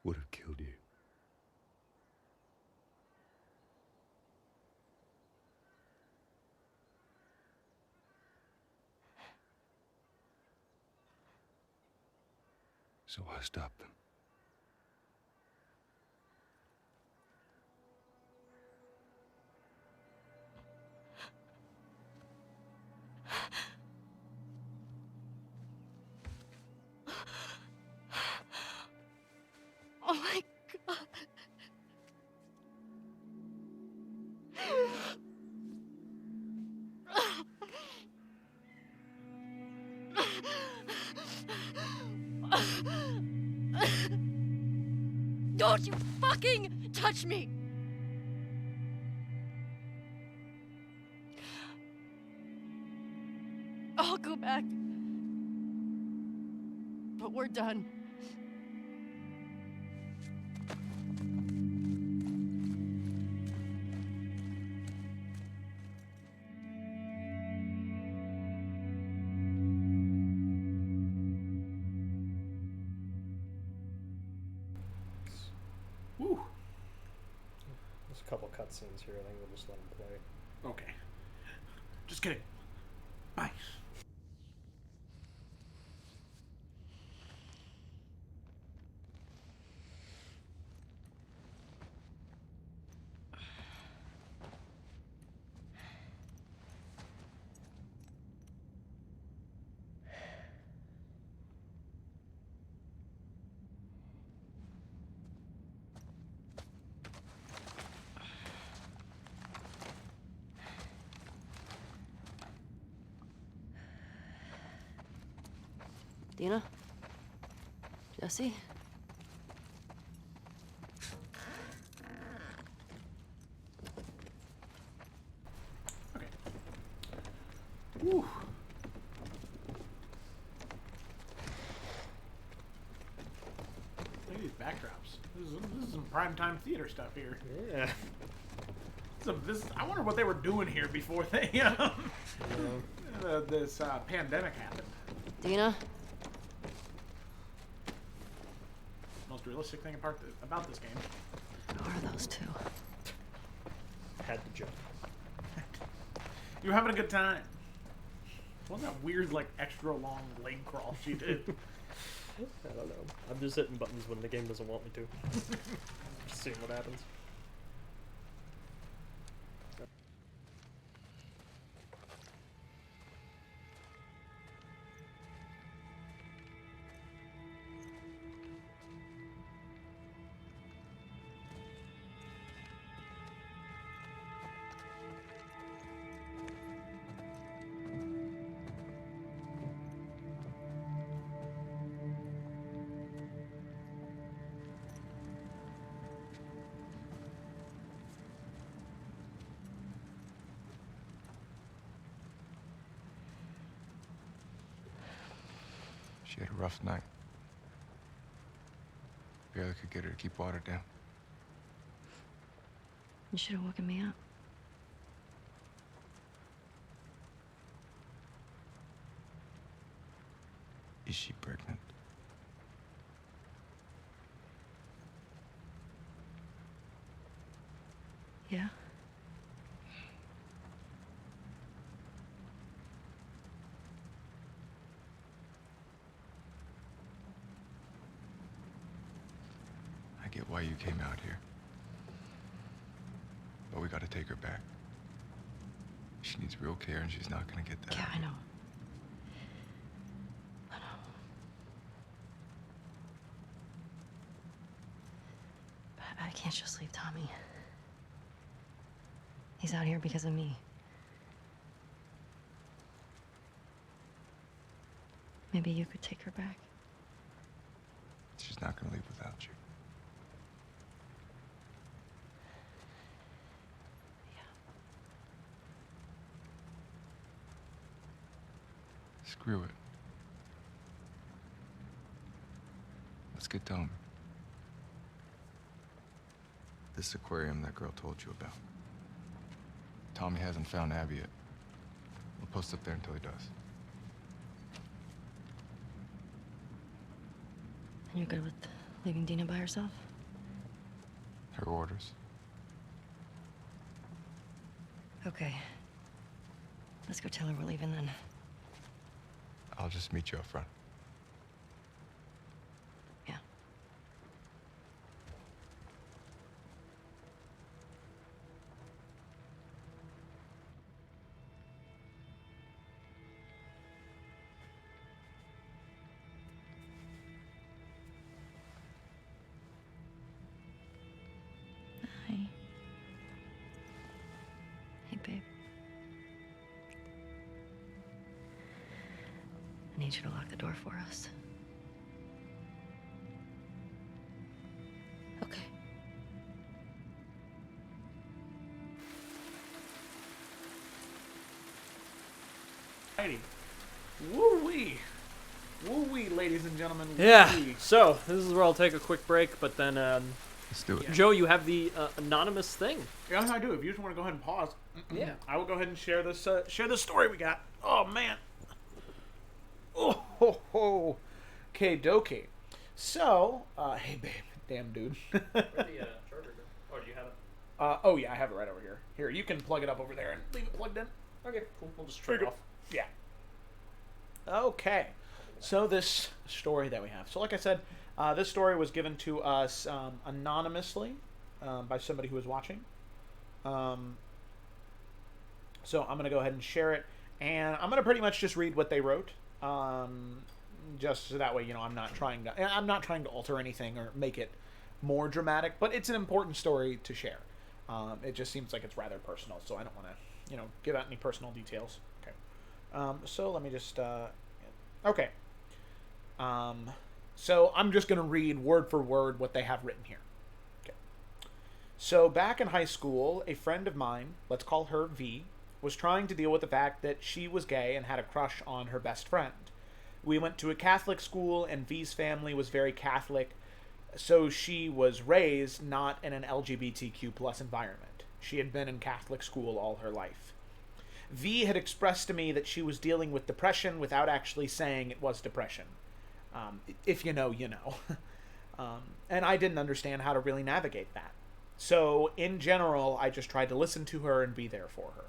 C: Would have killed you. So I stopped them.
N: Oh my God.
J: Don't you fucking touch me! I'll go back. But we're done.
L: Woo.
K: There's a couple cutscenes here. I think we'll just let them play.
L: Okay. Just kidding. Bye.
N: Dina? Jesse?
L: Woo. Look at these backdrops. This is some primetime theater stuff here.
K: Yeah.
L: I wonder what they were doing here before they this pandemic happened.
N: Dina?
L: Most realistic thing about this game.
N: Who are those two?
K: Had to jump.
L: You were having a good time. What was that weird, like, extra long leg crawl she did?
K: I don't know. I'm just hitting buttons when the game doesn't want me to. Just seeing what happens.
G: She had a rough night. Barely could get her to keep water down.
N: You should have woken me up.
G: Is she pregnant?
N: Yeah?
G: I get why you came out here. But we gotta take her back. She needs real care and she's not gonna get that.
N: Yeah, I know. I know. But I can't just leave Tommy. He's out here because of me. Maybe you could take her back.
G: She's not gonna leave without you. Screw it. Let's get Tommy. This aquarium that girl told you about. Tommy hasn't found Abby yet. We'll post up there until he does.
N: And you're good with leaving Dina by herself?
G: Her orders.
N: Okay. Let's go tell her we're leaving then.
G: I'll just meet you up front.
N: Yeah. Hi. Hey, babe. I need you to lock the door for us.
J: Okay.
L: Alrighty. Woo-wee. Woo-wee, ladies and gentlemen.
K: Yeah.
L: Woo-wee.
K: So this is where I'll take a quick break, but then
G: let's do it.
K: Joe, you have the anonymous thing.
L: Yeah, I do. If you just want to go ahead and pause,
K: yeah,
L: I will go ahead and share this story we got. Oh man. Oh ho ho. Okay, dokie. So, hey babe, damn dude.
K: Where's the charger? Oh, do you have it?
L: Oh yeah, I have it right over here. Here, you can plug it up over there and leave it plugged in.
K: Okay, cool. We'll just turn it off.
L: Yeah. Okay. So this story that we have. So like I said, this story was given to us anonymously by somebody who was watching. So I'm going to go ahead and share it. And I'm going to pretty much just read what they wrote. Just so that way, you know, I'm not trying to alter anything or make it more dramatic. But it's an important story to share. It just seems like it's rather personal. So I don't want to, you know, give out any personal details. Okay. So let me just... okay. So I'm just going to read word for word what they have written here. Okay. So back in high school, a friend of mine, let's call her V, was trying to deal with the fact that she was gay and had a crush on her best friend. We went to a Catholic school, and V's family was very Catholic, so she was raised not in an LGBTQ plus environment. She had been in Catholic school all her life. V had expressed to me that she was dealing with depression without actually saying it was depression. If you know, you know. And I didn't understand how to really navigate that. So, in general, I just tried to listen to her and be there for her.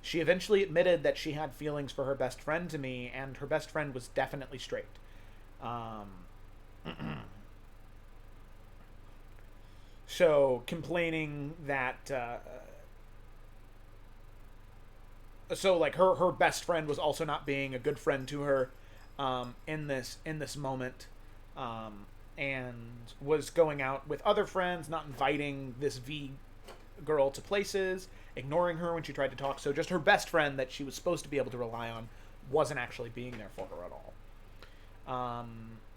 L: She eventually admitted that she had feelings for her best friend to me, and her best friend was definitely straight. So, complaining that... so, like, her best friend was also not being a good friend to her in this moment, and was going out with other friends, not inviting this V girl to places, ignoring her when she tried to talk. So just her best friend that she was supposed to be able to rely on wasn't actually being there for her at all.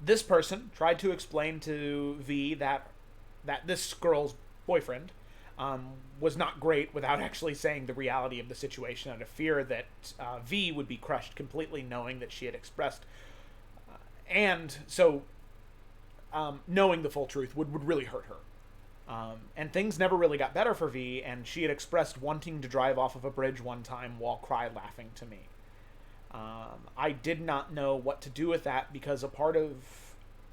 L: This person tried to explain to V that this girl's boyfriend was not great without actually saying the reality of the situation, out of fear that V would be crushed completely, knowing that she had expressed, and so knowing the full truth would really hurt her. And things never really got better for V, and she had expressed wanting to drive off of a bridge one time while cry laughing to me. I did not know what to do with that, because a part of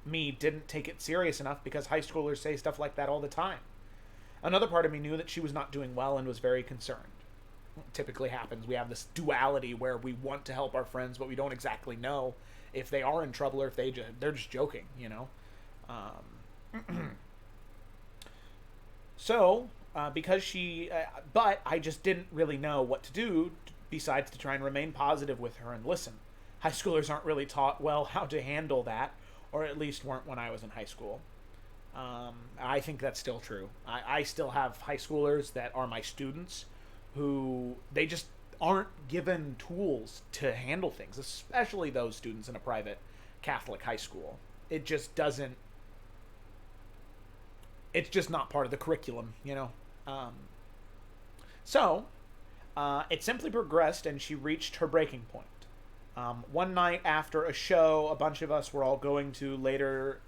L: me didn't take it serious enough, because high schoolers say stuff like that all the time. Another part of me knew that she was not doing well and was very concerned. It typically happens. We have this duality where we want to help our friends, but we don't exactly know if they are in trouble or if they're just joking, you know? So, because she... but I just didn't really know what to do besides to try and remain positive with her and listen. High schoolers aren't really taught well how to handle that, or at least weren't when I was in high school. I think that's still true. I still have high schoolers that are my students who they just aren't given tools to handle things, especially those students in a private Catholic high school. It just doesn't... It's just not part of the curriculum, you know? So, it simply progressed, and she reached her breaking point. One night after a show, a bunch of us were all going to later...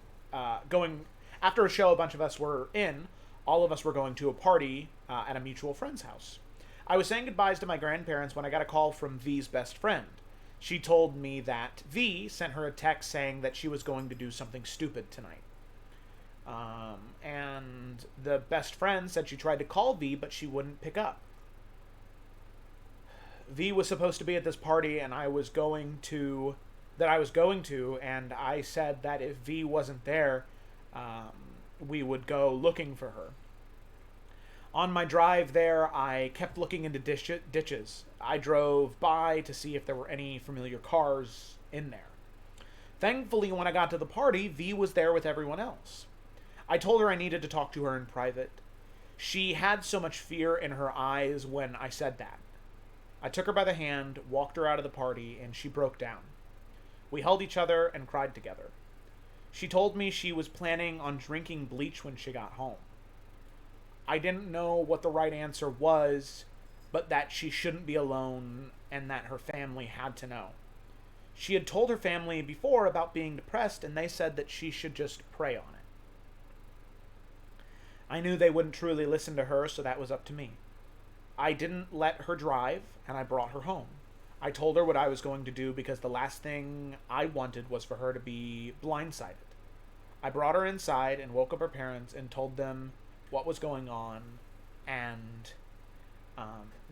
L: After a show a bunch of us were in, all of us were going to a party at a mutual friend's house. I was saying goodbyes to my grandparents when I got a call from V's best friend. She told me that V sent her a text saying that she was going to do something stupid tonight. And the best friend said she tried to call V, but she wouldn't pick up. V was supposed to be at this party, and I was going to, and I said that if V wasn't there, we would go looking for her. On my drive there, I kept looking into ditches. I drove by to see if there were any familiar cars in there. Thankfully, when I got to the party, V was there with everyone else. I told her I needed to talk to her in private. She had so much fear in her eyes when I said that. I took her by the hand, walked her out of the party, and she broke down. We held each other and cried together. She told me she was planning on drinking bleach when she got home. I didn't know what the right answer was, but that she shouldn't be alone and that her family had to know. She had told her family before about being depressed, and they said that she should just pray on it. I knew they wouldn't truly listen to her, so that was up to me. I didn't let her drive, and I brought her home. I told her what I was going to do because the last thing I wanted was for her to be blindsided. I brought her inside and woke up her parents and told them what was going on, and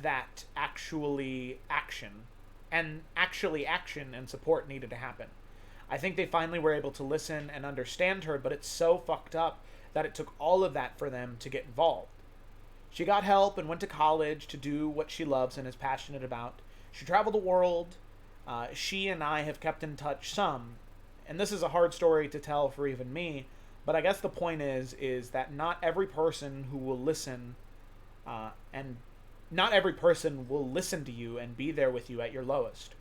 L: that actually action and support needed to happen. I think they finally were able to listen and understand her, but it's so fucked up that it took all of that for them to get involved. She got help and went to college to do what she loves and is passionate about. She traveled the world. She and I have kept in touch some, and this is a hard story to tell for even me, but I guess the point is that not every person who will listen and not every person will listen to you and be there with you at your lowest.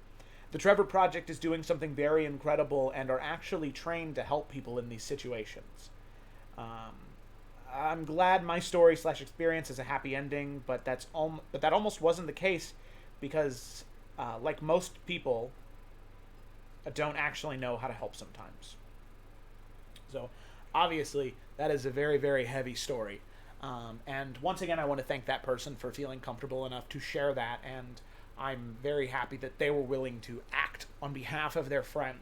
L: The Trevor Project is doing something very incredible and are actually trained to help people in these situations. I'm glad my story / experience has a happy ending, but that almost wasn't the case because, like most people, don't actually know how to help sometimes. So, obviously, that is a very, very heavy story. And once again, I want to thank that person for feeling comfortable enough to share that, and I'm very happy that they were willing to act on behalf of their friend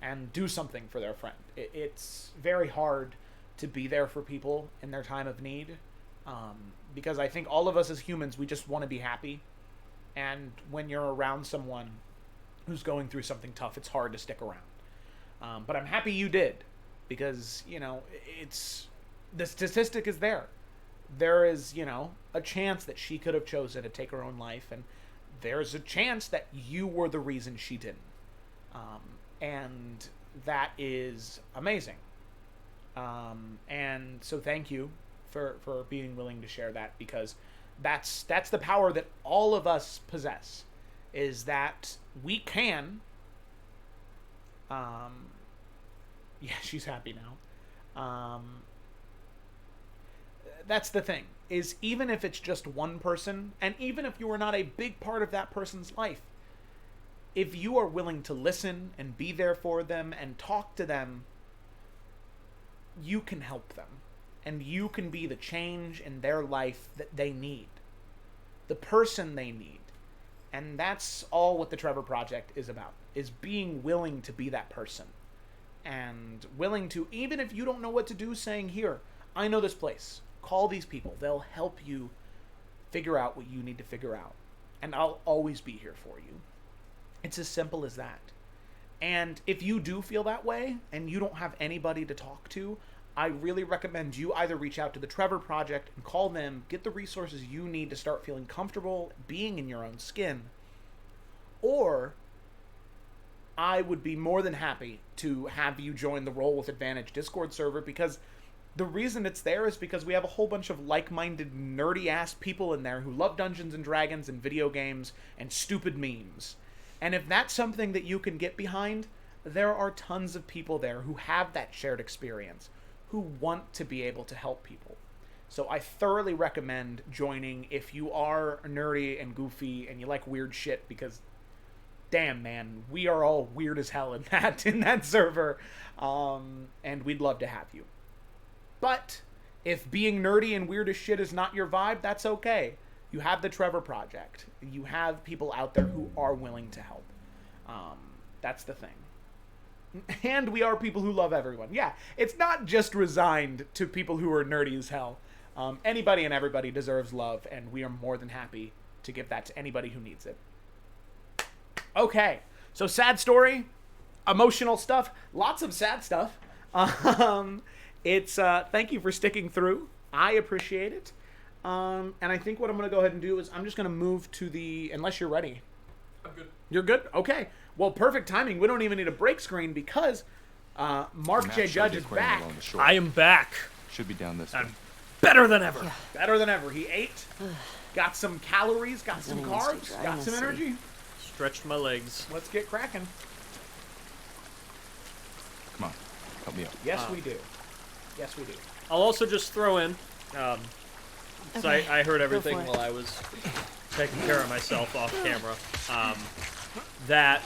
L: and do something for their friend. It's very hard to be there for people in their time of need, because I think all of us as humans, we just want to be happy, and when you're around someone who's going through something tough, it's hard to stick around. But I'm happy you did, because, it's the statistic is there. There is, a chance that she could have chosen to take her own life, and there's a chance that you were the reason she didn't. And that is amazing. And so thank you for being willing to share that, because that's the power that all of us possess, is that we can, yeah, she's happy now. That's the thing, is even if it's just one person, and even if you are not a big part of that person's life, if you are willing to listen and be there for them and talk to them, you can help them. And you can be the change in their life that they need. The person they need. And that's all what the Trevor Project is about, is being willing to be that person. And willing to, even if you don't know what to do, saying, here, I know this place. Call these people. They'll help you figure out what you need to figure out. And I'll always be here for you. It's as simple as that. And if you do feel that way, and you don't have anybody to talk to, I really recommend you either reach out to the Trevor Project and call them, get the resources you need to start feeling comfortable being in your own skin, or I would be more than happy to have you join the Roll with Advantage Discord server, because the reason it's there is because we have a whole bunch of like-minded, nerdy-ass people in there who love Dungeons & Dragons and video games and stupid memes. And if that's something that you can get behind, there are tons of people there who have that shared experience, who want to be able to help people. So I thoroughly recommend joining if you are nerdy and goofy and you like weird shit, because damn, man, we are all weird as hell in that server, and we'd love to have you. But if being nerdy and weird as shit is not your vibe, that's okay. You have the Trevor Project. You have people out there who are willing to help. That's the thing. And we are people who love everyone. Yeah, it's not just resigned to people who are nerdy as hell. Anybody and everybody deserves love, and we are more than happy to give that to anybody who needs it. Okay, so sad story, emotional stuff, lots of sad stuff. It's thank you for sticking through. I appreciate it. And I think what I'm going to go ahead and do is I'm just going to move to the, unless you're ready.
K: I'm good.
L: You're good? Okay. Well, perfect timing. We don't even need a break screen because Mark J. Judge is back.
K: I am back.
G: Should be down this way.
K: I'm better than ever.
L: Yeah. Better than ever. He ate, got some calories, got some carbs, got some energy.
K: Stretched my legs.
L: Let's get cracking.
G: Come on. Help me up.
L: Yes, we do. Yes, we do.
K: I'll also just throw in, so
N: Okay,
K: I heard
N: go
K: everything
N: for it.
K: while I was taking care of myself off camera, that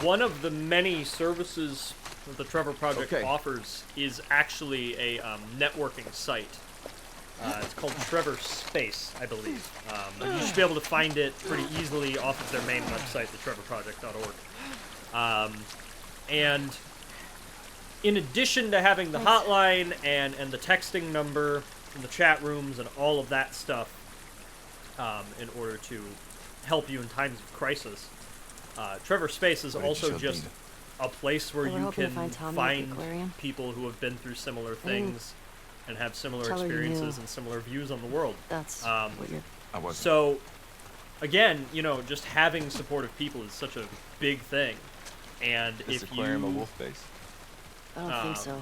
K: one of the many services that the Trevor Project offers is actually a networking site. It's called Trevor Space, I believe. You should be able to find it pretty easily off of their main website, thetrevorproject.org. And in addition to having the hotline and the texting number and the chat rooms and all of that stuff in order to help you in times of crisis, Trevor Space is also just a place where you can find people who have been through similar things and have similar experiences and similar views on the world.
N: That's what you're...
K: So, again, you know, just having supportive people is such a big thing. And
G: Is
K: if
G: the aquarium
K: you...
G: a wolf base?
N: I don't think so.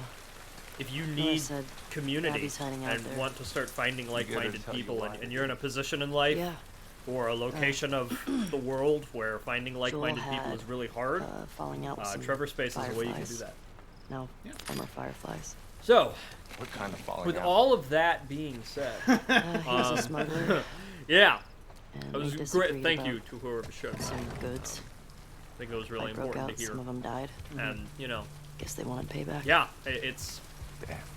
K: If you
N: Like I
K: need
N: said,
K: community
N: Abby's hiding out
K: and
N: there.
K: want to start finding like-minded
G: tell you
K: people,
G: why.
K: and you're in a position in life or a location of the world where finding like-minded people is really hard,
N: falling out with some
K: Trevor Space is a way you can do
N: fireflies.
K: that.
N: No, former fireflies.
K: So,
G: what kind of falling
K: with
G: out?
K: all of that being said,
N: He was a smuggler.
K: yeah,
N: And
K: it was
N: they
K: great.
N: disagreed
K: Thank
N: about
K: you to whoever showed
N: some
K: up.
N: goods.
K: I think it was really
N: Fight broke
K: important
N: out,
K: to hear.
N: some of them died.
K: And you know,
N: Guess they wanted payback.
K: yeah, it's.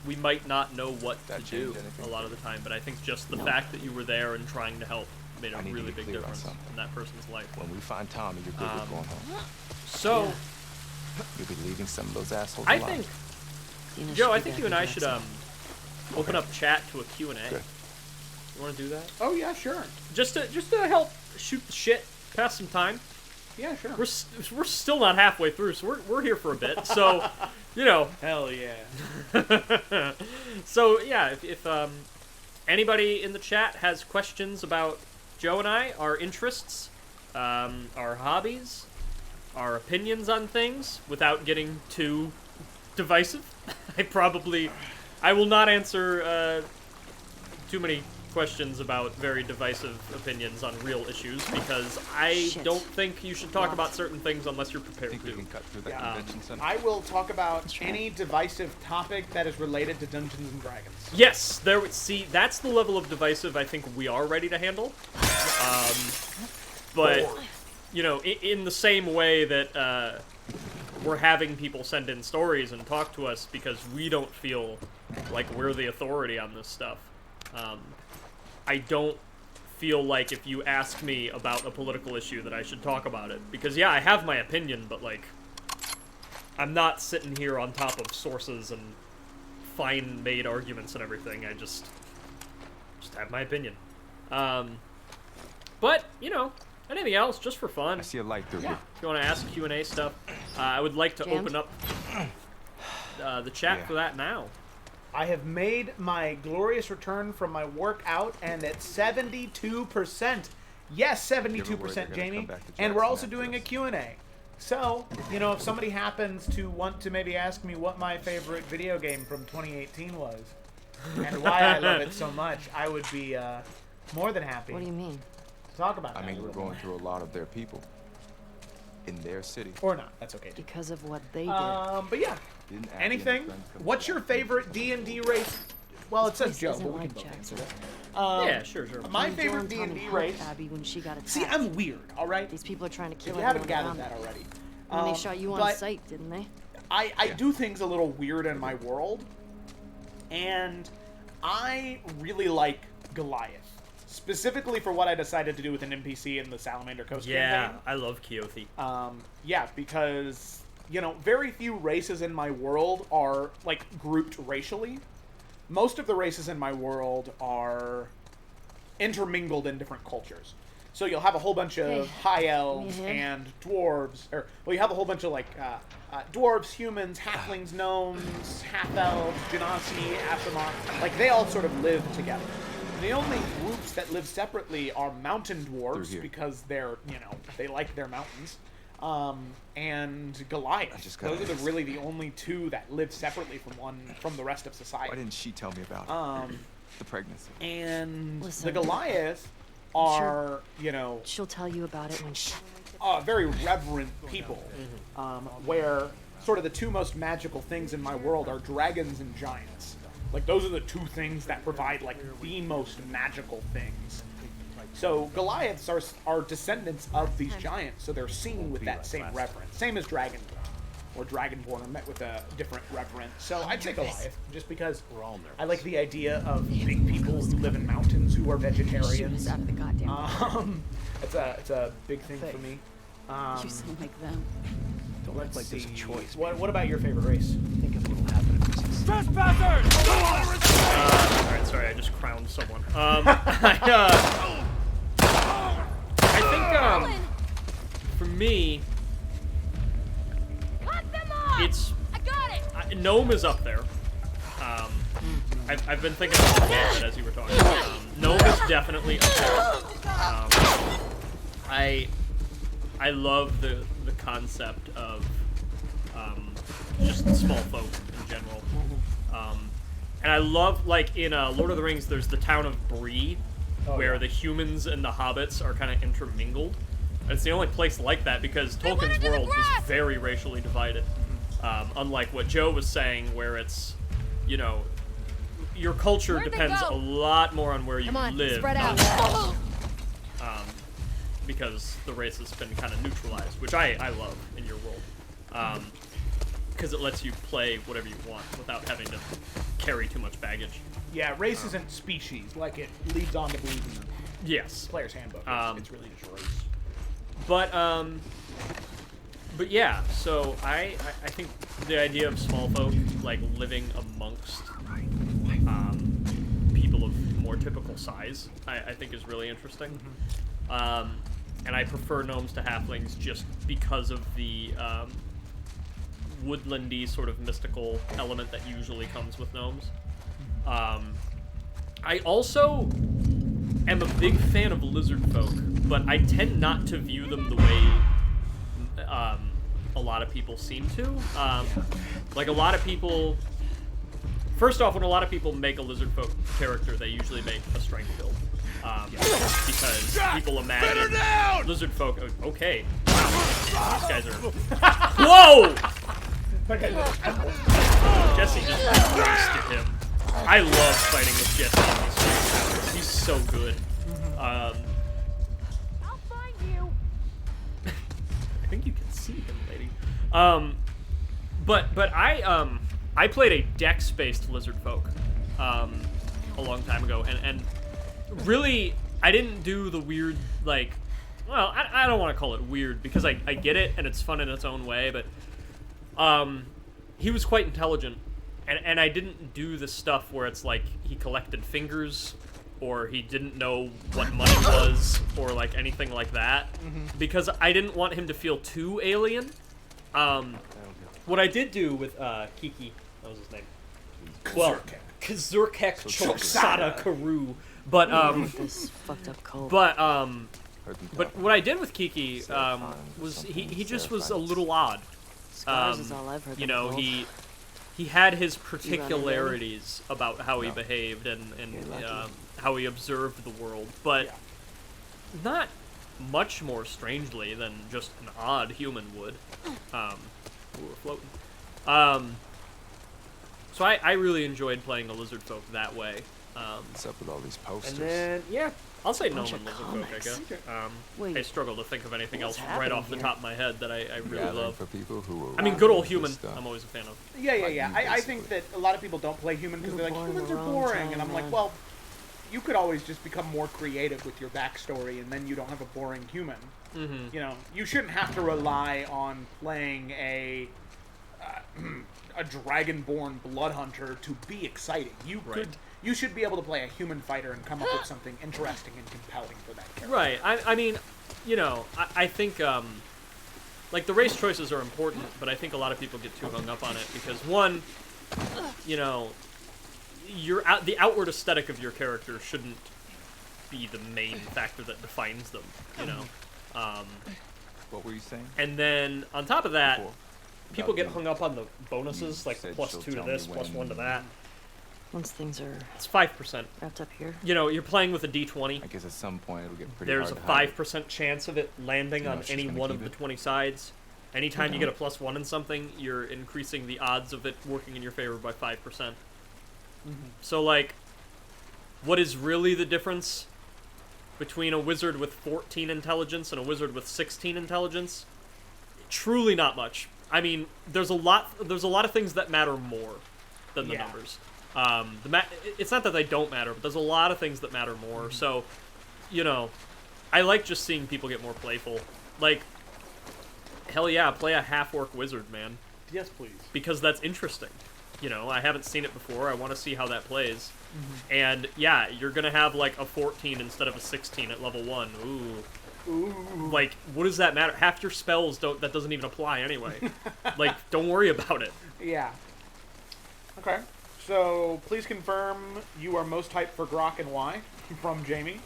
K: We might not know what to do
G: change anything?
K: a lot of the time, but I think just the
N: No.
K: fact that you were there and trying to help made a
G: I need to
K: really
G: be
K: big
G: clear on
K: difference
G: something.
K: in that person's life.
G: When we find Tommy, you're good with going home.
K: So,
G: You'll be leaving some of those assholes
K: I
G: alive.
K: think, Joe, I think you and I should open up chat to a Q&A.
G: Good.
K: You want to do that?
L: Oh yeah, sure.
K: Just to help shoot the shit, pass some time.
L: Yeah, sure.
K: We're still not halfway through, so we're here for a bit. So, you know.
L: Hell yeah.
K: So yeah, if anybody in the chat has questions about Joe and I, our interests, our hobbies, our opinions on things, without getting too divisive, I will not answer too many questions about very divisive opinions on real issues, because I don't think you should talk about certain things unless you're prepared to.
L: I will talk about any divisive topic that is related to Dungeons and Dragons.
K: Yes, see, that's the level of divisive I think we are ready to handle. But, you know, in the same way that we're having people send in stories and talk to us because we don't feel like we're the authority on this stuff. I don't feel like if you ask me about a political issue that I should talk about it. Because, yeah, I have my opinion, but, like, I'm not sitting here on top of sources and fine-made arguments and everything. I just have my opinion. But, you know, anything else, just for fun.
G: I see a light through
K: If
G: here.
K: you want to ask Q&A stuff, I would like to open up the chat for that now.
L: I have made my glorious return from my workout, and it's 72%. Yes, 72%, Jamie. And we're also doing a Q&A. So, you know, if somebody happens to want to maybe ask me what my favorite video game from 2018 was, and why I love it so much, I would be more than happy.
N: What do you mean?
L: To talk about that.
G: I mean, we're going through a lot of their people in their city.
L: Or not. That's okay.
N: Because of what they did.
L: But yeah. Anything? What's your favorite D&D race? Well, it says Joe, but we can both answer it.
K: Yeah, sure.
L: My favorite D&D race.
N: Abby when she got attacked.
L: See, I'm weird, all right?
N: These people are trying to kill
L: If you haven't
N: everyone
L: gathered
N: around
L: that
N: them.
L: already.
N: And they shot you on
L: but
N: sight, didn't they?
L: I do things a little weird in my world, and I really like Goliath. Specifically for what I decided to do with an NPC in the Salamander Coast campaign.
K: I love Keothi.
L: Yeah, because, you know, very few races in my world are, like, grouped racially. Most of the races in my world are intermingled in different cultures. So you'll have a whole bunch of high elves and dwarves, or, well, you have a whole bunch of, like, dwarves, humans, halflings, gnomes, half-elves, genasi, Asimov. Like, they all sort of live together. The only groups that live separately are mountain dwarves, because they're, you know, they like their mountains. And Goliath. Those are really the only two that live separately from the rest of society.
G: Why didn't she tell me about it? The pregnancy.
L: And
N: Listen,
L: the Goliath are, you know...
N: She'll tell you about it when she...
L: very reverent people, where sort of the two most magical things in my world are dragons and giants. Like, those are the two things that provide, like, the most magical things So Goliaths are descendants of these giants, so they're seen with that same reverence. Same as Dragonborn, or Dragonborn are met with a different reverence. So I'd say Goliath, just because I like the idea of big people who live in mountains who are vegetarians.
H: Out of the goddamn
L: It's a big thing for me.
H: You sound like them.
L: Don't look like there's a choice. What about your favorite race?
R: Think of what will happen if this is...
K: Trespassers! Alright, sorry, I just crowned someone. I think, for me, it's... Gnome is up there. I've been thinking about it as you were talking. Gnome is definitely up there. I love the concept of just small folk in general. And I love, like, in Lord of the Rings, there's the town of Bree, where the humans and the hobbits are kind of intermingled. And it's the only place like that because Tolkien's world is very racially divided. Unlike what Joe was saying, where it's, you know, your culture depends a lot more on where you live.
J: Spread out.
K: Because the race has been kind of neutralized, which I love in your world. Because it lets you play whatever you want without having to carry too much baggage.
L: Yeah, race isn't species, like it leads on to believe in the
K: Yes.
L: player's handbook. It's really just race.
K: But yeah, so I think the idea of small folk, like, living amongst people of more typical size, I think is really interesting. And I prefer gnomes to halflings just because of the woodlandy sort of mystical element that usually comes with gnomes. I also am a big fan of lizard folk, but I tend not to view them the way a lot of people seem to. Like, a lot of people... First off, when a lot of people make a lizard folk character, they usually make a strength build. Because people imagine lizard folk... Okay. Wow. These guys are... Whoa! Jesse just roasted him. I love fighting with Jesse in these towers. He's so good.
J: I'll find you.
K: I think you can see him, lady. But I played a dex-based lizard folk a long time ago, and really I didn't do the weird, like, well, I don't want to call it weird because I get it and it's fun in its own way, but he was quite intelligent, and I didn't do the stuff where it's like he collected fingers or he didn't know what money was or like anything like that because I didn't want him to feel too alien. What I did do with Kiki, that was his name. Well, Kazurkek Choksada Karu, but
N: this fucked up cold.
K: but what I did with Kiki was he just was a little odd.
N: Scars is all I've heard.
K: You know, he had his particularities about how he behaved and how he observed the world, but not much more strangely than just an odd human would. We were floating. So I really enjoyed playing a lizard folk that way.
R: What's up with all these posters?
K: And then, yeah, I'll say gnome and lizard folk, I guess. I struggle to think of anything else right off the top of my head that I really love.
R: For people who
K: I mean, good old human, I'm always a fan of.
L: Yeah. I think that a lot of people don't play human because they're like, humans are boring. And I'm like, well, you could always just become more creative with your backstory and then you don't have a boring human. You know, you shouldn't have to rely on playing a dragonborn blood hunter to be exciting. You should be able to play a human fighter and come up with something interesting and compelling for that character.
K: Right. I mean, you know, I think, like, the race choices are important, but I think a lot of people get too hung up on it because, one, you know, the outward aesthetic of your character shouldn't be the main factor that defines them, you know?
G: What were you saying?
K: And then, on top of that, people get hung up on the bonuses, like the +2 to this, +1 to that.
N: Once things are...
K: It's 5%.
N: Wrapped up here.
K: You know, you're playing with a D20.
G: I guess at some point it'll get pretty
K: There's
G: hard
K: a
G: to hide
K: 5% chance of it landing on any one of the 20 sides. Anytime you get a +1 in something, you're increasing the odds of it working in your favor by 5%. So, like, what is really the difference between a wizard with 14 intelligence and a wizard with 16 intelligence, truly not much. I mean, there's a lot of things that matter more than the numbers. It's not that they don't matter, but there's a lot of things that matter more. So, you know, I like just seeing people get more playful. Like, hell yeah, play a half-orc wizard, man.
L: Yes, please.
K: Because that's interesting. You know, I haven't seen it before. I want to see how that plays. And yeah, you're gonna have like a 14 instead of a 16 at level 1. Ooh. Like, what does that matter? Half your spells that doesn't even apply anyway. Like, don't worry about it.
L: Yeah. Okay. So, please confirm you are most hyped for Grok and why? From Jamie.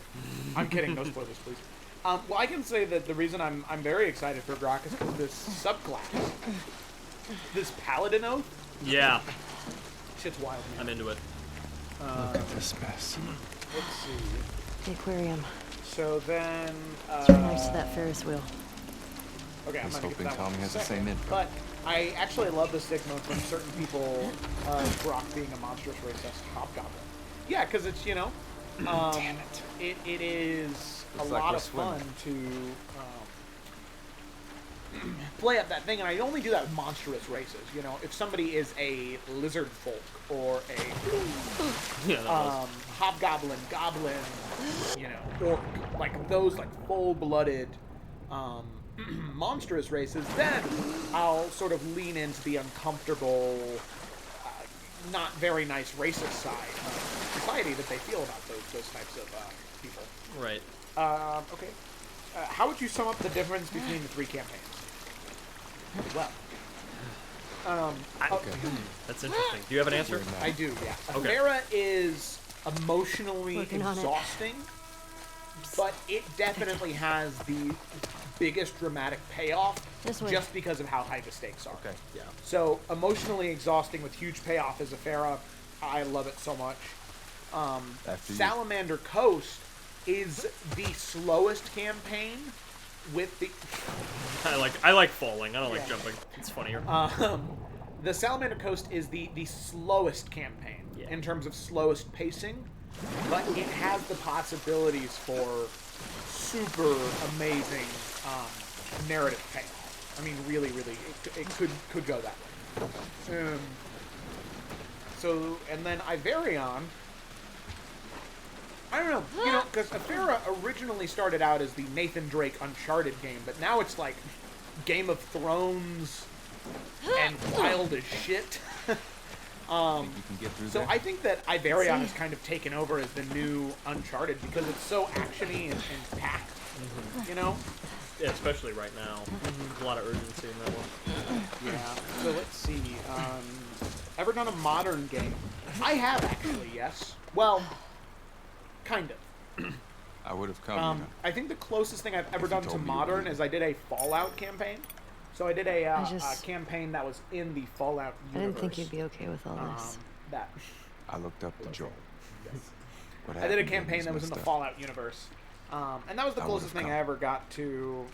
L: I'm kidding. No spoilers, please. Well, I can say that the reason I'm very excited for Grok is because this subclass, this Paladin Oath.
K: Yeah.
L: Shit's wild, man.
K: I'm into it.
I: Look at this mess.
L: Let's see.
N: The aquarium.
L: So then.
N: It's right next to that Ferris wheel.
L: Okay, I'm
I: Just
L: gonna get
I: hoping
L: that one
I: Tommy
L: in a
I: has the
L: second.
I: same info.
L: But I actually love the stigma from certain people of Grok being a monstrous racist hobgoblin. Yeah, because it's, you know,
I: damn it.
L: It is a
I: Looks like
L: lot
I: we're
L: of fun to play up that thing, and I only do that with monstrous races. You know, if somebody is a lizard folk or a hobgoblin, goblin, you know, orc, like those like full-blooded monstrous races, then I'll sort of lean into the uncomfortable, not very nice racist side of society that they feel about those types of people.
K: Right.
L: Okay. How would you sum up the difference between the three campaigns? Well,
K: that's interesting. Do you have an answer?
L: I do, yeah.
K: Okay.
L: Efera is emotionally
N: Working on it.
L: exhausting, but it definitely has the biggest dramatic payoff
N: This way.
L: just because of how high the stakes are.
K: Okay, yeah.
L: So, emotionally exhausting with huge payoff is Efera. I love it so much.
I: After you.
L: Salamander Coast is the slowest campaign with the...
K: I like falling. I don't like jumping. It's funnier.
L: The Salamander Coast is the slowest campaign in terms of slowest pacing, but it has the possibilities for super amazing narrative payoff. I mean, really, it could go that way. So, and then Iverion, I don't know, you know, because Efera originally started out as the Nathan Drake Uncharted game, but now it's like Game of Thrones and wild as shit.
I: You can get through
L: So
I: there?
L: I think that Iverion has kind of taken over as the new Uncharted because it's so actiony and packed, you know?
K: Yeah, especially right now. A lot of urgency in that one.
L: Yeah. So let's see. Ever done a modern game? I have actually, yes. Well, kind of.
I: I would have come.
L: I think the closest thing I've ever done to
I: told me you
L: modern
I: would.
L: is I did a Fallout campaign. So I did a
N: just-
L: campaign that was in the Fallout
N: I
L: universe.
N: didn't think you'd be okay with all this.
L: That.
I: I looked up to Joel. What
L: I did a
I: happened
L: campaign
I: was
L: that was in the
I: messed up.
L: Fallout universe. And that was the
I: I
L: closest
I: would've
L: thing I ever got to...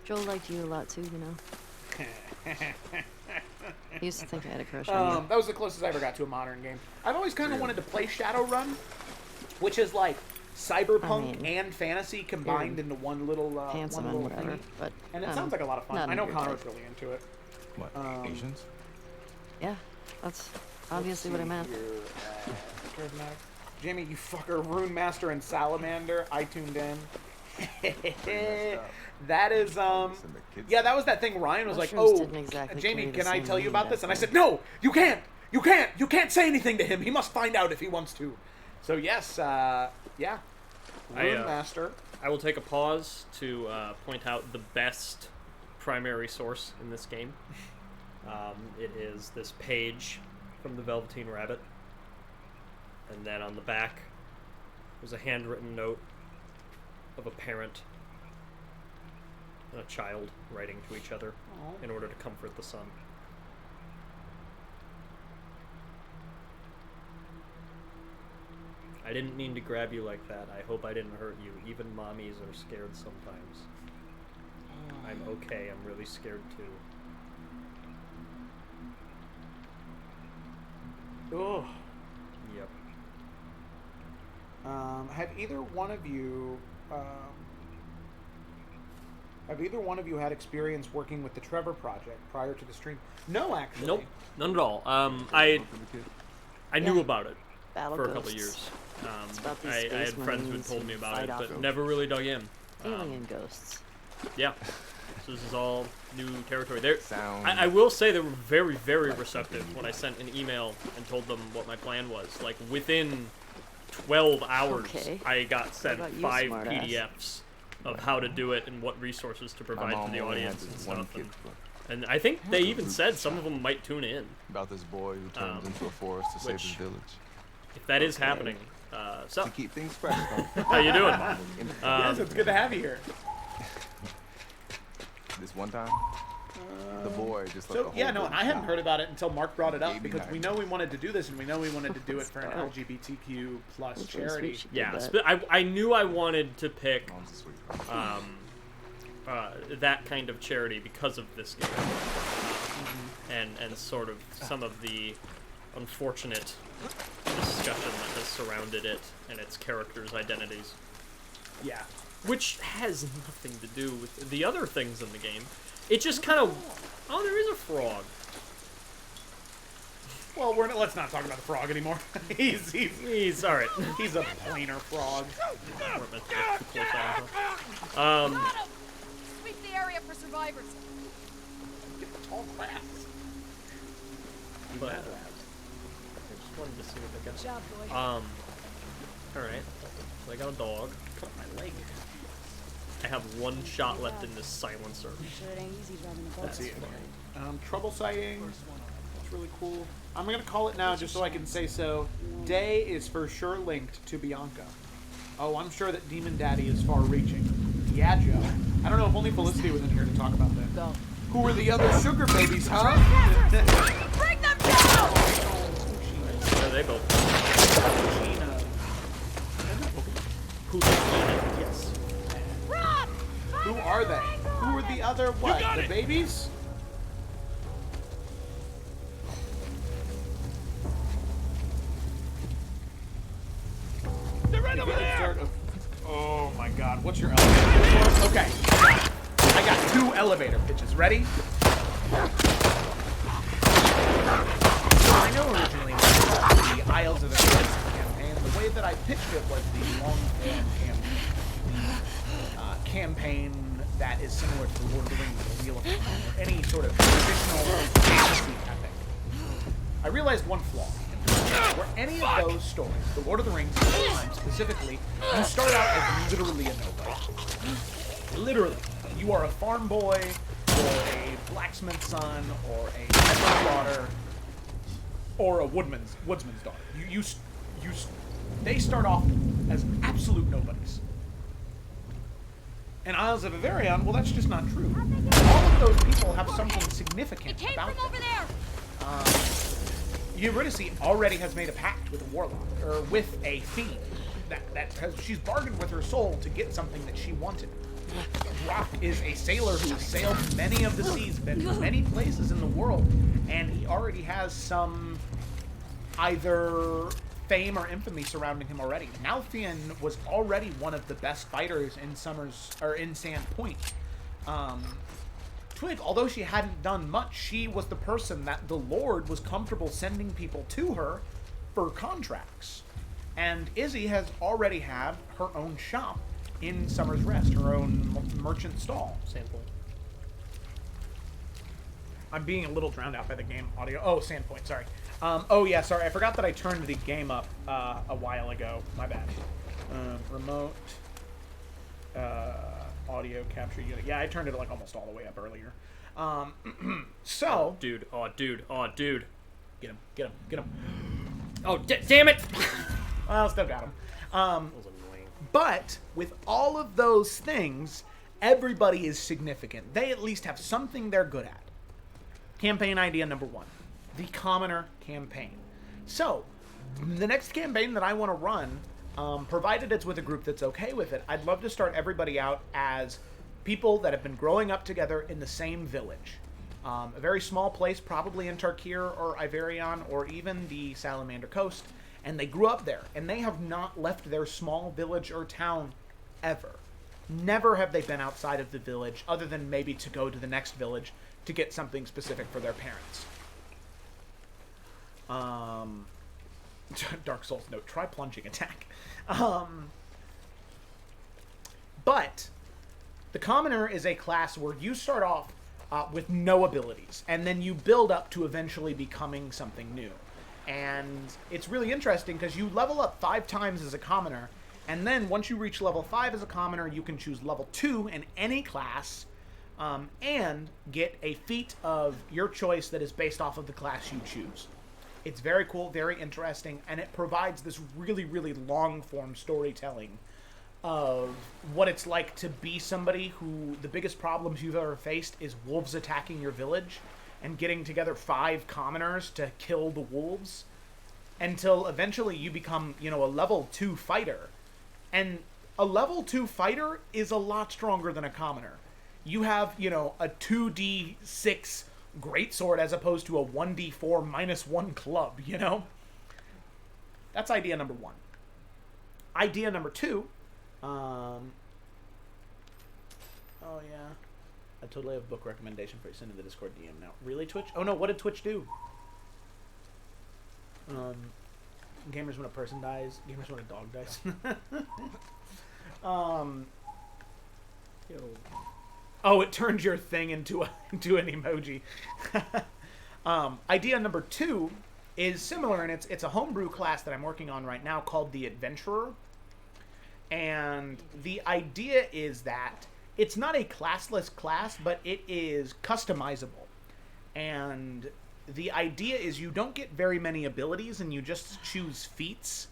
N: Joel liked you a lot too, you know. I used to think I had a crush on you.
L: That was the closest I ever got to a modern game. I've always kind of wanted to play Shadowrun, which is like cyberpunk and fantasy combined into one little
N: handsome
L: one
N: and
L: little
N: whatever,
L: thingy.
N: but
L: And it sounds like a lot of fun.
N: not
L: I know
N: your
L: Connor's
N: type.
L: really into it.
I: What, Asians?
N: Yeah, that's obviously what I meant.
L: Jamie, you fucker, Rune Master and Salamander. I tuned in. That is yeah, that was that thing Ryan was like,
N: Mushrooms
L: oh,
N: didn't exactly
L: Jamie,
N: carry the
L: can I
N: same
L: tell you
N: name
L: about
N: back
L: this? And I
N: then.
L: said, no, you can't say anything to him. He must find out if he wants to. So yes, yeah, Rune Master.
K: I will take a pause to point out the best primary source in this game. It is this page from the Velveteen Rabbit. And then on the back, there's a handwritten note of a parent and a child writing to each other in order to comfort the son. I didn't mean to grab you like that. I hope I didn't hurt you. Even mommies are scared sometimes. I'm okay. I'm really scared too.
L: Oh.
K: Yep.
L: Have either one of you had experience working with the Trevor project prior to the stream? No, actually.
K: Nope, none at all. I knew about it for a couple years. I had friends who had told me about it, but never really dug in.
N: Alien ghosts.
K: Yeah. So this is all new territory. I will say they were very, very receptive when I sent an email and told them what my plan was. Like, within 12 hours, I got sent 5 PDFs of how to do it and what resources to provide to the audience and stuff. And I think they even said some of them might tune in.
G: About this boy who turns into a forest to save his village.
K: If that is happening, so
G: to keep things fresh.
K: How you doing?
L: Yes, it's good to have you here.
G: This one time, the boy just let
L: So
G: the whole
L: yeah, no,
G: village
L: I hadn't
G: die.
L: heard about it until Mark brought it up
G: Baby
L: because we
G: night.
L: know we wanted to do this and we know we wanted to do it for an LGBTQ plus charity.
K: Yeah, I knew I wanted to pick that kind of charity because of this game, and sort of some of the unfortunate discussion that has surrounded it and its characters' identities.
L: Yeah.
K: Which has nothing to do with the other things in the game. It just kind of... Oh, there is a frog.
L: Well, let's not talk about the frog anymore. he's all right. He's a plainer frog.
J: Sweep the area for survivors.
L: Get the tall grass.
K: But, I just wanted to see what I got.
J: Good job, boy.
K: Alright. So I got a dog.
L: Cut my leg.
K: I have 1 shot left in this silencer.
L: Let's see. Trouble sighting. That's really cool. I'm gonna call it now just so I can say so. Day is for sure linked to Bianca. Oh, I'm sure that Demon Daddy is far-reaching. Yeah, Joe. I don't know if only Felicity was in here to talk about that.
J: Go.
L: Who are the other sugar babies, huh?
J: Bring them down!
K: Where are they both?
L: Gina.
K: Who's Gina? Yes.
J: Rob!
L: Who are they? Who are the other what? The babies?
F: They're right over there!
L: Oh my god, what's your elevator? Okay, I got 2 elevator pitches. Ready? I know originally the Isles of the campaign, the way that I pitched it was the long-form campaign that is similar to the Lord of the Rings or Wheel of Time or any sort of traditional fantasy epic. I realized one flaw. Where any of those stories, the Lord of the Rings, specifically, you start out as literally a nobody. Literally. You are a farm boy, or a blacksmith's son, or a peasant's daughter, or a woodsman's daughter. They start off as absolute nobodies. And Isles of Avarion, well, that's just not true. All of those people have something significant about them.
J: Over there.
L: Eurydice already has made a pact with a warlock, or with a fiend. She's bargained with her soul to get something that she wanted. Rock is a sailor who has sailed many of the seas, been to many places in the world, and he already has some either fame or infamy surrounding him already. Malthian was already one of the best fighters in Sand Point. Twig, although she hadn't done much, she was the person that the Lord was comfortable sending people to her for contracts. And Izzy has already had her own shop in Summer's Rest, her own merchant stall.
K: Sandpoint.
L: I'm being a little drowned out by the game audio. Oh, Sandpoint, sorry. Oh yeah, sorry, I forgot that I turned the game up a while ago. My bad. Remote audio capture unit. Yeah, I turned it like almost all the way up earlier. So,
K: dude.
L: Get him.
K: Oh, damn it!
L: Well, still got him. But with all of those things, everybody is significant. They at least have something they're good at. Campaign idea number 1. The commoner campaign. So, the next campaign that I want to run, provided it's with a group that's okay with it, I'd love to start everybody out as people that have been growing up together in the same village. A very small place, probably in Tarkir or Iverion or even the Salamander coast.
B: and they grew up there, and they have not left their small village or town ever. Never have they been outside of the village, other than maybe to go to the next village to get something specific for their parents. Dark Souls note, try plunging attack. But the commoner is a class where you start off with no abilities, and then you build up to eventually becoming something new. And it's really interesting because you level up 5 times as a commoner, and then once you reach level 5 as a commoner, you can choose level 2 in any class, and get a feat of your choice that is based off of the class you choose. It's very cool, very interesting, and it provides this really, really long-form storytelling of what it's like to be somebody who the biggest problems you've ever faced is wolves attacking your village and getting together 5 commoners to kill the wolves until eventually you become, a level 2 fighter. And a level 2 fighter is a lot stronger than a commoner. You have, a 2d6 greatsword as opposed to a 1d4 -1 club, That's idea number 1. Idea number 2, oh yeah, I totally have a book recommendation for you. Send to the Discord DM now. Really, Twitch? Oh no, what did Twitch do? Gamers when a person dies. Gamers when a dog dies. Oh, it turned your thing into an emoji. Idea number 2 is similar, and it's a homebrew class that I'm working on right now called the Adventurer. And the idea is that it's not a classless class, but it is customizable. And the idea is you don't get very many abilities, and you just choose feats.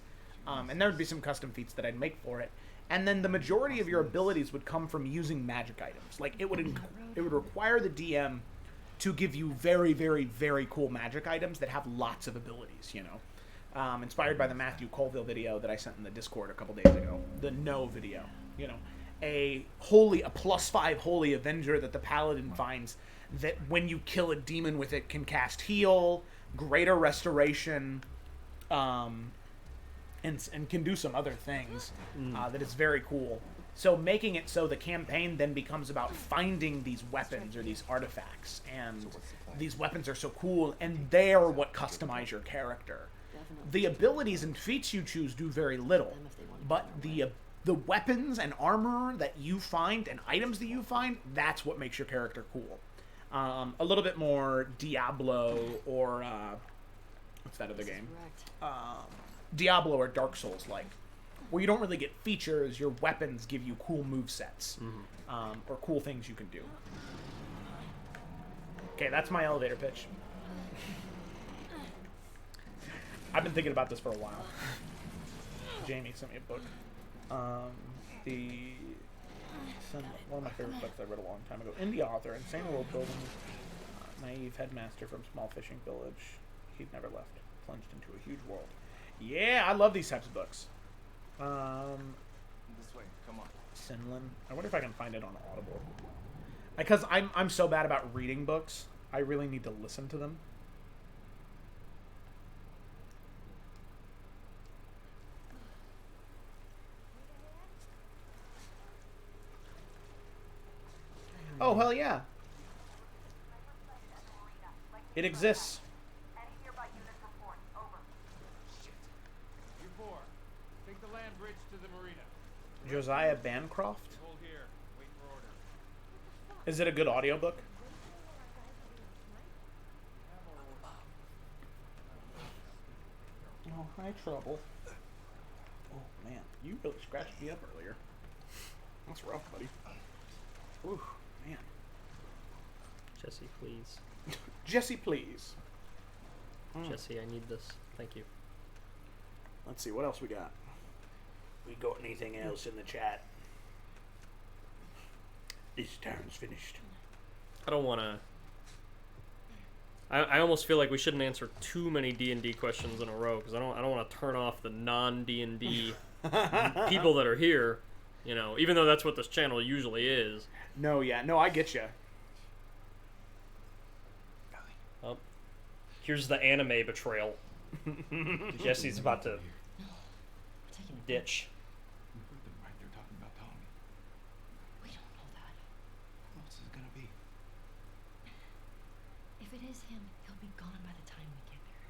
B: And there would be some custom feats that I'd make for it. And then the majority of your abilities would come from using magic items. Like, it would require the DM to give you very, very, very cool magic items that have lots of abilities, Inspired by the Matthew Colville video that I sent in the Discord a couple days ago. The No video, A +5 holy avenger that the paladin finds that when you kill a demon with it can cast heal, greater restoration, and can do some other things that is very cool. So making it so the campaign then becomes about finding these weapons or these artifacts, and these weapons are so cool, and they are what customize your character. The abilities and feats you choose do very little, but the weapons and armor that you find and items that you find, that's what makes your character cool. A little bit more Diablo or what's that other game? Diablo or Dark Souls like, where you don't really get features. Your weapons give you cool movesets, or cool things you can do. Okay, that's my elevator pitch. I've been thinking about this for a while. Jamie sent me a book. One of my favorite books I read a long time ago. Indie author, insane world building, naive headmaster from small fishing village. He'd never left. Plunged into a huge world. Yeah, I love these types of books.
G: This way, come on.
B: Sinlin. I wonder if I can find it on Audible. Because I'm so bad about reading books, I really need to listen to them. Oh, hell yeah. It exists.
T: Take the land bridge to the marina.
B: Josiah Bancroft?
T: Hold here. Wait for order.
B: Is it a good audiobook? Oh, hi, Trouble. Oh, man. You really scratched me up earlier. That's rough, buddy. Ooh, man.
K: Jesse, please.
B: Jesse, please.
K: Jesse, I need this. Thank you.
B: Let's see, what else we got? We got anything else in the chat? This turn's finished.
K: I don't want to... I almost feel like we shouldn't answer too many D&D questions in a row, because I don't want to turn off the non-D&D people that are here, even though that's what this channel usually is.
B: No, I get you.
K: Oh, here's the anime betrayal. Jesse's about to ditch.
I: You heard them right. They're talking about Tommy.
O: We don't know that.
I: Who else is it gonna be?
O: If it is him, he'll be gone by the time we get there.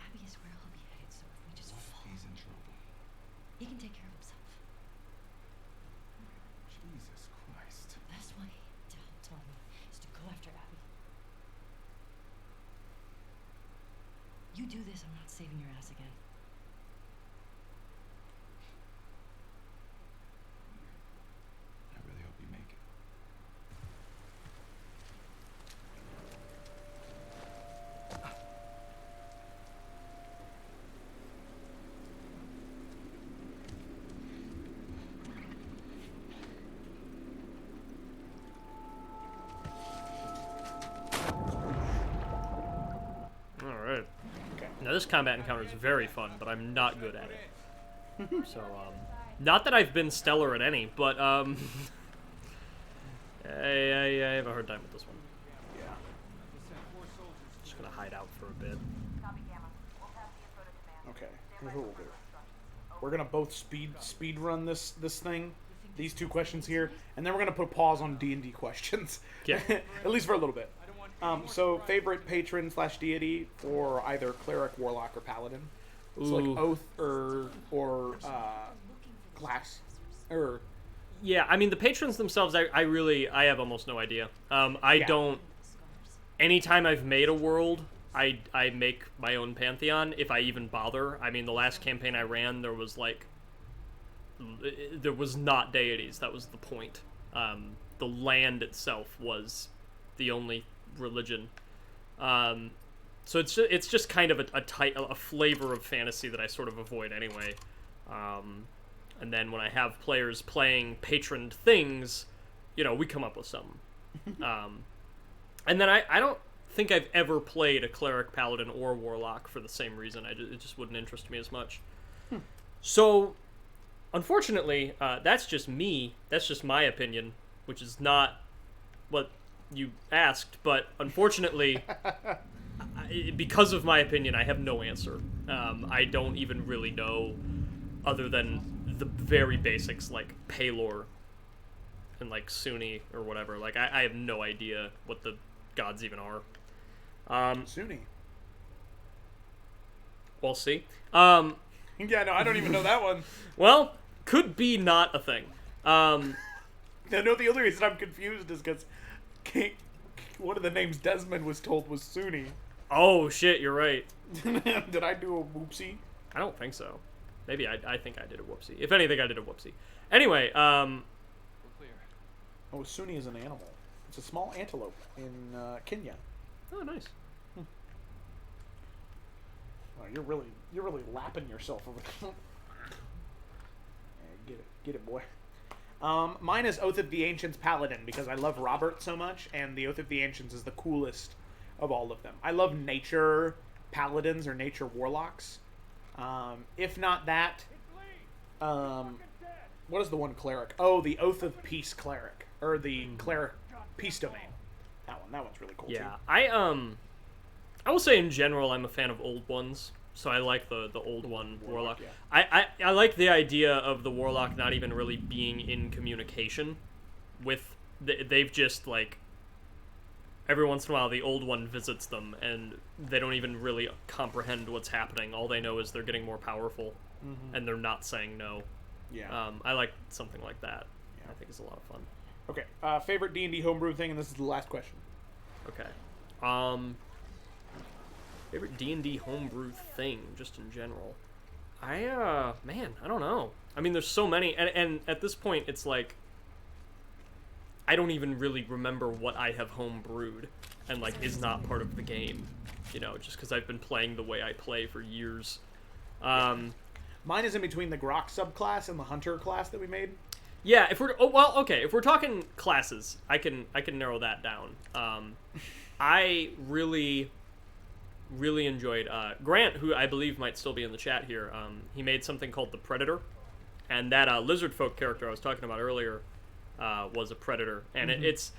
O: Abby is where he'll be headed, so if we just fall,
I: He's in trouble.
O: he can take care of himself.
I: Jesus Christ.
O: The best way to help Tommy is to go after Abby. You do this, I'm not saving your ass again.
I: I really hope you make it.
K: Alright. Now this combat encounter is very fun, but I'm not good at it. So, not that I've been stellar at any, but, I have a hard time with this one.
L: Yeah.
K: Just gonna hide out for a bit.
L: Okay, here's what we'll do. We're gonna both speed run this thing, these two questions here, and then we're gonna put a pause on D&D questions.
K: Yeah.
L: At least for a little bit. So favorite patron / deity for either cleric, warlock, or paladin. So like oath or class or.
K: Yeah, I mean the patrons themselves, I have almost no idea. I don't. Anytime I've made a world, I make my own pantheon if I even bother. I mean the last campaign I ran, there was not deities. That was the point. The land itself was the only religion. So it's just kind of a flavor of fantasy that I sort of avoid anyway. And then when I have players playing patroned things, we come up with something. And then I don't think I've ever played a cleric, paladin, or warlock for the same reason. It just wouldn't interest me as much. So, unfortunately, that's just me. That's just my opinion, which is not what you asked, but unfortunately, because of my opinion, I have no answer. I don't even really know, other than the very basics like Paylor and like Sunni or whatever. Like I have no idea what the gods even are.
L: Sunni.
K: We'll see.
L: Yeah, no, I don't even know that one.
K: Well, could be not a thing.
L: No, the only reason I'm confused is because one of the names Desmond was told was Sunni.
K: Oh shit, you're right.
L: Did I do a whoopsie?
K: I don't think so. Maybe I think I did a whoopsie. If anything, I did a whoopsie. Anyway,
L: Oh, Sunni is an animal. It's a small antelope in Kenya.
K: Oh, nice.
L: Oh, you're really lapping yourself over there. Get it, boy. Mine is Oath of the Ancients Paladin because I love Robert so much, and the Oath of the Ancients is the coolest of all of them. I love nature paladins or nature warlocks. If not that, what is the one cleric? Oh, the Oath of Peace cleric, or the cleric Peace Domain. That one's really cool too.
K: Yeah, I will say in general I'm a fan of old ones, so I like the old one warlock.
L: Yeah.
K: I like the idea of the warlock not even really being in communication with. They've just like every once in a while the old one visits them and they don't even really comprehend what's happening. All they know is they're getting more powerful, and they're not saying no.
L: Yeah.
K: I like something like that. Yeah. I think it's a lot of fun.
L: Okay. Favorite D&D homebrew thing, and this is the last question.
K: Okay. Favorite D&D homebrew thing, just in general. Man, I don't know. I mean, there's so many, and at this point, it's like, I don't even really remember what I have homebrewed, and like, is not part of the game, just because I've been playing the way I play for years.
L: Mine is in between the Grok subclass and the Hunter class that we made.
K: Yeah, if we're talking classes, I can narrow that down. I really enjoyed Grant, who I believe might still be in the chat here. He made something called the Predator, and that lizard folk character I was talking about earlier was a predator, and it's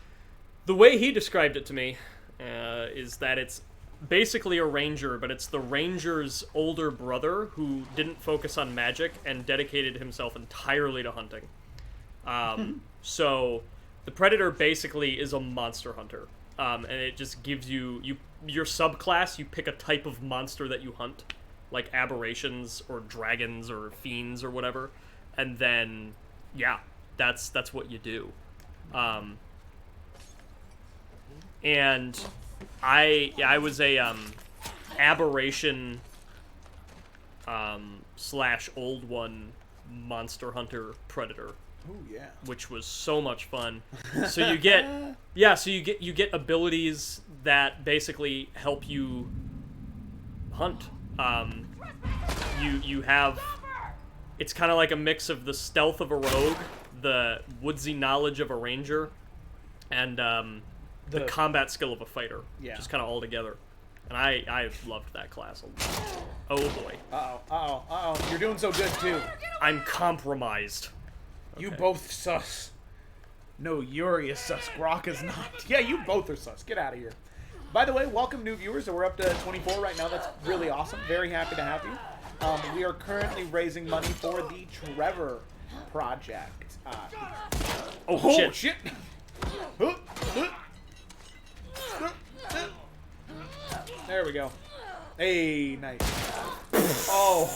K: the way he described it to me is that it's basically a ranger, but it's the ranger's older brother who didn't focus on magic and dedicated himself entirely to hunting. So the predator basically is a monster hunter, and it just gives you your subclass. You pick a type of monster that you hunt, like aberrations or dragons or fiends or whatever, and then yeah, that's what you do. And I was a aberration / old one monster hunter predator.
L: Oh yeah.
K: Which was so much fun. So you get you get abilities that basically help you hunt. You have, it's kind of like a mix of the stealth of a rogue, the woodsy knowledge of a ranger, and the combat skill of a fighter.
L: Yeah.
K: Just kind of all together. And I loved that class a lot. Oh boy.
L: Uh-oh. You're doing so good, too.
K: I'm compromised.
L: You both sus. No, Yuri is sus. Grok is not. Yeah, you both are sus. Get out of here. By the way, welcome new viewers. So we're up to 24 right now. That's really awesome. Very happy to have you. We are currently raising money for the Trevor project.
K: Oh, shit.
L: There we go. Hey, nice. Oh,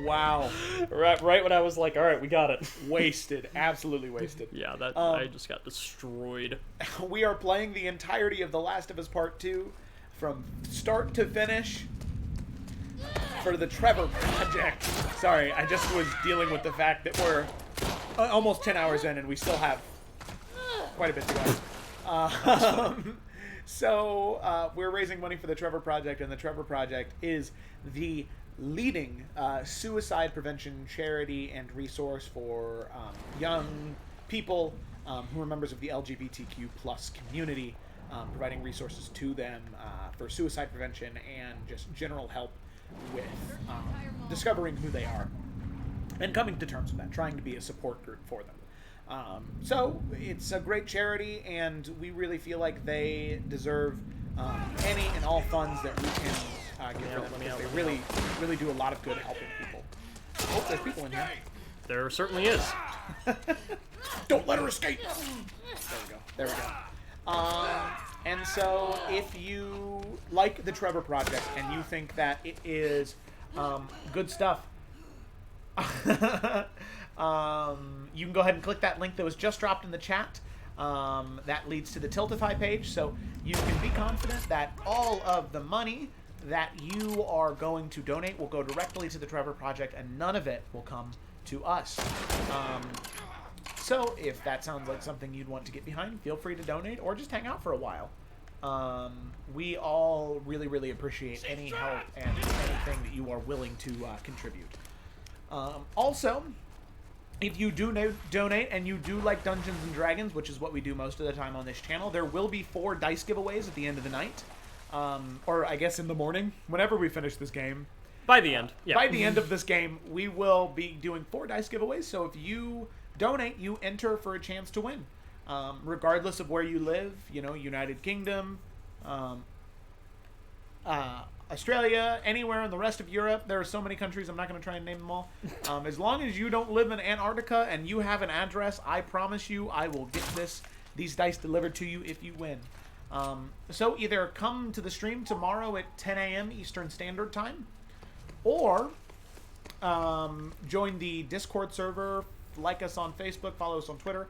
L: wow.
K: Right when I was like, all right, we got it.
L: Wasted. Absolutely wasted.
K: Yeah, that I just got destroyed.
L: We are playing the entirety of The Last of Us Part 2 from start to finish for the Trevor project. Sorry, I just was dealing with the fact that we're almost 10 hours in and we still have quite a bit to go. So we're raising money for the Trevor Project, and the Trevor Project is the leading suicide prevention charity and resource for young people who are members of the LGBTQ plus community, providing resources to them for suicide prevention and just general help with discovering who they are and coming to terms with that, trying to be a support group for them. So it's a great charity, and we really feel like they deserve any and all funds that we can give for them, because they really do a lot of good helping people. Oh, there's people in here.
K: There certainly is.
L: Don't let her escape! There we go. And so if you like the Trevor Project and you think that it is good stuff, you can go ahead and click that link that was just dropped in the chat. That leads to the Tiltify page, so you can be confident that all of the money that you are going to donate will go directly to the Trevor Project, and none of it will come to us. So if that sounds like something you'd want to get behind, feel free to donate or just hang out for a while. We all really appreciate any help and anything that you are willing to contribute. Also, if you do donate and you do like Dungeons & Dragons, which is what we do most of the time on this channel, there will be 4 dice giveaways at the end of the night. Or I guess in the morning, whenever we finish this game.
K: By the end, yeah.
L: By the end of this game, we will be doing 4 dice giveaways, so if you donate, you enter for a chance to win. Regardless of where you live, you know, United Kingdom, Australia, anywhere in the rest of Europe. There are so many countries, I'm not going to try and name them all. As long as you don't live in Antarctica and you have an address, I promise you I will get these dice delivered to you if you win. So either come to the stream tomorrow at 10 a.m. Eastern Standard Time, or join the Discord server, like us on Facebook, follow us on Twitter.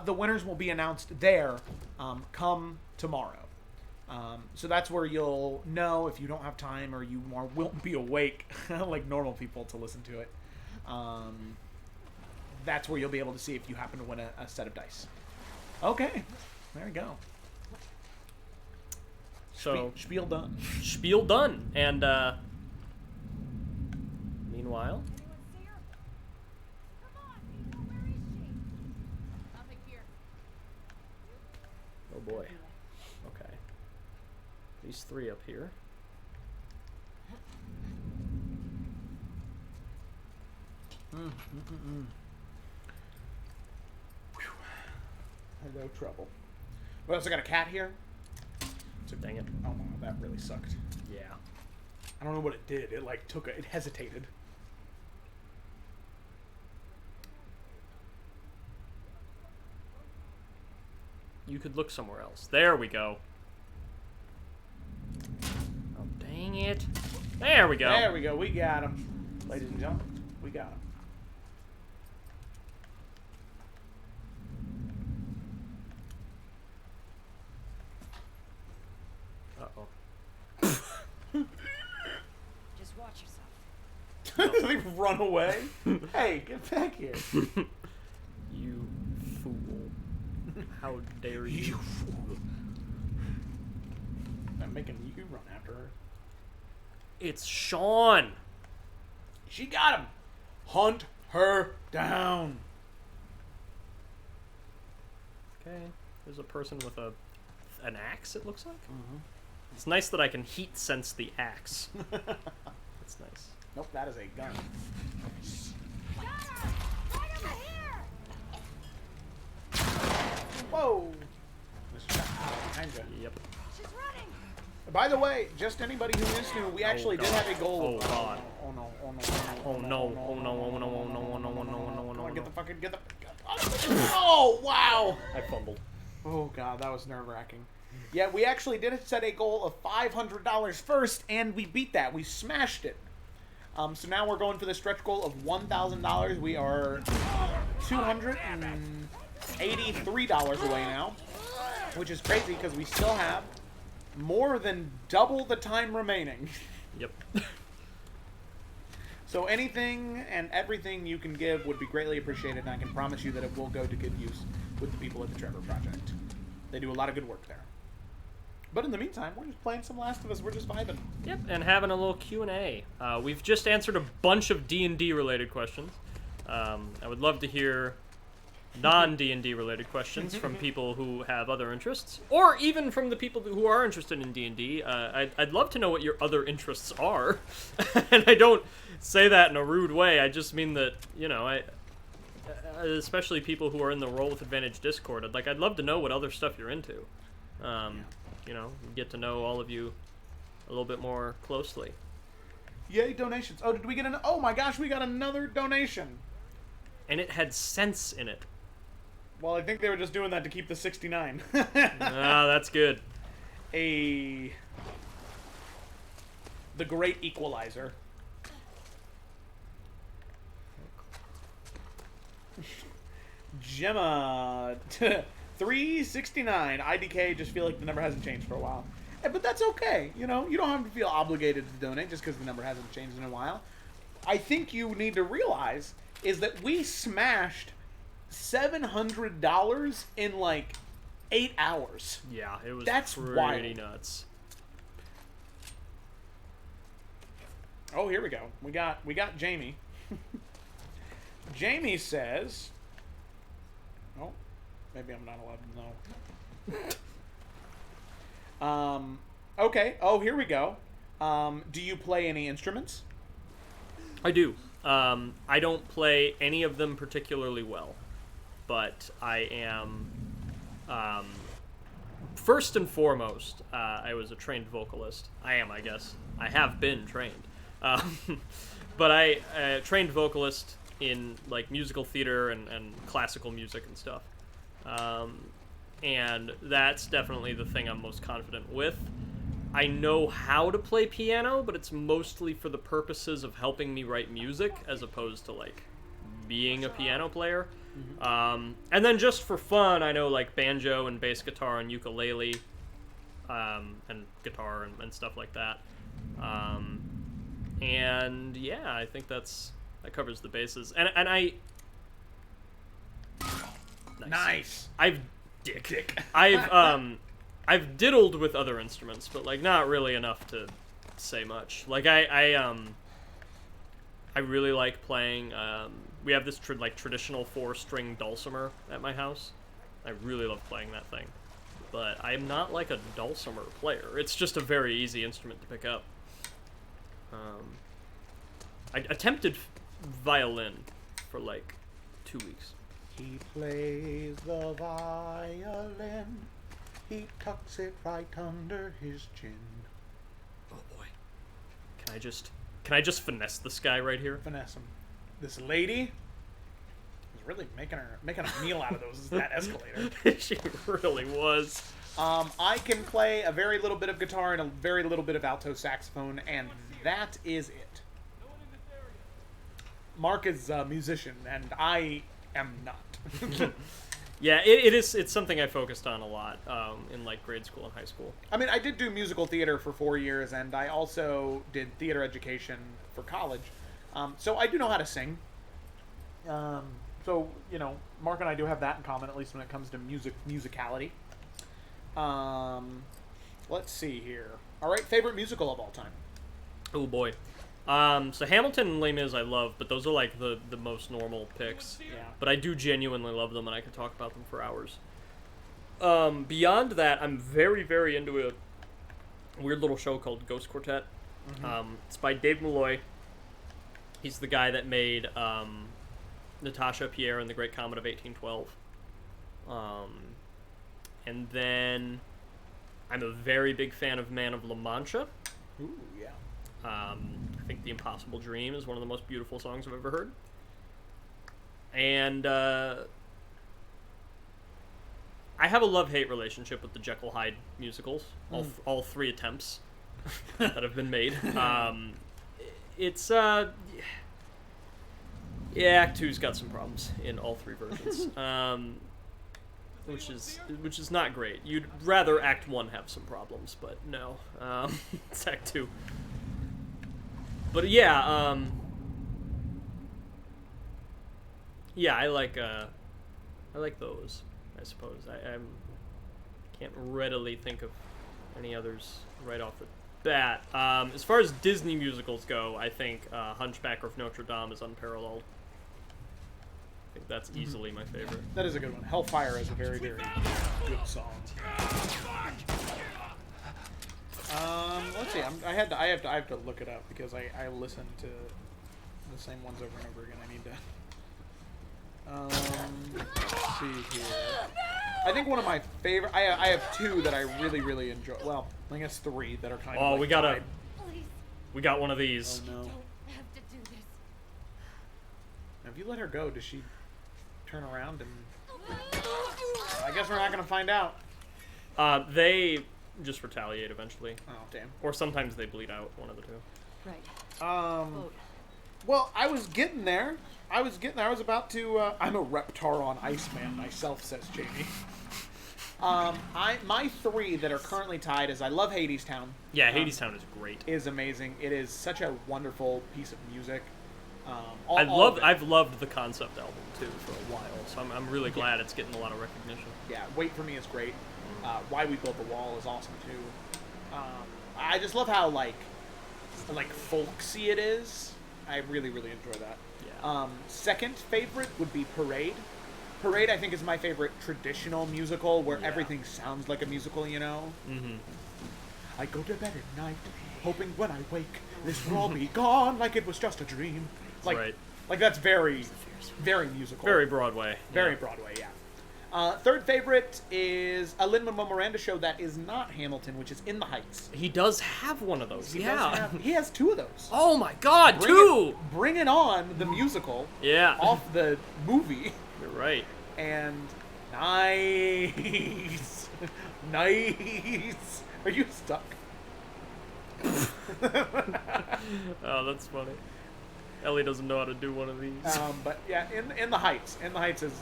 L: The winners will be announced there come tomorrow. So that's where you'll know if you don't have time or you won't be awake like normal people to listen to it. That's where you'll be able to see if you happen to win a set of dice. Okay, there we go.
K: So
L: spiel done.
K: Spiel done. And meanwhile, oh boy. Okay. These 3 up here.
L: Hello, trouble. We also got a cat here.
K: Dang it.
L: Oh, wow, that really sucked.
K: Yeah.
L: I don't know what it did. It, like, it hesitated.
K: You could look somewhere else. There we go. Oh, dang it. There we go.
L: There we go. We got him. Ladies and gentlemen, we got him.
K: Uh-oh.
O: Just watch yourself.
L: Does he run away? Hey, get back here.
K: You fool. How dare you?
L: You fool. I'm making you run after her.
K: It's Sean.
L: She got him. Hunt her down.
K: Okay. There's a person with an axe, it looks like. It's nice that I can heat sense the axe. That's nice.
L: Nope, that is a gun. Whoa!
K: Yep.
L: By the way, just anybody who is new, we actually did have a goal.
K: Oh god.
L: Oh no! Oh no!
K: Oh no! Oh no! Oh no! Oh no! Oh no! Oh no! Oh no!
L: Come on, get the fucking Oh wow!
K: I fumbled.
L: Oh god, that was nerve-wracking. Yeah, we actually did set a goal of $500 first, and we beat that. We smashed it. So now we're going for the stretch goal of $1,000. We are $283 away now, which is crazy because we still have more than double the time remaining.
K: Yep.
L: So anything and everything you can give would be greatly appreciated, and I can promise you that it will go to good use with the people at the Trevor Project. They do a lot of good work there. But in the meantime, we're just playing some Last of Us. We're just vibing.
K: Yep, and having a little Q&A. We've just answered a bunch of D&D related questions. I would love to hear non-D&D related questions from people who have other interests, or even from the people who are interested in D&D. I'd love to know what your other interests are. And I don't say that in a rude way. I just mean that, you know, especially people who are in the Roll with Advantage Discord, I'd love to know what other stuff you're into. You know, get to know all of you a little bit more closely.
L: Yay, donations. Oh, did we get oh my gosh, we got another donation.
K: And it had sense in it.
L: Well, I think they were just doing that to keep the 69.
K: Ah, that's good.
L: The Great Equalizer. Gemma 369. IDK, just feel like the number hasn't changed for a while. But that's okay. You know, you don't have to feel obligated to donate just because the number hasn't changed in a while. I think you need to realize is that we smashed $700 in like 8 hours.
K: Yeah, it was
L: That's
K: pretty
L: wild.
K: nuts.
L: Oh, here we go. We got Jamie. Jamie says, oh, maybe I'm not allowed to know. Okay. Oh, here we go. Do you play any instruments?
K: I do. I don't play any of them particularly well, but I am, first and foremost, I was a trained vocalist. I am, I guess. I have been trained. But I trained vocalist in like musical theater and classical music and stuff. And that's definitely the thing I'm most confident with. I know how to play piano, but it's mostly for the purposes of helping me write music as opposed to like being a piano player. And then just for fun, I know like banjo and bass guitar and ukulele, and guitar and stuff like that. And yeah, I think that covers the bases. And I
L: Nice.
K: I've diddled with other instruments, but like not really enough to say much. Like I really like playing. We have this traditional 4-string dulcimer at my house. I really love playing that thing, but I'm not like a dulcimer player. It's just a very easy instrument to pick up. I attempted violin for like 2 weeks.
L: He plays the violin. He tucks it right under his chin.
K: Oh boy. Can I just finesse this guy right here?
L: Finesse him. This lady was really making a meal out of that escalator.
K: She really was.
L: I can play a very little bit of guitar and a very little bit of alto saxophone, and that is it. Mark is a musician, and I am not.
K: Yeah, it's something I focused on a lot in like grade school and high school.
L: I mean, I did do musical theater for 4 years, and I also did theater education for college. So I do know how to sing. So, you know, Mark and I do have that in common, at least when it comes to musicality. Let's see here. All right, favorite musical of all time.
K: Oh boy. So Hamilton and Les Mis I love, but those are like the most normal picks.
L: Yeah.
K: But I do genuinely love them, and I could talk about them for hours. Beyond that, I'm very, very into a weird little show called Ghost Quartet.
L: Mhm.
K: It's by Dave Malloy. He's the guy that made Natasha, Pierre, and the Great Comet of 1812. And then I'm a very big fan of Man of La Mancha.
L: Ooh, yeah.
K: I think The Impossible Dream is one of the most beautiful songs I've ever heard. And I have a love-hate relationship with the Jekyll Hyde musicals. All 3 attempts that have been made. It's yeah, Act 2's got some problems in all 3 versions. Which is not great. You'd rather Act 1 have some problems, but no. It's Act 2. But yeah, yeah, I like those, I suppose. I can't readily think of any others right off the bat. As far as Disney musicals go, I think Hunchback of Notre Dame is unparalleled. I think that's easily my favorite.
L: That is a good one. Hellfire is a very, very good song. Let's see. I have to look it up because I listen to the same ones over and over again. I need to. Let's see here. I think one of my favorite. I have 2 that I really, really enjoy. Well, I guess 3 that are kind of.
K: Oh,
L: like
K: we got one of these.
L: Oh no.
J: Have to do this.
L: Now, if you let her go, does she turn around and? I guess we're not gonna find out.
K: They just retaliate eventually.
L: Oh damn.
K: Or sometimes they bleed out. One of the 2.
J: Right.
L: Well, I was getting there. I was about to. I'm a Reptar on Iceman myself, says Jamie. My 3 that are currently tied is I love Hadestown.
K: Yeah, Hadestown is great.
L: Is amazing. It is such a wonderful piece of music.
K: I've loved the concept album too for a while, so I'm really glad it's getting a lot of recognition.
L: Yeah, Wait For Me is great. Why We Built the Wall is awesome too. I just love how like folksy it is. I really, really enjoy that.
K: Yeah.
L: Second favorite would be Parade. Parade, I think, is my favorite traditional musical where everything sounds like a musical, you know?
K: Mm-hmm.
L: I go to bed at night, hoping when I wake, this will all be gone like it was just a dream. Like that's very, very musical.
K: Very Broadway.
L: Very Broadway, yeah. Third favorite is a Lin-Manuel Miranda show that is not Hamilton, which is In the Heights.
K: He does have one of those.
L: He has 2 of those.
K: Oh my God, 2!
L: Bring It On, the musical.
K: Yeah.
L: Off the movie.
K: You're right.
L: And nice. Nice. Are you stuck?
K: Oh, that's funny. Ellie doesn't know how to do one of these.
L: But yeah, in the Heights. In the Heights is.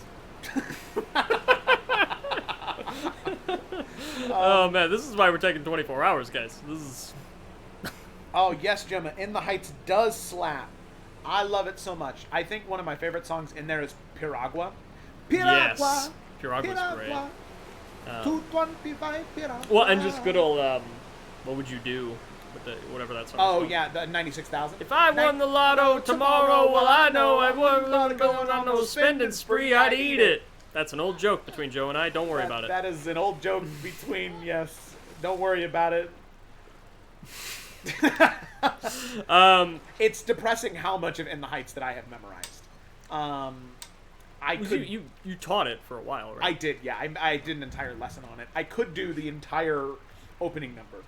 K: Oh man, this is why we're taking 24 hours, guys. This is.
L: Oh yes, Gemma. In the Heights does slap. I love it so much. I think one of my favorite songs in there is Piragua. Piragua.
K: Yes, Piragua's great.
L: 225 Piragua.
K: Well, and just good old what would you do with the whatever that song?
L: Oh yeah, the 96,000.
K: If I won the lotto tomorrow, well I know I wouldn't going on no spending spree. I'd eat it. That's an old joke between Joe and I. Don't worry about it.
L: That is an old joke between. Yes, don't worry about it. It's depressing how much of In the Heights that I have memorized. I could.
K: You taught it for a while, right?
L: I did, yeah. I did an entire lesson on it. I could do the entire opening number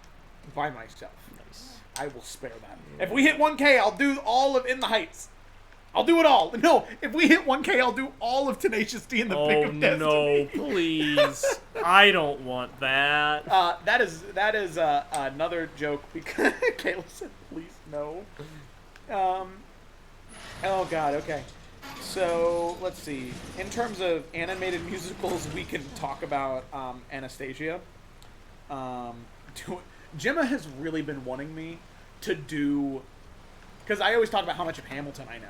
L: by myself.
K: Nice.
L: I will spare that. If we hit 1K, I'll do all of In the Heights. I'll do it all. No, if we hit 1K, I'll do all of Tenacious D in the Thick of Destiny.
K: Oh, no, please. I don't want that.
L: That is another joke because Kayla said, please, no. Oh, God, okay. So, let's see. In terms of animated musicals, we can talk about Anastasia. Gemma has really been wanting me to do... Because I always talk about how much of Hamilton I know.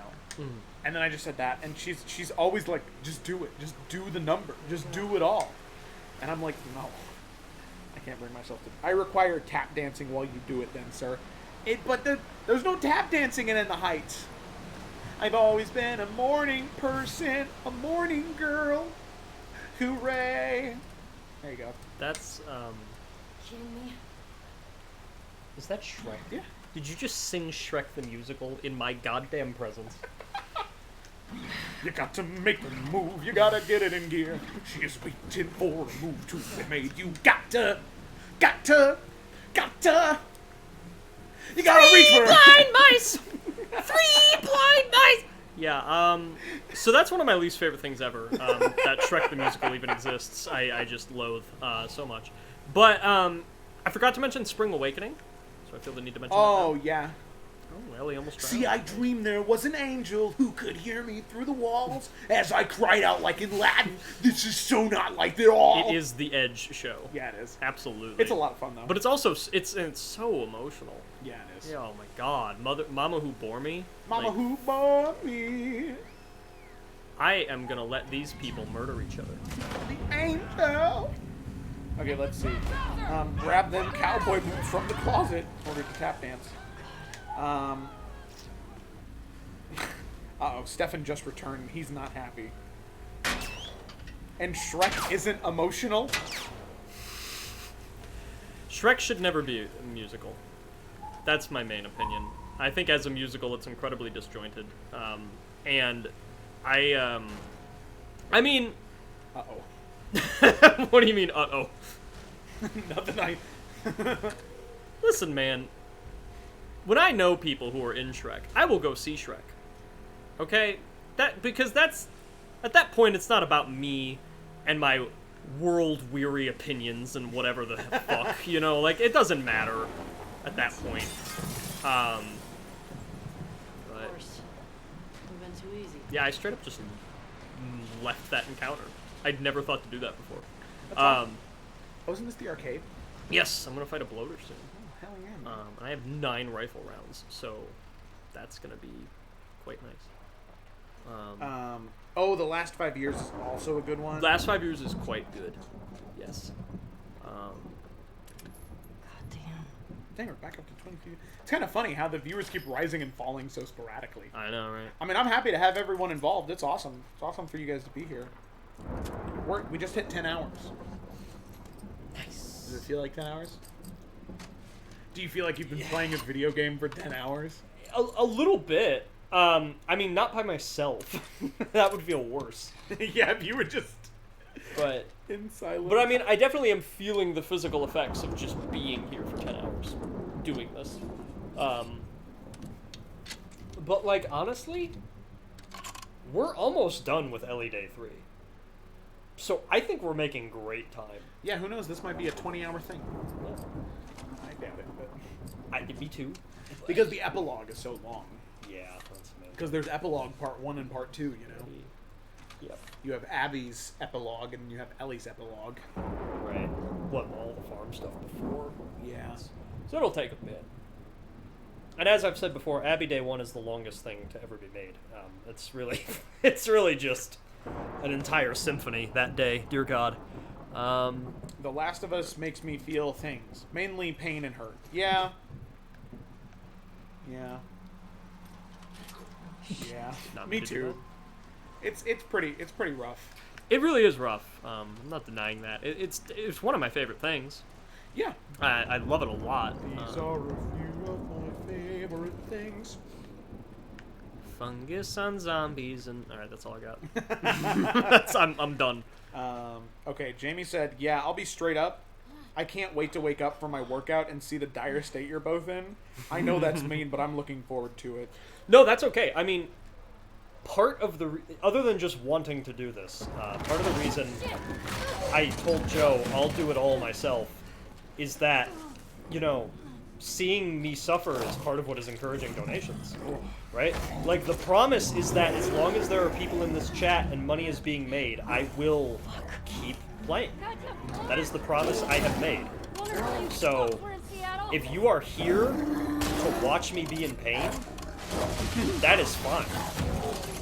L: And then I just said that, and she's always like, just do it. Just do the number. Just do it all. And I'm like, no. I can't bring myself to... I require tap dancing while you do it then, sir. But there's no tap dancing in the Heights. I've always been a morning person, a morning girl. Hooray. There you go.
K: That's,
N: Kidding me?
K: Is that Shrek?
L: Yeah.
K: Did you just sing Shrek the Musical in my goddamn presence?
L: You got to make the move, you gotta get it in gear. She is waiting for a move to be made. You got to. You gotta reach for her.
K: Blind mice! 3 blind mice! Yeah, so that's one of my least favorite things ever, that Shrek the Musical even exists. I just loathe so much. But I forgot to mention Spring Awakening, so I feel the need to mention that.
L: Oh, yeah.
K: Oh, Ellie almost drowned.
L: See, I dreamed there was an angel who could hear me through the walls as I cried out like in Latin, this is so not like they're all.
K: It is the Edge show.
L: Yeah, it is.
K: Absolutely.
L: It's a lot of fun, though.
K: But it's also, it's so emotional.
L: Yeah, it is.
K: Yeah, oh my god. Mama Who Bore Me.
L: Mama
K: like,
L: Who Bore Me.
K: I am gonna let these people murder each other.
L: The angel. Okay, let's see. Grab them cowboy boots from the closet in order to tap dance. Uh-oh, Stefan just returned. He's not happy. And Shrek isn't emotional?
K: Shrek should never be a musical. That's my main opinion. I think as a musical, it's incredibly disjointed. And I mean...
L: Uh-oh.
K: What do you mean, uh-oh?
L: Nothing,
K: Listen, man. When I know people who are in Shrek, I will go see Shrek. Okay? Because that's... At that point, it's not about me and my world-weary opinions and whatever the fuck, you know? Like, it doesn't matter at that point. But...
O: Of course. It would have been too easy.
K: Yeah, I straight up just left that encounter. I'd never thought to do that before.
L: Wasn't this the arcade?
K: Yes, I'm gonna fight a bloater soon.
L: Oh, hell yeah.
K: I have 9 rifle rounds, so that's gonna be quite nice.
L: Oh, The Last 5 Years is also a good one.
K: Last 5 Years is quite good. Yes.
N: God damn.
L: Dang, we're back up to 22. It's kind of funny how the viewers keep rising and falling so sporadically.
K: I know, right?
L: I mean, I'm happy to have everyone involved. It's awesome. It's awesome for you guys to be here. We just hit 10 hours.
K: Nice.
L: Does it feel like 10 hours? Do you feel like you've been playing a video game for 10 hours?
K: A little bit. I mean, not by myself. That would feel worse.
L: Yeah, if you were just...
K: But...
L: in silence.
K: But I mean, I definitely am feeling the physical effects of just being here for 10 hours. Doing this. But, like, honestly... We're almost done with Ellie Day 3. So I think we're making great time.
L: Yeah, who knows? This might be a 20-hour thing.
K: Yeah.
L: I doubt it, but...
K: Me too.
L: Because the epilogue is so long.
K: Yeah, that's amazing.
L: Because there's epilogue part 1 and part 2, you know?
K: Yep.
L: You have Abby's epilogue and you have Ellie's epilogue.
K: Right. What, all the farm stuff before?
L: Yeah.
K: So it'll take a bit. And as I've said before, Abby Day 1 is the longest thing to ever be made. It's really just an entire symphony that day, dear God.
L: The Last of Us makes me feel things. Mainly pain and hurt. Yeah. Yeah. Yeah. Me too. It's pretty rough.
K: It really is rough. I'm not denying that. It's one of my favorite things.
L: Yeah.
K: I love it a lot.
L: These are a few of my favorite things.
K: Fungus on zombies and all right, that's all I got. I'm done.
L: Okay, Jamie said, "Yeah, I'll be straight up. I can't wait to wake up from my workout and see the dire state you're both in. I know that's mean, but I'm looking forward to it."
K: No, that's okay. I mean, part of the other than just wanting to do this, part of the reason I told Joe I'll do it all myself is that, you know, seeing me suffer is part of what is encouraging donations, right? Like, the promise is that as long as there are people in this chat and money is being made, I will keep playing. That is the promise I have made. So, if you are here to watch me be in pain, that is fine.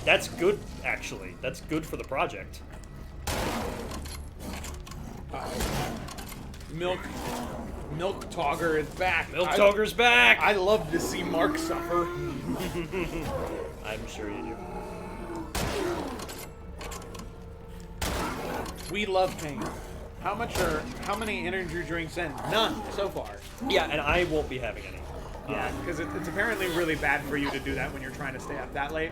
K: That's good, actually. That's good for the project.
L: Milk Togger is back.
K: Milk Togger's back!
L: I love to see Mark suffer.
K: I'm sure you do.
L: We love pain. How many energy drinks in? None so far.
K: Yeah, and I won't be having any.
L: Yeah, because it's apparently really bad for you to do that when you're trying to stay up that late.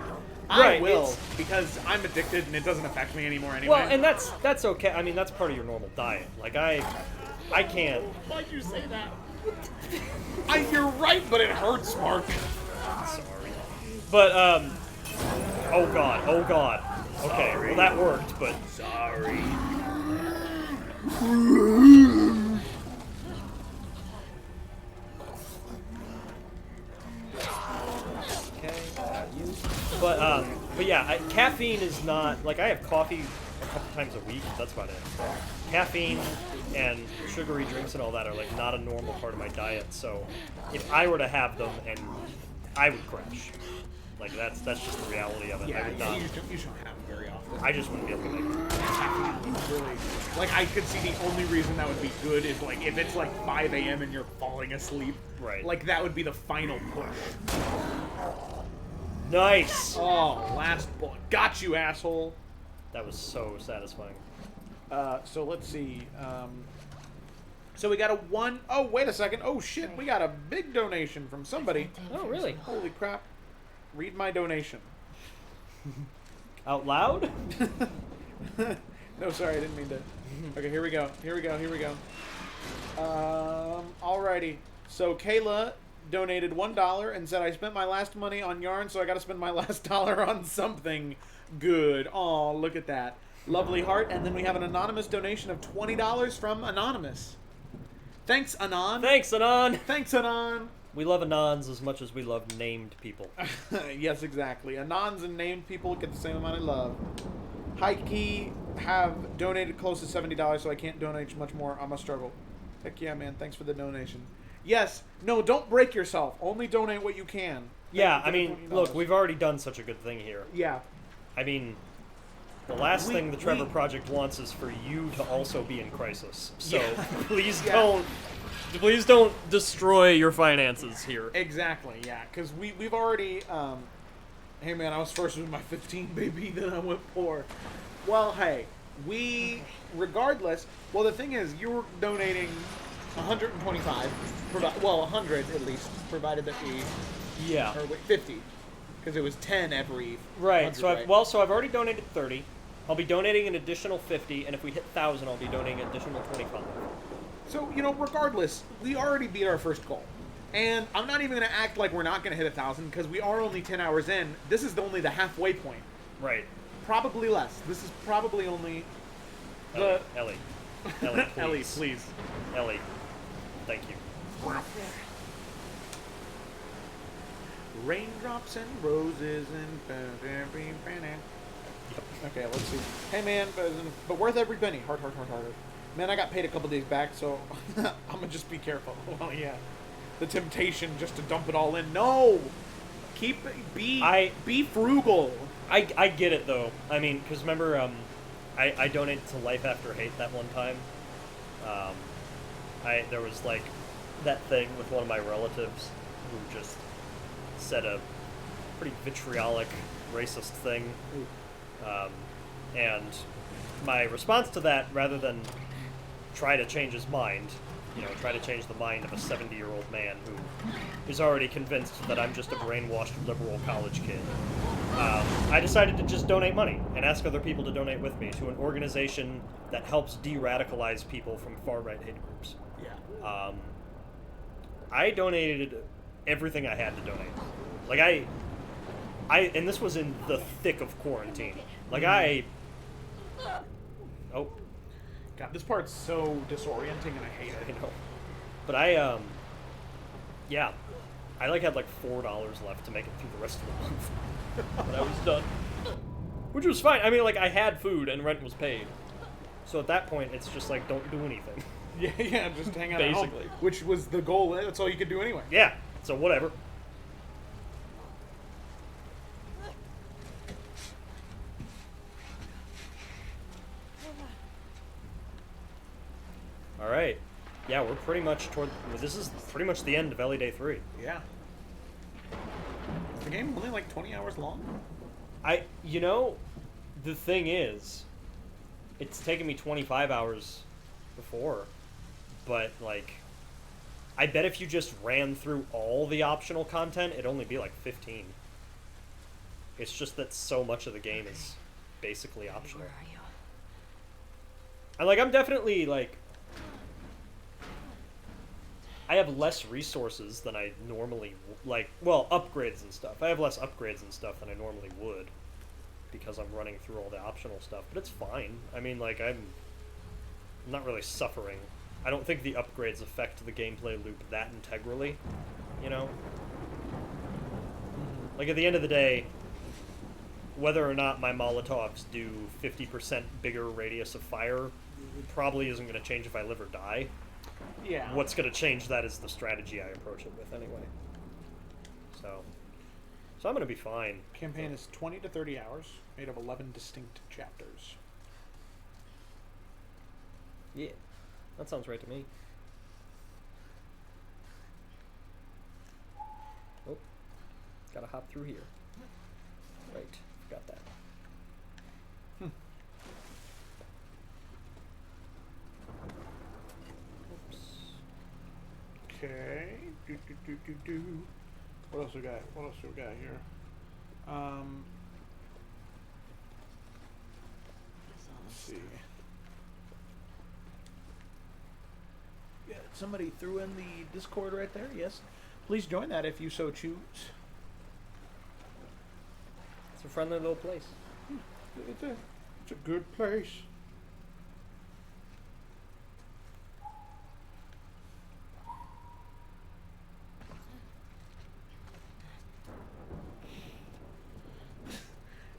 K: Right,
L: I will, because I'm addicted and it doesn't affect me anymore anyway.
K: Well, and that's okay. I mean, that's part of your normal diet. Like, I can't.
L: Why'd you say that? You're right, but it hurts, Mark.
K: Sorry. But, oh god. Okay,
L: Sorry.
K: well that worked, but...
L: Sorry.
K: But yeah, caffeine is not, like, I have coffee a couple times a week, that's about it. Caffeine and sugary drinks and all that are, like, not a normal part of my diet, so if I were to have them, and I would crash. Like, that's just the reality of it.
L: Yeah,
K: I would not,
L: you shouldn't have them very often.
K: I just wouldn't be able to make it.
L: Really, like, I could see the only reason that would be good is, like, if it's, like, 5 a.m. and you're falling asleep.
K: Right.
L: Like, that would be the final push.
K: Nice!
L: Oh, last bullet. Got you, asshole.
K: That was so satisfying.
L: So let's see. So we got a one... Oh, wait a second. Oh, shit. We got a big donation from somebody.
K: Oh, really?
L: Holy crap. Read my donation.
K: Out loud?
L: No, sorry. I didn't mean to. Okay, here we go. Alrighty. So Kayla donated $1 and said, "I spent my last money on yarn, so I gotta spend my last dollar on something good." Oh, look at that. Lovely heart. And then we have an anonymous donation of $20 from Anonymous. Thanks, Anon.
K: Thanks, Anon.
L: Thanks, Anon.
K: We love Anons as much as we love named people.
L: Yes, exactly. Anons and named people get the same amount of love. Hikey have donated close to $70, so I can't donate much more. I'm a struggle. Heck yeah, man. Thanks for the donation. Yes. No, don't break yourself. Only donate what you can.
K: Yeah, I mean, look, we've already done such a good thing here.
L: Yeah.
K: I mean, the last thing the Trevor Project wants is for you to also be in crisis. So
L: Yeah.
K: please don't destroy your finances here.
L: Exactly, yeah. Because we've already, hey man, I was first with my 15, baby, then I went poor. Well, hey, regardless, well, the thing is, you were donating 125, well, 100 at least, provided that we,
K: Yeah.
L: or wait, 50, because it was 10 every.
K: Right.
L: 100,
K: So
L: right?
K: I've already donated 30. I'll be donating an additional 50, and if we hit 1,000, I'll be donating an additional 25.
L: So, you know, regardless, we already beat our first goal. And I'm not even going to act like we're not going to hit 1,000, because we are only 10 hours in. This is only the halfway point.
K: Right.
L: Probably less. This is probably only the...
K: Ellie, please.
L: Ellie, please.
K: Ellie, thank you.
L: Raindrops and roses and... Okay, let's see. Hey, man, but worth every penny. Heart. Man, I got paid a couple days back, so I'm going to just be careful. Well, yeah. The temptation just to dump it all in. No! Be frugal.
K: I get it, though. I mean, because remember, I donated to Life After Hate that one time. There was, like, that thing with one of my relatives who just said a pretty vitriolic, racist thing. And my response to that, rather than try to change his mind, try to change the mind of a 70-year-old man who is already convinced that I'm just a brainwashed liberal college kid, I decided to just donate money and ask other people to donate with me to an organization that helps de-radicalize people from far-right hate groups.
L: Yeah.
K: I donated everything I had to donate. Like, and this was in the thick of quarantine. Like, Oh.
L: God, this part's so disorienting and I hate it.
K: I know. But yeah. I, like, had, like, $4 left to make it through the rest of the month. But I was done. Which was fine. I mean, like, I had food and rent was paid. So at that point, it's just like, don't do anything.
L: Yeah, just hang out at home.
K: Basically.
L: Which was the goal. That's all you could do anyway.
K: Yeah, so whatever. Alright. Yeah, we're pretty much this is pretty much the end of LA Day 3.
L: Yeah. Is the game only like 20 hours long?
K: You know, the thing is, it's taken me 25 hours before, but, like, I bet if you just ran through all the optional content, it'd only be like 15. It's just that so much of the game is basically optional.
N: Where are you?
K: And, like, I'm definitely, like, I have less resources than I normally, upgrades and stuff. I have less upgrades and stuff than I normally would, because I'm running through all the optional stuff, but it's fine. I mean, like, I'm not really suffering. I don't think the upgrades affect the gameplay loop that integrally, you know? Like, at the end of the day, whether or not my Molotovs do 50% bigger radius of fire probably isn't going to change if I live or die.
L: Yeah.
K: What's going to change that is the strategy I approach it with anyway. So I'm going to be fine.
L: Campaign is 20 to 30 hours, made of 11 distinct chapters.
K: Yeah, that sounds right to me. Oh, gotta hop through here. Right, got that.
L: Okay. What else we got? What else we got here? Let's see. Yeah, somebody threw in the Discord right there. Yes, please join that if you so choose.
K: It's a friendly little place.
L: It's a good place.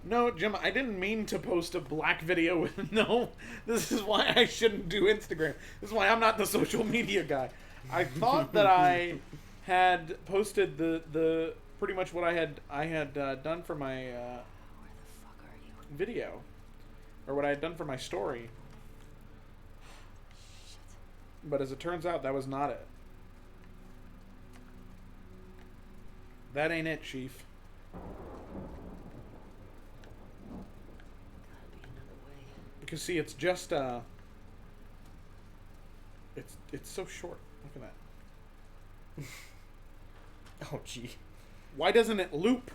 L: No, Jim, I didn't mean to post a black video with no. This is why I shouldn't do Instagram. This is why I'm not the social media guy. I thought that I had posted the pretty much what I had done for my video, or what I had done for my story. But as it turns out, that was not it. That ain't it, Chief. Because see, it's just it's so short. Look at that.
K: Oh gee.
L: Why doesn't it loop?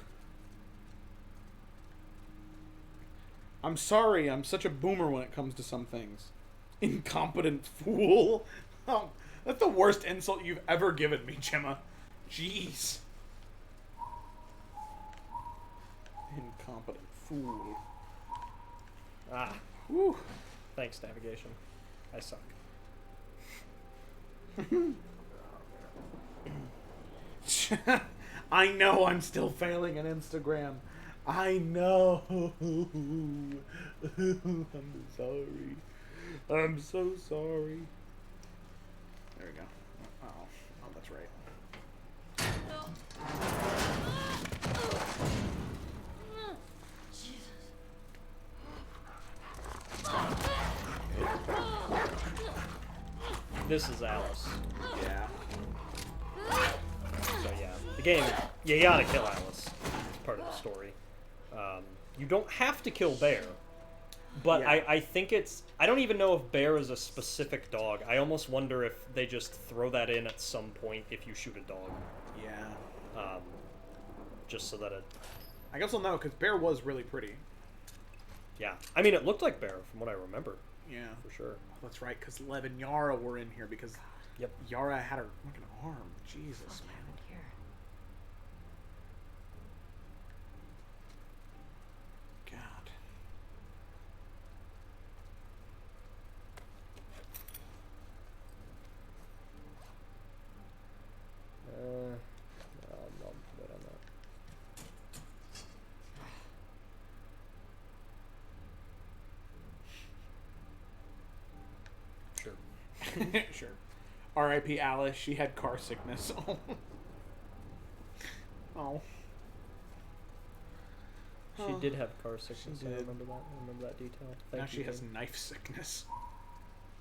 L: I'm sorry, I'm such a boomer when it comes to some things. Incompetent fool. Oh, that's the worst insult you've ever given me, Gemma. Jeez. Incompetent fool.
K: Ah. Whew. Thanks, navigation. I suck.
L: I know I'm still failing on Instagram. I know. I'm sorry. I'm so sorry. There we go. Oh, that's right.
K: This is Alice.
L: Yeah.
K: So yeah, the game, you gotta kill Alice. It's part of the story. You don't have to kill Bear, but
L: Yeah.
K: I think it's, I don't even know if Bear is a specific dog. I almost wonder if they just throw that in at some point if you shoot a dog.
L: Yeah.
K: Just so that it...
L: I guess we'll know, because Bear was really pretty.
K: Yeah. I mean, it looked like Bear from what I remember.
L: Yeah.
K: For sure.
L: Oh, that's right, because Lev and Yara were in here, because Yara had her fucking arm. Jesus, man.
N: Here.
L: God.
K: I'll wait on that. Sure.
L: Sure. R.I.P. Alice. She had car sickness. Oh.
K: She did have car sickness.
L: She
K: I
L: did.
K: remember that. I remember that detail. Thank
L: Now
K: you,
L: she has
K: game.
L: knife sickness.
K: I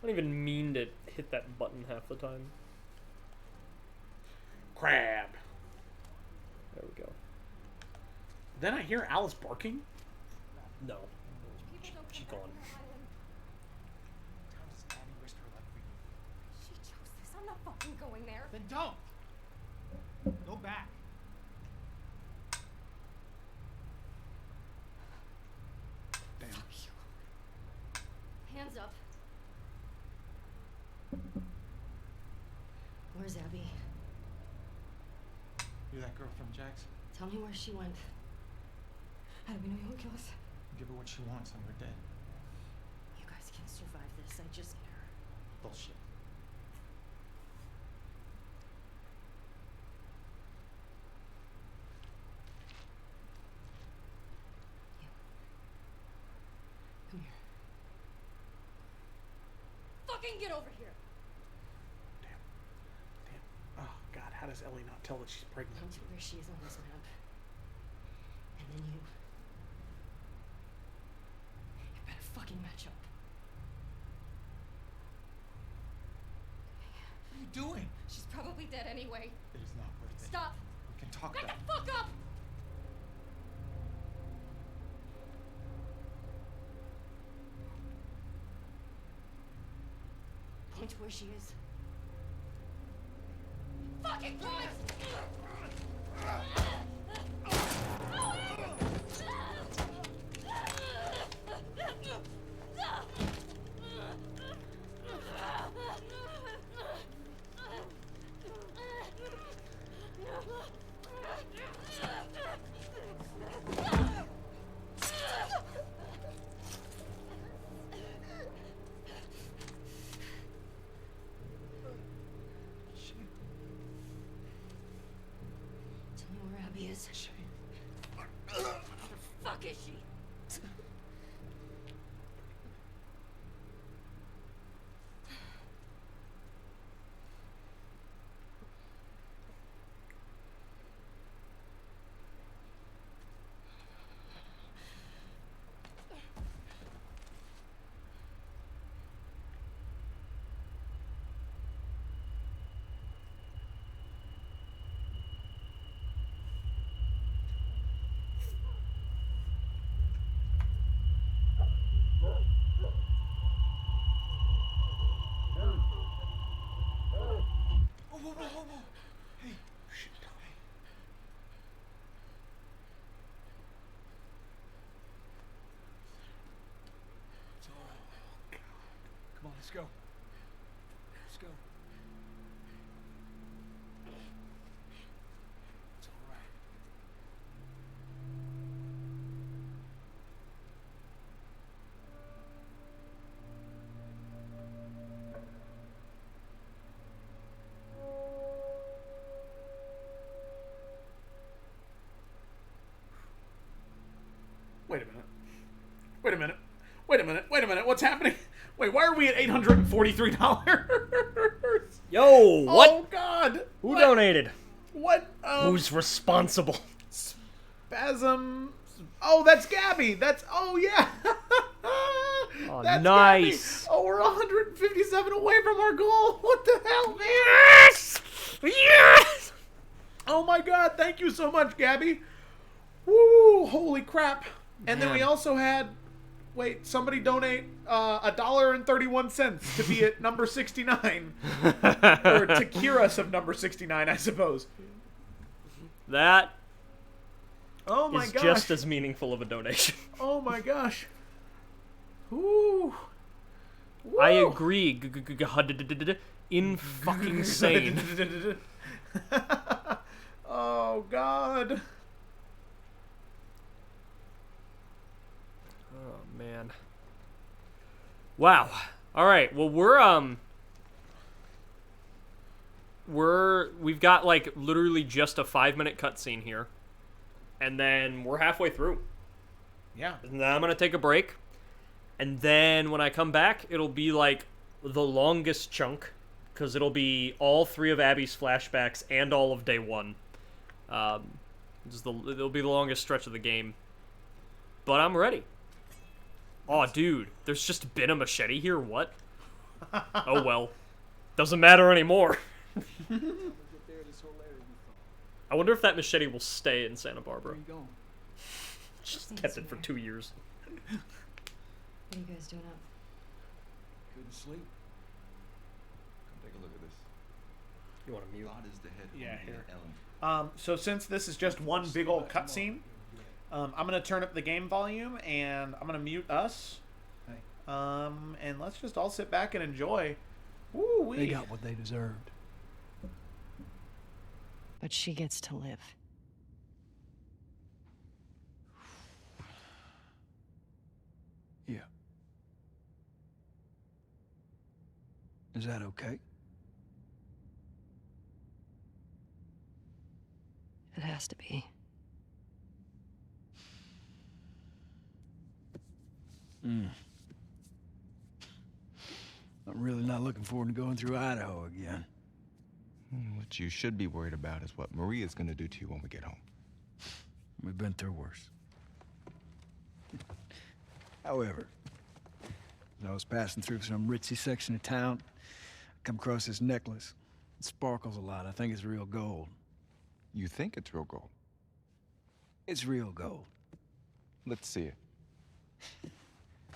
K: don't even mean to hit that button half the time.
L: Crab.
K: There we go.
L: Then I hear Alice barking.
K: No. She's gone.
J: She chose this. I'm not fucking going there.
F: Then don't. Go back.
L: Damn.
N: Hands up. Where's Abby?
M: You're that girl from Jack's?
N: Tell me where she went. How do we know you won't kill us?
M: Give her what she wants and we're dead.
N: You guys can survive this. I just need her.
M: Bullshit.
N: Come here.
J: Fucking get over here.
L: Oh, God. How does Ellie not tell that she's pregnant?
N: Tell me where she is on this map. And then you. You better fucking match up.
M: What are you doing?
J: She's probably dead anyway.
M: It is not worth it.
J: Stop.
M: We can talk
J: Back
M: about
J: the fuck up.
N: Point to where she is.
J: Fucking Christ!
N: Tell me where Abby is.
J: Where the fuck is she?
M: Whoa, whoa, whoa, whoa. Hey.
L: Shit.
M: It's all right. Come on, let's go. Let's go. It's all right.
L: Wait a minute. Wait a minute. Wait a minute. Wait a minute. What's happening? Wait, why are we at $843?
K: Yo, what?
L: Oh, God.
K: Who
L: What?
K: donated?
L: What?
K: Who's responsible?
L: Spasm. Oh, that's Gabby. That's. Oh, yeah.
K: Oh,
L: That's
K: nice.
L: Gabby. Oh, we're 157 away from our goal. What the hell, man?
K: Yes! Yes!
L: Oh, my God. Thank you so much, Gabby. Woo! Holy crap. And then we
K: Man.
L: also had. Wait, somebody donate $1.31 to be at number 69. Or to cure us of number 69, I suppose.
K: That
L: Oh my
K: is
L: gosh.
K: just as meaningful of a donation.
L: Oh my gosh. Ooh.
K: I agree. In fucking sane.
L: Oh god.
K: Oh man. Wow. All right. Well, we've got like literally just a 5-minute cutscene here, and then we're halfway through.
L: Yeah.
K: And then I'm gonna take a break, and then when I come back, it'll be like the longest chunk, because it'll be all 3 of Abby's flashbacks and all of day 1. It'll be the longest stretch of the game, but I'm ready. Oh, dude, there's just been a machete here. What? Oh well, doesn't matter anymore. I wonder if that machete will stay in Santa Barbara.
O: Where are you going?
K: Just kept it for 2 years.
N: What are you guys doing up?
M: Couldn't sleep. Come take a look at this.
K: You want to mute?
M: God is the head.
L: Yeah, here.
M: Ellen.
L: So since this is just one big old cutscene, I'm gonna turn up the game volume and I'm gonna mute us. And let's just all sit back and enjoy. Woo-wee.
M: They got what they deserved.
N: But she gets to live.
M: Yeah. Is that okay?
N: It has to be.
M: I'm really not looking forward to going through Idaho again.
G: What you should be worried about is what Maria's gonna do to you when we get home.
M: We've been through worse. However, as I was passing through some ritzy section of town, I come across this necklace. It sparkles a lot. I think it's real gold.
G: You think it's real gold?
M: It's real gold.
G: Let's see it.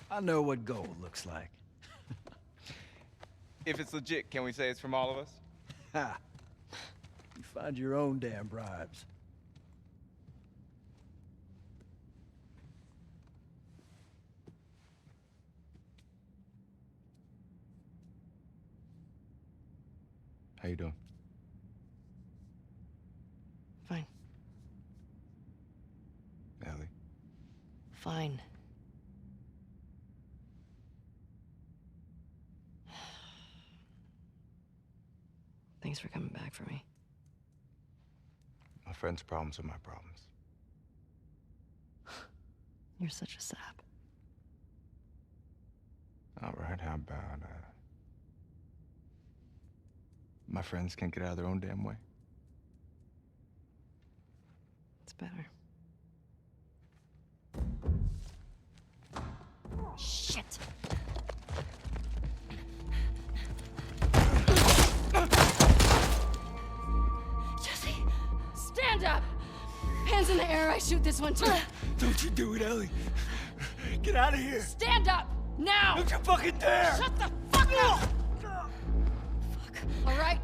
M: I know what gold looks like.
G: If it's legit, can we say it's from all of us?
M: Ha! You find your own damn bribes.
G: How you doing?
N: Fine.
G: Ellie?
N: Fine. Thanks for coming back for me.
G: My friend's problems are my problems.
N: You're such a sap.
G: All right, how about, my friends can't get out of their own damn way?
N: It's better.
J: Shit! Jesse, stand up! Hands in the air, I shoot this one too.
M: Don't you do it, Ellie. Get out of here.
J: Stand up! Now!
M: Don't you fucking dare!
J: Shut the fuck up! Fuck. All right.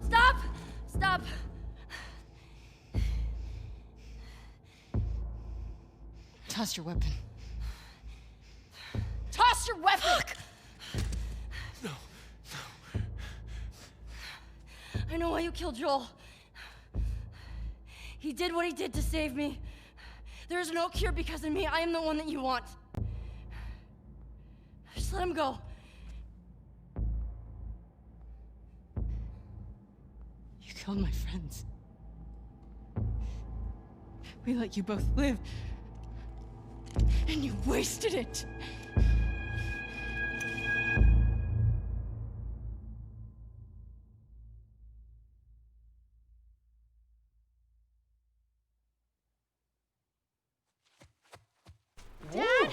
J: Stop! Stop! Toss your weapon. Toss your weapon! Fuck.
M: No.
J: I know why you killed Joel. He did what he did to save me. There is no cure because of me. I am the one that you want. Just let him go. You killed my friends. We let you both live. And you wasted it. Dad!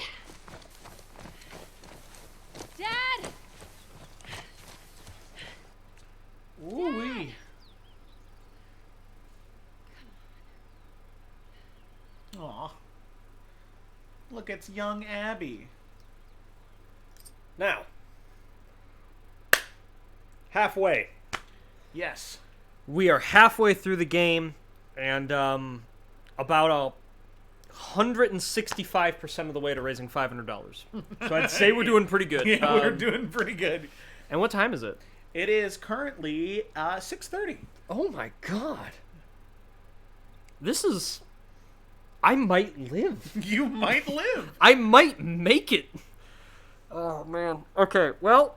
J: Dad!
L: Ooh-wee. Aw. Look, it's young Abby.
K: Now, halfway.
L: Yes.
K: We are halfway through the game, and about 165% of the way to raising $500. So I'd say we're doing pretty good.
L: Yeah, we're doing pretty good.
K: And what time is it?
L: It is currently 6:30.
K: Oh my god. This is... I might live.
L: You might live.
K: I might make it. Oh, man. Okay, well...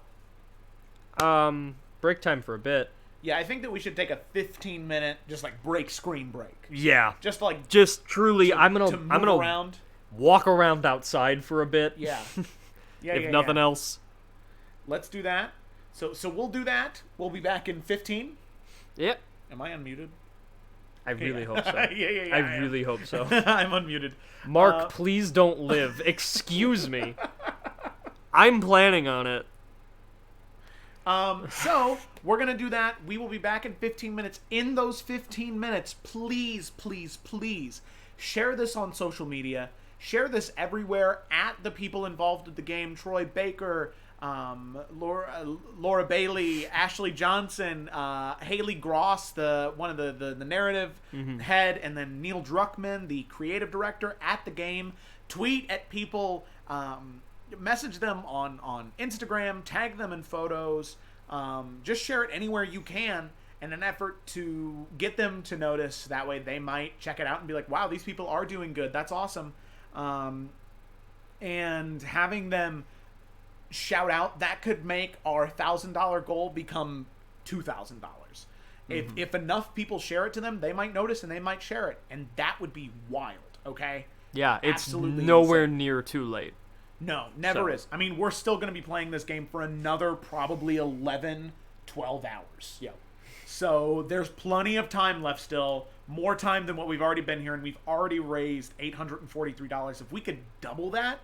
K: break time for a bit.
L: Yeah, I think that we should take a 15-minute, just like screen break.
K: Yeah.
L: Just
K: truly, I'm
L: move
K: gonna
L: around.
K: walk around outside for a bit.
L: Yeah. Yeah,
K: if nothing else.
L: Let's do that. So we'll do that. We'll be back in 15.
K: Yep.
L: Am I unmuted?
K: I really hope so.
L: Yeah,
K: I really hope so.
L: I'm unmuted.
K: Mark, please don't live. Excuse me. I'm planning on it.
L: So we're gonna do that. We will be back in 15 minutes. In those 15 minutes, please share this on social media. Share this everywhere at the people involved in the game. Troy Baker, Laura Bailey, Ashley Johnson, Haley Gross, one of the narrative head, and then Neil Druckmann, the creative director at the game. Tweet at people. Message them on Instagram, tag them in photos, just share it anywhere you can in an effort to get them to notice. That way they might check it out and be like, wow, these people are doing good. That's awesome. And having them shout out, that could make our $1,000 goal become $2,000. If enough people share it to them, they might notice and they might share it. And that would be wild, okay?
K: Yeah, it's
L: absolutely
K: nowhere
L: insane.
K: near too late.
L: No, never is. I mean, we're still going to be playing this game for another probably 11, 12 hours.
K: Yeah.
L: So there's plenty of time left still. More time than what we've already been here, and we've already raised $843. If we could double that,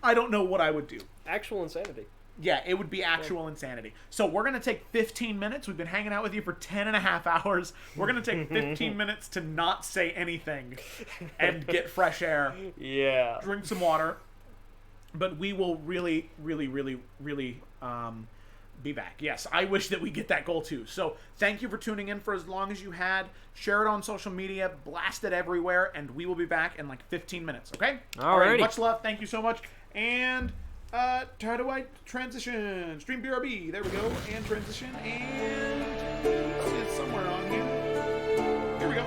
L: I don't know what I would do.
K: Actual insanity.
L: Yeah, it would be actual insanity. So we're going to take 15 minutes. We've been hanging out with you for 10 and a half hours. We're going to take 15 minutes to not say anything and get fresh air.
K: Yeah.
L: Drink some water. But we will really be back. Yes, I wish that we get that goal too. So thank you for tuning in for as long as you had. Share it on social media. Blast it everywhere. And we will be back in like 15 minutes. Okay?
K: Alrighty.
L: Much love. Thank you so much. And... how do I transition? Stream BRB. There we go. And transition. And it's somewhere on here. Here we go.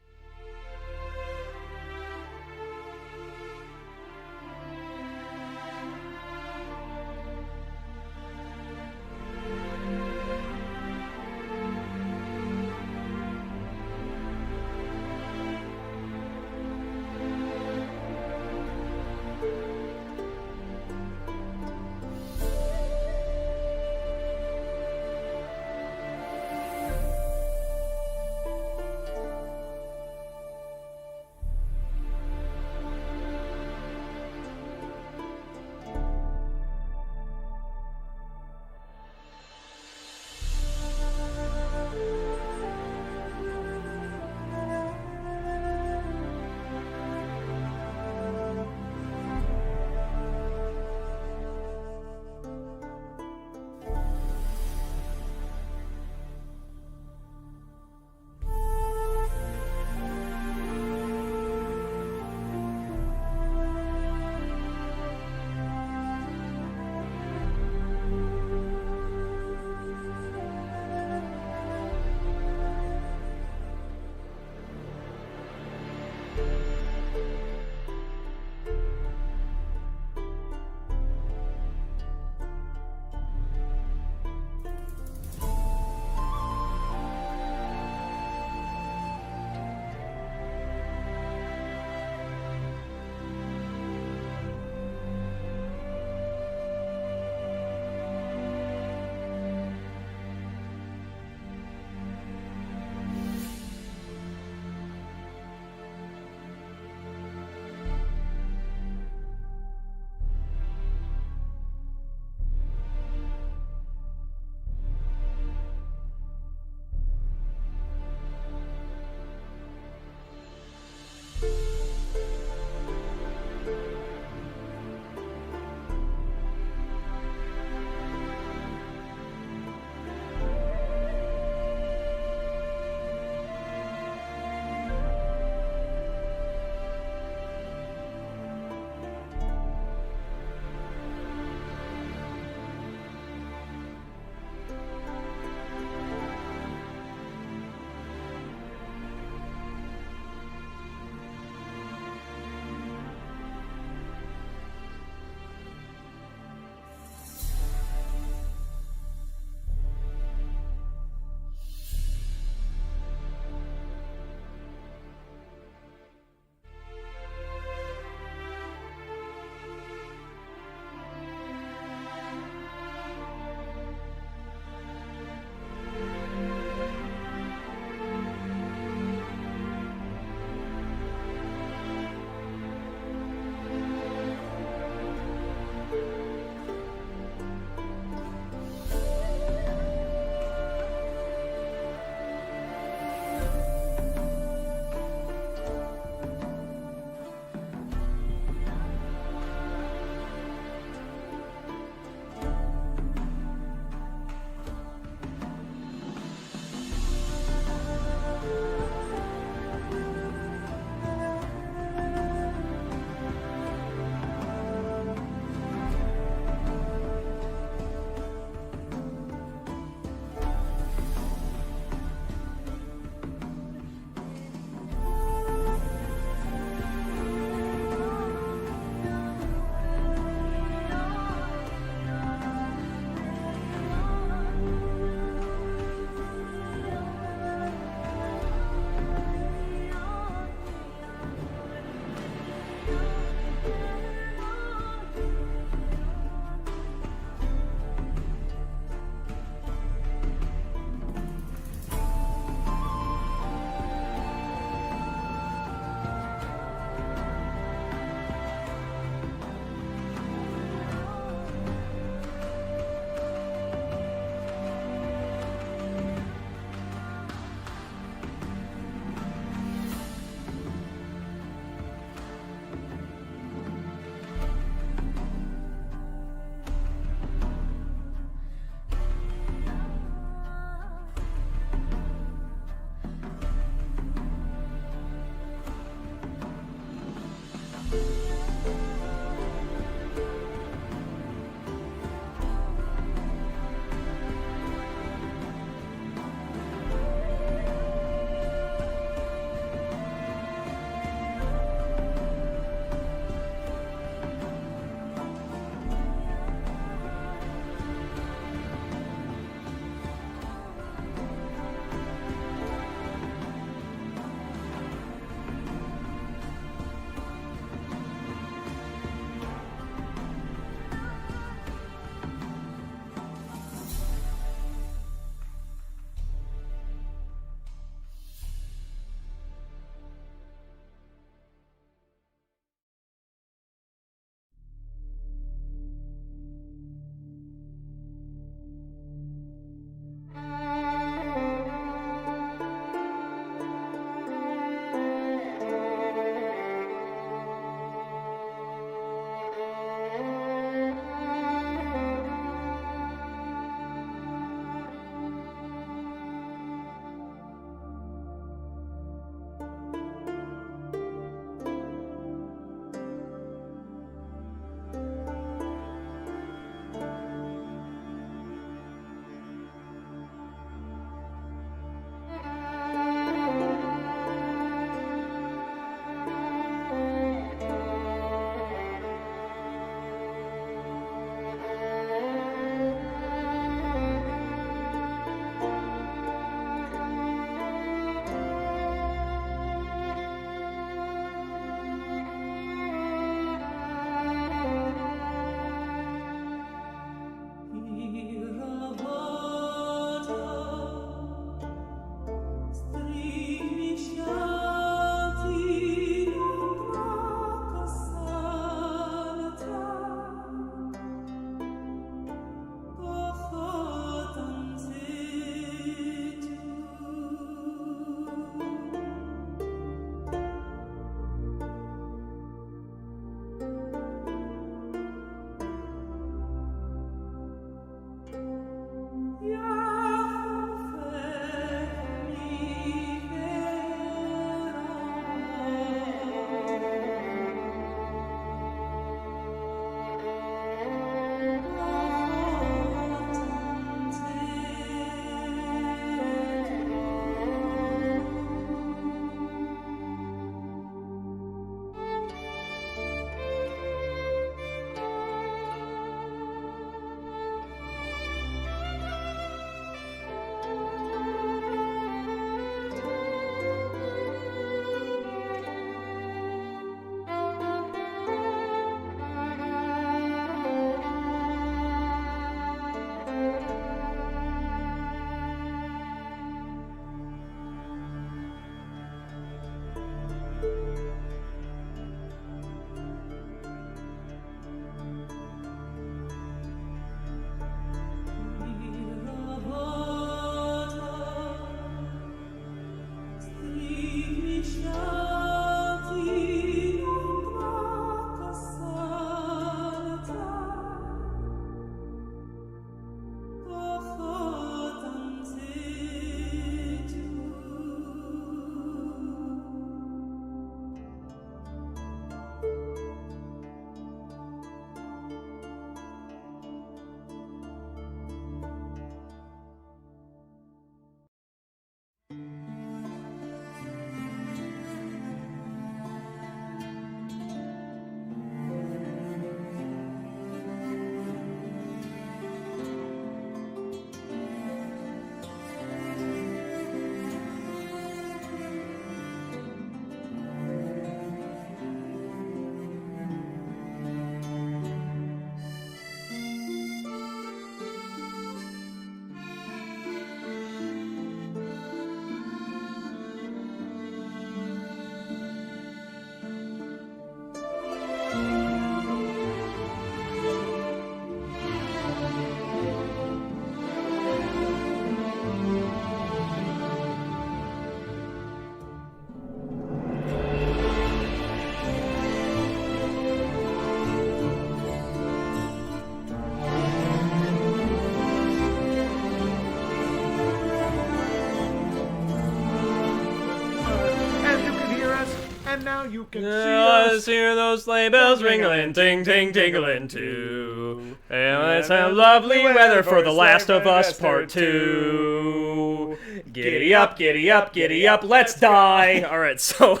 L: now you can see
K: Let's
L: us.
K: hear those sleigh bells ringling, ting ting tingling too. And let's have lovely weather for The Last of Us Part 2. Giddy up, giddy up, giddy up, let's die. All right, so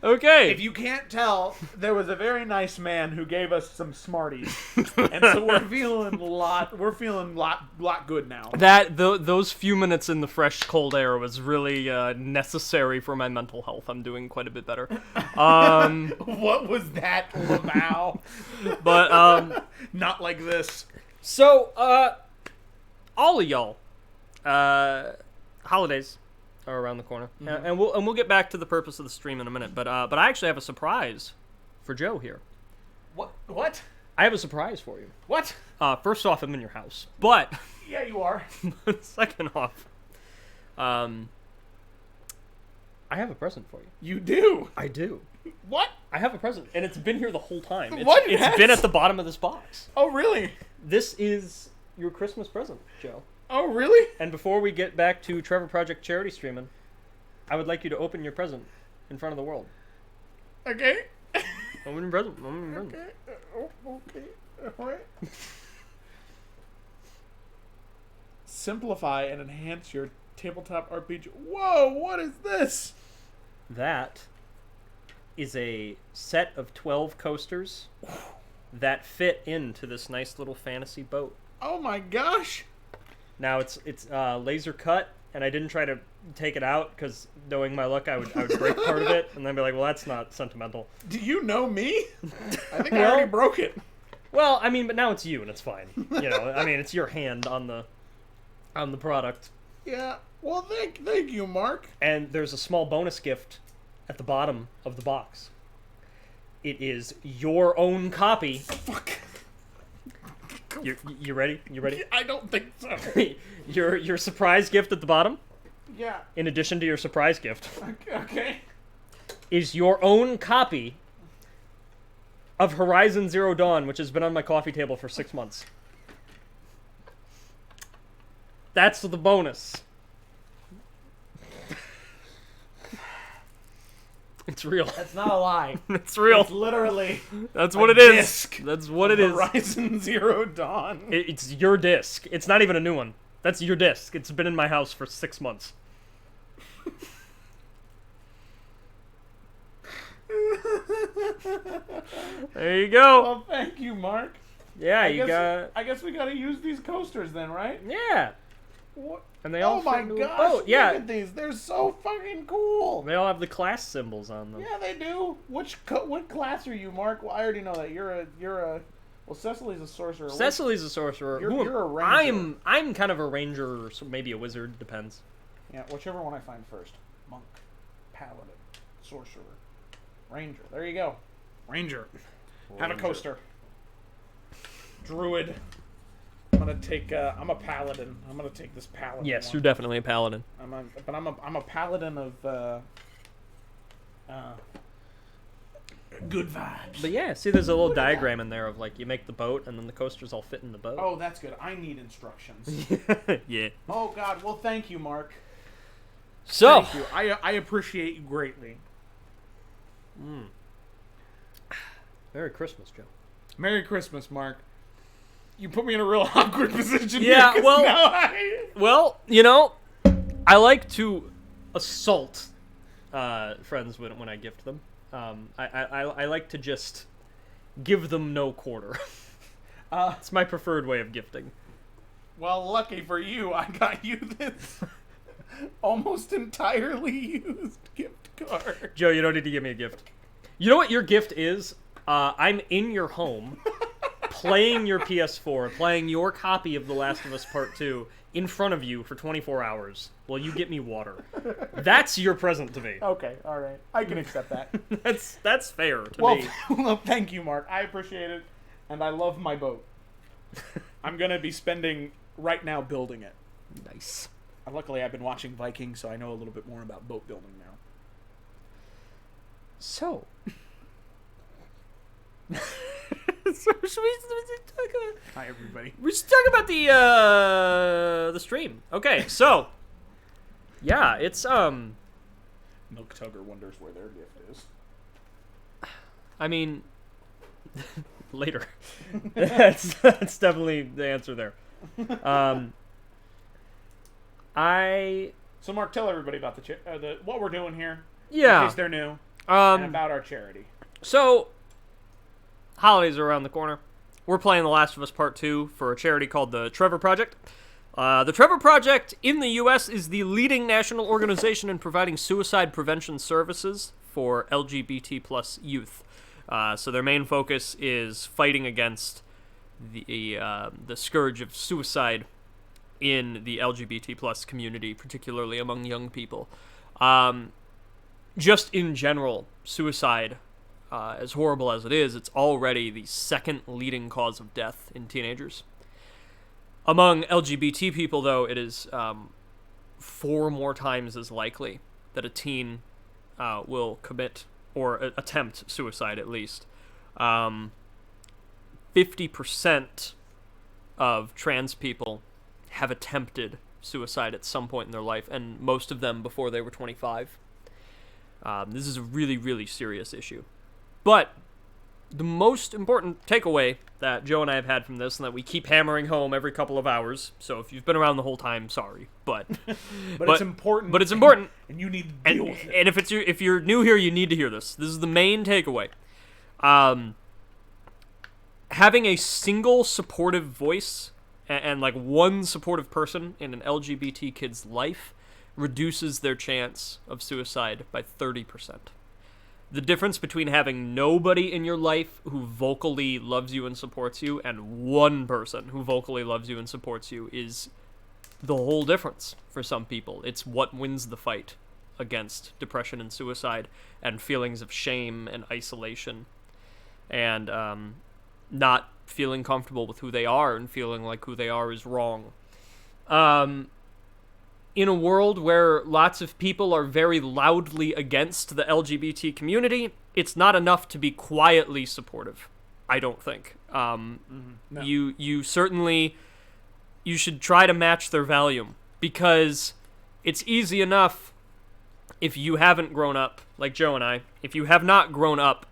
K: okay.
L: If you can't tell, there was a very nice man who gave us some Smarties, and so we're feeling lot good now.
K: Those few minutes in the fresh, cold air was really necessary for my mental health. I'm doing quite a bit better.
L: What was that, Lamau?
K: But
L: not like this.
K: So, all of y'all, holidays are around the corner, and we'll get back to the purpose of the stream in a minute. But I actually have a surprise for Joe here.
L: What?
K: I have a surprise for you.
L: What?
K: First off, I'm in your house, but
L: Yeah, you are.
K: second off, I have a present for you.
L: You do?
K: I do.
L: What?
K: I have a present, and it's been here the whole time.
L: What?
K: Been at the bottom of this box.
L: Oh, really?
K: This is your Christmas present, Joe.
L: Oh, really?
K: And before we get back to Trevor Project charity streaming, I would like you to open your present in front of the world.
L: Okay.
K: Open your present. Open your present.
L: Okay. All right. Simplify and enhance your tabletop RPG. Whoa, what is this?
K: That is a set of 12 coasters that fit into this nice little fantasy boat.
L: Oh my gosh.
K: Now it's laser cut, and I didn't try to take it out because knowing my luck, I would break part of it and then be like, well, that's not sentimental.
L: Do you know me? I think I already broke it.
K: Well, I mean, but now it's you, and it's fine. You know, I mean, it's your hand on the product.
L: Yeah. Well, thank you, Mark.
K: And there's a small bonus gift at the bottom of the box. It is your own copy.
L: Fuck.
K: You ready? You ready?
L: I don't think so.
K: your surprise gift at the bottom,
L: Yeah.
K: in addition to your surprise gift,
L: Okay.
K: is your own copy of Horizon Zero Dawn, which has been on my coffee table for 6 months. That's the bonus. It's real.
L: That's not a lie.
K: It's real.
L: It's literally.
K: That's what it
L: disc
K: is. That's what it is.
L: Horizon Zero Dawn.
K: It's your disc. It's not even a new one. That's your disc. It's been in my house for 6 months. There you go.
L: Well, thank you, Mark.
K: Yeah,
L: I guess we gotta use these coasters then, right?
K: Yeah.
L: What?
K: And they all
L: Oh my
K: fit into a
L: gosh!
K: boat. Yeah.
L: Look at these. They're so fucking cool.
K: They all have the class symbols on them.
L: Yeah, they do. What class are you, Mark? Well, I already know that you're a. Well, Cecily's a sorcerer.
K: Cecily's a sorcerer.
L: You're a ranger.
K: I'm kind of a ranger, or maybe a wizard. Depends.
L: Yeah, whichever one I find first. Monk, paladin, sorcerer, ranger. There you go. Ranger. Have a coaster. Druid. I'm a paladin. I'm gonna take this paladin.
K: Yes,
L: one.
K: you're definitely a paladin.
L: I'm a paladin of good vibes.
K: But yeah, see, there's a little diagram in there of like you make the boat, and then the coasters all fit in the boat.
L: Oh, that's good. I need instructions.
K: Yeah.
L: Oh God. Well, thank you, Mark.
K: So
L: Thank you. I appreciate you greatly.
K: Merry Christmas, Joe.
L: Merry Christmas, Mark. You put me in a real awkward position.
K: Yeah,
L: here, 'cause
K: well,
L: now
K: well, you know, I like to assault friends when I gift them. I like to just give them no quarter. It's my preferred way of gifting.
L: Well, lucky for you, I got you this almost entirely used gift card.
K: Joe, you don't need to give me a gift. You know what your gift is? I'm in your home, playing your PS4, playing your copy of The Last of Us Part 2 in front of you for 24 hours while you get me water. That's your present to me.
L: Okay, all right. I can accept that.
K: That's fair to me.
L: Well, thank you, Mark. I appreciate it, and I love my boat. I'm going to be spending right now building it.
K: Nice.
L: Luckily, I've been watching Vikings, so I know a little bit more about boat building now.
K: So...
L: Hi, everybody.
K: We should talk about the stream. Okay, so yeah, it's
L: Milk Tugger wonders where their gift is.
K: I mean, later. that's definitely the answer there.
L: So Mark, tell everybody about what we're doing here.
K: Yeah.
L: In case they're new. And about our charity.
K: So, holidays are around the corner. We're playing The Last of Us Part 2 for a charity called the Trevor Project. The Trevor Project in the U.S. is the leading national organization in providing suicide prevention services for LGBT plus youth. So their main focus is fighting against the scourge of suicide in the LGBT plus community, particularly among young people. Just in general, suicide, as horrible as it is, it's already the second leading cause of death in teenagers. Among LGBT people, though, it is 4 more times as likely that a teen will commit or attempt suicide, at least. 50% of trans people have attempted suicide at some point in their life, and most of them before they were 25. This is a really, really serious issue. But the most important takeaway that Joe and I have had from this, and that we keep hammering home every couple of hours, so if you've been around the whole time, sorry, but
L: it's important.
K: But it's important,
L: and you need to deal with it.
K: And if you're new here, you need to hear this. This is the main takeaway. Having a single supportive voice and like one supportive person in an LGBT kid's life reduces their chance of suicide by 30%. The difference between having nobody in your life who vocally loves you and supports you and one person who vocally loves you and supports you is the whole difference for some people. It's what wins the fight against depression and suicide and feelings of shame and isolation and not feeling comfortable with who they are and feeling like who they are is wrong. In a world where lots of people are very loudly against the LGBT community, it's not enough to be quietly supportive, I don't think.
L: No.
K: You certainly, you should try to match their volume, because it's easy enough if you haven't grown up, like Joe and I, if you have not grown up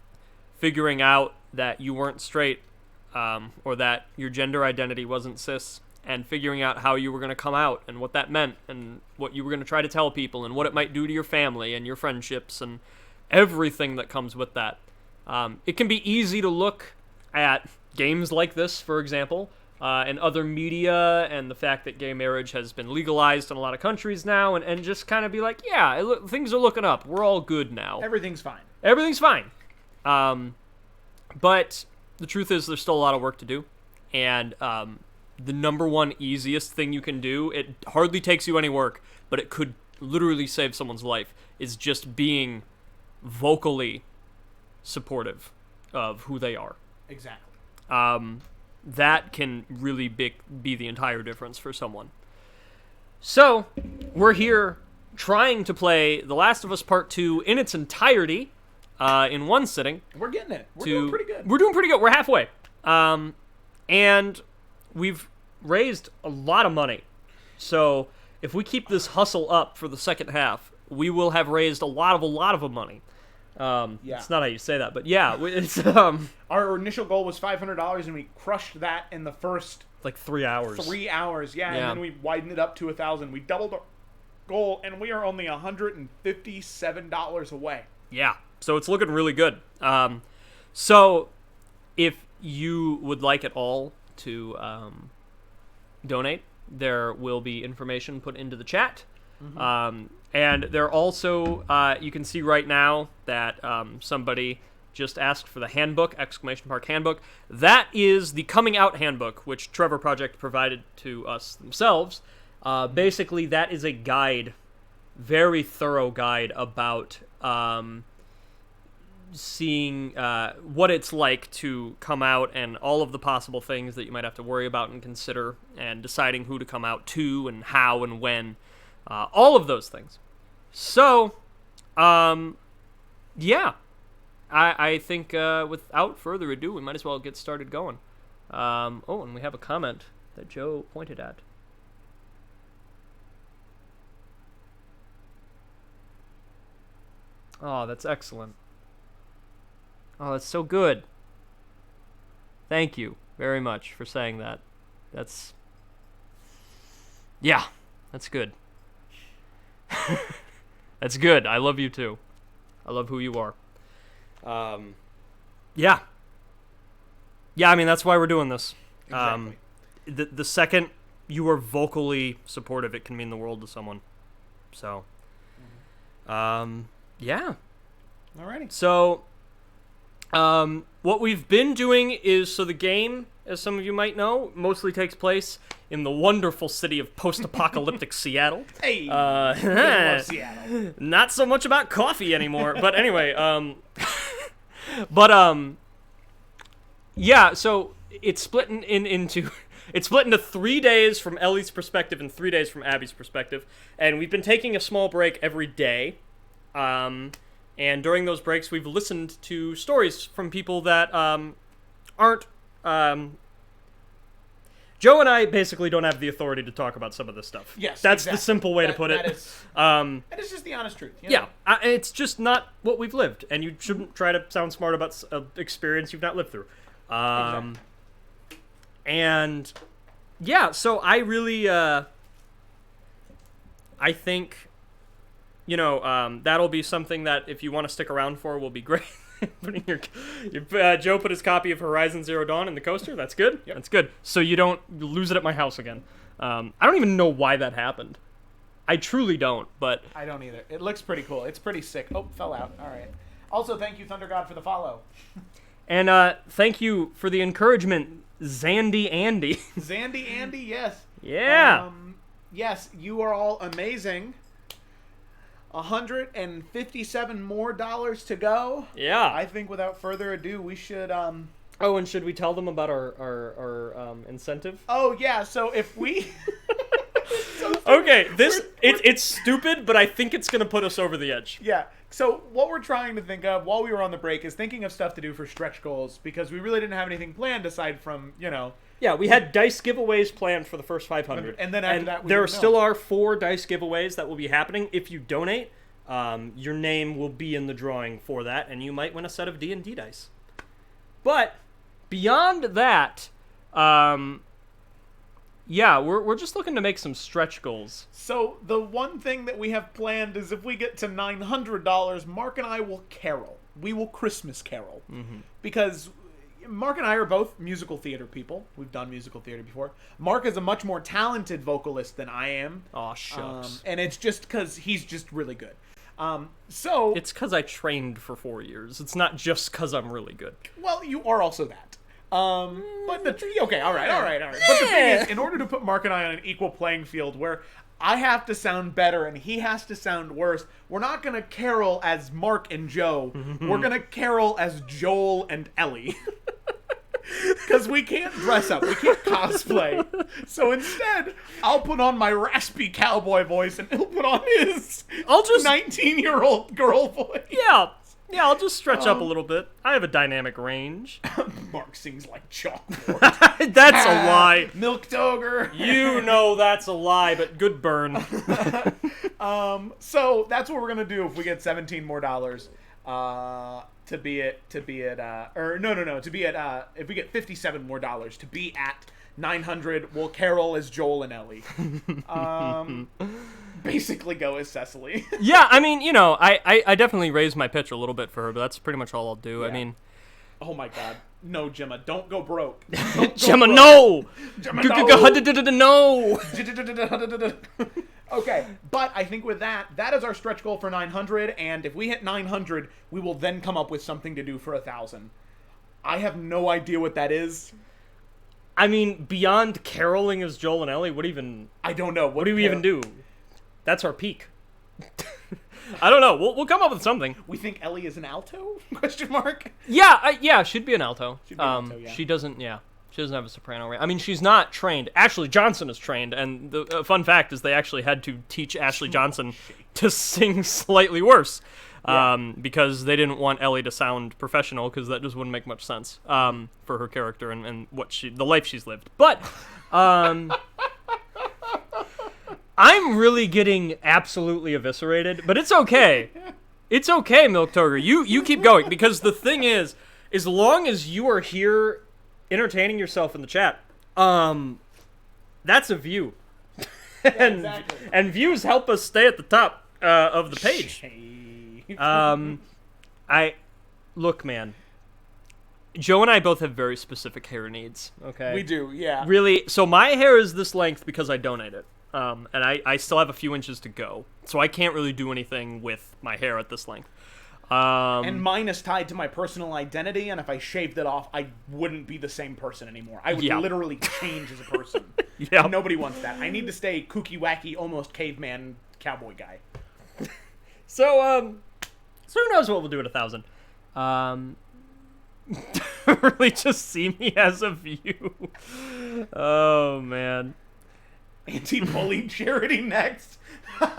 K: figuring out that you weren't straight, or that your gender identity wasn't cis, and figuring out how you were going to come out and what that meant and what you were going to try to tell people and what it might do to your family and your friendships and everything that comes with that. It can be easy to look at games like this, for example, and other media and the fact that gay marriage has been legalized in a lot of countries now and just kind of be like, yeah, things are looking up. We're all good now.
L: Everything's fine.
K: Everything's fine. But the truth is there's still a lot of work to do. And the number one easiest thing you can do, it hardly takes you any work, but it could literally save someone's life, is just being vocally supportive of who they are.
L: Exactly.
K: That can really be the entire difference for someone. So, we're here trying to play The Last of Us Part 2 in its entirety, in one sitting.
L: We're getting it. We're doing pretty good.
K: We're doing pretty good. We're halfway. And we've raised a lot of money. So if we keep this hustle up for the second half, we will have raised a lot of money.
L: Yeah.
K: It's not how you say that, but yeah, it's
L: our initial goal was $500 and we crushed that in the first
K: like 3 hours.
L: 3 hours, yeah, and then we widened it up to 1,000. We doubled our goal, and we are only $157 away.
K: Yeah, so it's looking really good. So if you would like at all to donate, there will be information put into the chat.
L: Mm-hmm.
K: And there also, you can see right now that somebody just asked for the handbook, ! Handbook. That is the coming out handbook, which Trevor Project provided to us themselves. Basically, that is a guide, very thorough guide about seeing what it's like to come out and all of the possible things that you might have to worry about and consider, and deciding who to come out to and how and when, all of those things. So, yeah, I think without further ado, we might as well get started going. Oh, and we have a comment that Joe pointed at. Oh, that's excellent. Oh, that's so good. Thank you very much for saying that. That's... Yeah, that's good. That's good. I love you too. I love who you are. Yeah. Yeah, I mean, that's why we're doing this.
L: Exactly.
K: The second you are vocally supportive, it can mean the world to someone. So, yeah.
L: Alrighty.
K: So, what we've been doing is, so the game, as some of you might know, mostly takes place in the wonderful city of post-apocalyptic Seattle.
L: Hey, I love Seattle.
K: Not so much about coffee anymore, but anyway, yeah, so it's split into 3 days from Ellie's perspective and 3 days from Abby's perspective, and we've been taking a small break every day, and during those breaks we've listened to stories from people that aren't... Joe and I basically don't have the authority to talk about some of this stuff.
L: Yes,
K: that's
L: exactly.
K: the simple way to put it.
L: That is just the honest truth. You know?
K: Yeah, it's just not what we've lived, and you shouldn't try to sound smart about an experience you've not lived through.
L: Exactly.
K: And yeah, so I really, I think, you know, that'll be something that if you want to stick around for will be great. Putting Joe put his copy of Horizon Zero Dawn in the coaster. That's good.
L: Yep.
K: That's good. So you don't lose it at my house again. I don't even know why that happened. I truly don't, but...
L: I don't either. It looks pretty cool. It's pretty sick. Oh, fell out. All right. Also, thank you, Thunder God, for the follow.
K: And thank you for the encouragement, Zandy Andy.
L: Zandy Andy, yes.
K: Yeah.
L: Yes, you are all amazing. $157 more to go.
K: Yeah.
L: I think without further ado, we should...
K: Oh, and should we tell them about our incentive?
L: Oh, yeah, so if we...
K: Okay, it's stupid, but I think it's going to put us over the edge.
L: Yeah, so what we're trying to think of while we were on the break is thinking of stuff to do for stretch goals, because we really didn't have anything planned aside from, you know...
K: Yeah, we had dice giveaways planned for the first 500.
L: And then after that, we
K: there
L: didn't know.
K: still are 4 dice giveaways that will be happening. If you donate, your name will be in the drawing for that, and you might win a set of D&D dice. But beyond that, yeah, we're just looking to make some stretch goals.
L: So the one thing that we have planned is if we get to $900, Mark and I will carol. We will Christmas carol.
K: Mm-hmm.
L: Because Mark and I are both musical theater people. We've done musical theater before. Mark is a much more talented vocalist than I am.
K: Aw, shucks.
L: And it's just because he's just really good. So...
K: It's because I trained for 4 years. It's not just because I'm really good.
L: Well, you are also that. But okay, all right. But the thing is, in order to put Mark and I on an equal playing field where I have to sound better and he has to sound worse, we're not gonna carol as Mark and Joe. We're gonna carol as Joel and Ellie. Because we can't dress up, we can't cosplay. So instead, I'll put on my raspy cowboy voice and he'll put on his 19-year-old girl voice.
K: Yeah, I'll just stretch up a little bit. I have a dynamic range.
L: Mark sings like chalkboard.
K: That's a lie.
L: Milk Dogger.
K: You know that's a lie, but good burn.
L: So that's what we're gonna do if we get $17 more. If we get $57 more to be at 900, we'll carol as Joel and Ellie. Basically go as Cecily.
K: Yeah, I mean, you know, I definitely raised my pitch a little bit for her, but that's pretty much all I'll do.
L: Yeah.
K: I mean...
L: Oh my god. No, Gemma, don't go broke.
K: Gemma, no!
L: Gemma,
K: no!
L: Okay, but I think with that is our stretch goal for 900, and if we hit 900, we will then come up with something to do for 1,000. I have no idea what that is.
K: I mean, beyond caroling as Joel and Ellie, what even...
L: I don't know.
K: What do we even do? That's our peak. I don't know. We'll come up with something.
L: We think Ellie is an alto? Question mark?
K: Yeah, she'd be an alto.
L: She'd be an alto, yeah.
K: She doesn't have a soprano range. I mean, she's not trained. Ashley Johnson is trained, and the fun fact is they actually had to teach Ashley Johnson to sing slightly worse. Because they didn't want Ellie to sound professional, because that just wouldn't make much sense for her character and the life she's lived. But I'm really getting absolutely eviscerated, but it's okay. It's okay, Milk Toger. You keep going, because the thing is, as long as you are here entertaining yourself in the chat, that's a view. and views help us stay at the top of the page. Look, man. Joe and I both have very specific hair needs, okay?
L: We do, yeah.
K: Really, so my hair is this length because I donate it. And I still have a few inches to go. So I can't really do anything with my hair at this length.
L: And mine is tied to my personal identity, and if I shaved it off, I wouldn't be the same person anymore. I would literally change as a person.
K: Yeah.
L: Nobody wants that. I need to stay kooky, wacky, almost caveman cowboy guy.
K: So who knows what we'll do at 1,000. Really just see me as a view. Oh, man.
L: Anti-bullying charity next. That's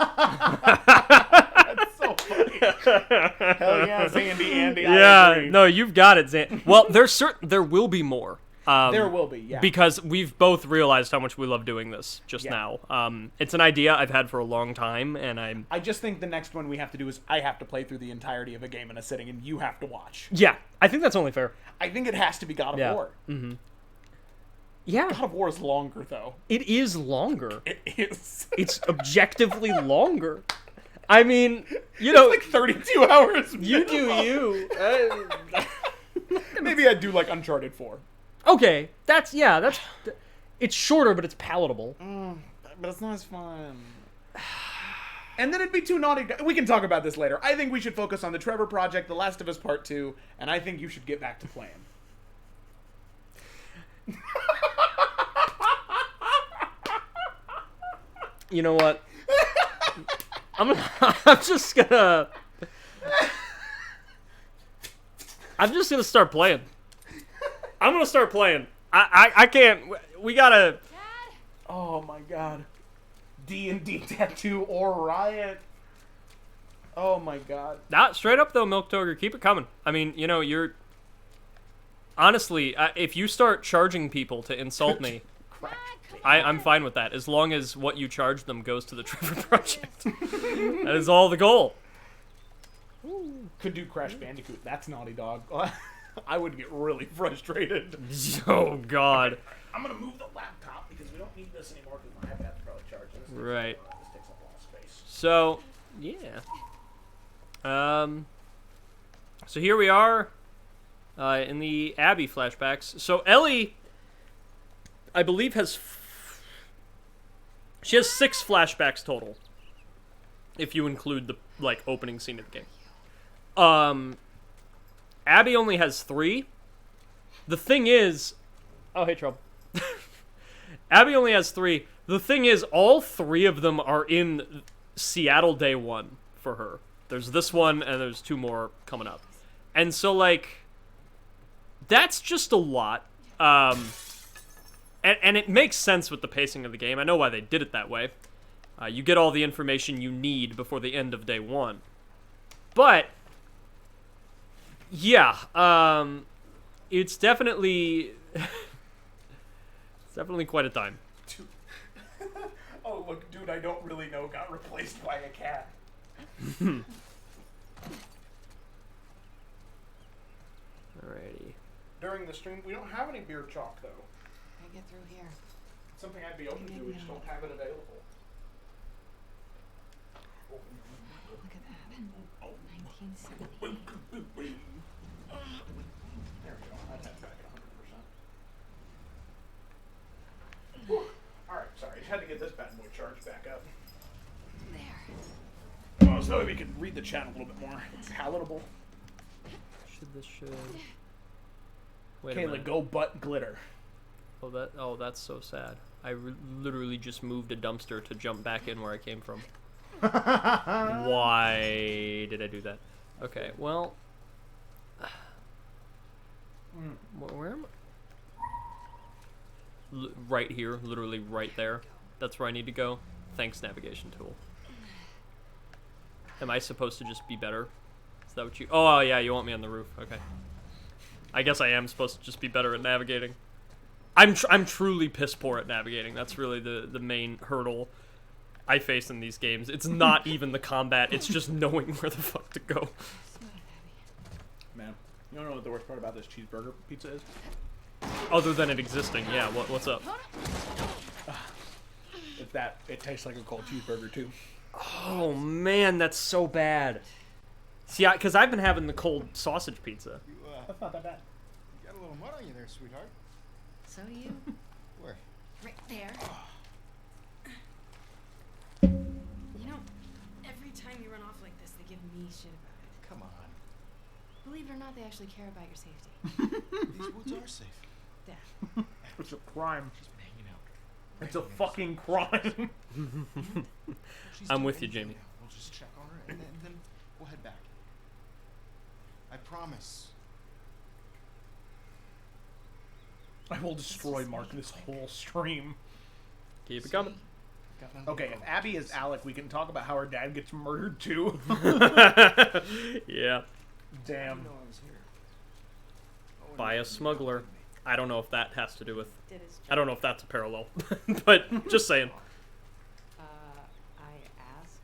L: so funny. Hell yeah, Andy.
K: Yeah, no, you've got it, Zan. Well, there will be more.
L: There will be, yeah.
K: Because we've both realized how much we love doing this just now. It's an idea I've had for a long time, and I
L: just think the next one we have to do is I have to play through the entirety of a game in a sitting, and you have to watch.
K: Yeah, I think that's only fair.
L: I think it has to be God of War.
K: Mm-hmm. Yeah.
L: God of War is longer, though.
K: It is longer.
L: It is.
K: It's objectively longer. I mean, you know...
L: It's like 32 hours.
K: You do you.
L: Maybe I'd do, like, Uncharted 4.
K: Okay, that's... It's shorter, but it's palatable.
L: But it's not as fun. And then it'd be too naughty. We can talk about this later. I think we should focus on the Trevor Project, The Last of Us Part 2, and I think you should get back to playing.
K: You know what? I'm just gonna start playing. I'm gonna start playing. I can't. We gotta.
L: Oh my god. D&D Tattoo or Riot. Oh my god.
K: Not straight up though, Milk Toger. Keep it coming. I mean, you know, you're. Honestly, if you start charging people to insult me, I'm fine with that, as long as what you charge them goes to the Trevor Project. That is all the goal.
L: Could do Crash Bandicoot. That's Naughty Dog. I would get really frustrated.
K: Oh, God.
L: I'm going to move the laptop because we don't need this anymore because my iPad's probably charging.
K: Right.
L: This takes up a lot of space.
K: So, yeah. So here we are in the Abby flashbacks. So Ellie, I believe, she has 6 flashbacks total, if you include the, like, opening scene of the game. Abby only has 3. The thing is... Oh, hey, Trouble. Abby only has 3. The thing is, all 3 of them are in Seattle Day 1 for her. There's this one, and there's 2 more coming up. And so, like, that's just a lot. And it makes sense with the pacing of the game. I know why they did it that way. You get all the information you need before the end of Day 1. But, yeah, it's definitely... it's definitely quite a time.
L: Oh, look, dude, I don't really know got replaced by a cat.
K: Alrighty.
L: During the stream, we don't have any beer chalk, though.
O: I get through here.
L: It's something I'd be open to, we just don't have it available.
O: Look at that. 1970.
L: There we go. I'd have back at 100%. Alright, sorry. Just had to get this bad boy charged back up.
O: There.
L: Oh, so we can read the chat a little bit more. It's palatable.
K: Should... Wait a
L: Kayla,
K: minute.
L: go butt glitter.
K: Oh, that's so sad. I literally just moved a dumpster to jump back in where I came from. Why did I do that? Okay, well... Where am I? Right here, literally right there. That's where I need to go. Thanks, navigation tool. Am I supposed to just be better? Is that what you... Oh, yeah, you want me on the roof. Okay. I guess I am supposed to just be better at navigating. I'm truly piss poor at navigating. That's really the main hurdle. I face in these games. It's not even the combat, it's just knowing where the fuck to go.
L: Man, you don't know what the worst part about this cheeseburger pizza is?
K: Other than it existing, yeah, what's up?
L: It's that it tastes like a cold cheeseburger too.
K: Oh man, that's so bad. See, because I've been having the cold sausage pizza.
L: That's not that bad.
E: You got a little mud on you there, sweetheart.
D: So do you.
E: Where?
D: Right there. You know, every time you run off like this, they give me shit about it.
E: Come on.
D: Believe it or not, they actually care about your safety.
E: These woods are safe.
D: Dad.
L: It's a crime.
E: She's been hanging out.
L: It's a fucking crime.
K: I'm with you, Jamie.
E: We'll just check on her and then we'll head back. I promise.
L: I will destroy Mark this whole stream.
K: Keep it coming.
L: Okay, if Abby is Alec, we can talk about how her dad gets murdered too.
K: Yeah.
L: Damn.
K: By a smuggler. I don't know if that has to do with...
D: Did his
K: I don't know if that's a parallel. But, just saying.
D: I asked.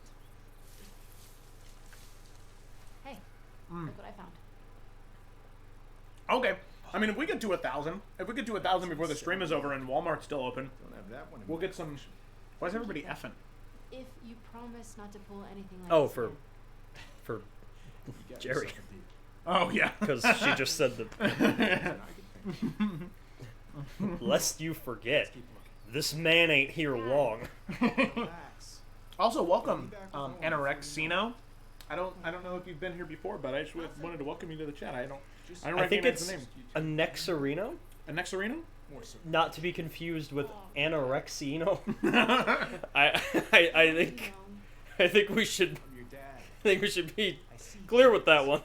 D: Hey, look what I found.
L: Okay. I mean, if we get to 1,000, before the stream is over and Walmart's still open,
E: Don't have that one.
L: we'll get some... Why is everybody effing?
D: If you promise not to pull anything like
K: Oh,
D: this
K: for
E: got
K: Jerry.
E: yourself a deal.
L: Oh, yeah.
K: Because she just said that... Lest you forget, this man ain't here long.
E: Relax.
L: Also, welcome, Anorexino. I don't know if you've been here before, but I just wanted to welcome you to the chat. I don't
K: I think
L: recognize
K: it's
L: the name.
K: a Nexarino?
L: A Nexarino?
K: Not to be confused with Anorexino. I think we should be clear with that one.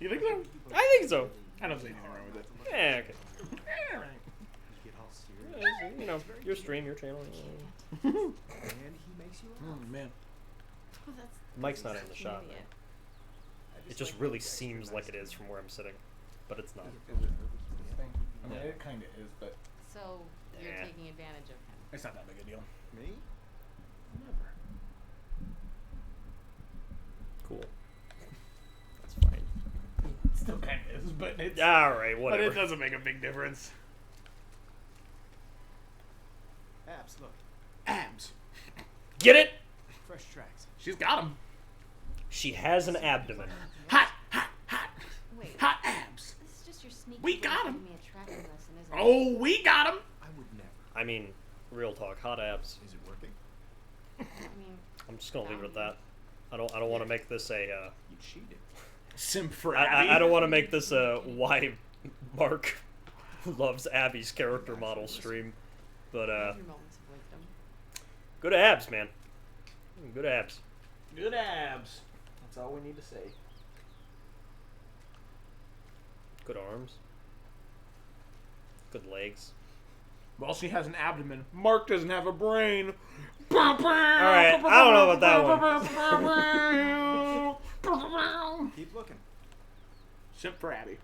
L: You think so?
K: I think so.
L: I don't see anything wrong with it.
K: Yeah, okay. You know, your stream, your channel.
E: And he makes you laugh.
L: Oh, man.
D: Oh, that's
K: Mike's not in the shot.
D: idiot.
K: It just really seems like it is from where I'm sitting, but it's not.
L: I mean, it kind of is, but
D: So you're
K: Yeah.
D: taking advantage of him.
L: it's not that big a deal.
E: Me?
L: Never.
K: Cool. That's fine.
L: It still kind of is, but it's...
K: Alright,
L: But
K: whatever.
L: it doesn't make a big difference.
E: Abs, look.
L: Abs.
K: Get it?
E: Fresh tracks.
L: She's got them.
K: She has an abdomen.
L: Hot
D: Wait.
L: abs.
D: This is just your sneaky
L: We
D: way
L: got
D: of
L: him.
D: giving me a tracking lesson, isn't it?
L: Oh, we got him.
E: I would never.
K: I mean, real talk, hot abs.
E: Is it working?
D: I mean,
K: I'm just gonna leave it at that. I don't want to make this a.
E: You cheated.
L: Simp for Abby.
K: I don't want to make this a why Mark loves Abby's character model stream, but
D: have your moments of wisdom.
K: good abs, man. Good abs.
L: Good abs. That's all we need to say.
K: Good arms. Good legs.
L: Well, she has an abdomen. Mark doesn't have a brain.
K: Alright, I don't know about that
L: one.
E: Keep looking.
L: Simp for Abby.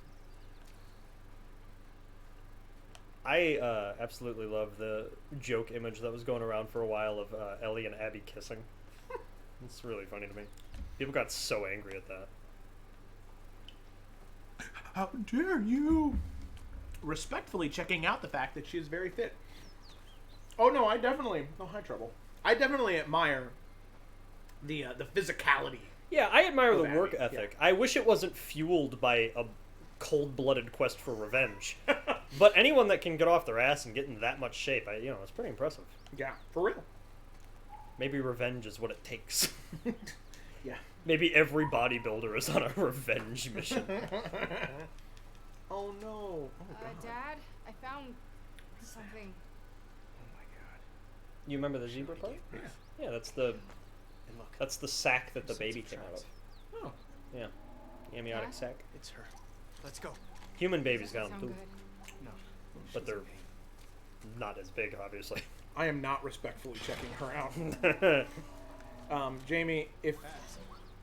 K: I absolutely love the joke image that was going around for a while of Ellie and Abby kissing. It's really funny to me. People got so angry at that.
L: How dare you? Respectfully checking out the fact that she is very fit. Oh no, I definitely... Oh, hi, Trouble. I definitely admire the physicality.
K: Yeah, I admire the
L: Abby,
K: work ethic. I wish it wasn't fueled by a cold-blooded quest for revenge. But anyone that can get off their ass and get in that much shape, it's pretty impressive.
L: Yeah, for real.
K: Maybe revenge is what it takes.
L: Yeah.
K: Maybe every bodybuilder is on a revenge mission.
L: Oh no. Oh god.
J: Dad, I found something.
K: You remember the zebra part?
L: Yeah.
K: Yeah, that's the sack that the baby came out of.
L: Oh.
K: Yeah. Amniotic sac.
E: It's her. Let's go.
K: Human babies got them
J: Sound
K: too.
J: good?
E: No.
K: But they're not as big, obviously.
L: I am not respectfully checking her out. Jamie, if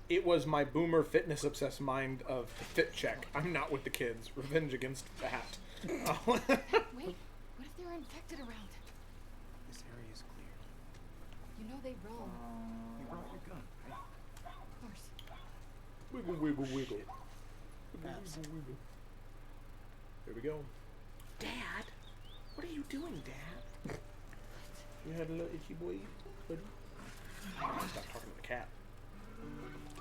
L: it was my boomer fitness obsessed mind of fit check, I'm not with the kids. Revenge against that.
J: Wait, what if they're infected around?
E: This area is clear.
J: You know they roam.
L: You brought your gun, right?
J: Of course.
B: Wiggle, wiggle, wiggle.
L: Babs.
B: Wiggle, wiggle. There we go.
L: Dad? What are you doing, Dad?
B: You had a little itchy boy, buddy? Stop talking to the cat.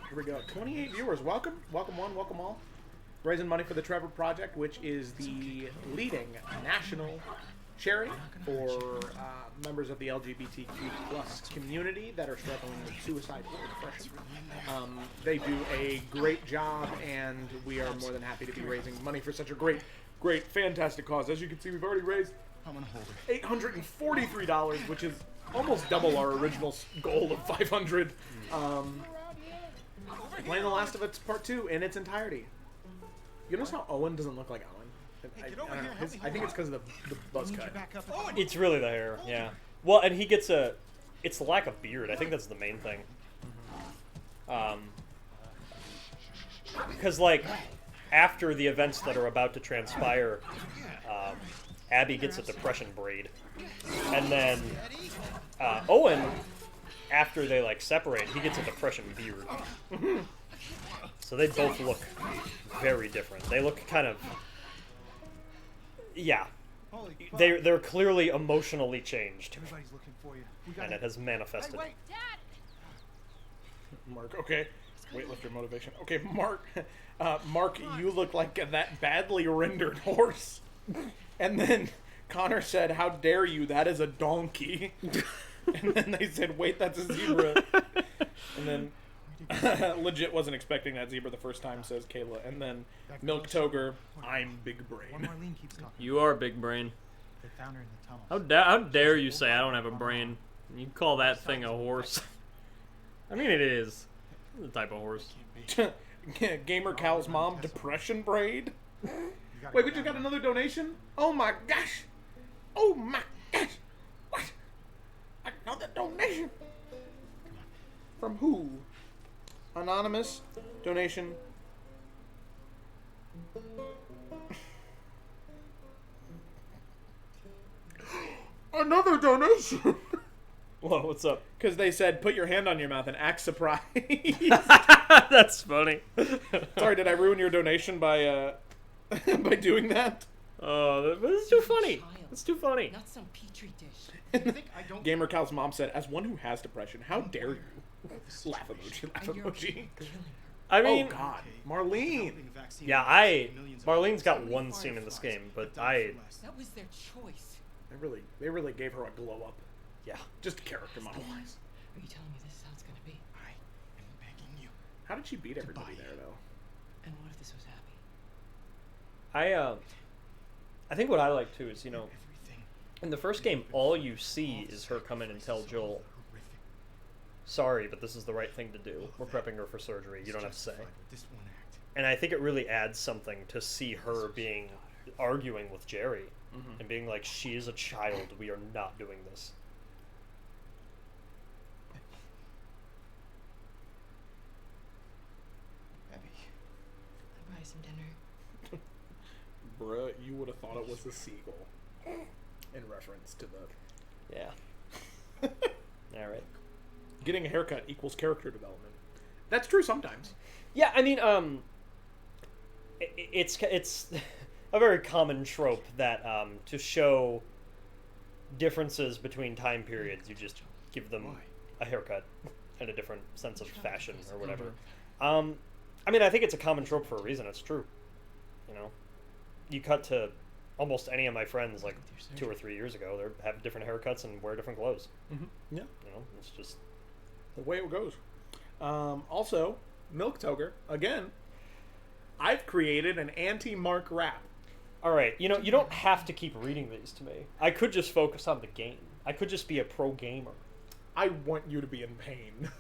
B: Here we go. 28 viewers. Welcome. Welcome one. Welcome all. Raising money for the Trevor Project, which is the leading national charity for members of the LGBTQ plus community that are struggling with suicide or depression. They do a great job, and we are more than happy to be raising money for such a great, fantastic cause. As you can see, we've already raised $843, which is almost double our original goal of $500. Playing The Last of Us Part 2 in its entirety. You notice how Owen doesn't look like Owen? I don't know. I think it's because of the buzz cut.
K: It's really the hair, yeah. Well, and he gets it's the lack of beard. I think that's the main thing. Because, like, after the events that are about to transpire, Abby gets a depression braid. And then Owen, after they, like, separate, he gets a depression beard. So they both look very different. They look kind of... Yeah. They're clearly emotionally changed.
E: Everybody's looking for you.
K: And it has manifested.
J: Dad!
B: Mark, okay. Weightlifter motivation. Okay, Mark. Mark, you look like that badly rendered horse. And then Connor said, "How dare you? That is a donkey." And then they said, "Wait, that's a zebra." And then legit wasn't expecting that zebra the first time, says Kayla. And then Milk Toger, "I'm big brain."
K: You are big brain.
E: They found her in the tunnel.
K: How dare you say I don't have a brain? You call that thing a horse? I mean, it is. It's a type of horse.
B: Gamer Cal's mom, depression braid. Wait, we just got another donation? Oh my gosh! Oh my gosh! What? Another donation? From who? Anonymous donation. Another donation!
K: Whoa, what's up?
B: Because they said, put your hand on your mouth and act surprised.
K: That's funny.
B: Sorry, did I ruin your donation by by doing that?
K: Oh, but it's too funny. It's too funny.
J: Not some petri dish.
B: Gamer Cal's mom said, as one who has depression, how dare you? Laugh emoji, laugh emoji.
K: I mean,
B: oh god, Marlene.
K: Yeah, Marlene's got one scene in this game, but
J: That was their choice.
B: They really gave her a glow up.
K: Yeah.
B: Just character model wise.
J: Are you telling me this is how it's gonna be?
E: I am begging you.
B: How did she beat everybody there though?
J: And what if this was happy?
K: I think what I like too is, you know, in the first game, all you see is her come in and tell Joel, "Sorry, but this is the right thing to do. We're prepping her for surgery. You don't have to say." And I think it really adds something to see her arguing with Jerry and being like, "She is a child. We are not doing this."
J: I'll buy some dinner.
B: Bruh, you would have thought it was a seagull. In reference to the...
K: Yeah. Alright.
B: Getting a haircut equals character development. That's true sometimes.
K: Yeah, I mean, it's a very common trope that to show differences between time periods, you just give them a haircut and a different sense of fashion or whatever. I mean, I think it's a common trope for a reason. It's true. You know, you cut to almost any of my friends like 2 or 3 years ago. They have different haircuts and wear different clothes.
B: Yeah.
K: You know, it's just
B: the way it goes. Also, Milk Toger, again, I've created an anti-Mark rap.
K: Alright, you know, you don't have to keep reading these to me. I could just focus on the game. I could just be a pro gamer.
B: I want you to be in pain.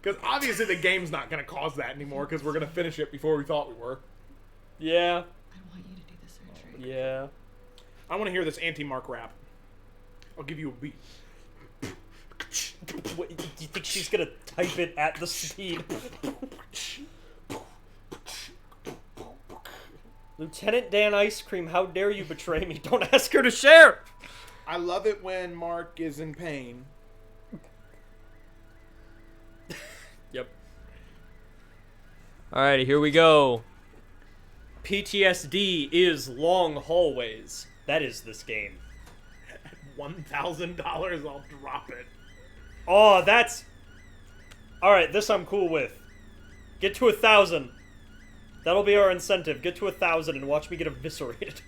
B: Because obviously the game's not going to cause that anymore because we're going to finish it before we thought we were.
K: Yeah.
J: I want you to do the surgery.
K: Yeah.
B: I want to hear this anti-Mark rap. I'll give you a beat.
K: What, do you think she's going to type it at the speed? Lieutenant Dan Ice Cream, how dare you betray me? Don't ask her to share!
B: I love it when Mark is in pain.
K: Alrighty, here we go. PTSD is long hallways. That is this game.
L: $1,000, I'll drop it.
K: Oh, that's... Alright, this I'm cool with. Get to 1,000. That'll be our incentive. Get to 1,000 and watch me get eviscerated.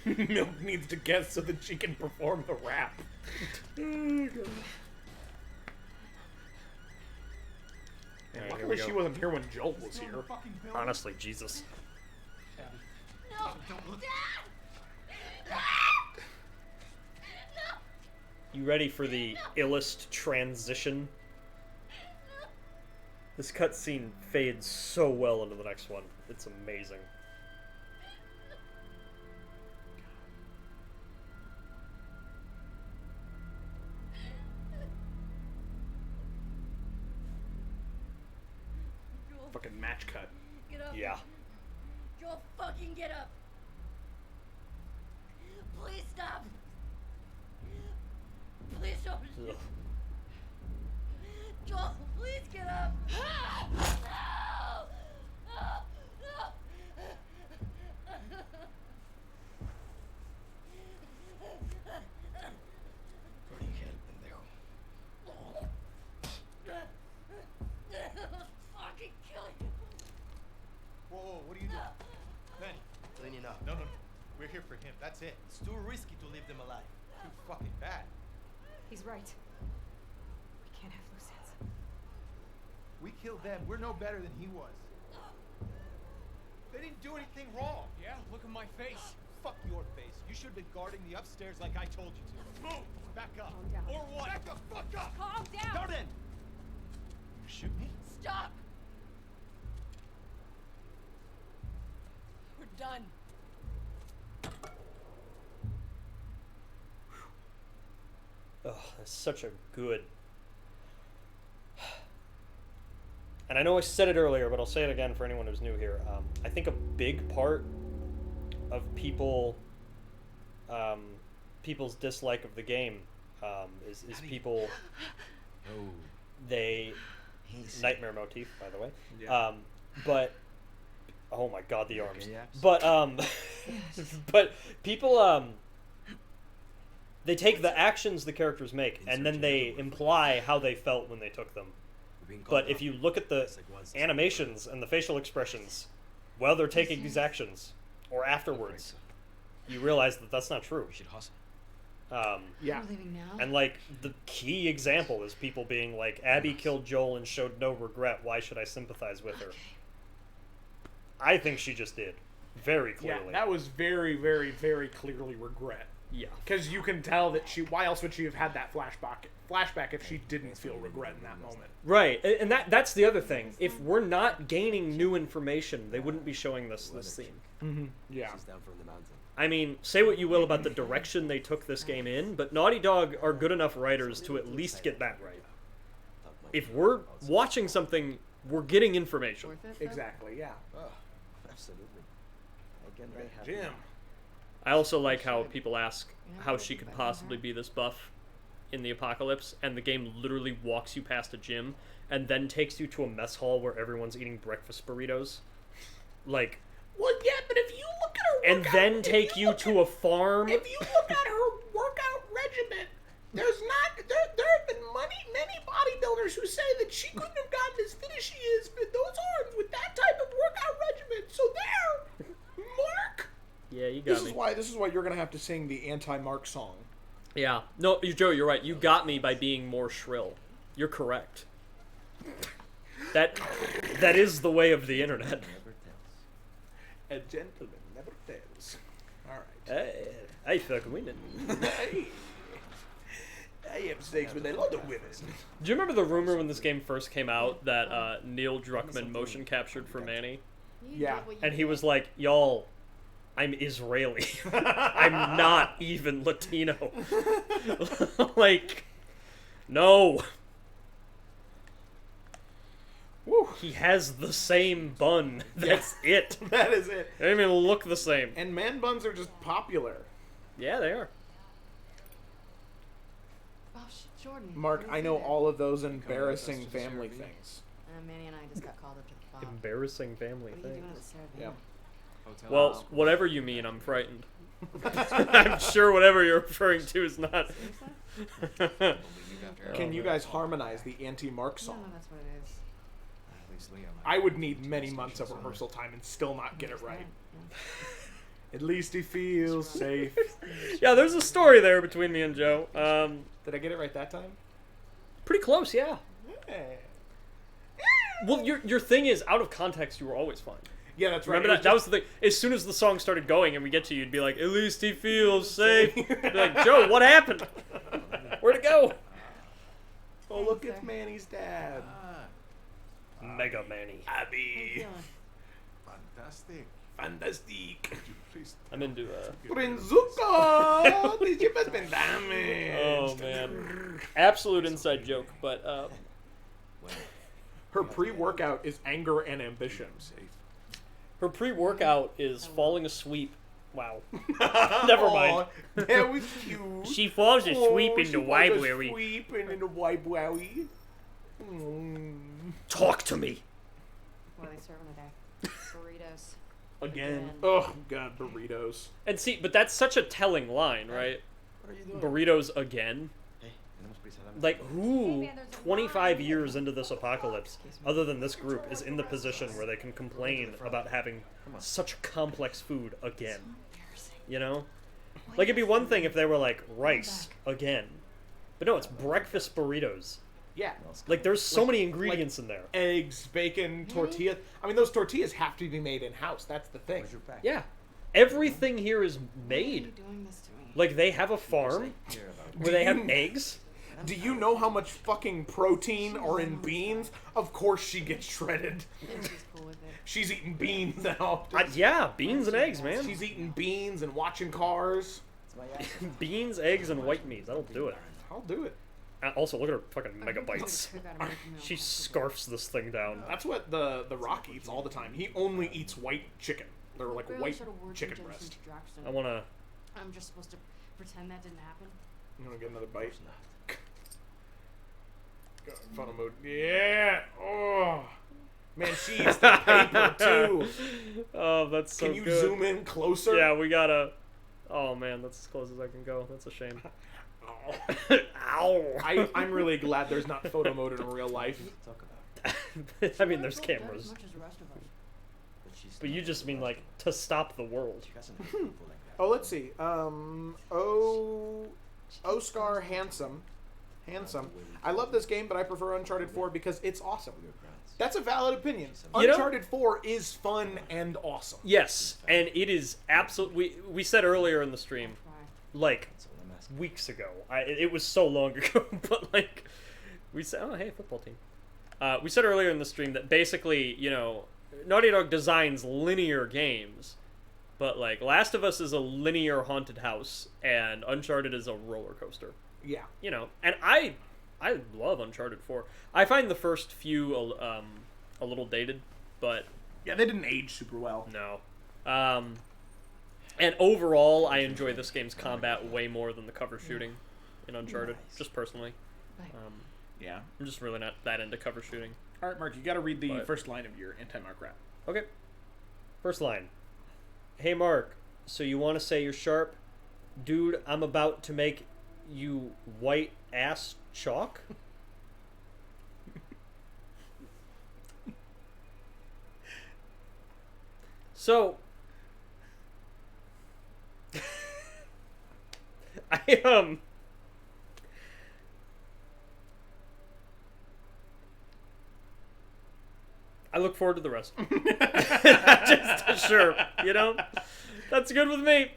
L: Milk needs to guess so that she can perform the rap.
K: Oh, God.
L: And
K: Alright, here
L: luckily
K: we go.
L: she wasn't here when Joel was here.
K: Honestly, Jesus.
J: No!
K: You ready for the illest transition? This cutscene fades so well into the next one. It's amazing.
L: Fucking match cut.
J: Get up.
K: Yeah.
J: Joel, fucking get up. Please stop. Please don't.
K: Ugh.
J: Joel, please get up. No! Fucking kill you.
T: Whoa, what are you doing? Manny.
U: Cleaning up.
T: No. We're here for him. That's it.
U: It's too risky to leave them alive.
T: Too fucking bad.
V: He's right. We can't have loose ends.
T: We killed them. We're no better than he was. They didn't do anything wrong.
F: Yeah, look at my face.
T: Fuck your face. You should have been guarding the upstairs like I told you to. Move! Back up.
V: Calm down.
T: Or what? Back the fuck up!
J: Calm down.
T: Now then! Shoot me?
J: Stop. We're done.
K: Oh, that's such a good... And I know I said it earlier, but I'll say it again for anyone who's new here. I think a big part of people's dislike of the game is people... They... Nightmare motif, by the way.
L: Yeah.
K: But... Oh my god, the arms.
U: Okay, yes.
K: But, but people, they take the actions the characters make, and then they imply how they felt when they took them. But if you look at the animations and the facial expressions while they're taking these actions, or afterwards, you realize that that's not true.
U: We should hustle.
L: Yeah.
D: We're leaving now?
K: And, like, the key example is people being like, Abby killed Joel and showed no regret, why should I sympathize with her? I think she just did. Very clearly.
L: Yeah, that was very, very, very clearly regret.
K: Yeah.
L: Because you can tell that she... Why else would she have had that flashback if she didn't feel regret in that moment?
K: Right, and that's the other thing. If we're not gaining new information, they wouldn't be showing this scene.
L: Mm-hmm. Yeah.
U: She's down from the mountain.
K: I mean, say what you will about the direction they took this game in, but Naughty Dog are good enough writers to at least get that right. If we're watching something, we're getting information.
L: Exactly, yeah.
U: Oh, absolutely. Again, very happy.
L: Jim.
K: I also like how people ask how she could possibly be this buff in the apocalypse, and the game literally walks you past a gym and then takes you to a mess hall where everyone's eating breakfast burritos. Like...
L: Well, yeah, but if you look at her
K: and then take you to a farm.
L: If you look at her workout regimen, there have been many bodybuilders who say that she couldn't have gotten as fit as she is with those arms with that type of workout regimen. So there, Mark.
K: Yeah, you got me.
L: This is why you're gonna have to sing the anti-Mark song.
K: Yeah. No, Joe, you're right. You got me by being more shrill. You're correct. That is the way of the internet.
L: A gentleman never fails. All right.
K: I fuck women.
L: I have sex with a lot of women.
K: Do you remember the rumor when this game first came out that Neil Druckmann motion captured for Manny?
L: Yeah.
K: And he was like, y'all, I'm Israeli. I'm not even Latino. Like, no. Woo. He has the same bun. That's it.
L: That is it.
K: They don't even look the same.
L: And man buns are just popular.
K: Yeah, they are.
O: Oh, Jordan.
L: Mark, I know all of those embarrassing family things.
N: Manny and I just got called up to the bar.
K: Embarrassing family
N: What are you doing
K: things.
N: at the Sarah
L: Yeah.
N: Van?
K: Well, whatever you mean, I'm frightened. I'm sure whatever you're referring to is not.
L: Can you guys harmonize the anti-Mark
N: No,
L: song?
N: no, that's what it is.
T: At least Liam.
L: I would need many months of rehearsal time and still not get it right. At least he feels safe.
K: Yeah, there's a story there between me and Joe.
L: Did I get it right that time?
K: Pretty close, yeah.
L: Hey.
K: Well, your thing is, out of context, you were always fine.
L: Yeah, that's right.
K: Remember that? That was the thing. As soon as the song started going and we get to you, you'd be like, at least he feels safe. You'd be like, Joe, what happened? Where'd it go?
L: Oh, look, it's Manny's dad.
K: Mega Manny.
L: Abby.
T: Fantastic.
L: Fantastic.
K: I'm into
L: Prinzuka! Dame.
K: Oh, man. Absolute inside joke, but
L: her pre-workout is anger and ambition.
K: her pre-workout is falling asleep. Wow. Never mind.
L: That was cute.
K: She falls asleep in the library.
L: Sleeping in the library.
K: Talk to me.
N: What are they serving today? Burritos.
L: Again. Oh, God, burritos.
K: And see, but that's such a telling line, right?
U: What are you doing?
K: Burritos again.
U: Hey, tenemos prisa, dame.
K: Like, who 25 years into this apocalypse, other than this group, is in the position where they can complain about having such complex food again? You know? Like, it'd be one thing if they were like, rice again. But no, it's breakfast burritos.
L: Yeah.
K: Like, there's so many ingredients in there.
L: Eggs, bacon, tortillas. I mean, those tortillas have to be made in-house. That's the thing.
K: Yeah. Everything here is made.
N: Doing this to me.
K: Like, they have a farm where they have eggs.
L: Do you know how much fucking protein are in beans? Of course she gets shredded.
N: And she's cool with it.
L: She's eating beans now.
K: Yeah, beans and eggs, man.
L: She's eating beans and watching cars.
K: Beans, eggs, and white meat. That'll do it.
L: I'll do it.
K: Also, look at her fucking megabytes. She scarfs this thing down.
L: That's what the Rock eats all the time. He only eats white chicken. They're like white chicken breast.
K: I wanna...
N: I'm just supposed to pretend that didn't happen?
L: You wanna get another bite? Go, photo mode. Yeah! Oh! Man, she eats the paper, too!
K: Oh, that's so
L: good. Can you
K: good.
L: zoom in closer?
K: Yeah, we gotta... Oh, man, that's as close as I can go. That's a shame.
L: Ow! I'm really glad there's not photo mode in real life.
K: I mean, there's cameras. But you just mean, like, to stop the world.
L: Oh, let's see. Oscar Handsome. I love this game, but I prefer Uncharted 4 because it's awesome. That's a valid opinion. Uncharted 4 is fun and awesome.
K: Yes, and it is absolutely... We said earlier in the stream, like, weeks ago. It was so long ago, but, like, we said... Oh, hey, football team. We said earlier in the stream that basically, you know, Naughty Dog designs linear games, but, like, Last of Us is a linear haunted house, and Uncharted is a roller coaster.
L: Yeah.
K: You know, and I love Uncharted 4. I find the first few a little dated, but...
L: Yeah, they didn't age super well.
K: No. And overall, I enjoy this game's combat way more than the cover shooting in Uncharted, just personally.
L: Yeah.
K: I'm just really not that into cover shooting.
L: Alright, Mark, you gotta read the first line of your anti-Mark rap.
K: Okay. First line. Hey, Mark, so you want to say you're sharp? Dude, I'm about to make you white ass chalk? So... I look forward to the rest. Just sure, you know? That's good with me.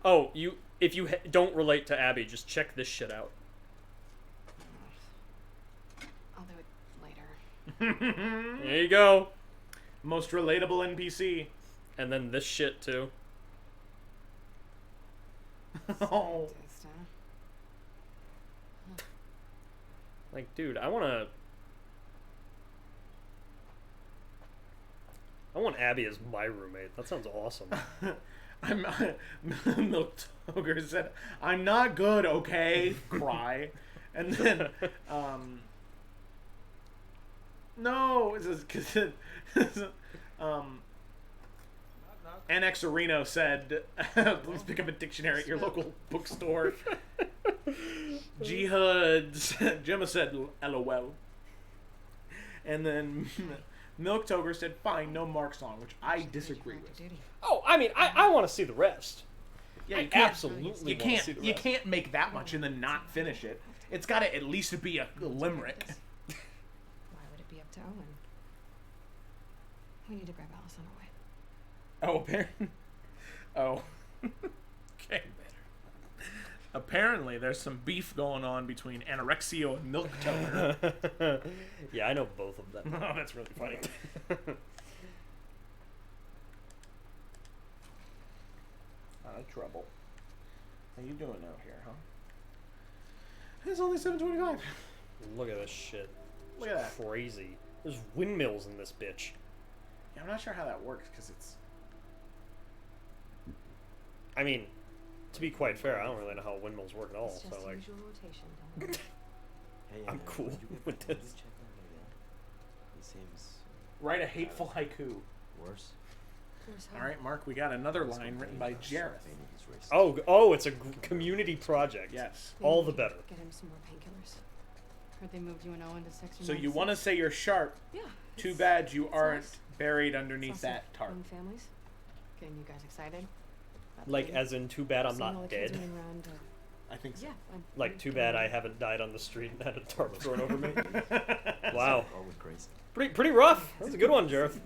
K: Oh, if you don't relate to Abby, just check this shit out.
N: I'll do it later.
K: There you go.
L: Most relatable NPC.
K: And then this shit, too.
L: Oh.
K: Like, dude, I want Abby as my roommate. That sounds awesome.
L: Milk Toger said, I'm not good, okay? Cry. And then, No, it's because NX Areno said, please pick up a dictionary at your local bookstore. Jihads. Gemma said, LOL. And then Milk Toger said, fine, no Mark song, which I disagree with.
K: Oh, I mean, I want to see the rest.
L: Yeah, you
K: absolutely
L: You
K: wanna see the rest.
L: can't make that much and then not finish it. It's got to at least be a limerick.
V: Why would it be up to Owen? We need to grab Alice on our way.
L: Oh, apparently. Oh. Okay. Apparently, there's some beef going on between Anorexio and Milk Toner.
K: Yeah, I know both of them.
L: Oh, that's really funny. Trouble. How you doing out here, huh? It's only 7:25.
K: Look at this shit.
L: Look at that.
K: Crazy. There's windmills in this bitch.
L: Yeah, I'm not sure how that works because it's.
K: I mean, to be quite fair, I don't really know how windmills work at all.
V: It's
K: So
V: just
K: like,
V: usual rotation,
K: I'm cool with this.
U: He seems
L: Write a hateful haiku.
U: worse.
L: All right, Mark, we got another line written by Jareth.
K: Oh, it's a community project.
L: Yes.
K: All the better.
V: Get him some more painkillers.
O: Heard they moved you and Owen to section
L: So you
O: 96.
L: want to say you're sharp?
O: Yeah.
L: Too bad you aren't
O: nice.
L: buried
O: It's
L: underneath
O: also
L: that tarp.
O: fun families. Getting you guys excited? about the
K: Like,
O: game?
K: as in, too bad I'm
O: Seeing all
K: not
O: the kids
K: dead.
O: running around,
L: I think so.
O: Yeah.
K: Like, too bad I haven't died on the street and had a tarp thrown over me. Wow. Pretty rough. That's a good one, Jareth.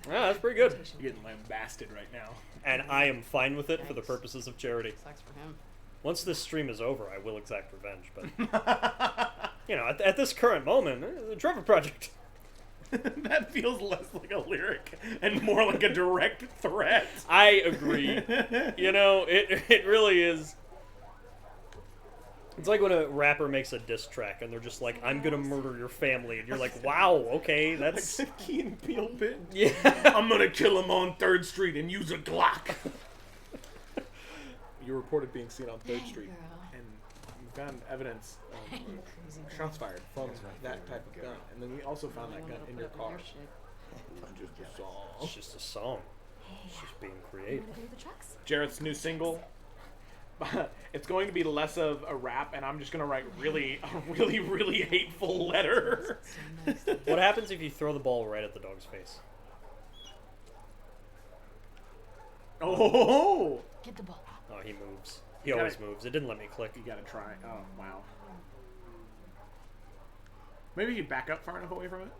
K: Yeah, that's pretty good.
L: You're getting lambasted right now.
K: And I am fine with it for the purposes of charity.
O: Sucks for him.
K: Once this stream is over, I will exact revenge, but... you know, at this current moment, the Trevor Project.
L: That feels less like a lyric and more like a direct threat.
K: I agree. You know, it really is. It's like when a rapper makes a diss track and they're just like, I'm gonna murder your family. And you're like, wow, okay, that's...
L: Like the Key and Peele bit.
K: Yeah.
L: I'm gonna kill him on 3rd Street and use a Glock. You reported being seen on 3rd Street. And we found evidence of shots fired from that type of gun. And then we also found that gun in your car. Just a song.
K: It's just a song. It's just being creative.
L: Jareth's new single. It's going to be less of a rap, and I'm just going to write a really hateful letter.
K: What happens if you throw the ball right at the dog's face?
L: Oh!
O: Get the ball.
K: Oh, he moves. He always moves. It didn't let me click.
L: You gotta try. Oh, wow. Maybe you back up far enough away from it.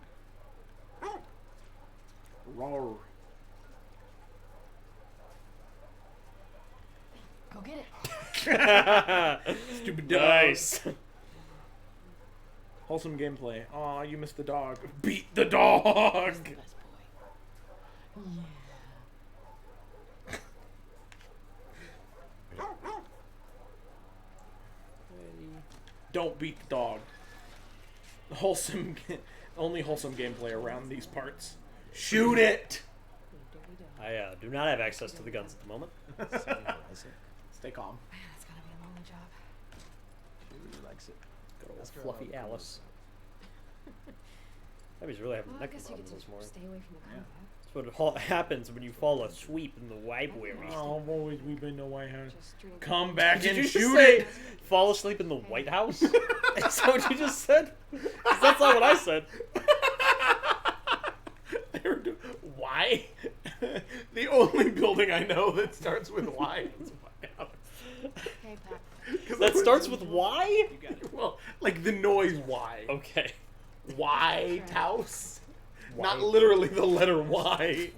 L: Roar.
O: Go get it.
L: Stupid dog.
K: Nice.
L: Wholesome gameplay. Aw, you missed the dog. Beat the dog! Don't beat the dog. Only wholesome gameplay around these parts. Shoot it!
K: I do not have access to the guns at the moment.
L: Stay calm.
O: Man, it's gotta be a lonely job.
U: She really likes it.
K: Good old fluffy Alice. Abby's really having
V: Well, I
K: neck
V: guess you
K: problems
V: get
K: this
V: to
K: morning.
V: stay away from the combat.
K: That's what happens when you fall asleep in the library.
L: Oh, I've always we've been in the White House.
V: drink.
L: Come back
K: Did
L: and
K: you just
L: shoot
K: say
L: it!
K: fall asleep in the White House? Is that what you just said? 'Cause that's not what I said.
L: Why? The only building I know that starts with Y is White House.
O: Hey, Pat.
K: That starts with Y?
L: Well, like the noise Y.
K: Okay.
L: White House. Not literally the letter Y.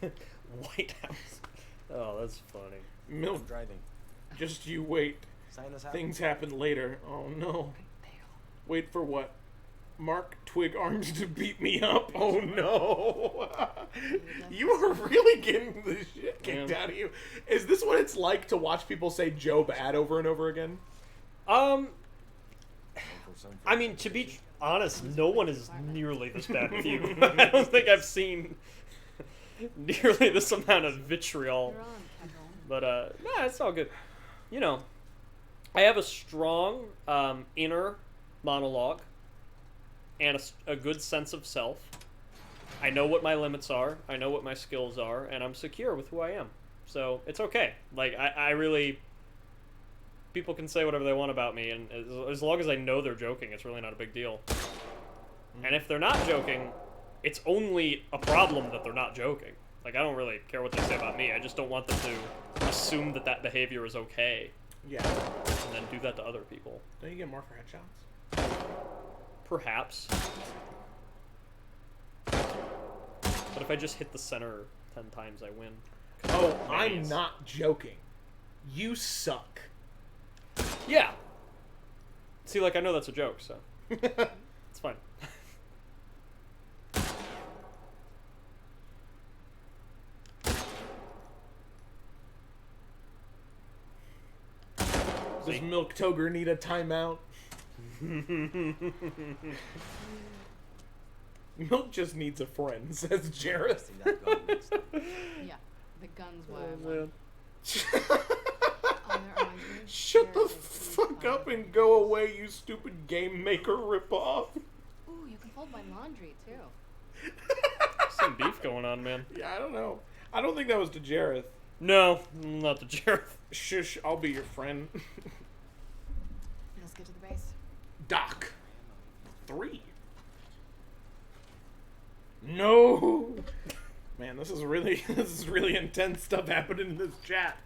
K: White House. Oh, that's funny.
L: Milk.
U: Driving.
L: Just you wait.
U: Sinus
L: Things happen later. Oh no. Wait for what? Mark Twig Arms to beat me up. Oh no. You are really getting the shit kicked out of you. Is this what it's like to watch people say Joe Bad over and over again?
K: I mean, to be honest, no one is nearly this bad with you. I don't think I've seen nearly this amount of vitriol. But, nah, it's all good. You know, I have a strong inner monologue and a good sense of self. I know what my limits are, I know what my skills are, and I'm secure with who I am. So, it's okay. Like, I really... People can say whatever they want about me, and as long as I know they're joking, it's really not a big deal. And if they're not joking, it's only a problem that they're not joking. Like, I don't really care what they say about me, I just don't want them to assume that that behavior is okay.
L: Yeah.
K: And then do that to other people.
L: Don't you get more for headshots?
K: Perhaps. But if I just hit the center 10 times, I win.
L: Oh, I'm not joking. You suck.
K: Yeah. See, like, I know that's a joke, so it's fine.
L: Does Milk Toger need a timeout? Milk just needs a friend, says Jareth.
O: Yeah, the guns were.
L: Shut the fuck up and go away, you stupid game maker ripoff.
O: Ooh, you can fold my laundry too.
K: Some beef going on, man.
L: Yeah, I don't know. I don't think that was to Jareth.
K: No, not to Jareth.
L: Shush, I'll be your friend.
O: Let's get to the base.
L: Doc. 3. No. Man, this is really intense stuff happening in this chat.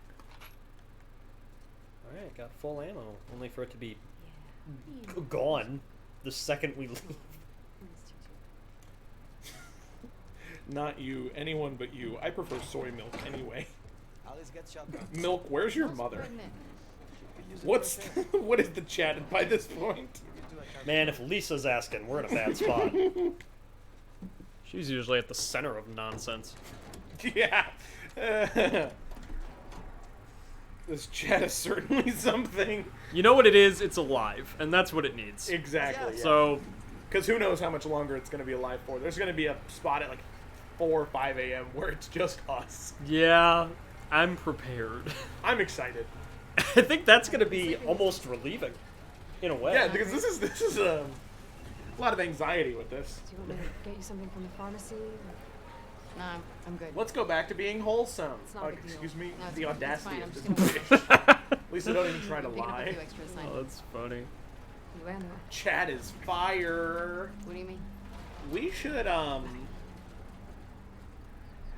K: Alright, got full ammo. Only for it to be gone the second we leave.
L: Not you, anyone but you. I prefer soy milk anyway. Milk, where's your mother? What is the chat by this point?
K: Man, if Lisa's asking, we're in a bad spot. She's usually at the center of nonsense.
L: Yeah. This chat is certainly something.
K: You know what it is? It's alive, and that's what it needs.
L: Exactly. Yeah.
K: So,
L: because who knows how much longer it's going to be alive for. There's going to be a spot at like 4 or 5 a.m. where it's just us.
K: Yeah, I'm prepared.
L: I'm excited.
K: I think that's going to be almost relieving, in a way.
L: Yeah, because this is a lot of anxiety with this.
V: Do you want me to get you something from the pharmacy?
O: No, I'm good.
L: Let's go back to being wholesome.
V: It's not a big deal.
L: Excuse me,
O: No, it's
L: the
O: fine. It's
L: audacity
O: fine.
L: of
O: I'm
L: this
O: just gonna
L: bitch. Lisa, don't even try to
O: Picking up a
L: lie.
O: few extra
K: Oh,
O: assignments.
K: that's funny.
V: You and her.
L: Chat is fire.
O: What do you mean?
L: We should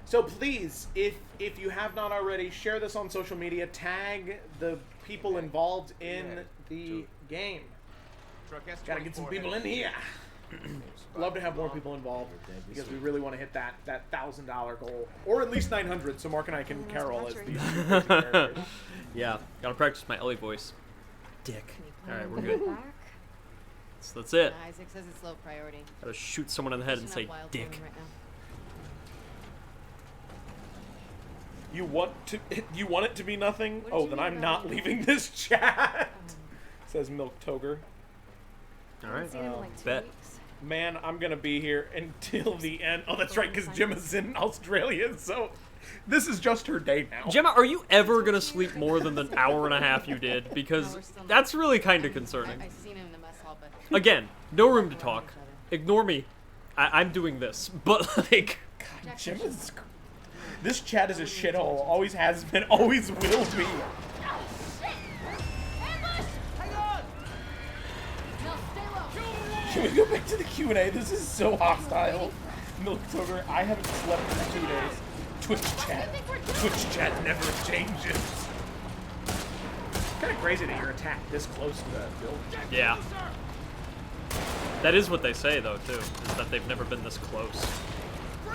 L: So please, if you have not already, share this on social media. Tag the people involved in the game. Gotta get some people in here. Love to have more people involved because we really want to hit that $1,000 goal, or at least 900, so Mark and I can carol as these two crazy characters.
K: Yeah, gotta practice my Ellie voice. Dick. All right, we're good. So that's it.
O: Isaac says it's low priority.
K: Gotta shoot someone in the head and say dick.
O: Right now.
L: You want it to be nothing? Oh, then I'm not leaving this chat. Says Milk Toger.
K: All right.
L: Bet. Man, I'm gonna be here until the end. Oh, that's right, because Gemma's in Australia, so this is just her day now.
K: Gemma, are you ever gonna sleep more than the hour and a half you did? Because that's really kind of concerning.
O: I've seen him in the mess hall, but
K: Again, no room to talk. Ignore me. I'm doing this, but like,
L: God, Gemma's. This chat is a shithole. Always has been. Always will be. Can we go back to the Q&A? This is so hostile. Milk Toger, I haven't slept in 2 days. Twitch chat never changes. It's kind of crazy that you're attacked this close to the building.
K: yeah. That is what they say, though, too, is that they've never been this close.
L: You're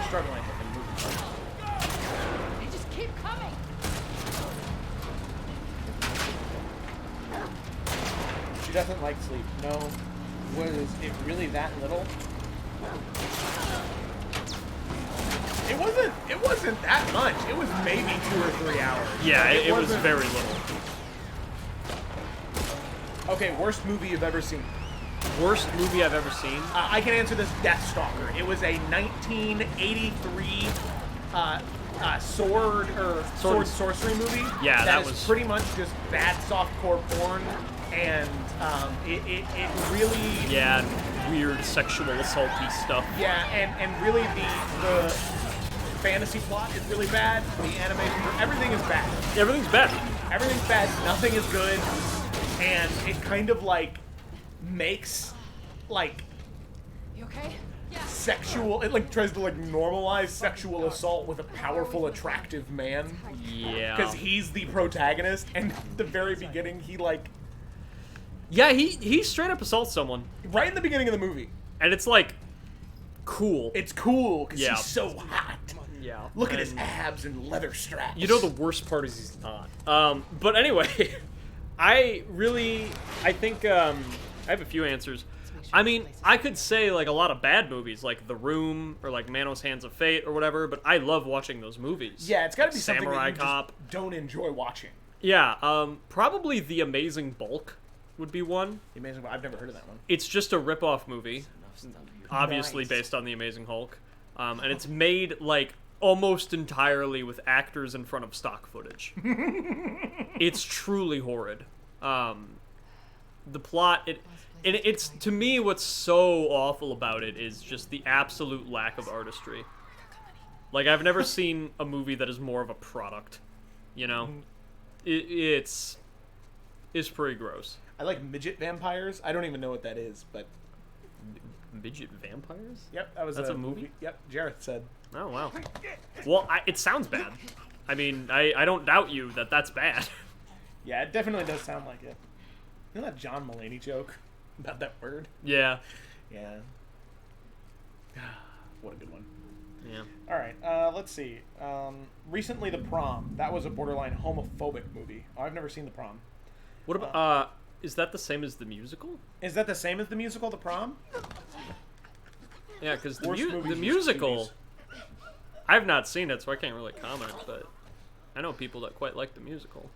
L: struggling with moving.
J: They just keep coming.
L: She doesn't like sleep. No. Was it really that little? It wasn't that much. It was maybe 2 or 3 hours.
K: Yeah, it was
L: wasn't-
K: very little.
L: Okay, worst movie you've ever seen.
K: Worst movie I've ever seen?
L: I can answer this. Deathstalker. It was a 1983 sword and sorcery movie.
K: Yeah, that
L: is
K: was
L: pretty much just bad softcore porn, and it really
K: weird sexual assaulty stuff.
L: Yeah, and really the fantasy plot is really bad. The animation, everything is bad.
K: Everything's bad.
L: Everything's bad. Nothing is good, and it kind of like makes like
J: You okay?
L: sexual. It like tries to like normalize sexual assault with a powerful, attractive man.
K: Yeah.
L: Because he's the protagonist, and at the very beginning, he like.
K: Yeah, he straight up assaults someone.
L: Right in the beginning of the movie.
K: And it's like cool.
L: It's cool because
K: Yeah.
L: he's so hot.
K: Yeah.
L: Look at his abs and leather straps.
K: You know the worst part is he's not. But anyway, I think I have a few answers. I mean, I could say like a lot of bad movies, like The Room or like Manos Hands of Fate or whatever, but I love watching those movies.
L: Yeah, it's got to be
K: Samurai
L: something that you
K: Cop.
L: just don't enjoy watching.
K: Yeah, probably The Amazing Bulk would be one.
L: The Amazing Bulk, I've never heard of that one.
K: It's just a rip-off movie, obviously
L: Nice.
K: based on The Amazing Hulk, and it's made like almost entirely with actors in front of stock footage. It's truly horrid. The plot, it's to me what's so awful about it is just the absolute lack of artistry. Like I've never seen a movie that is more of a product. You know, it's pretty gross.
L: I like midget vampires. I don't even know what that is, but
K: midget vampires?
L: Yep, that was
K: That's a movie?
L: Yep, Jareth said.
K: Oh wow. Well, it sounds bad. I mean, I don't doubt you that that's bad.
L: Yeah, it definitely does sound like it. You know that John Mulaney joke about that word?
K: Yeah.
L: Yeah. What a good one.
K: Yeah.
L: All right, let's see. Recently, The Prom. That was a borderline homophobic movie. Oh, I've never seen The Prom.
K: What about is that the same as the musical?
L: Is that the same as the musical, The Prom?
K: Yeah, because
L: Worst movies,
K: the
L: worst
K: musical, I've not seen it, so I can't really comment. But I know people that quite like the musical.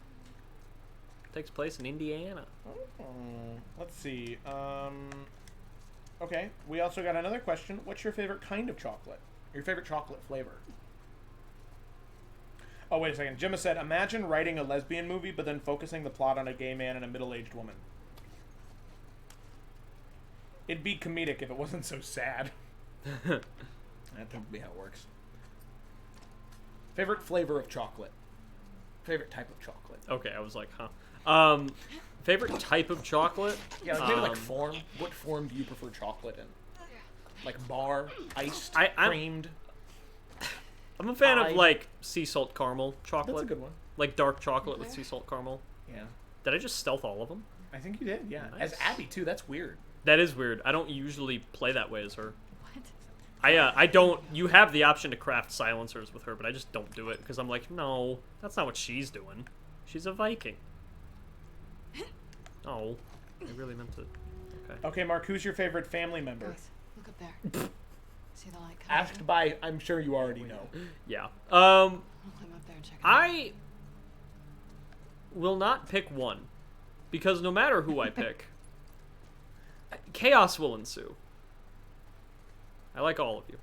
K: It takes place in Indiana.
L: Let's see. Okay, we also got another question. What's your favorite kind of chocolate? Your favorite chocolate flavor? Oh, wait a second. Gemma said, imagine writing a lesbian movie, but then focusing the plot on a gay man and a middle-aged woman. It'd be comedic if it wasn't so sad. That would be how it works. Favorite flavor of chocolate? Favorite type of chocolate?
K: Okay, I was like, huh. Favorite type of chocolate?
L: Yeah, maybe like form. What form do you prefer chocolate in? Like bar, iced, creamed?
K: I'm a fan of
L: Pied?
K: like sea salt caramel chocolate.
L: That's a good one.
K: Like dark chocolate with sea salt caramel.
L: Yeah.
K: Did I just stealth all of them?
L: I think you did, yeah.
K: Nice.
L: As Abby, too. That's weird.
K: That is weird. I don't usually play that way as her. What? I don't. You have the option to craft silencers with her, but I just don't do it because I'm like, no, that's not what she's doing. She's a Viking. Oh, I really meant to. Okay.
L: Okay, Mark, who's your favorite family member?
O: Guys, look up there. See the light coming?
L: Asked by, I'm sure you already know.
K: Yeah.
O: I'll climb up there and check it out.
K: I will not pick one because no matter who I pick, chaos will ensue. I like all of you.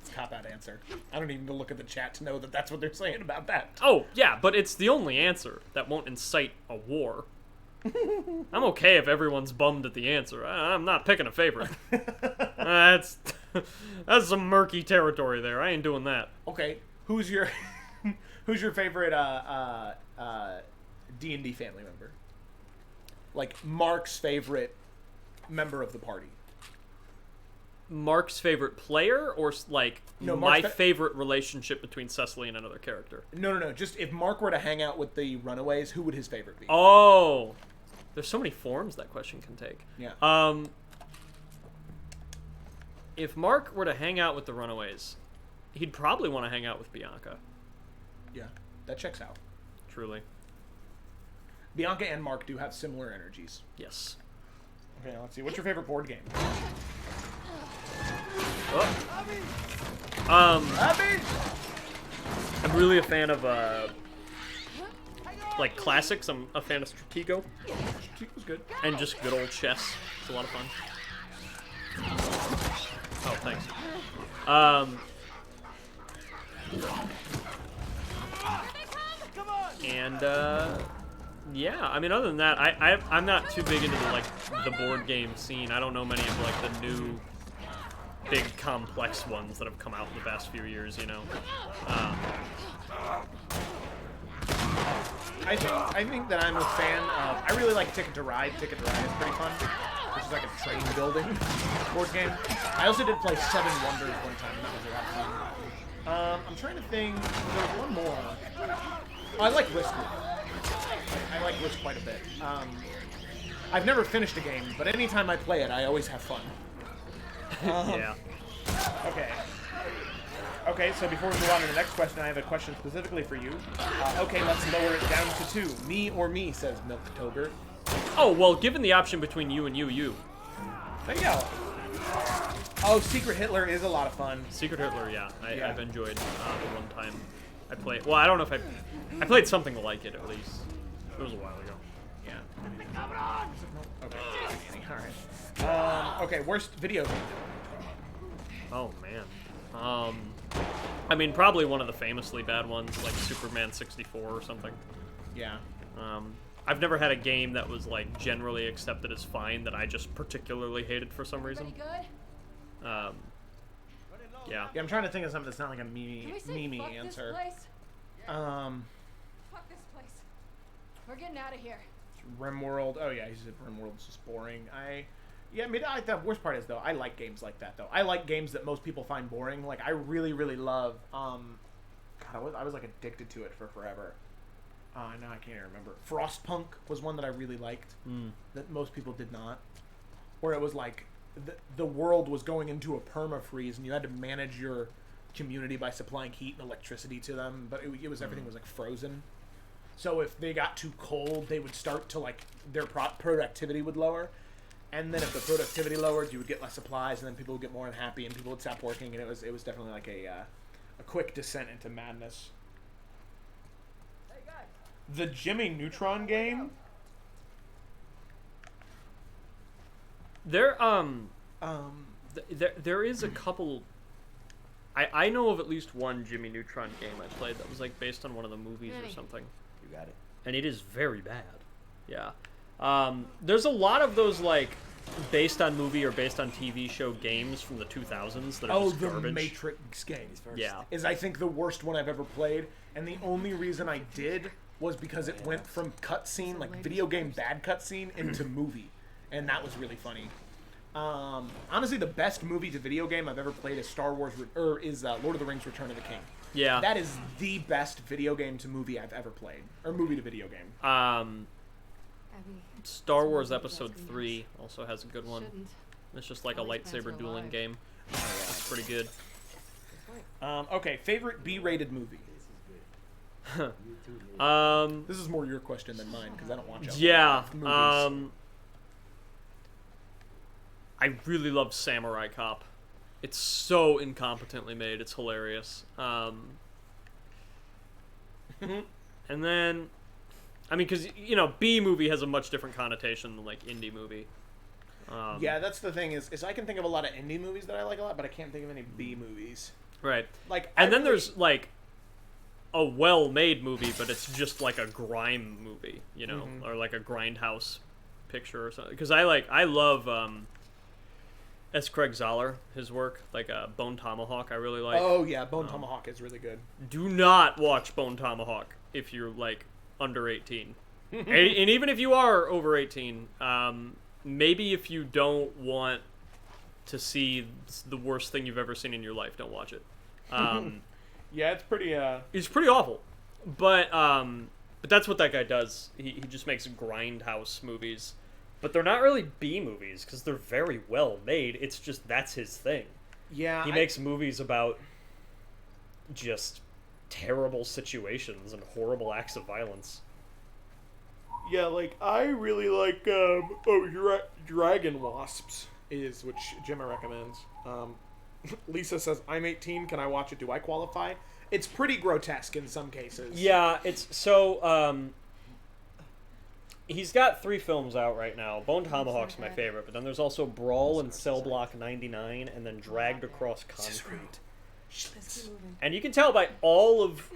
L: It's a cop-out answer. I don't even need to look at the chat to know that that's what they're saying about that.
K: Oh, yeah, but it's the only answer that won't incite a war. I'm okay if everyone's bummed at the answer. I'm not picking a favorite. That's some murky territory there. I ain't doing that.
L: Okay, who's your favorite D&D family member? Like Mark's favorite member of the party.
K: Mark's favorite player, or like
L: No,
K: my
L: Mark's
K: favorite relationship between Cecily and another character?
L: No. Just if Mark were to hang out with the Runaways, who would his favorite be?
K: Oh, there's so many forms that question can take.
L: Yeah.
K: If Mark were to hang out with the Runaways, he'd probably want to hang out with Bianca.
L: Yeah, that checks out.
K: Truly.
L: Bianca and Mark do have similar energies.
K: Yes.
L: Okay, let's see. What's your favorite board game?
K: Abby! I'm really a fan of like classics. I'm a fan of Stratego.
L: Stratego's good.
K: And just good old chess. It's a lot of fun. Oh, thanks. And yeah, I mean, other than that, I'm not too big into the board game scene. I don't know many of like the new big complex ones that have come out in the past few years. You know.
L: I think that I'm a fan of. I really like Ticket to Ride. Ticket to Ride is pretty fun, which is like a train building board game. I also did play Seven Wonders one time, and that was a lot of fun. I'm trying to think. There's one more. Oh, I like Risk. I like Risk quite a bit. I've never finished a game, but anytime I play it, I always have fun.
K: Yeah.
L: Okay. Okay, so before we move on to the next question, I have a question specifically for you. Okay, let's lower it down to 2. Me or me, says Milktober.
K: Oh, well, given the option between you and you.
L: There you go. Oh, Secret Hitler is a lot of fun.
K: Secret Hitler, yeah. I've enjoyed the one time I played. Well, I don't know if I played something like it, at least. It was a while ago.
L: Yeah. Okay. Alright. Okay, worst video game.
K: Oh, man. I mean, probably one of the famously bad ones, like Superman 64 or something.
L: Yeah.
K: I've never had a game that was, like, generally accepted as fine that I just particularly hated for some reason. Yeah.
L: Yeah, I'm trying to think of something that's not like a meme answer.
J: Fuck this place. We're getting out of here.
L: RimWorld. Oh yeah, he said RimWorld's just boring. Yeah, I mean, the worst part is though, I like games like that though. I like games that most people find boring. Like I really, really love. God, I was like addicted to it for forever. Now I can't even remember. Frostpunk was one that I really liked. That most people did not. Where it was like the world was going into a permafreeze and you had to manage your community by supplying heat and electricity to them, but it was everything was like frozen. So if they got too cold, they would start to like their productivity would lower, and then if the productivity lowered, you would get less supplies, and then people would get more unhappy, and people would stop working, and it was definitely like a quick descent into madness.
J: Hey guys.
L: The Jimmy Neutron game.
K: There is a couple. I know of at least one Jimmy Neutron game I played that was like based on one of the movies or something.
U: You got it.
K: And it is very bad. Yeah. There's a lot of those like based on movie or based on TV show games from the 2000s that are just garbage.
L: The Matrix games.
K: Yeah.
L: Is I think the worst one I've ever played, and the only reason I did was because it went from cutscene, like video game bad cutscene, into movie. And that was really funny. Honestly, the best movie to video game I've ever played is Lord of the Rings: Return of the King.
K: Yeah,
L: that is the best video game to movie I've ever played, or movie to video game.
K: Star Wars Episode 3 also has a good one. It's just like a lightsaber dueling game. It's pretty good.
L: Okay, favorite B-rated movie. This is more your question than mine because I don't watch.
K: Yeah.
L: Movies.
K: I really love Samurai Cop. It's so incompetently made. It's hilarious. And then, I mean, because, you know, B movie has a much different connotation than, like, indie movie.
L: Yeah, that's the thing is I can think of a lot of indie movies that I like a lot, but I can't think of any B movies.
K: Right.
L: Like,
K: and then there's, like, a well-made movie, but it's just, like, a grime movie, you know? Or, like, a grindhouse picture or something. Because I love, S. Craig Zahler, his work, like Bone Tomahawk, I really like.
L: Oh yeah, Bone Tomahawk is really good.
K: Do not watch Bone Tomahawk if you're like under 18, and even if you are over 18, maybe if you don't want to see the worst thing you've ever seen in your life, don't watch it.
L: Yeah, it's pretty.
K: It's pretty awful, but that's what that guy does. He just makes grindhouse movies. But they're not really B movies because they're very well made. It's just that's his thing.
L: Yeah,
K: he makes movies about just terrible situations and horrible acts of violence.
L: Yeah, like I really like Dragon Wasps is which Jimmy recommends. Lisa says I'm 18. Can I watch it? Do I qualify? It's pretty grotesque in some cases.
K: Yeah, it's so. He's got 3 films out right now. Bone Tomahawk's my favorite, but then there's also Brawl and Cell Block 99, and then Dragged Across Concrete.
H: Let's keep moving.
K: And you can tell by all of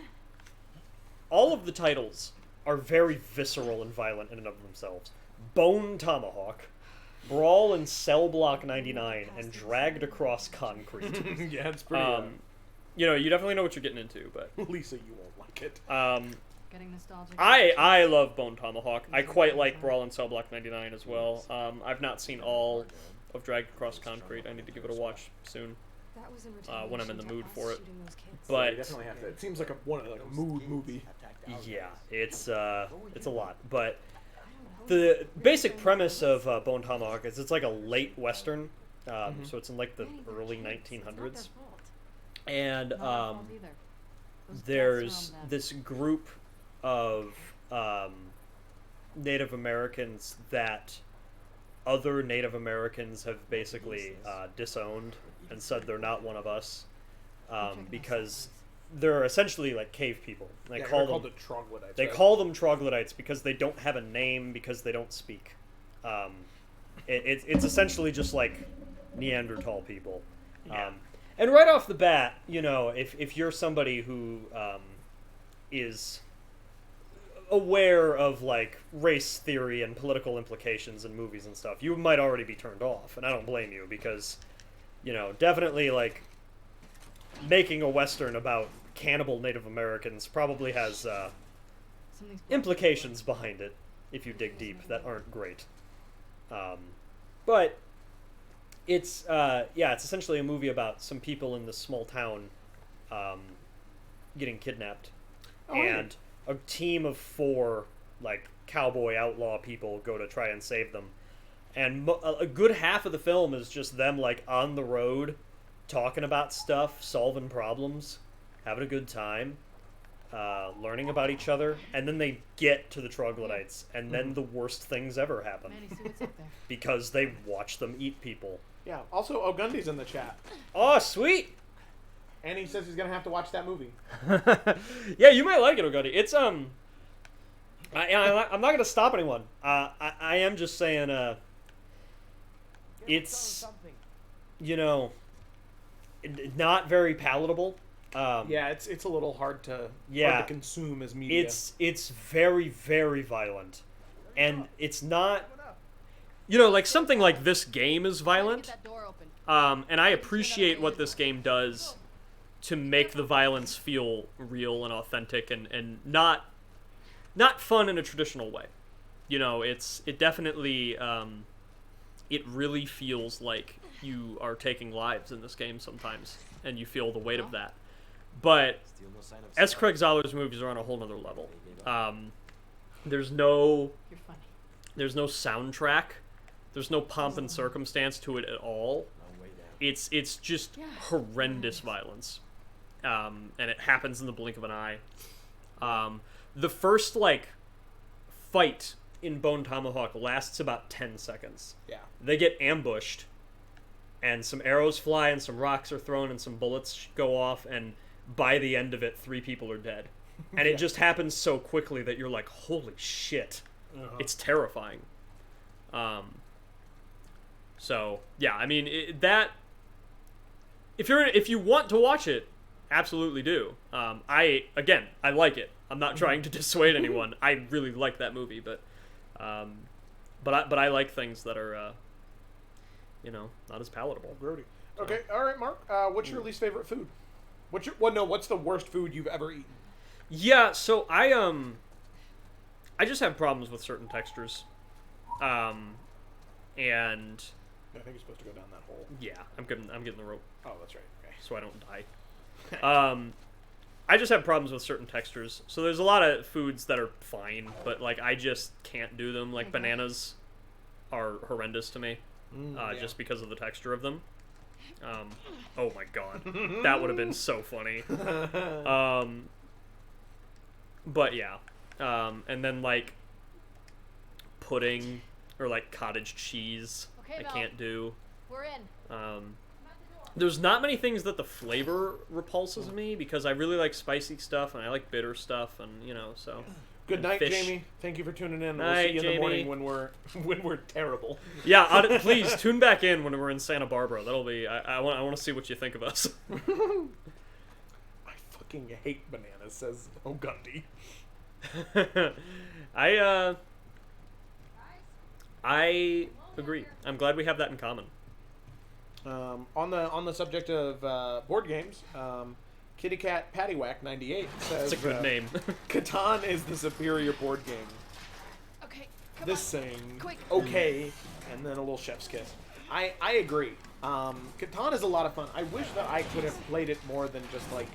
K: the titles are very visceral and violent in and of themselves. Bone Tomahawk, Brawl in Cell Block 99, and Dragged Across Concrete.
L: Yeah, it's pretty.
K: You know, you definitely know what you're getting into, but
L: Lisa, you won't like it.
O: Getting nostalgic.
K: I love Bone Tomahawk. I quite like Brawl in Cell Block 99 as well. I've not seen all of Dragged Across Concrete. I need to give it a watch soon.
V: That was in
K: When I'm in the mood for it.
L: Yeah,
K: But
L: you definitely have to. It seems like a mood movie.
K: yeah, it's a lot. But the basic premise of Bone Tomahawk is it's like a late western, so it's in like the early 1900s, and there's this group of Native Americans that other Native Americans have basically disowned and said they're not one of us, because they're essentially like cave people. They call them
L: the troglodytes.
K: They call them troglodytes because they don't have a name, because they don't speak. It's essentially just like Neanderthal people. And right off the bat, you know, if you're somebody who is aware of like race theory and political implications in movies and stuff, you might already be turned off, and I don't blame you, because, you know, definitely like making a western about cannibal Native Americans probably has implications behind it, if you dig deep, that aren't great. But it's it's essentially a movie about some people in this small town getting kidnapped, and a team of 4 like cowboy outlaw people go to try and save them, and a good half of the film is just them like on the road talking about stuff, solving problems, having a good time, learning about each other, and then they get to the troglodytes, and then the worst things ever happen because they watch them eat people.
L: Yeah. Also, Ogundi's in the chat.
K: Oh, sweet!
L: And he says he's gonna have to watch that movie.
K: Yeah, you might like it, Ogundi. It's I'm not gonna stop anyone. I am just saying it's, you know, not very palatable.
L: Yeah, it's a little hard to consume as media.
K: It's very, very violent, and it's not, you know, like something like this game is violent, and I appreciate what this game does to make the violence feel real and authentic and not fun in a traditional way. You know, it definitely it really feels like you are taking lives in this game sometimes, and you feel the weight of that. But S. Craig Zahler's movies are on a whole nother level. There's no soundtrack. There's no pomp and circumstance to it at all. It's just horrendous violence, and it happens in the blink of an eye. The first like fight in Bone Tomahawk lasts about 10 seconds.
L: Yeah.
K: They get ambushed, and some arrows fly, and some rocks are thrown, and some bullets go off, and by the end of it, 3 people are dead. And it just happens so quickly that you're like, holy shit. It's terrifying. So, yeah, I mean, if you want to watch it, absolutely do. I like it. I'm not trying to dissuade anyone. I really like that movie, but I like things that are, you know, not as palatable.
L: Grody. Okay, all right, Mark. What's your least favorite food? What's the worst food you've ever eaten?
K: Yeah, so I just have problems with certain textures, and
L: I think you're supposed to go down that hole.
K: Yeah, I'm getting the rope.
L: Oh, that's right. Okay.
K: So I don't die. I just have problems with certain textures. So there's a lot of foods that are fine, but like I just can't do them. Like bananas are horrendous to me, just because of the texture of them. Oh my god, that would have been so funny. But yeah, and then like pudding or like cottage cheese,
J: Okay,
K: I
J: Mel.
K: can't do.
J: We're in.
K: There's not many things that the flavor repulses me, because I really like spicy stuff and I like bitter stuff, and you know, so.
L: Good night,
K: Fish.
L: Jamie. Thank you for tuning in. We'll
K: Night,
L: see you in the
K: Jamie.
L: morning when we're terrible.
K: Yeah, please tune back in when we're in Santa Barbara. That'll be. I want to see what you think of us.
L: fucking hate bananas, says Ogundy.
K: I agree. I'm glad we have that in common.
L: On the subject of board games, Kitty Cat Paddywhack 98 says
K: That's a good name.
L: Catan is the superior board game.
J: Okay,
L: This saying,
J: quick.
L: okay, and then a little chef's kiss. I agree. Catan is a lot of fun. I wish that I could have played it more than just like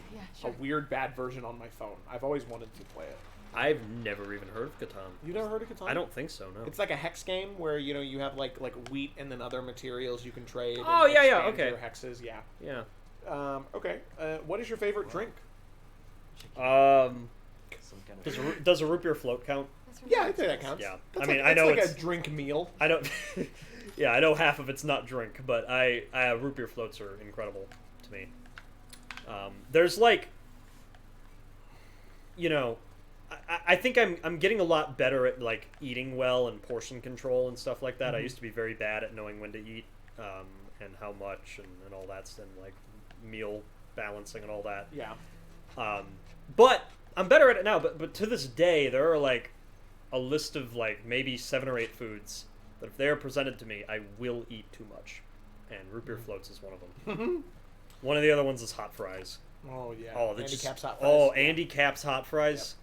L: a weird bad version on my phone. I've always wanted to play it.
K: I've never even heard of Catan.
L: You never heard of Catan?
K: I don't think so. No.
L: It's like a hex game where you have like wheat and then other materials you can trade.
K: Oh,
L: and
K: yeah, yeah,
L: expand
K: okay.
L: Your hexes, yeah.
K: Yeah.
L: Okay. What is your favorite drink?
K: Does a root beer float count?
L: Yeah, I'd say that counts.
K: Yeah.
L: That's
K: I mean,
L: like,
K: I know
L: like
K: it's
L: a drink meal.
K: I don't. Yeah, I know half of it's not drink, but I root beer floats are incredible to me. There's like, I think I'm getting a lot better at like eating well and portion control and stuff like that. I used to be very bad at knowing when to eat and how much and all that, and like meal balancing and all that.
L: Yeah.
K: But I'm better at it now. But to this day, there are like a list of like maybe 7 or 8 foods that if they are presented to me, I will eat too much. And root beer floats is one of them. One of the other ones is hot fries.
L: Oh yeah.
K: Oh,
L: Andy
K: just,
L: Capp's hot fries.
K: Oh, Andy Capp's hot fries.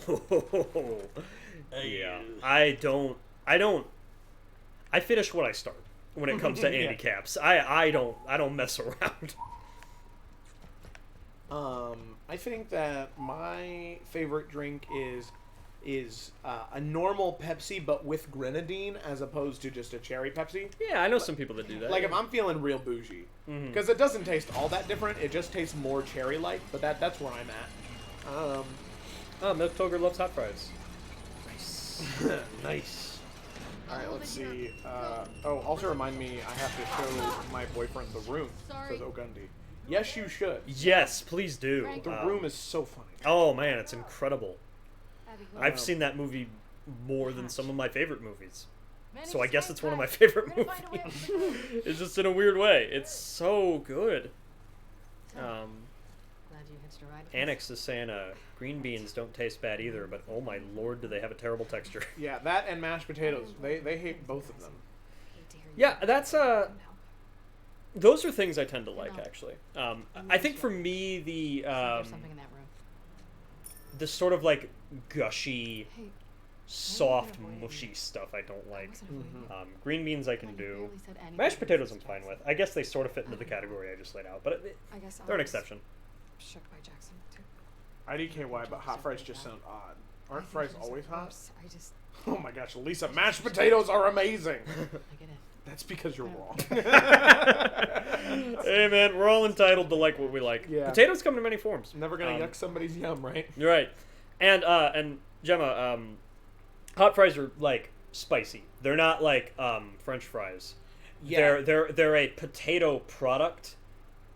K: Yep. Yeah. I finish what I start when it comes to Andy Capp's. I don't mess around.
L: I think that my favorite drink is a normal Pepsi but with grenadine as opposed to just a cherry Pepsi.
K: Yeah, I know some people that do that.
L: Like if I'm feeling real bougie, because it doesn't taste all that different. It just tastes more cherry-like. But that's where I'm at.
K: Oh, Milk Toger loves hot fries. Nice.
L: Nice. All right, let's see. Also remind me, I have to show my boyfriend The Room. Says Ogundy. Yes, you should.
K: Yes, please do.
L: The Room is so funny.
K: Oh man, it's incredible. I've seen that movie more than some of my favorite movies. So I guess it's one of my favorite movies. It's just in a weird way. It's so good.
O: Glad you hitched a ride.
K: Annex is saying green beans don't taste bad either, but oh my lord, do they have a terrible texture.
L: Yeah, that and mashed potatoes. They hate both of them.
K: Yeah, that's those are things I tend to like actually. I think for me the
O: something in that room.
K: the sort of like gushy, soft, mushy stuff I don't like. Green beans I can do. Mashed potatoes I'm fine with. I guess they sort of fit into the category I just laid out, but they're an exception.
V: Shook by Jackson too.
L: IDKY, but hot fries just sound odd. Aren't fries always hot?
V: I just.
L: Oh my gosh, Lisa, mashed potatoes are amazing.
O: I get it.
L: That's because you're wrong.
K: Hey man, we're all entitled to like what we like.
L: Yeah.
K: Potatoes come in many forms.
L: Never gonna yuck somebody's yum, right?
K: You're right. And Gemma, hot fries are like spicy. They're not like French fries.
L: Yeah.
K: They're a potato product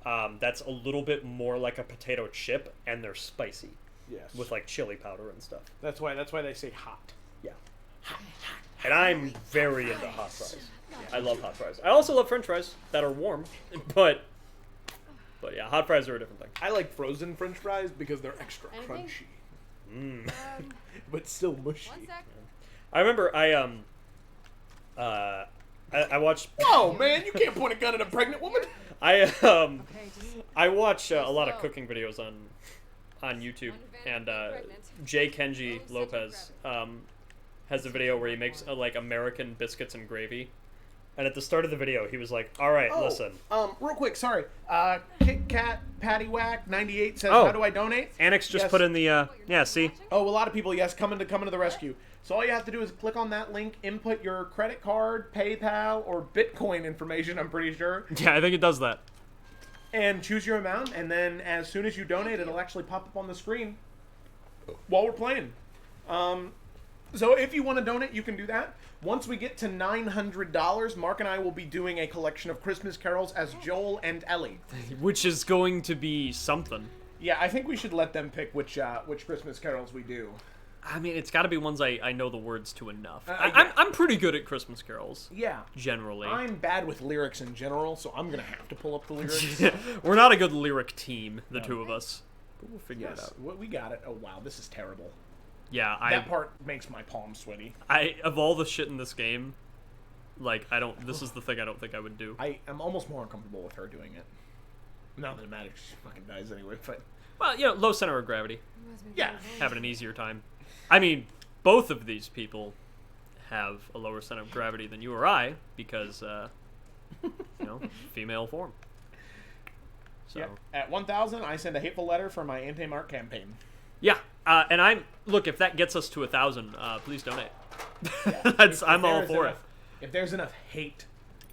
K: that's a little bit more like a potato chip, and they're spicy.
L: Yes.
K: With like chili powder and stuff.
L: That's why they say hot.
K: Yeah. And I'm very into hot fries. I love hot fries. I also love French fries that are warm, but yeah, hot fries are a different thing.
L: I like frozen French fries because they're extra crunchy. But still mushy.
K: I remember I watched.
L: Whoa, man! You can't point a gun at a pregnant woman.
K: I watch a lot of cooking videos on YouTube, and Jay Kenji Lopez has a video where he makes like American biscuits and gravy. And at the start of the video, he was like, "All right, listen."
L: Real quick, sorry. Kit Kat Paddywhack 98 says, "How do I donate?"
K: Annex just put in the yeah. See.
L: Oh, a lot of people, yes, coming to the rescue. So all you have to do is click on that link, input your credit card, PayPal, or Bitcoin information. I'm pretty sure.
K: Yeah, I think it does that.
L: And choose your amount, and then as soon as you donate, it'll actually pop up on the screen while we're playing. So if you want to donate, you can do that. Once we get to $900, Mark and I will be doing a collection of Christmas carols as Joel and Ellie.
K: Which is going to be something.
L: Yeah, I think we should let them pick which Christmas carols we do.
K: I mean, it's got to be ones I know the words to enough.
L: Yeah.
K: I'm pretty good at Christmas carols.
L: Yeah.
K: Generally.
L: I'm bad with lyrics in general, so I'm going to have to pull up the lyrics.
K: We're not a good lyric team, the two of us.
L: But we'll figure it out. We got it. Oh wow, this is terrible.
K: Yeah,
L: that part makes my palms sweaty.
K: Of all the shit in this game, like this is the thing I don't think I would do.
L: I am almost more uncomfortable with her doing it. Not that it matters, she fucking dies anyway. But
K: well, you know, low center of gravity.
L: Yeah,
K: having an easier time. I mean, both of these people have a lower center of gravity than you or I because, you know, female form. So
L: yeah. At 1,000, I send a hateful letter for my anti-Mark campaign.
K: Yeah, and look, if that gets us to 1,000, please donate.
L: Yeah.
K: I'm all for it.
L: If there's enough hate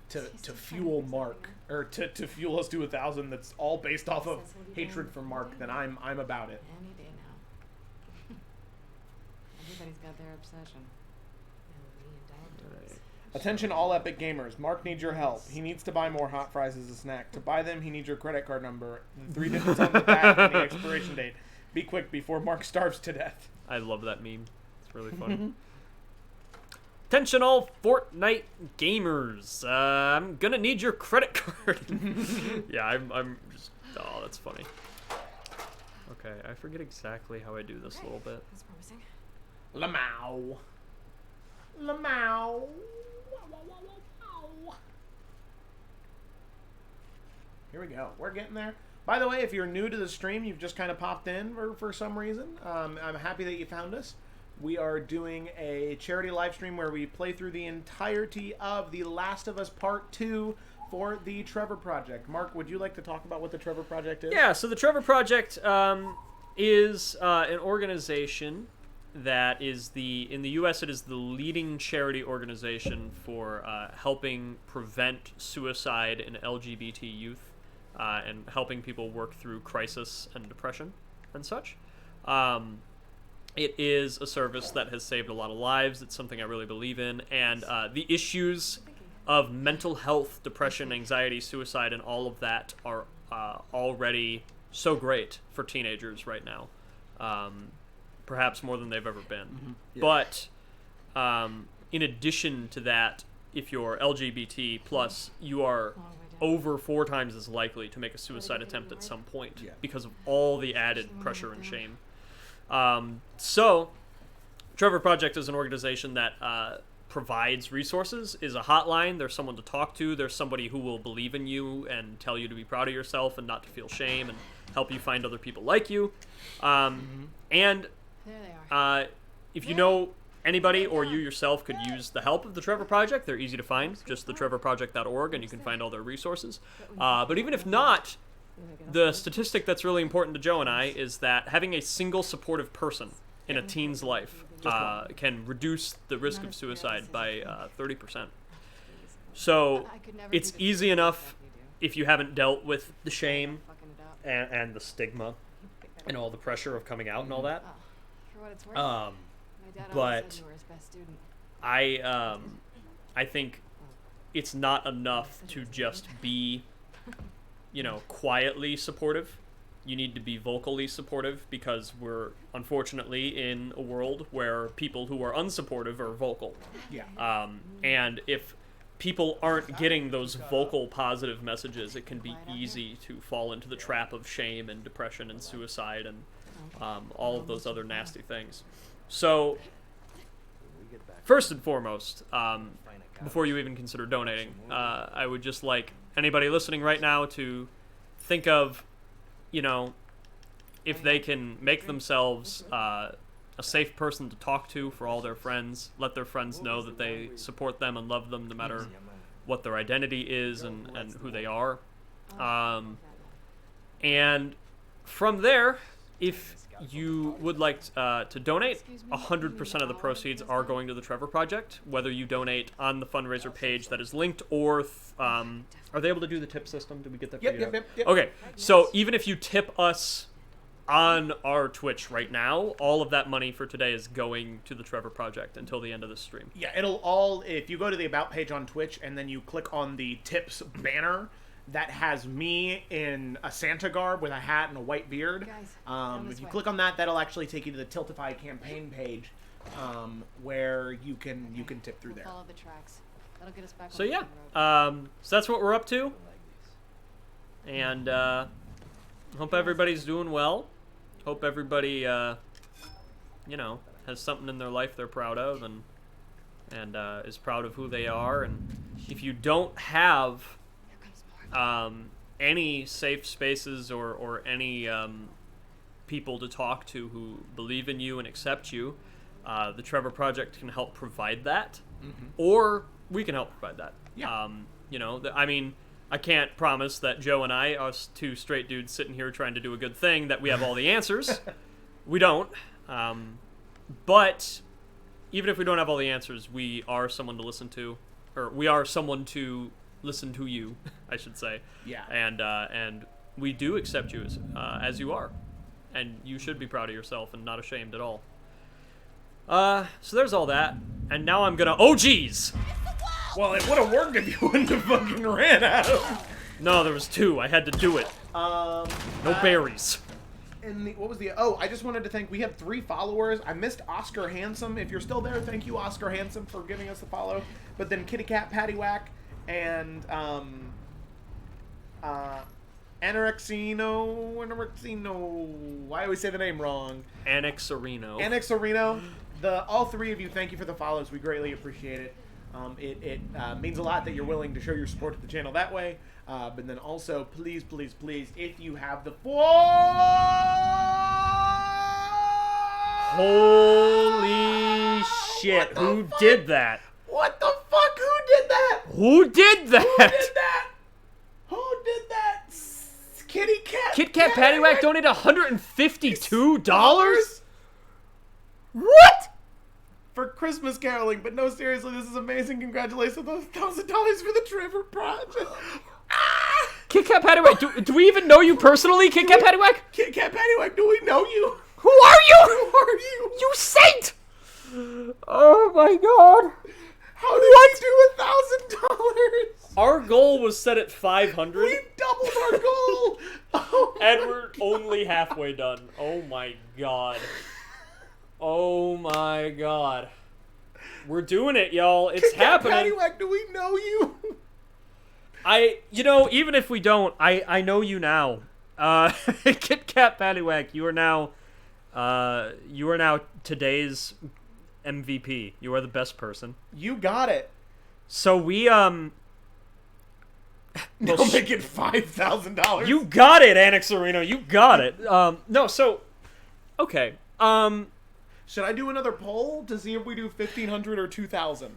L: to fuel Mark, or to fuel us to 1,000, that's all based off of hatred for Mark, then I'm about it.
O: Any day now. Everybody's got their obsession.
L: Attention all epic gamers. Mark needs your help. He needs to buy more hot fries as a snack. To buy them, he needs your credit card number, the 3 digits on the back, and the expiration date. Be quick before Mark starves to death.
K: I love that meme. It's really funny. Attention all Fortnite gamers. I'm gonna need your credit card. Yeah, I'm just... Oh, that's funny. Okay, I forget exactly how I do this a little bit.
V: That's promising.
L: Lamau. Lamau. Here we go. We're getting there. By the way, if you're new to the stream, you've just kind of popped in for some reason, I'm happy that you found us. We are doing a charity live stream where we play through the entirety of The Last of Us Part 2 for the Trevor Project. Mark, would you like to talk about what the Trevor Project is?
K: Yeah, so the Trevor Project is an organization that is in the U.S. it is the leading charity organization for helping prevent suicide in LGBT youth and helping people work through crisis and depression and such. It is a service that has saved a lot of lives. It's something I really believe in. And the issues of mental health, depression, anxiety, suicide, and all of that are already so great for teenagers right now. Perhaps more than they've ever been.
L: Mm-hmm. Yeah.
K: But in addition to that, if you're LGBT+, you are over 4 times as likely to make a suicide attempt at some point because of all the added pressure and shame. So, Trevor Project is an organization that provides resources, is a hotline. There's someone to talk to. There's somebody who will believe in you and tell you to be proud of yourself and not to feel shame and help you find other people like you. And if you know anybody or you yourself could use the help of the Trevor Project, they're easy to find. Just thetrevorproject.org, and you can find all their resources. But even if not, the statistic that's really important to Joe and I is that having a single supportive person in a teen's life can reduce the risk of suicide by 30%. So it's easy enough if you haven't dealt with the shame and the stigma and all the pressure of coming out and all that. But I think it's not enough to just be, you know, quietly supportive. You need to be vocally supportive because we're unfortunately in a world where people who are unsupportive are vocal.
L: Yeah.
K: And if people aren't getting those vocal positive messages, it can be easy to fall into the trap of shame and depression and suicide and all of those other nasty things. So, first and foremost, before you even consider donating, I would just like anybody listening right now to think of, you know, if they can make themselves a safe person to talk to for all their friends, let their friends know that they support them and love them no matter what their identity is and who they are. And from there, if you would like to donate, 100% of the proceeds are going to the Trevor Project, whether you donate on the fundraiser page that is linked or are they able to do the tip system? Did we get that figured out?
L: Yep.
K: Okay, so even if you tip us on our Twitch right now, all of that money for today is going to the Trevor Project until the end of the stream.
L: Yeah, it'll all, if you go to the About page on Twitch and then you click on the tips banner, that has me in a Santa garb with a hat and a white beard. If you click on that, that'll actually take you to the Tiltify campaign page, where you can tip through there.
O: Follow the tracks. That'll get us back.
K: So yeah, so that's what we're up to, and hope everybody's doing well. Hope everybody, you know, has something in their life they're proud of and is proud of who they are. And if you don't have any safe spaces or any people to talk to who believe in you and accept you, the Trevor Project can help provide that, or we can help provide that.
L: Yeah.
K: You know, I mean, I can't promise that Joe and I, us two straight dudes sitting here trying to do a good thing, that we have all the answers. We don't. But even if we don't have all the answers, we are someone to listen to, or we are someone to listen to you, I should say.
L: Yeah.
K: And we do accept you as you are, and you should be proud of yourself and not ashamed at all. So there's all that, and now I'm gonna. Oh, geez.
L: Well, it would have worked if you wouldn't have fucking ran out of.
K: No, there was 2. I had to do it. No berries.
L: And what was the... Oh, I just wanted to thank... We had 3 followers. I missed Oscar Handsome. If you're still there, thank you, Oscar Handsome, for giving us the follow. But then Kitty Cat Paddywhack and Anorexino. I always say the name wrong.
K: Annexarino.
L: All 3 of you, thank you for the follows. We greatly appreciate it. It means a lot that you're willing to show your support to the channel that way. But then also, please, please, please, if you have the
K: Holy shit! Who did that?
L: What the fuck? Who did that?
K: Who did that?
L: Who did that? Kitty Cat.
K: Kit Kat Paddywhack donated $152. What?
L: For Christmas caroling, but no, seriously, this is amazing. Congratulations on those $1,000 for the Trevor Project.
K: Kit Kat Paddywhack, do we even know you personally, Kit Kat Paddywhack?
L: Kit Kat Paddywhack, do we know you?
K: Who are you?
L: Who are you?
K: You saint! Oh my god.
L: How did we do $1,000?
K: Our goal was set at 500.
L: We doubled our goal.
K: And we're only halfway done. Oh my god. Oh my god. We're doing it, y'all. It's happening.
L: Paddywhack, do we know you?
K: You know, even if we don't, I know you now. Kit Kat Paddywhack, you are now today's MVP. You are the best person.
L: You got it.
K: So we
L: Don't make it $5,000.
K: You got it, Annexarino. You got it. No, so okay.
L: Should I do another poll to see if we do 1,500 or 2,000?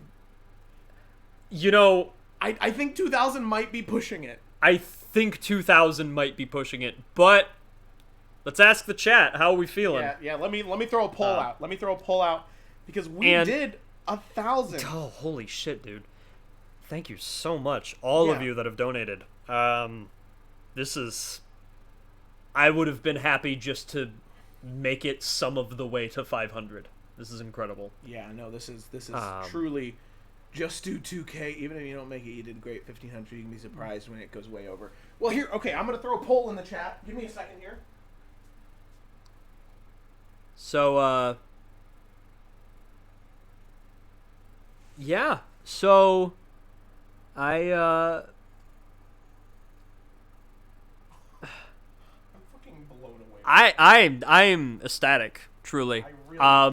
K: You know,
L: I think 2,000 might be pushing it.
K: I think 2,000 might be pushing it, but let's ask the chat. How are we feeling?
L: Yeah. Let me throw a poll out. Let me throw a poll out because we did 1,000.
K: Oh, holy shit, dude! Thank you so much, all of you that have donated. This is. I would have been happy just to make it some of the way to 500. This is incredible.
L: Yeah, no, this is truly. Just do 2K. Even if you don't make it, you did great. 1,500, you can be surprised when it goes way over. Well, here, okay, I'm going to throw a poll in the chat. Give me a second here.
K: So, yeah. So,
L: I'm fucking blown away.
K: I am ecstatic, truly.